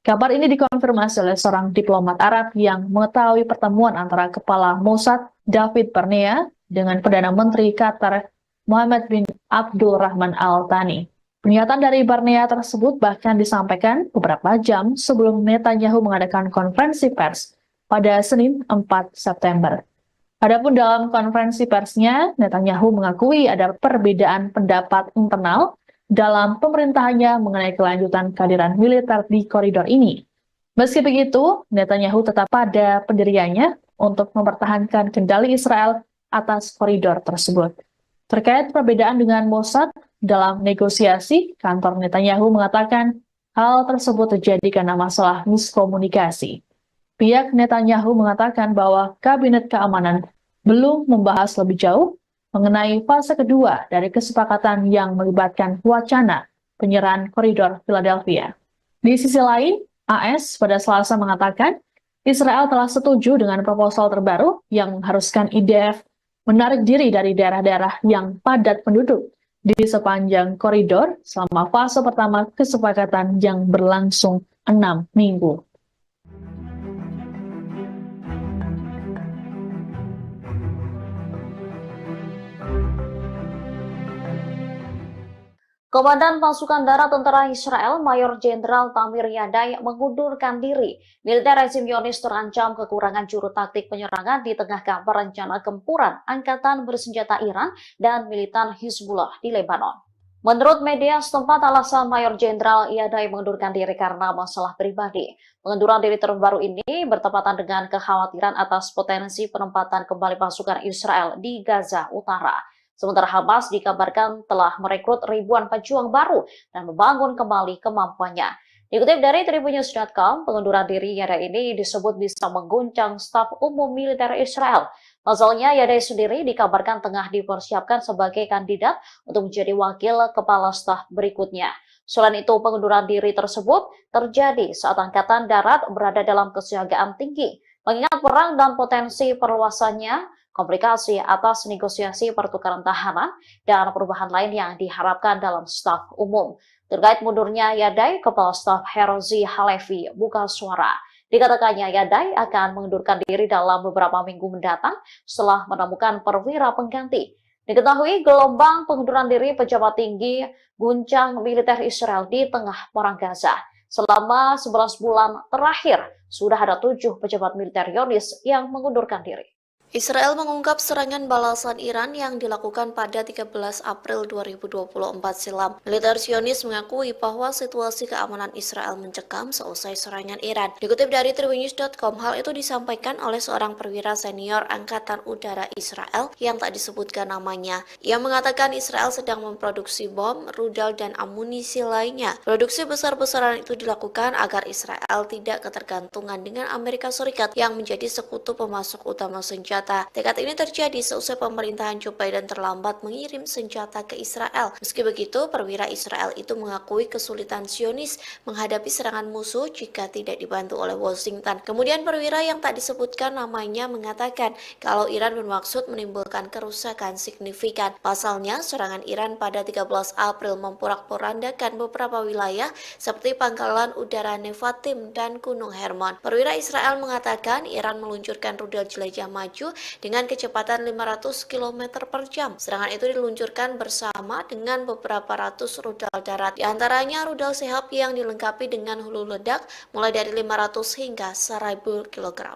Kabar ini dikonfirmasi oleh seorang diplomat Arab yang mengetahui pertemuan antara Kepala Mossad David Barnea dengan Perdana Menteri Qatar Mohammed bin Abdul Rahman Al Thani. Pernyataan dari Barnea tersebut bahkan disampaikan beberapa jam sebelum Netanyahu mengadakan konferensi pers pada Senin 4 September. Adapun dalam konferensi persnya, Netanyahu mengakui ada perbedaan pendapat internal dalam pemerintahannya mengenai kelanjutan kehadiran militer di koridor ini. Meski begitu, Netanyahu tetap pada pendiriannya untuk mempertahankan kendali Israel atas koridor tersebut. Terkait perbedaan dengan Mossad dalam negosiasi, kantor Netanyahu mengatakan hal tersebut terjadi karena masalah miskomunikasi. Pihak Netanyahu mengatakan bahwa Kabinet Keamanan belum membahas lebih jauh mengenai fase kedua dari kesepakatan yang melibatkan wacana penyerahan koridor Philadelphia. Di sisi lain, AS pada Selasa mengatakan Israel telah setuju dengan proposal terbaru yang mengharuskan IDF menarik diri dari daerah-daerah yang padat penduduk di sepanjang koridor selama fase pertama kesepakatan yang berlangsung 6 minggu. Komandan Pasukan Darat Tentara Israel, Mayor Jenderal Tamir Yadai mengundurkan diri. Militer rezim Zionis terancam kekurangan juru taktik penyerangan di tengah kabar rencana gempuran Angkatan Bersenjata Iran dan militan Hizbullah di Lebanon. Menurut media setempat, alasan Mayor Jenderal Yadai mengundurkan diri karena masalah pribadi. Pengunduran diri terbaru ini bertepatan dengan kekhawatiran atas potensi penempatan kembali pasukan Israel di Gaza Utara. Sementara Hamas dikabarkan telah merekrut ribuan pejuang baru dan membangun kembali kemampuannya. Dikutip dari Tribunnews.com, pengunduran diri Yadai ini disebut bisa mengguncang staf umum militer Israel. Pasalnya, Yadai sendiri dikabarkan tengah dipersiapkan sebagai kandidat untuk menjadi wakil kepala staf berikutnya. Selain itu, pengunduran diri tersebut terjadi saat Angkatan Darat berada dalam kesiagaan tinggi, mengingat perang dan potensi perluasannya, komplikasi atas negosiasi pertukaran tahanan, dan perubahan lain yang diharapkan dalam staf umum. Terkait mundurnya Yadai, Kepala Staf Herzi Halevi buka suara. Dikatakannya Yadai akan mengundurkan diri dalam beberapa minggu mendatang setelah menemukan perwira pengganti. Diketahui gelombang pengunduran diri pejabat tinggi guncang militer Israel di tengah perang Gaza. Selama 11 bulan terakhir, sudah ada 7 pejabat militer Zionis yang mengundurkan diri. Israel mengungkap serangan balasan Iran yang dilakukan pada 13 April 2024 silam. Militer Zionis mengakui bahwa situasi keamanan Israel mencekam seusai serangan Iran. Dikutip dari Tribunnews.com, hal itu disampaikan oleh seorang perwira senior Angkatan Udara Israel yang tak disebutkan namanya. Ia mengatakan Israel sedang memproduksi bom, rudal, dan amunisi lainnya. Produksi besar-besaran itu dilakukan agar Israel tidak ketergantungan dengan Amerika Serikat yang menjadi sekutu pemasok utama senjata. Tekad ini terjadi seusai pemerintahan Joe Biden terlambat mengirim senjata ke Israel. Meski begitu, perwira Israel itu mengakui kesulitan Zionis menghadapi serangan musuh jika tidak dibantu oleh Washington. Kemudian perwira yang tak disebutkan namanya mengatakan kalau Iran bermaksud menimbulkan kerusakan signifikan. Pasalnya, serangan Iran pada 13 April memporak-porandakan beberapa wilayah seperti Pangkalan Udara Nevatim dan Gunung Hermon. Perwira Israel mengatakan Iran meluncurkan rudal jelajah maju dengan kecepatan 500 km per jam. Serangan itu diluncurkan bersama dengan beberapa ratus rudal darat. Di antaranya rudal Sehab yang dilengkapi dengan hulu ledak mulai dari 500 hingga 1000 kg.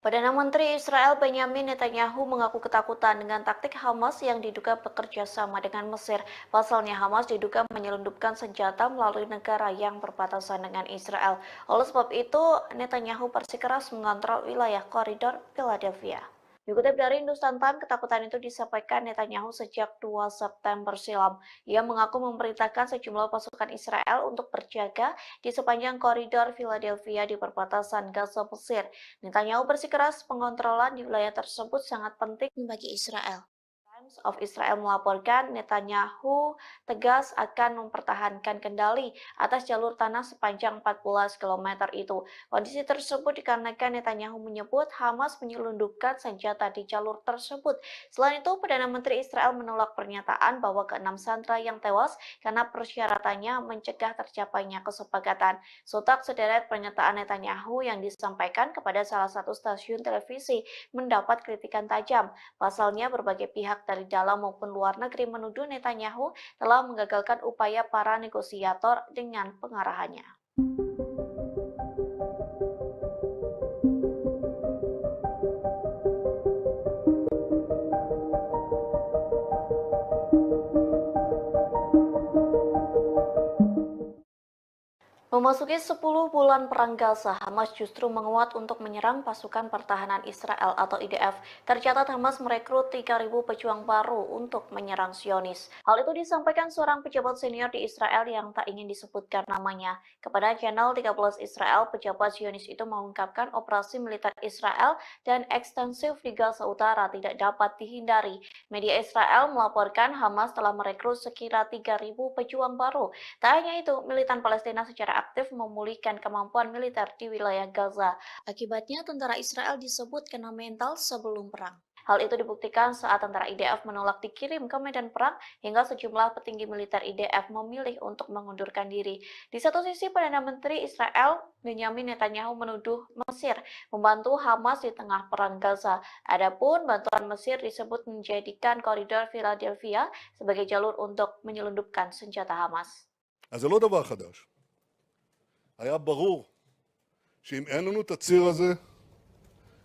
Perdana Menteri Israel Benjamin Netanyahu mengaku ketakutan dengan taktik Hamas yang diduga bekerja sama dengan Mesir. Pasalnya Hamas diduga menyelundupkan senjata melalui negara yang berbatasan dengan Israel. Oleh sebab itu, Netanyahu bersikeras mengontrol wilayah koridor Philadelphia. Dikutip dari Hindustan Times, ketakutan itu disampaikan Netanyahu sejak 2 September silam. Ia mengaku memerintahkan sejumlah pasukan Israel untuk berjaga di sepanjang koridor Philadelphia di perbatasan Gaza Mesir. Netanyahu bersikeras pengontrolan di wilayah tersebut sangat penting bagi Israel. Times of Israel melaporkan Netanyahu tegas akan mempertahankan kendali atas jalur tanah sepanjang 14 km itu. Kondisi tersebut dikarenakan Netanyahu menyebut Hamas menyelundupkan senjata di jalur tersebut. Selain itu, Perdana Menteri Israel menolak pernyataan bahwa ke-6 sandera yang tewas karena persyaratannya mencegah tercapainya kesepakatan. Sontak sederet pernyataan Netanyahu yang disampaikan kepada salah satu stasiun televisi mendapat kritikan tajam. Pasalnya, berbagai pihak dari dalam maupun luar negeri menuduh Netanyahu telah menggagalkan upaya para negosiator dengan pengarahannya. Memasuki 10 bulan perang Gaza, Hamas justru menguat untuk menyerang pasukan pertahanan Israel atau IDF. Tercatat Hamas merekrut 3.000 pejuang baru untuk menyerang Zionis. Hal itu disampaikan seorang pejabat senior di Israel yang tak ingin disebutkan namanya. Kepada channel 13 Israel, pejabat Zionis itu mengungkapkan operasi militer Israel dan ekstensif di Gaza Utara tidak dapat dihindari. Media Israel melaporkan Hamas telah merekrut sekira 3.000 pejuang baru. Tak hanya itu, militan Palestina secara aktif memulihkan kemampuan militer di wilayah Gaza. Akibatnya, tentara Israel disebut kena mental sebelum perang. Hal itu dibuktikan saat tentara IDF menolak dikirim ke medan perang hingga sejumlah petinggi militer IDF memilih untuk mengundurkan diri. Di satu sisi, Perdana Menteri Israel Benjamin Netanyahu menuduh Mesir membantu Hamas di tengah perang Gaza. Adapun bantuan Mesir disebut menjadikan koridor Philadelphia sebagai jalur untuk menyelundupkan senjata Hamas. אז זה לא דבר חדש. היה ברור שאם אין לנו את הציר הזה,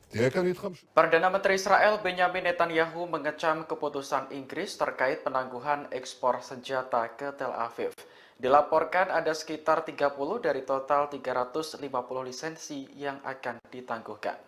תהיה כאן התחמשות. Perdana Menteri Israel Benjamin Netanyahu mengecam keputusan Inggris terkait penangguhan ekspor senjata ke Tel Aviv. Dilaporkan ada sekitar 30 dari total 350 lisensi yang akan ditangguhkan.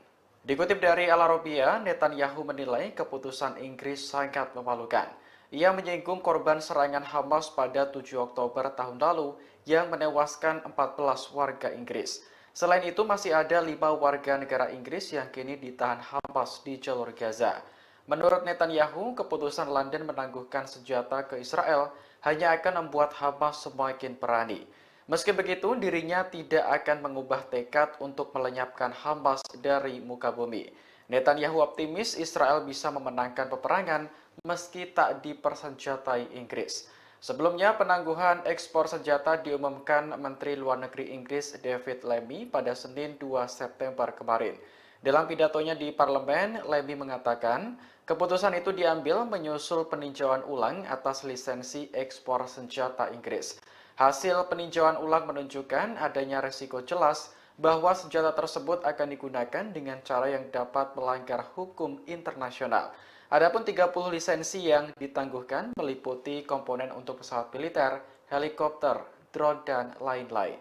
Dikutip dari Al Arabiya, Netanyahu menilai keputusan Inggris sangat memalukan. Ia menyinggung korban serangan Hamas pada 7 Oktober tahun lalu yang menewaskan 14 warga Inggris. Selain itu, masih ada 5 warga negara Inggris yang kini ditahan Hamas di jalur Gaza. Menurut Netanyahu, keputusan London menangguhkan senjata ke Israel hanya akan membuat Hamas semakin berani. Meski begitu, dirinya tidak akan mengubah tekad untuk melenyapkan Hamas dari muka bumi. Netanyahu optimis Israel bisa memenangkan peperangan meski tak dipersenjatai Inggris. Sebelumnya, penangguhan ekspor senjata diumumkan Menteri Luar Negeri Inggris David Lammy pada Senin 2 September kemarin. Dalam pidatonya di parlemen, Lammy mengatakan keputusan itu diambil menyusul peninjauan ulang atas lisensi ekspor senjata Inggris. Hasil peninjauan ulang menunjukkan adanya resiko jelas bahwa senjata tersebut akan digunakan dengan cara yang dapat melanggar hukum internasional. Adapun 30 lisensi yang ditangguhkan meliputi komponen untuk pesawat militer, helikopter, drone, dan lain-lain.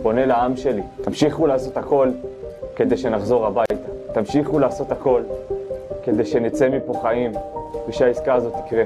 פונה לעם שלי, תמשיכו לעשות הכל כדי שנחזור הביתה. תמשיכו לעשות הכל כדי שנצא מפה חיים ושהעסקה הזאת תקרה.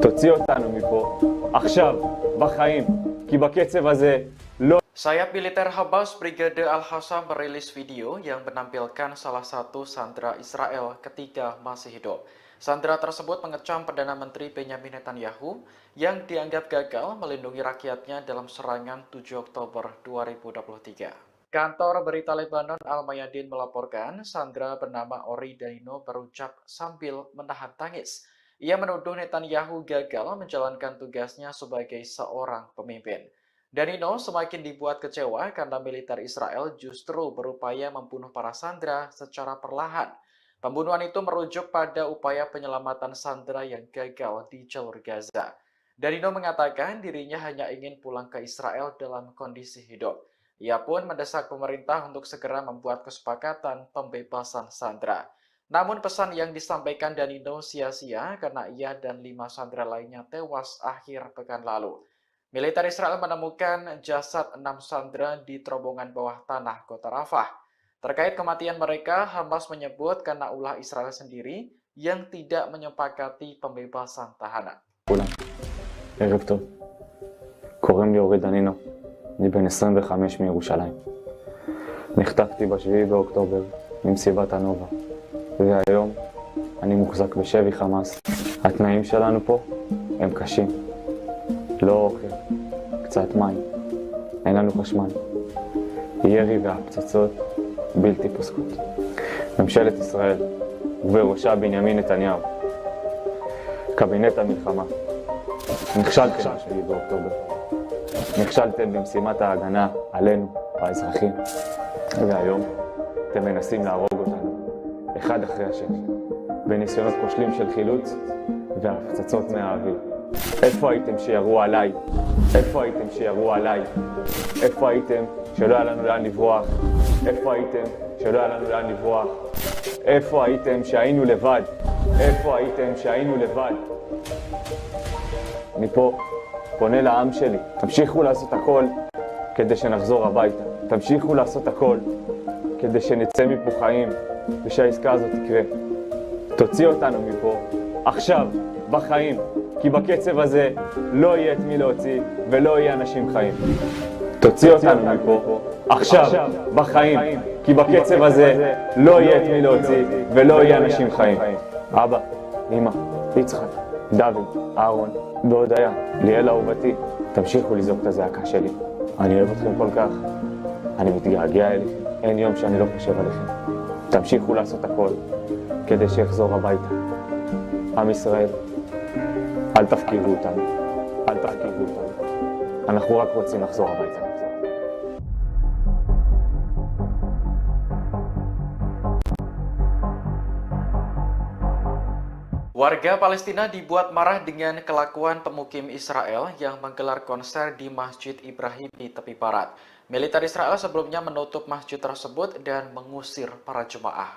תוציא אותנו מפה עכשיו, בחיים, כי בקצב הזה לא... Sayap militer Hamas Brigade Al-Hassam merilis video yang menampilkan salah satu sandera Israel ketika masih hidup. Sandera tersebut mengecam Perdana Menteri Benyamin Netanyahu yang dianggap gagal melindungi rakyatnya dalam serangan 7 Oktober 2023. Kantor berita Lebanon Al-Mayadin melaporkan sandera bernama Ori Daino berucap sambil menahan tangis. Ia menuduh Netanyahu gagal menjalankan tugasnya sebagai seorang pemimpin. Danino semakin dibuat kecewa karena militer Israel justru berupaya membunuh para sandera secara perlahan. Pembunuhan itu merujuk pada upaya penyelamatan sandera yang gagal di jalur Gaza. Danino mengatakan dirinya hanya ingin pulang ke Israel dalam kondisi hidup. Ia pun mendesak pemerintah untuk segera membuat kesepakatan pembebasan sandera. Namun pesan yang disampaikan Danino sia-sia karena ia dan 5 sandera lainnya tewas akhir pekan lalu. Militer Israel menemukan jasad 6 sandera di terowongan bawah tanah kota Rafah. Terkait kematian mereka, Hamas menyebut karena ulah Israel sendiri yang tidak menyepakati pembebasan tahanan. ערב טוב. קוראים לי אורי דנינו. אני בן 25 מירושלים. נחטפתי ב7 באוקטובר ממסיבת הנובה. והיום אני מוחזק בשבי חמאס. התנאים שלנו פה הם קשים. לא אוכל, קצת מים, אין לנו חשמל. ירי והפצצות בלתי פוסקות. ממשלת ישראל, ובראשה בנימין נתניהו, קבינט המלחמה, נכשלתם ב7 באוקטובר. נכשלתם במשימת ההגנה עלינו, האזרחים. והיום אתם מנסים להרוג אותנו, אחד אחרי השני, בניסיונות כושלים של חילוץ והפצצות מהאוויר. איפה הייתם שירו עליי? איפה הייתם שירו עליי? איפה הייתם שלא היה לנו לאן לברוח? איפה הייתם שלא היה לנו לאן לברוח? איפה הייתם שהיינו לבד? איפה הייתם שהיינו לבד? אני פה פונה לעם שלי, תמשיכו לעשות הכל כדי שנחזור הביתה. תמשיכו לעשות הכל כדי שנצא מפה חיים ושהעסקה הזאת תקרה. תוציא אותנו מפה עכשיו, בחיים. כי בקצב הזה לא יהיה את מי להוציא ולא יהיה אנשים חיים. תוציא אותנו מפה עכשיו, בחיים, כי בקצב הזה לא יהיה את מי להוציא ולא יהיה אנשים חיים. אבא, אמא, יצחק, דוד, אהרון והודיה, ליאל אהובתי, תמשיכו לזעוק את הזעקה שלי. אני אוהב אתכם כל כך, אני מתגעגע אליכם, אין יום שאני לא חושב עליכם. תמשיכו לעשות הכל כדי שיחזור הביתה. עם ישראל, אל תפקירו אותנו, אל תפקירו אותנו. אנחנו רק רוצים לחזור הביתה. Warga Palestina dibuat marah dengan kelakuan pemukim Israel yang menggelar konser di Masjid Ibrahim di tepi barat. Militer Israel sebelumnya menutup masjid tersebut dan mengusir para jemaah.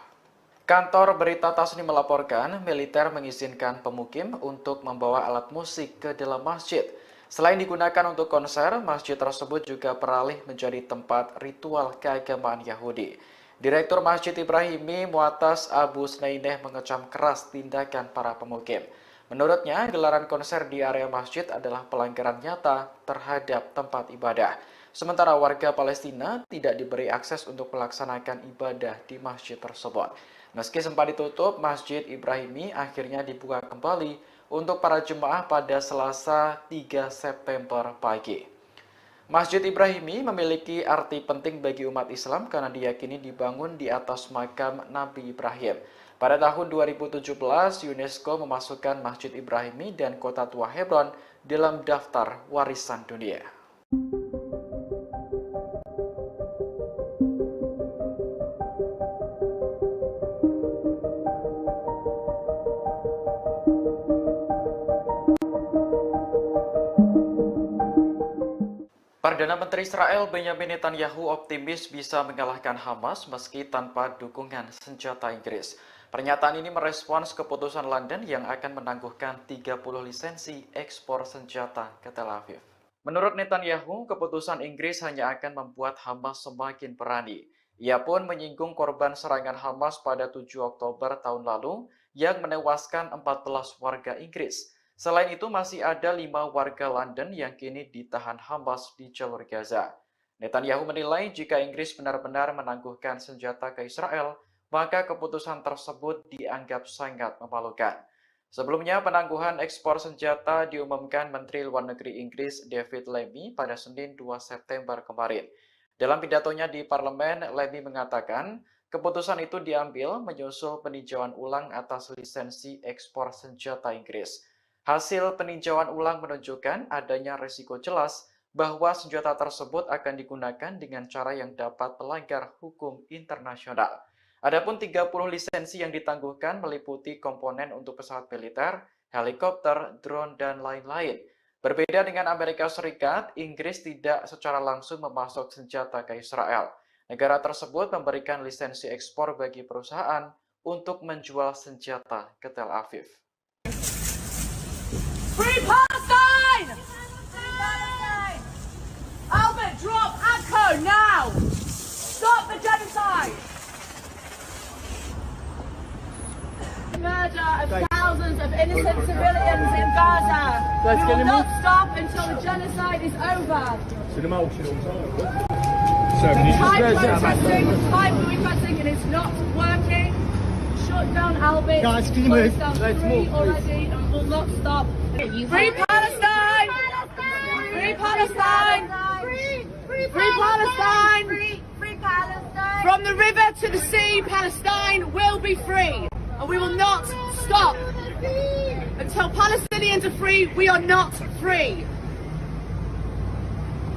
Kantor berita Tasnim melaporkan militer mengizinkan pemukim untuk membawa alat musik ke dalam masjid. Selain digunakan untuk konser, masjid tersebut juga beralih menjadi tempat ritual keagamaan Yahudi. Direktur Masjid Ibrahimi Mu'atas Abu Snaineh mengecam keras tindakan para pemukim. Menurutnya, gelaran konser di area masjid adalah pelanggaran nyata terhadap tempat ibadah. Sementara warga Palestina tidak diberi akses untuk melaksanakan ibadah di masjid tersebut. Meski sempat ditutup, Masjid Ibrahimi akhirnya dibuka kembali untuk para jemaah pada Selasa 3 September pagi. Masjid Ibrahimi memiliki arti penting bagi umat Islam karena diyakini dibangun di atas makam Nabi Ibrahim. Pada tahun 2017, UNESCO memasukkan Masjid Ibrahimi dan Kota Tua Hebron dalam daftar warisan dunia. Perdana Menteri Israel Benjamin Netanyahu optimis bisa mengalahkan Hamas meski tanpa dukungan senjata Inggris. Pernyataan ini merespons keputusan London yang akan menangguhkan 30 lisensi ekspor senjata ke Tel Aviv. Menurut Netanyahu, keputusan Inggris hanya akan membuat Hamas semakin berani. Ia pun menyinggung korban serangan Hamas pada 7 Oktober tahun lalu yang menewaskan 14 warga Inggris. Selain itu, masih ada 5 warga London yang kini ditahan Hamas di jalur Gaza. Netanyahu menilai jika Inggris benar-benar menangguhkan senjata ke Israel, maka keputusan tersebut dianggap sangat memalukan. Sebelumnya, penangguhan ekspor senjata diumumkan Menteri Luar Negeri Inggris David Lammy pada Senin 2 September kemarin. Dalam pidatonya di parlemen, Lammy mengatakan keputusan itu diambil menyusul peninjauan ulang atas lisensi ekspor senjata Inggris. Hasil peninjauan ulang menunjukkan adanya risiko jelas bahwa senjata tersebut akan digunakan dengan cara yang dapat melanggar hukum internasional. Adapun 30 lisensi yang ditangguhkan meliputi komponen untuk pesawat militer, helikopter, drone, dan lain-lain. Berbeda dengan Amerika Serikat, Inggris tidak secara langsung memasok senjata ke Israel. Negara tersebut memberikan lisensi ekspor bagi perusahaan untuk menjual senjata ke Tel Aviv. Free Palestine! Free Palestine! Albert, drop ACO now! Stop the genocide! Murder of thousands of innocent civilians in Gaza. We will not stop until the genocide is over. Time protesting and it's not working. Shut down Albert. Guys, can you move? Let's move, already and will not stop. Free Palestine! Free Palestine! Free Palestine! Free Palestine! From the river to the sea, Palestine will be free. And we will not stop. Until Palestinians are free, we are not free.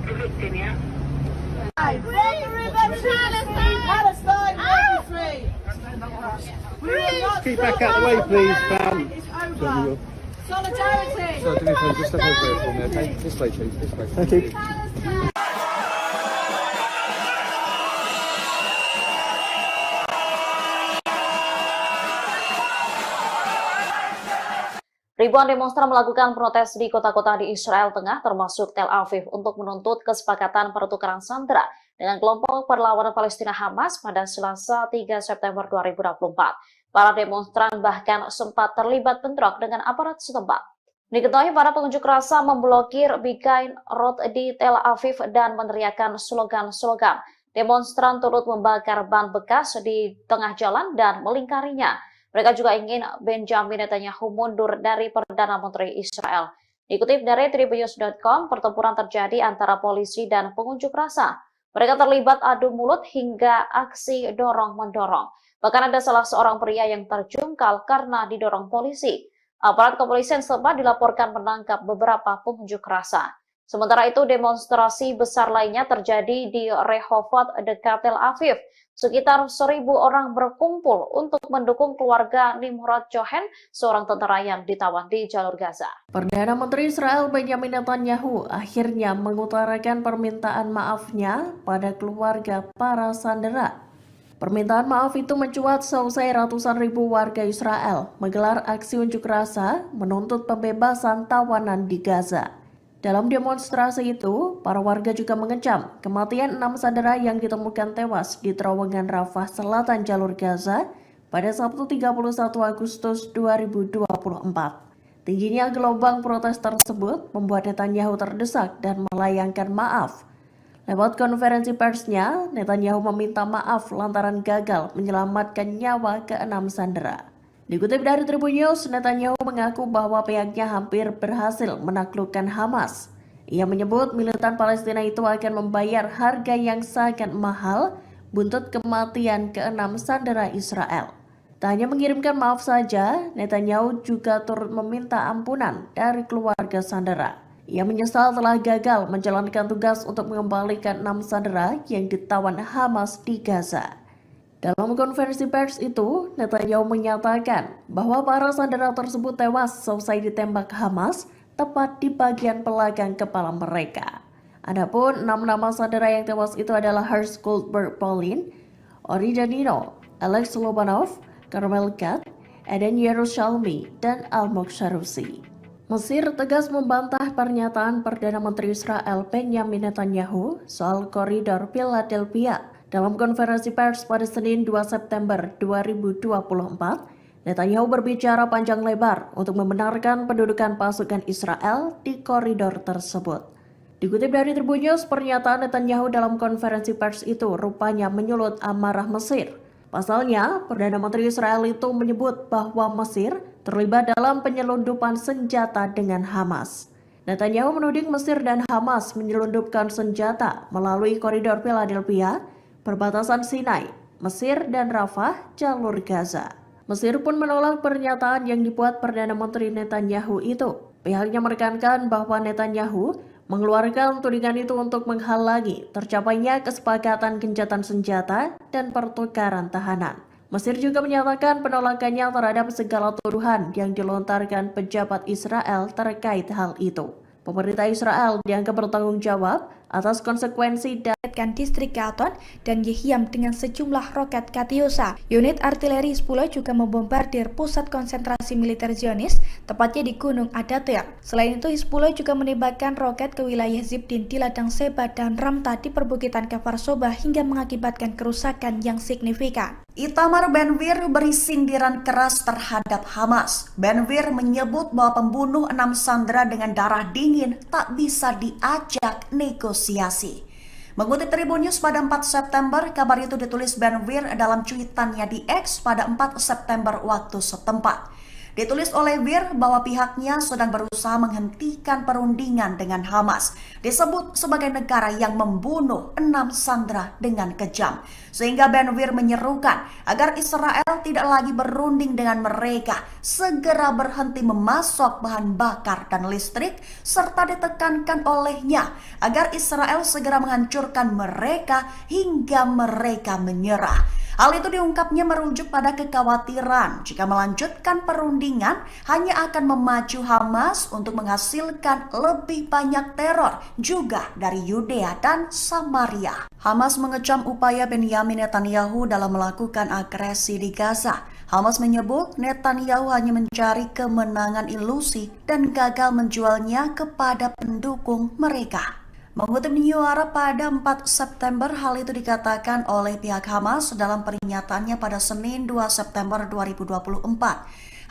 From the river to Palestine! Palestine will be free. We will not Keep back out of the way, please, fam. It's over. Solidarity. So, do me a favour, just step over here for me, okay? This way, please, this way. Thank you. Ribuan demonstran melakukan protes di kota-kota di Israel Tengah, termasuk Tel Aviv, untuk menuntut kesepakatan pertukaran sandera dengan kelompok perlawanan Palestina Hamas pada Selasa 3 September 2024. Para demonstran bahkan sempat terlibat bentrok dengan aparat setempat. Diketahui para pengunjuk rasa memblokir Begain Road di Tel Aviv dan meneriakkan slogan-slogan. Demonstran turut membakar ban bekas di tengah jalan dan melingkarinya. Mereka juga ingin Benjamin Netanyahu mundur dari Perdana Menteri Israel. Dikutip dari Tribunnews.com, pertempuran terjadi antara polisi dan pengunjuk rasa. Mereka terlibat adu mulut hingga aksi dorong-mendorong. Bahkan ada salah seorang pria yang terjungkal karena didorong polisi. Aparat kepolisian setempat dilaporkan menangkap beberapa pengunjuk rasa. Sementara itu, demonstrasi besar lainnya terjadi di Rehovot dekat Tel Aviv. Sekitar 1.000 orang berkumpul untuk mendukung keluarga Nimrod Cohen, seorang tentara yang ditawan di jalur Gaza. Perdana Menteri Israel Benjamin Netanyahu akhirnya mengutarakan permintaan maafnya pada keluarga para sandera. Permintaan maaf itu mencuat seusai ratusan ribu warga Israel menggelar aksi unjuk rasa menuntut pembebasan tawanan di Gaza. Dalam demonstrasi itu, para warga juga mengecam kematian 6 sandera yang ditemukan tewas di terowongan Rafah Selatan jalur Gaza pada Sabtu 31 Agustus 2024. Tingginya gelombang protes tersebut membuat Netanyahu terdesak dan melayangkan maaf. Lewat konferensi persnya, Netanyahu meminta maaf lantaran gagal menyelamatkan nyawa ke-6 sandera. Dikutip dari Tribunnews, Netanyahu mengaku bahwa pihaknya hampir berhasil menaklukkan Hamas. Ia menyebut militan Palestina itu akan membayar harga yang sangat mahal buntut kematian ke-6 sandera Israel. Tak hanya mengirimkan maaf saja, Netanyahu juga turut meminta ampunan dari keluarga sandera. Ia menyesal telah gagal menjalankan tugas untuk mengembalikan 6 sandera yang ditawan Hamas di Gaza. Dalam konferensi pers itu, Netanyahu menyatakan bahwa para sandera tersebut tewas selesai ditembak Hamas tepat di bagian belakang kepala mereka. Adapun 6 nama sandera yang tewas itu adalah Hersh Goldberg Paulin, Ori Danino, Alex Lobanov, Carmel Kat, Eden Yerushalmi, dan Almog Sharusi. Mesir tegas membantah pernyataan Perdana Menteri Israel Benjamin Netanyahu soal koridor Philadelphia. Dalam konferensi pers pada Senin 2 September 2024, Netanyahu berbicara panjang lebar untuk membenarkan pendudukan pasukan Israel di koridor tersebut. Dikutip dari Tribun News, pernyataan Netanyahu dalam konferensi pers itu rupanya menyulut amarah Mesir. Pasalnya, Perdana Menteri Israel itu menyebut bahwa Mesir terlibat dalam penyelundupan senjata dengan Hamas. Netanyahu menuding Mesir dan Hamas menyelundupkan senjata melalui koridor Philadelphia, perbatasan Sinai, Mesir dan Rafah, jalur Gaza. Mesir pun menolak pernyataan yang dibuat Perdana Menteri Netanyahu itu. Pihaknya menekankan bahwa Netanyahu mengeluarkan tudingan itu untuk menghalangi tercapainya kesepakatan gencatan senjata dan pertukaran tahanan. Mesir juga menyatakan penolakannya terhadap segala tuduhan yang dilontarkan pejabat Israel terkait hal itu. Pemerintah Israel dianggap bertanggung jawab atas konsekuensi distrik Gaton dan Yehiam dengan sejumlah roket Katyusha. Unit artileri Hizbullah juga membombardir pusat konsentrasi militer Zionis, tepatnya di Gunung Adatir. Selain itu, Hizbullah juga menembakkan roket ke wilayah Zibdin di ladang Seba dan Ramta di perbukitan Kfar Soba hingga mengakibatkan kerusakan yang signifikan. Itamar Ben-Gvir beri sindiran keras terhadap Hamas. Ben-Gvir menyebut bahwa pembunuh 6 sandera dengan darah dingin tak bisa diajak negosiasi. Mengutip Tribun News pada 4 September, kabar itu ditulis Ben-Gvir dalam cuitannya di X pada 4 September waktu setempat. Ditulis oleh Gvir bahwa pihaknya sedang berusaha menghentikan perundingan dengan Hamas. Disebut sebagai negara yang membunuh 6 sandera dengan kejam. Sehingga Ben-Gvir menyerukan agar Israel tidak lagi berunding dengan mereka, segera berhenti memasok bahan bakar dan listrik, serta ditekankan olehnya agar Israel segera menghancurkan mereka hingga mereka menyerah. Hal itu diungkapnya merujuk pada kekhawatiran jika melanjutkan perundingan hanya akan memacu Hamas untuk menghasilkan lebih banyak teror juga dari Yudea dan Samaria. Hamas mengecam upaya Benjamin Netanyahu dalam melakukan agresi di Gaza. Hamas menyebut Netanyahu hanya mencari kemenangan ilusi dan gagal menjualnya kepada pendukung mereka. Mengutip New Arab pada 4 September, hal itu dikatakan oleh pihak Hamas dalam pernyataannya pada Senin 2 September 2024.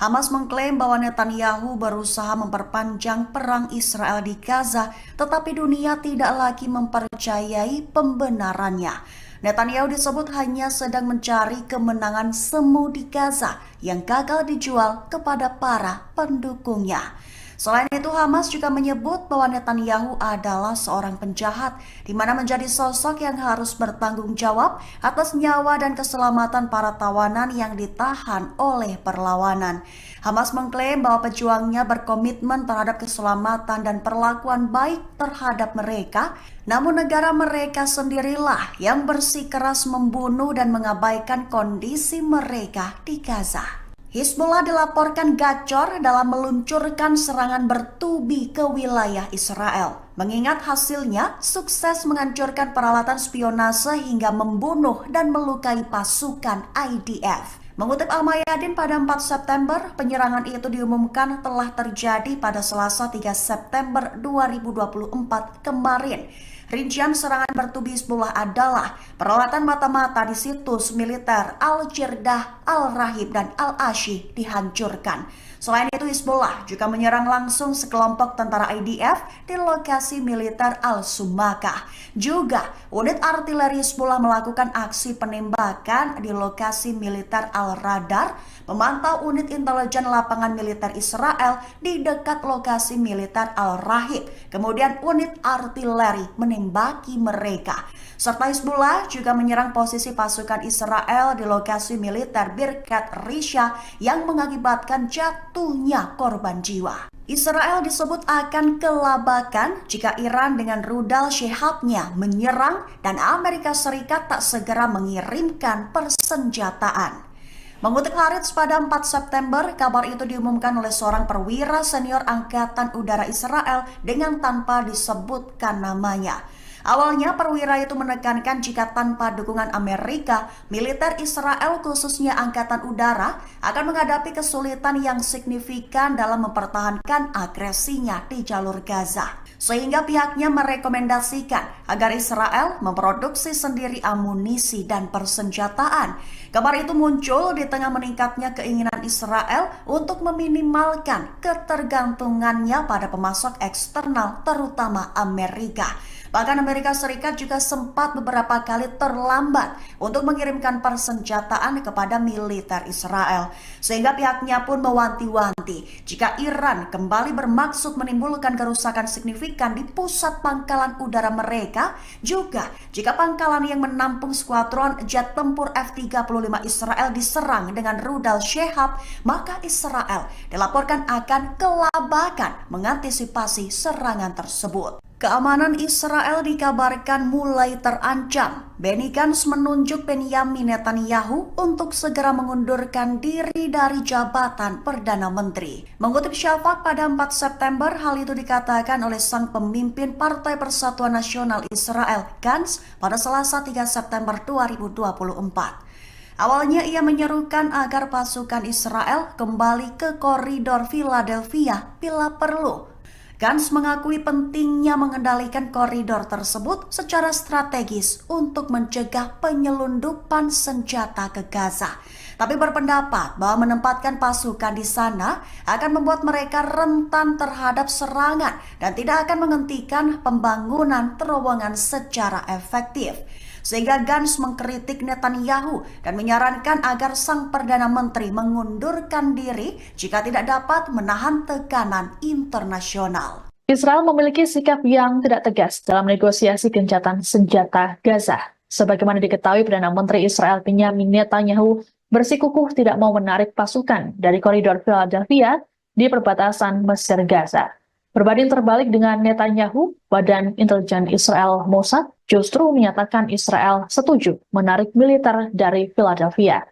Hamas mengklaim bahwa Netanyahu berusaha memperpanjang perang Israel di Gaza, tetapi dunia tidak lagi mempercayai pembenarannya. Netanyahu disebut hanya sedang mencari kemenangan semu di Gaza yang gagal dijual kepada para pendukungnya. Selain itu, Hamas juga menyebut bahwa Netanyahu adalah seorang penjahat, di mana menjadi sosok yang harus bertanggung jawab atas nyawa dan keselamatan para tawanan yang ditahan oleh perlawanan. Hamas mengklaim bahwa pejuangnya berkomitmen terhadap keselamatan dan perlakuan baik terhadap mereka, namun negara mereka sendirilah yang bersikeras membunuh dan mengabaikan kondisi mereka di Gaza. Hizbullah dilaporkan gacor dalam meluncurkan serangan bertubi ke wilayah Israel. Mengingat hasilnya sukses menghancurkan peralatan spionase hingga membunuh dan melukai pasukan IDF. Mengutip Al-Mayadin pada 4 September, penyerangan itu diumumkan telah terjadi pada Selasa 3 September 2024 kemarin. Rincian serangan bertubi Hizbullah adalah peralatan mata-mata di situs militer Al-Jirdah, Al-Rahib, dan Al-Ashi dihancurkan. Selain itu, Hizbullah juga menyerang langsung sekelompok tentara IDF di lokasi militer Al-Sumakah. Juga, unit artileri Hizbullah melakukan aksi penembakan di lokasi militer Al-Radar, memantau unit intelijen lapangan militer Israel di dekat lokasi militer Al-Rahib. Kemudian unit artileri menembaki mereka. Serta Hizbullah juga menyerang posisi pasukan Israel di lokasi militer Birkat Risha yang mengakibatkan jatuhnya korban jiwa. Israel disebut akan kelabakan jika Iran dengan rudal Shihab-nya menyerang dan Amerika Serikat tak segera mengirimkan persenjataan. Mengutip Haaretz pada 4 September, kabar itu diumumkan oleh seorang perwira senior Angkatan Udara Israel dengan tanpa disebutkan namanya. Awalnya perwira itu menekankan jika tanpa dukungan Amerika, militer Israel khususnya Angkatan Udara akan menghadapi kesulitan yang signifikan dalam mempertahankan agresinya di jalur Gaza. Sehingga pihaknya merekomendasikan agar Israel memproduksi sendiri amunisi dan persenjataan. Kabar itu muncul di tengah meningkatnya keinginan Israel untuk meminimalkan ketergantungannya pada pemasok eksternal terutama Amerika. Bahkan Amerika Serikat juga sempat beberapa kali terlambat untuk mengirimkan persenjataan kepada militer Israel. Sehingga pihaknya pun mewanti-wanti jika Iran kembali bermaksud menimbulkan kerusakan signifikan di pusat pangkalan udara mereka, juga jika pangkalan yang menampung skuadron jet tempur F-35 Israel diserang dengan rudal Shihab, maka Israel dilaporkan akan kelabakan mengantisipasi serangan tersebut. Keamanan Israel dikabarkan mulai terancam. Benny Gantz menunjuk Benyamin Netanyahu untuk segera mengundurkan diri dari jabatan Perdana Menteri. Mengutip Shafak pada 4 September, hal itu dikatakan oleh sang pemimpin Partai Persatuan Nasional Israel, Gantz, pada Selasa 3 September 2024. Awalnya ia menyerukan agar pasukan Israel kembali ke koridor Philadelphia bila perlu. Gantz mengakui pentingnya mengendalikan koridor tersebut secara strategis untuk mencegah penyelundupan senjata ke Gaza. Tapi berpendapat bahwa menempatkan pasukan di sana akan membuat mereka rentan terhadap serangan dan tidak akan menghentikan pembangunan terowongan secara efektif. Sehingga Gantz mengkritik Netanyahu dan menyarankan agar sang Perdana Menteri mengundurkan diri jika tidak dapat menahan tekanan internasional. Israel memiliki sikap yang tidak tegas dalam negosiasi gencatan senjata Gaza. Sebagaimana diketahui, Perdana Menteri Israel Benyamin Netanyahu bersikukuh tidak mau menarik pasukan dari koridor Philadelphia di perbatasan Mesir Gaza. Berbanding terbalik dengan Netanyahu, Badan Intelijen Israel Mossad justru menyatakan Israel setuju menarik militer dari Philadelphia.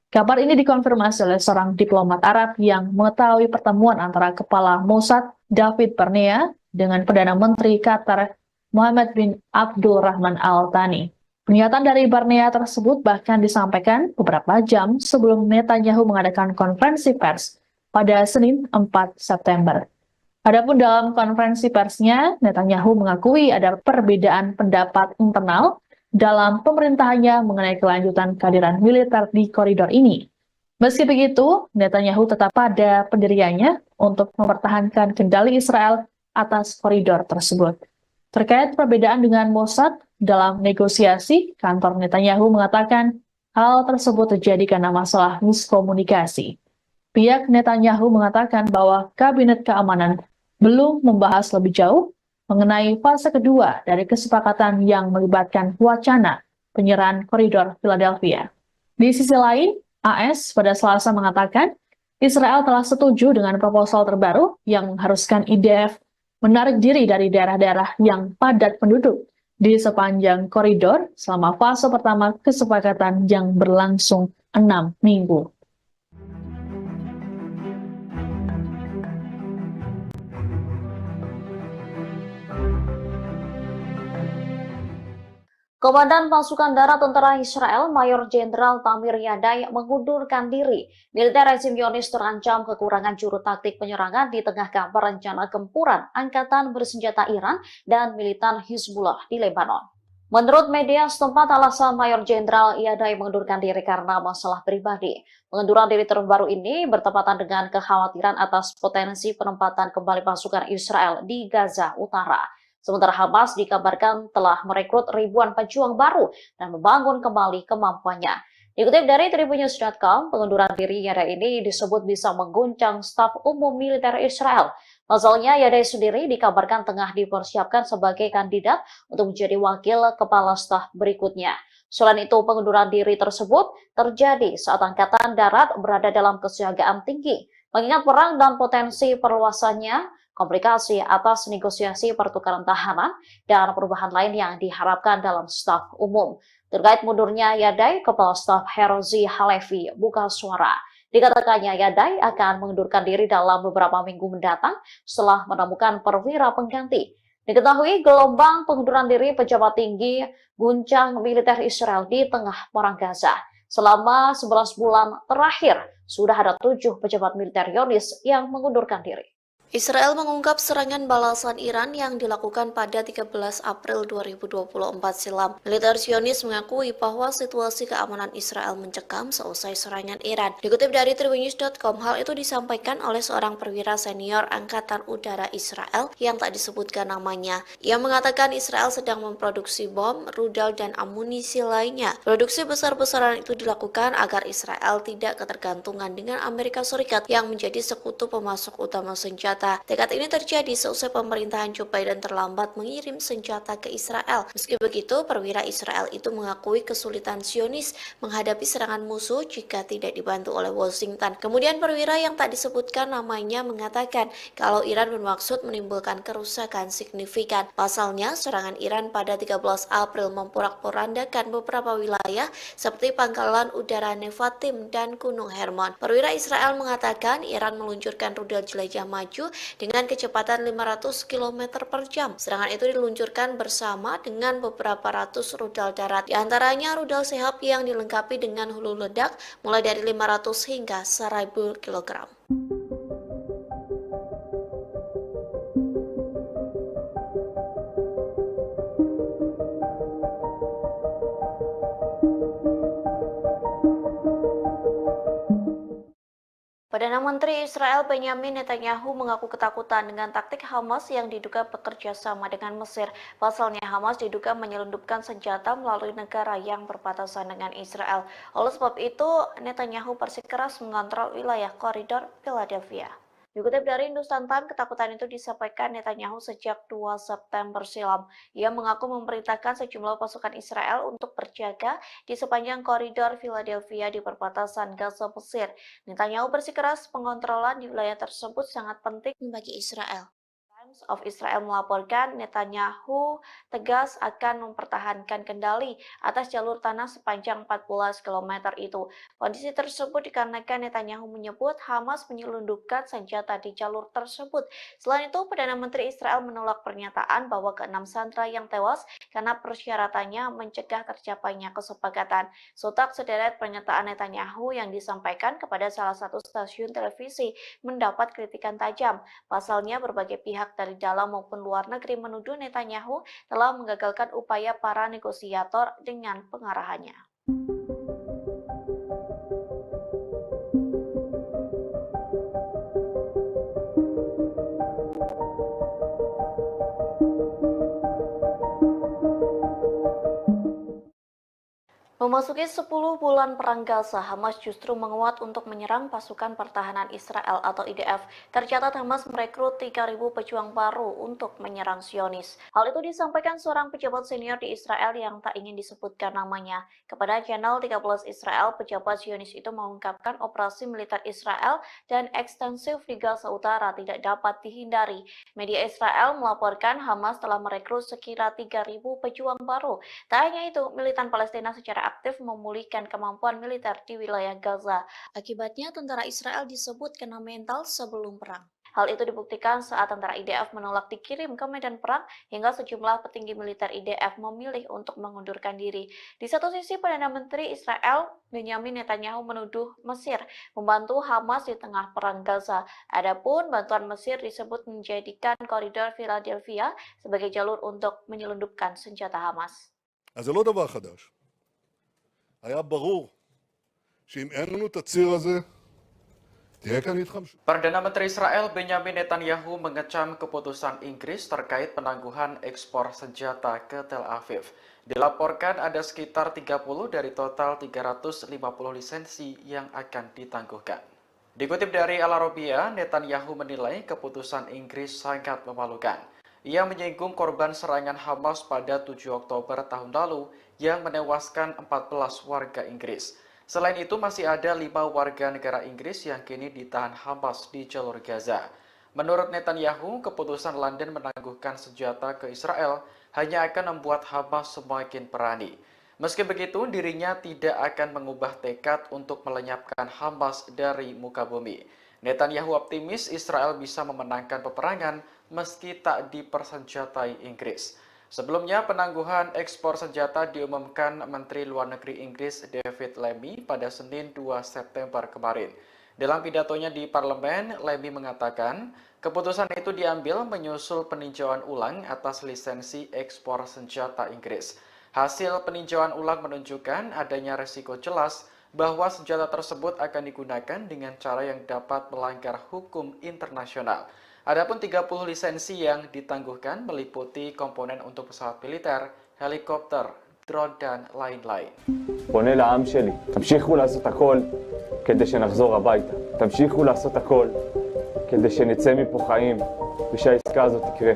Kabar ini dikonfirmasi oleh seorang diplomat Arab yang mengetahui pertemuan antara Kepala Mossad David Barnea dengan Perdana Menteri Qatar Mohammed bin Abdul Rahman Al Thani. Pernyataan dari Barnea tersebut bahkan disampaikan beberapa jam sebelum Netanyahu mengadakan konferensi pers pada Senin 4 September. Adapun dalam konferensi persnya, Netanyahu mengakui ada perbedaan pendapat internal dalam pemerintahannya mengenai kelanjutan kehadiran militer di koridor ini. Meski begitu, Netanyahu tetap pada pendiriannya untuk mempertahankan kendali Israel atas koridor tersebut. Terkait perbedaan dengan Mossad dalam negosiasi, kantor Netanyahu mengatakan hal tersebut terjadi karena masalah miskomunikasi. Pihak Netanyahu mengatakan bahwa Kabinet Keamanan belum membahas lebih jauh mengenai fase kedua dari kesepakatan yang melibatkan wacana penyerahan koridor Philadelphia. Di sisi lain, AS pada Selasa mengatakan Israel telah setuju dengan proposal terbaru yang mengharuskan IDF menarik diri dari daerah-daerah yang padat penduduk di sepanjang koridor selama fase pertama kesepakatan yang berlangsung 6 minggu. Komandan Pasukan Darat Tentara Israel, Mayor Jenderal Tamir Yadai, mengundurkan diri. Militer rezim Zionis terancam kekurangan juru taktik penyerangan di tengah kabar rencana gempuran Angkatan Bersenjata Iran dan militan Hizbullah di Lebanon. Menurut media setempat, alasan Mayor Jenderal Iyadai mengundurkan diri karena masalah pribadi. Pengunduran diri terbaru ini bertepatan dengan kekhawatiran atas potensi penempatan kembali pasukan Israel di Gaza Utara. Sementara Hamas dikabarkan telah merekrut ribuan pejuang baru dan membangun kembali kemampuannya. Dikutip dari tribunnews.com, pengunduran diri Iyadai ini disebut bisa mengguncang staf umum militer Israel. Pasalnya, Iyadai sendiri dikabarkan tengah dipersiapkan sebagai kandidat untuk menjadi wakil kepala staf berikutnya. Selain itu, pengunduran diri tersebut terjadi saat Angkatan Darat berada dalam kesiagaan tinggi, mengingat perang dan potensi perluasannya, komplikasi atas negosiasi pertukaran tahanan, dan perubahan lain yang diharapkan dalam staf umum. Terkait mundurnya Iyadai, Kepala Staf Herzi Halevi buka suara. Dikatakannya Iyadai akan mengundurkan diri dalam beberapa minggu mendatang setelah menemukan perwira pengganti. Diketahui gelombang pengunduran diri pejabat tinggi guncang militer Israel di tengah perang Gaza. Selama 11 bulan terakhir, sudah ada 7 pejabat militer Zionis yang mengundurkan diri. Israel mengungkap serangan balasan Iran yang dilakukan pada 13 April 2024 silam. Militer Zionis mengakui bahwa situasi keamanan Israel mencekam seusai serangan Iran. Dikutip dari tribunnews.com, hal itu disampaikan oleh seorang perwira senior Angkatan Udara Israel yang tak disebutkan namanya. Ia mengatakan Israel sedang memproduksi bom, rudal, dan amunisi lainnya. Produksi besar-besaran itu dilakukan agar Israel tidak ketergantungan dengan Amerika Serikat yang menjadi sekutu pemasok utama senjata. Tekad ini terjadi seusai pemerintahan Joe Biden terlambat mengirim senjata ke Israel. Meski begitu, perwira Israel itu mengakui kesulitan Zionis menghadapi serangan musuh jika tidak dibantu oleh Washington. Kemudian perwira yang tak disebutkan namanya mengatakan kalau Iran bermaksud menimbulkan kerusakan signifikan. Pasalnya, serangan Iran pada 13 April memporak-porandakan beberapa wilayah seperti pangkalan udara Nevatim dan Gunung Hermon. Perwira Israel mengatakan Iran meluncurkan rudal jelajah maju dengan kecepatan 500 km per jam. Serangan itu diluncurkan bersama dengan beberapa ratus rudal darat, di antaranya rudal Sehab yang dilengkapi dengan hulu ledak mulai dari 500 hingga 1000 kg. Perdana Menteri Israel Benyamin Netanyahu mengaku ketakutan dengan taktik Hamas yang diduga bekerja sama dengan Mesir. Pasalnya Hamas diduga menyelundupkan senjata melalui negara yang berbatasan dengan Israel. Oleh sebab itu, Netanyahu bersikeras mengontrol wilayah koridor Philadelphia. Dikutip dari Hindustan Times, ketakutan itu disampaikan Netanyahu sejak 2 September silam. Ia mengaku memerintahkan sejumlah pasukan Israel untuk berjaga di sepanjang koridor Philadelphia di perbatasan Gaza Mesir. Netanyahu bersikeras pengontrolan di wilayah tersebut sangat penting bagi Israel. Times of Israel melaporkan Netanyahu tegas akan mempertahankan kendali atas jalur tanah sepanjang 14 km itu. Kondisi tersebut dikarenakan Netanyahu menyebut Hamas menyelundupkan senjata di jalur tersebut. Selain itu, Perdana Menteri Israel menolak pernyataan bahwa ke-6 sandera yang tewas karena persyaratannya mencegah tercapainya kesepakatan. Sontak sederet pernyataan Netanyahu yang disampaikan kepada salah satu stasiun televisi mendapat kritikan tajam. Pasalnya, berbagai pihak dari dalam maupun luar negeri menuduh Netanyahu telah menggagalkan upaya para negosiator dengan pengarahannya. Memasuki 10 bulan perang Gaza, Hamas justru menguat untuk menyerang pasukan pertahanan Israel atau IDF. Tercatat Hamas merekrut 3.000 pejuang baru untuk menyerang Zionis. Hal itu disampaikan seorang pejabat senior di Israel yang tak ingin disebutkan namanya. Kepada channel 13 Israel, pejabat Zionis itu mengungkapkan operasi militer Israel dan ekstensif di Gaza Utara tidak dapat dihindari. Media Israel melaporkan Hamas telah merekrut sekira 3.000 pejuang baru. Tak hanya itu, militan Palestina secara aktif memulihkan kemampuan militer di wilayah Gaza. Akibatnya, tentara Israel disebut kena mental sebelum perang. Hal itu dibuktikan saat tentara IDF menolak dikirim ke medan perang hingga sejumlah petinggi militer IDF memilih untuk mengundurkan diri. Di satu sisi, Perdana Menteri Israel Benyamin Netanyahu menuduh Mesir membantu Hamas di tengah perang Gaza. Adapun bantuan Mesir disebut menjadikan koridor Philadelphia sebagai jalur untuk menyelundupkan senjata Hamas. אז זה לא דבר חדש. היה ברור שאם אין לנו את הציר הזה, תהיה כאן התחמשות. Perdana Menteri Israel Benjamin Netanyahu mengecam keputusan Inggris terkait penangguhan ekspor senjata ke Tel Aviv. Dilaporkan ada sekitar 30 dari total 350 lisensi yang akan ditangguhkan. Dikutip dari Al Arabiya, Netanyahu menilai keputusan Inggris sangat memalukan. Ia menyinggung korban serangan Hamas pada 7 Oktober tahun lalu yang menewaskan 14 warga Inggris. Selain itu masih ada 5 warga negara Inggris yang kini ditahan Hamas di jalur Gaza. Menurut Netanyahu, keputusan London menangguhkan senjata ke Israel hanya akan membuat Hamas semakin berani. Meski begitu, dirinya tidak akan mengubah tekad untuk melenyapkan Hamas dari muka bumi. Netanyahu optimis Israel bisa memenangkan peperangan meski tak dipersenjatai Inggris. Sebelumnya, penangguhan ekspor senjata diumumkan Menteri Luar Negeri Inggris David Lammy pada Senin 2 September kemarin. Dalam pidatonya di parlemen, Lammy mengatakan keputusan itu diambil menyusul peninjauan ulang atas lisensi ekspor senjata Inggris. Hasil peninjauan ulang menunjukkan adanya resiko jelas bahwa senjata tersebut akan digunakan dengan cara yang dapat melanggar hukum internasional. Adapun 30 lisensi yang ditangguhkan meliputi komponen untuk pesawat militer, helikopter, drone, dan lain-lain. פונה לעם שלי, תמשיכו לעשות הכל כדי שנחזור הביתה. תמשיכו לעשות הכל כדי שנצא מפה חיים ושהעסקה הזאת תקרה.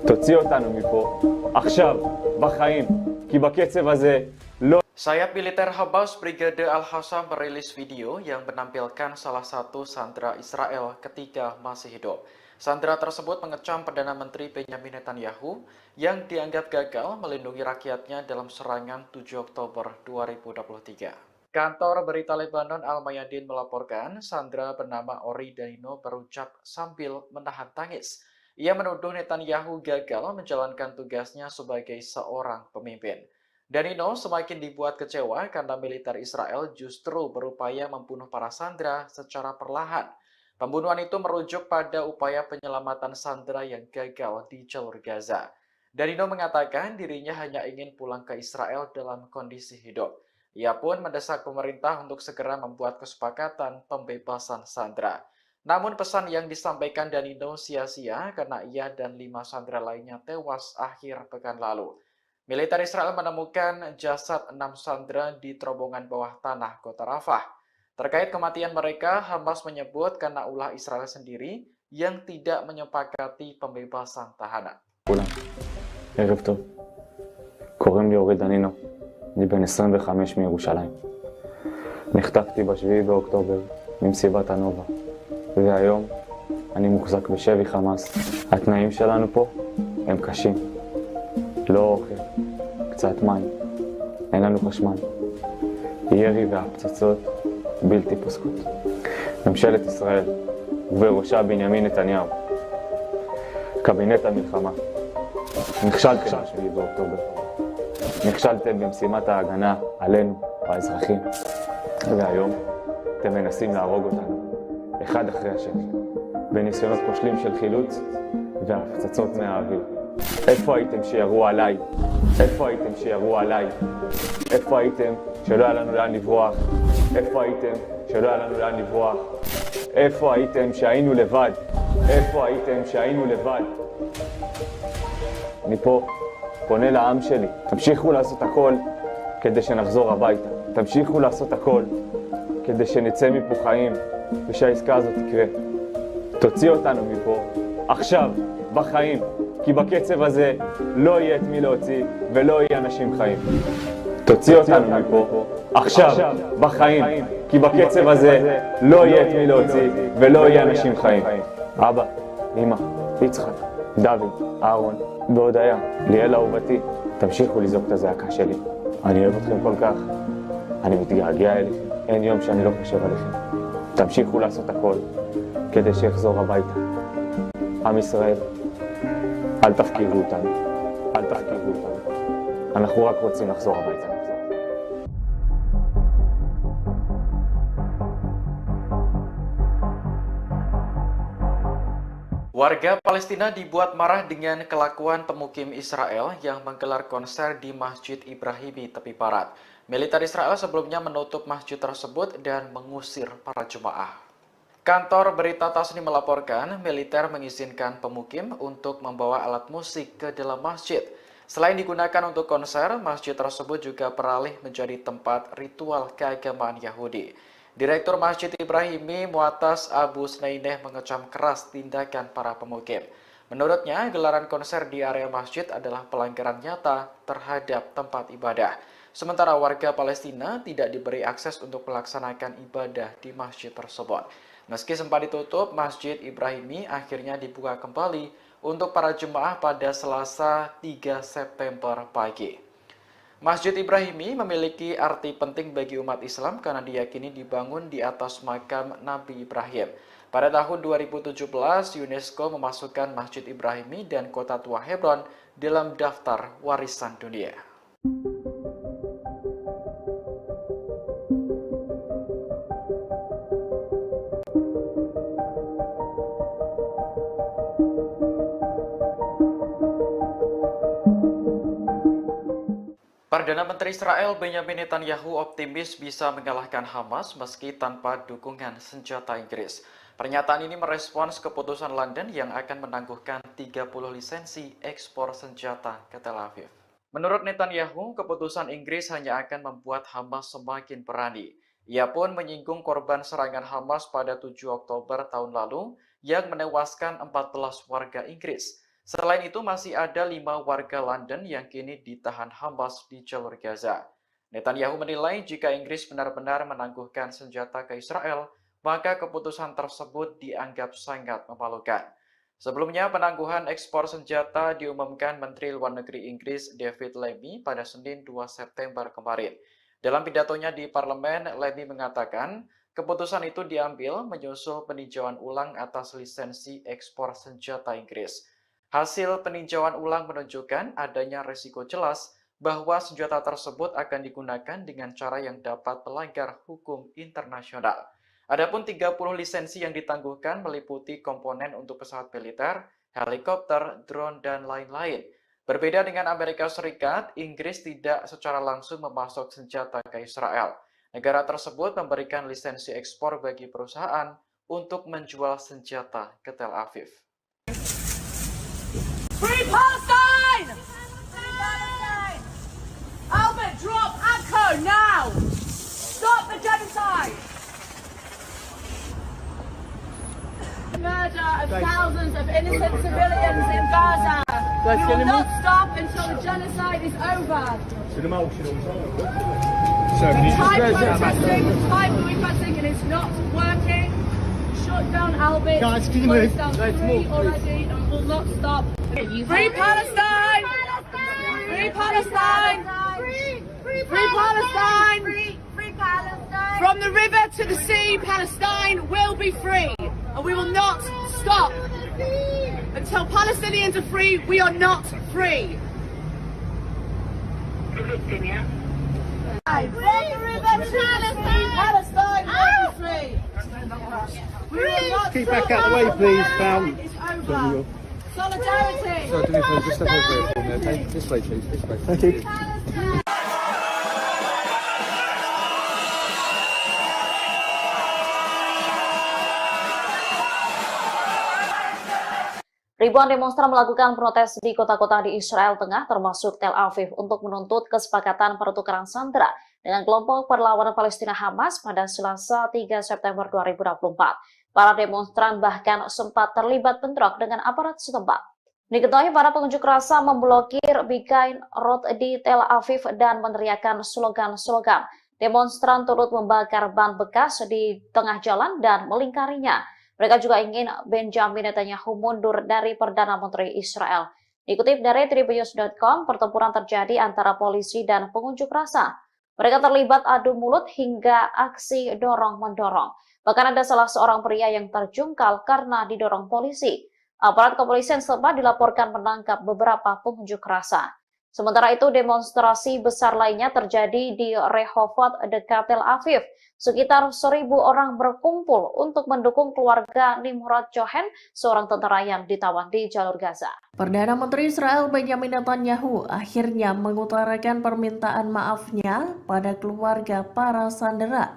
תוציא אותנו מפה עכשיו, בחיים, כי בקצב הזה לא... Sayap militer Hamas Brigade Al-Hassam merilis video yang menampilkan salah satu sandera Israel ketika masih hidup. Sandera tersebut mengecam Perdana Menteri Benjamin Netanyahu yang dianggap gagal melindungi rakyatnya dalam serangan 7 Oktober 2023. Kantor berita Lebanon Al-Mayadin melaporkan sandera bernama Ori Danino berucap sambil menahan tangis. Ia menuduh Netanyahu gagal menjalankan tugasnya sebagai seorang pemimpin. Danino semakin dibuat kecewa karena militer Israel justru berupaya membunuh para sandera secara perlahan. Pembunuhan itu merujuk pada upaya penyelamatan sandera yang gagal di jalur Gaza. Danino mengatakan dirinya hanya ingin pulang ke Israel dalam kondisi hidup. Ia pun mendesak pemerintah untuk segera membuat kesepakatan pembebasan sandera. Namun pesan yang disampaikan Danino sia-sia karena ia dan 5 sandera lainnya tewas akhir pekan lalu. Militer Israel menemukan jasad 6 sandera di terowongan bawah tanah kota Rafah. Terkait kematian mereka, Hamas menyebut karena ulah Israel sendiri yang tidak menyepakati pembebasan tahanan. ערב טוב. קוראים לי אורי דנינו. אני בן 25 מירושלים. נחטפתי ב7 באוקטובר ממסיבת הנובה. והיום אני מוחזק בשבי חמאס. התנאים שלנו פה הם קשים. לא אוכל, קצת מים, אין לנו חשמל. ירי והפצצות בלתי פוסקות. ממשלת ישראל ובראשה בנימין נתניהו. קבינט המלחמה. נכשלתם ב7 באוקטובר. נכשלתם במשימת ההגנה עלינו, האזרחים. והיום אתם מנסים להרוג אותנו, אחד אחרי השני, בניסיונות כושלים של חילוץ והפצצות מהאוויר. איפה הייתם שירו עליי? איפה הייתם שירו עליי? איפה הייתם שלא היה לנו לאן לברוח? איפה הייתם שלא היה לנו לאן לברוח? איפה הייתם שהיינו לבד? איפה הייתם שהיינו לבד? אני פה פונה לעם שלי, תמשיכו לעשות הכל כדי שנחזור הביתה. תמשיכו לעשות הכל כדי שנצא מפה חיים ושהעסקה הזאת תקרה. תוציא אותנו מפה עכשיו, בחיים. כי בקצב הזה לא יהיה את מי להוציא ולא יהיה אנשים חיים. תוציא אותנו מפה עכשיו, בחיים. כי בקצב הזה לא יהיה את מי להוציא ולא יהיה אנשים חיים. אבא, אמא, יצחק, דוד, אהרון והודיה, ליאל אהובתי, תמשיכו לזעוק את הזעקה שלי. אני אוהב אתכם כל כך, אני מתגעגע אליכם, אין יום שאני לא חושב עליכם. תמשיכו לעשות הכל כדי שיחזור הביתה. עם ישראל, אל תפקירו אותנו, אל תפקירו אותנו. אנחנו רק רוצים לחזור הביתה. Warga Palestina dibuat marah dengan kelakuan pemukim Israel yang menggelar konser di Masjid Ibrahimi tepi barat. Militer Israel sebelumnya menutup masjid tersebut dan mengusir para jemaah. Kantor berita Tasnim melaporkan militer mengizinkan pemukim untuk membawa alat musik ke dalam masjid. Selain digunakan untuk konser, masjid tersebut juga beralih menjadi tempat ritual keagamaan Yahudi. Direktur Masjid Ibrahimi Mu'atas Abu Snaineh mengecam keras tindakan para pemukim. Menurutnya, gelaran konser di area masjid adalah pelanggaran nyata terhadap tempat ibadah. Sementara warga Palestina tidak diberi akses untuk melaksanakan ibadah di masjid tersebut. Meski sempat ditutup, Masjid Ibrahimi akhirnya dibuka kembali untuk para jemaah pada Selasa 3 September pagi. Masjid Ibrahimi memiliki arti penting bagi umat Islam karena diyakini dibangun di atas makam Nabi Ibrahim. Pada tahun 2017, UNESCO memasukkan Masjid Ibrahimi dan Kota Tua Hebron dalam daftar warisan dunia. Perdana Menteri Israel Benjamin Netanyahu optimis bisa mengalahkan Hamas meski tanpa dukungan senjata Inggris. Pernyataan ini merespons keputusan London yang akan menangguhkan 30 lisensi ekspor senjata ke Tel Aviv. Menurut Netanyahu, keputusan Inggris hanya akan membuat Hamas semakin berani. Ia pun menyinggung korban serangan Hamas pada 7 Oktober tahun lalu yang menewaskan 14 warga Inggris. Selain itu, masih ada 5 warga London yang kini ditahan Hamas di jalur Gaza. Netanyahu menilai jika Inggris benar-benar menangguhkan senjata ke Israel, maka keputusan tersebut dianggap sangat memalukan. Sebelumnya, penangguhan ekspor senjata diumumkan Menteri Luar Negeri Inggris David Lammy pada Senin 2 September kemarin. Dalam pidatonya di parlemen, Lammy mengatakan keputusan itu diambil menyusul peninjauan ulang atas lisensi ekspor senjata Inggris. Hasil peninjauan ulang menunjukkan adanya risiko jelas bahwa senjata tersebut akan digunakan dengan cara yang dapat melanggar hukum internasional. Adapun 30 lisensi yang ditangguhkan meliputi komponen untuk pesawat militer, helikopter, drone, dan lain-lain. Berbeda dengan Amerika Serikat, Inggris tidak secara langsung memasok senjata ke Israel. Negara tersebut memberikan lisensi ekspor bagi perusahaan untuk menjual senjata ke Tel Aviv. Free Palestine! Free Palestine! Albert, drop Akko now! Stop the genocide! Murder of thousands of innocent civilians in Gaza. We will not stop until the genocide is over. Time protesting, and it's not working. Shut down Albert. Guys, can you move? Three already, and will not stop. Free Palestine! Free Palestine! Free Palestine! Free Palestine! From the river to the sea, Palestine will be free. And we will not stop. Until Palestinians are free, we are not free. From the river to Palestine! Palestine will be free. We will not Keep stop. back out the way, please, pal. It's over. Solidarity. So, do me a favour, just step over here for me, okay? This way, please, this way. Thank you. Ribuan demonstran melakukan protes di kota-kota di Israel Tengah termasuk Tel Aviv untuk menuntut kesepakatan pertukaran sandera dengan kelompok perlawanan Palestina Hamas pada Selasa 3 September 2024. Para demonstran bahkan sempat terlibat bentrok dengan aparat setempat. Diketahui para pengunjuk rasa memblokir Bikain Road di Tel Aviv dan meneriakkan slogan-slogan. Demonstran turut membakar ban bekas di tengah jalan dan melingkarinya. Mereka juga ingin Benjamin Netanyahu mundur dari Perdana Menteri Israel. Dikutip dari Tribunnews.com, pertempuran terjadi antara polisi dan pengunjuk rasa. Mereka terlibat adu mulut hingga aksi dorong-mendorong. Bahkan ada salah seorang pria yang terjungkal karena didorong polisi. Aparat kepolisian setempat dilaporkan menangkap beberapa pengunjuk rasa. Sementara itu, demonstrasi besar lainnya terjadi di Rehovot dekat Tel Aviv. Sekitar 1.000 orang berkumpul untuk mendukung keluarga Nimrod Cohen, seorang tentara yang ditawan di jalur Gaza. Perdana Menteri Israel Benjamin Netanyahu akhirnya mengutarakan permintaan maafnya pada keluarga para sandera.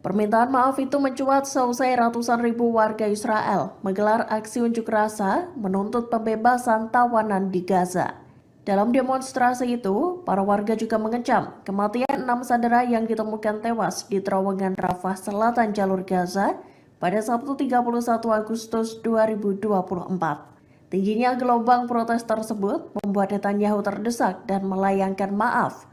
Permintaan maaf itu mencuat seusai ratusan ribu warga Israel menggelar aksi unjuk rasa menuntut pembebasan tawanan di Gaza. Dalam demonstrasi itu, para warga juga mengecam kematian 6 sandera yang ditemukan tewas di terowongan Rafah Selatan jalur Gaza pada Sabtu 31 Agustus 2024. Tingginya gelombang protes tersebut membuat Netanyahu terdesak dan melayangkan maaf.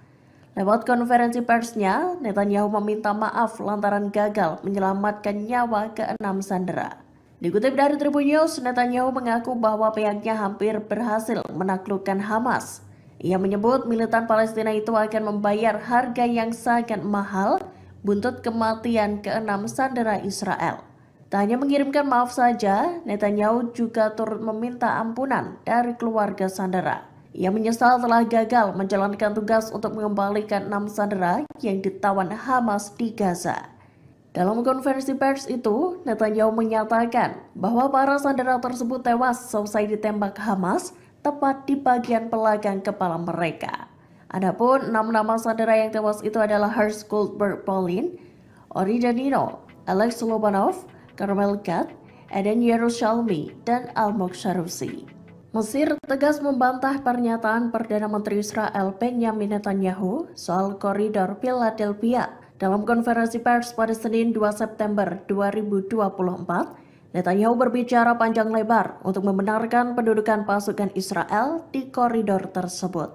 Lewat konferensi persnya, Netanyahu meminta maaf lantaran gagal menyelamatkan nyawa ke-6 sandera. Dikutip dari Tribun News, Netanyahu mengaku bahwa pihaknya hampir berhasil menaklukkan Hamas. Ia menyebut militan Palestina itu akan membayar harga yang sangat mahal buntut kematian ke-6 sandera Israel. Tak hanya mengirimkan maaf saja, Netanyahu juga turut meminta ampunan dari keluarga sandera. Ia menyesal telah gagal menjalankan tugas untuk mengembalikan 6 sandera yang ditawan Hamas di Gaza. Dalam konferensi pers itu, Netanyahu menyatakan bahwa para sandera tersebut tewas seusai ditembak Hamas tepat di bagian belakang kepala mereka. Adapun 6 nama sandera yang tewas itu adalah Hersh Goldberg Polin, Ori Danino, Alex Lobanov, Carmel Gad, Eden Yerushalmi, dan Almog Sharusi. Mesir tegas membantah pernyataan Perdana Menteri Israel Benjamin Netanyahu soal koridor Philadelphia. Dalam konferensi pers pada Senin 2 September 2024, Netanyahu berbicara panjang lebar untuk membenarkan pendudukan pasukan Israel di koridor tersebut.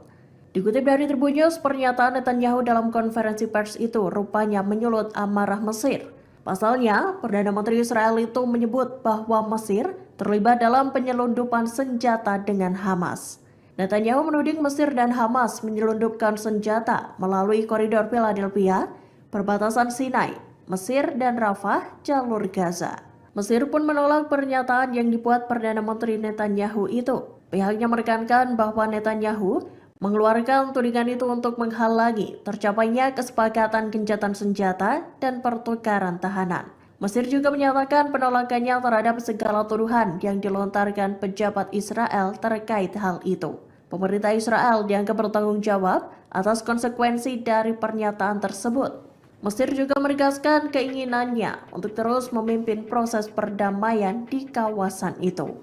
Dikutip dari Tribun News, pernyataan Netanyahu dalam konferensi pers itu rupanya menyulut amarah Mesir. Pasalnya, Perdana Menteri Israel itu menyebut bahwa Mesir terlibat dalam penyelundupan senjata dengan Hamas. Netanyahu menuding Mesir dan Hamas menyelundupkan senjata melalui koridor Philadelphia, perbatasan Sinai, Mesir, dan Rafah, jalur Gaza. Mesir pun menolak pernyataan yang dibuat Perdana Menteri Netanyahu itu. Pihaknya menekankan bahwa Netanyahu mengeluarkan tudingan itu untuk menghalangi tercapainya kesepakatan gencatan senjata dan pertukaran tahanan. Mesir juga menyatakan penolakannya terhadap segala tuduhan yang dilontarkan pejabat Israel terkait hal itu. Pemerintah Israel dianggap bertanggung jawab atas konsekuensi dari pernyataan tersebut. Mesir juga menegaskan keinginannya untuk terus memimpin proses perdamaian di kawasan itu.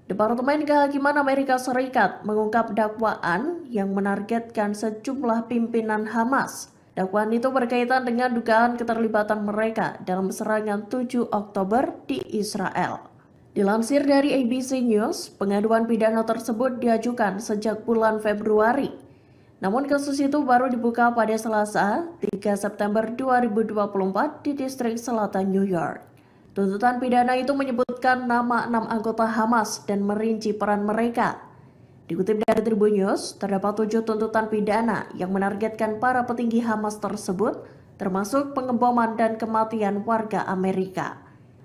Departemen Kehakiman Amerika Serikat mengungkap dakwaan yang menargetkan sejumlah pimpinan Hamas. Dakwaan itu berkaitan dengan dugaan keterlibatan mereka dalam serangan 7 Oktober di Israel. Dilansir dari ABC News, pengaduan pidana tersebut diajukan sejak bulan Februari. Namun kasus itu baru dibuka pada Selasa, 3 September 2024 di distrik selatan New York. Tuntutan pidana itu menyebutkan nama 6 anggota Hamas dan merinci peran mereka. Dikutip dari Tribun News, terdapat 7 tuntutan pidana yang menargetkan para petinggi Hamas tersebut, termasuk pengeboman dan kematian warga Amerika.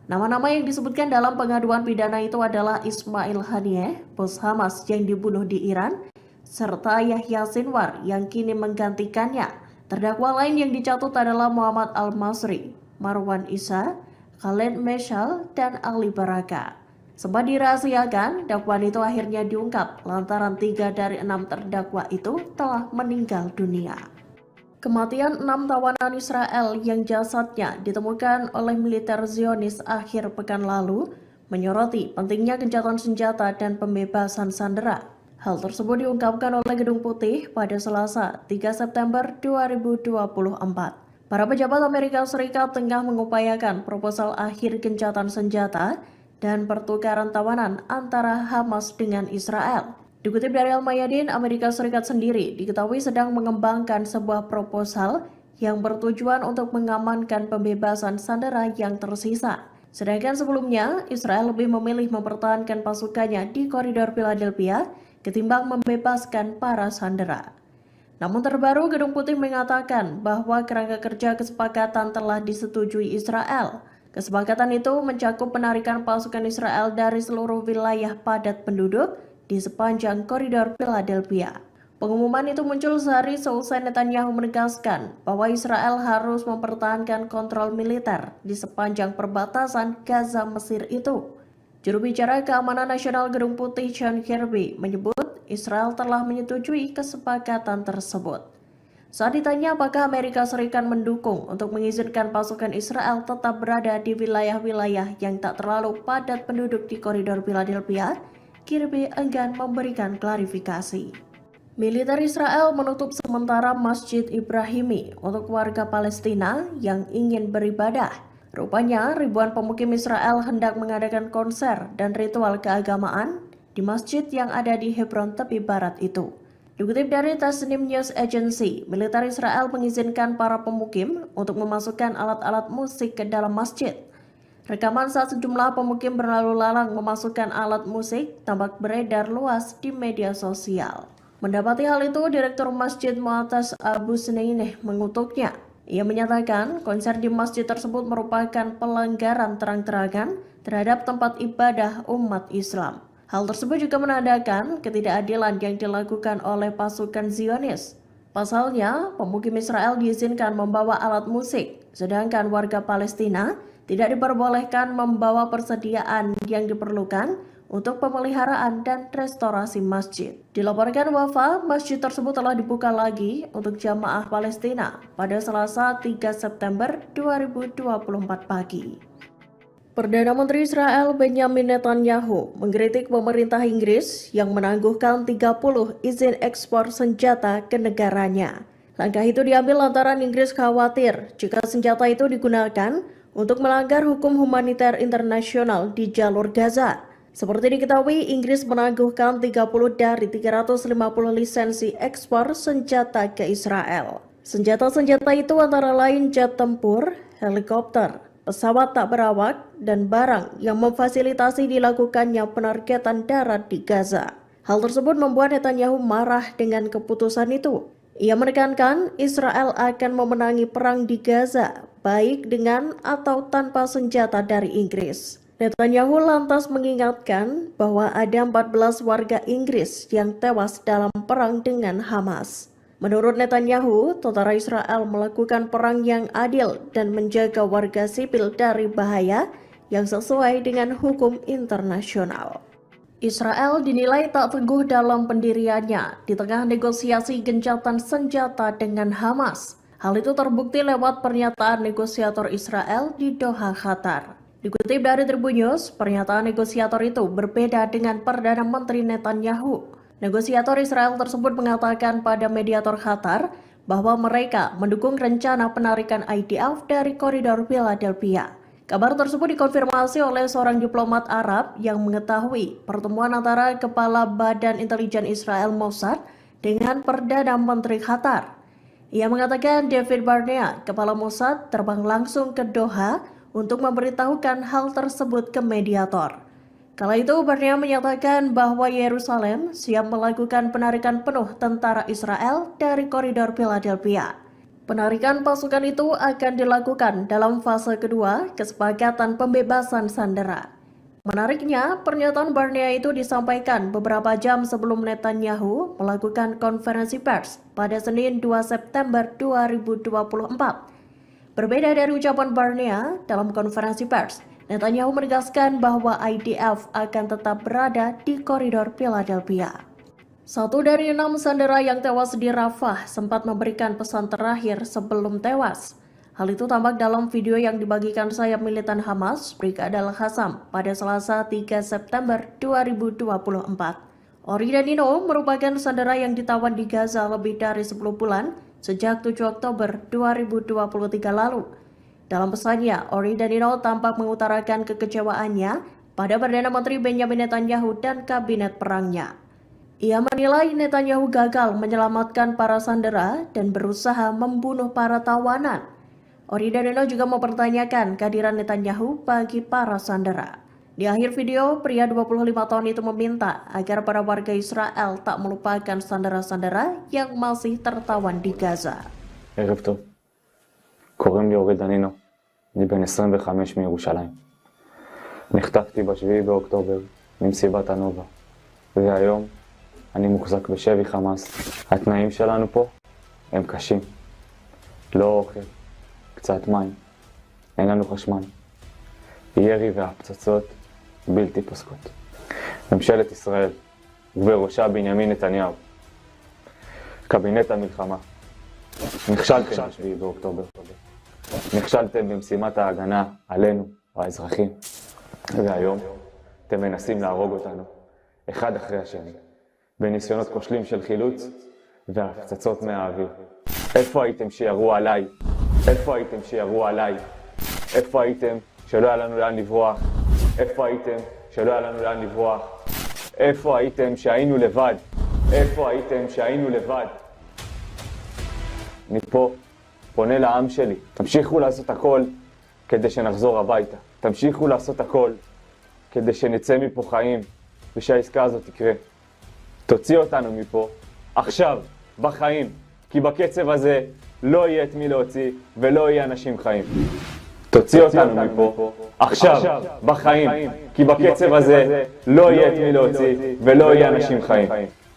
Nama-nama yang disebutkan dalam pengaduan pidana itu adalah Ismail Haniyeh, bos Hamas yang dibunuh di Iran, serta Yahya Sinwar yang kini menggantikannya. Terdakwa lain yang dicatut adalah Muhammad Al-Masri, Marwan Isa, Khaled Meshal, dan Ali Baraka. Sempat dirahasiakan, dakwaan itu akhirnya diungkap lantaran 3 dari 6 terdakwa itu telah meninggal dunia. Kematian 6 tawanan Israel yang jasadnya ditemukan oleh militer Zionis akhir pekan lalu menyoroti pentingnya gencatan senjata dan pembebasan sandera. Hal tersebut diungkapkan oleh Gedung Putih pada Selasa, 3 September 2024. Para pejabat Amerika Serikat tengah mengupayakan proposal akhir gencatan senjata dan pertukaran tawanan antara Hamas dengan Israel. Dikutip dari Al-Mayadin, Amerika Serikat sendiri diketahui sedang mengembangkan sebuah proposal yang bertujuan untuk mengamankan pembebasan sandera yang tersisa. Sedangkan sebelumnya, Israel lebih memilih mempertahankan pasukannya di koridor Philadelphia ketimbang membebaskan para sandera. Namun terbaru, Gedung Putih mengatakan bahwa kerangka kerja kesepakatan telah disetujui Israel. Kesepakatan itu mencakup penarikan pasukan Israel dari seluruh wilayah padat penduduk di sepanjang koridor Philadelphia. Pengumuman itu muncul sehari seusai Netanyahu menegaskan bahwa Israel harus mempertahankan kontrol militer di sepanjang perbatasan Gaza Mesir itu. Juru bicara Keamanan Nasional Gedung Putih John Kirby menyebut Israel telah menyetujui kesepakatan tersebut. Saat ditanya apakah Amerika Serikat mendukung untuk mengizinkan pasukan Israel tetap berada di wilayah-wilayah yang tak terlalu padat penduduk di koridor Philadelphia, Kirby enggan memberikan klarifikasi. Militer Israel menutup sementara Masjid Ibrahimi untuk warga Palestina yang ingin beribadah. Rupanya ribuan pemukim Israel hendak mengadakan konser dan ritual keagamaan di masjid yang ada di Hebron tepi barat itu. Dikutip dari Tasnim News Agency, militer Israel mengizinkan para pemukim untuk memasukkan alat-alat musik ke dalam masjid. Rekaman saat sejumlah pemukim berlalu lalang memasukkan alat musik tampak beredar luas di media sosial. Mendapati hal itu, Direktur Masjid Mu'atas Abu Sneineh mengutuknya. Ia menyatakan konser di masjid tersebut merupakan pelanggaran terang-terangan terhadap tempat ibadah umat Islam. Hal tersebut juga menandakan ketidakadilan yang dilakukan oleh pasukan Zionis. Pasalnya, pemukim Israel diizinkan membawa alat musik, sedangkan warga Palestina tidak diperbolehkan membawa persediaan yang diperlukan untuk pemeliharaan dan restorasi masjid. Dilaporkan Wafa, masjid tersebut telah dibuka lagi untuk jamaah Palestina pada Selasa 3 September 2024 pagi. Perdana Menteri Israel Benjamin Netanyahu mengkritik pemerintah Inggris yang menangguhkan 30 izin ekspor senjata ke negaranya. Langkah itu diambil lantaran Inggris khawatir jika senjata itu digunakan untuk melanggar hukum humaniter internasional di jalur Gaza. Seperti diketahui, Inggris menangguhkan 30 dari 350 lisensi ekspor senjata ke Israel. Senjata-senjata itu antara lain jet tempur, helikopter, pesawat tak berawak, dan barang yang memfasilitasi dilakukannya penargetan darat di Gaza. Hal tersebut membuat Netanyahu marah dengan keputusan itu. Ia menekankan Israel akan memenangi perang di Gaza, baik dengan atau tanpa senjata dari Inggris. Netanyahu lantas mengingatkan bahwa ada 14 warga Inggris yang tewas dalam perang dengan Hamas. Menurut Netanyahu, tentara Israel melakukan perang yang adil dan menjaga warga sipil dari bahaya yang sesuai dengan hukum internasional. Israel dinilai tak teguh dalam pendiriannya di tengah negosiasi gencatan senjata dengan Hamas. Hal itu terbukti lewat pernyataan negosiator Israel di Doha, Qatar. Dikutip dari Tribun News, pernyataan negosiator itu berbeda dengan Perdana Menteri Netanyahu. Negosiator Israel tersebut mengatakan pada mediator Qatar bahwa mereka mendukung rencana penarikan IDF dari koridor Philadelphia. Kabar tersebut dikonfirmasi oleh seorang diplomat Arab yang mengetahui pertemuan antara Kepala Badan Intelijen Israel Mossad dengan Perdana Menteri Qatar. Ia mengatakan David Barnea, Kepala Mossad, terbang langsung ke Doha untuk memberitahukan hal tersebut ke mediator. Kala itu Barnea menyatakan bahwa Yerusalem siap melakukan penarikan penuh tentara Israel dari koridor Philadelphia. Penarikan pasukan itu akan dilakukan dalam fase kedua kesepakatan pembebasan sandera. Menariknya, pernyataan Barnea itu disampaikan beberapa jam sebelum Netanyahu melakukan konferensi pers pada Senin 2 September 2024. Berbeda dari ucapan Barnea dalam konferensi pers, Netanyahu menegaskan bahwa IDF akan tetap berada di koridor Philadelphia. 1 dari 6 sandera yang tewas di Rafah sempat memberikan pesan terakhir sebelum tewas. Hal itu tampak dalam video yang dibagikan sayap militan Hamas, Brigade Al-Qassam, pada Selasa 3 September 2024. Ori dan Nino merupakan sandera yang ditawan di Gaza lebih dari 10 bulan, sejak 7 Oktober 2023 lalu. Dalam pesannya, Ori dan Nino tampak mengutarakan kekecewaannya pada Perdana Menteri Benjamin Netanyahu dan kabinet perangnya. Ia menilai Netanyahu gagal menyelamatkan para sandera dan berusaha membunuh para tawanan. Ori dan Nino juga mempertanyakan kehadiran Netanyahu bagi para sandera. Di akhir video, pria 25 tahun itu meminta agar para warga Israel tak melupakan sandera-sandera yang masih tertawan di Gaza. ערב טוב. קוראים לי אורי דנינו. אני בן 25 מירושלים. נחטפתי ב7 באוקטובר ממסיבת הנובה. והיום אני מוחזק בשבי חמאס. התנאים שלנו פה הם קשים. לא אוכל, קצת מים, אין לנו חשמל. ירי והפצצות בלתי פוסקות. ממשלת ישראל, ובראשה בנימין נתניהו, קבינט המלחמה, נכשלתם ב-7 באוקטובר. נכשלתם במשימת ההגנה עלינו, האזרחים. והיום אתם מנסים להרוג אותנו, אחד אחרי השני, בניסיונות כושלים של חילוץ והפצצות מהאוויר. איפה הייתם שירו עליי? איפה הייתם שירו עליי? איפה הייתם שלא היה לנו לאן לברוח? איפה הייתם שלא היה לנו לאן לברוח? איפה הייתם שהיינו לבד? איפה הייתם שהיינו לבד? אני פה פונה לעם שלי, תמשיכו לעשות הכל כדי שנחזור הביתה. תמשיכו לעשות הכל כדי שנצא מפה חיים ושהעסקה הזאת תקרה. תוציא אותנו מפה עכשיו, בחיים, כי בקצב הזה לא יהיה את מי להוציא ולא יהיה אנשים חיים. תוציא אותנו מפה עכשיו, בחיים, כי בקצב הזה לא יהיה את מי להוציא ולא יהיה אנשים חיים.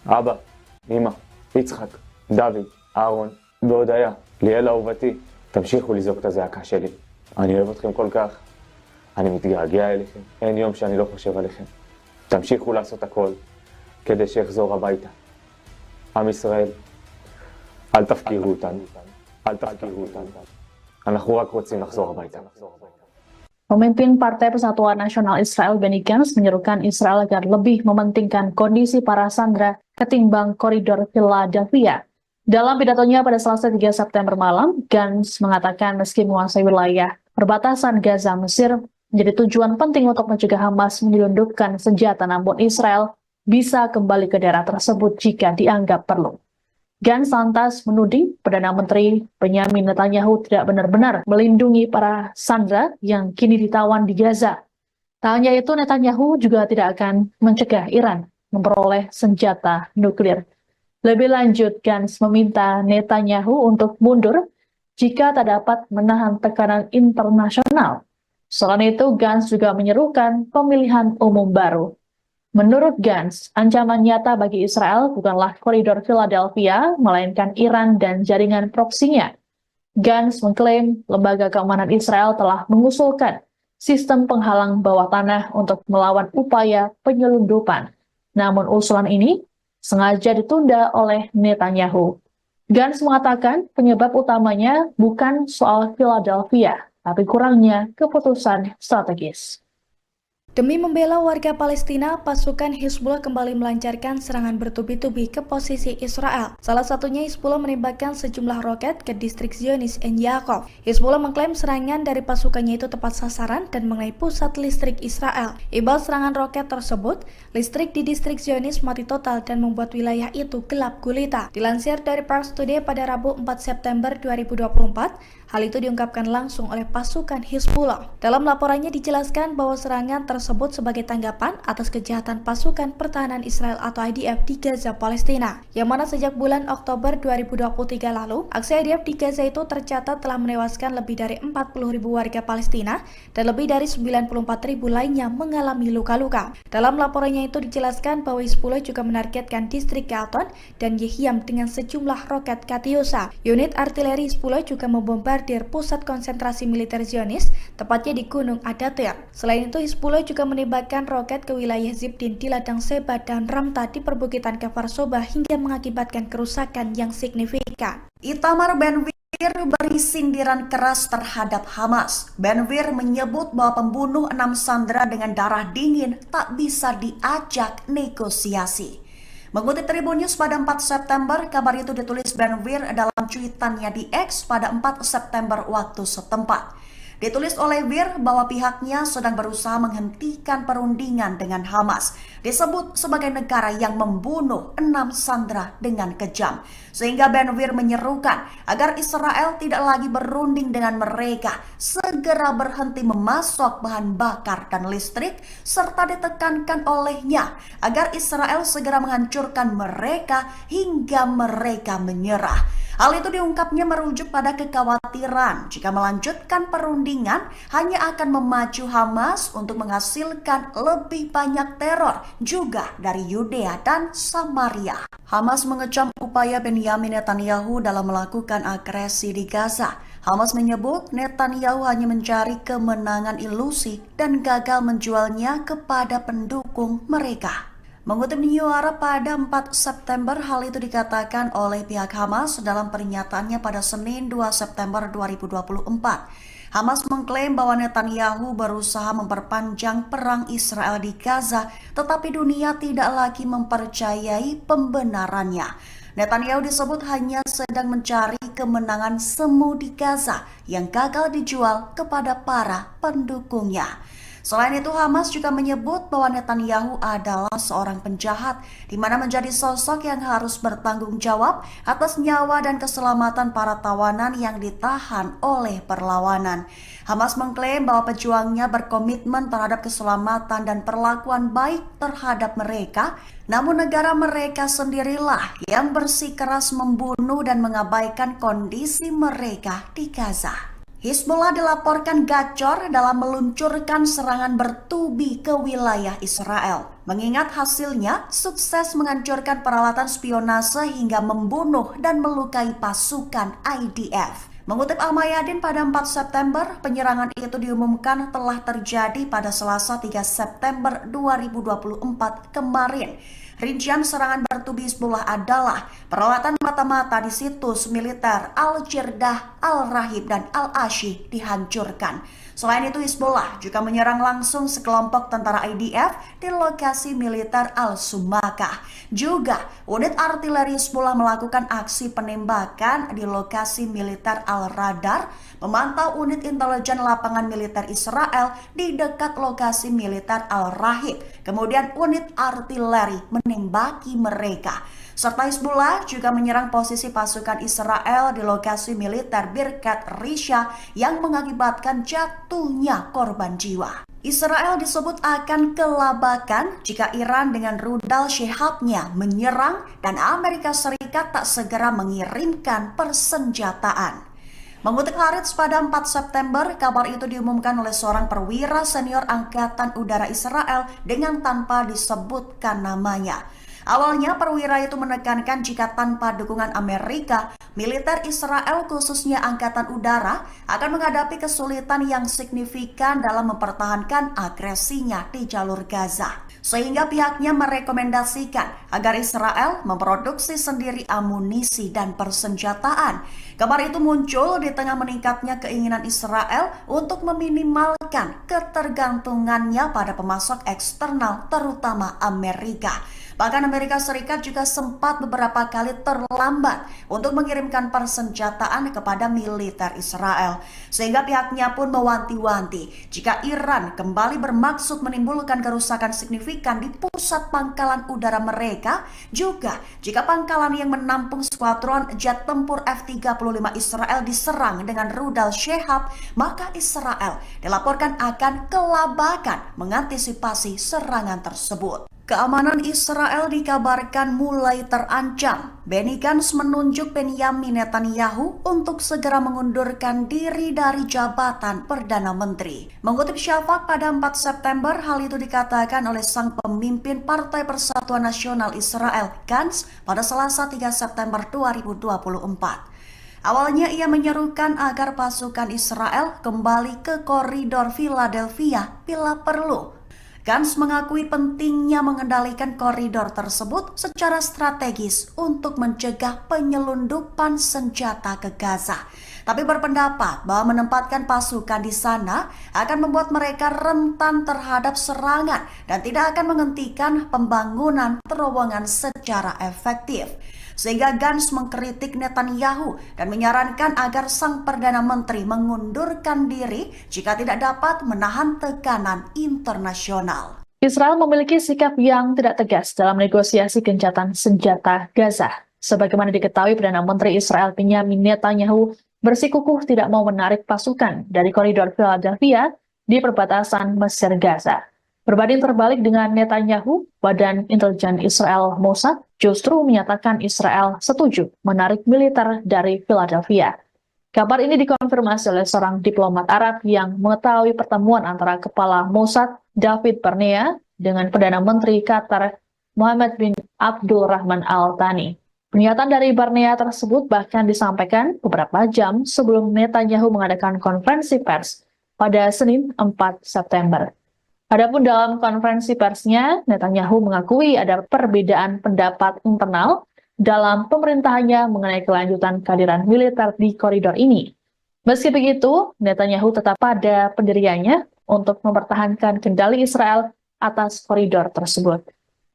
אבא, אמא, יצחק, דוד, אהרון והודיה, ליאל אהובתי, תמשיכו לזעוק את הזעקה שלי. אני אוהב אתכם כל כך, אני מתגעגע אליכם, אין יום שאני לא חושב עליכם. תמשיכו לעשות הכל כדי שיחזור הביתה. עם ישראל, אל תפקירו אותנו, אל תפקירו אותנו. אנחנו רק רוצים לחזור הביתה. Pemimpin Partai Persatuan Nasional Israel Benny Gantz menyerukan Israel agar lebih mementingkan kondisi para sandera ketimbang koridor Philadelphia. Dalam pidatonya pada Selasa 3 September malam, Gantz mengatakan meski menguasai wilayah perbatasan Gaza Mesir menjadi tujuan penting untuk mencegah Hamas menyelundupkan senjata, namun Israel bisa kembali ke daerah tersebut jika dianggap perlu. Gantz lantas menuding Perdana Menteri Benyamin Netanyahu tidak benar-benar melindungi para sandera yang kini ditawan di Gaza. Tak hanya itu, Netanyahu juga tidak akan mencegah Iran memperoleh senjata nuklir. Lebih lanjut, Gantz meminta Netanyahu untuk mundur jika tak dapat menahan tekanan internasional. Selain itu, Gantz juga menyerukan pemilihan umum baru. Menurut Gantz, ancaman nyata bagi Israel bukanlah koridor Philadelphia, melainkan Iran dan jaringan proksinya. Gantz mengklaim lembaga keamanan Israel telah mengusulkan sistem penghalang bawah tanah untuk melawan upaya penyelundupan. Namun usulan ini sengaja ditunda oleh Netanyahu. Gantz mengatakan penyebab utamanya bukan soal Philadelphia, tapi kurangnya keputusan strategis. Demi membela warga Palestina, pasukan Hizbullah kembali melancarkan serangan bertubi-tubi ke posisi Israel. Salah satunya Hizbullah menembakkan sejumlah roket ke distrik Zionis En Yaakov. Hizbullah mengklaim serangan dari pasukannya itu tepat sasaran dan mengenai pusat listrik Israel. Imbas serangan roket tersebut, listrik di distrik Zionis mati total dan membuat wilayah itu gelap gulita. Dilansir dari Pars Today pada Rabu 4 September 2024, hal itu diungkapkan langsung oleh pasukan Hizbullah. Dalam laporannya dijelaskan bahwa serangan tersebut sebagai tanggapan atas kejahatan pasukan pertahanan Israel atau IDF di Gaza, Palestina, yang mana sejak bulan Oktober 2023 lalu, aksi IDF di Gaza itu tercatat telah menewaskan lebih dari 40.000 warga Palestina dan lebih dari 94.000 lainnya mengalami luka-luka. Dalam laporannya itu dijelaskan bahwa Hizbullah juga menargetkan distrik Galton dan Yehiam dengan sejumlah roket Katyusha. Unit artileri Hizbullah juga membombardir pusat konsentrasi militer Zionis, tepatnya di Gunung Adatir. Selain itu, Hizbullah juga menembakkan roket ke wilayah Zibdin di ladang Seba dan Ramta di perbukitan Kfar Soba hingga mengakibatkan kerusakan yang signifikan. Itamar Ben-Gvir beri sindiran keras terhadap Hamas. Ben-Gvir menyebut bahwa pembunuh 6 sandera dengan darah dingin tak bisa diajak negosiasi. Mengutip Tribun News pada 4 September, kabar itu ditulis Ben-Gvir dalam cuitannya di X pada 4 September waktu setempat. Ditulis oleh Gvir bahwa pihaknya sedang berusaha menghentikan perundingan dengan Hamas. Disebut sebagai negara yang membunuh 6 sandera dengan kejam. Sehingga Ben-Gvir menyerukan agar Israel tidak lagi berunding dengan mereka, segera berhenti memasok bahan bakar dan listrik, serta ditekankan olehnya agar Israel segera menghancurkan mereka hingga mereka menyerah. Hal itu diungkapnya merujuk pada kekhawatiran jika melanjutkan perundingan perundingan hanya akan memacu Hamas untuk menghasilkan lebih banyak teror juga dari Yudea dan Samaria. Hamas mengecam upaya Benyamin Netanyahu dalam melakukan agresi di Gaza. Hamas menyebut Netanyahu hanya mencari kemenangan ilusi dan gagal menjualnya kepada pendukung mereka. Mengutip New Arab pada 4 September, hal itu dikatakan oleh pihak Hamas dalam pernyataannya pada Senin 2 September 2024. Hamas mengklaim bahwa Netanyahu berusaha memperpanjang perang Israel di Gaza, tetapi dunia tidak lagi mempercayai pembenarannya. Netanyahu disebut hanya sedang mencari kemenangan semu di Gaza yang gagal dijual kepada para pendukungnya. Selain itu, Hamas juga menyebut bahwa Netanyahu adalah seorang penjahat, di mana menjadi sosok yang harus bertanggung jawab atas nyawa dan keselamatan para tawanan yang ditahan oleh perlawanan. Hamas mengklaim bahwa pejuangnya berkomitmen terhadap keselamatan dan perlakuan baik terhadap mereka, namun negara mereka sendirilah yang bersikeras membunuh dan mengabaikan kondisi mereka di Gaza. Hizbullah dilaporkan gacor dalam meluncurkan serangan bertubi ke wilayah Israel. Mengingat hasilnya sukses menghancurkan peralatan spionase hingga membunuh dan melukai pasukan IDF. Mengutip Al-Mayadin pada 4 September, penyerangan itu diumumkan telah terjadi pada Selasa 3 September 2024 kemarin. Rincian serangan bertubi Hizbullah adalah peralatan mata-mata di situs militer Al-Jirdah, Al-Rahib, dan Al-Ashi dihancurkan. Selain itu, Hizbullah juga menyerang langsung sekelompok tentara IDF di lokasi militer Al-Sumakah. Juga, unit artileri Hizbullah melakukan aksi penembakan di lokasi militer Al-Radar, memantau unit intelijen lapangan militer Israel di dekat lokasi militer Al-Rahib. Kemudian unit artileri menembaki mereka. Serta Hizbullah juga menyerang posisi pasukan Israel di lokasi militer Birkat Risha yang mengakibatkan jatuhnya korban jiwa. Israel disebut akan kelabakan jika Iran dengan rudal Shihabnya menyerang dan Amerika Serikat tak segera mengirimkan persenjataan. Mengutip Haaretz pada 4 September, kabar itu diumumkan oleh seorang perwira senior Angkatan Udara Israel dengan tanpa disebutkan namanya. Awalnya perwira itu menekankan jika tanpa dukungan Amerika, militer Israel khususnya Angkatan Udara akan menghadapi kesulitan yang signifikan dalam mempertahankan agresinya di jalur Gaza. Sehingga pihaknya merekomendasikan agar Israel memproduksi sendiri amunisi dan persenjataan. Kabar itu muncul di tengah meningkatnya keinginan Israel untuk meminimalkan ketergantungannya pada pemasok eksternal terutama Amerika. Bahkan Amerika Serikat juga sempat beberapa kali terlambat untuk mengirimkan persenjataan kepada militer Israel. Sehingga pihaknya pun mewanti-wanti jika Iran kembali bermaksud menimbulkan kerusakan signifikan di pusat pangkalan udara mereka, juga jika pangkalan yang menampung skuadron jet tempur F-35 Israel diserang dengan rudal Shihab, maka Israel dilaporkan akan kelabakan mengantisipasi serangan tersebut. Keamanan Israel dikabarkan mulai terancam. Benny Gantz menunjuk Benyamin Netanyahu untuk segera mengundurkan diri dari jabatan Perdana Menteri. Mengutip Shafak pada 4 September, hal itu dikatakan oleh sang pemimpin Partai Persatuan Nasional Israel, Gantz, pada Selasa 3 September 2024. Awalnya ia menyerukan agar pasukan Israel kembali ke koridor Philadelphia bila perlu. Gantz mengakui pentingnya mengendalikan koridor tersebut secara strategis untuk mencegah penyelundupan senjata ke Gaza. Tapi berpendapat bahwa menempatkan pasukan di sana akan membuat mereka rentan terhadap serangan dan tidak akan menghentikan pembangunan terowongan secara efektif. Sehingga Gantz mengkritik Netanyahu dan menyarankan agar sang Perdana Menteri mengundurkan diri jika tidak dapat menahan tekanan internasional. Israel memiliki sikap yang tidak tegas dalam negosiasi gencatan senjata Gaza. Sebagaimana diketahui, Perdana Menteri Israel Benyamin Netanyahu bersikukuh tidak mau menarik pasukan dari koridor Philadelphia di perbatasan Mesir Gaza. Berbanding terbalik dengan Netanyahu, Badan Intelijen Israel Mossad justru menyatakan Israel setuju menarik militer dari Philadelphia. Kabar ini dikonfirmasi oleh seorang diplomat Arab yang mengetahui pertemuan antara Kepala Mossad David Barnea dengan Perdana Menteri Qatar Mohammed bin Abdul Rahman Al Thani. Pernyataan dari Barnea tersebut bahkan disampaikan beberapa jam sebelum Netanyahu mengadakan konferensi pers pada Senin 4 September. Adapun dalam konferensi persnya, Netanyahu mengakui ada perbedaan pendapat internal dalam pemerintahannya mengenai kelanjutan kehadiran militer di koridor ini. Meski begitu, Netanyahu tetap pada pendiriannya untuk mempertahankan kendali Israel atas koridor tersebut.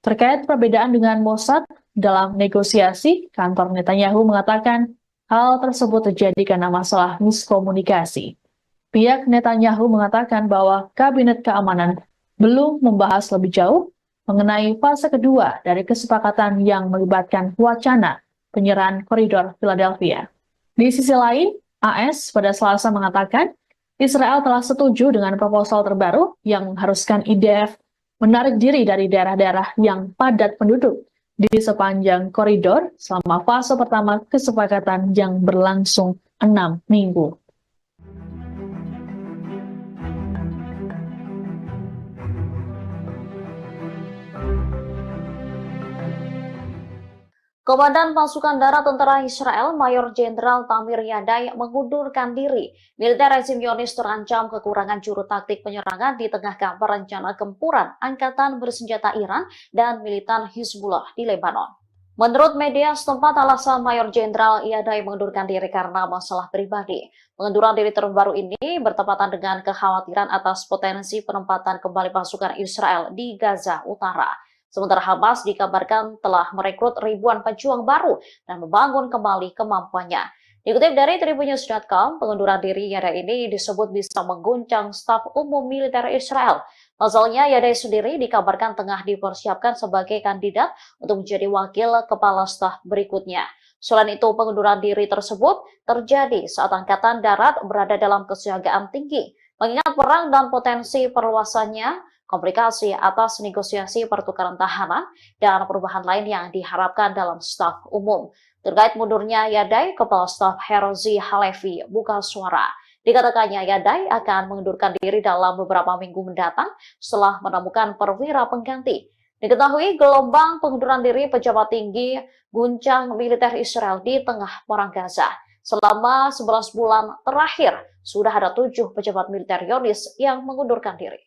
Terkait perbedaan dengan Mossad dalam negosiasi, kantor Netanyahu mengatakan hal tersebut terjadi karena masalah miskomunikasi. Pihak Netanyahu mengatakan bahwa Kabinet Keamanan belum membahas lebih jauh mengenai fase kedua dari kesepakatan yang melibatkan wacana penyerahan koridor Philadelphia. Di sisi lain, AS pada Selasa mengatakan Israel telah setuju dengan proposal terbaru yang mengharuskan IDF menarik diri dari daerah-daerah yang padat penduduk di sepanjang koridor selama fase pertama kesepakatan yang berlangsung 6 minggu. Komandan Pasukan Darat Tentara Israel, Mayor Jenderal Tamir Yadai mengundurkan diri. Militer rezim Zionis terancam kekurangan juru taktik penyerangan di tengah kabar rencana gempuran Angkatan Bersenjata Iran dan militan Hizbullah di Lebanon. Menurut media setempat, alasan Mayor Jenderal Yadai mengundurkan diri karena masalah pribadi. Pengunduran diri terbaru ini bertepatan dengan kekhawatiran atas potensi penempatan kembali pasukan Israel di Gaza Utara. Sementara Hamas dikabarkan telah merekrut ribuan pejuang baru dan membangun kembali kemampuannya. Dikutip dari Tribunnews.com, pengunduran diri Yadai ini disebut bisa mengguncang staf umum militer Israel. Pasalnya, Yadai sendiri dikabarkan tengah dipersiapkan sebagai kandidat untuk menjadi wakil kepala staf berikutnya. Selain itu, pengunduran diri tersebut terjadi saat Angkatan Darat berada dalam kesiagaan tinggi. Mengingat perang dan potensi perluasannya, komplikasi atas negosiasi pertukaran tahanan, dan perubahan lain yang diharapkan dalam staf umum. Terkait mundurnya Yadai, Kepala Staf Herzi Halevi buka suara. Dikatakannya Yadai akan mengundurkan diri dalam beberapa minggu mendatang setelah menemukan perwira pengganti. Diketahui gelombang pengunduran diri pejabat tinggi guncang militer Israel di tengah perang Gaza. Selama 11 bulan terakhir, sudah ada 7 pejabat militer Zionis yang mengundurkan diri.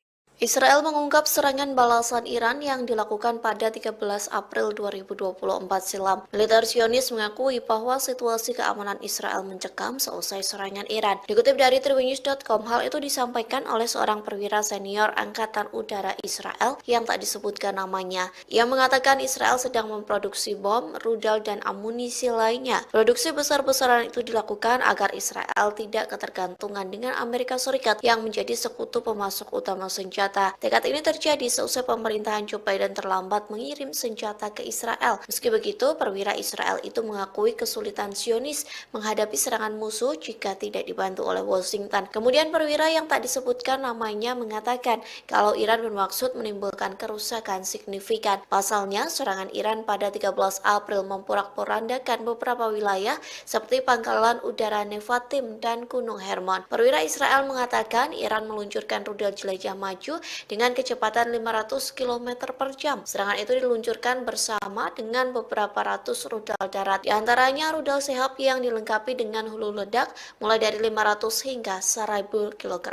Israel mengungkap serangan balasan Iran yang dilakukan pada 13 April 2024 silam. Militer Zionis mengakui bahwa situasi keamanan Israel mencekam seusai serangan Iran. Dikutip dari Tribunnews.com, hal itu disampaikan oleh seorang perwira senior Angkatan Udara Israel yang tak disebutkan namanya. Ia mengatakan Israel sedang memproduksi bom, rudal, dan amunisi lainnya. Produksi besar-besaran itu dilakukan agar Israel tidak ketergantungan dengan Amerika Serikat yang menjadi sekutu pemasok utama senjata. Tekad ini terjadi seusai pemerintahan Joe Biden terlambat mengirim senjata ke Israel. Meski begitu, perwira Israel itu mengakui kesulitan Zionis menghadapi serangan musuh jika tidak dibantu oleh Washington. Kemudian perwira yang tak disebutkan namanya mengatakan kalau Iran bermaksud menimbulkan kerusakan signifikan. Pasalnya, serangan Iran pada 13 April memporak-porandakan beberapa wilayah seperti Pangkalan Udara Nevatim dan Gunung Hermon. Perwira Israel mengatakan Iran meluncurkan rudal jelajah maju dengan kecepatan 500 km per jam. Serangan itu diluncurkan bersama dengan beberapa ratus rudal darat. Di antaranya rudal Sehab yang dilengkapi dengan hulu ledak mulai dari 500 hingga 1000 kg.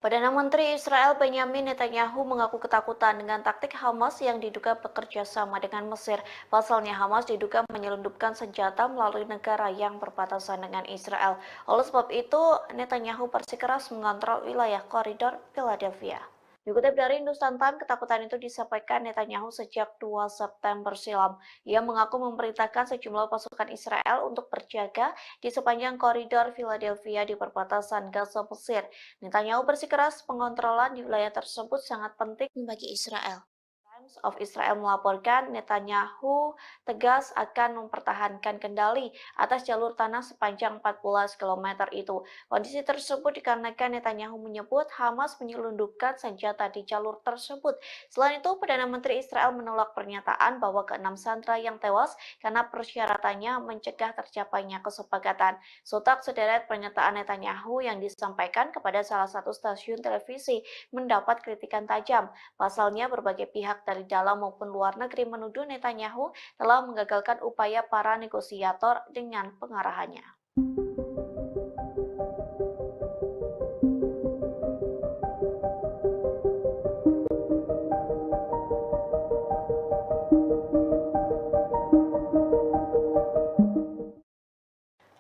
Perdana Menteri Israel Benjamin Netanyahu mengaku ketakutan dengan taktik Hamas yang diduga bekerja sama dengan Mesir. Pasalnya Hamas diduga menyelundupkan senjata melalui negara yang berbatasan dengan Israel. Oleh sebab itu, Netanyahu bersikeras mengontrol wilayah koridor Philadelphia. Dikutip dari Hindustan Times, ketakutan itu disampaikan Netanyahu sejak 2 September silam. Ia mengaku memerintahkan sejumlah pasukan Israel untuk berjaga di sepanjang koridor Philadelphia di perbatasan Gaza Mesir. Netanyahu bersikeras pengontrolan di wilayah tersebut sangat penting bagi Israel. Times of Israel melaporkan Netanyahu tegas akan mempertahankan kendali atas jalur tanah sepanjang 14 km itu. Kondisi tersebut dikarenakan Netanyahu menyebut Hamas menyelundupkan senjata di jalur tersebut. Selain itu, Perdana Menteri Israel menolak pernyataan bahwa ke-6 sandera yang tewas karena persyaratannya mencegah tercapainya kesepakatan. Sontak sederet pernyataan Netanyahu yang disampaikan kepada salah satu stasiun televisi mendapat kritikan tajam. Pasalnya, berbagai pihak dari dalam maupun luar negeri menuduh Netanyahu telah menggagalkan upaya para negosiator dengan pengarahannya.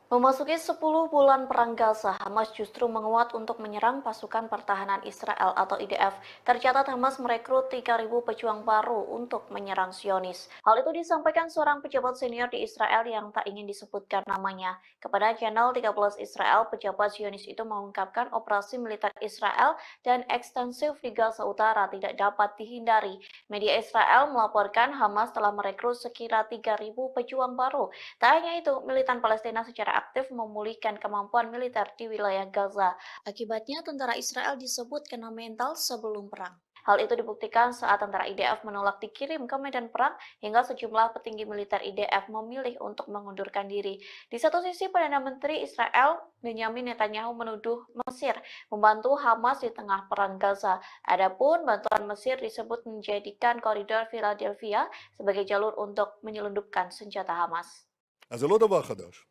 Memasuki 10 bulan perang Gaza, Hamas justru menguat untuk menyerang pasukan pertahanan Israel atau IDF. Tercatat Hamas merekrut 3.000 pejuang baru untuk menyerang Zionis. Hal itu disampaikan seorang pejabat senior di Israel yang tak ingin disebutkan namanya. Kepada channel 13 Israel, pejabat Zionis itu mengungkapkan operasi militer Israel dan ekstensif di Gaza Utara tidak dapat dihindari. Media Israel melaporkan Hamas telah merekrut sekira 3.000 pejuang baru. Tak hanya itu, militan Palestina secara aktif memulihkan kemampuan militer di wilayah Gaza. Akibatnya, tentara Israel disebut kena mental sebelum perang. Hal itu dibuktikan saat tentara IDF menolak dikirim ke medan perang hingga sejumlah petinggi militer IDF memilih untuk mengundurkan diri. Di satu sisi, Perdana Menteri Israel Benjamin Netanyahu menuduh Mesir membantu Hamas di tengah perang Gaza. Adapun bantuan Mesir disebut menjadikan koridor Philadelphia sebagai jalur untuk menyelundupkan senjata Hamas. אז זה לא דבר חדש.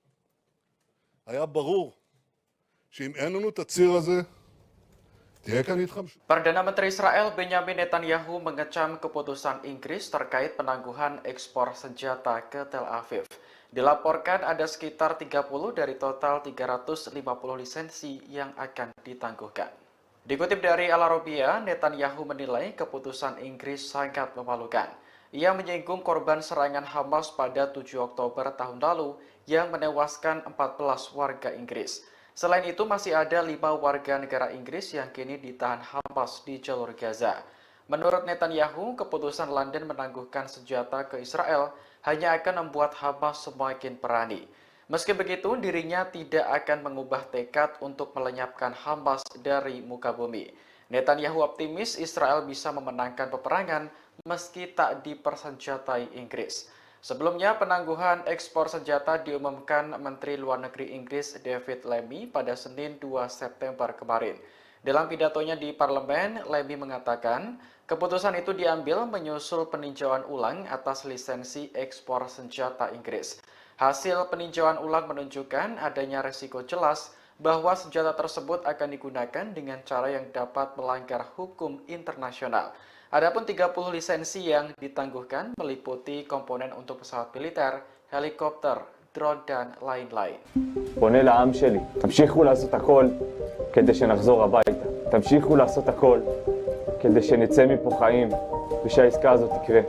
היה ברור שאם אין לנו את הציר הזה, תהיה כאן התחמשות. Perdana Menteri Israel Benjamin Netanyahu mengecam keputusan Inggris terkait penangguhan ekspor senjata ke Tel Aviv. Dilaporkan ada sekitar 30 dari total 350 lisensi yang akan ditangguhkan. Dikutip dari Al Arabiya, Netanyahu menilai keputusan Inggris sangat memalukan. Ia menyinggung korban serangan Hamas pada 7 Oktober tahun lalu yang menewaskan 14 warga Inggris. Selain itu, masih ada 5 warga negara Inggris yang kini ditahan Hamas di jalur Gaza. Menurut Netanyahu, keputusan London menangguhkan senjata ke Israel hanya akan membuat Hamas semakin berani. Meski begitu, dirinya tidak akan mengubah tekad untuk melenyapkan Hamas dari muka bumi. Netanyahu optimis Israel bisa memenangkan peperangan meski tak dipersenjatai Inggris. Sebelumnya, penangguhan ekspor senjata diumumkan Menteri Luar Negeri Inggris David Lammy pada Senin 2 September kemarin. Dalam pidatonya di parlemen, Lammy mengatakan keputusan itu diambil menyusul peninjauan ulang atas lisensi ekspor senjata Inggris. Hasil peninjauan ulang menunjukkan adanya resiko jelas bahwa senjata tersebut akan digunakan dengan cara yang dapat melanggar hukum internasional. Adapun 30 lisensi yang ditangguhkan meliputi komponen untuk pesawat militer, helikopter, drone, dan lain-lain. פונה לעם שלי, תמשיכו לעשות הכל כדי שנחזור הביתה. תמשיכו לעשות הכל כדי שנצא מפה חיים ושהעסקה הזאת תקרה.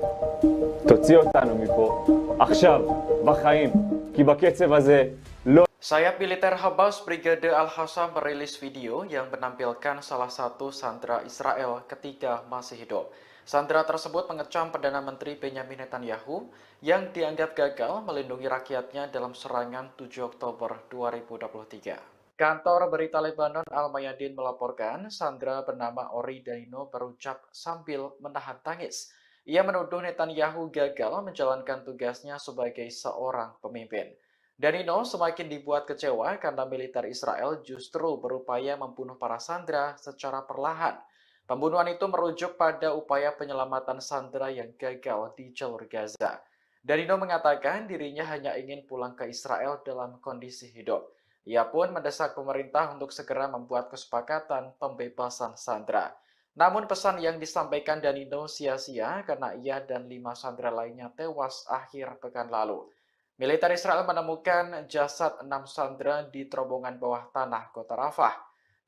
תוציא אותנו מפה עכשיו, בחיים, כי בקצב הזה לא... Sayap militer Hamas Brigade Al-Hassam merilis video yang menampilkan salah satu sandera Israel ketika masih hidup. Sandera tersebut mengecam Perdana Menteri Benjamin Netanyahu yang dianggap gagal melindungi rakyatnya dalam serangan 7 Oktober 2023. Kantor berita Lebanon Al-Mayadin melaporkan sandera bernama Ori Daino berucap sambil menahan tangis. Ia menuduh Netanyahu gagal menjalankan tugasnya sebagai seorang pemimpin. Danino semakin dibuat kecewa karena militer Israel justru berupaya membunuh para sandera secara perlahan. Pembunuhan itu merujuk pada upaya penyelamatan sandera yang gagal di jalur Gaza. Danino mengatakan dirinya hanya ingin pulang ke Israel dalam kondisi hidup. Ia pun mendesak pemerintah untuk segera membuat kesepakatan pembebasan sandera. Namun pesan yang disampaikan Danino sia-sia karena ia dan 5 sandera lainnya tewas akhir pekan lalu. Militer Israel menemukan jasad 6 sandera di terowongan bawah tanah kota Rafah.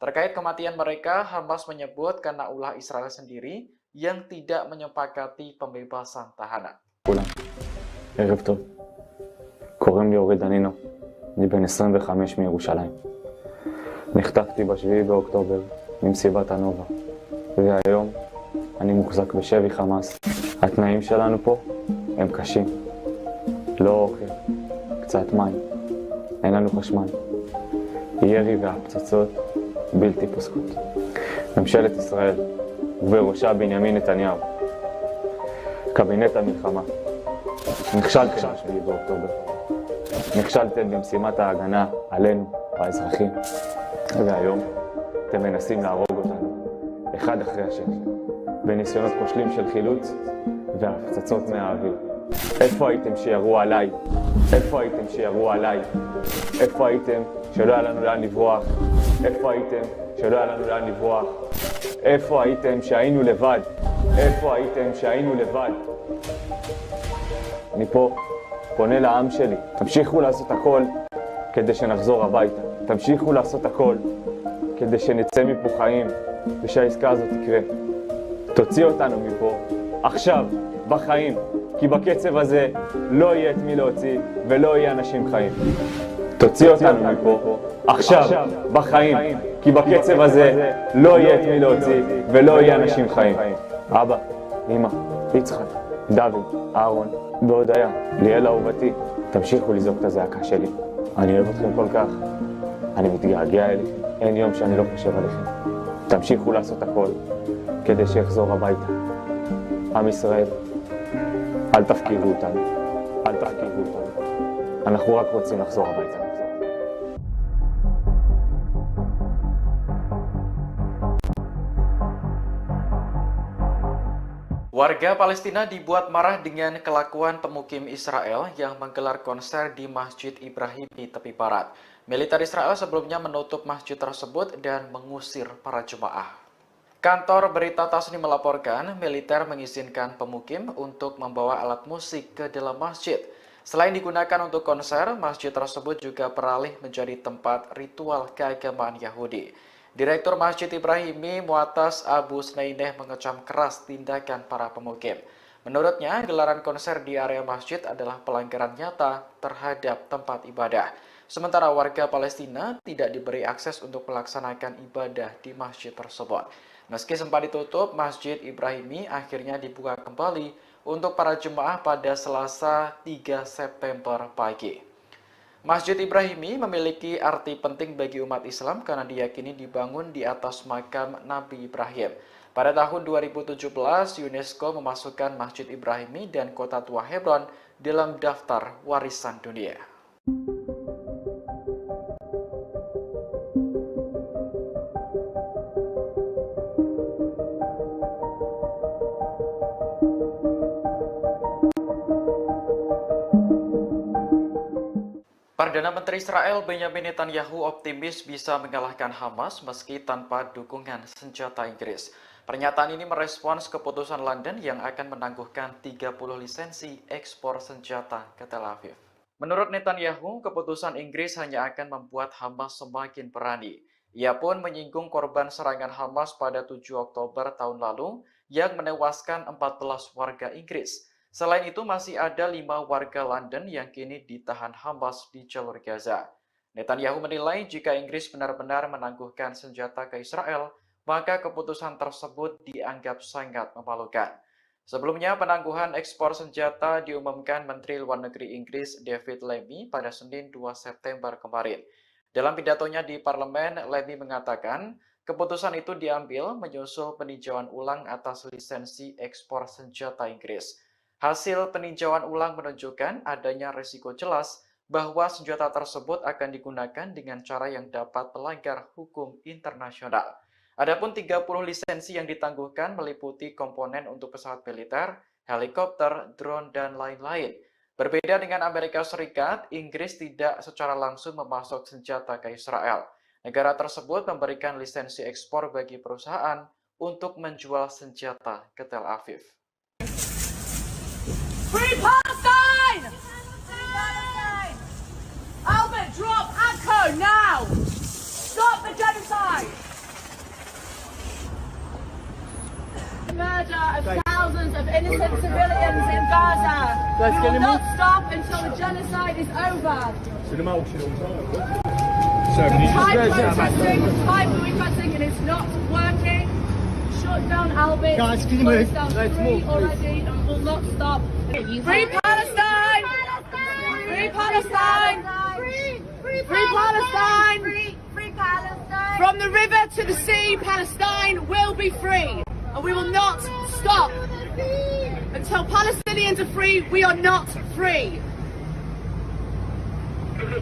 Terkait kematian mereka, Hamas menyebut karena ulah Israel sendiri yang tidak menyepakati pembebasan tahanan. ערב טוב. קוראים לי אורי דנינו. אני בן 25 מירושלים. נחטפתי ב7 באוקטובר ממסיבת הנובה. והיום אני מוחזק בשבי חמאס התנאים שלנו פה הם קשים. לא אוכל, קצת מים, אין לנו חשמל. ירי והפצצות בלתי פוסקות. ממשלת ישראל, ובראשה בנימין נתניהו, קבינט המלחמה, נכשלתם ב-7 באוקטובר. נכשלתם במשימת ההגנה עלינו, האזרחים. והיום אתם מנסים להרוג אותנו, אחד אחרי השני, בניסיונות כושלים של חילוץ והפצצות מהאוויר. איפה הייתם שירו עליי? איפה הייתם שירו עליי? איפה הייתם שלא היה לנו לאן לברוח? איפה הייתם שלא היה לנו לאן לברוח? איפה הייתם שהיינו לבד? איפה הייתם שהיינו לבד? אני פה פונה לעם שלי, תמשיכו לעשות הכל כדי שנחזור הביתה. תמשיכו לעשות הכל כדי שנצא מפה חיים ושהעסקה הזאת תקרה. תוציא אותנו מפה עכשיו, בחיים, כי בקצב הזה לא יהיה את מי להוציא ולא יהיה אנשים חיים. תוציא אותנו מפה עכשיו, בחיים, כי בקצב הזה לא יהיה את מי להוציא ולא יהיה אנשים חיים. אבא, אמא, יצחק, דוד, אהרון והודיה, ליאל אהובתי, תמשיכו לזעוק את הזעקה שלי. אני אוהב אתכם כל כך, אני מתגעגע אליכם, אין יום שאני לא חושב עליכם. תמשיכו לעשות הכל כדי שיחזור הביתה. עם ישראל, אל תפקירו אותנו, אל תפקירו אותנו. אנחנו רק רוצים לחזור הביתה. Warga Palestina dibuat marah dengan kelakuan pemukim Israel yang menggelar konser di Masjid Ibrahim di tepi barat. Militer Israel sebelumnya menutup masjid tersebut dan mengusir para jemaah. Kantor berita Tasnim melaporkan militer mengizinkan pemukim untuk membawa alat musik ke dalam masjid. Selain digunakan untuk konser, masjid tersebut juga beralih menjadi tempat ritual keagamaan Yahudi. Direktur Masjid Ibrahimi Mu'atas Abu Snaineh mengecam keras tindakan para pemukim. Menurutnya, gelaran konser di area masjid adalah pelanggaran nyata terhadap tempat ibadah. Sementara warga Palestina tidak diberi akses untuk melaksanakan ibadah di masjid tersebut. Meski sempat ditutup, Masjid Ibrahimi akhirnya dibuka kembali untuk para jemaah pada Selasa 3 September pagi. Masjid Ibrahimi memiliki arti penting bagi umat Islam karena diyakini dibangun di atas makam Nabi Ibrahim. Pada tahun 2017, UNESCO memasukkan Masjid Ibrahimi dan kota tua Hebron dalam daftar warisan dunia. Perdana Menteri Israel Benjamin Netanyahu optimis bisa mengalahkan Hamas meski tanpa dukungan senjata Inggris. Pernyataan ini merespons keputusan London yang akan menangguhkan 30 lisensi ekspor senjata ke Tel Aviv. Menurut Netanyahu, keputusan Inggris hanya akan membuat Hamas semakin berani. Ia pun menyinggung korban serangan Hamas pada 7 Oktober tahun lalu yang menewaskan 14 warga Inggris. Selain itu, masih ada 5 warga London yang kini ditahan Hamas di jalur Gaza. Netanyahu menilai jika Inggris benar-benar menangguhkan senjata ke Israel, maka keputusan tersebut dianggap sangat memalukan. Sebelumnya, penangguhan ekspor senjata diumumkan Menteri Luar Negeri Inggris David Lammy pada Senin 2 September kemarin. Dalam pidatonya di parlemen, Lammy mengatakan keputusan itu diambil menyusul peninjauan ulang atas lisensi ekspor senjata Inggris. Hasil peninjauan ulang menunjukkan adanya risiko jelas bahwa senjata tersebut akan digunakan dengan cara yang dapat melanggar hukum internasional. Adapun 30 lisensi yang ditangguhkan meliputi komponen untuk pesawat militer, helikopter, drone, dan lain-lain. Berbeda dengan Amerika Serikat, Inggris tidak secara langsung memasok senjata ke Israel. Negara tersebut memberikan lisensi ekspor bagi perusahaan untuk menjual senjata ke Tel Aviv. Free Palestine! Albert, drop ACO now! Stop the genocide! Murder of thousands of innocent civilians in Gaza. We will not stop until the genocide is over. Time protesting, and it's not working. shut down Albi. Guys, can you move? Close down Let's 3 move, please. already and will not stop. Free Palestine! Free Palestine! Free Palestine! Free Palestine! From the river to the sea, Palestine will be free. And we will not stop. Until Palestinians are free, we are not free. From the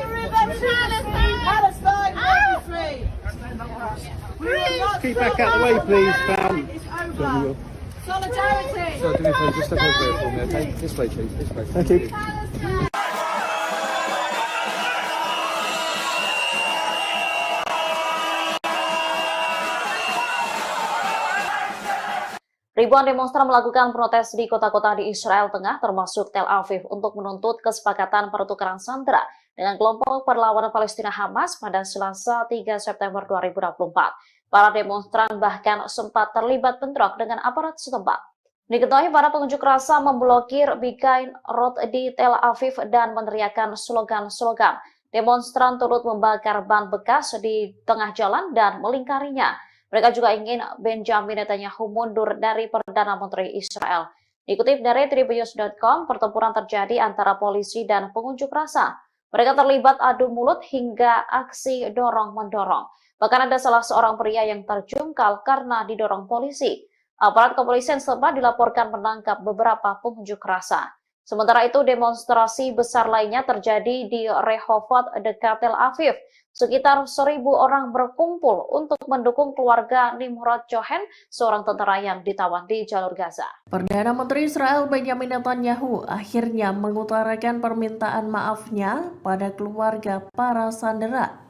river to Palestine! Palestine will be free. We will not Keep stop. back out the way, please, fam. It's over. Solidarity. So do me a favour, just step over here for me, okay? This way, please. This way. Thank you. Ribuan demonstran melakukan protes di kota-kota di Israel Tengah, termasuk Tel Aviv, untuk menuntut kesepakatan pertukaran sandera dengan kelompok perlawanan Palestina Hamas pada Selasa 3 September 2024. Para demonstran bahkan sempat terlibat bentrok dengan aparat setempat. Diketahui para pengunjuk rasa memblokir Beacon Road di Tel Aviv dan meneriakkan slogan-slogan. Demonstran turut membakar ban bekas di tengah jalan dan melingkarinya. Mereka juga ingin Benjamin Netanyahu mundur dari Perdana Menteri Israel. Dikutip dari Tribunnews.com, pertempuran terjadi antara polisi dan pengunjuk rasa. Mereka terlibat adu mulut hingga aksi dorong-mendorong. Bahkan ada salah seorang pria yang terjungkal karena didorong polisi. Aparat kepolisian sempat dilaporkan menangkap beberapa pengunjuk rasa. Sementara itu, demonstrasi besar lainnya terjadi di Rehovot dekat Tel Aviv. Sekitar 1.000 orang berkumpul untuk mendukung keluarga Nimrod Cohen, seorang tentara yang ditawan di jalur Gaza. Perdana Menteri Israel Benjamin Netanyahu akhirnya mengutarakan permintaan maafnya pada keluarga para sandera.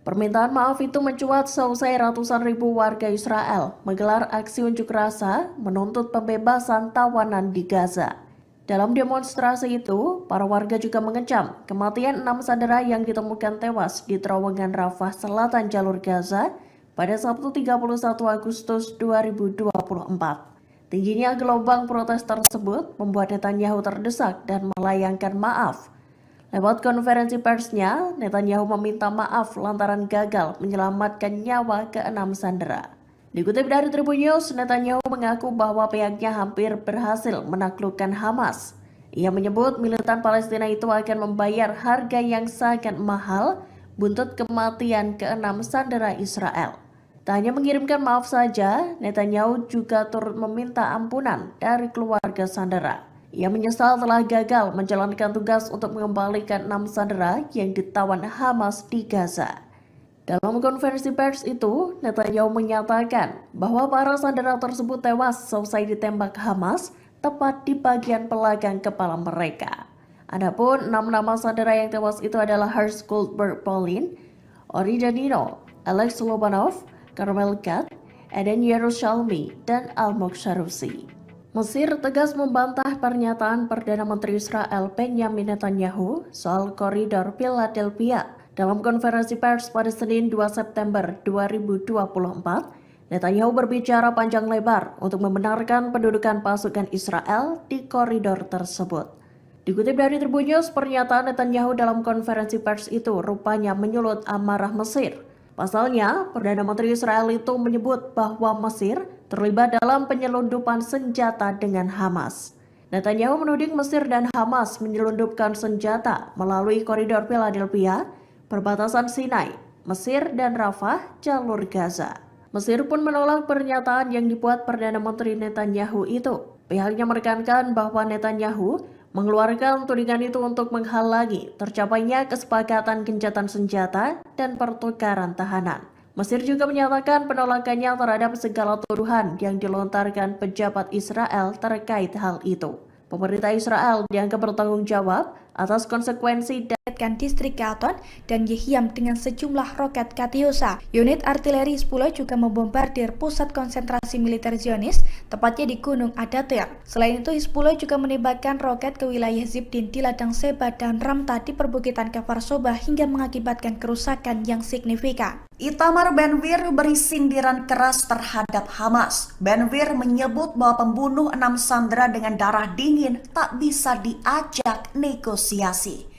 Permintaan maaf itu mencuat seusai ratusan ribu warga Israel menggelar aksi unjuk rasa menuntut pembebasan tawanan di Gaza. Dalam demonstrasi itu, para warga juga mengecam kematian 6 sandera yang ditemukan tewas di terowongan Rafah selatan jalur Gaza pada Sabtu 31 Agustus 2024. Tingginya gelombang protes tersebut membuat Netanyahu terdesak dan melayangkan maaf. Lewat konferensi persnya, Netanyahu meminta maaf lantaran gagal menyelamatkan nyawa ke-6 sandera. Dikutip dari Tribun News, Netanyahu mengaku bahwa pihaknya hampir berhasil menaklukkan Hamas. Ia menyebut militan Palestina itu akan membayar harga yang sangat mahal buntut kematian ke-6 sandera Israel. Tak hanya mengirimkan maaf saja, Netanyahu juga turut meminta ampunan dari keluarga sandera. Ia menyesal telah gagal menjalankan tugas untuk mengembalikan 6 sandera yang ditawan Hamas di Gaza. Dalam konferensi pers itu, Netanyahu menyatakan bahwa para sandera tersebut tewas selesai ditembak Hamas tepat di bagian belakang kepala mereka. Adapun 6 nama sandera yang tewas itu adalah Hersh Goldberg Polin, Ori Danino, Alex Lobanov, Carmel Gat, Eden Yerushalmi, dan Almog Sharusi. Mesir tegas membantah pernyataan Perdana Menteri Israel Benjamin Netanyahu soal koridor Philadelphia. Dalam konferensi pers pada Senin 2 September 2024, Netanyahu berbicara panjang lebar untuk membenarkan pendudukan pasukan Israel di koridor tersebut. Dikutip dari Tribun News, pernyataan Netanyahu dalam konferensi pers itu rupanya menyulut amarah Mesir. Pasalnya, Perdana Menteri Israel itu menyebut bahwa Mesir terlibat dalam penyelundupan senjata dengan Hamas. Netanyahu menuding Mesir dan Hamas menyelundupkan senjata melalui koridor Philadelphia, perbatasan Sinai, Mesir, dan Rafah, jalur Gaza. Mesir pun menolak pernyataan yang dibuat Perdana Menteri Netanyahu itu. Pihaknya menekankan bahwa Netanyahu mengeluarkan tudingan itu untuk menghalangi tercapainya kesepakatan gencatan senjata dan pertukaran tahanan. Mesir juga menyatakan penolakannya terhadap segala tuduhan yang dilontarkan pejabat Israel terkait hal itu. Pemerintah Israel dianggap bertanggung jawab atas konsekuensi distrik Gaton dan Yehiam dengan sejumlah roket Katyusha. Unit artileri 10 juga membombardir pusat konsentrasi militer Zionis, tepatnya di Gunung Adatir. Selain itu, Hizbullah juga menembakkan roket ke wilayah Zibdin di ladang Seba dan Ramta di perbukitan Kfar Soba hingga mengakibatkan kerusakan yang signifikan. Itamar Ben-Gvir beri sindiran keras terhadap Hamas. Ben-Gvir menyebut bahwa pembunuh 6 sandera dengan darah dingin tak bisa diajak negosiasi.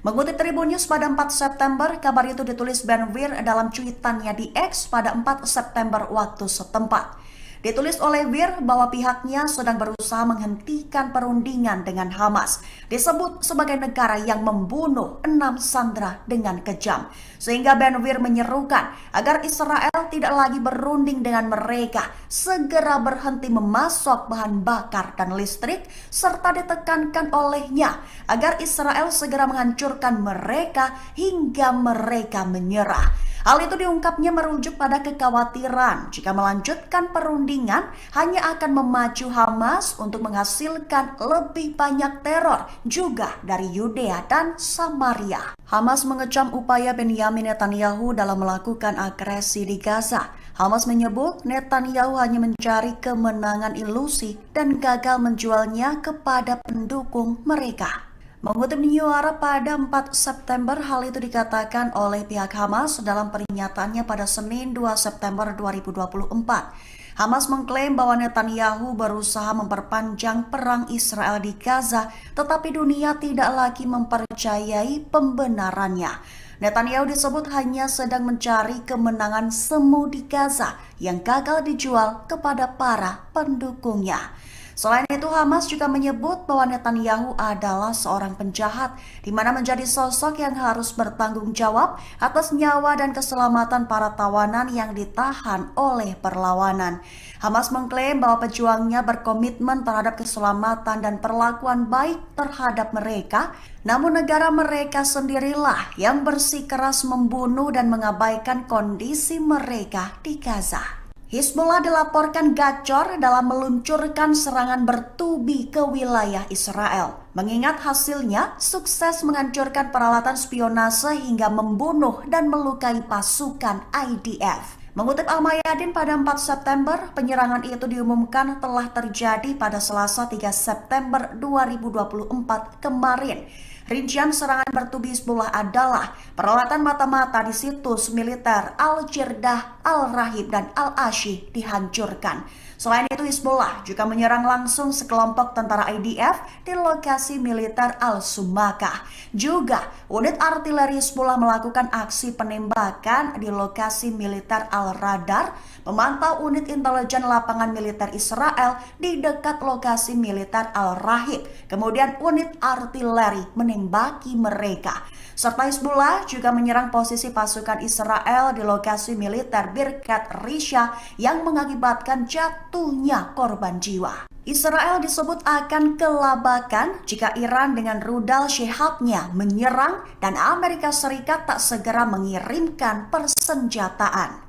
Mengutip Tribun News pada 4 September, kabar itu ditulis Ben-Gvir dalam cuitannya di X pada 4 September waktu setempat. Ditulis oleh Wir bahwa pihaknya sedang berusaha menghentikan perundingan dengan Hamas. Disebut sebagai negara yang membunuh 6 sandera dengan kejam. Sehingga Ben-Gvir menyerukan agar Israel tidak lagi berunding dengan mereka, segera berhenti memasok bahan bakar dan listrik, serta ditekankan olehnya agar Israel segera menghancurkan mereka hingga mereka menyerah. Hal itu diungkapnya merujuk pada kekhawatiran jika melanjutkan perundingan hanya akan memacu Hamas untuk menghasilkan lebih banyak teror juga dari Yudea dan Samaria. Hamas mengecam upaya Benyamin Netanyahu dalam melakukan agresi di Gaza. Hamas menyebut Netanyahu hanya mencari kemenangan ilusi dan gagal menjualnya kepada pendukung mereka. Mengutip New Arab pada 4 September, hal itu dikatakan oleh pihak Hamas dalam pernyataannya pada Senin 2 September 2024. Hamas mengklaim bahwa Netanyahu berusaha memperpanjang perang Israel di Gaza, tetapi dunia tidak lagi mempercayai pembenarannya. Netanyahu disebut hanya sedang mencari kemenangan semu di Gaza yang gagal dijual kepada para pendukungnya. Selain itu, Hamas juga menyebut bahwa Netanyahu adalah seorang penjahat, di mana menjadi sosok yang harus bertanggung jawab atas nyawa dan keselamatan para tawanan yang ditahan oleh perlawanan. Hamas mengklaim bahwa pejuangnya berkomitmen terhadap keselamatan dan perlakuan baik terhadap mereka, namun negara mereka sendirilah yang bersikeras membunuh dan mengabaikan kondisi mereka di Gaza. Hizbullah dilaporkan gacor dalam meluncurkan serangan bertubi ke wilayah Israel. Mengingat hasilnya sukses menghancurkan peralatan spionase hingga membunuh dan melukai pasukan IDF. Mengutip Al-Mayadin pada 4 September, penyerangan itu diumumkan telah terjadi pada Selasa 3 September 2024 kemarin. Rincian serangan bertubi Hizbullah adalah peralatan mata-mata di situs militer Al-Jirdah, Al-Rahib, dan Al-Ashi dihancurkan. Selain itu, Hizbullah juga menyerang langsung sekelompok tentara IDF di lokasi militer Al-Sumakah. Juga, unit artileri Hizbullah melakukan aksi penembakan di lokasi militer Al-Radar, memantau unit intelijen lapangan militer Israel di dekat lokasi militer Al-Rahib. Kemudian unit artileri menembaki mereka. Serta Hizbullah juga menyerang posisi pasukan Israel di lokasi militer Birkat Risha yang mengakibatkan jatuhnya korban jiwa. Israel disebut akan kelabakan jika Iran dengan rudal Shihab-nya menyerang dan Amerika Serikat tak segera mengirimkan persenjataan.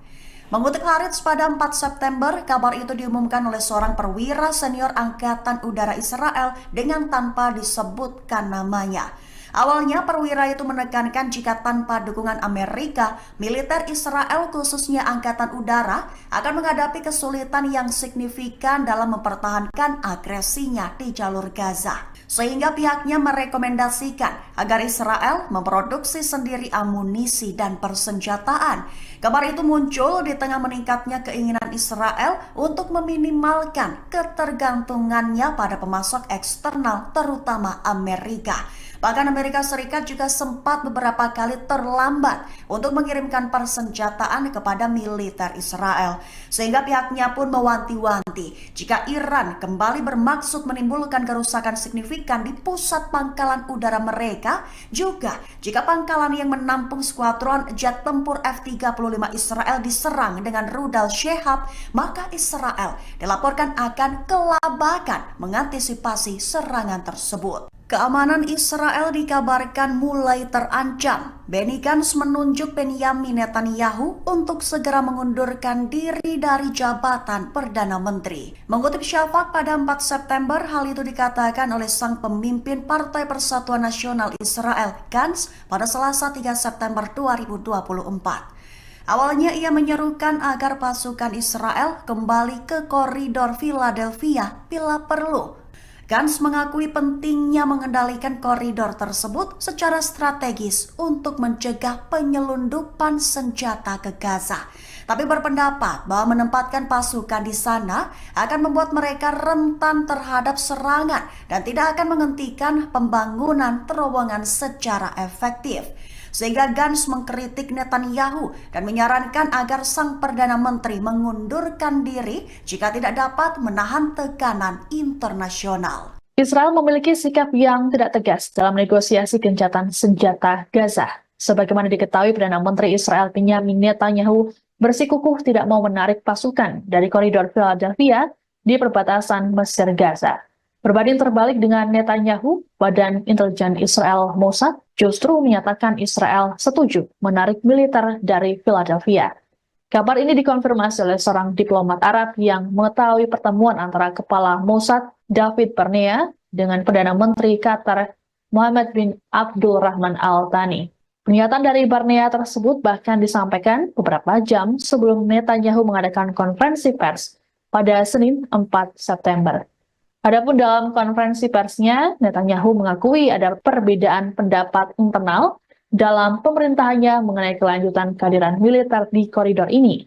Mengutip Haaretz pada 4 September, kabar itu diumumkan oleh seorang perwira senior Angkatan Udara Israel dengan tanpa disebutkan namanya. Awalnya perwira itu menekankan jika tanpa dukungan Amerika, militer Israel khususnya Angkatan Udara akan menghadapi kesulitan yang signifikan dalam mempertahankan agresinya di jalur Gaza. Sehingga pihaknya merekomendasikan agar Israel memproduksi sendiri amunisi dan persenjataan. Kabar itu muncul di tengah meningkatnya keinginan Israel untuk meminimalkan ketergantungannya pada pemasok eksternal terutama Amerika. Bahkan Amerika Serikat juga sempat beberapa kali terlambat untuk mengirimkan persenjataan kepada militer Israel. Sehingga pihaknya pun mewanti-wanti jika Iran kembali bermaksud menimbulkan kerusakan signifikan di pusat pangkalan udara mereka, juga jika pangkalan yang menampung skuadron jet tempur F-35 Israel diserang dengan rudal Shihab, maka Israel dilaporkan akan kelabakan mengantisipasi serangan tersebut. Keamanan Israel dikabarkan mulai terancam. Benny Gantz menunjuk Benyamin Netanyahu untuk segera mengundurkan diri dari jabatan Perdana Menteri. Mengutip Shafak pada 4 September, hal itu dikatakan oleh sang pemimpin Partai Persatuan Nasional Israel, Gantz, pada Selasa 3 September 2024. Awalnya ia menyerukan agar pasukan Israel kembali ke koridor Philadelphia bila perlu. Gantz mengakui pentingnya mengendalikan koridor tersebut secara strategis untuk mencegah penyelundupan senjata ke Gaza. Tapi berpendapat bahwa menempatkan pasukan di sana akan membuat mereka rentan terhadap serangan dan tidak akan menghentikan pembangunan terowongan secara efektif. Sehingga Gantz mengkritik Netanyahu dan menyarankan agar sang Perdana Menteri mengundurkan diri jika tidak dapat menahan tekanan internasional. Israel memiliki sikap yang tidak tegas dalam negosiasi gencatan senjata Gaza. Sebagaimana diketahui, Perdana Menteri Israel Benjamin Netanyahu bersikukuh tidak mau menarik pasukan dari koridor Philadelphia di perbatasan Mesir-Gaza. Berbanding terbalik dengan Netanyahu, Badan Intelijen Israel Mossad justru menyatakan Israel setuju menarik militer dari Philadelphia. Kabar ini dikonfirmasi oleh seorang diplomat Arab yang mengetahui pertemuan antara Kepala Mossad David Barnea dengan Perdana Menteri Qatar Mohammed bin Abdul Rahman Al Thani. Pernyataan dari Barnea tersebut bahkan disampaikan beberapa jam sebelum Netanyahu mengadakan konferensi pers pada Senin 4 September. Adapun dalam konferensi persnya, Netanyahu mengakui ada perbedaan pendapat internal dalam pemerintahannya mengenai kelanjutan kehadiran militer di koridor ini.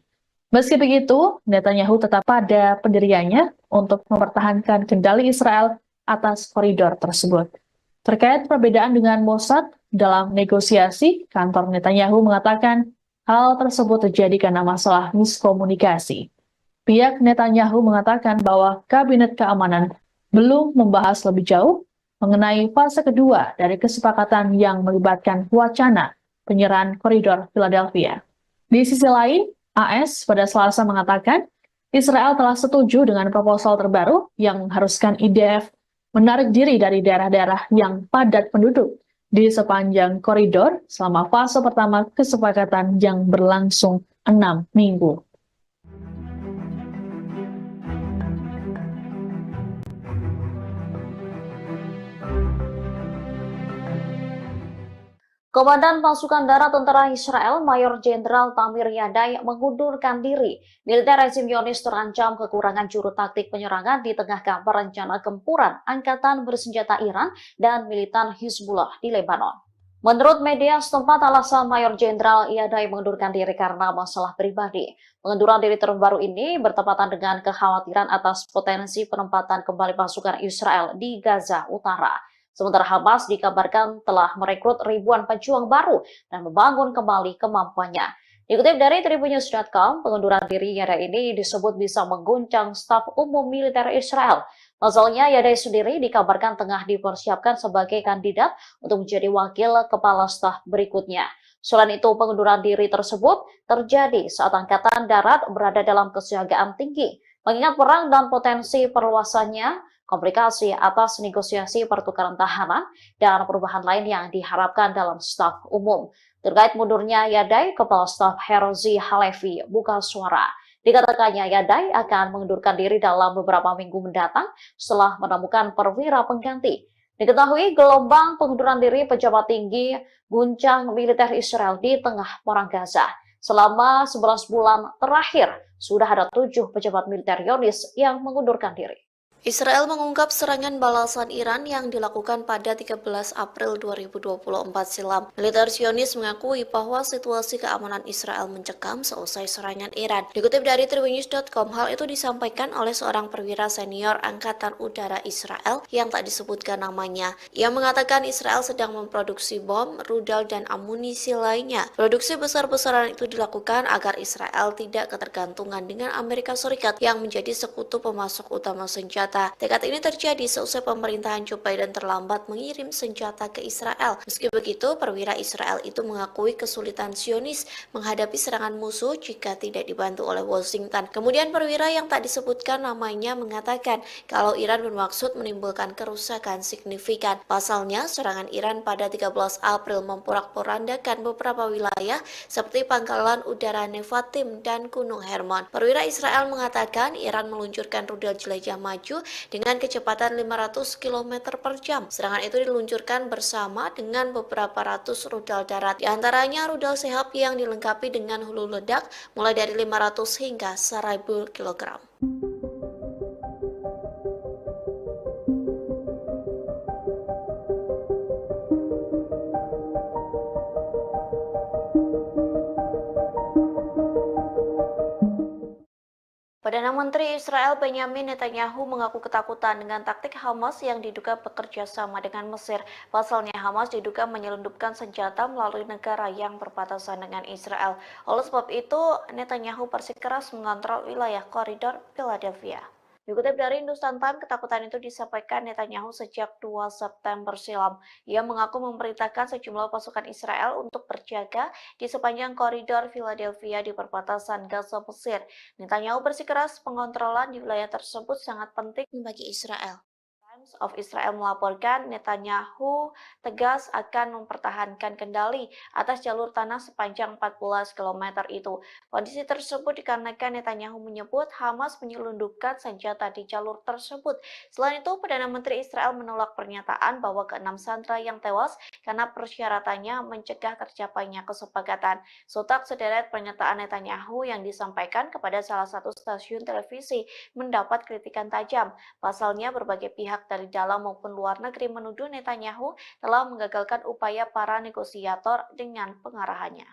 Meski begitu, Netanyahu tetap pada pendiriannya untuk mempertahankan kendali Israel atas koridor tersebut. Terkait perbedaan dengan Mossad dalam negosiasi, kantor Netanyahu mengatakan hal tersebut terjadi karena masalah miskomunikasi. Pihak Netanyahu mengatakan bahwa Kabinet Keamanan belum membahas lebih jauh mengenai fase kedua dari kesepakatan yang melibatkan wacana penyerahan koridor Philadelphia. Di sisi lain, AS pada Selasa mengatakan Israel telah setuju dengan proposal terbaru yang mengharuskan IDF menarik diri dari daerah-daerah yang padat penduduk di sepanjang koridor selama fase pertama kesepakatan yang berlangsung 6 minggu. Komandan Pasukan Darat Tentara Israel, Mayor Jenderal Tamir Yadai, mengundurkan diri. Militer rezim Zionis terancam kekurangan juru taktik penyerangan di tengah kabar rencana gempuran angkatan bersenjata Iran dan militan Hizbullah di Lebanon. Menurut media setempat, alasan Mayor Jenderal Yadai mengundurkan diri karena masalah pribadi. Pengunduran diri terbaru ini bertepatan dengan kekhawatiran atas potensi penempatan kembali pasukan Israel di Gaza Utara. Sementara Hamas dikabarkan telah merekrut ribuan pejuang baru dan membangun kembali kemampuannya. Dikutip dari Tribunnews.com, pengunduran diri Yadai ini disebut bisa mengguncang staf umum militer Israel. Pasalnya, Yadai sendiri dikabarkan tengah dipersiapkan sebagai kandidat untuk menjadi wakil kepala staf berikutnya. Selain itu, pengunduran diri tersebut terjadi saat Angkatan Darat berada dalam kesiagaan tinggi. Mengingat perang dan potensi perluasannya, komplikasi atas negosiasi pertukaran tahanan, dan perubahan lain yang diharapkan dalam staf umum. Terkait mundurnya Yadai, Kepala Staf Herzi Halevi buka suara. Dikatakannya Yadai akan mengundurkan diri dalam beberapa minggu mendatang setelah menemukan perwira pengganti. Diketahui gelombang pengunduran diri pejabat tinggi guncang militer Israel di tengah perang Gaza. Selama 11 bulan terakhir, sudah ada 7 pejabat militer Zionis yang mengundurkan diri. Israel mengungkap serangan balasan Iran yang dilakukan pada 13 April 2024 silam. Militer Zionis mengakui bahwa situasi keamanan Israel mencekam seusai serangan Iran. Dikutip dari Tribunnews.com, hal itu disampaikan oleh seorang perwira senior Angkatan Udara Israel yang tak disebutkan namanya. Ia mengatakan Israel sedang memproduksi bom, rudal, dan amunisi lainnya. Produksi besar-besaran itu dilakukan agar Israel tidak ketergantungan dengan Amerika Serikat yang menjadi sekutu pemasok utama senjata. Tekad ini terjadi seusai pemerintahan Joe Biden terlambat mengirim senjata ke Israel. Meski begitu, perwira Israel itu mengakui kesulitan Zionis menghadapi serangan musuh jika tidak dibantu oleh Washington. Kemudian perwira yang tak disebutkan namanya mengatakan kalau Iran bermaksud menimbulkan kerusakan signifikan. Pasalnya, serangan Iran pada 13 April memporak-porandakan beberapa wilayah seperti Pangkalan Udara Nevatim dan Gunung Hermon. Perwira Israel mengatakan Iran meluncurkan rudal jelajah maju dengan kecepatan 500 km per jam. Serangan itu diluncurkan bersama dengan beberapa ratus rudal darat. Di antaranya rudal Sehab yang dilengkapi dengan hulu ledak mulai dari 500 hingga 1000 kg. Perdana Menteri Israel Benyamin Netanyahu mengaku ketakutan dengan taktik Hamas yang diduga bekerja sama dengan Mesir. Pasalnya Hamas diduga menyelundupkan senjata melalui negara yang berbatasan dengan Israel. Oleh sebab itu, Netanyahu bersikeras mengontrol wilayah koridor Philadelphia. Dikutip dari Hindustan Times, ketakutan itu disampaikan Netanyahu sejak 2 September silam. Ia mengaku memerintahkan sejumlah pasukan Israel untuk berjaga di sepanjang koridor Philadelphia di perbatasan Gaza Mesir. Netanyahu bersikeras pengontrolan di wilayah tersebut sangat penting bagi Israel. Times of Israel melaporkan Netanyahu tegas akan mempertahankan kendali atas jalur tanah sepanjang 14 km itu. Kondisi tersebut dikarenakan Netanyahu menyebut Hamas menyelundupkan senjata di jalur tersebut. Selain itu, Perdana Menteri Israel menolak pernyataan bahwa ke-6 sandera yang tewas karena persyaratannya mencegah tercapainya kesepakatan. Sontak sederet pernyataan Netanyahu yang disampaikan kepada salah satu stasiun televisi mendapat kritikan tajam. Pasalnya, berbagai pihak dari dalam maupun luar negeri menuduh Netanyahu telah menggagalkan upaya para negosiator dengan pengarahannya.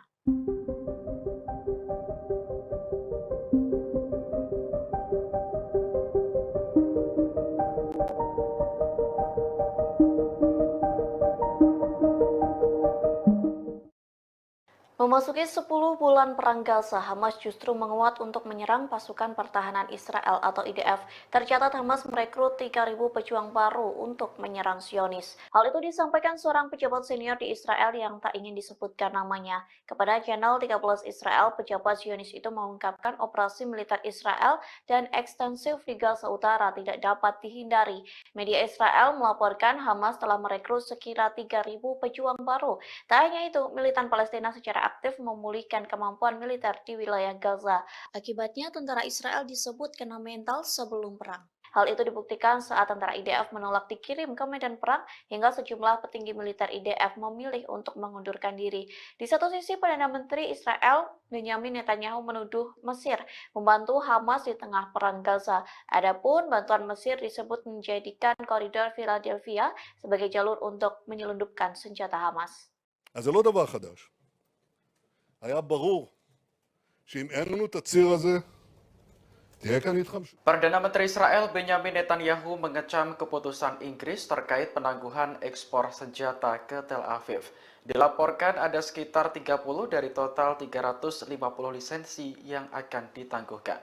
Memasuki 10 bulan perang Gaza, Hamas justru menguat untuk menyerang pasukan pertahanan Israel atau IDF. Tercatat Hamas merekrut 3.000 pejuang baru untuk menyerang Zionis. Hal itu disampaikan seorang pejabat senior di Israel yang tak ingin disebutkan namanya. Kepada channel 13 Israel, pejabat Zionis itu mengungkapkan operasi militer Israel dan ekstensif di Gaza Utara tidak dapat dihindari. Media Israel melaporkan Hamas telah merekrut sekira 3.000 pejuang baru. Tak hanya itu, militan Palestina secara aktif memulihkan kemampuan militer di wilayah Gaza. Akibatnya, tentara Israel disebut kena mental sebelum perang. Hal itu dibuktikan saat tentara IDF menolak dikirim ke medan perang hingga sejumlah petinggi militer IDF memilih untuk mengundurkan diri. Di satu sisi, Perdana Menteri Israel Benyamin Netanyahu menuduh Mesir membantu Hamas di tengah perang Gaza. Adapun bantuan Mesir disebut menjadikan koridor Philadelphia sebagai jalur untuk menyelundupkan senjata Hamas. אז זה לא דבר חדש. היה ברור שאם אין לנו את הציר הזה, תהיה כאן התחמשות. Perdana Menteri Israel Benyamin Netanyahu mengecam keputusan Inggris terkait penangguhan ekspor senjata ke Tel Aviv. Dilaporkan ada sekitar 30 dari total 350 lisensi yang akan ditangguhkan.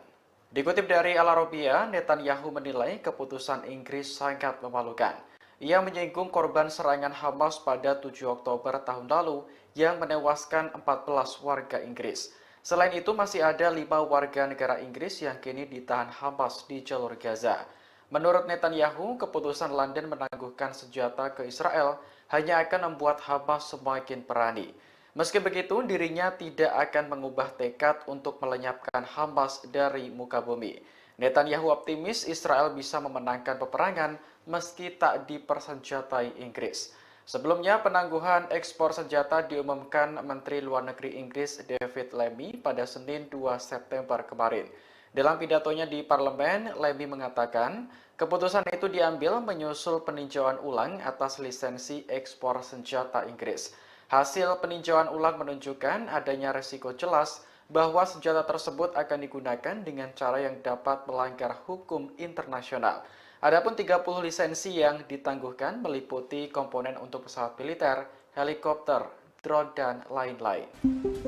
Dikutip dari Al Arabiya, Netanyahu menilai keputusan Inggris sangat memalukan. Ia menyinggung korban serangan Hamas pada 7 Oktober tahun lalu yang menewaskan 14 warga Inggris. Selain itu, masih ada 5 warga negara Inggris yang kini ditahan Hamas di jalur Gaza. Menurut Netanyahu, keputusan London menangguhkan senjata ke Israel hanya akan membuat Hamas semakin berani. Meski begitu, dirinya tidak akan mengubah tekad untuk melenyapkan Hamas dari muka bumi. Netanyahu optimis Israel bisa memenangkan peperangan meski tak dipersenjatai Inggris. Sebelumnya, penangguhan ekspor senjata diumumkan Menteri Luar Negeri Inggris David Lammy pada Senin 2 September kemarin. Dalam pidatonya di parlemen, Lammy mengatakan keputusan itu diambil menyusul peninjauan ulang atas lisensi ekspor senjata Inggris. Hasil peninjauan ulang menunjukkan adanya resiko jelas bahwa senjata tersebut akan digunakan dengan cara yang dapat melanggar hukum internasional. Adapun 30 lisensi yang ditangguhkan meliputi komponen untuk pesawat militer, helikopter, drone, dan lain-lain.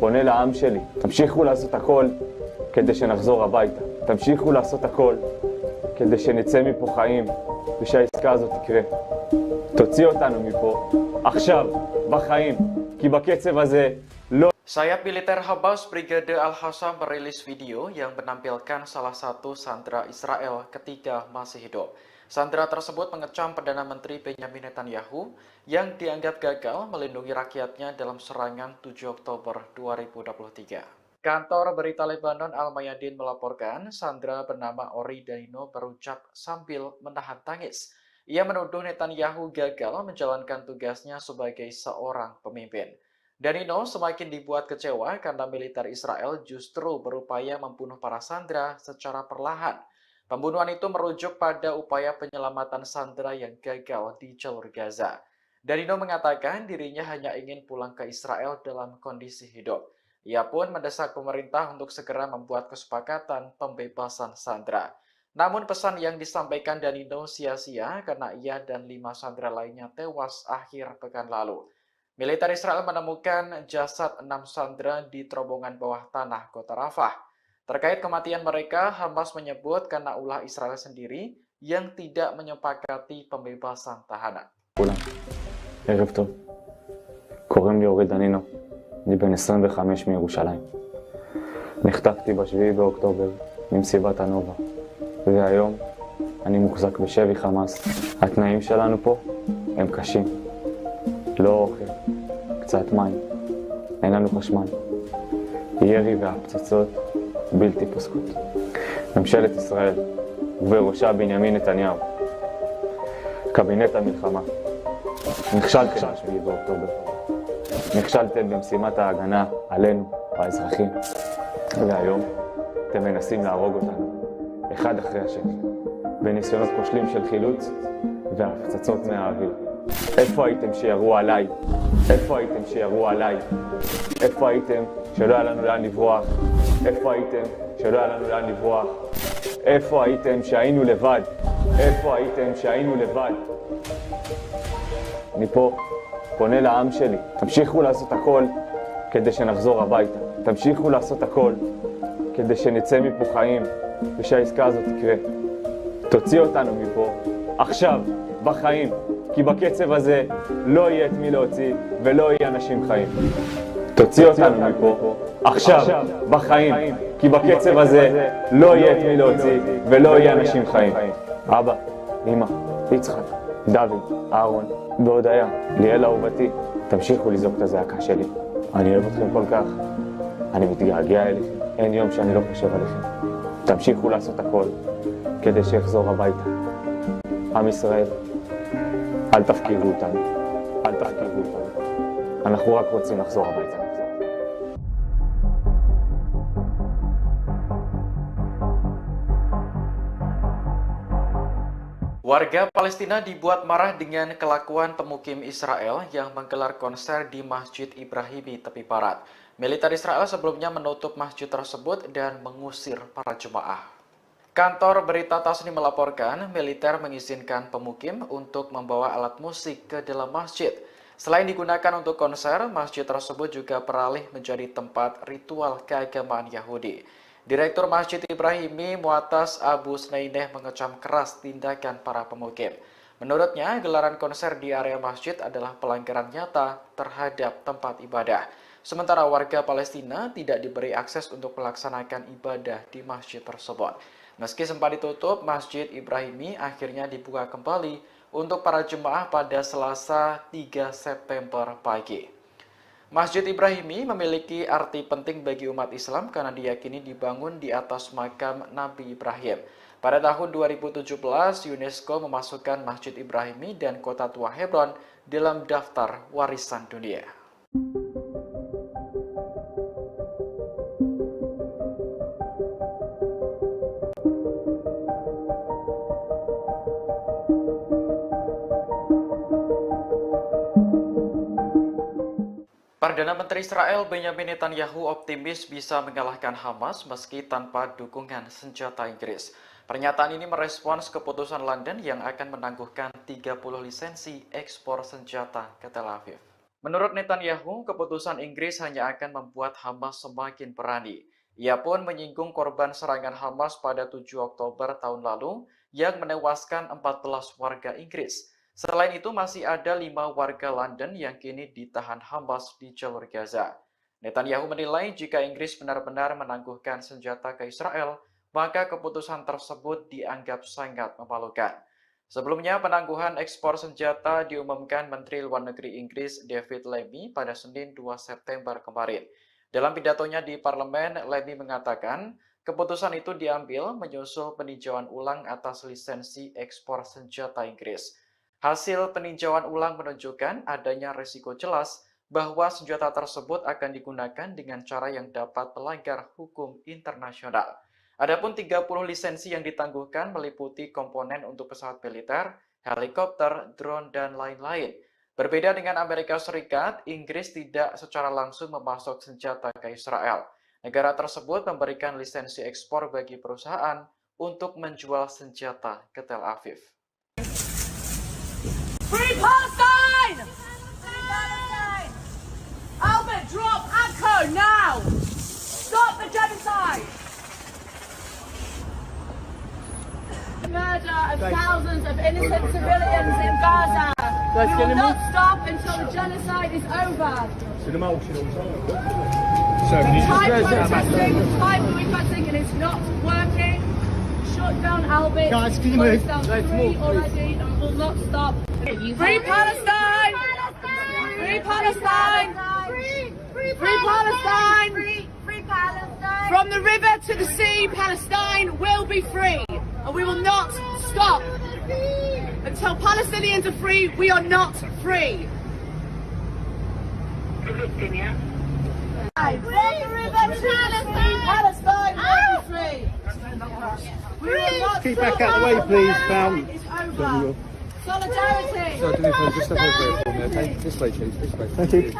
פונה לעם שלי, תמשיכו לעשות הכל כדי שנחזור הביתה. תמשיכו לעשות הכל כדי שנצא מפה חיים ושהעסקה הזאת תקרה. תוציא אותנו מפה עכשיו, בחיים, כי בקצב הזה לא... Sayap militer Hamas Brigade Al-Hassam merilis video yang menampilkan salah satu sandera Israel ketika masih hidup. Sandera tersebut mengecam Perdana Menteri Benyamin Netanyahu yang dianggap gagal melindungi rakyatnya dalam serangan 7 Oktober 2023. Kantor berita Lebanon Al-Mayadin melaporkan sandera bernama Ori Danino berucap sambil menahan tangis. Ia menuduh Netanyahu gagal menjalankan tugasnya sebagai seorang pemimpin. Danino semakin dibuat kecewa karena militer Israel justru berupaya membunuh para sandera secara perlahan. Pembunuhan itu merujuk pada upaya penyelamatan sandera yang gagal di jalur Gaza. Danino mengatakan dirinya hanya ingin pulang ke Israel dalam kondisi hidup. Ia pun mendesak pemerintah untuk segera membuat kesepakatan pembebasan sandera. Namun pesan yang disampaikan Danilo sia-sia karena ia dan 5 sandera lainnya tewas akhir pekan lalu. Militer Israel menemukan jasad 6 sandera di terowongan bawah tanah kota Rafah. Terkait kematian mereka, Hamas menyebut karena ulah Israel sendiri yang tidak menyepakati pembebasan tahanan. ערב טוב, קוראים לי אורי דנינו, אני בן 25 מירושלים. נחטפתי ב7 באוקטובר ממסיבת הנובה, והיום אני מוחזק בשבי חמאס. התנאים שלנו פה הם קשים, לא אוכל, קצת מים, אין לנו חשמל. ירי והפצצות בלתי פוסקות. ממשלת ישראל ובראשה בנימין נתניהו, קבינט המלחמה, נכשלתם ב7 באוקטובר, נכשלתם במשימת ההגנה עלינו, האזרחים, והיום אתם מנסים להרוג אותנו, אחד אחרי השני, בניסיונות כושלים של חילוץ והפצצות מהאוויר. איפה הייתם שירו עליי? איפה הייתם שירו עליי? איפה הייתם שלא היה לנו לאן לברוח? איפה הייתם שלא היה לנו לאן לברוח? איפה הייתם שהיינו לבד? איפה הייתם שהיינו לבד? אני פה פונה לעם שלי, תמשיכו לעשות הכל כדי שנחזור הביתה. תמשיכו לעשות הכל כדי שנצא מפה חיים ושהעסקה הזאת תקרה. תוציא אותנו מפה עכשיו, בחיים, כי בקצב הזה לא יהיה את מי להוציא ולא יהיה אנשים חיים. תוציא אותנו מפה עכשיו, בחיים, כי בקצב הזה לא יהיה את מי להוציא ולא יהיה אנשים חיים. אבא, אמא, יצחק, דוד, אהרון והודיה, ליאל אהובתי, תמשיכו לזעוק את הזעקה שלי. אני אוהב אתכם כל כך, אני מתגעגע אליכם, אין יום שאני לא חושב עליכם. תמשיכו לעשות הכל כדי שיחזור הביתה. עם ישראל, אל תפקירו אותנו, אל תפקירו אותנו. אנחנו רק רוצים לחזור הביתה. Warga Palestina dibuat marah dengan kelakuan pemukim Israel yang menggelar konser di Masjid Ibrahimi tepi barat. Militer Israel sebelumnya menutup masjid tersebut dan mengusir para jemaah. Kantor berita Tasnim melaporkan militer mengizinkan pemukim untuk membawa alat musik ke dalam masjid. Selain digunakan untuk konser, masjid tersebut juga beralih menjadi tempat ritual keagamaan Yahudi. Direktur Masjid Ibrahimi Mu'atas Abu Snaineh mengecam keras tindakan para pemukim. Menurutnya, gelaran konser di area masjid adalah pelanggaran nyata terhadap tempat ibadah. Sementara warga Palestina tidak diberi akses untuk melaksanakan ibadah di masjid tersebut. Meski sempat ditutup, Masjid Ibrahimi akhirnya dibuka kembali untuk para jemaah pada Selasa 3 September pagi. Masjid Ibrahimi memiliki arti penting bagi umat Islam karena diyakini dibangun di atas makam Nabi Ibrahim. Pada tahun 2017, UNESCO memasukkan Masjid Ibrahimi dan Kota Tua Hebron dalam daftar warisan dunia. Perdana Menteri Israel Benjamin Netanyahu optimis bisa mengalahkan Hamas meski tanpa dukungan senjata Inggris. Pernyataan ini merespons keputusan London yang akan menangguhkan 30 lisensi ekspor senjata ke Tel Aviv. Menurut Netanyahu, keputusan Inggris hanya akan membuat Hamas semakin berani. Ia pun menyinggung korban serangan Hamas pada 7 Oktober tahun lalu yang menewaskan 14 warga Inggris. Selain itu, masih ada 5 warga London yang kini ditahan Hamas di jalur Gaza. Netanyahu menilai jika Inggris benar-benar menangguhkan senjata ke Israel, maka keputusan tersebut dianggap sangat memalukan. Sebelumnya, penangguhan ekspor senjata diumumkan Menteri Luar Negeri Inggris David Lammy pada Senin 2 September kemarin. Dalam pidatonya di parlemen, Lammy mengatakan keputusan itu diambil menyusul peninjauan ulang atas lisensi ekspor senjata Inggris. Hasil peninjauan ulang menunjukkan adanya risiko jelas bahwa senjata tersebut akan digunakan dengan cara yang dapat melanggar hukum internasional. Adapun 30 lisensi yang ditangguhkan meliputi komponen untuk pesawat militer, helikopter, drone, dan lain-lain. Berbeda dengan Amerika Serikat, Inggris tidak secara langsung memasok senjata ke Israel. Negara tersebut memberikan lisensi ekspor bagi perusahaan untuk menjual senjata ke Tel Aviv. Free Palestine! Free Palestine! Albert, drop ACO now! Stop the genocide! The murder of thousands of innocent civilians in Gaza. We will not stop until the genocide is over. Thai protesting and it's not working. Shut down Albert. Guys, can you move? Close down Free already and will not stop. Free Palestine! Free Palestine! Free Palestine! Free Palestine! From the river to the sea, Palestine will be free. And we will not stop. Until Palestinians are free, we are not free. From the river to Palestine! Palestine will be free. We will not Keep stop. back out the way, please, pal. It's over. Solidarity. So, do me a favour, just step over here for me, okay? This way, please. This way. Thank you.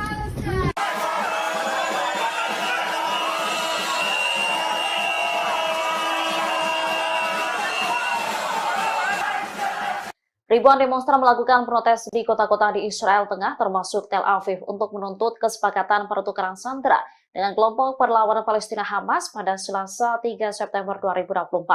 Ribuan demonstran melakukan protes di kota-kota di Israel Tengah, termasuk Tel Aviv, untuk menuntut kesepakatan pertukaran sandera dengan kelompok perlawanan Palestina Hamas pada Selasa 3 September 2024.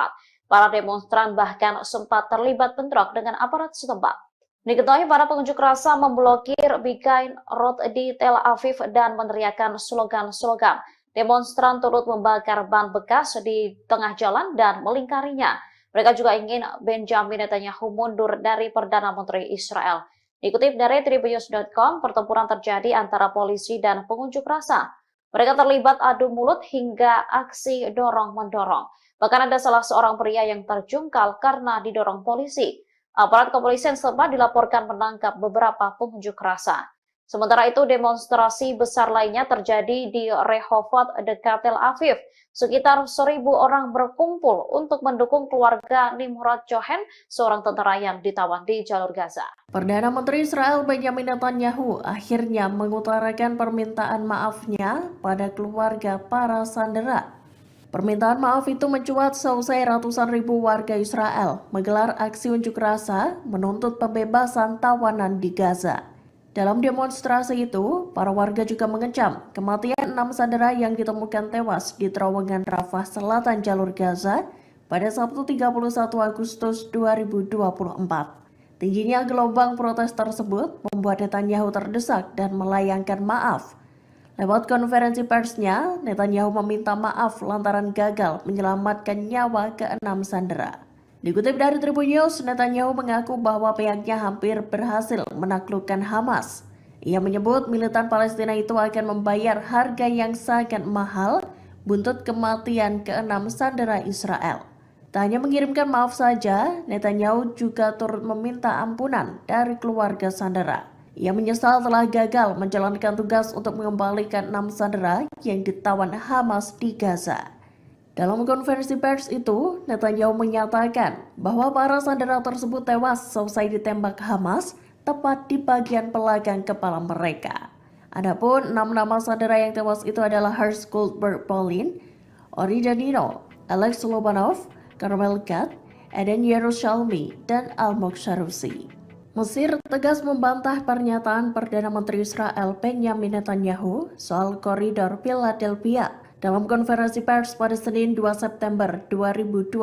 Para demonstran bahkan sempat terlibat bentrok dengan aparat setempat. Diketahui para pengunjuk rasa memblokir Begain Road di Tel Aviv dan meneriakkan slogan-slogan. Demonstran turut membakar ban bekas di tengah jalan dan melingkarinya. Mereka juga ingin Benjamin Netanyahu mundur dari Perdana Menteri Israel. Dikutip dari Tribunnews.com, pertempuran terjadi antara polisi dan pengunjuk rasa. Mereka terlibat adu mulut hingga aksi dorong-mendorong. Bahkan ada salah seorang pria yang terjungkal karena didorong polisi. Aparat kepolisian setempat dilaporkan menangkap beberapa pengunjuk rasa. Sementara itu, demonstrasi besar lainnya terjadi di Rehovot dekat Tel Aviv. Sekitar 1.000 orang berkumpul untuk mendukung keluarga Nimrod Cohen, seorang tentara yang ditawan di jalur Gaza. Perdana Menteri Israel Benjamin Netanyahu akhirnya mengutarakan permintaan maafnya pada keluarga para sandera. Permintaan maaf itu mencuat seusai ratusan ribu warga Israel menggelar aksi unjuk rasa menuntut pembebasan tawanan di Gaza. Dalam demonstrasi itu, para warga juga mengecam kematian 6 sandera yang ditemukan tewas di terowongan Rafah Selatan jalur Gaza pada Sabtu 31 Agustus 2024. Tingginya gelombang protes tersebut membuat Netanyahu terdesak dan melayangkan maaf. Lewat konferensi persnya, Netanyahu meminta maaf lantaran gagal menyelamatkan nyawa ke-6 sandera. Dikutip dari Tribun News, Netanyahu mengaku bahwa pihaknya hampir berhasil menaklukkan Hamas. Ia menyebut militan Palestina itu akan membayar harga yang sangat mahal buntut kematian ke-6 sandera Israel. Tak hanya mengirimkan maaf saja, Netanyahu juga turut meminta ampunan dari keluarga sandera. Ia menyesal telah gagal menjalankan tugas untuk mengembalikan 6 sandera yang ditawan Hamas di Gaza. Dalam konferensi pers itu, Netanyahu menyatakan bahwa para sandera tersebut tewas selesai ditembak Hamas tepat di bagian belakang kepala mereka. Adapun 6 nama sandera yang tewas itu adalah Hersh Goldberg Polin, Ori Danino, Alex Lobanov, Carmel Gad, Eden Yerushalmi, dan Almog Sharusi. Mesir tegas membantah pernyataan Perdana Menteri Israel Benjamin Netanyahu soal koridor Philadelphia. Dalam konferensi pers pada Senin 2 September 2024,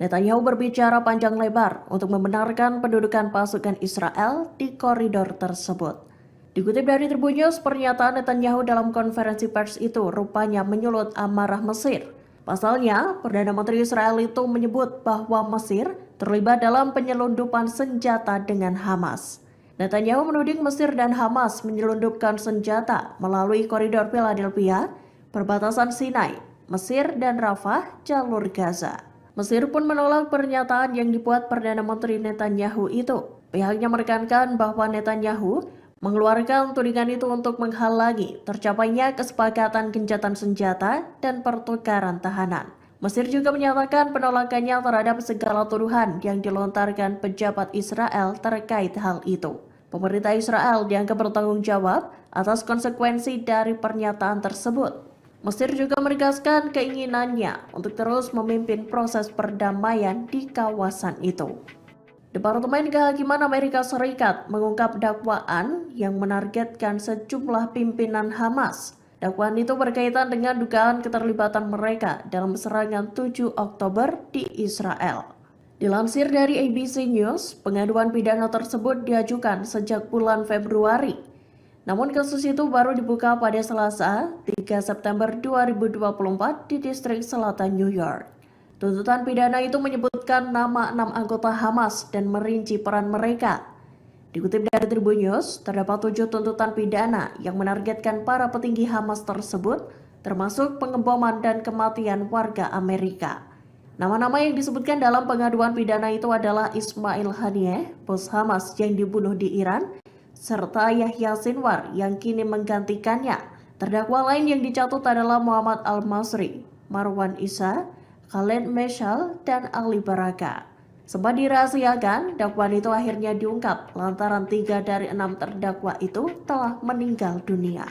Netanyahu berbicara panjang lebar untuk membenarkan pendudukan pasukan Israel di koridor tersebut. Dikutip dari Tribun News, pernyataan Netanyahu dalam konferensi pers itu rupanya menyulut amarah Mesir. Pasalnya, Perdana Menteri Israel itu menyebut bahwa Mesir terlibat dalam penyelundupan senjata dengan Hamas. Netanyahu menuding Mesir dan Hamas menyelundupkan senjata melalui koridor Philadelphia, perbatasan Sinai, Mesir, dan Rafah, jalur Gaza. Mesir pun menolak pernyataan yang dibuat Perdana Menteri Netanyahu itu. Pihaknya menekankan bahwa Netanyahu mengeluarkan tudingan itu untuk menghalangi tercapainya kesepakatan gencatan senjata dan pertukaran tahanan. Mesir juga menyatakan penolakannya terhadap segala tuduhan yang dilontarkan pejabat Israel terkait hal itu. Pemerintah Israel dianggap bertanggung jawab atas konsekuensi dari pernyataan tersebut. Mesir juga menegaskan keinginannya untuk terus memimpin proses perdamaian di kawasan itu. Departemen Kehakiman Amerika Serikat mengungkap dakwaan yang menargetkan sejumlah pimpinan Hamas. Dakwaan itu berkaitan dengan dugaan keterlibatan mereka dalam serangan 7 Oktober di Israel. Dilansir dari ABC News, pengaduan pidana tersebut diajukan sejak bulan Februari. Namun kasus itu baru dibuka pada Selasa, 3 September 2024 di distrik selatan New York. Tuntutan pidana itu menyebutkan nama 6 anggota Hamas dan merinci peran mereka. Dikutip dari Tribun News, terdapat 7 tuntutan pidana yang menargetkan para petinggi Hamas tersebut, termasuk pengeboman dan kematian warga Amerika. Nama-nama yang disebutkan dalam pengaduan pidana itu adalah Ismail Haniyeh, bos Hamas yang dibunuh di Iran, serta Yahya Sinwar yang kini menggantikannya. Terdakwa lain yang dicatut adalah Muhammad Al-Masri, Marwan Isa, Khaled Meshal, dan Ali Baraka. Sempat dirahasiakan, dakwaan itu akhirnya diungkap lantaran 3 dari 6 terdakwa itu telah meninggal dunia.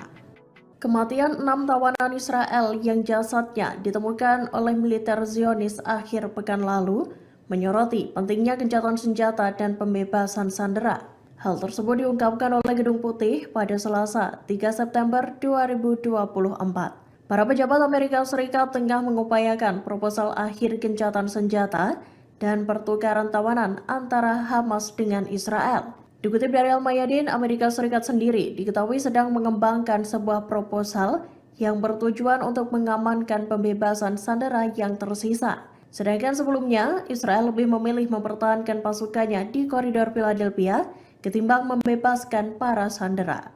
Kematian 6 tawanan Israel yang jasadnya ditemukan oleh militer Zionis akhir pekan lalu menyoroti pentingnya gencatan senjata dan pembebasan sandera. Hal tersebut diungkapkan oleh Gedung Putih pada Selasa, 3 September 2024. Para pejabat Amerika Serikat tengah mengupayakan proposal akhir gencatan senjata dan pertukaran tawanan antara Hamas dengan Israel. Dikutip dari Al-Mayadin, Amerika Serikat sendiri diketahui sedang mengembangkan sebuah proposal yang bertujuan untuk mengamankan pembebasan sandera yang tersisa. Sedangkan sebelumnya, Israel lebih memilih mempertahankan pasukannya di koridor Philadelphia ketimbang membebaskan para sandera.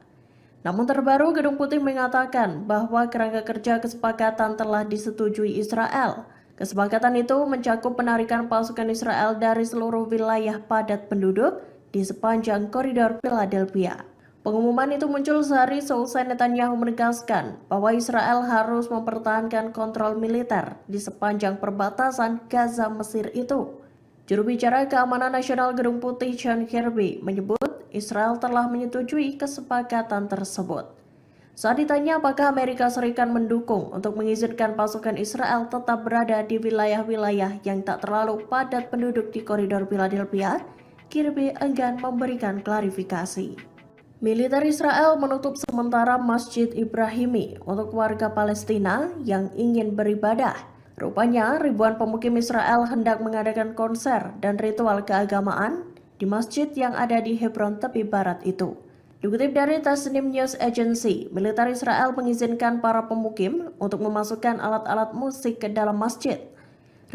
Namun terbaru, Gedung Putih mengatakan bahwa kerangka kerja kesepakatan telah disetujui Israel. Kesepakatan itu mencakup penarikan pasukan Israel dari seluruh wilayah padat penduduk di sepanjang koridor Philadelphia. Pengumuman itu muncul sehari seusai Netanyahu menegaskan bahwa Israel harus mempertahankan kontrol militer di sepanjang perbatasan Gaza Mesir itu. Juru bicara Keamanan Nasional Gedung Putih John Kirby menyebut Israel telah menyetujui kesepakatan tersebut. Saat ditanya apakah Amerika Serikat mendukung untuk mengizinkan pasukan Israel tetap berada di wilayah-wilayah yang tak terlalu padat penduduk di koridor Philadelphia, Kirby enggan memberikan klarifikasi. Militer Israel menutup sementara Masjid Ibrahimi untuk warga Palestina yang ingin beribadah. Rupanya ribuan pemukim Israel hendak mengadakan konser dan ritual keagamaan di masjid yang ada di Hebron tepi barat itu. Dikutip dari Tasnim News Agency, militer Israel mengizinkan para pemukim untuk memasukkan alat-alat musik ke dalam masjid.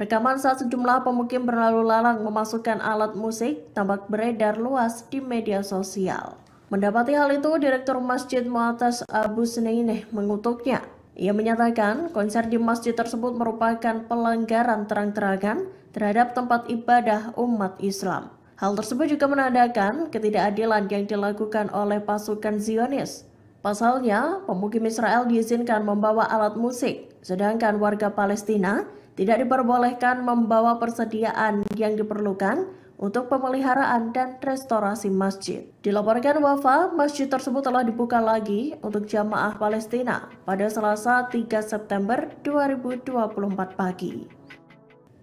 Rekaman saat sejumlah pemukim berlalu lalang memasukkan alat musik tampak beredar luas di media sosial. Mendapati hal itu, Direktur Masjid Mu'atas Abu Sunaineh mengutuknya. Ia menyatakan konser di masjid tersebut merupakan pelanggaran terang-terangan terhadap tempat ibadah umat Islam. Hal tersebut juga menandakan ketidakadilan yang dilakukan oleh pasukan Zionis. Pasalnya, pemukim Israel diizinkan membawa alat musik, sedangkan warga Palestina tidak diperbolehkan membawa persediaan yang diperlukan untuk pemeliharaan dan restorasi masjid. Dilaporkan Wafa, masjid tersebut telah dibuka lagi untuk jamaah Palestina pada Selasa 3 September 2024 pagi.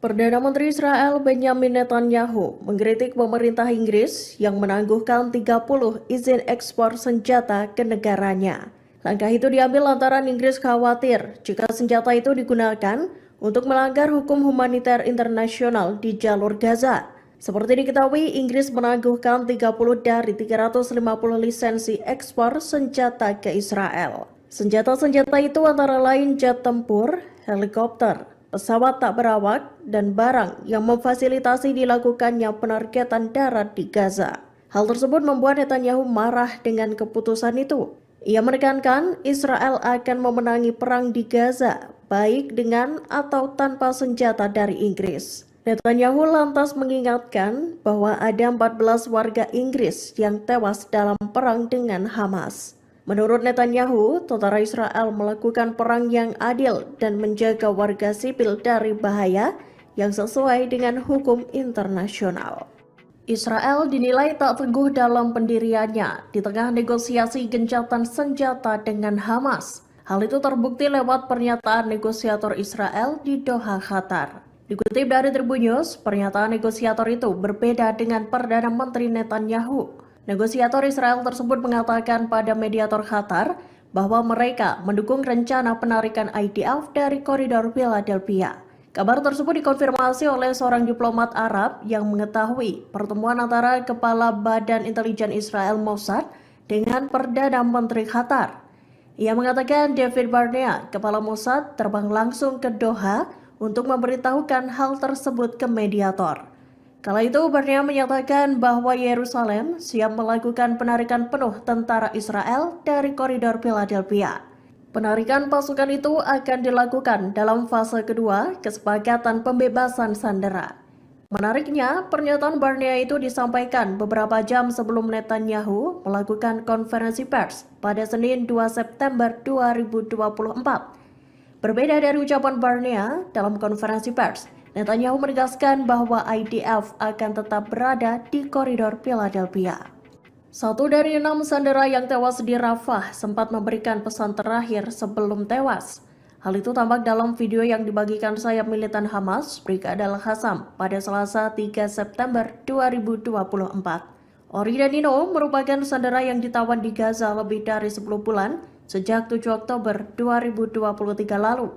Perdana Menteri Israel Benjamin Netanyahu mengkritik pemerintah Inggris yang menangguhkan 30 izin ekspor senjata ke negaranya. Langkah itu diambil lantaran Inggris khawatir jika senjata itu digunakan untuk melanggar hukum humaniter internasional di jalur Gaza. Seperti diketahui, Inggris menangguhkan 30 dari 350 lisensi ekspor senjata ke Israel. Senjata-senjata itu antara lain jet tempur, helikopter, pesawat tak berawak, dan barang yang memfasilitasi dilakukannya penargetan darat di Gaza. Hal tersebut membuat Netanyahu marah dengan keputusan itu. Ia menekankan Israel akan memenangi perang di Gaza, baik dengan atau tanpa senjata dari Inggris. Netanyahu lantas mengingatkan bahwa ada 14 warga Inggris yang tewas dalam perang dengan Hamas. Menurut Netanyahu, tentara Israel melakukan perang yang adil dan menjaga warga sipil dari bahaya yang sesuai dengan hukum internasional. Israel dinilai tak teguh dalam pendiriannya di tengah negosiasi gencatan senjata dengan Hamas. Hal itu terbukti lewat pernyataan negosiator Israel di Doha, Qatar. Dikutip dari Tribun News, pernyataan negosiator itu berbeda dengan Perdana Menteri Netanyahu. Negosiator Israel tersebut mengatakan pada mediator Qatar bahwa mereka mendukung rencana penarikan IDF dari koridor Philadelphia. Kabar tersebut dikonfirmasi oleh seorang diplomat Arab yang mengetahui pertemuan antara Kepala Badan Intelijen Israel Mossad dengan Perdana Menteri Qatar. Ia mengatakan David Barnea, Kepala Mossad, terbang langsung ke Doha untuk memberitahukan hal tersebut ke mediator. Kala itu Barnea menyatakan bahwa Yerusalem siap melakukan penarikan penuh tentara Israel dari koridor Philadelphia. Penarikan pasukan itu akan dilakukan dalam fase kedua kesepakatan pembebasan sandera. Menariknya, pernyataan Barnea itu disampaikan beberapa jam sebelum Netanyahu melakukan konferensi pers pada Senin 2 September 2024. Berbeda dari ucapan Barnea dalam konferensi pers, Netanyahu menegaskan bahwa IDF akan tetap berada di koridor Philadelphia. 1 dari 6 sandera yang tewas di Rafah sempat memberikan pesan terakhir sebelum tewas. Hal itu tampak dalam video yang dibagikan sayap militan Hamas, Brigade Al-Qassam, pada Selasa 3 September 2024. Ori dan Nino merupakan sandera yang ditawan di Gaza lebih dari 10 bulan sejak 7 Oktober 2023 lalu.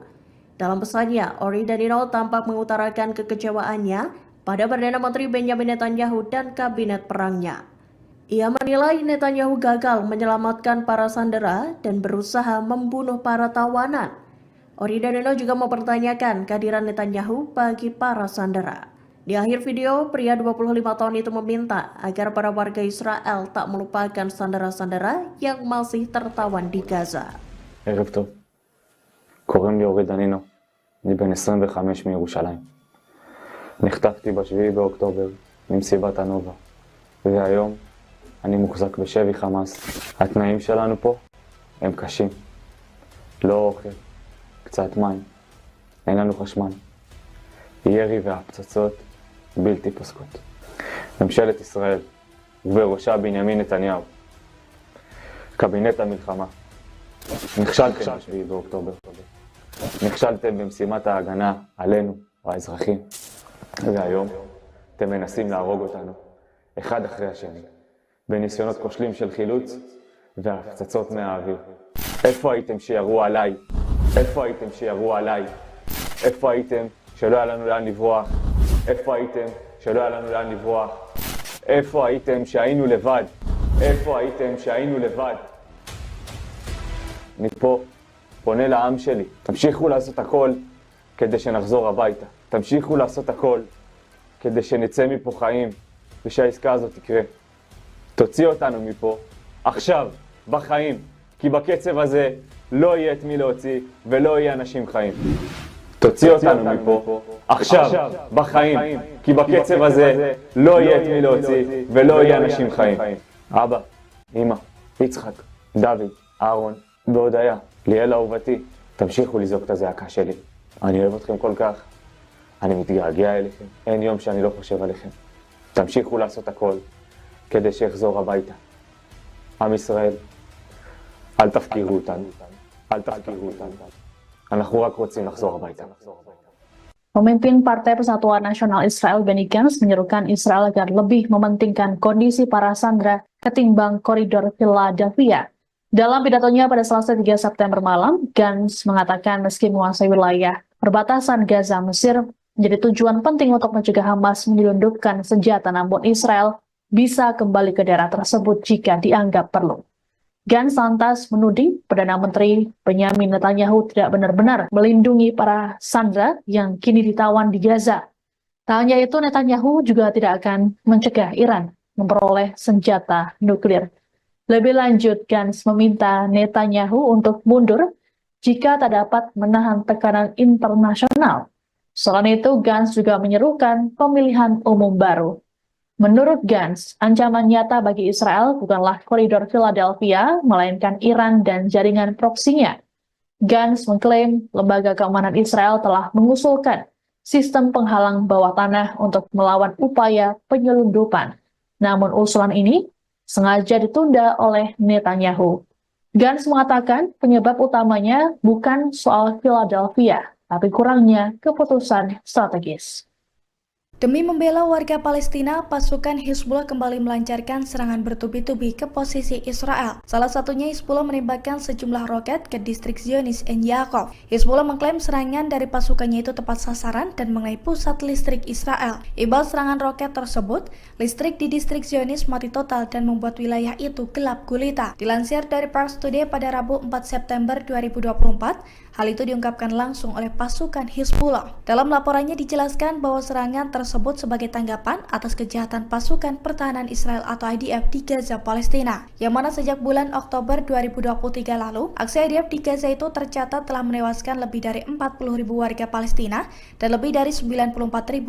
Dalam pesannya, Ori dan Nino tampak mengutarakan kekecewaannya pada Perdana Menteri Benjamin Netanyahu dan kabinet perangnya. Ia menilai Netanyahu gagal menyelamatkan para sandera dan berusaha membunuh para tawanan. Ori dan Nino juga mempertanyakan kehadiran Netanyahu bagi para sandera. Di akhir video, pria 25 tahun itu meminta agar para warga Israel tak melupakan sandera-sandera yang masih tertawan di Gaza. ערב טוב. קוראים לי אורי דנינו. אני בן 25 מירושלים. נחטפתי ב7 באוקטובר ממסיבת הנובה. והיום אני מוחזק בשבי חמאס. התנאים שלנו פה הם קשים. לא אוכל, קצת מים, אין לנו חשמל. ירי והפצצות בלתי פוסקות. ממשלת ישראל ובראשה בנימין נתניהו. קבינט המלחמה. נכשלתם ב7 באוקטובר. נכשלתם במשימת ההגנה עלינו, האזרחים. והיום אתם מנסים להרוג אותנו, אחד אחרי השני. בניסיונות כושלים של חילוץ והפצצות מהאוויר. איפה הייתם שירו עליי? איפה הייתם שירו עליי? איפה הייתם שלא היה לנו לאן לברוח? איפה הייתם שלא היה לנו לאן לברוח? איפה הייתם שהיינו לבד? איפה הייתם שהיינו לבד? אני פה פונה לעם שלי. תמשיכו לעשות הכל כדי שנחזור הביתה. תמשיכו לעשות הכל כדי שנצא מפה חיים ושהעסקה הזאת תקרה. תוציא אותנו מפה, עכשיו, בחיים, כי בקצב הזה לא יהיה את מי להוציא ולא יהיה אנשים חיים. תוציא אותנו מפה, עכשיו, בחיים, כי בקצב הזה לא יהיה את מי להוציא ולא יהיה אנשים חיים. אבא, אמא, יצחק, דוד, אהרון והודיה, ליאל אהובתי, תמשיכו לזעוק את הזעקה שלי. אני אוהב אתכם כל כך, אני מתגעגע אליכם, אין יום שאני לא חושב עליכם. תמשיכו לעשות הכל כדי שיחזור הביתה. עם ישראל, אל תפקירו אותנו, אל תפקירו אותנו. אנחנו רק רוצים לחזור הביתה. Pemimpin Partai Persatuan Nasional Israel Benny Gantz menyerukan Israel agar lebih mementingkan kondisi para sandera ketimbang koridor Philadelphia. Dalam pidatonya pada Selasa 3 September malam, Gantz mengatakan meski menguasai wilayah perbatasan Gaza Mesir menjadi tujuan penting untuk mencegah Hamas menyelundupkan senjata, namun Israel bisa kembali ke daerah tersebut jika dianggap perlu. Gantz lantas menuding Perdana Menteri Benjamin Netanyahu tidak benar-benar melindungi para sandera yang kini ditawan di Gaza. Tak hanya itu, Netanyahu juga tidak akan mencegah Iran memperoleh senjata nuklir. Lebih lanjut, Gantz meminta Netanyahu untuk mundur jika tak dapat menahan tekanan internasional. Selain itu, Gantz juga menyerukan pemilihan umum baru. Menurut Gantz, ancaman nyata bagi Israel bukanlah koridor Philadelphia, melainkan Iran dan jaringan proksinya. Gantz mengklaim lembaga keamanan Israel telah mengusulkan sistem penghalang bawah tanah untuk melawan upaya penyelundupan Namun usulan ini sengaja ditunda oleh Netanyahu. Gantz mengatakan penyebab utamanya bukan soal Philadelphia, tapi kurangnya keputusan strategis. Demi membela warga Palestina, pasukan Hizbullah kembali melancarkan serangan bertubi-tubi ke posisi Israel. Salah satunya Hizbullah menembakkan sejumlah roket ke distrik Zionis En Yaakov. Hizbullah mengklaim serangan dari pasukannya itu tepat sasaran dan mengenai pusat listrik Israel. Imbal serangan roket tersebut, listrik di distrik Zionis mati total dan membuat wilayah itu gelap gulita. Dilansir dari Pars Today pada Rabu 4 September 2024, hal itu diungkapkan langsung oleh pasukan Hizbullah. Dalam laporannya dijelaskan bahwa serangan tersebut sebagai tanggapan atas kejahatan pasukan pertahanan Israel atau IDF di Gaza, Palestina, yang mana sejak bulan Oktober 2023 lalu, aksi IDF di Gaza itu tercatat telah menewaskan lebih dari 40.000 warga Palestina dan lebih dari 94.000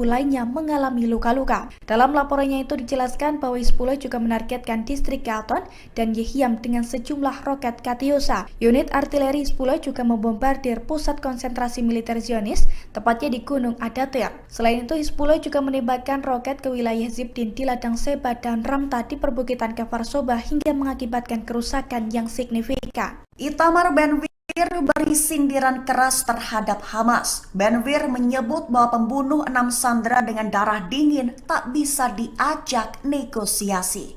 lainnya mengalami luka-luka. Dalam laporannya itu dijelaskan bahwa Hizbullah juga menargetkan distrik Gaton dan Yehiam dengan sejumlah roket Katyusha. Unit artileri Hizbullah juga membombardir pusat konsentrasi militer Zionis, tepatnya di Gunung Adatir. Selain itu, Hizbullah juga menembakkan roket ke wilayah Zibdin di ladang Seba dan Ramta di perbukitan Kfar Soba hingga mengakibatkan kerusakan yang signifikan. Itamar Ben-Gvir beri sindiran keras terhadap Hamas. Ben-Gvir menyebut bahwa pembunuh 6 sandera dengan darah dingin tak bisa diajak negosiasi.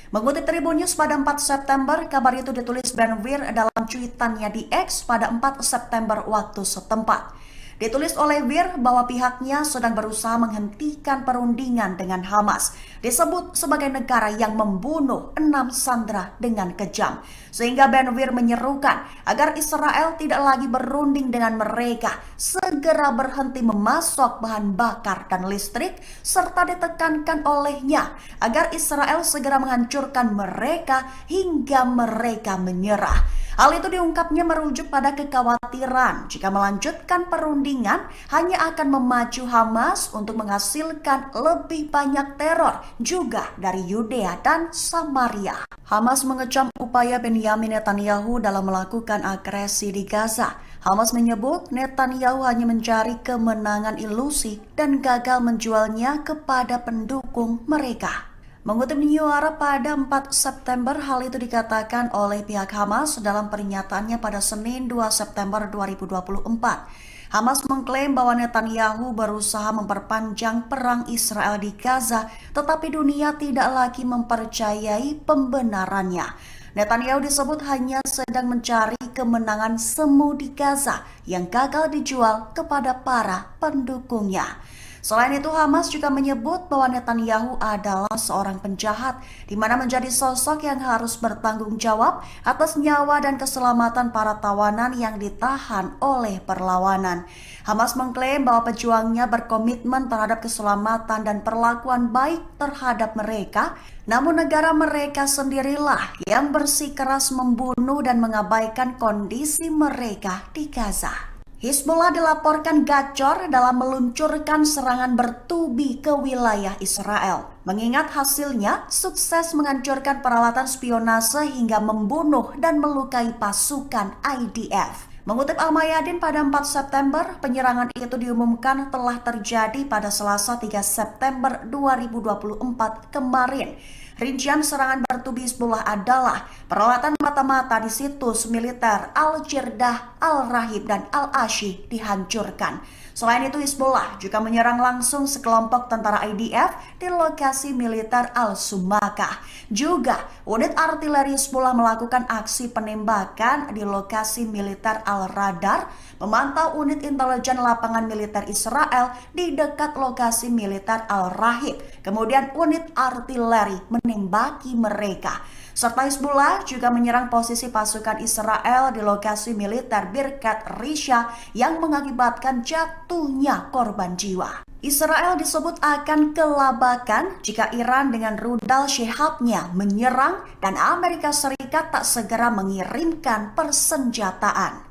Mengutip Tribun News pada 4 September, kabar itu ditulis Ben-Gvir dalam cuitannya di X pada 4 September waktu setempat. Ditulis oleh Gvir bahwa pihaknya sedang berusaha menghentikan perundingan dengan Hamas. Disebut sebagai negara yang membunuh 6 sandera dengan kejam. Sehingga Ben-Gvir menyerukan agar Israel tidak lagi berunding dengan mereka, segera berhenti memasok bahan bakar dan listrik, serta ditekankan olehnya agar Israel segera menghancurkan mereka hingga mereka menyerah. Hal itu diungkapnya merujuk pada kekhawatiran jika melanjutkan perundingan hanya akan memacu Hamas untuk menghasilkan lebih banyak teror juga dari Yudea dan Samaria. Hamas mengecam upaya Benyamin Netanyahu dalam melakukan agresi di Gaza. Hamas menyebut Netanyahu hanya mencari kemenangan ilusi dan gagal menjualnya kepada pendukung mereka. Mengutip New Arab pada 4 September, hal itu dikatakan oleh pihak Hamas dalam pernyataannya pada Senin 2 September 2024. Hamas mengklaim bahwa Netanyahu berusaha memperpanjang perang Israel di Gaza, tetapi dunia tidak lagi mempercayai pembenarannya. Netanyahu disebut hanya sedang mencari kemenangan semu di Gaza yang gagal dijual kepada para pendukungnya. Selain itu, Hamas juga menyebut bahwa Netanyahu adalah seorang penjahat, di mana menjadi sosok yang harus bertanggung jawab atas nyawa dan keselamatan para tawanan yang ditahan oleh perlawanan. Hamas mengklaim bahwa pejuangnya berkomitmen terhadap keselamatan dan perlakuan baik terhadap mereka, namun negara mereka sendirilah yang bersikeras membunuh dan mengabaikan kondisi mereka di Gaza. Hizbullah dilaporkan gacor dalam meluncurkan serangan bertubi ke wilayah Israel. Mengingat hasilnya sukses menghancurkan peralatan spionase hingga membunuh dan melukai pasukan IDF. Mengutip Al-Mayadin pada 4 September, penyerangan itu diumumkan telah terjadi pada Selasa 3 September 2024 kemarin. Rincian serangan bertubi Hizbullah adalah peralatan mata-mata di situs militer Al-Jirdah, Al-Rahib, dan Al-Ashi dihancurkan. Selain itu, Hizbullah juga menyerang langsung sekelompok tentara IDF di lokasi militer Al-Sumakah. Juga, unit artileri Hizbullah melakukan aksi penembakan di lokasi militer Al-Radar, memantau unit intelijen lapangan militer Israel di dekat lokasi militer Al-Rahib. Kemudian unit artileri menembaki mereka. Serta Hizbullah juga menyerang posisi pasukan Israel di lokasi militer Birkat Risha yang mengakibatkan jatuhnya korban jiwa. Israel disebut akan kelabakan jika Iran dengan rudal Shihabnya menyerang dan Amerika Serikat tak segera mengirimkan persenjataan.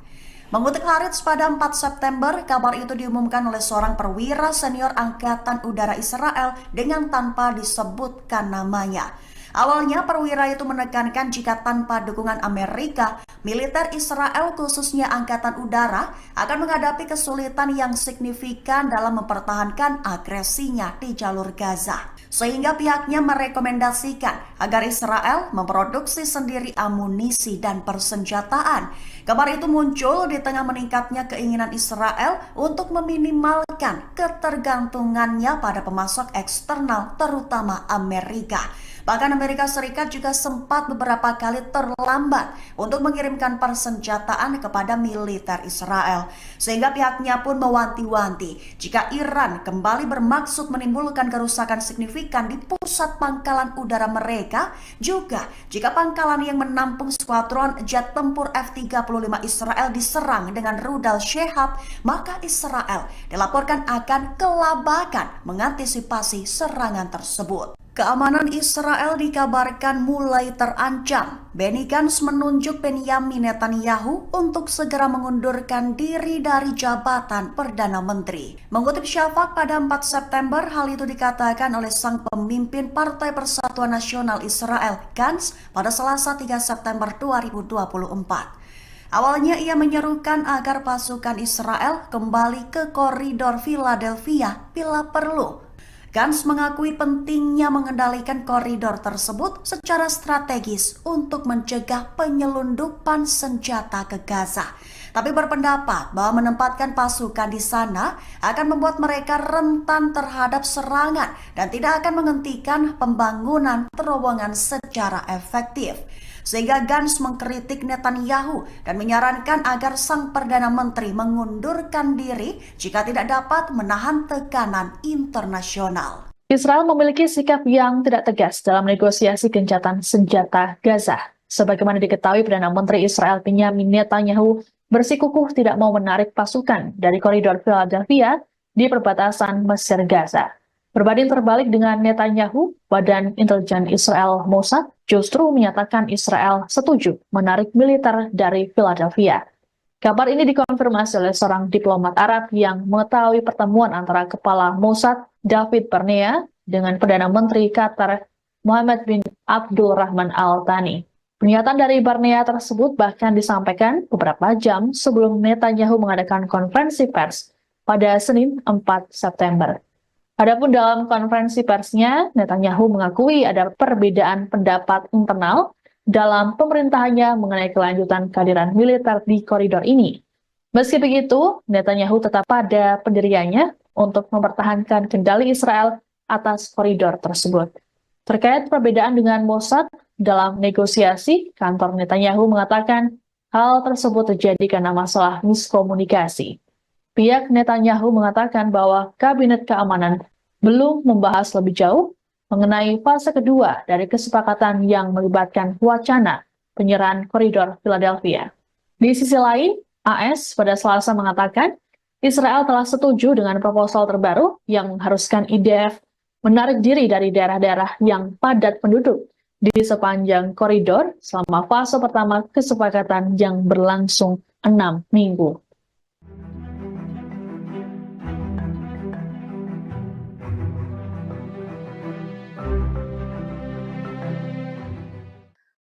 Mengutip Haaretz pada 4 September, kabar itu diumumkan oleh seorang perwira senior Angkatan Udara Israel dengan tanpa disebutkan namanya. Awalnya perwira itu menekankan jika tanpa dukungan Amerika, militer Israel khususnya Angkatan Udara akan menghadapi kesulitan yang signifikan dalam mempertahankan agresinya di jalur Gaza. sehingga pihaknya merekomendasikan agar Israel memproduksi sendiri amunisi dan persenjataan. Kabar itu muncul di tengah meningkatnya keinginan Israel untuk meminimalkan ketergantungannya pada pemasok eksternal, terutama Amerika. Bahkan Amerika Serikat juga sempat beberapa kali terlambat untuk mengirimkan persenjataan kepada militer Israel. Sehingga pihaknya pun mewanti-wanti jika Iran kembali bermaksud menimbulkan kerusakan signifikan di pusat pangkalan udara mereka, juga jika pangkalan yang menampung skuadron jet tempur F-35 Israel diserang dengan rudal Shehab, maka Israel dilaporkan akan kelabakan mengantisipasi serangan tersebut. Keamanan Israel dikabarkan mulai terancam. Benny Gantz menunjuk Benjamin Netanyahu untuk segera mengundurkan diri dari jabatan Perdana Menteri. Mengutip Shafak pada 4 September, hal itu dikatakan oleh sang pemimpin Partai Persatuan Nasional Israel, Gantz, pada Selasa 3 September 2024. Awalnya ia menyerukan agar pasukan Israel kembali ke koridor Philadelphia bila perlu. Gantz mengakui pentingnya mengendalikan koridor tersebut secara strategis untuk mencegah penyelundupan senjata ke Gaza. Tapi berpendapat bahwa menempatkan pasukan di sana akan membuat mereka rentan terhadap serangan dan tidak akan menghentikan pembangunan terowongan secara efektif. Sehingga Gantz mengkritik Netanyahu dan menyarankan agar sang Perdana Menteri mengundurkan diri jika tidak dapat menahan tekanan internasional. Israel memiliki sikap yang tidak tegas dalam negosiasi gencatan senjata Gaza. Sebagaimana diketahui, Perdana Menteri Israel Benjamin Netanyahu bersikukuh tidak mau menarik pasukan dari koridor Philadelphia di perbatasan Mesir Gaza. Berbanding terbalik dengan Netanyahu, Badan Intelijen Israel Mossad justru menyatakan Israel setuju menarik militer dari Philadelphia. Kabar ini dikonfirmasi oleh seorang diplomat Arab yang mengetahui pertemuan antara Kepala Mossad David Barnea dengan Perdana Menteri Qatar Mohammed bin Abdul Rahman Al Thani. Pernyataan dari Barnea tersebut bahkan disampaikan beberapa jam sebelum Netanyahu mengadakan konferensi pers pada Senin 4 September. Adapun dalam konferensi persnya, Netanyahu mengakui ada perbedaan pendapat internal dalam pemerintahannya mengenai kelanjutan kehadiran militer di koridor ini. Meski begitu, Netanyahu tetap pada pendiriannya untuk mempertahankan kendali Israel atas koridor tersebut. Terkait perbedaan dengan Mossad dalam negosiasi, kantor Netanyahu mengatakan hal tersebut terjadi karena masalah miskomunikasi. Pihak Netanyahu mengatakan bahwa Kabinet Keamanan belum membahas lebih jauh mengenai fase kedua dari kesepakatan yang melibatkan wacana penyerahan koridor Philadelphia. Di sisi lain, AS pada Selasa mengatakan Israel telah setuju dengan proposal terbaru yang mengharuskan IDF menarik diri dari daerah-daerah yang padat penduduk di sepanjang koridor selama fase pertama kesepakatan yang berlangsung 6 minggu.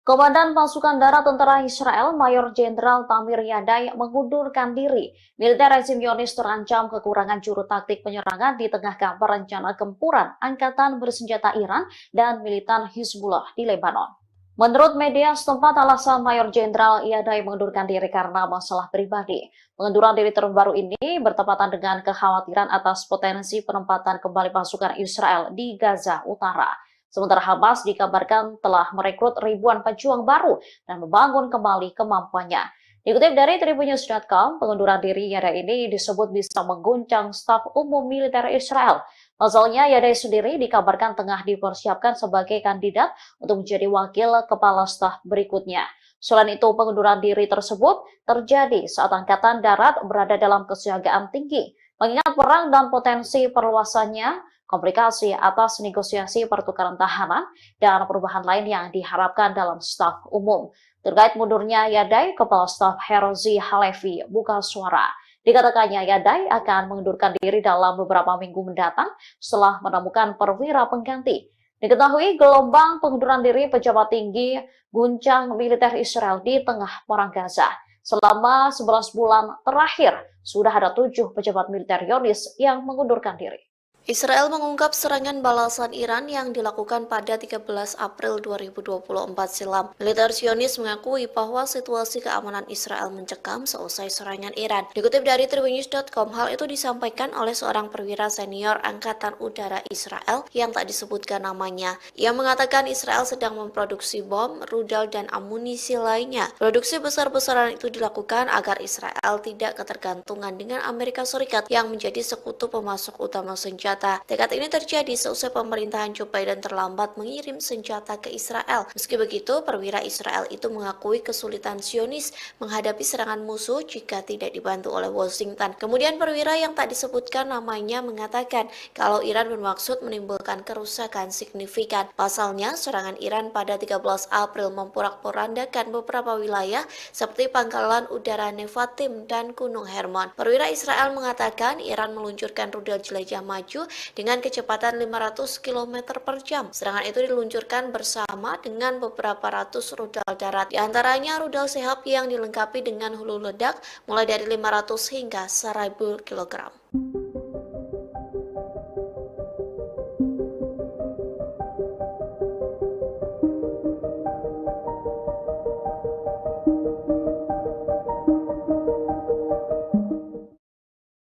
Komandan Pasukan Darat Tentara Israel, Mayor Jenderal Tamir Yadai, mengundurkan diri. Militer rezim Zionis terancam kekurangan juru taktik penyerangan di tengah kabar rencana gempuran angkatan bersenjata Iran dan militan Hizbullah di Lebanon. Menurut media setempat, alasan Mayor Jenderal Yadai mengundurkan diri karena masalah pribadi. Pengunduran diri terbaru ini bertepatan dengan kekhawatiran atas potensi penempatan kembali pasukan Israel di Gaza Utara. Sementara Hamas dikabarkan telah merekrut ribuan pejuang baru dan membangun kembali kemampuannya. Dikutip dari Tribunnews.com, pengunduran diri Yadai ini disebut bisa mengguncang staf umum militer Israel. Pasalnya, Yadai sendiri dikabarkan tengah dipersiapkan sebagai kandidat untuk menjadi wakil kepala staf berikutnya. Selain itu, pengunduran diri tersebut terjadi saat Angkatan Darat berada dalam kesiagaan tinggi. Mengingat perang dan potensi perluasannya, komplikasi atas negosiasi pertukaran tahanan, dan perubahan lain yang diharapkan dalam staf umum. Terkait mundurnya Yadai, Kepala Staf Herzi Halevi buka suara. Dikatakannya Yadai akan mengundurkan diri dalam beberapa minggu mendatang setelah menemukan perwira pengganti. Diketahui gelombang pengunduran diri pejabat tinggi guncang militer Israel di tengah perang Gaza. Selama 11 bulan terakhir, sudah ada 7 pejabat militer Zionis yang mengundurkan diri. Israel mengungkap serangan balasan Iran yang dilakukan pada 13 April 2024 silam. Militer Zionis mengakui bahwa situasi keamanan Israel mencekam seusai serangan Iran. Dikutip dari tribunnews.com, hal itu disampaikan oleh seorang perwira senior Angkatan Udara Israel yang tak disebutkan namanya. Ia mengatakan Israel sedang memproduksi bom, rudal, dan amunisi lainnya. Produksi besar-besaran itu dilakukan agar Israel tidak ketergantungan dengan Amerika Serikat yang menjadi sekutu pemasok utama senjata. Tekad ini terjadi seusai pemerintahan Joe Biden terlambat mengirim senjata ke Israel. Meski begitu, perwira Israel itu mengakui kesulitan Zionis menghadapi serangan musuh jika tidak dibantu oleh Washington. Kemudian perwira yang tak disebutkan namanya mengatakan kalau Iran bermaksud menimbulkan kerusakan signifikan. Pasalnya, serangan Iran pada 13 April memporak-porandakan beberapa wilayah seperti Pangkalan Udara Nevatim dan Gunung Hermon. Perwira Israel mengatakan Iran meluncurkan rudal jelajah maju dengan kecepatan 500 km per jam. Serangan itu diluncurkan bersama dengan beberapa ratus rudal darat. Di antaranya rudal Sehab yang dilengkapi dengan hulu ledak mulai dari 500 hingga 1000 kg.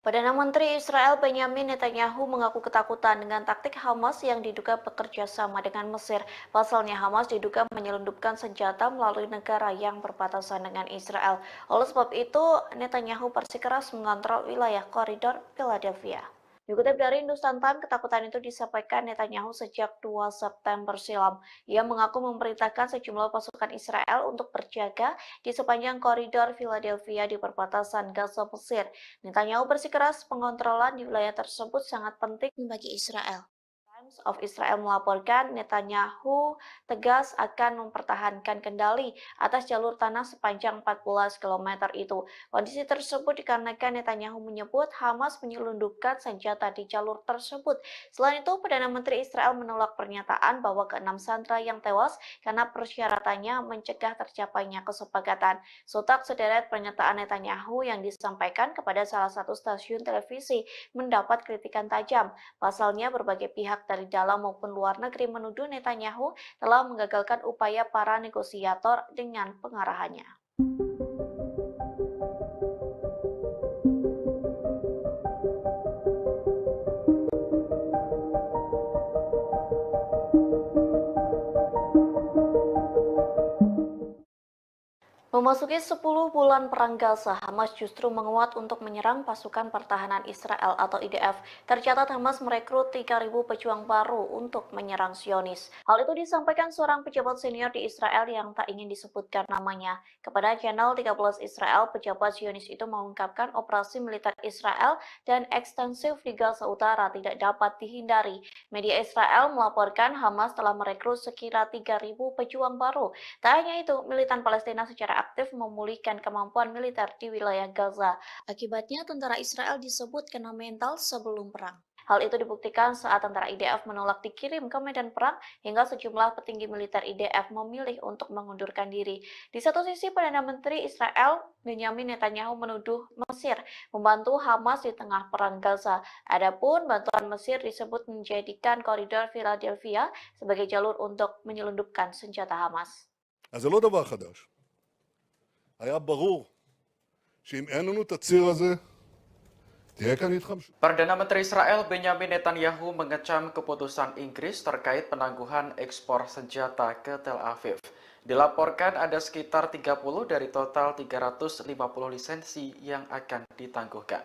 Perdana Menteri Israel Benjamin Netanyahu mengaku ketakutan dengan taktik Hamas yang diduga bekerja sama dengan Mesir. Pasalnya Hamas diduga menyelundupkan senjata melalui negara yang berbatasan dengan Israel. Oleh sebab itu, Netanyahu bersikeras mengontrol wilayah koridor Philadelphia. Dikutip dari Hindustan Times, ketakutan itu disampaikan Netanyahu sejak 2 September silam. Ia mengaku memerintahkan sejumlah pasukan Israel untuk berjaga di sepanjang koridor Philadelphia di perbatasan Gaza Mesir. Netanyahu bersikeras pengontrolan di wilayah tersebut sangat penting bagi Israel. Times of Israel melaporkan Netanyahu tegas akan mempertahankan kendali atas jalur tanah sepanjang 14 km itu. Kondisi tersebut dikarenakan Netanyahu menyebut Hamas menyelundupkan senjata di jalur tersebut. Selain itu, Perdana Menteri Israel menolak pernyataan bahwa ke-6 sandera yang tewas karena persyaratannya mencegah tercapainya kesepakatan. Sontak sederet pernyataan Netanyahu yang disampaikan kepada salah satu stasiun televisi mendapat kritikan tajam. Pasalnya, berbagai pihak dari dalam maupun luar negeri menuduh Netanyahu telah menggagalkan upaya para negosiator dengan pengarahannya. Memasuki 10 bulan perang Gaza, Hamas justru menguat untuk menyerang pasukan pertahanan Israel atau IDF. Tercatat Hamas merekrut 3.000 pejuang baru untuk menyerang Zionis. Hal itu disampaikan seorang pejabat senior di Israel yang tak ingin disebutkan namanya. Kepada channel 13 Israel, pejabat Zionis itu mengungkapkan operasi militer Israel dan ekstensif di Gaza Utara tidak dapat dihindari. Media Israel melaporkan Hamas telah merekrut sekira 3.000 pejuang baru. Tak hanya itu, militan Palestina secara aktif memulihkan kemampuan militer di wilayah Gaza. Akibatnya, tentara Israel disebut kena mental sebelum perang. Hal itu dibuktikan saat tentara IDF menolak dikirim ke medan perang hingga sejumlah petinggi militer IDF memilih untuk mengundurkan diri. Di satu sisi, Perdana Menteri Israel Benjamin Netanyahu menuduh Mesir membantu Hamas di tengah perang Gaza. Adapun bantuan Mesir disebut menjadikan koridor Philadelphia sebagai jalur untuk menyelundupkan senjata Hamas. אז זה לא דבר חדש. היה ברור שאם אין לנו את הציר הזה, תהיה כאן התחמשות. Perdana Menteri Israel Benjamin Netanyahu mengecam keputusan Inggris terkait penangguhan ekspor senjata ke Tel Aviv. Dilaporkan ada sekitar 30 dari total 350 lisensi yang akan ditangguhkan.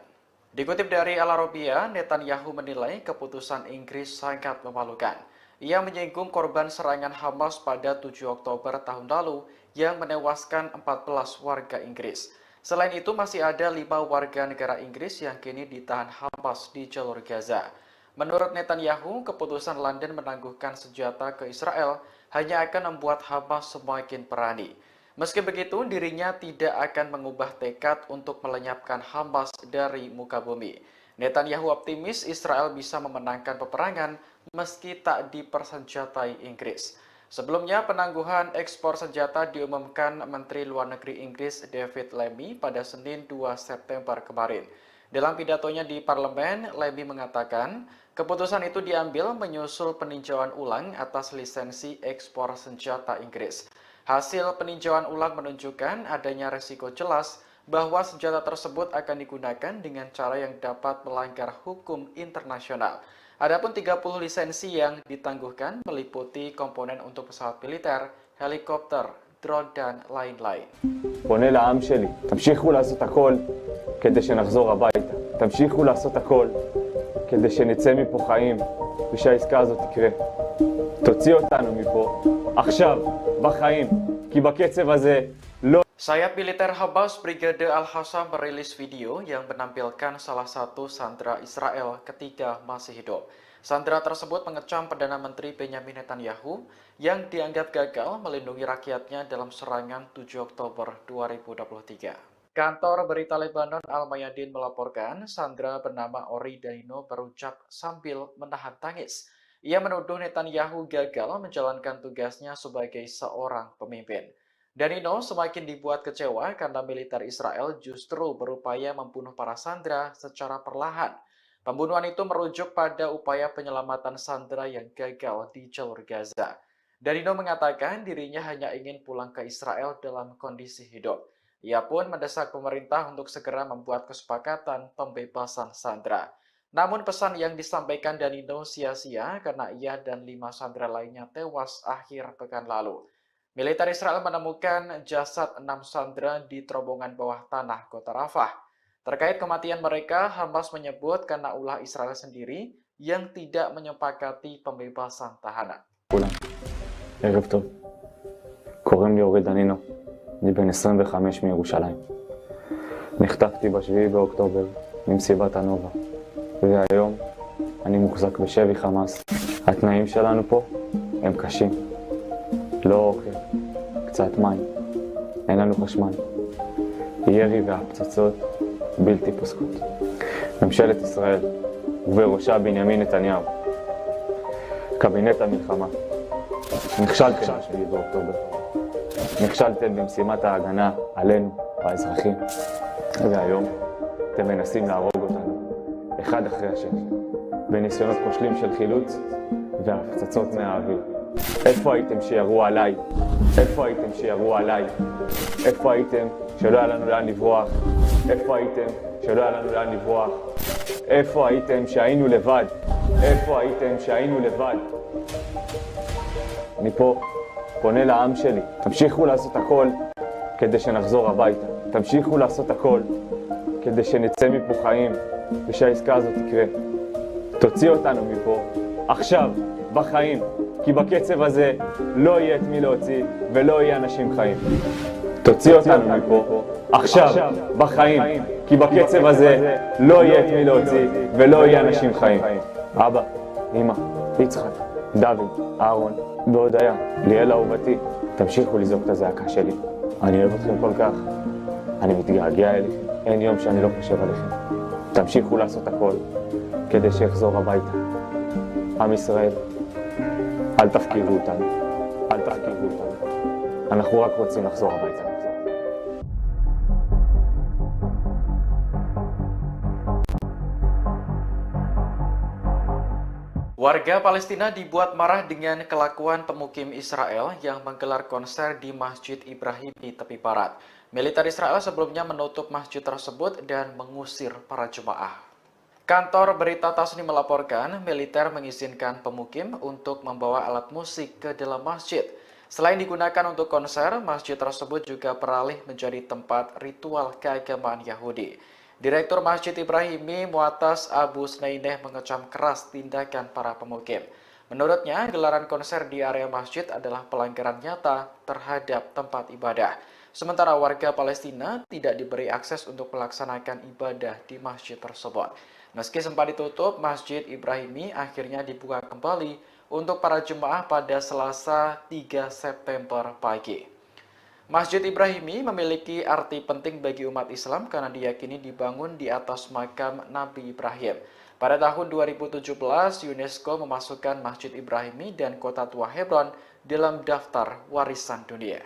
Dikutip dari Al Arabiya, Netanyahu menilai keputusan Inggris sangat memalukan. Ia menyinggung korban serangan Hamas pada 7 Oktober tahun lalu yang menewaskan 14 warga Inggris. Selain itu, masih ada 5 warga negara Inggris yang kini ditahan Hamas di jalur Gaza. Menurut Netanyahu, keputusan London menangguhkan senjata ke Israel hanya akan membuat Hamas semakin berani. Meski begitu, dirinya tidak akan mengubah tekad untuk melenyapkan Hamas dari muka bumi. Netanyahu optimis Israel bisa memenangkan peperangan meski tak dipersenjatai Inggris. Sebelumnya, penangguhan ekspor senjata diumumkan Menteri Luar Negeri Inggris David Lammy pada Senin 2 September kemarin. Dalam pidatonya di parlemen, Levy mengatakan keputusan itu diambil menyusul peninjauan ulang atas lisensi ekspor senjata Inggris. Hasil peninjauan ulang menunjukkan adanya resiko jelas bahwa senjata tersebut akan digunakan dengan cara yang dapat melanggar hukum internasional. Adapun 30 lisensi yang ditangguhkan meliputi komponen untuk pesawat militer, helikopter, drone, dan lain-lain. פונה לעם שלי, תמשיכו לעשות הכל כדי שנחזור הביתה. תמשיכו לעשות הכל כדי שנצא מפה חיים ושהעסקה הזאת תקרה. תוציא אותנו מפה עכשיו, בחיים, כי בקצב הזה לא... Sayap militer Hamas Brigade Al-Hassam merilis video yang menampilkan salah satu sandera Israel ketika masih hidup. Sandera tersebut mengecam Perdana Menteri Benyamin Netanyahu yang dianggap gagal melindungi rakyatnya dalam serangan 7 Oktober 2023. Kantor berita Lebanon Al-Mayadin melaporkan sandera bernama Ori Daino berucap sambil menahan tangis. Ia menuduh Netanyahu gagal menjalankan tugasnya sebagai seorang pemimpin. Danino semakin dibuat kecewa karena militer Israel justru berupaya membunuh para sandera secara perlahan. Pembunuhan itu merujuk pada upaya penyelamatan sandera yang gagal di jalur Gaza. Danino mengatakan dirinya hanya ingin pulang ke Israel dalam kondisi hidup. Ia pun mendesak pemerintah untuk segera membuat kesepakatan pembebasan sandera. Namun pesan yang disampaikan Danino sia-sia karena ia dan 5 sandera lainnya tewas akhir pekan lalu. Militer Israel menemukan jasad 6 sandera di terowongan bawah tanah kota Rafah. Terkait kematian mereka, Hamas menyebut karena ulah Israel sendiri yang tidak menyepakati pembebasan tahanan. ערב טוב. קוראים לי אורי דנינו. אני בן 25 מירושלים. נחטפתי ב7 באוקטובר ממסיבת הנובה. והיום אני מוחזק בשבי חמאס. התנאים שלנו פה הם קשים. לא אוכל, קצת מים, אין לנו חשמל. ירי והפצצות בלתי פוסקות. ממשלת ישראל ובראשה בנימין נתניהו. קבינט המלחמה. נכשלתם ב7 באוקטובר. נכשלתם במשימת ההגנה עלינו, האזרחים. והיום אתם מנסים להרוג אותנו, אחד אחרי השני, בניסיונות כושלים של חילוץ והפצצות מהאוויר. איפה הייתם שירו עליי? איפה הייתם שירו עליי? איפה הייתם שלא היה לנו לאן לברוח? איפה הייתם שלא היה לנו לאן לברוח? איפה הייתם שהיינו לבד? איפה הייתם שהיינו לבד? אני פה פונה לעם שלי, תמשיכו לעשות הכל כדי שנחזור הביתה. תמשיכו לעשות הכל כדי שנצא מפה חיים ושהעסקה הזאת תקרה. תוציא אותנו מפה עכשיו, בחיים. כי בקצב הזה לא יהיה את מי להוציא ולא יהיה אנשים חיים. תוציא אותנו מפה עכשיו, בחיים. כי בקצב הזה לא יהיה את מי להוציא ולא יהיה אנשים חיים. אבא, אמא, יצחק, דוד, אהרון והודיה, ליאל אהובתי, תמשיכו לזעוק את הזעקה שלי. אני אוהב אתכם כל כך, אני מתגעגע אליכם, אין יום שאני לא חושב עליכם. תמשיכו לעשות הכל כדי שיחזור הביתה. עם ישראל, אל תפקירו אותנו, אל תפקירו אותנו. אנחנו רק רוצים לחזור הביתה. Warga Palestina dibuat marah dengan kelakuan pemukim Israel yang menggelar konser di Masjid Ibrahim di tepi barat. Militer Israel sebelumnya menutup masjid tersebut dan mengusir para jemaah. Kantor berita Tasnim melaporkan militer mengizinkan pemukim untuk membawa alat musik ke dalam masjid. Selain digunakan untuk konser, masjid tersebut juga beralih menjadi tempat ritual keagamaan Yahudi. Direktur Masjid Ibrahimi Mu'atas Abu Snaineh mengecam keras tindakan para pemukim. Menurutnya, gelaran konser di area masjid adalah pelanggaran nyata terhadap tempat ibadah. Sementara warga Palestina tidak diberi akses untuk melaksanakan ibadah di masjid tersebut. Meski sempat ditutup, Masjid Ibrahimi akhirnya dibuka kembali untuk para jemaah pada Selasa 3 September pagi. Masjid Ibrahimi memiliki arti penting bagi umat Islam karena diyakini dibangun di atas makam Nabi Ibrahim. Pada tahun 2017, UNESCO memasukkan Masjid Ibrahimi dan Kota Tua Hebron dalam daftar warisan dunia.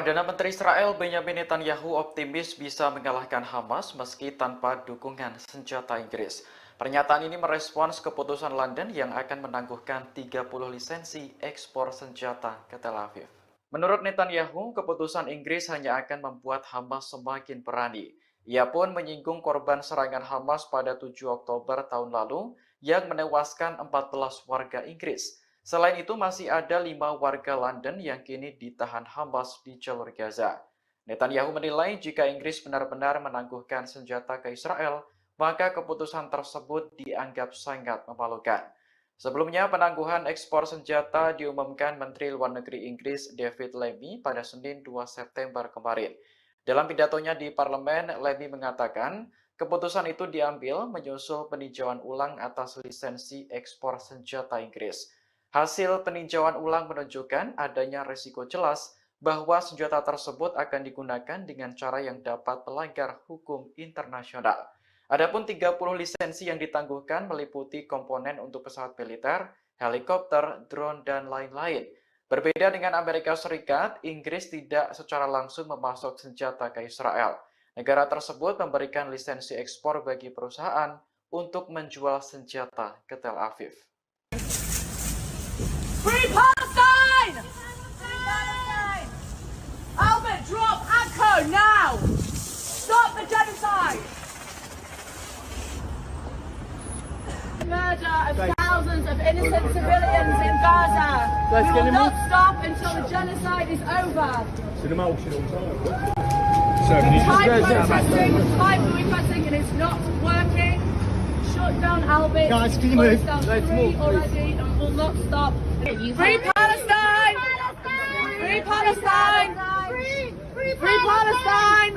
Perdana Menteri Israel Benjamin Netanyahu optimis bisa mengalahkan Hamas meski tanpa dukungan senjata Inggris. Pernyataan ini merespons keputusan London yang akan menangguhkan 30 lisensi ekspor senjata ke Tel Aviv. Menurut Netanyahu, keputusan Inggris hanya akan membuat Hamas semakin berani. Ia pun menyinggung korban serangan Hamas pada 7 Oktober tahun lalu yang menewaskan 14 warga Inggris. Selain itu, masih ada 5 warga London yang kini ditahan Hamas di jalur Gaza. Netanyahu menilai jika Inggris benar-benar menangguhkan senjata ke Israel, maka keputusan tersebut dianggap sangat memalukan. Sebelumnya, penangguhan ekspor senjata diumumkan Menteri Luar Negeri Inggris David Lammy pada Senin 2 September kemarin. Dalam pidatonya di parlemen, Lammy mengatakan keputusan itu diambil menyusul peninjauan ulang atas lisensi ekspor senjata Inggris. Hasil peninjauan ulang menunjukkan adanya risiko jelas bahwa senjata tersebut akan digunakan dengan cara yang dapat melanggar hukum internasional. Adapun 30 lisensi yang ditangguhkan meliputi komponen untuk pesawat militer, helikopter, drone, dan lain-lain. Berbeda dengan Amerika Serikat, Inggris tidak secara langsung memasok senjata ke Israel. Negara tersebut memberikan lisensi ekspor bagi perusahaan untuk menjual senjata ke Tel Aviv. Free Palestine! Free Palestine! Albert, drop ACCO now! Stop the genocide! Murder of thousands of innocent civilians in Gaza. We will not stop until the genocide is over. Time protesting and it's not working. Shut down Albert. Guys, can you move? Let's move, already and will not stop. Free Palestine! Free Palestine! Free Palestine!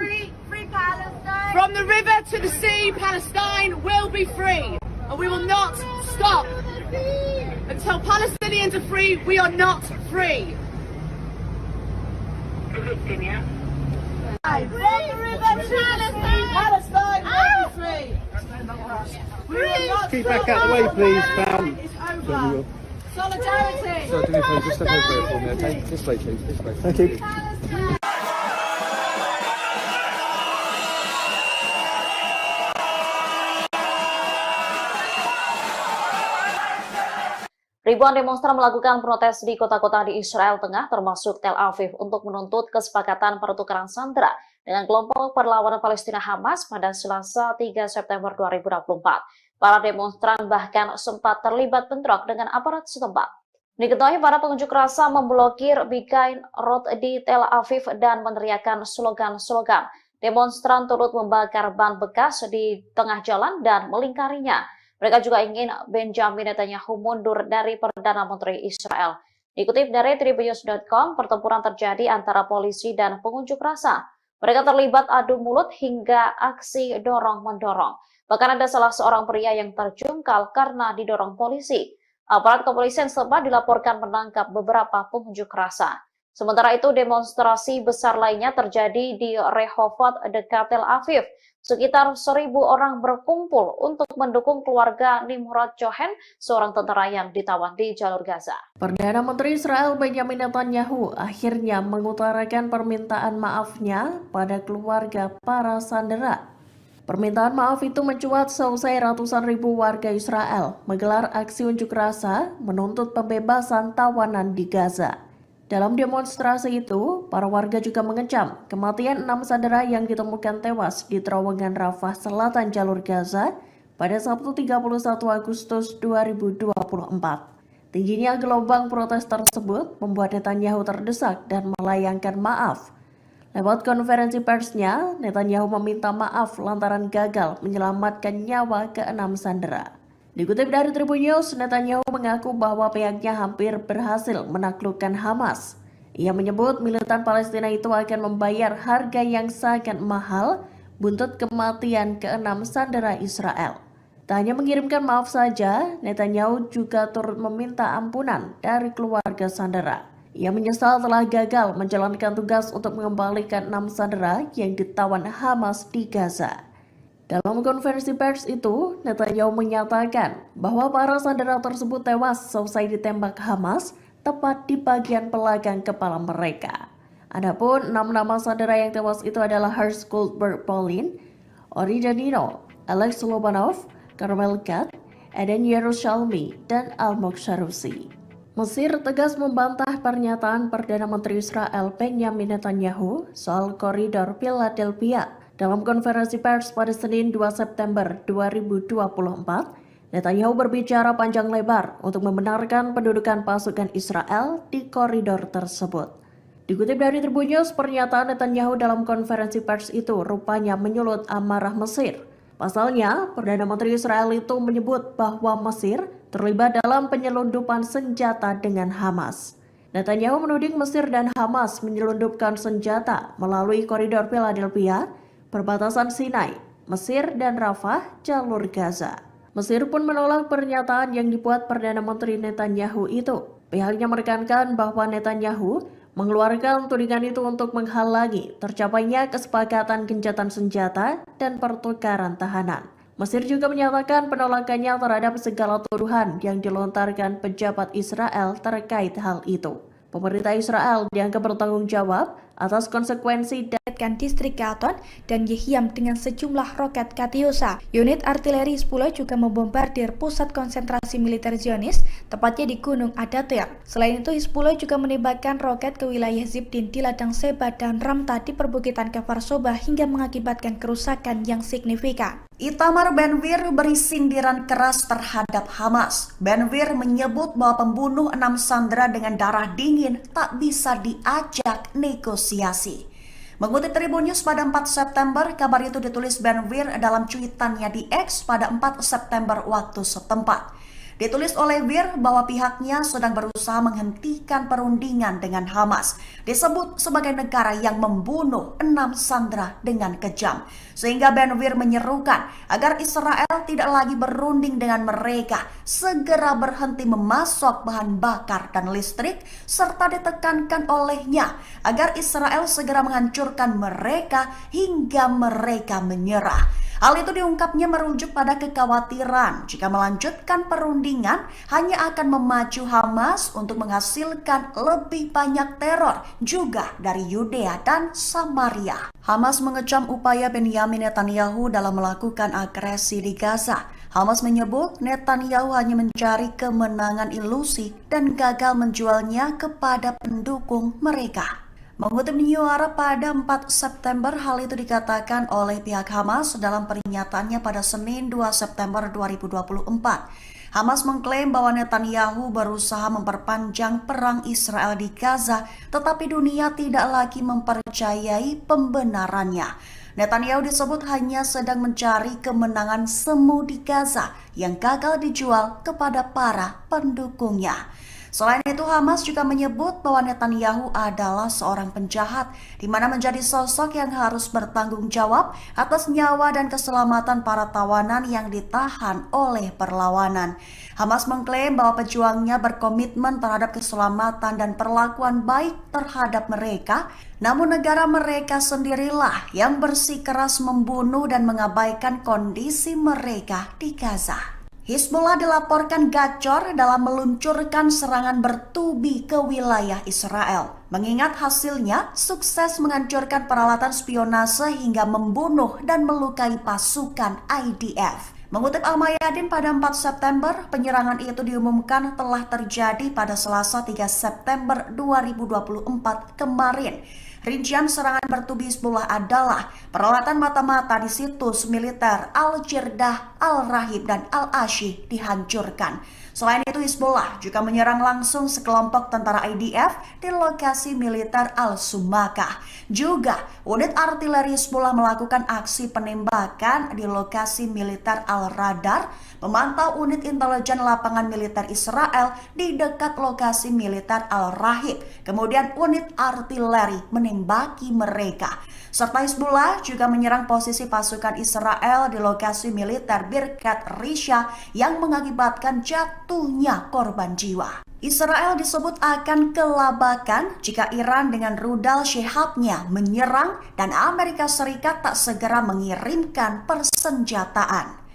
Free Palestine! From the river to the sea, Palestine will be free. And we will not stop. Until Palestinians are free, we are not free. From the river to Palestine! Palestine will be free. We will not Keep stop. back out the way, please, fam. It's over. Solidarity. So, do me a favour, just step over it for me, okay? This way, please, this way. Thank you. Ribuan demonstran melakukan protes di kota-kota di Israel Tengah termasuk Tel Aviv untuk menuntut kesepakatan pertukaran sandera dengan kelompok perlawanan Palestina Hamas pada Selasa 3 September 2024. Para demonstran bahkan sempat terlibat bentrok dengan aparat setempat. Diketahui para pengunjuk rasa memblokir Begain Road di Tel Aviv dan meneriakkan slogan-slogan. Demonstran turut membakar ban bekas di tengah jalan dan melingkarinya. Mereka juga ingin Benjamin Netanyahu mundur dari Perdana Menteri Israel. Dikutip dari Tribunnews.com, pertempuran terjadi antara polisi dan pengunjuk rasa. Mereka terlibat adu mulut hingga aksi dorong-mendorong. Bahkan ada salah seorang pria yang terjungkal karena didorong polisi. Aparat kepolisian setempat dilaporkan menangkap beberapa pengunjuk rasa. Sementara itu, demonstrasi besar lainnya terjadi di Rehovot dekat Tel Aviv. Sekitar 1.000 orang berkumpul untuk mendukung keluarga Nimrod Cohen, seorang tentara yang ditawan di jalur Gaza. Perdana Menteri Israel Benjamin Netanyahu akhirnya mengutarakan permintaan maafnya pada keluarga para sandera. Permintaan maaf itu mencuat seusai ratusan ribu warga Israel menggelar aksi unjuk rasa menuntut pembebasan tawanan di Gaza. Dalam demonstrasi itu, para warga juga mengecam kematian 6 sandera yang ditemukan tewas di terowongan Rafah Selatan jalur Gaza pada Sabtu 31 Agustus 2024. Tingginya gelombang protes tersebut membuat Netanyahu terdesak dan melayangkan maaf. Lewat konferensi persnya, Netanyahu meminta maaf lantaran gagal menyelamatkan nyawa ke-6 sandera. Dikutip dari Tribun News, Netanyahu mengaku bahwa pihaknya hampir berhasil menaklukkan Hamas. Ia menyebut militan Palestina itu akan membayar harga yang sangat mahal buntut kematian ke-6 sandera Israel. Tak hanya mengirimkan maaf saja, Netanyahu juga turut meminta ampunan dari keluarga sandera. Ia menyesal telah gagal menjalankan tugas untuk mengembalikan 6 sandera yang ditawan Hamas di Gaza. Dalam konferensi pers itu, Netanyahu menyatakan bahwa para sandera tersebut tewas selesai ditembak Hamas tepat di bagian belakang kepala mereka. Adapun 6 nama sandera yang tewas itu adalah Hersh Goldberg Paulin, Ori Danino, Alex Lobanov, Carmel Gat, Eden Yerushalmi, dan Almog Sharusi. Mesir tegas membantah pernyataan Perdana Menteri Israel Benjamin Netanyahu soal koridor Philadelphia. Dalam konferensi pers pada Senin 2 September 2024, Netanyahu berbicara panjang lebar untuk membenarkan pendudukan pasukan Israel di koridor tersebut. Dikutip dari Tribun News, pernyataan Netanyahu dalam konferensi pers itu rupanya menyulut amarah Mesir. Pasalnya, Perdana Menteri Israel itu menyebut bahwa Mesir terlibat dalam penyelundupan senjata dengan Hamas. Netanyahu menuding Mesir dan Hamas menyelundupkan senjata melalui koridor Philadelphia, perbatasan Sinai, Mesir dan Rafah, jalur Gaza. Mesir pun menolak pernyataan yang dibuat Perdana Menteri Netanyahu itu. Pihaknya menekankan bahwa Netanyahu mengeluarkan tudingan itu untuk menghalangi tercapainya kesepakatan gencatan senjata dan pertukaran tahanan. Mesir juga menyatakan penolakannya terhadap segala tuduhan yang dilontarkan pejabat Israel terkait hal itu. Pemerintah Israel dianggap bertanggung jawab atas konsekuensi distrik Gaton dan Yehiam dengan sejumlah roket Katyusha. Unit artileri Hizbullah juga membombardir pusat konsentrasi militer Zionis, tepatnya di Gunung Adatir. Selain itu, Hizbullah juga menembakkan roket ke wilayah Zibdin di ladang Seba dan Ramta di perbukitan Kfar Soba hingga mengakibatkan kerusakan yang signifikan. Itamar Ben-Gvir beri sindiran keras terhadap Hamas. Ben-Gvir menyebut bahwa pembunuh 6 sandera dengan darah dingin tak bisa diajak negosiasi. Mengutip Tribun News pada 4 September, kabar itu ditulis Ben-Gvir dalam cuitannya di X pada 4 September waktu setempat. Ditulis oleh Gvir bahwa pihaknya sedang berusaha menghentikan perundingan dengan Hamas. Disebut sebagai negara yang membunuh 6 sandera dengan kejam. Sehingga Ben-Gvir menyerukan agar Israel tidak lagi berunding dengan mereka, segera berhenti memasok bahan bakar dan listrik, serta ditekankan olehnya agar Israel segera menghancurkan mereka hingga mereka menyerah. Hal itu diungkapnya merujuk pada kekhawatiran jika melanjutkan perundingan hanya akan memacu Hamas untuk menghasilkan lebih banyak teror juga dari Yudea dan Samaria. Hamas mengecam upaya Benjamin Netanyahu dalam melakukan agresi di Gaza. Hamas menyebut Netanyahu hanya mencari kemenangan ilusi dan gagal menjualnya kepada pendukung mereka. Mengutip New Arab pada 4 September, hal itu dikatakan oleh pihak Hamas dalam pernyataannya pada Senin 2 September 2024. Hamas mengklaim bahwa Netanyahu berusaha memperpanjang perang Israel di Gaza, tetapi dunia tidak lagi mempercayai pembenarannya. Netanyahu disebut hanya sedang mencari kemenangan semu di Gaza yang gagal dijual kepada para pendukungnya. Selain itu, Hamas juga menyebut bahwa Netanyahu adalah seorang penjahat, di mana menjadi sosok yang harus bertanggung jawab atas nyawa dan keselamatan para tawanan yang ditahan oleh perlawanan. Hamas mengklaim bahwa pejuangnya berkomitmen terhadap keselamatan dan perlakuan baik terhadap mereka, namun negara mereka sendirilah yang bersikeras membunuh dan mengabaikan kondisi mereka di Gaza. Hizbullah dilaporkan gacor dalam meluncurkan serangan bertubi ke wilayah Israel. Mengingat hasilnya sukses menghancurkan peralatan spionase hingga membunuh dan melukai pasukan IDF. Mengutip Al-Mayadin pada 4 September, penyerangan itu diumumkan telah terjadi pada Selasa 3 September 2024 kemarin. Rincian serangan bertubi Hizbullah adalah peralatan mata-mata di situs militer Al-Jirdah, Al-Rahib, dan Al-Ashi dihancurkan. Selain itu, Hizbullah juga menyerang langsung sekelompok tentara IDF di lokasi militer Al-Sumakah. Juga, unit artileri Hizbullah melakukan aksi penembakan di lokasi militer Al-Radar, memantau unit intelijen lapangan militer Israel di dekat lokasi militer Al-Rahib. Kemudian unit artileri menembaki mereka. Serta Hizbullah juga menyerang posisi pasukan Israel di lokasi militer Birkat Risha yang mengakibatkan jatuhnya korban jiwa. Israel disebut akan kelabakan jika Iran dengan rudal Shihabnya menyerang dan Amerika Serikat tak segera mengirimkan persenjataan.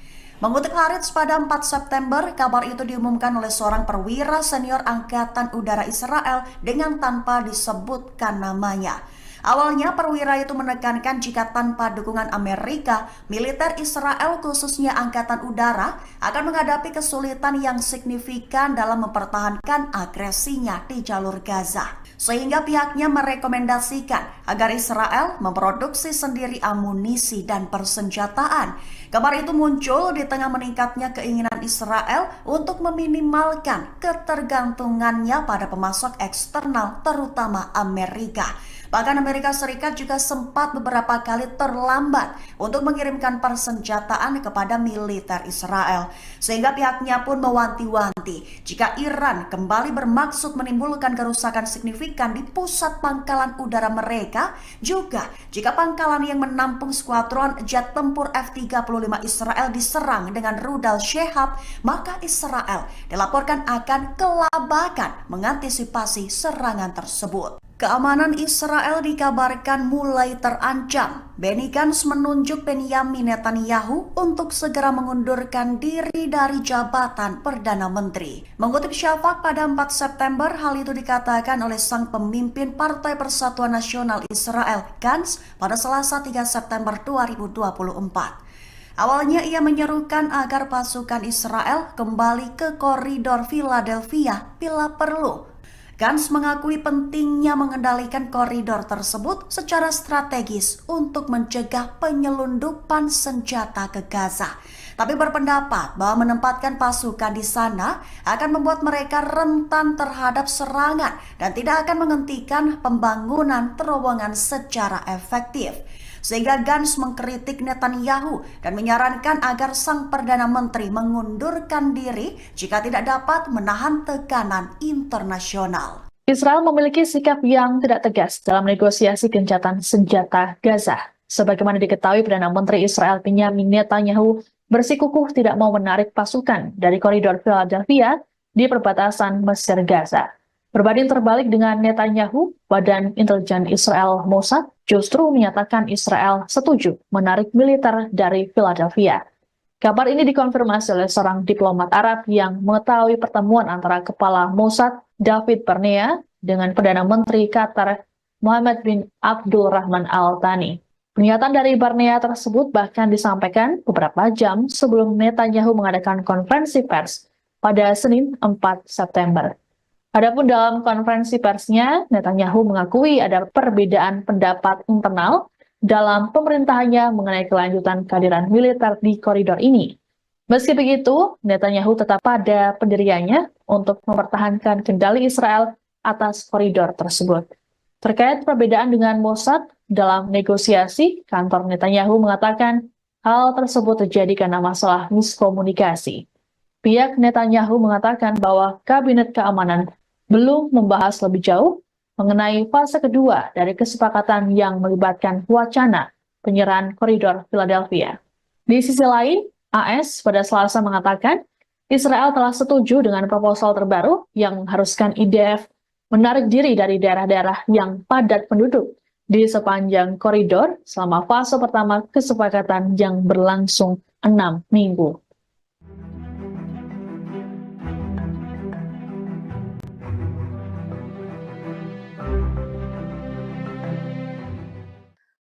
Mengutip Haaretz pada 4 September, kabar itu diumumkan oleh seorang perwira senior Angkatan Udara Israel dengan tanpa disebutkan namanya. Awalnya perwira itu menekankan jika tanpa dukungan Amerika, militer Israel khususnya Angkatan Udara akan menghadapi kesulitan yang signifikan dalam mempertahankan agresinya di jalur Gaza. Sehingga pihaknya merekomendasikan agar Israel memproduksi sendiri amunisi dan persenjataan. Kabar itu muncul di tengah meningkatnya keinginan Israel untuk meminimalkan ketergantungannya pada pemasok eksternal terutama Amerika. Bahkan Amerika Serikat juga sempat beberapa kali terlambat untuk mengirimkan persenjataan kepada militer Israel. Sehingga pihaknya pun mewanti-wanti jika Iran kembali bermaksud menimbulkan kerusakan signifikan di pusat pangkalan udara mereka, juga jika pangkalan yang menampung skuadron jet tempur F-35 Israel diserang dengan rudal Shehab, maka Israel dilaporkan akan kelabakan mengantisipasi serangan tersebut. Keamanan Israel dikabarkan mulai terancam. Benny Gantz menunjuk Benyamin Netanyahu untuk segera mengundurkan diri dari jabatan Perdana Menteri. Mengutip Syafaq pada 4 September, hal itu dikatakan oleh sang pemimpin Partai Persatuan Nasional Israel, Gantz, pada Selasa 3 September 2024. Awalnya ia menyerukan agar pasukan Israel kembali ke koridor Philadelphia bila perlu. Gantz mengakui pentingnya mengendalikan koridor tersebut secara strategis untuk mencegah penyelundupan senjata ke Gaza. Tapi berpendapat bahwa menempatkan pasukan di sana akan membuat mereka rentan terhadap serangan dan tidak akan menghentikan pembangunan terowongan secara efektif. Sehingga Gantz mengkritik Netanyahu dan menyarankan agar sang Perdana Menteri mengundurkan diri jika tidak dapat menahan tekanan internasional. Israel memiliki sikap yang tidak tegas dalam negosiasi gencatan senjata Gaza. Sebagaimana diketahui, Perdana Menteri Israel Benyamin Netanyahu bersikukuh tidak mau menarik pasukan dari koridor Philadelphia di perbatasan Mesir Gaza. Berbanding terbalik dengan Netanyahu, Badan Intelijen Israel Mossad justru menyatakan Israel setuju menarik militer dari Philadelphia. Kabar ini dikonfirmasi oleh seorang diplomat Arab yang mengetahui pertemuan antara Kepala Mossad David Barnea dengan Perdana Menteri Qatar Mohammed bin Abdul Rahman Al Thani. Pernyataan dari Barnea tersebut bahkan disampaikan beberapa jam sebelum Netanyahu mengadakan konferensi pers pada Senin 4 September. Adapun dalam konferensi persnya, Netanyahu mengakui ada perbedaan pendapat internal dalam pemerintahannya mengenai kelanjutan kehadiran militer di koridor ini. Meski begitu, Netanyahu tetap pada pendiriannya untuk mempertahankan kendali Israel atas koridor tersebut. Terkait perbedaan dengan Mossad dalam negosiasi, kantor Netanyahu mengatakan hal tersebut terjadi karena masalah miskomunikasi. Pihak Netanyahu mengatakan bahwa Kabinet Keamanan belum membahas lebih jauh mengenai fase kedua dari kesepakatan yang melibatkan wacana penyerahan koridor Philadelphia. Di sisi lain, AS pada Selasa mengatakan Israel telah setuju dengan proposal terbaru yang mengharuskan IDF menarik diri dari daerah-daerah yang padat penduduk di sepanjang koridor selama fase pertama kesepakatan yang berlangsung 6 minggu.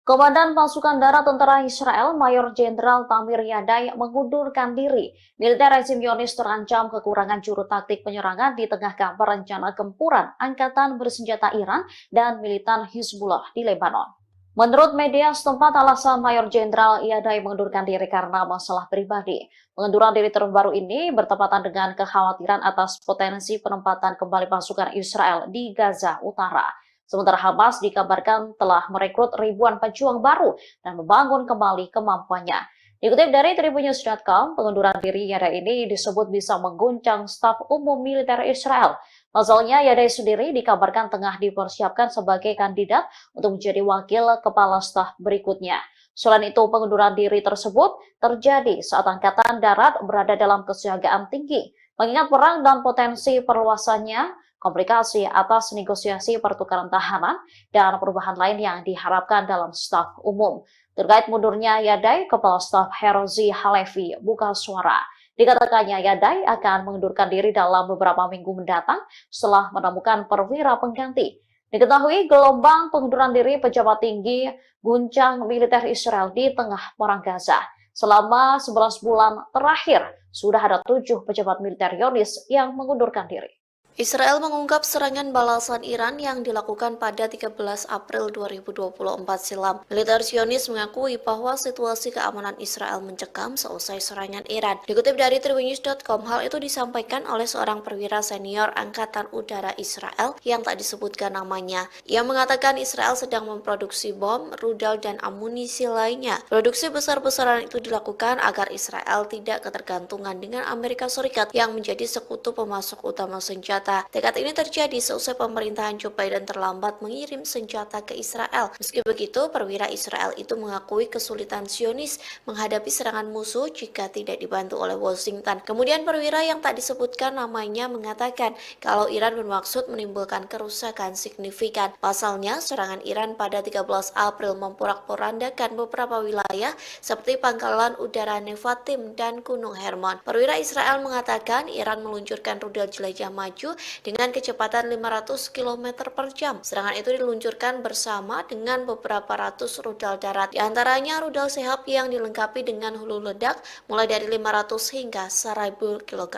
Komandan Pasukan Darat Tentara Israel, Mayor Jenderal Tamir Yadai mengundurkan diri. Militer rezim Zionis terancam kekurangan juru taktik penyerangan di tengah kabar rencana gempuran Angkatan Bersenjata Iran dan militan Hizbullah di Lebanon. Menurut media setempat, alasan Mayor Jenderal Yadai mengundurkan diri karena masalah pribadi. Pengunduran diri terbaru ini bertepatan dengan kekhawatiran atas potensi penempatan kembali pasukan Israel di Gaza Utara. Sementara Hamas dikabarkan telah merekrut ribuan pejuang baru dan membangun kembali kemampuannya. Dikutip dari Tribunnews.com, pengunduran diri Yadai ini disebut bisa mengguncang staf umum militer Israel. Pasalnya, Yadai sendiri dikabarkan tengah dipersiapkan sebagai kandidat untuk menjadi wakil kepala staf berikutnya. Selain itu, pengunduran diri tersebut terjadi saat Angkatan Darat berada dalam kesiagaan tinggi. Mengingat perang dan potensi perluasannya, komplikasi atas negosiasi pertukaran tahanan, dan perubahan lain yang diharapkan dalam staf umum. Terkait mundurnya Yadai, Kepala Staf Herzi Halevi buka suara. Dikatakannya Yadai akan mengundurkan diri dalam beberapa minggu mendatang setelah menemukan perwira pengganti. Diketahui gelombang pengunduran diri pejabat tinggi guncang militer Israel di tengah perang Gaza. Selama 11 bulan terakhir, sudah ada 7 pejabat militer Zionis yang mengundurkan diri. Israel mengungkap serangan balasan Iran yang dilakukan pada 13 April 2024 silam. Militer Zionis mengakui bahwa situasi keamanan Israel mencekam seusai serangan Iran. Dikutip dari Tribunnews.com, hal itu disampaikan oleh seorang perwira senior Angkatan Udara Israel yang tak disebutkan namanya. Ia mengatakan Israel sedang memproduksi bom, rudal, dan amunisi lainnya. Produksi besar-besaran itu dilakukan agar Israel tidak ketergantungan dengan Amerika Serikat yang menjadi sekutu pemasok utama senjata. Tekad ini terjadi seusai pemerintahan Joe Biden terlambat mengirim senjata ke Israel. Meski begitu, perwira Israel itu mengakui kesulitan Zionis menghadapi serangan musuh jika tidak dibantu oleh Washington. Kemudian perwira yang tak disebutkan namanya mengatakan kalau Iran bermaksud menimbulkan kerusakan signifikan. Pasalnya, serangan Iran pada 13 April memporak-porandakan beberapa wilayah seperti Pangkalan Udara Nevatim dan Gunung Hermon. Perwira Israel mengatakan Iran meluncurkan rudal jelajah maju dengan kecepatan 500 km per jam. Serangan itu diluncurkan bersama dengan beberapa ratus rudal darat. Di antaranya rudal Sehab yang dilengkapi dengan hulu ledak mulai dari 500 hingga 1000 kg.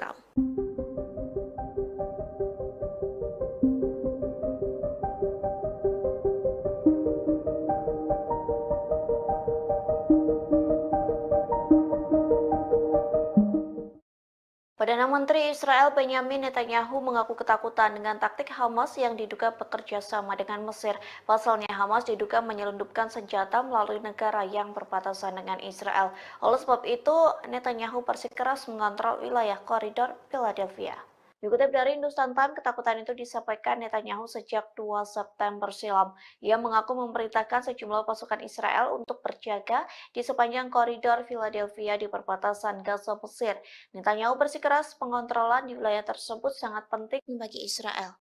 Perdana Menteri Israel Benjamin Netanyahu mengaku ketakutan dengan taktik Hamas yang diduga bekerja sama dengan Mesir. Pasalnya Hamas diduga menyelundupkan senjata melalui negara yang berbatasan dengan Israel. Oleh sebab itu, Netanyahu bersikeras mengontrol wilayah koridor Philadelphia. Dikutip dari Hindustan Times, ketakutan itu disampaikan Netanyahu sejak 2 September silam. Ia mengaku memerintahkan sejumlah pasukan Israel untuk berjaga di sepanjang koridor Philadelphia di perbatasan Gaza Mesir. Netanyahu bersikeras pengontrolan di wilayah tersebut sangat penting bagi Israel.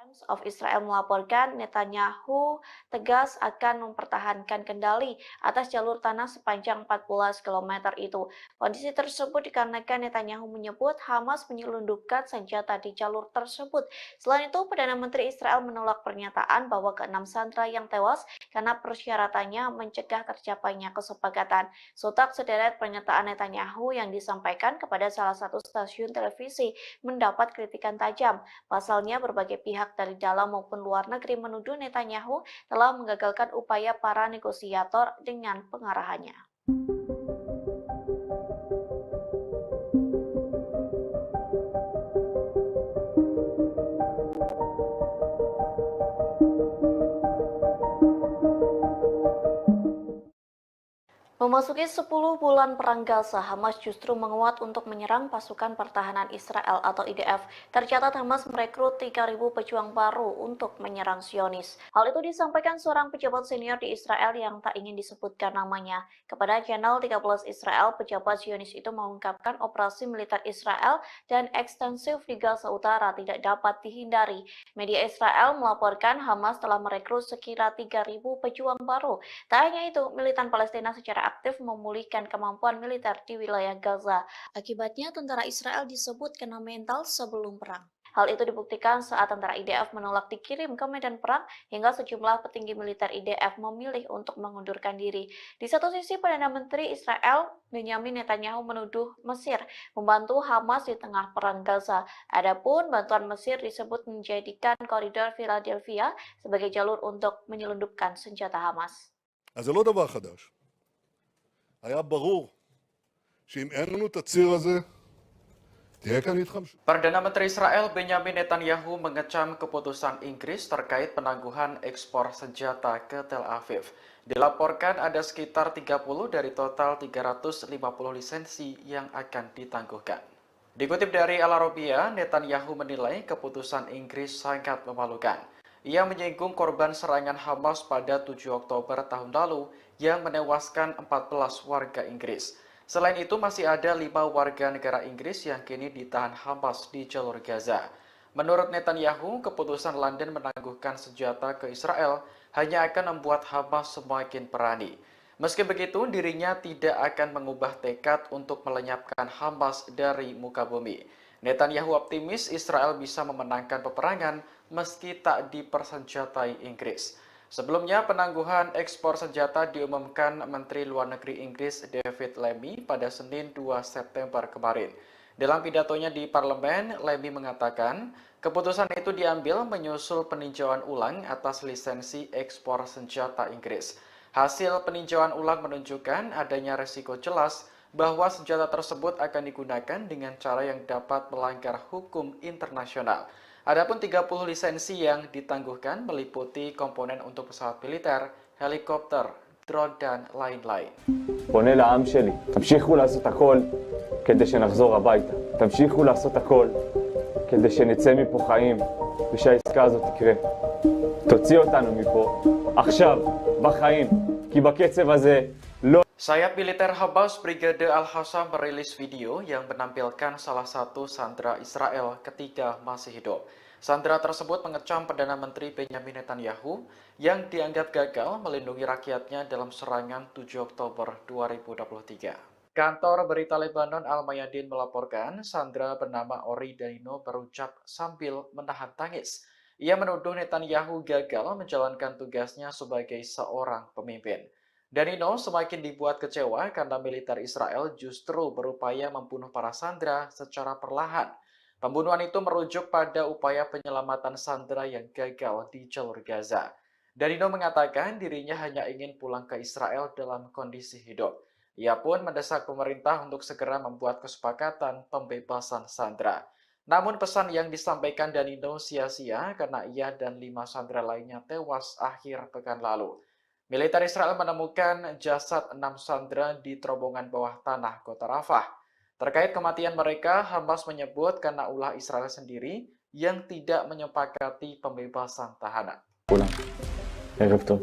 Times of Israel melaporkan Netanyahu tegas akan mempertahankan kendali atas jalur tanah sepanjang 14 km itu. Kondisi tersebut dikarenakan Netanyahu menyebut Hamas menyelundupkan senjata di jalur tersebut. Selain itu, Perdana Menteri Israel menolak pernyataan bahwa ke-6 sandera yang tewas karena persyaratannya mencegah tercapainya kesepakatan. Sontak sederet pernyataan Netanyahu yang disampaikan kepada salah satu stasiun televisi mendapat kritikan tajam. Pasalnya, berbagai pihak dari dalam maupun luar negeri menuduh Netanyahu telah menggagalkan upaya para negosiator dengan pengarahannya. Memasuki 10 bulan perang Gaza, Hamas justru menguat untuk menyerang pasukan pertahanan Israel atau IDF. Tercatat Hamas merekrut 3.000 pejuang baru untuk menyerang Zionis. Hal itu disampaikan seorang pejabat senior di Israel yang tak ingin disebutkan namanya. Kepada channel 13 Israel, pejabat Zionis itu mengungkapkan operasi militer Israel dan ekstensif di Gaza Utara tidak dapat dihindari. Media Israel melaporkan Hamas telah merekrut sekira 3.000 pejuang baru. Tak hanya itu, militan Palestina secara aktif memulihkan kemampuan militer di wilayah Gaza. Akibatnya, tentara Israel disebut kena mental sebelum perang. Hal itu dibuktikan saat tentara IDF menolak dikirim ke medan perang hingga sejumlah petinggi militer IDF memilih untuk mengundurkan diri. Di satu sisi, Perdana Menteri Israel Benjamin Netanyahu menuduh Mesir membantu Hamas di tengah perang Gaza. Adapun bantuan Mesir disebut menjadikan koridor Philadelphia sebagai jalur untuk menyelundupkan senjata Hamas. אז זה לא דבר חדש. היה ברור שאם אין לנו את הציר הזה, תהיה כאן התחמשות. Perdana Menteri Israel Benjamin Netanyahu mengecam keputusan Inggris terkait penangguhan ekspor senjata ke Tel Aviv. Dilaporkan ada sekitar 30 dari total 350 lisensi yang akan ditangguhkan. Dikutip dari Al Arabiya, Netanyahu menilai keputusan Inggris sangat memalukan. Ia menyinggung korban serangan Hamas pada 7 Oktober tahun lalu yang menewaskan 14 warga Inggris. Selain itu masih ada 5 warga negara Inggris yang kini ditahan Hamas di jalur Gaza. Menurut Netanyahu, keputusan London menangguhkan senjata ke Israel hanya akan membuat Hamas semakin berani. Meski begitu, dirinya tidak akan mengubah tekad untuk melenyapkan Hamas dari muka bumi. Netanyahu optimis Israel bisa memenangkan peperangan meski tak dipersenjatai Inggris. Sebelumnya, penangguhan ekspor senjata diumumkan Menteri Luar Negeri Inggris David Lammy pada Senin 2 September kemarin. Dalam pidatonya di parlemen, Lammy mengatakan keputusan itu diambil menyusul peninjauan ulang atas lisensi ekspor senjata Inggris. Hasil peninjauan ulang menunjukkan adanya resiko jelas bahwa senjata tersebut akan digunakan dengan cara yang dapat melanggar hukum internasional. Adapun 30 lisensi yang ditangguhkan meliputi komponen untuk pesawat militer, helikopter, drone, dan lain-lain. פונה לעם שלי, תמשיכו לעשות הכל כדי שנחזור הביתה. תמשיכו לעשות הכל כדי שנצא מפה חיים ושהעסקה הזאת תקרה. תוציא אותנו מפה עכשיו, בחיים, כי בקצב הזה לא... Sayap militer Hamas Brigade Al-Hassam merilis video yang menampilkan salah satu sandera Israel ketika masih hidup. Sandera tersebut mengecam Perdana Menteri Benjamin Netanyahu yang dianggap gagal melindungi rakyatnya dalam serangan 7 Oktober 2023. Kantor berita Lebanon Al-Mayadin melaporkan sandera bernama Ori Danino berucap sambil menahan tangis. Ia menuduh Netanyahu gagal menjalankan tugasnya sebagai seorang pemimpin. Danino semakin dibuat kecewa karena militer Israel justru berupaya membunuh para sandera secara perlahan. Pembunuhan itu merujuk pada upaya penyelamatan sandera yang gagal di jalur Gaza. Danino mengatakan dirinya hanya ingin pulang ke Israel dalam kondisi hidup. Ia pun mendesak pemerintah untuk segera membuat kesepakatan pembebasan sandera. Namun pesan yang disampaikan Danino sia-sia karena ia dan 5 sandera lainnya tewas akhir pekan lalu. Militer Israel menemukan jasad 6 sandera di terowongan bawah tanah kota Rafah. Terkait kematian mereka, Hamas menyebut karena ulah Israel sendiri yang tidak menyepakati pembebasan tahanan. ערב טוב.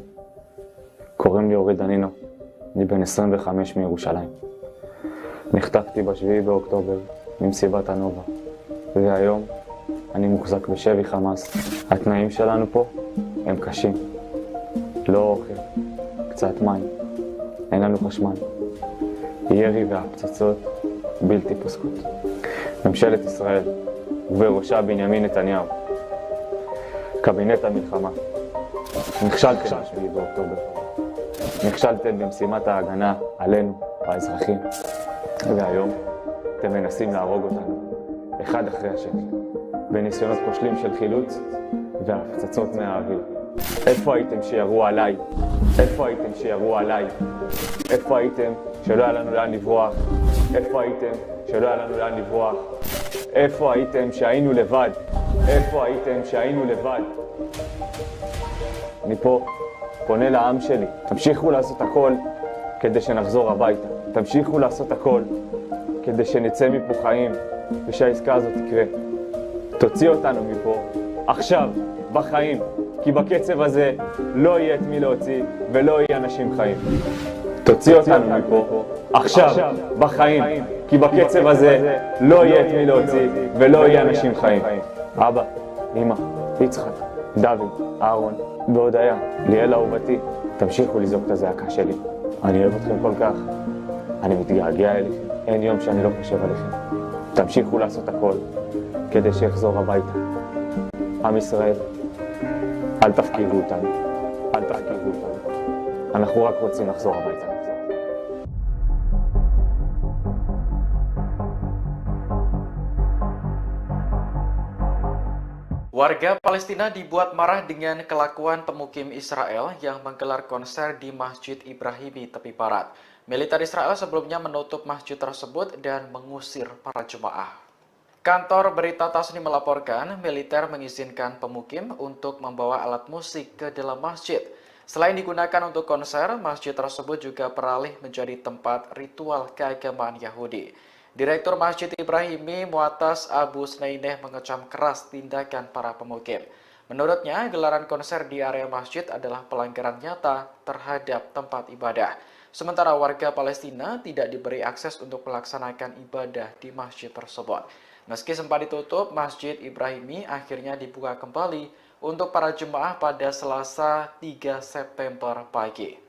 קוראים לי אורי דנינו. אני בן 25 מירושלים. נחטפתי ב7 באוקטובר ממסיבת הנובה. והיום אני מוחזק בשבי חמאס. התנאים שלנו פה הם קשים. לא אוכל, קצת מים, אין לנו חשמל. ירי והפצצות בלתי פוסקות. ממשלת ישראל ובראשה בנימין נתניהו. קבינט המלחמה. נכשלתם ב7 באוקטובר. נכשלתם במשימת ההגנה עלינו, האזרחים. והיום אתם מנסים להרוג אותנו, אחד אחרי השני, בניסיונות כושלים של חילוץ והפצצות מהאוויר. איפה הייתם שירו עליי? איפה הייתם שירו עליי? איפה הייתם שלא היה לנו לאן לברוח? איפה הייתם שלא היה לנו לאן לברוח? איפה הייתם שהיינו לבד? איפה הייתם שהיינו לבד? אני פה פונה לעם שלי, תמשיכו לעשות הכל כדי שנחזור הביתה. תמשיכו לעשות הכל כדי שנצא מפה חיים ושהעסקה הזאת תקרה. תוציא אותנו מפה עכשיו, בחיים. כי בקצב הזה לא יהיה את מי להוציא ולא יהיה אנשים חיים. תוציא אותנו מפה עכשיו, בחיים. כי בקצב הזה לא יהיה את מי להוציא ולא יהיה אנשים חיים. אבא, אמא, יצחק, דוד, אהרון והודיה, ליאל אהובתי, תמשיכו לזעוק את הזעקה שלי. אני אוהב אתכם כל כך, אני מתגעגע אליכם, אין יום שאני לא חושב עליכם. תמשיכו לעשות הכל כדי שיחזור הביתה. עם ישראל, אל תפקירו אותנו, אל תפקירו אותנו. אנחנו רק רוצים לחזור הביתה. Warga Palestina dibuat marah dengan kelakuan pemukim Israel yang menggelar konser di Masjid Ibrahimi tepi barat. Militer Israel sebelumnya menutup masjid tersebut dan mengusir para jemaah. Kantor berita Tasnim melaporkan militer mengizinkan pemukim untuk membawa alat musik ke dalam masjid. Selain digunakan untuk konser, masjid tersebut juga beralih menjadi tempat ritual keagamaan Yahudi. Direktur Masjid Ibrahimi Mu'atas Abu Snaineh mengecam keras tindakan para pemukim. Menurutnya, gelaran konser di area masjid adalah pelanggaran nyata terhadap tempat ibadah. Sementara warga Palestina tidak diberi akses untuk melaksanakan ibadah di masjid tersebut. Meski sempat ditutup, Masjid Ibrahimi akhirnya dibuka kembali untuk para jemaah pada Selasa 3 September pagi.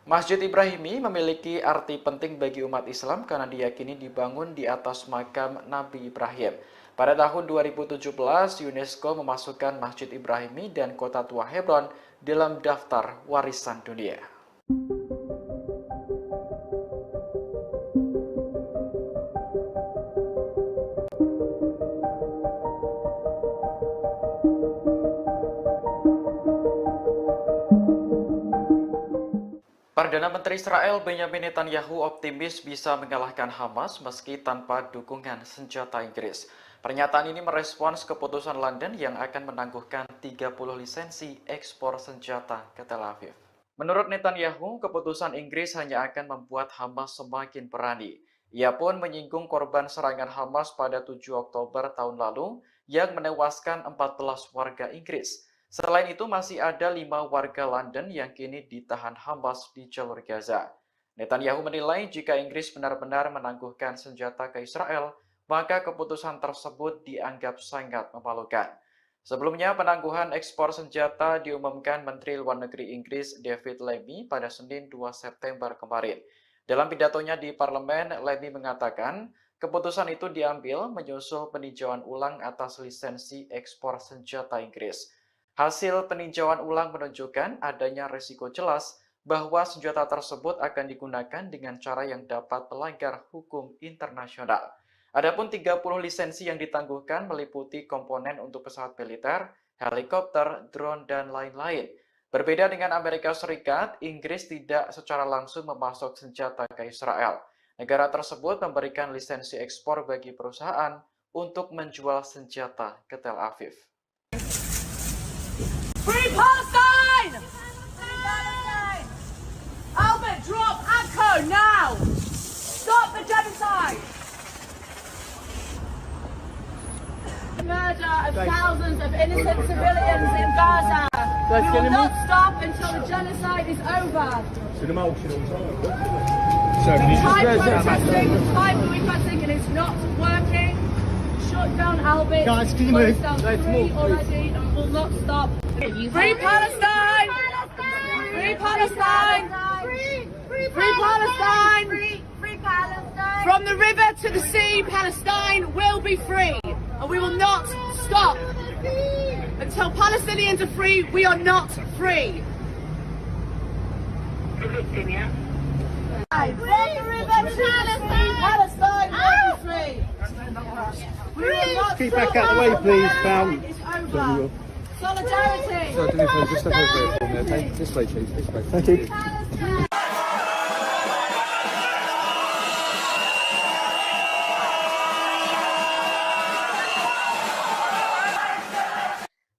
Masjid Ibrahimi memiliki arti penting bagi umat Islam karena diyakini dibangun di atas makam Nabi Ibrahim. Pada tahun 2017, UNESCO memasukkan Masjid Ibrahimi dan Kota Tua Hebron dalam daftar warisan dunia. Perdana Menteri Israel Benjamin Netanyahu optimis bisa mengalahkan Hamas meski tanpa dukungan senjata Inggris. Pernyataan ini merespons keputusan London yang akan menangguhkan 30 lisensi ekspor senjata ke Tel Aviv. Menurut Netanyahu, keputusan Inggris hanya akan membuat Hamas semakin berani. Ia pun menyinggung korban serangan Hamas pada 7 Oktober tahun lalu yang menewaskan 14 warga Inggris. Selain itu, masih ada 5 warga London yang kini ditahan Hamas di jalur Gaza. Netanyahu menilai jika Inggris benar-benar menangguhkan senjata ke Israel, maka keputusan tersebut dianggap sangat memalukan. Sebelumnya, penangguhan ekspor senjata diumumkan Menteri Luar Negeri Inggris David Lammy pada Senin 2 September kemarin. Dalam pidatonya di parlemen, Lammy mengatakan keputusan itu diambil menyusul peninjauan ulang atas lisensi ekspor senjata Inggris. Hasil peninjauan ulang menunjukkan adanya risiko jelas bahwa senjata tersebut akan digunakan dengan cara yang dapat melanggar hukum internasional. Adapun 30 lisensi yang ditangguhkan meliputi komponen untuk pesawat militer, helikopter, drone, dan lain-lain. Berbeda dengan Amerika Serikat, Inggris tidak secara langsung memasok senjata ke Israel. Negara tersebut memberikan lisensi ekspor bagi perusahaan untuk menjual senjata ke Tel Aviv. Free Palestine! Free Palestine! Albert, drop ACO now! Stop the genocide! Murder of thousands of innocent civilians in Gaza. We will not stop until the genocide is over. Time protesting, and it's not working. Shut down Albert. Guys, can you move? Three already, and will not stop. Free Palestine! Free Palestine! Free Palestine! Free Palestine! From the river to the sea, Palestine will be free. And we will not stop. Until Palestinians are free, we are not free. From the river to the sea, Palestine will be free. We will not Keep stop. back out the way, please, pal. It's over. Solidarity. So, do me a favour, just step over here for me, okay? This way, please, this way. Thank you.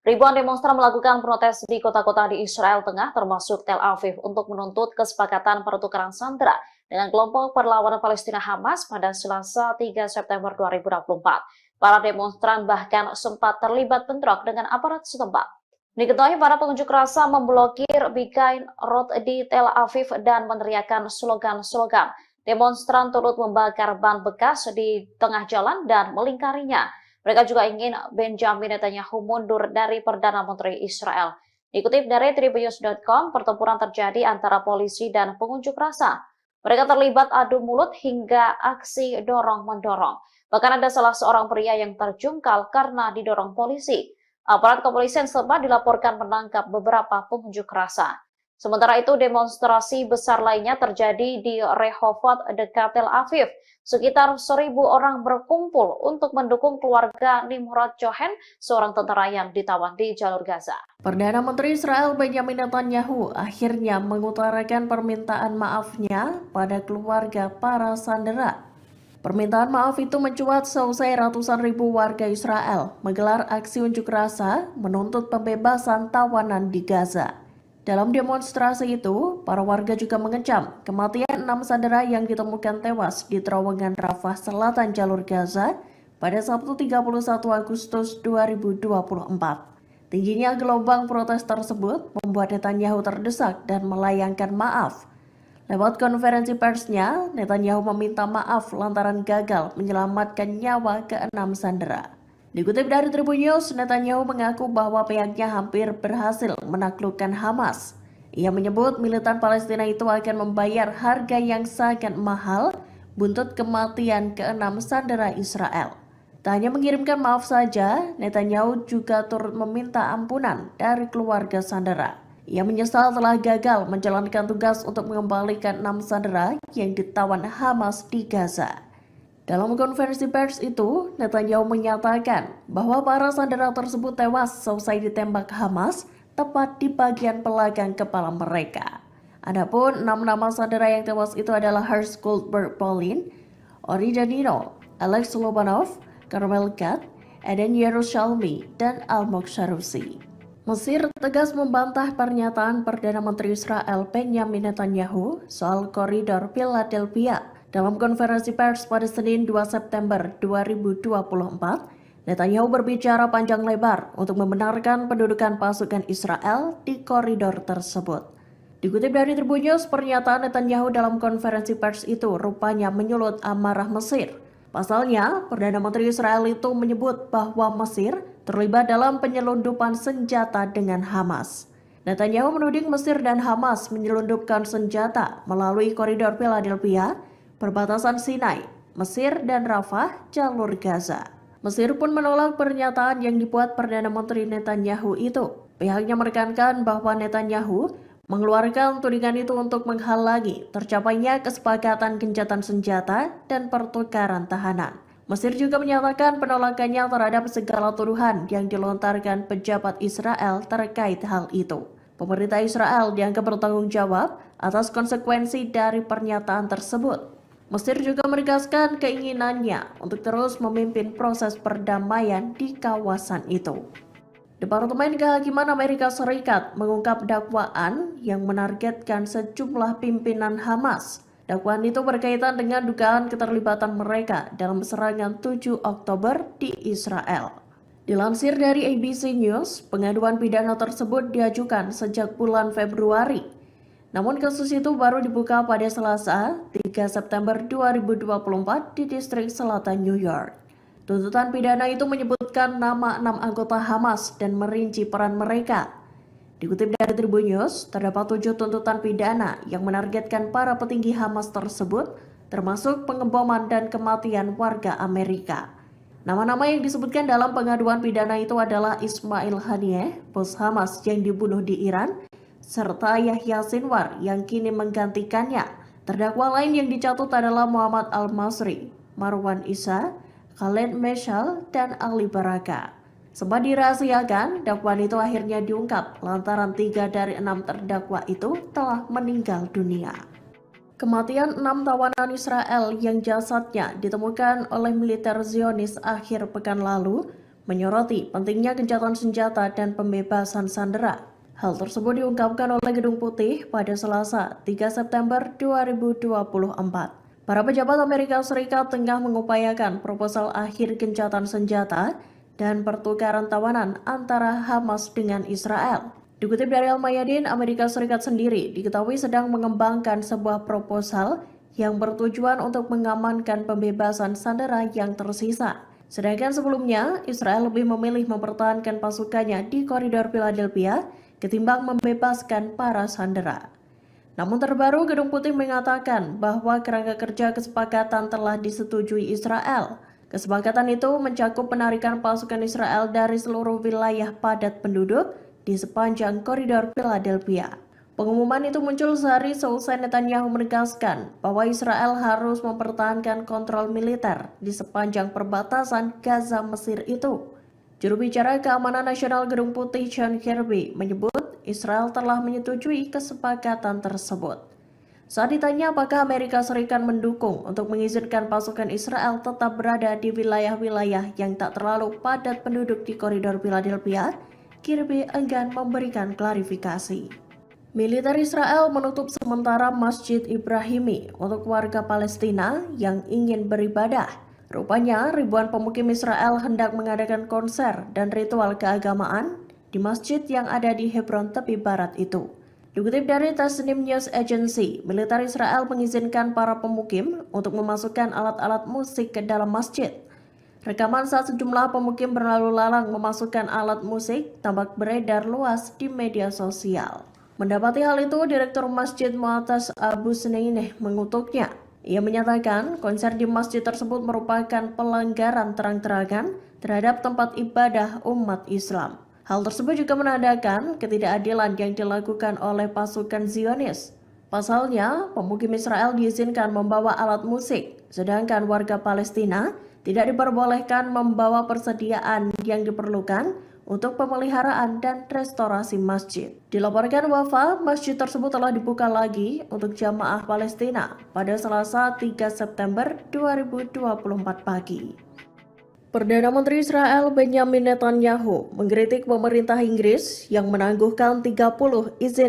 Ribuan demonstran melakukan protes di kota-kota di Israel Tengah, termasuk Tel Aviv, untuk menuntut kesepakatan pertukaran sandera dengan kelompok perlawanan Palestina Hamas pada Selasa 3 September 2024. Para demonstran bahkan sempat terlibat bentrok dengan aparat setempat. Diketahui para pengunjuk rasa memblokir Beacon Road di Tel Aviv dan meneriakkan slogan-slogan. Demonstran turut membakar ban bekas di tengah jalan dan melingkarinya. Mereka juga ingin Benjamin Netanyahu mundur dari Perdana Menteri Israel. Dikutip dari Tribunnews.com, pertempuran terjadi antara polisi dan pengunjuk rasa. Mereka terlibat adu mulut hingga aksi dorong-mendorong. Bahkan ada salah seorang pria yang terjungkal karena didorong polisi. Aparat kepolisian sempat dilaporkan menangkap beberapa pengunjuk rasa. Sementara itu, demonstrasi besar lainnya terjadi di Rehovot dekat Tel Aviv. Sekitar 1.000 orang berkumpul untuk mendukung keluarga Nimrod Cohen, seorang tentara yang ditawan di jalur Gaza. Perdana Menteri Israel Benjamin Netanyahu akhirnya mengutarakan permintaan maafnya pada keluarga para sandera. Permintaan maaf itu mencuat seusai ratusan ribu warga Israel menggelar aksi unjuk rasa menuntut pembebasan tawanan di Gaza. Dalam demonstrasi itu, para warga juga mengecam kematian 6 sandera yang ditemukan tewas di terowongan Rafah Selatan jalur Gaza pada Sabtu 31 Agustus 2024. Tingginya gelombang protes tersebut membuat Netanyahu terdesak dan melayangkan maaf. Lewat konferensi persnya, Netanyahu meminta maaf lantaran gagal menyelamatkan nyawa ke-6 sandera. Dikutip dari Tribun News, Netanyahu mengaku bahwa pihaknya hampir berhasil menaklukkan Hamas. Ia menyebut militan Palestina itu akan membayar harga yang sangat mahal buntut kematian ke-6 sandera Israel. Tak hanya mengirimkan maaf saja, Netanyahu juga turut meminta ampunan dari keluarga sandera. Ia menyesal telah gagal menjalankan tugas untuk mengembalikan 6 sandera yang ditawan Hamas di Gaza. Dalam konferensi pers itu, Netanyahu menyatakan bahwa para sandera tersebut tewas selesai ditembak Hamas tepat di bagian belakang kepala mereka. Adapun 6 nama sandera yang tewas itu adalah Hersh Goldberg Polin, Ori Danino, Alex Lobanov, Carmel Gad, Eden Yerushalmi, dan Almog Sharusi. Mesir tegas membantah pernyataan Perdana Menteri Israel Benjamin Netanyahu soal koridor Philadelphia. Dalam konferensi pers pada Senin 2 September 2024, Netanyahu berbicara panjang lebar untuk membenarkan pendudukan pasukan Israel di koridor tersebut. Dikutip dari Tribun News, pernyataan Netanyahu dalam konferensi pers itu rupanya menyulut amarah Mesir. Pasalnya, Perdana Menteri Israel itu menyebut bahwa Mesir terlibat dalam penyelundupan senjata dengan Hamas. Netanyahu menuding Mesir dan Hamas menyelundupkan senjata melalui koridor Philadelphia, perbatasan Sinai, Mesir dan Rafah, jalur Gaza. Mesir pun menolak pernyataan yang dibuat Perdana Menteri Netanyahu itu. Pihaknya menekankan bahwa Netanyahu mengeluarkan tudingan itu untuk menghalangi tercapainya kesepakatan gencatan senjata dan pertukaran tahanan. Mesir juga menyatakan penolakannya terhadap segala tuduhan yang dilontarkan pejabat Israel terkait hal itu. Pemerintah Israel dianggap bertanggung jawab atas konsekuensi dari pernyataan tersebut. Mesir juga menegaskan keinginannya untuk terus memimpin proses perdamaian di kawasan itu. Departemen Kehakiman Amerika Serikat mengungkap dakwaan yang menargetkan sejumlah pimpinan Hamas. Dakwaan itu berkaitan dengan dugaan keterlibatan mereka dalam serangan 7 Oktober di Israel. Dilansir dari ABC News, pengaduan pidana tersebut diajukan sejak bulan Februari. Namun kasus itu baru dibuka pada Selasa, 3 September 2024 di distrik selatan New York. Tuntutan pidana itu menyebutkan nama 6 anggota Hamas dan merinci peran mereka. Dikutip dari Tribun News, terdapat 7 tuntutan pidana yang menargetkan para petinggi Hamas tersebut, termasuk pengeboman dan kematian warga Amerika. Nama-nama yang disebutkan dalam pengaduan pidana itu adalah Ismail Haniyeh, bos Hamas yang dibunuh di Iran, serta Yahya Sinwar yang kini menggantikannya. Terdakwa lain yang dicatut adalah Muhammad Al-Masri, Marwan Isa, Khaled Meshal, dan Ali Baraka. Sempat dirahasiakan, dakwaan itu akhirnya diungkap lantaran 3 dari 6 terdakwa itu telah meninggal dunia. Kematian 6 tawanan Israel yang jasadnya ditemukan oleh militer Zionis akhir pekan lalu menyoroti pentingnya gencatan senjata dan pembebasan sandera. Hal tersebut diungkapkan oleh Gedung Putih pada Selasa 3 September 2024. Para pejabat Amerika Serikat tengah mengupayakan proposal akhir gencatan senjata dan pertukaran tawanan antara Hamas dengan Israel. Dikutip dari Al-Mayadin, Amerika Serikat sendiri diketahui sedang mengembangkan sebuah proposal yang bertujuan untuk mengamankan pembebasan sandera yang tersisa. Sedangkan sebelumnya, Israel lebih memilih mempertahankan pasukannya di koridor Philadelphia ketimbang membebaskan para sandera. Namun terbaru, Gedung Putih mengatakan bahwa kerangka kerja kesepakatan telah disetujui Israel. Kesepakatan itu mencakup penarikan pasukan Israel dari seluruh wilayah padat penduduk di sepanjang koridor Philadelphia. Pengumuman itu muncul sehari seusai Netanyahu menegaskan bahwa Israel harus mempertahankan kontrol militer di sepanjang perbatasan Gaza Mesir itu. Juru bicara Keamanan Nasional Gedung Putih John Kirby menyebut Israel telah menyetujui kesepakatan tersebut. Saat ditanya apakah Amerika Serikat mendukung untuk mengizinkan pasukan Israel tetap berada di wilayah-wilayah yang tak terlalu padat penduduk di koridor Philadelphia, Kirby enggan memberikan klarifikasi. Militer Israel menutup sementara Masjid Ibrahimi untuk warga Palestina yang ingin beribadah. Rupanya ribuan pemukim Israel hendak mengadakan konser dan ritual keagamaan di masjid yang ada di Hebron tepi barat itu. Dikutip dari Tasnim News Agency, militer Israel mengizinkan para pemukim untuk memasukkan alat-alat musik ke dalam masjid. Rekaman saat sejumlah pemukim berlalu lalang memasukkan alat musik tampak beredar luas di media sosial. Mendapati hal itu, Direktur Masjid Mu'atas Abu Sunaineh mengutuknya. Ia menyatakan konser di masjid tersebut merupakan pelanggaran terang-terangan terhadap tempat ibadah umat Islam. Hal tersebut juga menandakan ketidakadilan yang dilakukan oleh pasukan Zionis. Pasalnya, pemukim Israel diizinkan membawa alat musik, sedangkan warga Palestina tidak diperbolehkan membawa persediaan yang diperlukan untuk pemeliharaan dan restorasi masjid. Dilaporkan Wafa, masjid tersebut telah dibuka lagi untuk jamaah Palestina pada Selasa 3 September 2024 pagi. Perdana Menteri Israel Benjamin Netanyahu mengkritik pemerintah Inggris yang menangguhkan 30 izin